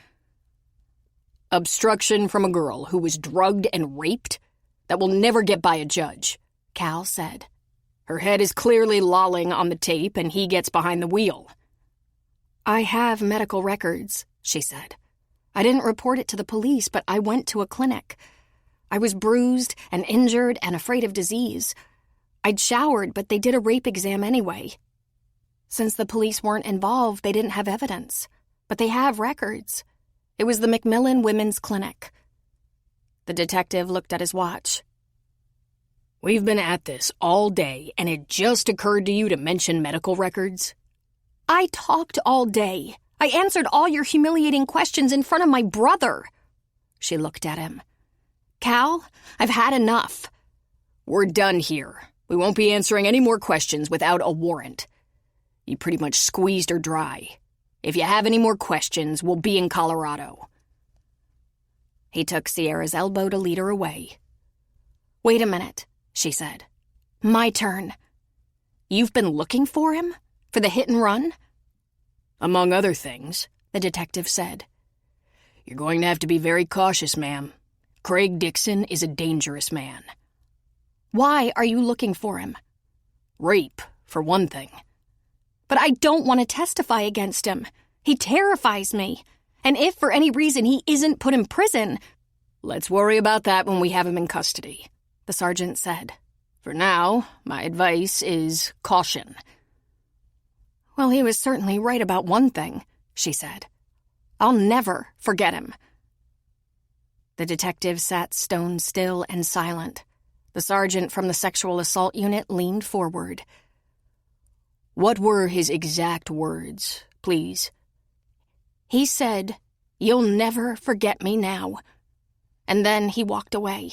Obstruction from a girl who was drugged and raped? That will never get by a judge, Cal said. Her head is clearly lolling on the tape, and he gets behind the wheel. I have medical records, she said. I didn't report it to the police, but I went to a clinic. I was bruised and injured and afraid of disease. I'd showered, but they did a rape exam anyway. Since the police weren't involved, they didn't have evidence. But they have records. It was the Macmillan Women's Clinic. The detective looked at his watch. We've been at this all day, and it just occurred to you to mention medical records? I talked all day. I answered all your humiliating questions in front of my brother. She looked at him. Cal, I've had enough. We're done here. We won't be answering any more questions without a warrant. You pretty much squeezed her dry. If you have any more questions, we'll be in Colorado. He took Sierra's elbow to lead her away. Wait a minute, she said. My turn. You've been looking for him? For the hit and run? Among other things, the detective said. You're going to have to be very cautious, ma'am. Craig Dixon is a dangerous man. Why are you looking for him? Rape, for one thing. But I don't want to testify against him. He terrifies me. And if for any reason he isn't put in prison... Let's worry about that when we have him in custody, the sergeant said. For now, my advice is caution. Well, he was certainly right about one thing, she said. I'll never forget him. The detective sat stone still and silent. The sergeant from the sexual assault unit leaned forward. What were his exact words, please? He said, "You'll never forget me now." And then he walked away.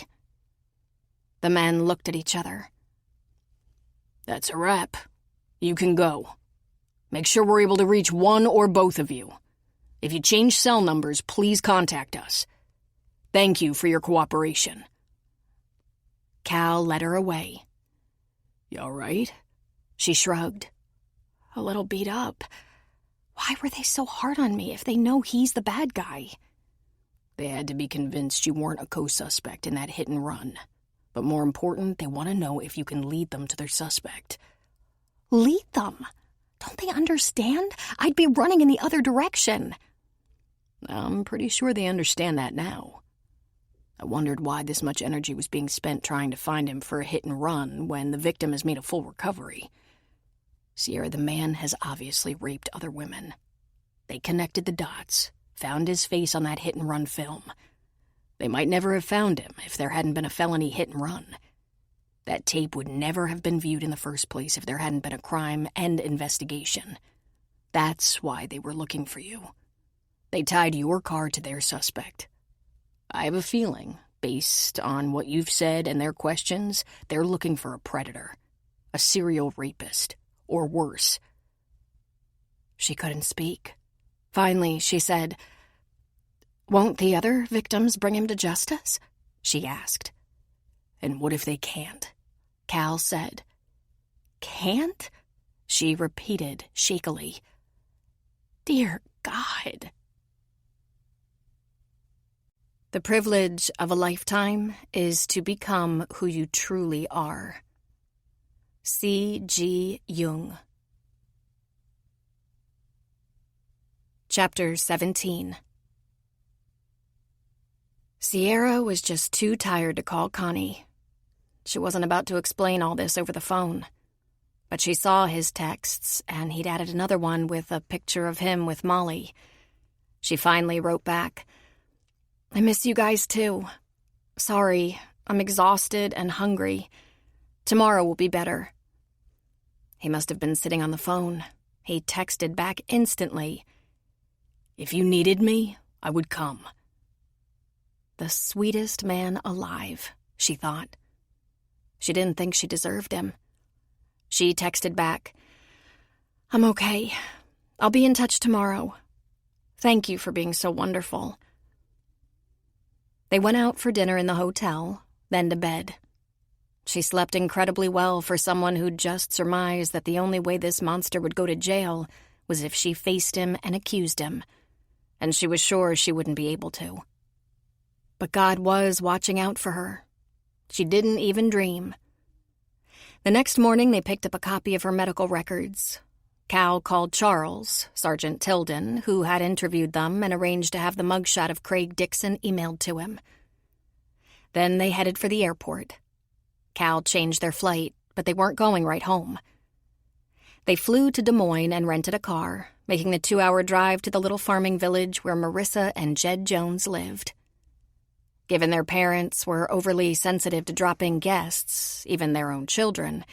The men looked at each other. That's a wrap. You can go. Make sure we're able to reach one or both of you. If you change cell numbers, please contact us. Thank you for your cooperation. Cal led her away. You all right? She shrugged. A little beat up. Why were they so hard on me if they know he's the bad guy? They had to be convinced you weren't a co-suspect in that hit and run. But more important, they want to know if you can lead them to their suspect. Lead them? Don't they understand? I'd be running in the other direction. I'm pretty sure they understand that now. I wondered why this much energy was being spent trying to find him for a hit and run when the victim has made a full recovery. Sierra, the man has obviously raped other women. They connected the dots, found his face on that hit and run film. They might never have found him if there hadn't been a felony hit and run. That tape would never have been viewed in the first place if there hadn't been a crime and investigation. That's why they were looking for you. They tied your car to their suspect. I have a feeling, based on what you've said and their questions, they're looking for a predator, a serial rapist, or worse. She couldn't speak. Finally, she said, "Won't the other victims bring him to justice?" she asked. And what if they can't? Cal said. Can't? She repeated shakily. Dear God. The privilege of a lifetime is to become who you truly are. C.G. Jung. Chapter 17. Sierra was just too tired to call Connie. She wasn't about to explain all this over the phone. But she saw his texts, and he'd added another one with a picture of him with Molly. She finally wrote back, "I miss you guys too. Sorry, I'm exhausted and hungry. Tomorrow will be better." He must have been sitting on the phone. He texted back instantly, "If you needed me, I would come." The sweetest man alive, she thought. She didn't think she deserved him. She texted back, "I'm okay. I'll be in touch tomorrow. Thank you for being so wonderful." They went out for dinner in the hotel, then to bed. She slept incredibly well for someone who'd just surmised that the only way this monster would go to jail was if she faced him and accused him, and she was sure she wouldn't be able to. But God was watching out for her. She didn't even dream. The next morning, they picked up a copy of her medical records. Cal called Charles, Sergeant Tilden, who had interviewed them, and arranged to have the mugshot of Craig Dixon emailed to him. Then they headed for the airport. Cal changed their flight, but they weren't going right home. They flew to Des Moines and rented a car, making the 2-hour drive to the little farming village where Marissa and Jed Jones lived. Given their parents were overly sensitive to dropping guests, even their own children,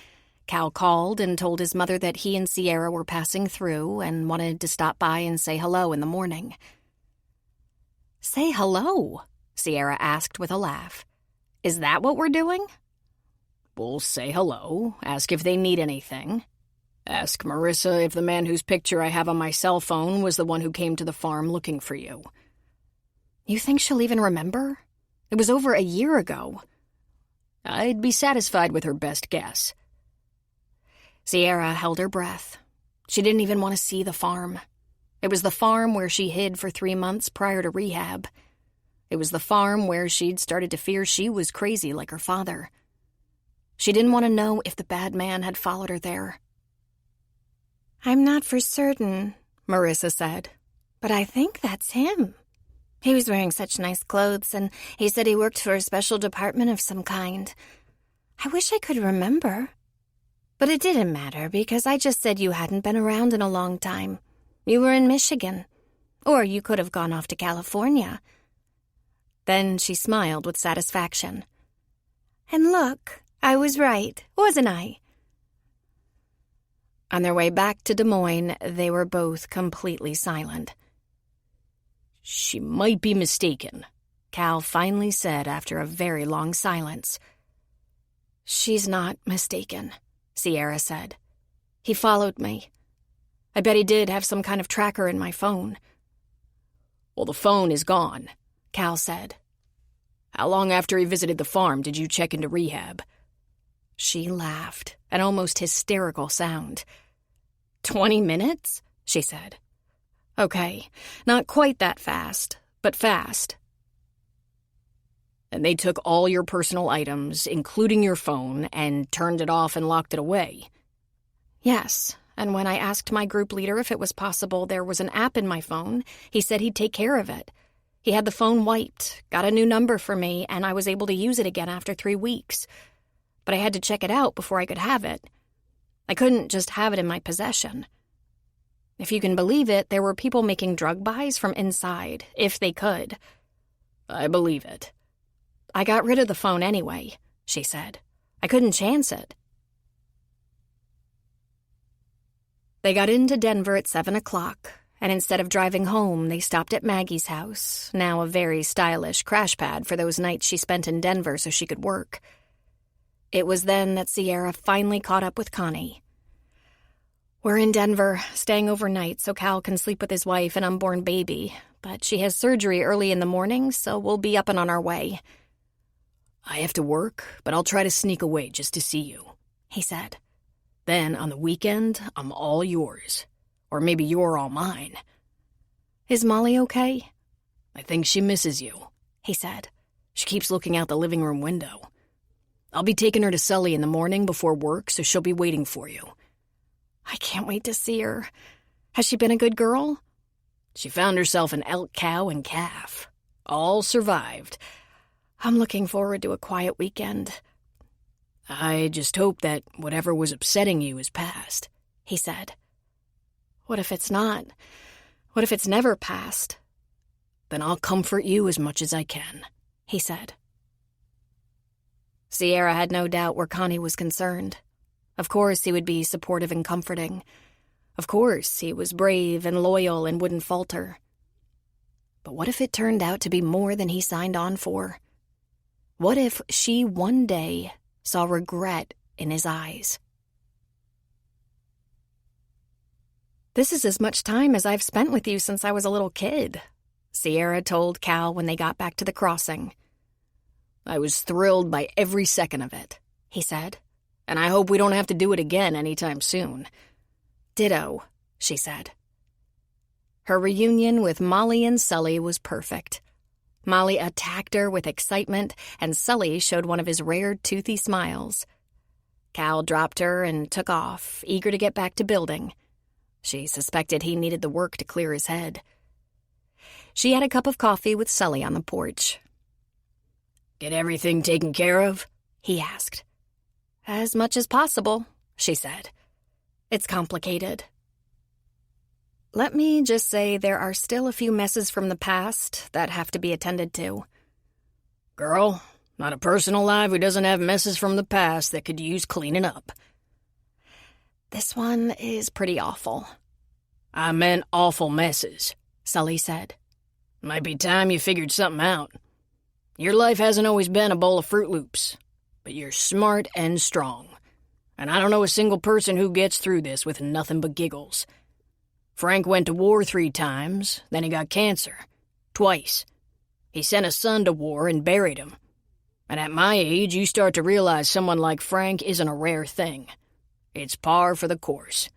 Cal called and told his mother that he and Sierra were passing through and wanted to stop by and say hello in the morning. "Say hello?" Sierra asked with a laugh. "Is that what we're doing?" We'll say hello, ask if they need anything. Ask Marissa if the man whose picture I have on my cell phone was the one who came to the farm looking for you." "You think she'll even remember? It was over a year ago." "I'd be satisfied with her best guess." Sierra held her breath. She didn't even want to see the farm. It was the farm where she hid for 3 months prior to rehab. It was the farm where she'd started to fear she was crazy like her father. She didn't want to know if the bad man had followed her there. "I'm not for certain," Marissa said, "but I think that's him. He was wearing such nice clothes, and he said he worked for a special department of some kind. I wish I could remember. But it didn't matter, because I just said you hadn't been around in a long time. You were in Michigan. Or you could have gone off to California." Then she smiled with satisfaction. "And look, I was right, wasn't I?" On their way back to Des Moines, they were both completely silent. "She might be mistaken," Cal finally said after a very long silence. "She's not mistaken," Sierra said. "He followed me. I bet he did have some kind of tracker in my phone." "Well, the phone is gone," Cal said. "How long after he visited the farm did you check into rehab?" She laughed, an almost hysterical sound. 20 minutes, she said. "Okay, not quite that fast, but fast." "And they took all your personal items, including your phone, and turned it off and locked it away?" "Yes, and when I asked my group leader if it was possible there was an app in my phone, he said he'd take care of it. He had the phone wiped, got a new number for me, and I was able to use it again after 3 weeks. But I had to check it out before I could have it. I couldn't just have it in my possession. If you can believe it, there were people making drug buys from inside, if they could." "I believe it." "I got rid of the phone anyway," she said. "I couldn't chance it." They got into Denver at 7 o'clock, and instead of driving home, they stopped at Maggie's house, now a very stylish crash pad for those nights she spent in Denver so she could work. It was then that Sierra finally caught up with Connie. "We're in Denver, staying overnight so Cal can sleep with his wife and unborn baby, but she has surgery early in the morning, so we'll be up and on our way." "I have to work, but I'll try to sneak away just to see you," he said. "Then, on the weekend, I'm all yours. Or maybe you're all mine." "Is Molly okay?" "I think she misses you," he said. "She keeps looking out the living room window. I'll be taking her to Sully in the morning before work, so she'll be waiting for you." "I can't wait to see her. Has she been a good girl?" "She found herself an elk cow and calf. All survived." "I'm looking forward to a quiet weekend." I just hope that whatever was upsetting you is past, he said. What if it's not? What if it's never past? Then I'll comfort you as much as I can, he said. Sierra had no doubt where Connie was concerned. Of course he would be supportive and comforting. Of course he was brave and loyal and wouldn't falter. But what if it turned out to be more than he signed on for? What if she one day saw regret in his eyes? "This is as much time as I've spent with you since I was a little kid," Sierra told Cal when they got back to the crossing. "I was thrilled by every second of it," he said. "And I hope we don't have to do it again anytime soon." "Ditto," she said. Her reunion with Molly and Sully was perfect. Molly attacked her with excitement, and Sully showed one of his rare toothy smiles. Cal dropped her and took off, eager to get back to building. She suspected he needed the work to clear his head. She had a cup of coffee with Sully on the porch. "Get everything taken care of?" he asked. "As much as possible," she said. "It's complicated. Let me just say there are still a few messes from the past that have to be attended to." "Girl, not a person alive who doesn't have messes from the past that could use cleaning up." "This one is pretty awful." "I meant awful messes," Sully said. "Might be time you figured something out. Your life hasn't always been a bowl of Fruit Loops, but you're smart and strong. And I don't know a single person who gets through this with nothing but giggles. Frank went to war 3 times, then he got cancer. Twice. He sent a son to war and buried him. And at my age, you start to realize someone like Frank isn't a rare thing. It's par for the course.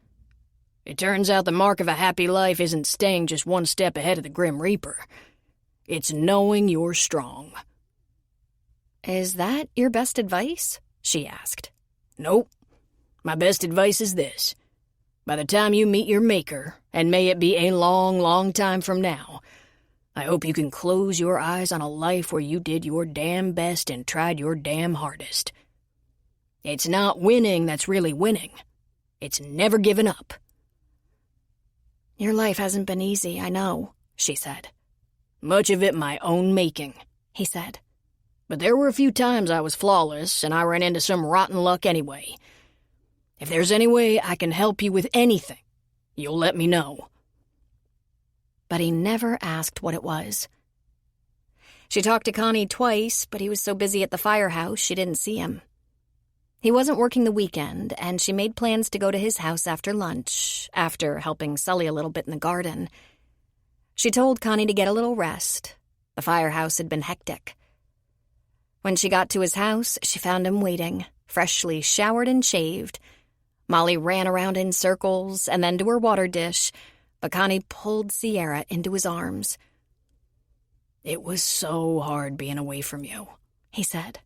It turns out the mark of a happy life isn't staying just one step ahead of the Grim Reaper. It's knowing you're strong." "Is that your best advice?" she asked. "Nope. My best advice is this. By the time you meet your maker, and may it be a long, long time from now, I hope you can close your eyes on a life where you did your damn best and tried your damn hardest. It's not winning that's really winning. It's never giving up." "Your life hasn't been easy, I know," she said. "Much of it my own making," he said. "But there were a few times I was flawless, and I ran into some rotten luck anyway. If there's any way I can help you with anything, you'll let me know." But he never asked what it was. She talked to Connie twice, but he was so busy at the firehouse she didn't see him. He wasn't working the weekend, and she made plans to go to his house after lunch, after helping Sully a little bit in the garden. She told Connie to get a little rest. The firehouse had been hectic. When she got to his house, she found him waiting, freshly showered and shaved. Molly ran around in circles and then to her water dish, but Connie pulled Sierra into his arms. "It was so hard being away from you," he said.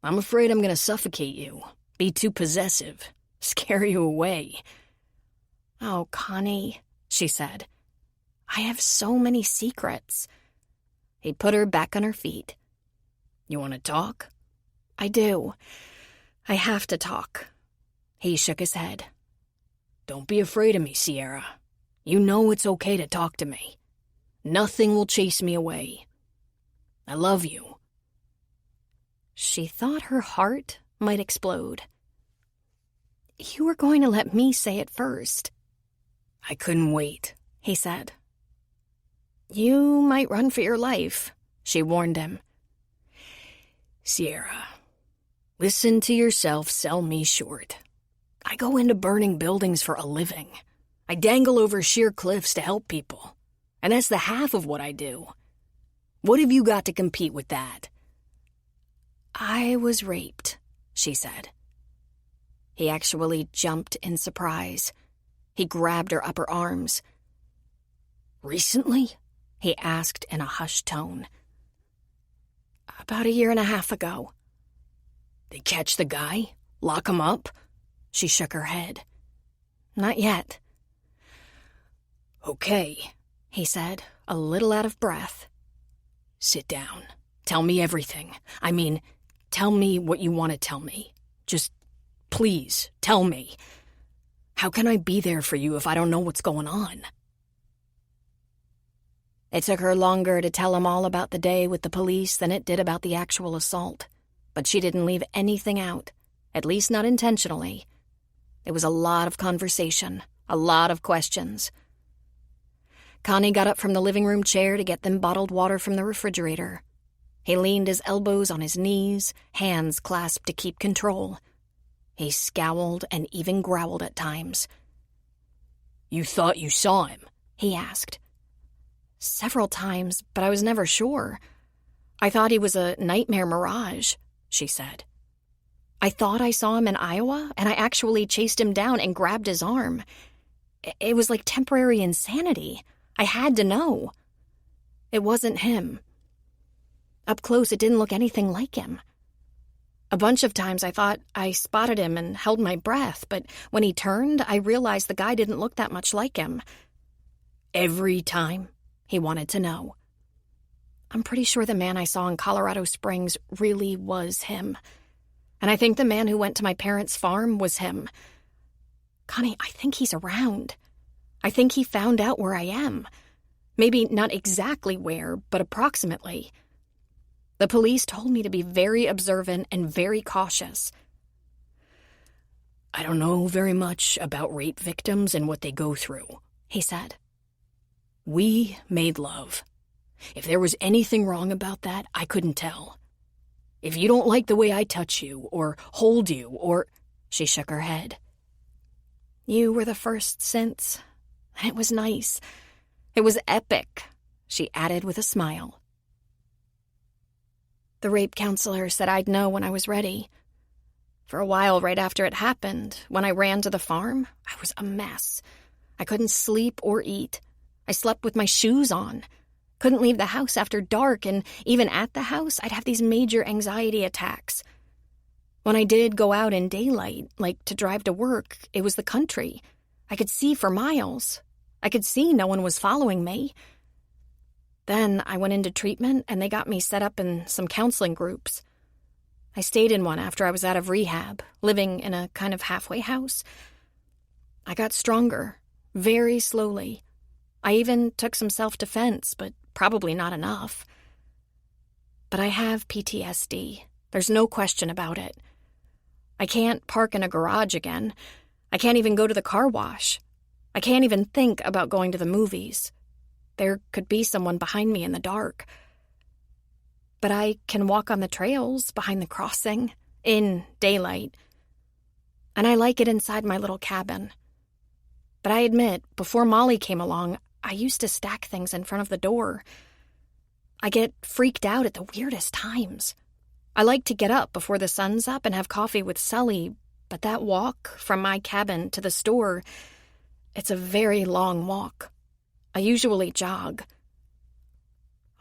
"I'm afraid I'm going to suffocate you, be too possessive, scare you away." "Oh, Connie," she said. "I have so many secrets." He put her back on her feet. "You want to talk?" "I do. I have to talk." He shook his head. "Don't be afraid of me, Sierra. You know it's okay to talk to me. Nothing will chase me away. I love you." She thought her heart might explode. "You were going to let me say it first." "I couldn't wait," he said. "You might run for your life," she warned him. "Sierra, listen to yourself sell me short. I go into burning buildings for a living. I dangle over sheer cliffs to help people. And that's the half of what I do. What have you got to compete with that?" "I was raped," she said. He actually jumped in surprise. He grabbed her upper arms. "Recently?" he asked in a hushed tone. "About 1.5 years ago." "They catch the guy? Lock him up?" She shook her head. "Not yet." "Okay," he said, a little out of breath. "Sit down. Tell me everything. I mean, tell me what you want to tell me. Just, please, tell me. How can I be there for you if I don't know what's going on? It took her longer to tell him all about the day with the police than it did about the actual assault, but she didn't leave anything out, at least not intentionally. It was a lot of conversation, a lot of questions. Connie got up from the living room chair to get them bottled water from the refrigerator. He leaned his elbows on his knees, hands clasped to keep control. He scowled and even growled at times. You thought you saw him? He asked. Several times, but I was never sure. I thought he was a nightmare mirage, she said. I thought I saw him in Iowa, and I actually chased him down and grabbed his arm. It was like temporary insanity. I had to know. It wasn't him. Up close, it didn't look anything like him. A bunch of times I thought I spotted him and held my breath, but when he turned, I realized the guy didn't look that much like him. Every time? He wanted to know. I'm pretty sure the man I saw in Colorado Springs really was him. And I think the man who went to my parents' farm was him. Connie, I think he's around. I think he found out where I am. Maybe not exactly where, but approximately. The police told me to be very observant and very cautious. I don't know very much about rape victims and what they go through, he said. We made love. If there was anything wrong about that, I couldn't tell. If you don't like the way I touch you, or hold you, or... She shook her head. You were the first since. It was nice. It was epic, she added with a smile. The rape counselor said I'd know when I was ready. For a while right after it happened, when I ran to the farm, I was a mess. I couldn't sleep or eat. I slept with my shoes on. Couldn't leave the house after dark, and even at the house, I'd have these major anxiety attacks. When I did go out in daylight, like to drive to work, it was the country. I could see for miles. I could see no one was following me. Then I went into treatment, and they got me set up in some counseling groups. I stayed in one after I was out of rehab, living in a kind of halfway house. I got stronger, very slowly. I even took some self-defense, but probably not enough. But I have PTSD. There's no question about it. I can't park in a garage again. I can't even go to the car wash. I can't even think about going to the movies. There could be someone behind me in the dark. But I can walk on the trails behind the crossing, in daylight. And I like it inside my little cabin. But I admit, before Molly came along, I used to stack things in front of the door. I get freaked out at the weirdest times. I like to get up before the sun's up and have coffee with Sully, but that walk from my cabin to the store, it's a very long walk. I usually jog.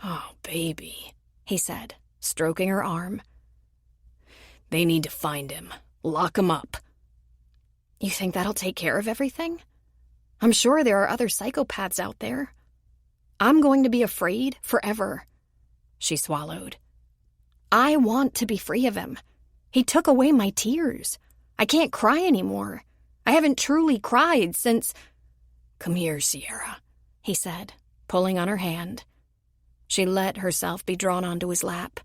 Oh, baby, he said, stroking her arm. They need to find him. Lock him up. You think that'll take care of everything? I'm sure there are other psychopaths out there. I'm going to be afraid forever. She swallowed. I want to be free of him. He took away my tears. I can't cry anymore. I haven't truly cried since... Come here, Sierra, he said, pulling on her hand. She let herself be drawn onto his lap.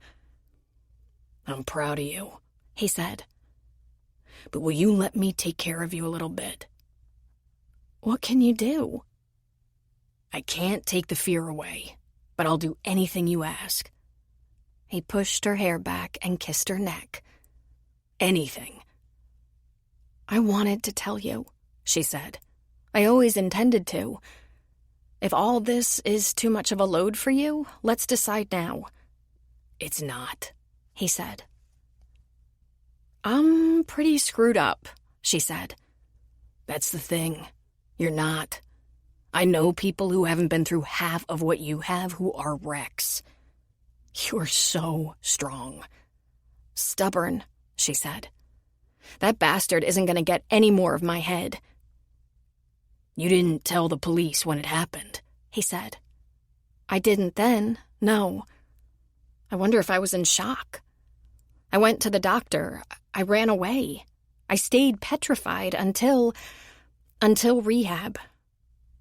I'm proud of you, he said. But will you let me take care of you a little bit? What can you do? I can't take the fear away, but I'll do anything you ask. He pushed her hair back and kissed her neck. Anything. I wanted to tell you, she said. I always intended to. If all this is too much of a load for you, let's decide now. It's not, he said. I'm pretty screwed up, she said. That's the thing. You're not. I know people who haven't been through half of what you have who are wrecks. You're so strong. Stubborn, she said. That bastard isn't going to get any more of my head. You didn't tell the police when it happened, he said. I didn't then, no. I wonder if I was in shock. I went to the doctor. I ran away. I stayed petrified until rehab.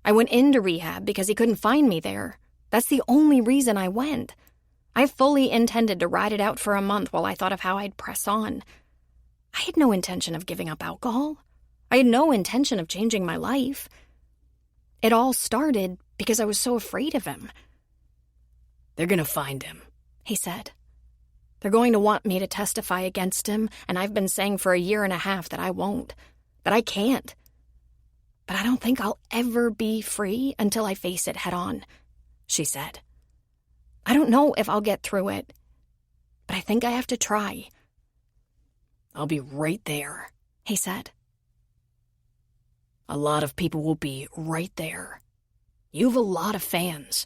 I went into rehab because he couldn't find me there. That's the only reason I went. I fully intended to ride it out for a month while I thought of how I'd press on. I had no intention of giving up alcohol. I had no intention of changing my life. It all started because I was so afraid of him. "They're gonna find him," he said. "They're going to want me to testify against him, and I've been saying for 1.5 years that I won't, that I can't. But I don't think I'll ever be free until I face it head on," she said. "I don't know if I'll get through it, but I think I have to try." "I'll be right there," he said. "A lot of people will be right there. You have a lot of fans."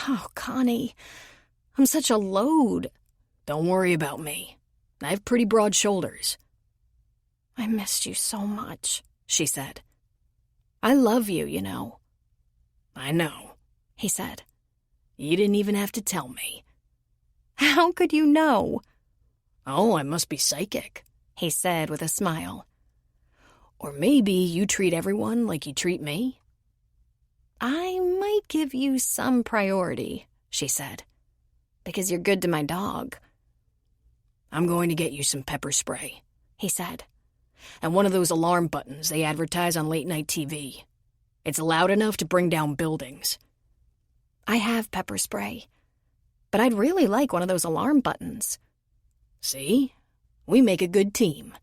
"Oh, Connie, I'm such a load." "Don't worry about me. I have pretty broad shoulders." "I missed you so much," she said. "I love you, you know." "I know," he said. "You didn't even have to tell me." "How could you know?" "Oh, I must be psychic," he said with a smile. "Or maybe you treat everyone like you treat me." "I might give you some priority," she said, "because you're good to my dog." "I'm going to get you some pepper spray," he said. "and one of those alarm buttons they advertise on late-night TV. It's loud enough to bring down buildings." "I have pepper spray, but I'd really like one of those alarm buttons." "See? We make a good team.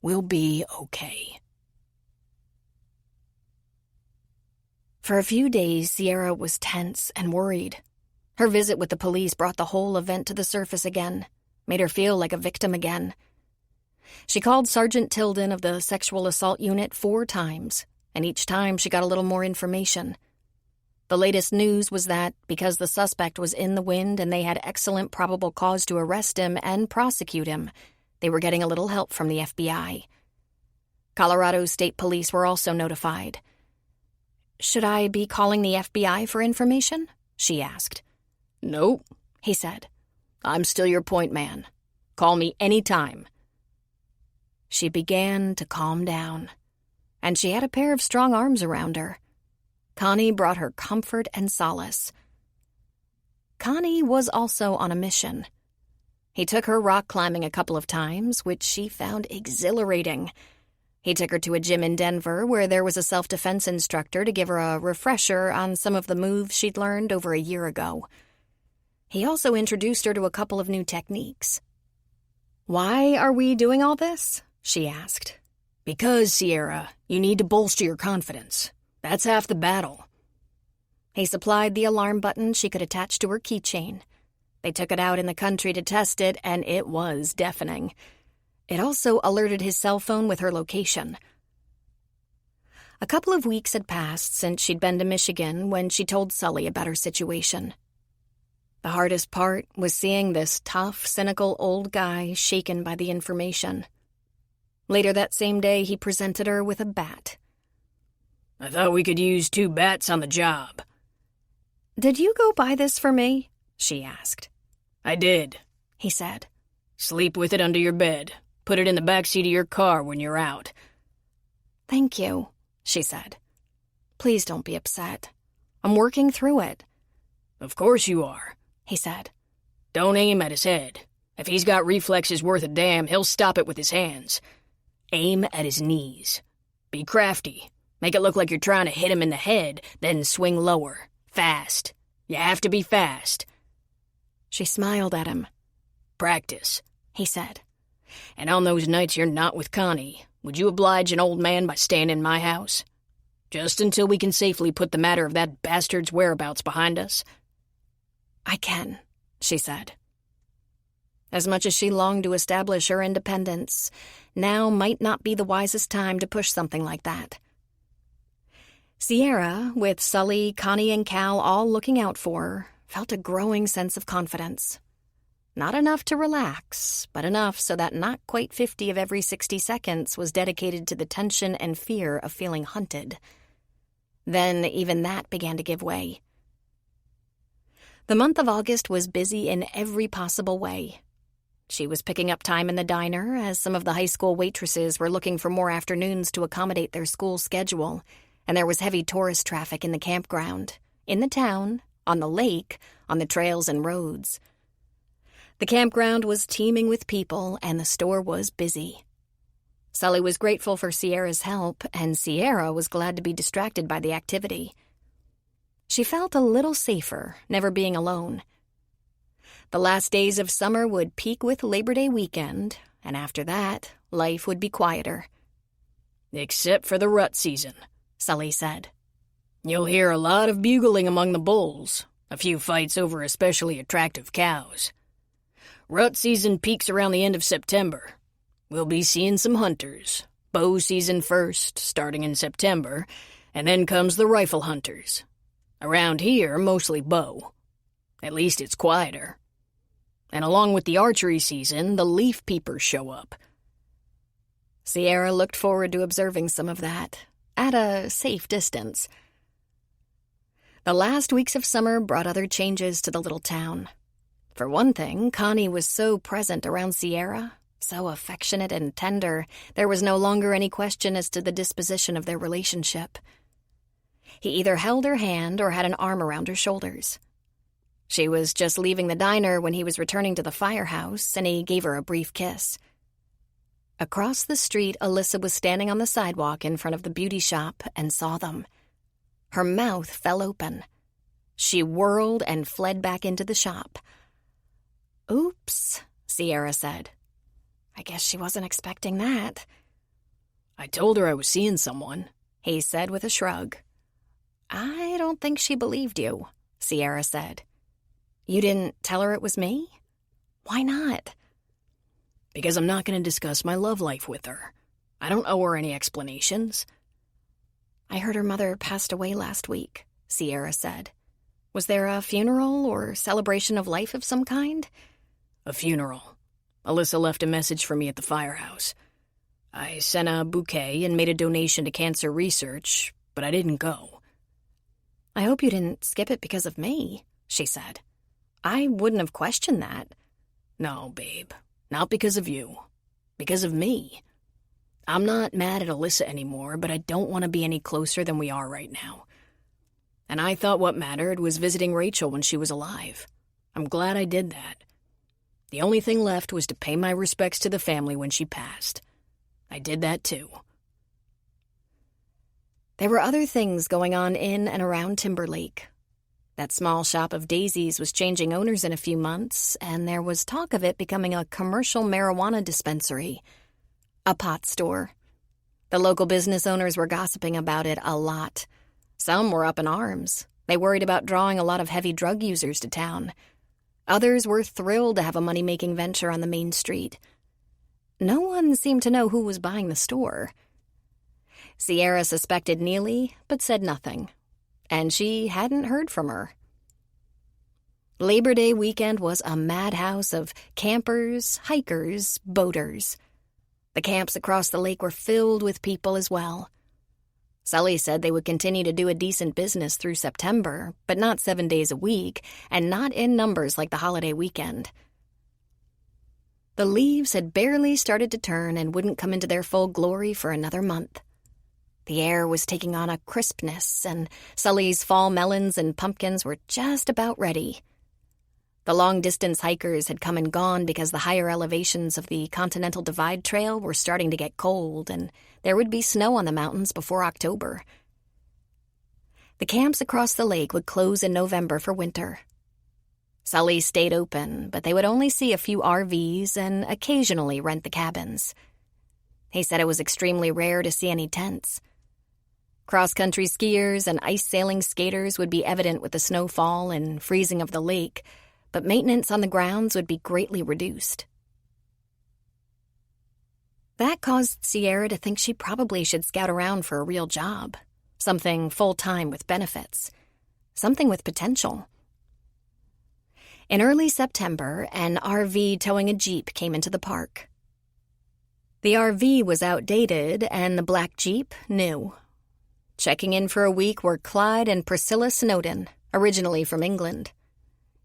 We'll be okay." For a few days, Sierra was tense and worried. Her visit with the police brought the whole event to the surface again, made her feel like a victim again. She called Sergeant Tilden of the Sexual Assault Unit 4 times, and each time she got a little more information. The latest news was that, because the suspect was in the wind and they had excellent probable cause to arrest him and prosecute him, they were getting a little help from the FBI. Colorado State Police were also notified. "Should I be calling the FBI for information?" she asked. "Nope," he said. "I'm still your point man. Call me anytime." She began to calm down, and she had a pair of strong arms around her. Connie brought her comfort and solace. Connie was also on a mission. He took her rock climbing a couple of times, which she found exhilarating. He took her to a gym in Denver where there was a self-defense instructor to give her a refresher on some of the moves she'd learned over 1 year ago. He also introduced her to a couple of new techniques. "Why are we doing all this?" she asked. "Because, Sierra, you need to bolster your confidence. That's half the battle." He supplied the alarm button she could attach to her keychain. They took it out in the country to test it, and it was deafening. It also alerted his cell phone with her location. A couple of weeks had passed since she'd been to Michigan when she told Sully about her situation. The hardest part was seeing this tough, cynical old guy shaken by the information. Later that same day, he presented her with a bat. "I thought we could use 2 bats on the job." "Did you go buy this for me?" she asked. "I did," he said. "Sleep with it under your bed. Put it in the backseat of your car when you're out." "Thank you," she said. "Please don't be upset. I'm working through it." "Of course you are," he said. "Don't aim at his head. If he's got reflexes worth a damn, he'll stop it with his hands. Aim at his knees. Be crafty. Make it look like you're trying to hit him in the head, then swing lower. Fast. You have to be fast." She smiled at him. "Practice," he said. "And on those nights you're not with Connie, would you oblige an old man by staying in my house? Just until we can safely put the matter of that bastard's whereabouts behind us?" "I can," she said. As much as she longed to establish her independence, now might not be the wisest time to push something like that. Sierra, with Sully, Connie, and Cal all looking out for her, felt a growing sense of confidence. Not enough to relax, but enough so that not quite 50 of every 60 seconds was dedicated to the tension and fear of feeling hunted. Then even that began to give way. The month of August was busy in every possible way. She was picking up time in the diner as some of the high school waitresses were looking for more afternoons to accommodate their school schedule, and there was heavy tourist traffic in the campground, in the town, on the lake, on the trails and roads. The campground was teeming with people, and the store was busy. Sully was grateful for Sierra's help, and Sierra was glad to be distracted by the activity. She felt a little safer, never being alone. The last days of summer would peak with Labor Day weekend, and after that, life would be quieter. "Except for the rut season," Sully said. "You'll hear a lot of bugling among the bulls, a few fights over especially attractive cows. Rut season peaks around the end of September. We'll be seeing some hunters. Bow season first, starting in September, and then comes the rifle hunters. Around here, mostly bow. At least it's quieter. And along with the archery season, the leaf peepers show up." Sierra looked forward to observing some of that, at a safe distance. The last weeks of summer brought other changes to the little town. For one thing, Connie was so present around Sierra, so affectionate and tender, there was no longer any question as to the disposition of their relationship. He either held her hand or had an arm around her shoulders. She was just leaving the diner when he was returning to the firehouse, and he gave her a brief kiss. Across the street, Alyssa was standing on the sidewalk in front of the beauty shop and saw them. Her mouth fell open. She whirled and fled back into the shop. "Oops," Sierra said. "I guess she wasn't expecting that." "I told her I was seeing someone," he said with a shrug. "I don't think she believed you," Sierra said. "You didn't tell her it was me? Why not?" "Because I'm not going to discuss my love life with her. I don't owe her any explanations." "I heard her mother passed away last week," Sierra said. "Was there a funeral or celebration of life of some kind?" "A funeral. Alyssa left a message for me at the firehouse. I sent a bouquet and made a donation to cancer research, but I didn't go." "I hope you didn't skip it because of me," she said. "I wouldn't have questioned that." "No, babe. Not because of you. Because of me. I'm not mad at Alyssa anymore, but I don't want to be any closer than we are right now. And I thought what mattered was visiting Rachel when she was alive. I'm glad I did that. The only thing left was to pay my respects to the family when she passed. I did that too." There were other things going on in and around Timberlake. That small shop of Daisy's was changing owners in a few months, and there was talk of it becoming a commercial marijuana dispensary, a pot store. The local business owners were gossiping about it a lot. Some were up in arms. They worried about drawing a lot of heavy drug users to town. Others were thrilled to have a money-making venture on the main street. No one seemed to know who was buying the store. Sierra suspected Neely, but said nothing. And she hadn't heard from her. Labor Day weekend was a madhouse of campers, hikers, boaters. The camps across the lake were filled with people as well. Sully said they would continue to do a decent business through September, but not 7 days a week, and not in numbers like the holiday weekend. The leaves had barely started to turn and wouldn't come into their full glory for another month. The air was taking on a crispness, and Sully's fall melons and pumpkins were just about ready. The long-distance hikers had come and gone because the higher elevations of the Continental Divide Trail were starting to get cold, and there would be snow on the mountains before October. The camps across the lake would close in November for winter. Sully stayed open, but they would only see a few RVs and occasionally rent the cabins. He said it was extremely rare to see any tents. Cross-country skiers and ice-sailing skaters would be evident with the snowfall and freezing of the lake, but maintenance on the grounds would be greatly reduced. That caused Sierra to think she probably should scout around for a real job, something full-time with benefits, something with potential. In early September, an RV towing a Jeep came into the park. The RV was outdated and the black Jeep new. Checking in for a week were Clyde and Priscilla Snowden, originally from England.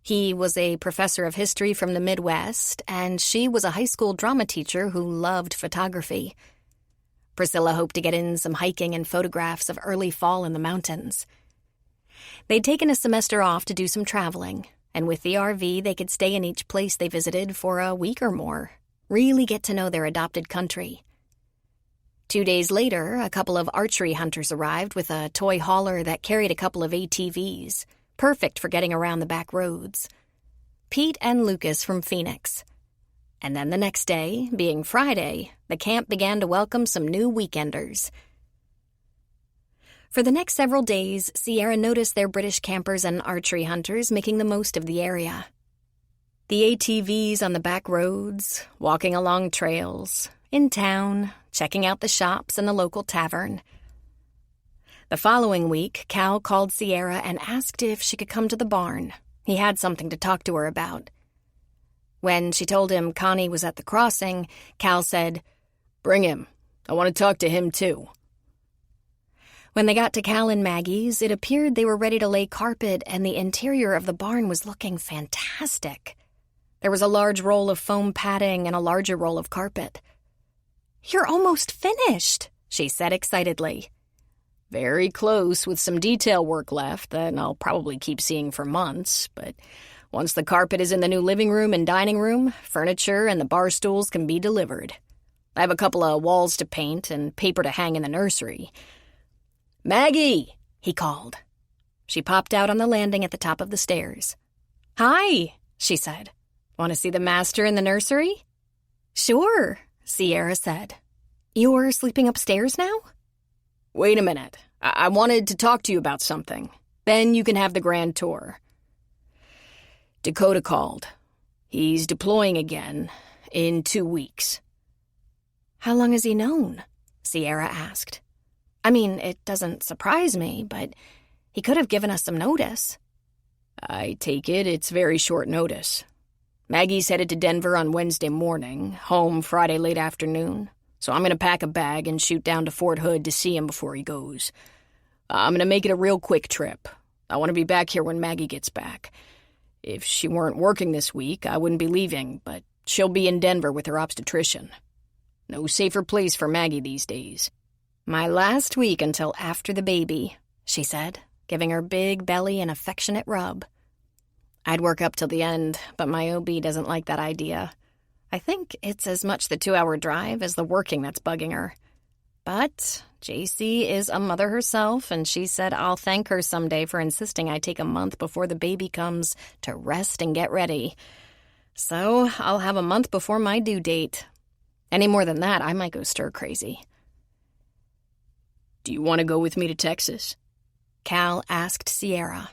He was a professor of history from the Midwest, and she was a high school drama teacher who loved photography. Priscilla hoped to get in some hiking and photographs of early fall in the mountains. They'd taken a semester off to do some traveling, and with the RV, they could stay in each place they visited for a week or more, really get to know their adopted country. 2 days later, a couple of archery hunters arrived with a toy hauler that carried a couple of ATVs, perfect for getting around the back roads. Pete and Lucas from Phoenix. And then the next day, being Friday, the camp began to welcome some new weekenders. For the next several days, Sierra noticed their British campers and archery hunters making the most of the area. The ATVs on the back roads, walking along trails, in town, checking out the shops and the local tavern. The following week, Cal called Sierra and asked if she could come to the barn. He had something to talk to her about. When she told him Connie was at the crossing, Cal said, "Bring him. I want to talk to him, too." When they got to Cal and Maggie's, it appeared they were ready to lay carpet, and the interior of the barn was looking fantastic. There was a large roll of foam padding and a larger roll of carpet. "You're almost finished," she said excitedly. "Very close, with some detail work left that I'll probably keep seeing for months, but once the carpet is in the new living room and dining room, furniture and the bar stools can be delivered. I have a couple of walls to paint and paper to hang in the nursery." "Maggie!" he called. She popped out on the landing at the top of the stairs. "Hi," she said. "Want to see the master in the nursery?" "Sure," Sierra said. "You're sleeping upstairs now?" "Wait a minute. I wanted to talk to you about something. Then you can have the grand tour." Dakota called. He's deploying again in 2 weeks. "How long has he known?" Sierra asked. "I mean, it doesn't surprise me, but he could have given us some notice." "I take it it's very short notice. Maggie's headed to Denver on Wednesday morning, home Friday late afternoon, so I'm going to pack a bag and shoot down to Fort Hood to see him before he goes. I'm going to make it a real quick trip. I want to be back here when Maggie gets back. If she weren't working this week, I wouldn't be leaving, but she'll be in Denver with her obstetrician. No safer place for Maggie these days." "My last week until after the baby," she said, giving her big belly an affectionate rub. "I'd work up till the end, but my OB doesn't like that idea. I think it's as much the 2-hour drive as the working that's bugging her. But JC is a mother herself, and she said I'll thank her someday for insisting I take a month before the baby comes to rest and get ready. So I'll have a month before my due date. Any more than that, I might go stir-crazy." "Do you want to go with me to Texas?" Cal asked Sierra.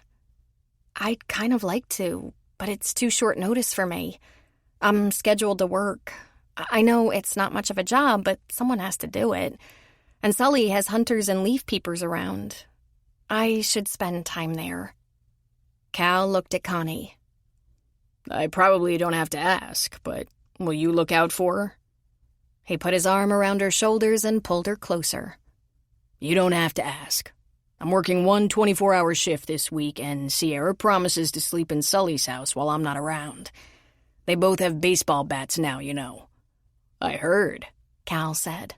"I'd kind of like to, but it's too short notice for me. I'm scheduled to work. I know it's not much of a job, but someone has to do it. And Sully has hunters and leaf peepers around. I should spend time there." Cal looked at Connie. "I probably don't have to ask, but will you look out for her?" He put his arm around her shoulders and pulled her closer. "You don't have to ask. I'm working one 24-hour shift this week, and Sierra promises to sleep in Sully's house while I'm not around. They both have baseball bats now, you know." "I heard," Cal said.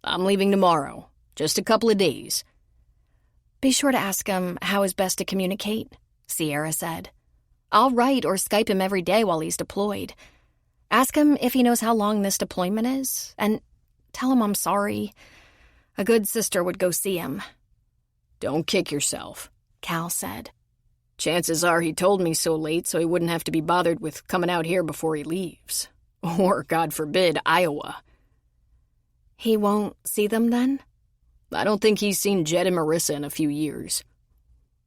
"I'm leaving tomorrow. Just a couple of days." "Be sure to ask him how is best to communicate," Sierra said. "I'll write or Skype him every day while he's deployed. Ask him if he knows how long this deployment is, and tell him I'm sorry. A good sister would go see him." "Don't kick yourself," Cal said. "Chances are he told me so late so he wouldn't have to be bothered with coming out here before he leaves. Or, God forbid, Iowa." "He won't see them then?" "I don't think he's seen Jed and Marissa in a few years.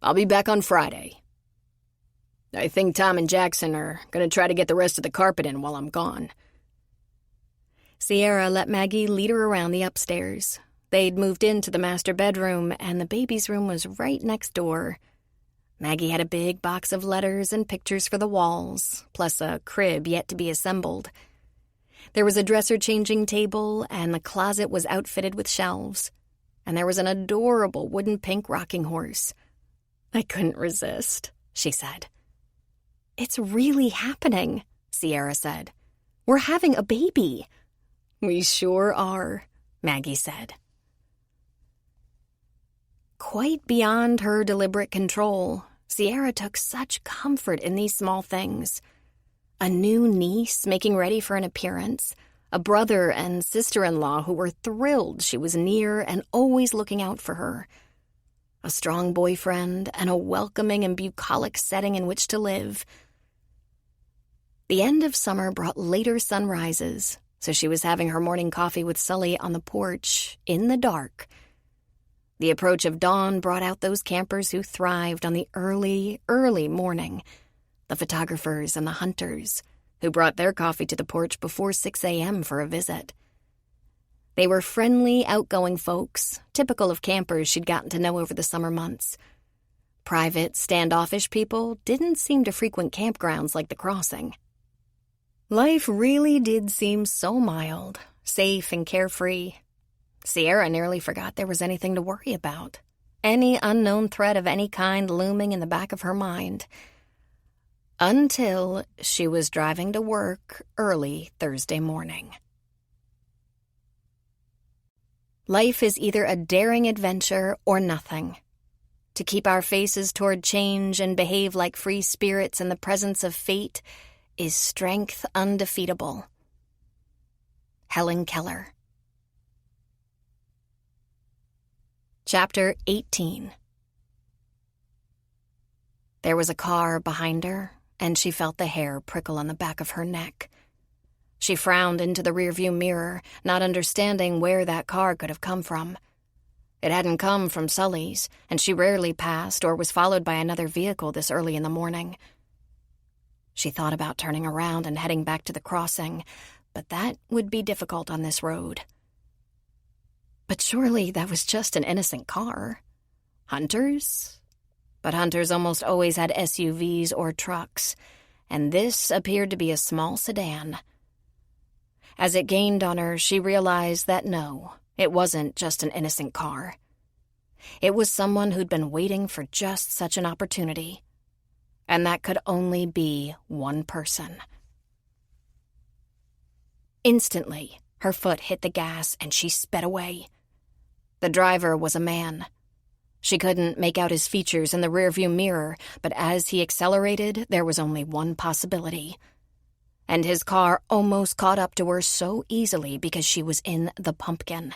I'll be back on Friday. I think Tom and Jackson are going to try to get the rest of the carpet in while I'm gone." Sierra let Maggie lead her around the upstairs. They'd moved into the master bedroom, and the baby's room was right next door. Maggie had a big box of letters and pictures for the walls, plus a crib yet to be assembled. There was a dresser-changing table, and the closet was outfitted with shelves. And there was an adorable wooden pink rocking horse. "I couldn't resist," she said. It's really happening, Sierra said. We're having a baby. We sure are, Maggie said. Quite beyond her deliberate control, Sierra took such comfort in these small things. A new niece making ready for an appearance, a brother and sister-in-law who were thrilled she was near and always looking out for her, a strong boyfriend, and a welcoming and bucolic setting in which to live. The end of summer brought later sunrises, so she was having her morning coffee with Sully on the porch, in the dark. The approach of dawn brought out those campers who thrived on the early, early morning, the photographers and the hunters, who brought their coffee to the porch before 6 a.m. for a visit. They were friendly, outgoing folks, typical of campers she'd gotten to know over the summer months. Private, standoffish people didn't seem to frequent campgrounds like the Crossing. Life really did seem so mild, safe and carefree. Sierra nearly forgot there was anything to worry about, any unknown threat of any kind looming in the back of her mind. Until she was driving to work early Thursday morning. Life is either a daring adventure or nothing. To keep our faces toward change and behave like free spirits in the presence of fate is strength undefeatable. Helen Keller. Chapter 18. There was a car behind her, and she felt the hair prickle on the back of her neck. She frowned into the rearview mirror, not understanding where that car could have come from. It hadn't come from Sully's, and she rarely passed or was followed by another vehicle this early in the morning. She thought about turning around and heading back to the Crossing, but that would be difficult on this road. But surely that was just an innocent car. Hunters? But hunters almost always had SUVs or trucks, and this appeared to be a small sedan. As it gained on her, she realized that no, it wasn't just an innocent car. It was someone who'd been waiting for just such an opportunity. And that could only be one person. Instantly, her foot hit the gas and she sped away. The driver was a man. She couldn't make out his features in the rearview mirror, but as he accelerated, there was only one possibility. And his car almost caught up to her so easily because she was in the Pumpkin.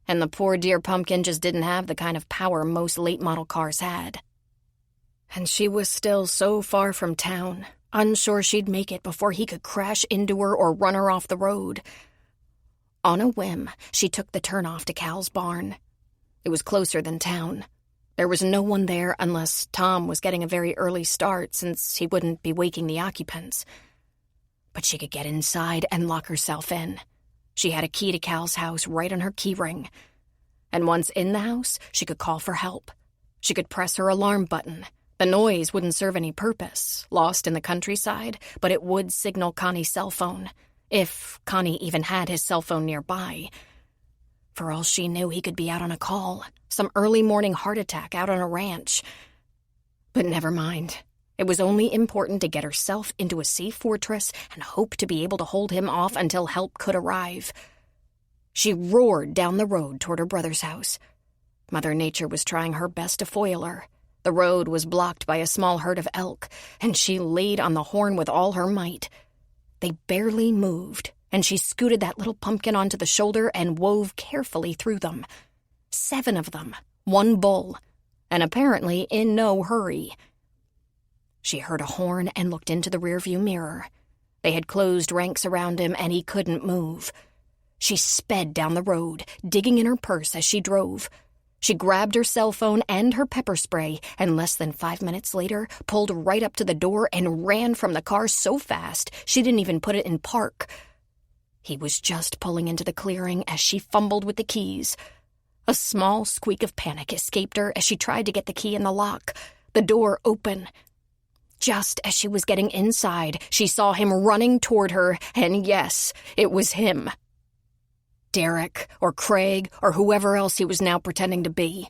And the poor dear Pumpkin just didn't have the kind of power most late-model cars had. And she was still so far from town, unsure she'd make it before he could crash into her or run her off the road. On a whim, she took the turnoff to Cal's barn. It was closer than town. There was no one there unless Tom was getting a very early start since he wouldn't be waking the occupants. But she could get inside and lock herself in. She had a key to Cal's house right on her keyring. And once in the house, she could call for help. She could press her alarm button. The noise wouldn't serve any purpose, lost in the countryside, but it would signal Connie's cell phone, if Connie even had his cell phone nearby. For all she knew, he could be out on a call, some early morning heart attack out on a ranch. But never mind. It was only important to get herself into a safe fortress and hope to be able to hold him off until help could arrive. She roared down the road toward her brother's house. Mother Nature was trying her best to foil her. The road was blocked by a small herd of elk, and she laid on the horn with all her might. They barely moved, and she scooted that little pumpkin onto the shoulder and wove carefully through them. 7 of them, 1 bull, and apparently in no hurry. She heard a horn and looked into the rearview mirror. They had closed ranks around him, and he couldn't move. She sped down the road, digging in her purse as she drove. She grabbed her cell phone and her pepper spray, and less than 5 minutes later, pulled right up to the door and ran from the car so fast she didn't even put it in park. He was just pulling into the clearing as she fumbled with the keys. A small squeak of panic escaped her as she tried to get the key in the lock. The door open. Just as she was getting inside, she saw him running toward her, and yes, it was him. Derek, or Craig, or whoever else he was now pretending to be.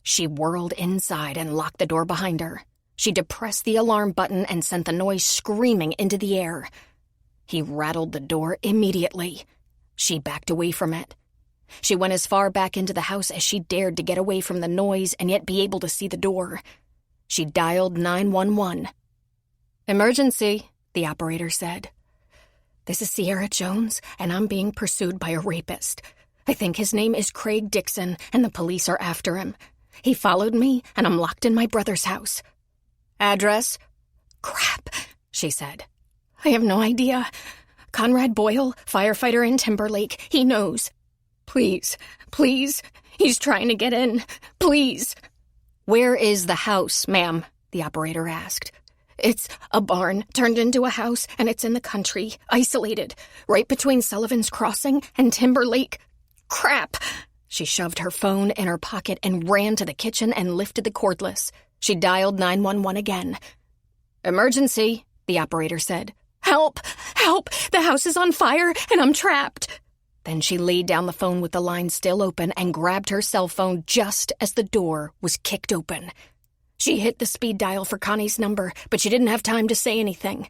She whirled inside and locked the door behind her. She depressed the alarm button and sent the noise screaming into the air. He rattled the door immediately. She backed away from it. She went as far back into the house as she dared to get away from the noise and yet be able to see the door. She dialed 911. "Emergency," the operator said. "This is Sierra Jones, and I'm being pursued by a rapist. I think his name is Craig Dixon, and the police are after him. He followed me, and I'm locked in my brother's house." "Address?" "Crap," she said. "I have no idea. Conrad Boyle, firefighter in Timberlake. He knows. Please, please, he's trying to get in. Please." "Where is the house, ma'am?" the operator asked. "It's a barn turned into a house, and it's in the country, isolated, right between Sullivan's Crossing and Timberlake. Crap!" She shoved her phone in her pocket and ran to the kitchen and lifted the cordless. She dialed 911 again. "Emergency," the operator said. "Help! Help! The house is on fire, and I'm trapped." Then she laid down the phone with the line still open and grabbed her cell phone just as the door was kicked open. She hit the speed dial for Connie's number, but she didn't have time to say anything.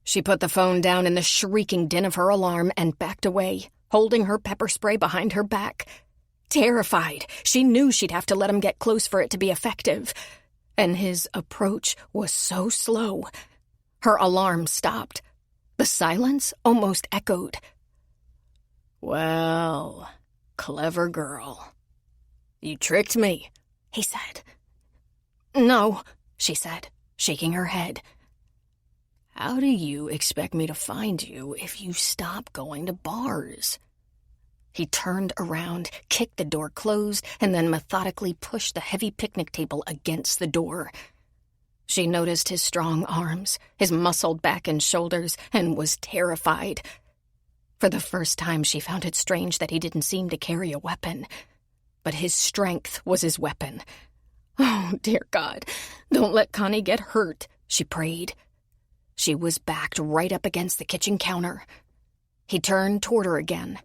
She put the phone down in the shrieking din of her alarm and backed away, holding her pepper spray behind her back. Terrified, she knew she'd have to let him get close for it to be effective. And his approach was so slow. Her alarm stopped. The silence almost echoed. "Well, clever girl. You tricked me," he said. "No," she said, shaking her head. "How do you expect me to find you if you stop going to bars?" He turned around, kicked the door closed, and then methodically pushed the heavy picnic table against the door. She noticed his strong arms, his muscled back and shoulders, and was terrified. For the first time, she found it strange that he didn't seem to carry a weapon. But his strength was his weapon. "Oh, dear God, don't let Connie get hurt," she prayed. She was backed right up against the kitchen counter. He turned toward her again.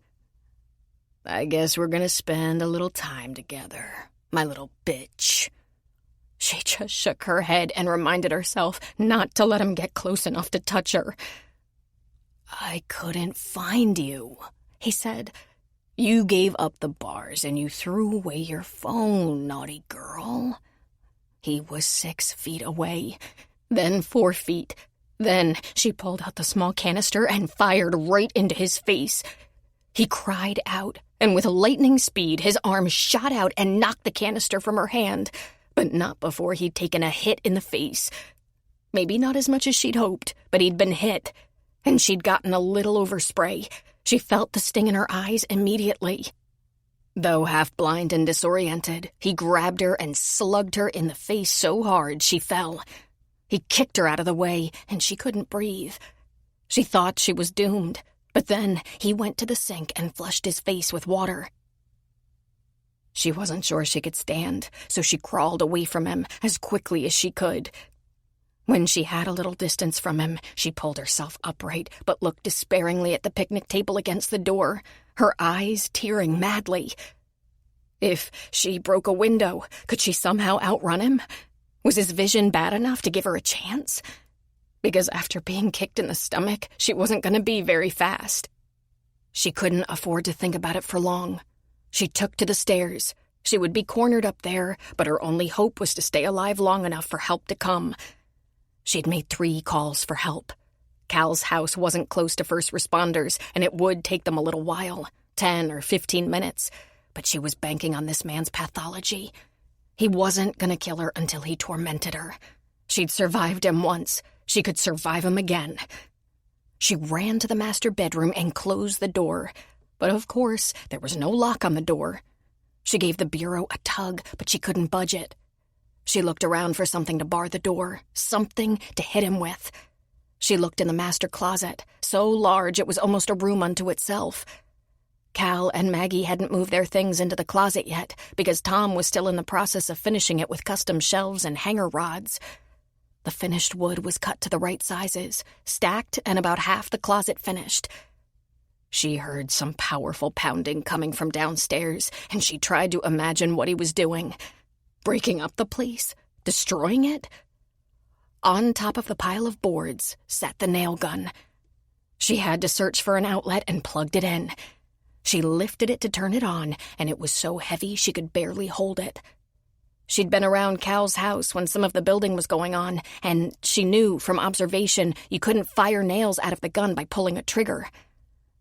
"I guess we're gonna spend a little time together, my little bitch." She just shook her head and reminded herself not to let him get close enough to touch her. "I couldn't find you," he said. "You gave up the bars and you threw away your phone, naughty girl." He was 6 feet away, then 4 feet. Then she pulled out the small canister and fired right into his face. He cried out, and with lightning speed, his arm shot out and knocked the canister from her hand, but not before he'd taken a hit in the face. Maybe not as much as she'd hoped, but he'd been hit. And she'd gotten a little overspray. She felt the sting in her eyes immediately. Though half blind and disoriented, he grabbed her and slugged her in the face so hard she fell. He kicked her out of the way, and she couldn't breathe. She thought she was doomed, but then he went to the sink and flushed his face with water. She wasn't sure she could stand, so she crawled away from him as quickly as she could. When she had a little distance from him, she pulled herself upright, but looked despairingly at the picnic table against the door, her eyes tearing madly. If she broke a window, could she somehow outrun him? Was his vision bad enough to give her a chance? Because after being kicked in the stomach, she wasn't going to be very fast. She couldn't afford to think about it for long. She took to the stairs. She would be cornered up there, but her only hope was to stay alive long enough for help to come. She'd made 3 calls for help. Cal's house wasn't close to first responders, and it would take them a little while, 10 or 15 minutes. But she was banking on this man's pathology. He wasn't going to kill her until he tormented her. She'd survived him once. She could survive him again. She ran to the master bedroom and closed the door. But of course, there was no lock on the door. She gave the bureau a tug, but she couldn't budge it. She looked around for something to bar the door, something to hit him with. She looked in the master closet, so large it was almost a room unto itself. Cal and Maggie hadn't moved their things into the closet yet because Tom was still in the process of finishing it with custom shelves and hanger rods. The finished wood was cut to the right sizes, stacked, and about half the closet finished. She heard some powerful pounding coming from downstairs, and she tried to imagine what he was doing. Breaking up the place? Destroying it? On top of the pile of boards sat the nail gun. She had to search for an outlet and plugged it in. She lifted it to turn it on, and it was so heavy she could barely hold it. She'd been around Cal's house when some of the building was going on, and she knew from observation you couldn't fire nails out of the gun by pulling a trigger.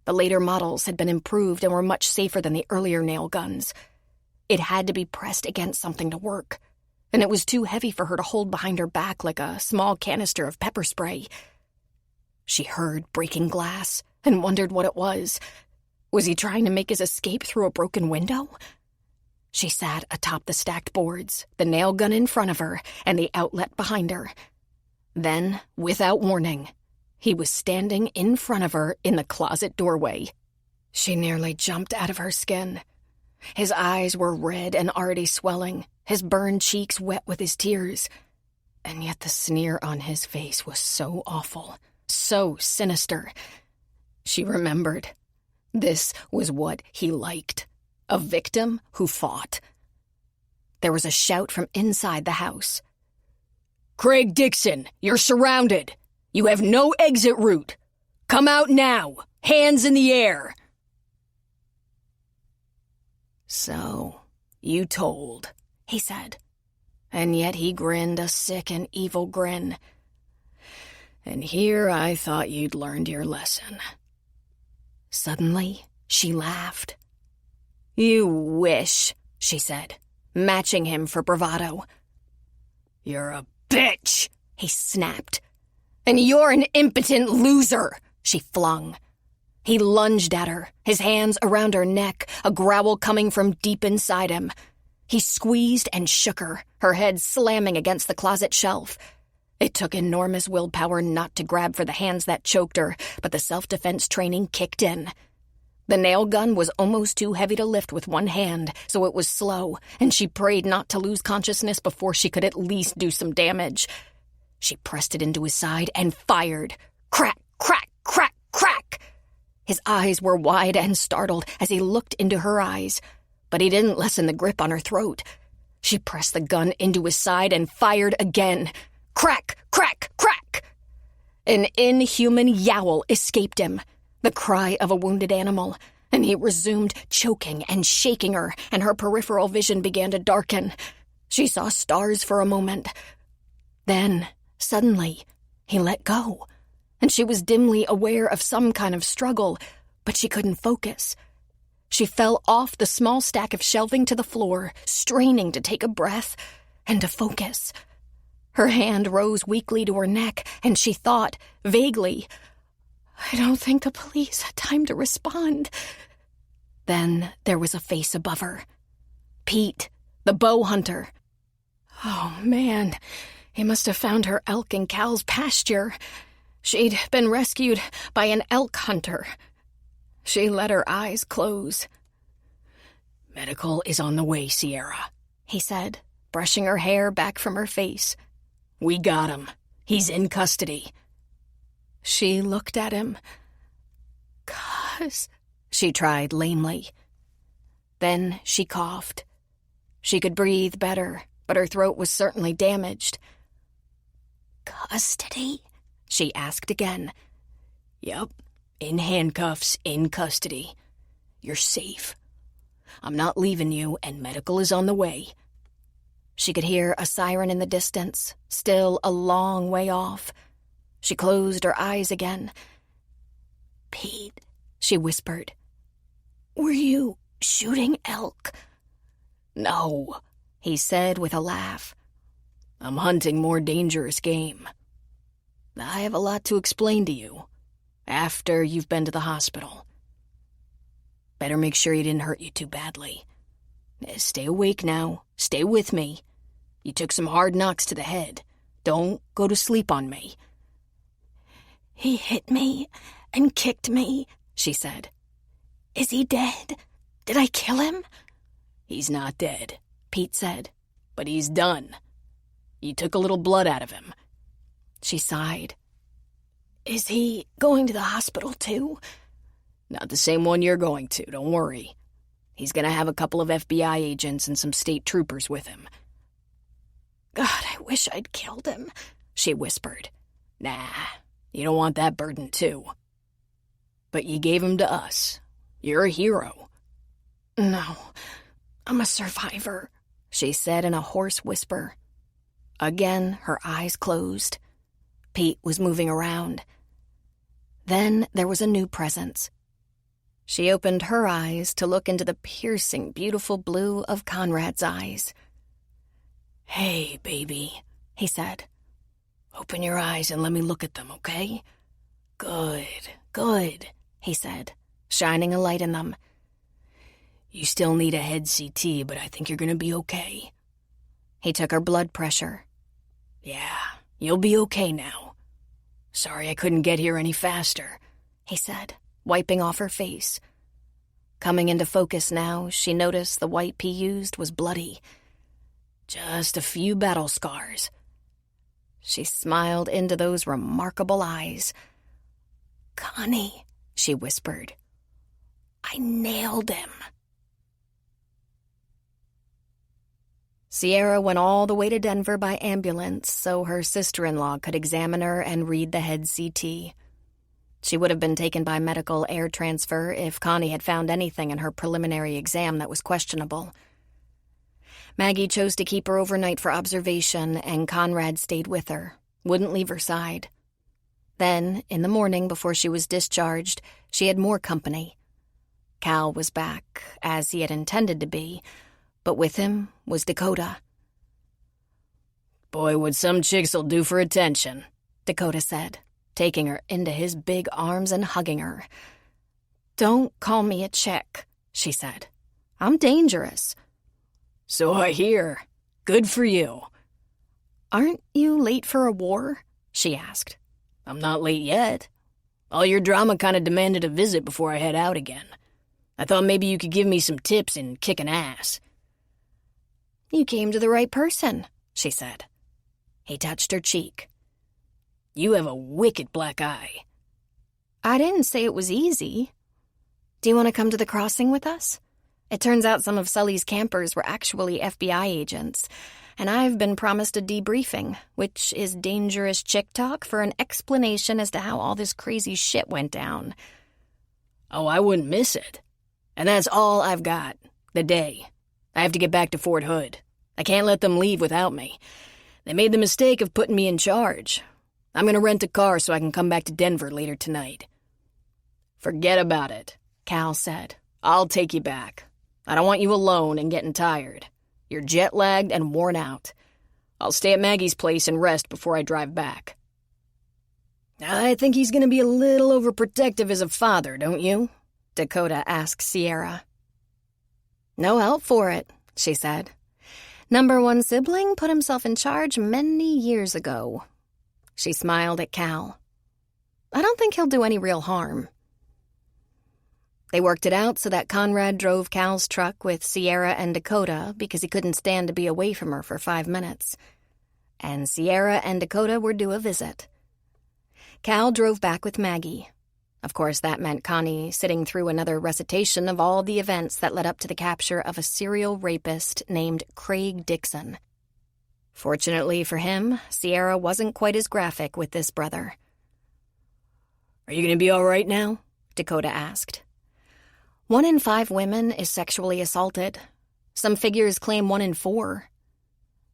The later models had been improved and were much safer than the earlier nail guns. It had to be pressed against something to work, and it was too heavy for her to hold behind her back like a small canister of pepper spray. She heard breaking glass and wondered what it was. Was he trying to make his escape through a broken window? She sat atop the stacked boards, the nail gun in front of her and the outlet behind her. Then, without warning, he was standing in front of her in the closet doorway. She nearly jumped out of her skin. His eyes were red and already swelling, his burned cheeks wet with his tears. And yet the sneer on his face was so awful, so sinister. She remembered. This was what he liked. A victim who fought. There was a shout from inside the house. Craig Dixon, you're surrounded. You have no exit route. Come out now. Hands in the air. So, you told, he said. And yet he grinned a sick and evil grin. And here I thought you'd learned your lesson. Suddenly, she laughed. You wish, she said, matching him for bravado. You're a bitch, he snapped. And you're an impotent loser, she flung. He lunged at her, his hands around her neck, a growl coming from deep inside him. He squeezed and shook her head slamming against the closet shelf. It took enormous willpower not to grab for the hands that choked her, but the self-defense training kicked in. The nail gun was almost too heavy to lift with one hand, so it was slow, and she prayed not to lose consciousness before she could at least do some damage. She pressed it into his side and fired. Crack, crack, crack, crack! His eyes were wide and startled as he looked into her eyes, but he didn't lessen the grip on her throat. She pressed the gun into his side and fired again. Crack, crack, crack! An inhuman yowl escaped him, the cry of a wounded animal, and he resumed choking and shaking her, and her peripheral vision began to darken. She saw stars for a moment. Then, suddenly, he let go, and she was dimly aware of some kind of struggle, but she couldn't focus. She fell off the small stack of shelving to the floor, straining to take a breath and to focus. Her hand rose weakly to her neck, and she thought, vaguely, I don't think the police had time to respond. Then there was a face above her. Pete, the bow hunter. Oh, man, he must have found her elk in Cal's pasture. She'd been rescued by an elk hunter. She let her eyes close. Medical is on the way, Sierra, he said, brushing her hair back from her face. We got him. He's in custody. She looked at him. "'Cause," she tried lamely. Then she coughed. She could breathe better, but her throat was certainly damaged. "Custody?" she asked again. Yep, in handcuffs, in custody. You're safe. I'm not leaving you, and medical is on the way. She could hear a siren in the distance, still a long way off. She closed her eyes again. "Pete," she whispered, "were you shooting elk?" No, he said with a laugh. I'm hunting more dangerous game. I have a lot to explain to you after you've been to the hospital. Better make sure he didn't hurt you too badly. Stay awake now. Stay with me. You took some hard knocks to the head. Don't go to sleep on me. "He hit me and kicked me," she said. "Is he dead? Did I kill him?" He's not dead, Pete said, but he's done. You took a little blood out of him. She sighed. "Is he going to the hospital too?" Not the same one you're going to, don't worry. He's gonna have a couple of FBI agents and some state troopers with him. "God, I wish I'd killed him," she whispered. Nah, you don't want that burden too. But you gave him to us. You're a hero. No, I'm a survivor, she said in a hoarse whisper. Again, her eyes closed. Pete was moving around. Then there was a new presence. She opened her eyes to look into the piercing, beautiful blue of Conrad's eyes. Hey, baby, he said. Open your eyes and let me look at them, okay? Good, he said, shining a light in them. You still need a head CT, but I think you're gonna be okay. He took her blood pressure. Yeah, you'll be okay now. Sorry I couldn't get here any faster, he said, wiping off her face. Coming into focus now, she noticed the wipe he used was bloody. Just a few battle scars. She smiled into those remarkable eyes. Connie, she whispered. I nailed him. Sierra went all the way to Denver by ambulance so her sister-in-law could examine her and read the head CT. She would have been taken by medical air transfer if Connie had found anything in her preliminary exam that was questionable. Maggie chose to keep her overnight for observation, and Conrad stayed with her, wouldn't leave her side. Then, in the morning before she was discharged, she had more company. Cal was back, as he had intended to be, but with him was Dakota. Boy, what some chicks'll do for attention, Dakota said, taking her into his big arms and hugging her. Don't call me a chick, she said. I'm dangerous. So I hear. Good for you. Aren't you late for a war? She asked. I'm not late yet. All your drama kind of demanded a visit before I head out again. I thought maybe you could give me some tips in kicking ass. You came to the right person, she said. He touched her cheek. You have a wicked black eye. I didn't say it was easy. Do you want to come to the crossing with us? It turns out some of Sully's campers were actually FBI agents, and I've been promised a debriefing, which is dangerous chick talk for an explanation as to how all this crazy shit went down. Oh, I wouldn't miss it. And that's all I've got. The day. I have to get back to Fort Hood. I can't let them leave without me. They made the mistake of putting me in charge. I'm gonna rent a car so I can come back to Denver later tonight. Forget about it, Cal said. I'll take you back. I don't want you alone and getting tired. You're jet-lagged and worn out. I'll stay at Maggie's place and rest before I drive back. I think he's gonna be a little overprotective as a father, don't you? Dakota asked Sierra. No help for it, she said. Number one sibling put himself in charge many years ago. She smiled at Cal. I don't think he'll do any real harm. They worked it out so that Conrad drove Cal's truck with Sierra and Dakota because he couldn't stand to be away from her for 5 minutes. And Sierra and Dakota were due a visit. Cal drove back with Maggie. Of course, that meant Connie sitting through another recitation of all the events that led up to the capture of a serial rapist named Craig Dixon. Fortunately for him, Sierra wasn't quite as graphic with this brother. Are you going to be all right now? Dakota asked. 1 in 5 women is sexually assaulted. Some figures claim 1 in 4.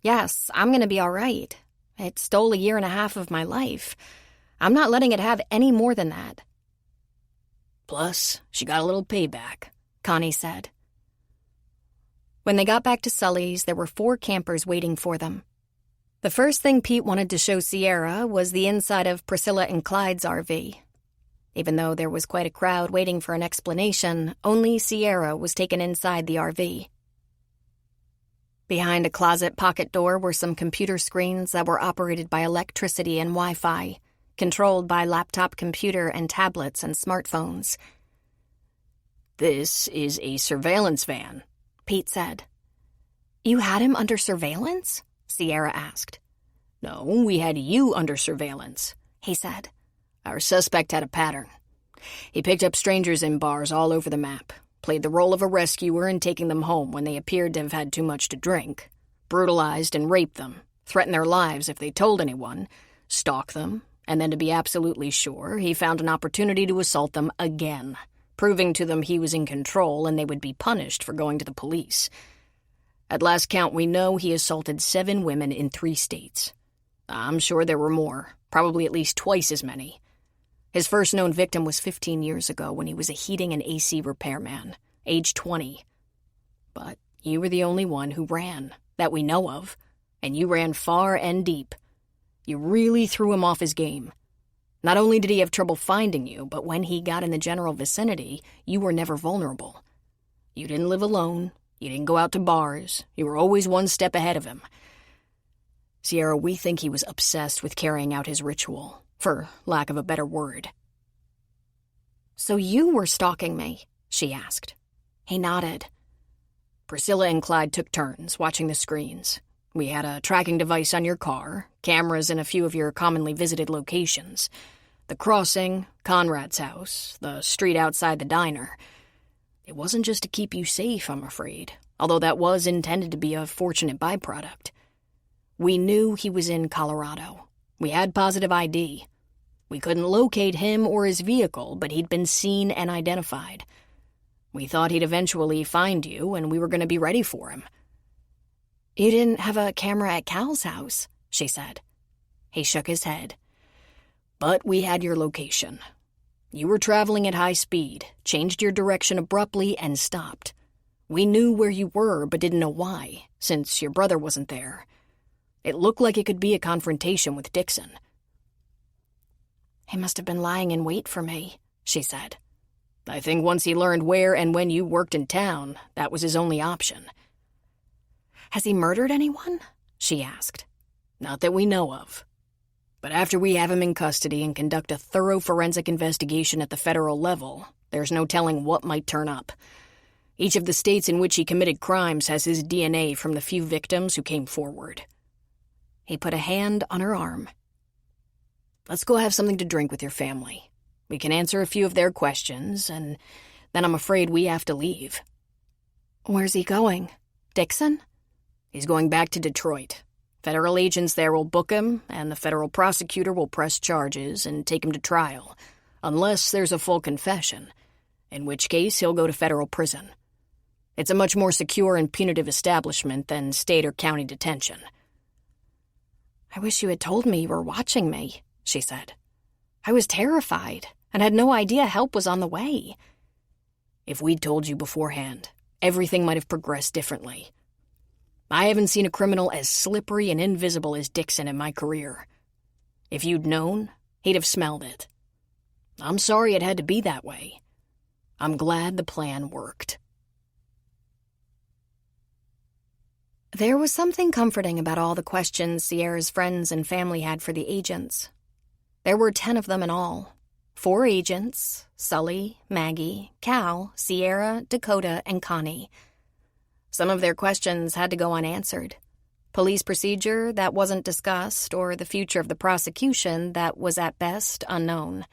Yes, I'm going to be all right. It stole 1.5 years of my life. I'm not letting it have any more than that. Plus, she got a little payback, Connie said. When they got back to Sully's, there were 4 campers waiting for them. The first thing Pete wanted to show Sierra was the inside of Priscilla and Clyde's RV. Even though there was quite a crowd waiting for an explanation, only Sierra was taken inside the RV. Behind a closet pocket door were some computer screens that were operated by electricity and Wi-Fi, controlled by laptop computer and tablets and smartphones. This is a surveillance van, Pete said. You had him under surveillance? Sierra asked. No, we had you under surveillance, he said. Our suspect had a pattern. He picked up strangers in bars all over the map, played the role of a rescuer in taking them home when they appeared to have had too much to drink, brutalized and raped them, threatened their lives if they told anyone, stalk them, and then to be absolutely sure, he found an opportunity to assault them again, proving to them he was in control and they would be punished for going to the police. At last count, we know he assaulted 7 women in 3 states. I'm sure there were more, probably at least twice as many. His first known victim was 15 years ago when he was a heating and AC repairman, age 20. But you were the only one who ran, that we know of, and you ran far and deep. You really threw him off his game. Not only did he have trouble finding you, but when he got in the general vicinity, you were never vulnerable. You didn't live alone. You didn't go out to bars. You were always one step ahead of him. Sierra, we think he was obsessed with carrying out his ritual, for lack of a better word. So you were stalking me? She asked. He nodded. Priscilla and Clyde took turns watching the screens. We had a tracking device on your car, cameras in a few of your commonly visited locations. The crossing, Conrad's house, the street outside the diner. It wasn't just to keep you safe, I'm afraid, although that was intended to be a fortunate byproduct. We knew he was in Colorado. We had positive ID. We couldn't locate him or his vehicle, but he'd been seen and identified. We thought he'd eventually find you, and we were going to be ready for him. You didn't have a camera at Cal's house, she said. He shook his head. But we had your location. You were traveling at high speed, changed your direction abruptly, and stopped. We knew where you were, but didn't know why, since your brother wasn't there. It looked like it could be a confrontation with Dixon. He must have been lying in wait for me, she said. I think once he learned where and when you worked in town, that was his only option. Has he murdered anyone? She asked. Not that we know of. But after we have him in custody and conduct a thorough forensic investigation at the federal level, there's no telling what might turn up. Each of the states in which he committed crimes has his DNA from the few victims who came forward. He put a hand on her arm. Let's go have something to drink with your family. We can answer a few of their questions, and then I'm afraid we have to leave. Where's he going? Dixon? He's going back to Detroit. Federal agents there will book him, and the federal prosecutor will press charges and take him to trial, unless there's a full confession, in which case he'll go to federal prison. It's a much more secure and punitive establishment than state or county detention. I wish you had told me you were watching me, she said. I was terrified and had no idea help was on the way. If we'd told you beforehand, everything might have progressed differently. I haven't seen a criminal as slippery and invisible as Dixon in my career. If you'd known, he'd have smelled it. I'm sorry it had to be that way. I'm glad the plan worked. There was something comforting about all the questions Sierra's friends and family had for the agents. There were 10 of them in all. 4 agents, Sully, Maggie, Cal, Sierra, Dakota, and Connie. Some of their questions had to go unanswered. Police procedure that wasn't discussed, or the future of the prosecution that was at best unknown.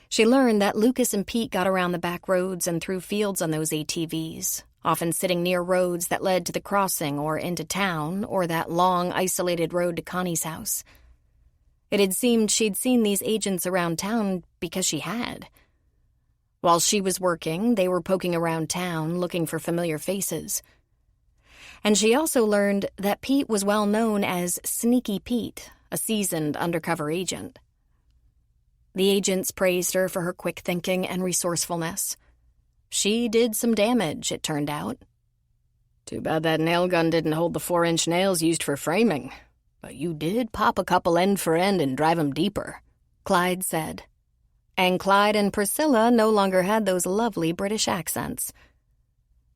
She learned that Lucas and Pete got around the back roads and through fields on those ATVs, often sitting near roads that led to the crossing or into town, or that long, isolated road to Connie's house. It had seemed she'd seen these agents around town because she had. While she was working, they were poking around town looking for familiar faces. And she also learned that Pete was well known as Sneaky Pete, a seasoned undercover agent. The agents praised her for her quick thinking and resourcefulness. She did some damage, it turned out. Too bad that nail gun didn't hold the 4-inch nails used for framing. But you did pop a couple end for end and drive 'em deeper, Clyde said. And Clyde and Priscilla no longer had those lovely British accents.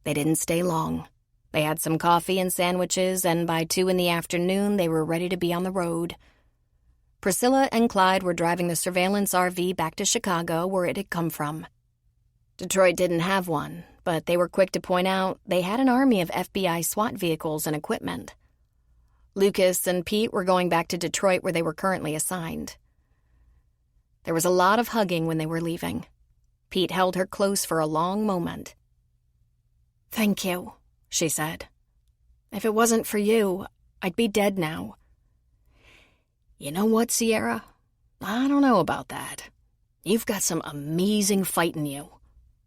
They didn't stay long. They had some coffee and sandwiches, and by 2 p.m, they were ready to be on the road. Priscilla and Clyde were driving the surveillance RV back to Chicago, where it had come from. Detroit didn't have one, but they were quick to point out they had an army of FBI SWAT vehicles and equipment. Lucas and Pete were going back to Detroit, where they were currently assigned. There was a lot of hugging when they were leaving. Pete held her close for a long moment. "Thank you," she said. "If it wasn't for you, I'd be dead now." You know what, Sierra? I don't know about that. You've got some amazing fight in you.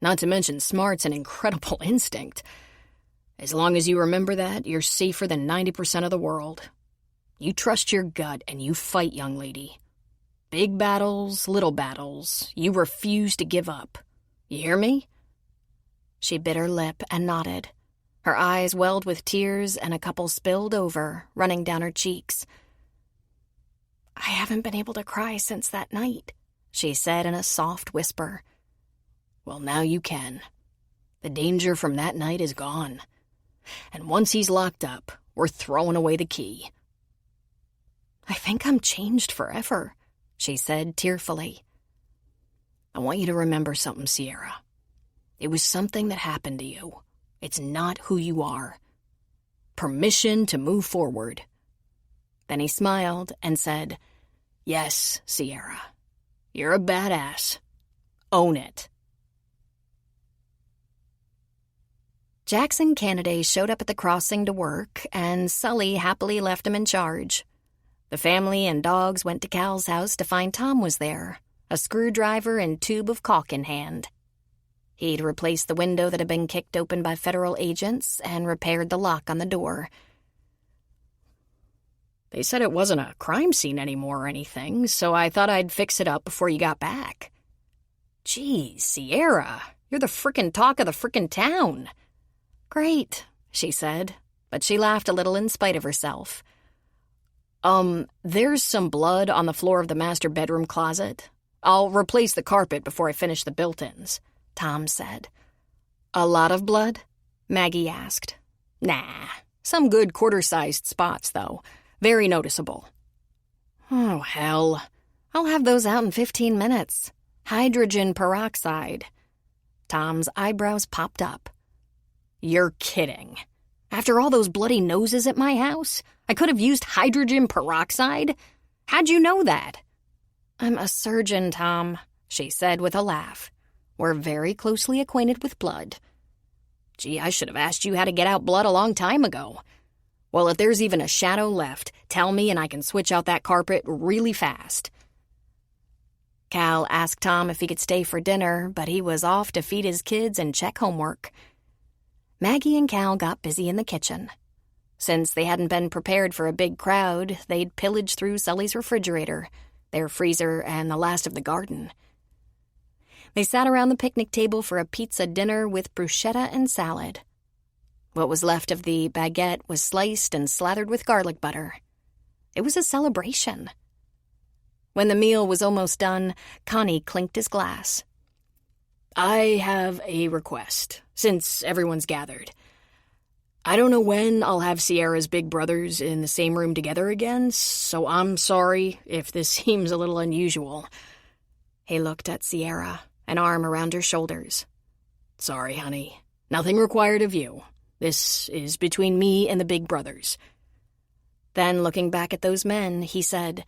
Not to mention smarts and incredible instinct. As long as you remember that, you're safer than 90% of the world. You trust your gut and you fight, young lady. Big battles, little battles, you refuse to give up. You hear me? She bit her lip and nodded. Her eyes welled with tears and a couple spilled over, running down her cheeks. I haven't been able to cry since that night, she said in a soft whisper. Well, now you can. The danger from that night is gone. And once he's locked up, we're throwing away the key. I think I'm changed forever, she said tearfully. I want you to remember something, Sierra. It was something that happened to you. It's not who you are. Permission to move forward. Then he smiled and said, Yes, Sierra. You're a badass. Own it. Jackson Canaday showed up at the crossing to work, and Sully happily left him in charge. The family and dogs went to Cal's house to find Tom was there, a screwdriver and tube of caulk in hand. He'd replaced the window that had been kicked open by federal agents and repaired the lock on the door. They said it wasn't a crime scene anymore or anything, so I thought I'd fix it up before you got back. Geez, Sierra, you're the frickin' talk of the frickin' town. Great, she said, but she laughed a little in spite of herself. There's some blood on the floor of the master bedroom closet. I'll replace the carpet before I finish the built-ins, Tom said. A lot of blood? Maggie asked. Nah, some good quarter-sized spots, though. Very noticeable. Oh, hell. I'll have those out in 15 minutes. Hydrogen peroxide. Tom's eyebrows popped up. You're kidding. After all those bloody noses at my house, I could have used hydrogen peroxide? How'd you know that? I'm a surgeon, Tom, she said with a laugh. We're very closely acquainted with blood. Gee, I should have asked you how to get out blood a long time ago. Well, if there's even a shadow left, tell me and I can switch out that carpet really fast. Cal asked Tom if he could stay for dinner, but he was off to feed his kids and check homework. Maggie and Cal got busy in the kitchen. Since they hadn't been prepared for a big crowd, they'd pillaged through Sully's refrigerator, their freezer, and the last of the garden. They sat around the picnic table for a pizza dinner with bruschetta and salad. What was left of the baguette was sliced and slathered with garlic butter. It was a celebration. When the meal was almost done, Connie clinked his glass. I have a request, since everyone's gathered. I don't know when I'll have Sierra's big brothers in the same room together again, so I'm sorry if this seems a little unusual. He looked at Sierra, an arm around her shoulders. Sorry, honey. Nothing required of you. This is between me and the big brothers. Then, looking back at those men, he said,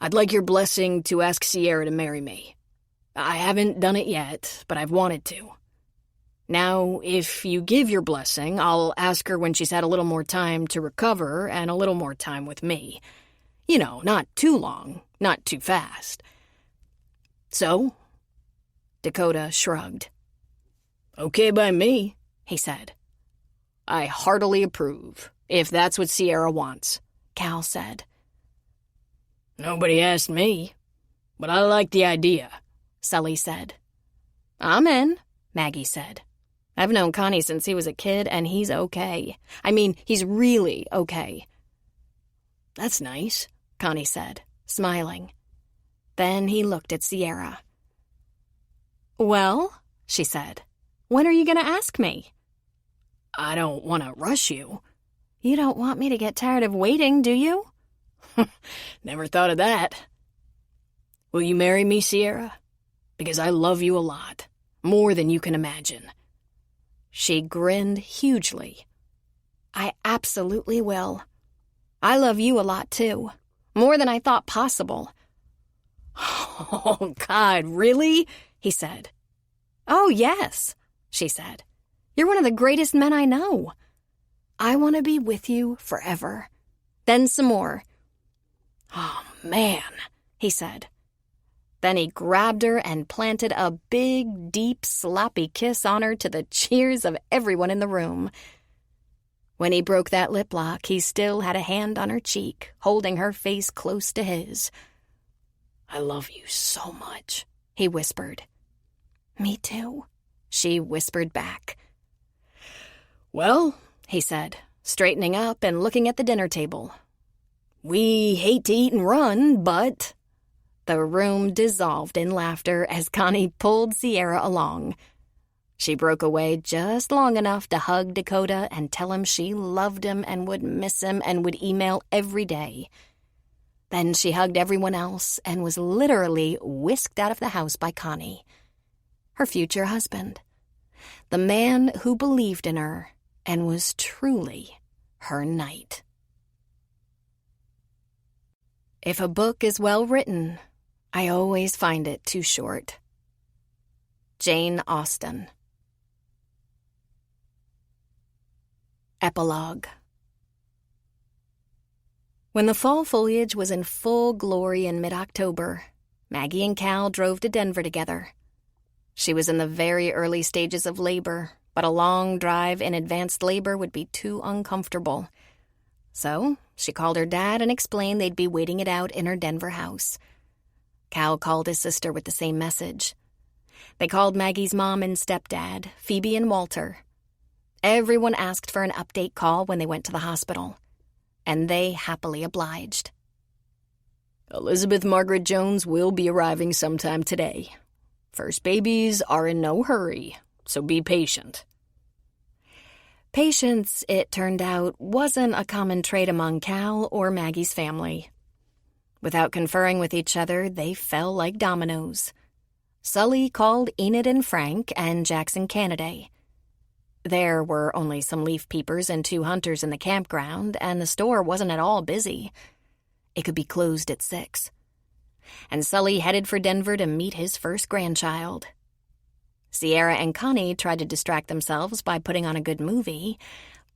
I'd like your blessing to ask Sierra to marry me. I haven't done it yet, but I've wanted to. Now, if you give your blessing, I'll ask her when she's had a little more time to recover and a little more time with me. You know, not too long, not too fast. So? Dakota shrugged. Okay by me, he said. I heartily approve, if that's what Sierra wants, Cal said. Nobody asked me, but I like the idea, Sully said. I'm in, Maggie said. I've known Connie since he was a kid, and he's okay. I mean, he's really okay. That's nice, Connie said, smiling. Then he looked at Sierra. Well, she said, when are you going to ask me? I don't want to rush you. You don't want me to get tired of waiting, do you? Never thought of that. Will you marry me, Sierra? Because I love you a lot, more than you can imagine. She grinned hugely. I absolutely will. I love you a lot, too. More than I thought possible. Oh, God, really? He said. Oh, yes, she said. You're one of the greatest men I know. I want to be with you forever. Then some more. "Oh, man," he said. Then he grabbed her and planted a big, deep, sloppy kiss on her to the cheers of everyone in the room. When he broke that lip lock, he still had a hand on her cheek, holding her face close to his. "I love you so much," he whispered. "Me too," she whispered back. "Well," he said, straightening up and looking at the dinner table. "We hate to eat and run, but—" The room dissolved in laughter as Connie pulled Sierra along. She broke away just long enough to hug Dakota and tell him she loved him and would miss him and would email every day. Then she hugged everyone else and was literally whisked out of the house by Connie, her future husband, the man who believed in her and was truly her knight. If a book is well written, I always find it too short. Jane Austen. Epilogue. When the fall foliage was in full glory in mid-October, Maggie and Cal drove to Denver together. She was in the very early stages of labor, but a long drive in advanced labor would be too uncomfortable. So she called her dad and explained they'd be waiting it out in her Denver house. Cal called his sister with the same message. They called Maggie's mom and stepdad, Phoebe and Walter. Everyone asked for an update call when they went to the hospital, and they happily obliged. "Elizabeth Margaret Jones will be arriving sometime today. First babies are in no hurry, so be patient." Patience, it turned out, wasn't a common trait among Cal or Maggie's family. Without conferring with each other, they fell like dominoes. Sully called Enid and Frank and Jackson Canaday. There were only some leaf peepers and 2 hunters in the campground, and the store wasn't at all busy. It could be closed at 6. And Sully headed for Denver to meet his first grandchild. Sierra and Connie tried to distract themselves by putting on a good movie,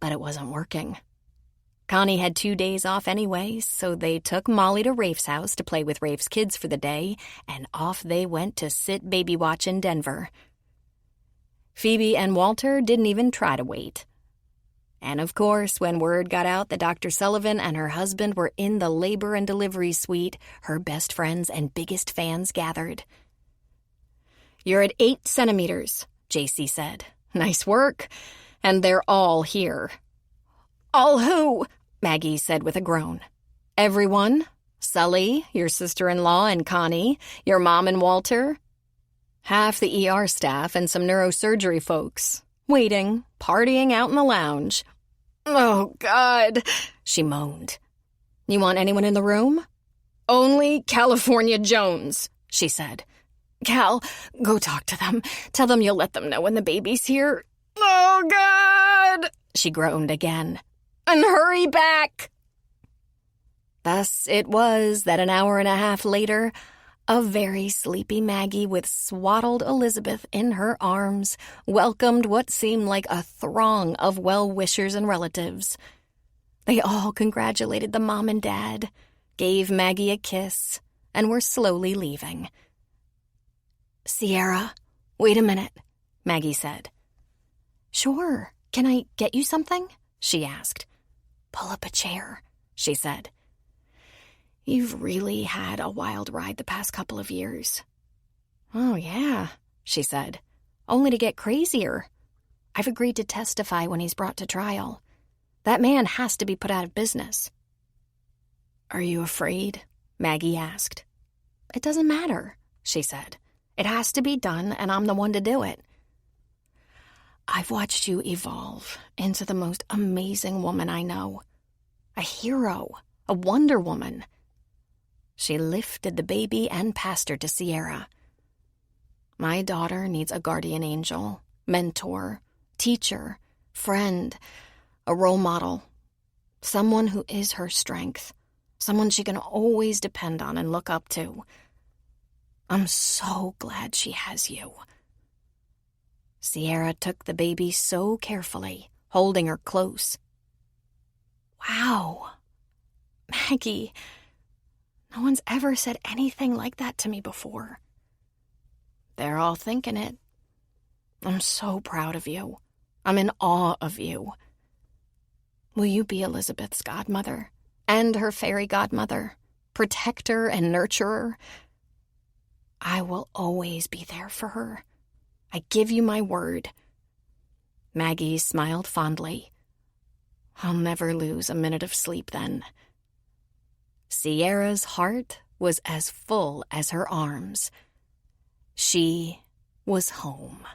but it wasn't working. Connie had 2 days off anyway, so they took Molly to Rafe's house to play with Rafe's kids for the day, and off they went to sit baby watch in Denver. Phoebe and Walter didn't even try to wait. And of course, when word got out that Dr. Sullivan and her husband were in the labor and delivery suite, her best friends and biggest fans gathered. "You're at 8 centimeters, JC said. "Nice work. And they're all here." "All who?" Maggie said with a groan. "Everyone. Sully, your sister-in-law, and Connie, your mom and Walter. Half the ER staff and some neurosurgery folks. Waiting, partying out in the lounge." "Oh, God," she moaned. "You want anyone in the room?" "Only California Jones," she said. "Cal, go talk to them. Tell them you'll let them know when the baby's here." "Oh, God," she groaned again. "And hurry back." Thus it was that an hour and a half later, a very sleepy Maggie with swaddled Elizabeth in her arms welcomed what seemed like a throng of well-wishers and relatives. They all congratulated the mom and dad, gave Maggie a kiss, and were slowly leaving. "Sierra, wait a minute," Maggie said. "Sure. Can I get you something?" she asked. "Pull up a chair," she said. "You've really had a wild ride the past couple of years." "Oh, yeah," she said, "only to get crazier. I've agreed to testify when he's brought to trial. That man has to be put out of business." "Are you afraid?" Maggie asked. "It doesn't matter," she said. "It has to be done, and I'm the one to do it. I've watched you evolve into the most amazing woman I know. A hero, a Wonder Woman." She lifted the baby and passed her to Sierra. "My daughter needs a guardian angel, mentor, teacher, friend, a role model, someone who is her strength, someone she can always depend on and look up to. I'm so glad she has you." Sierra took the baby so carefully, holding her close. "Wow, Maggie, No one's ever said anything like that to me before. They're all thinking it. I'm so proud of you. I'm in awe of you. Will you be Elizabeth's godmother and her fairy godmother, protector and nurturer? I will always be there for her. I give you my word. Maggie smiled fondly. I'll never lose a minute of sleep then. Sierra's heart was as full as her arms. She was home.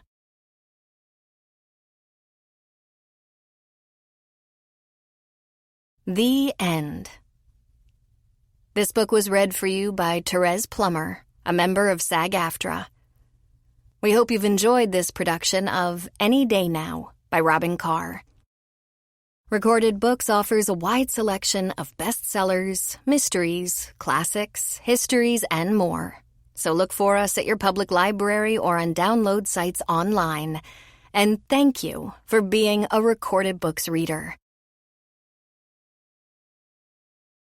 The end. This book was read for you by Therese Plummer, a member of SAG-AFTRA. We hope you've enjoyed this production of Any Day Now by Robin Carr. Recorded Books offers a wide selection of bestsellers, mysteries, classics, histories, and more. So look for us at your public library or on download sites online. And thank you for being a Recorded Books reader.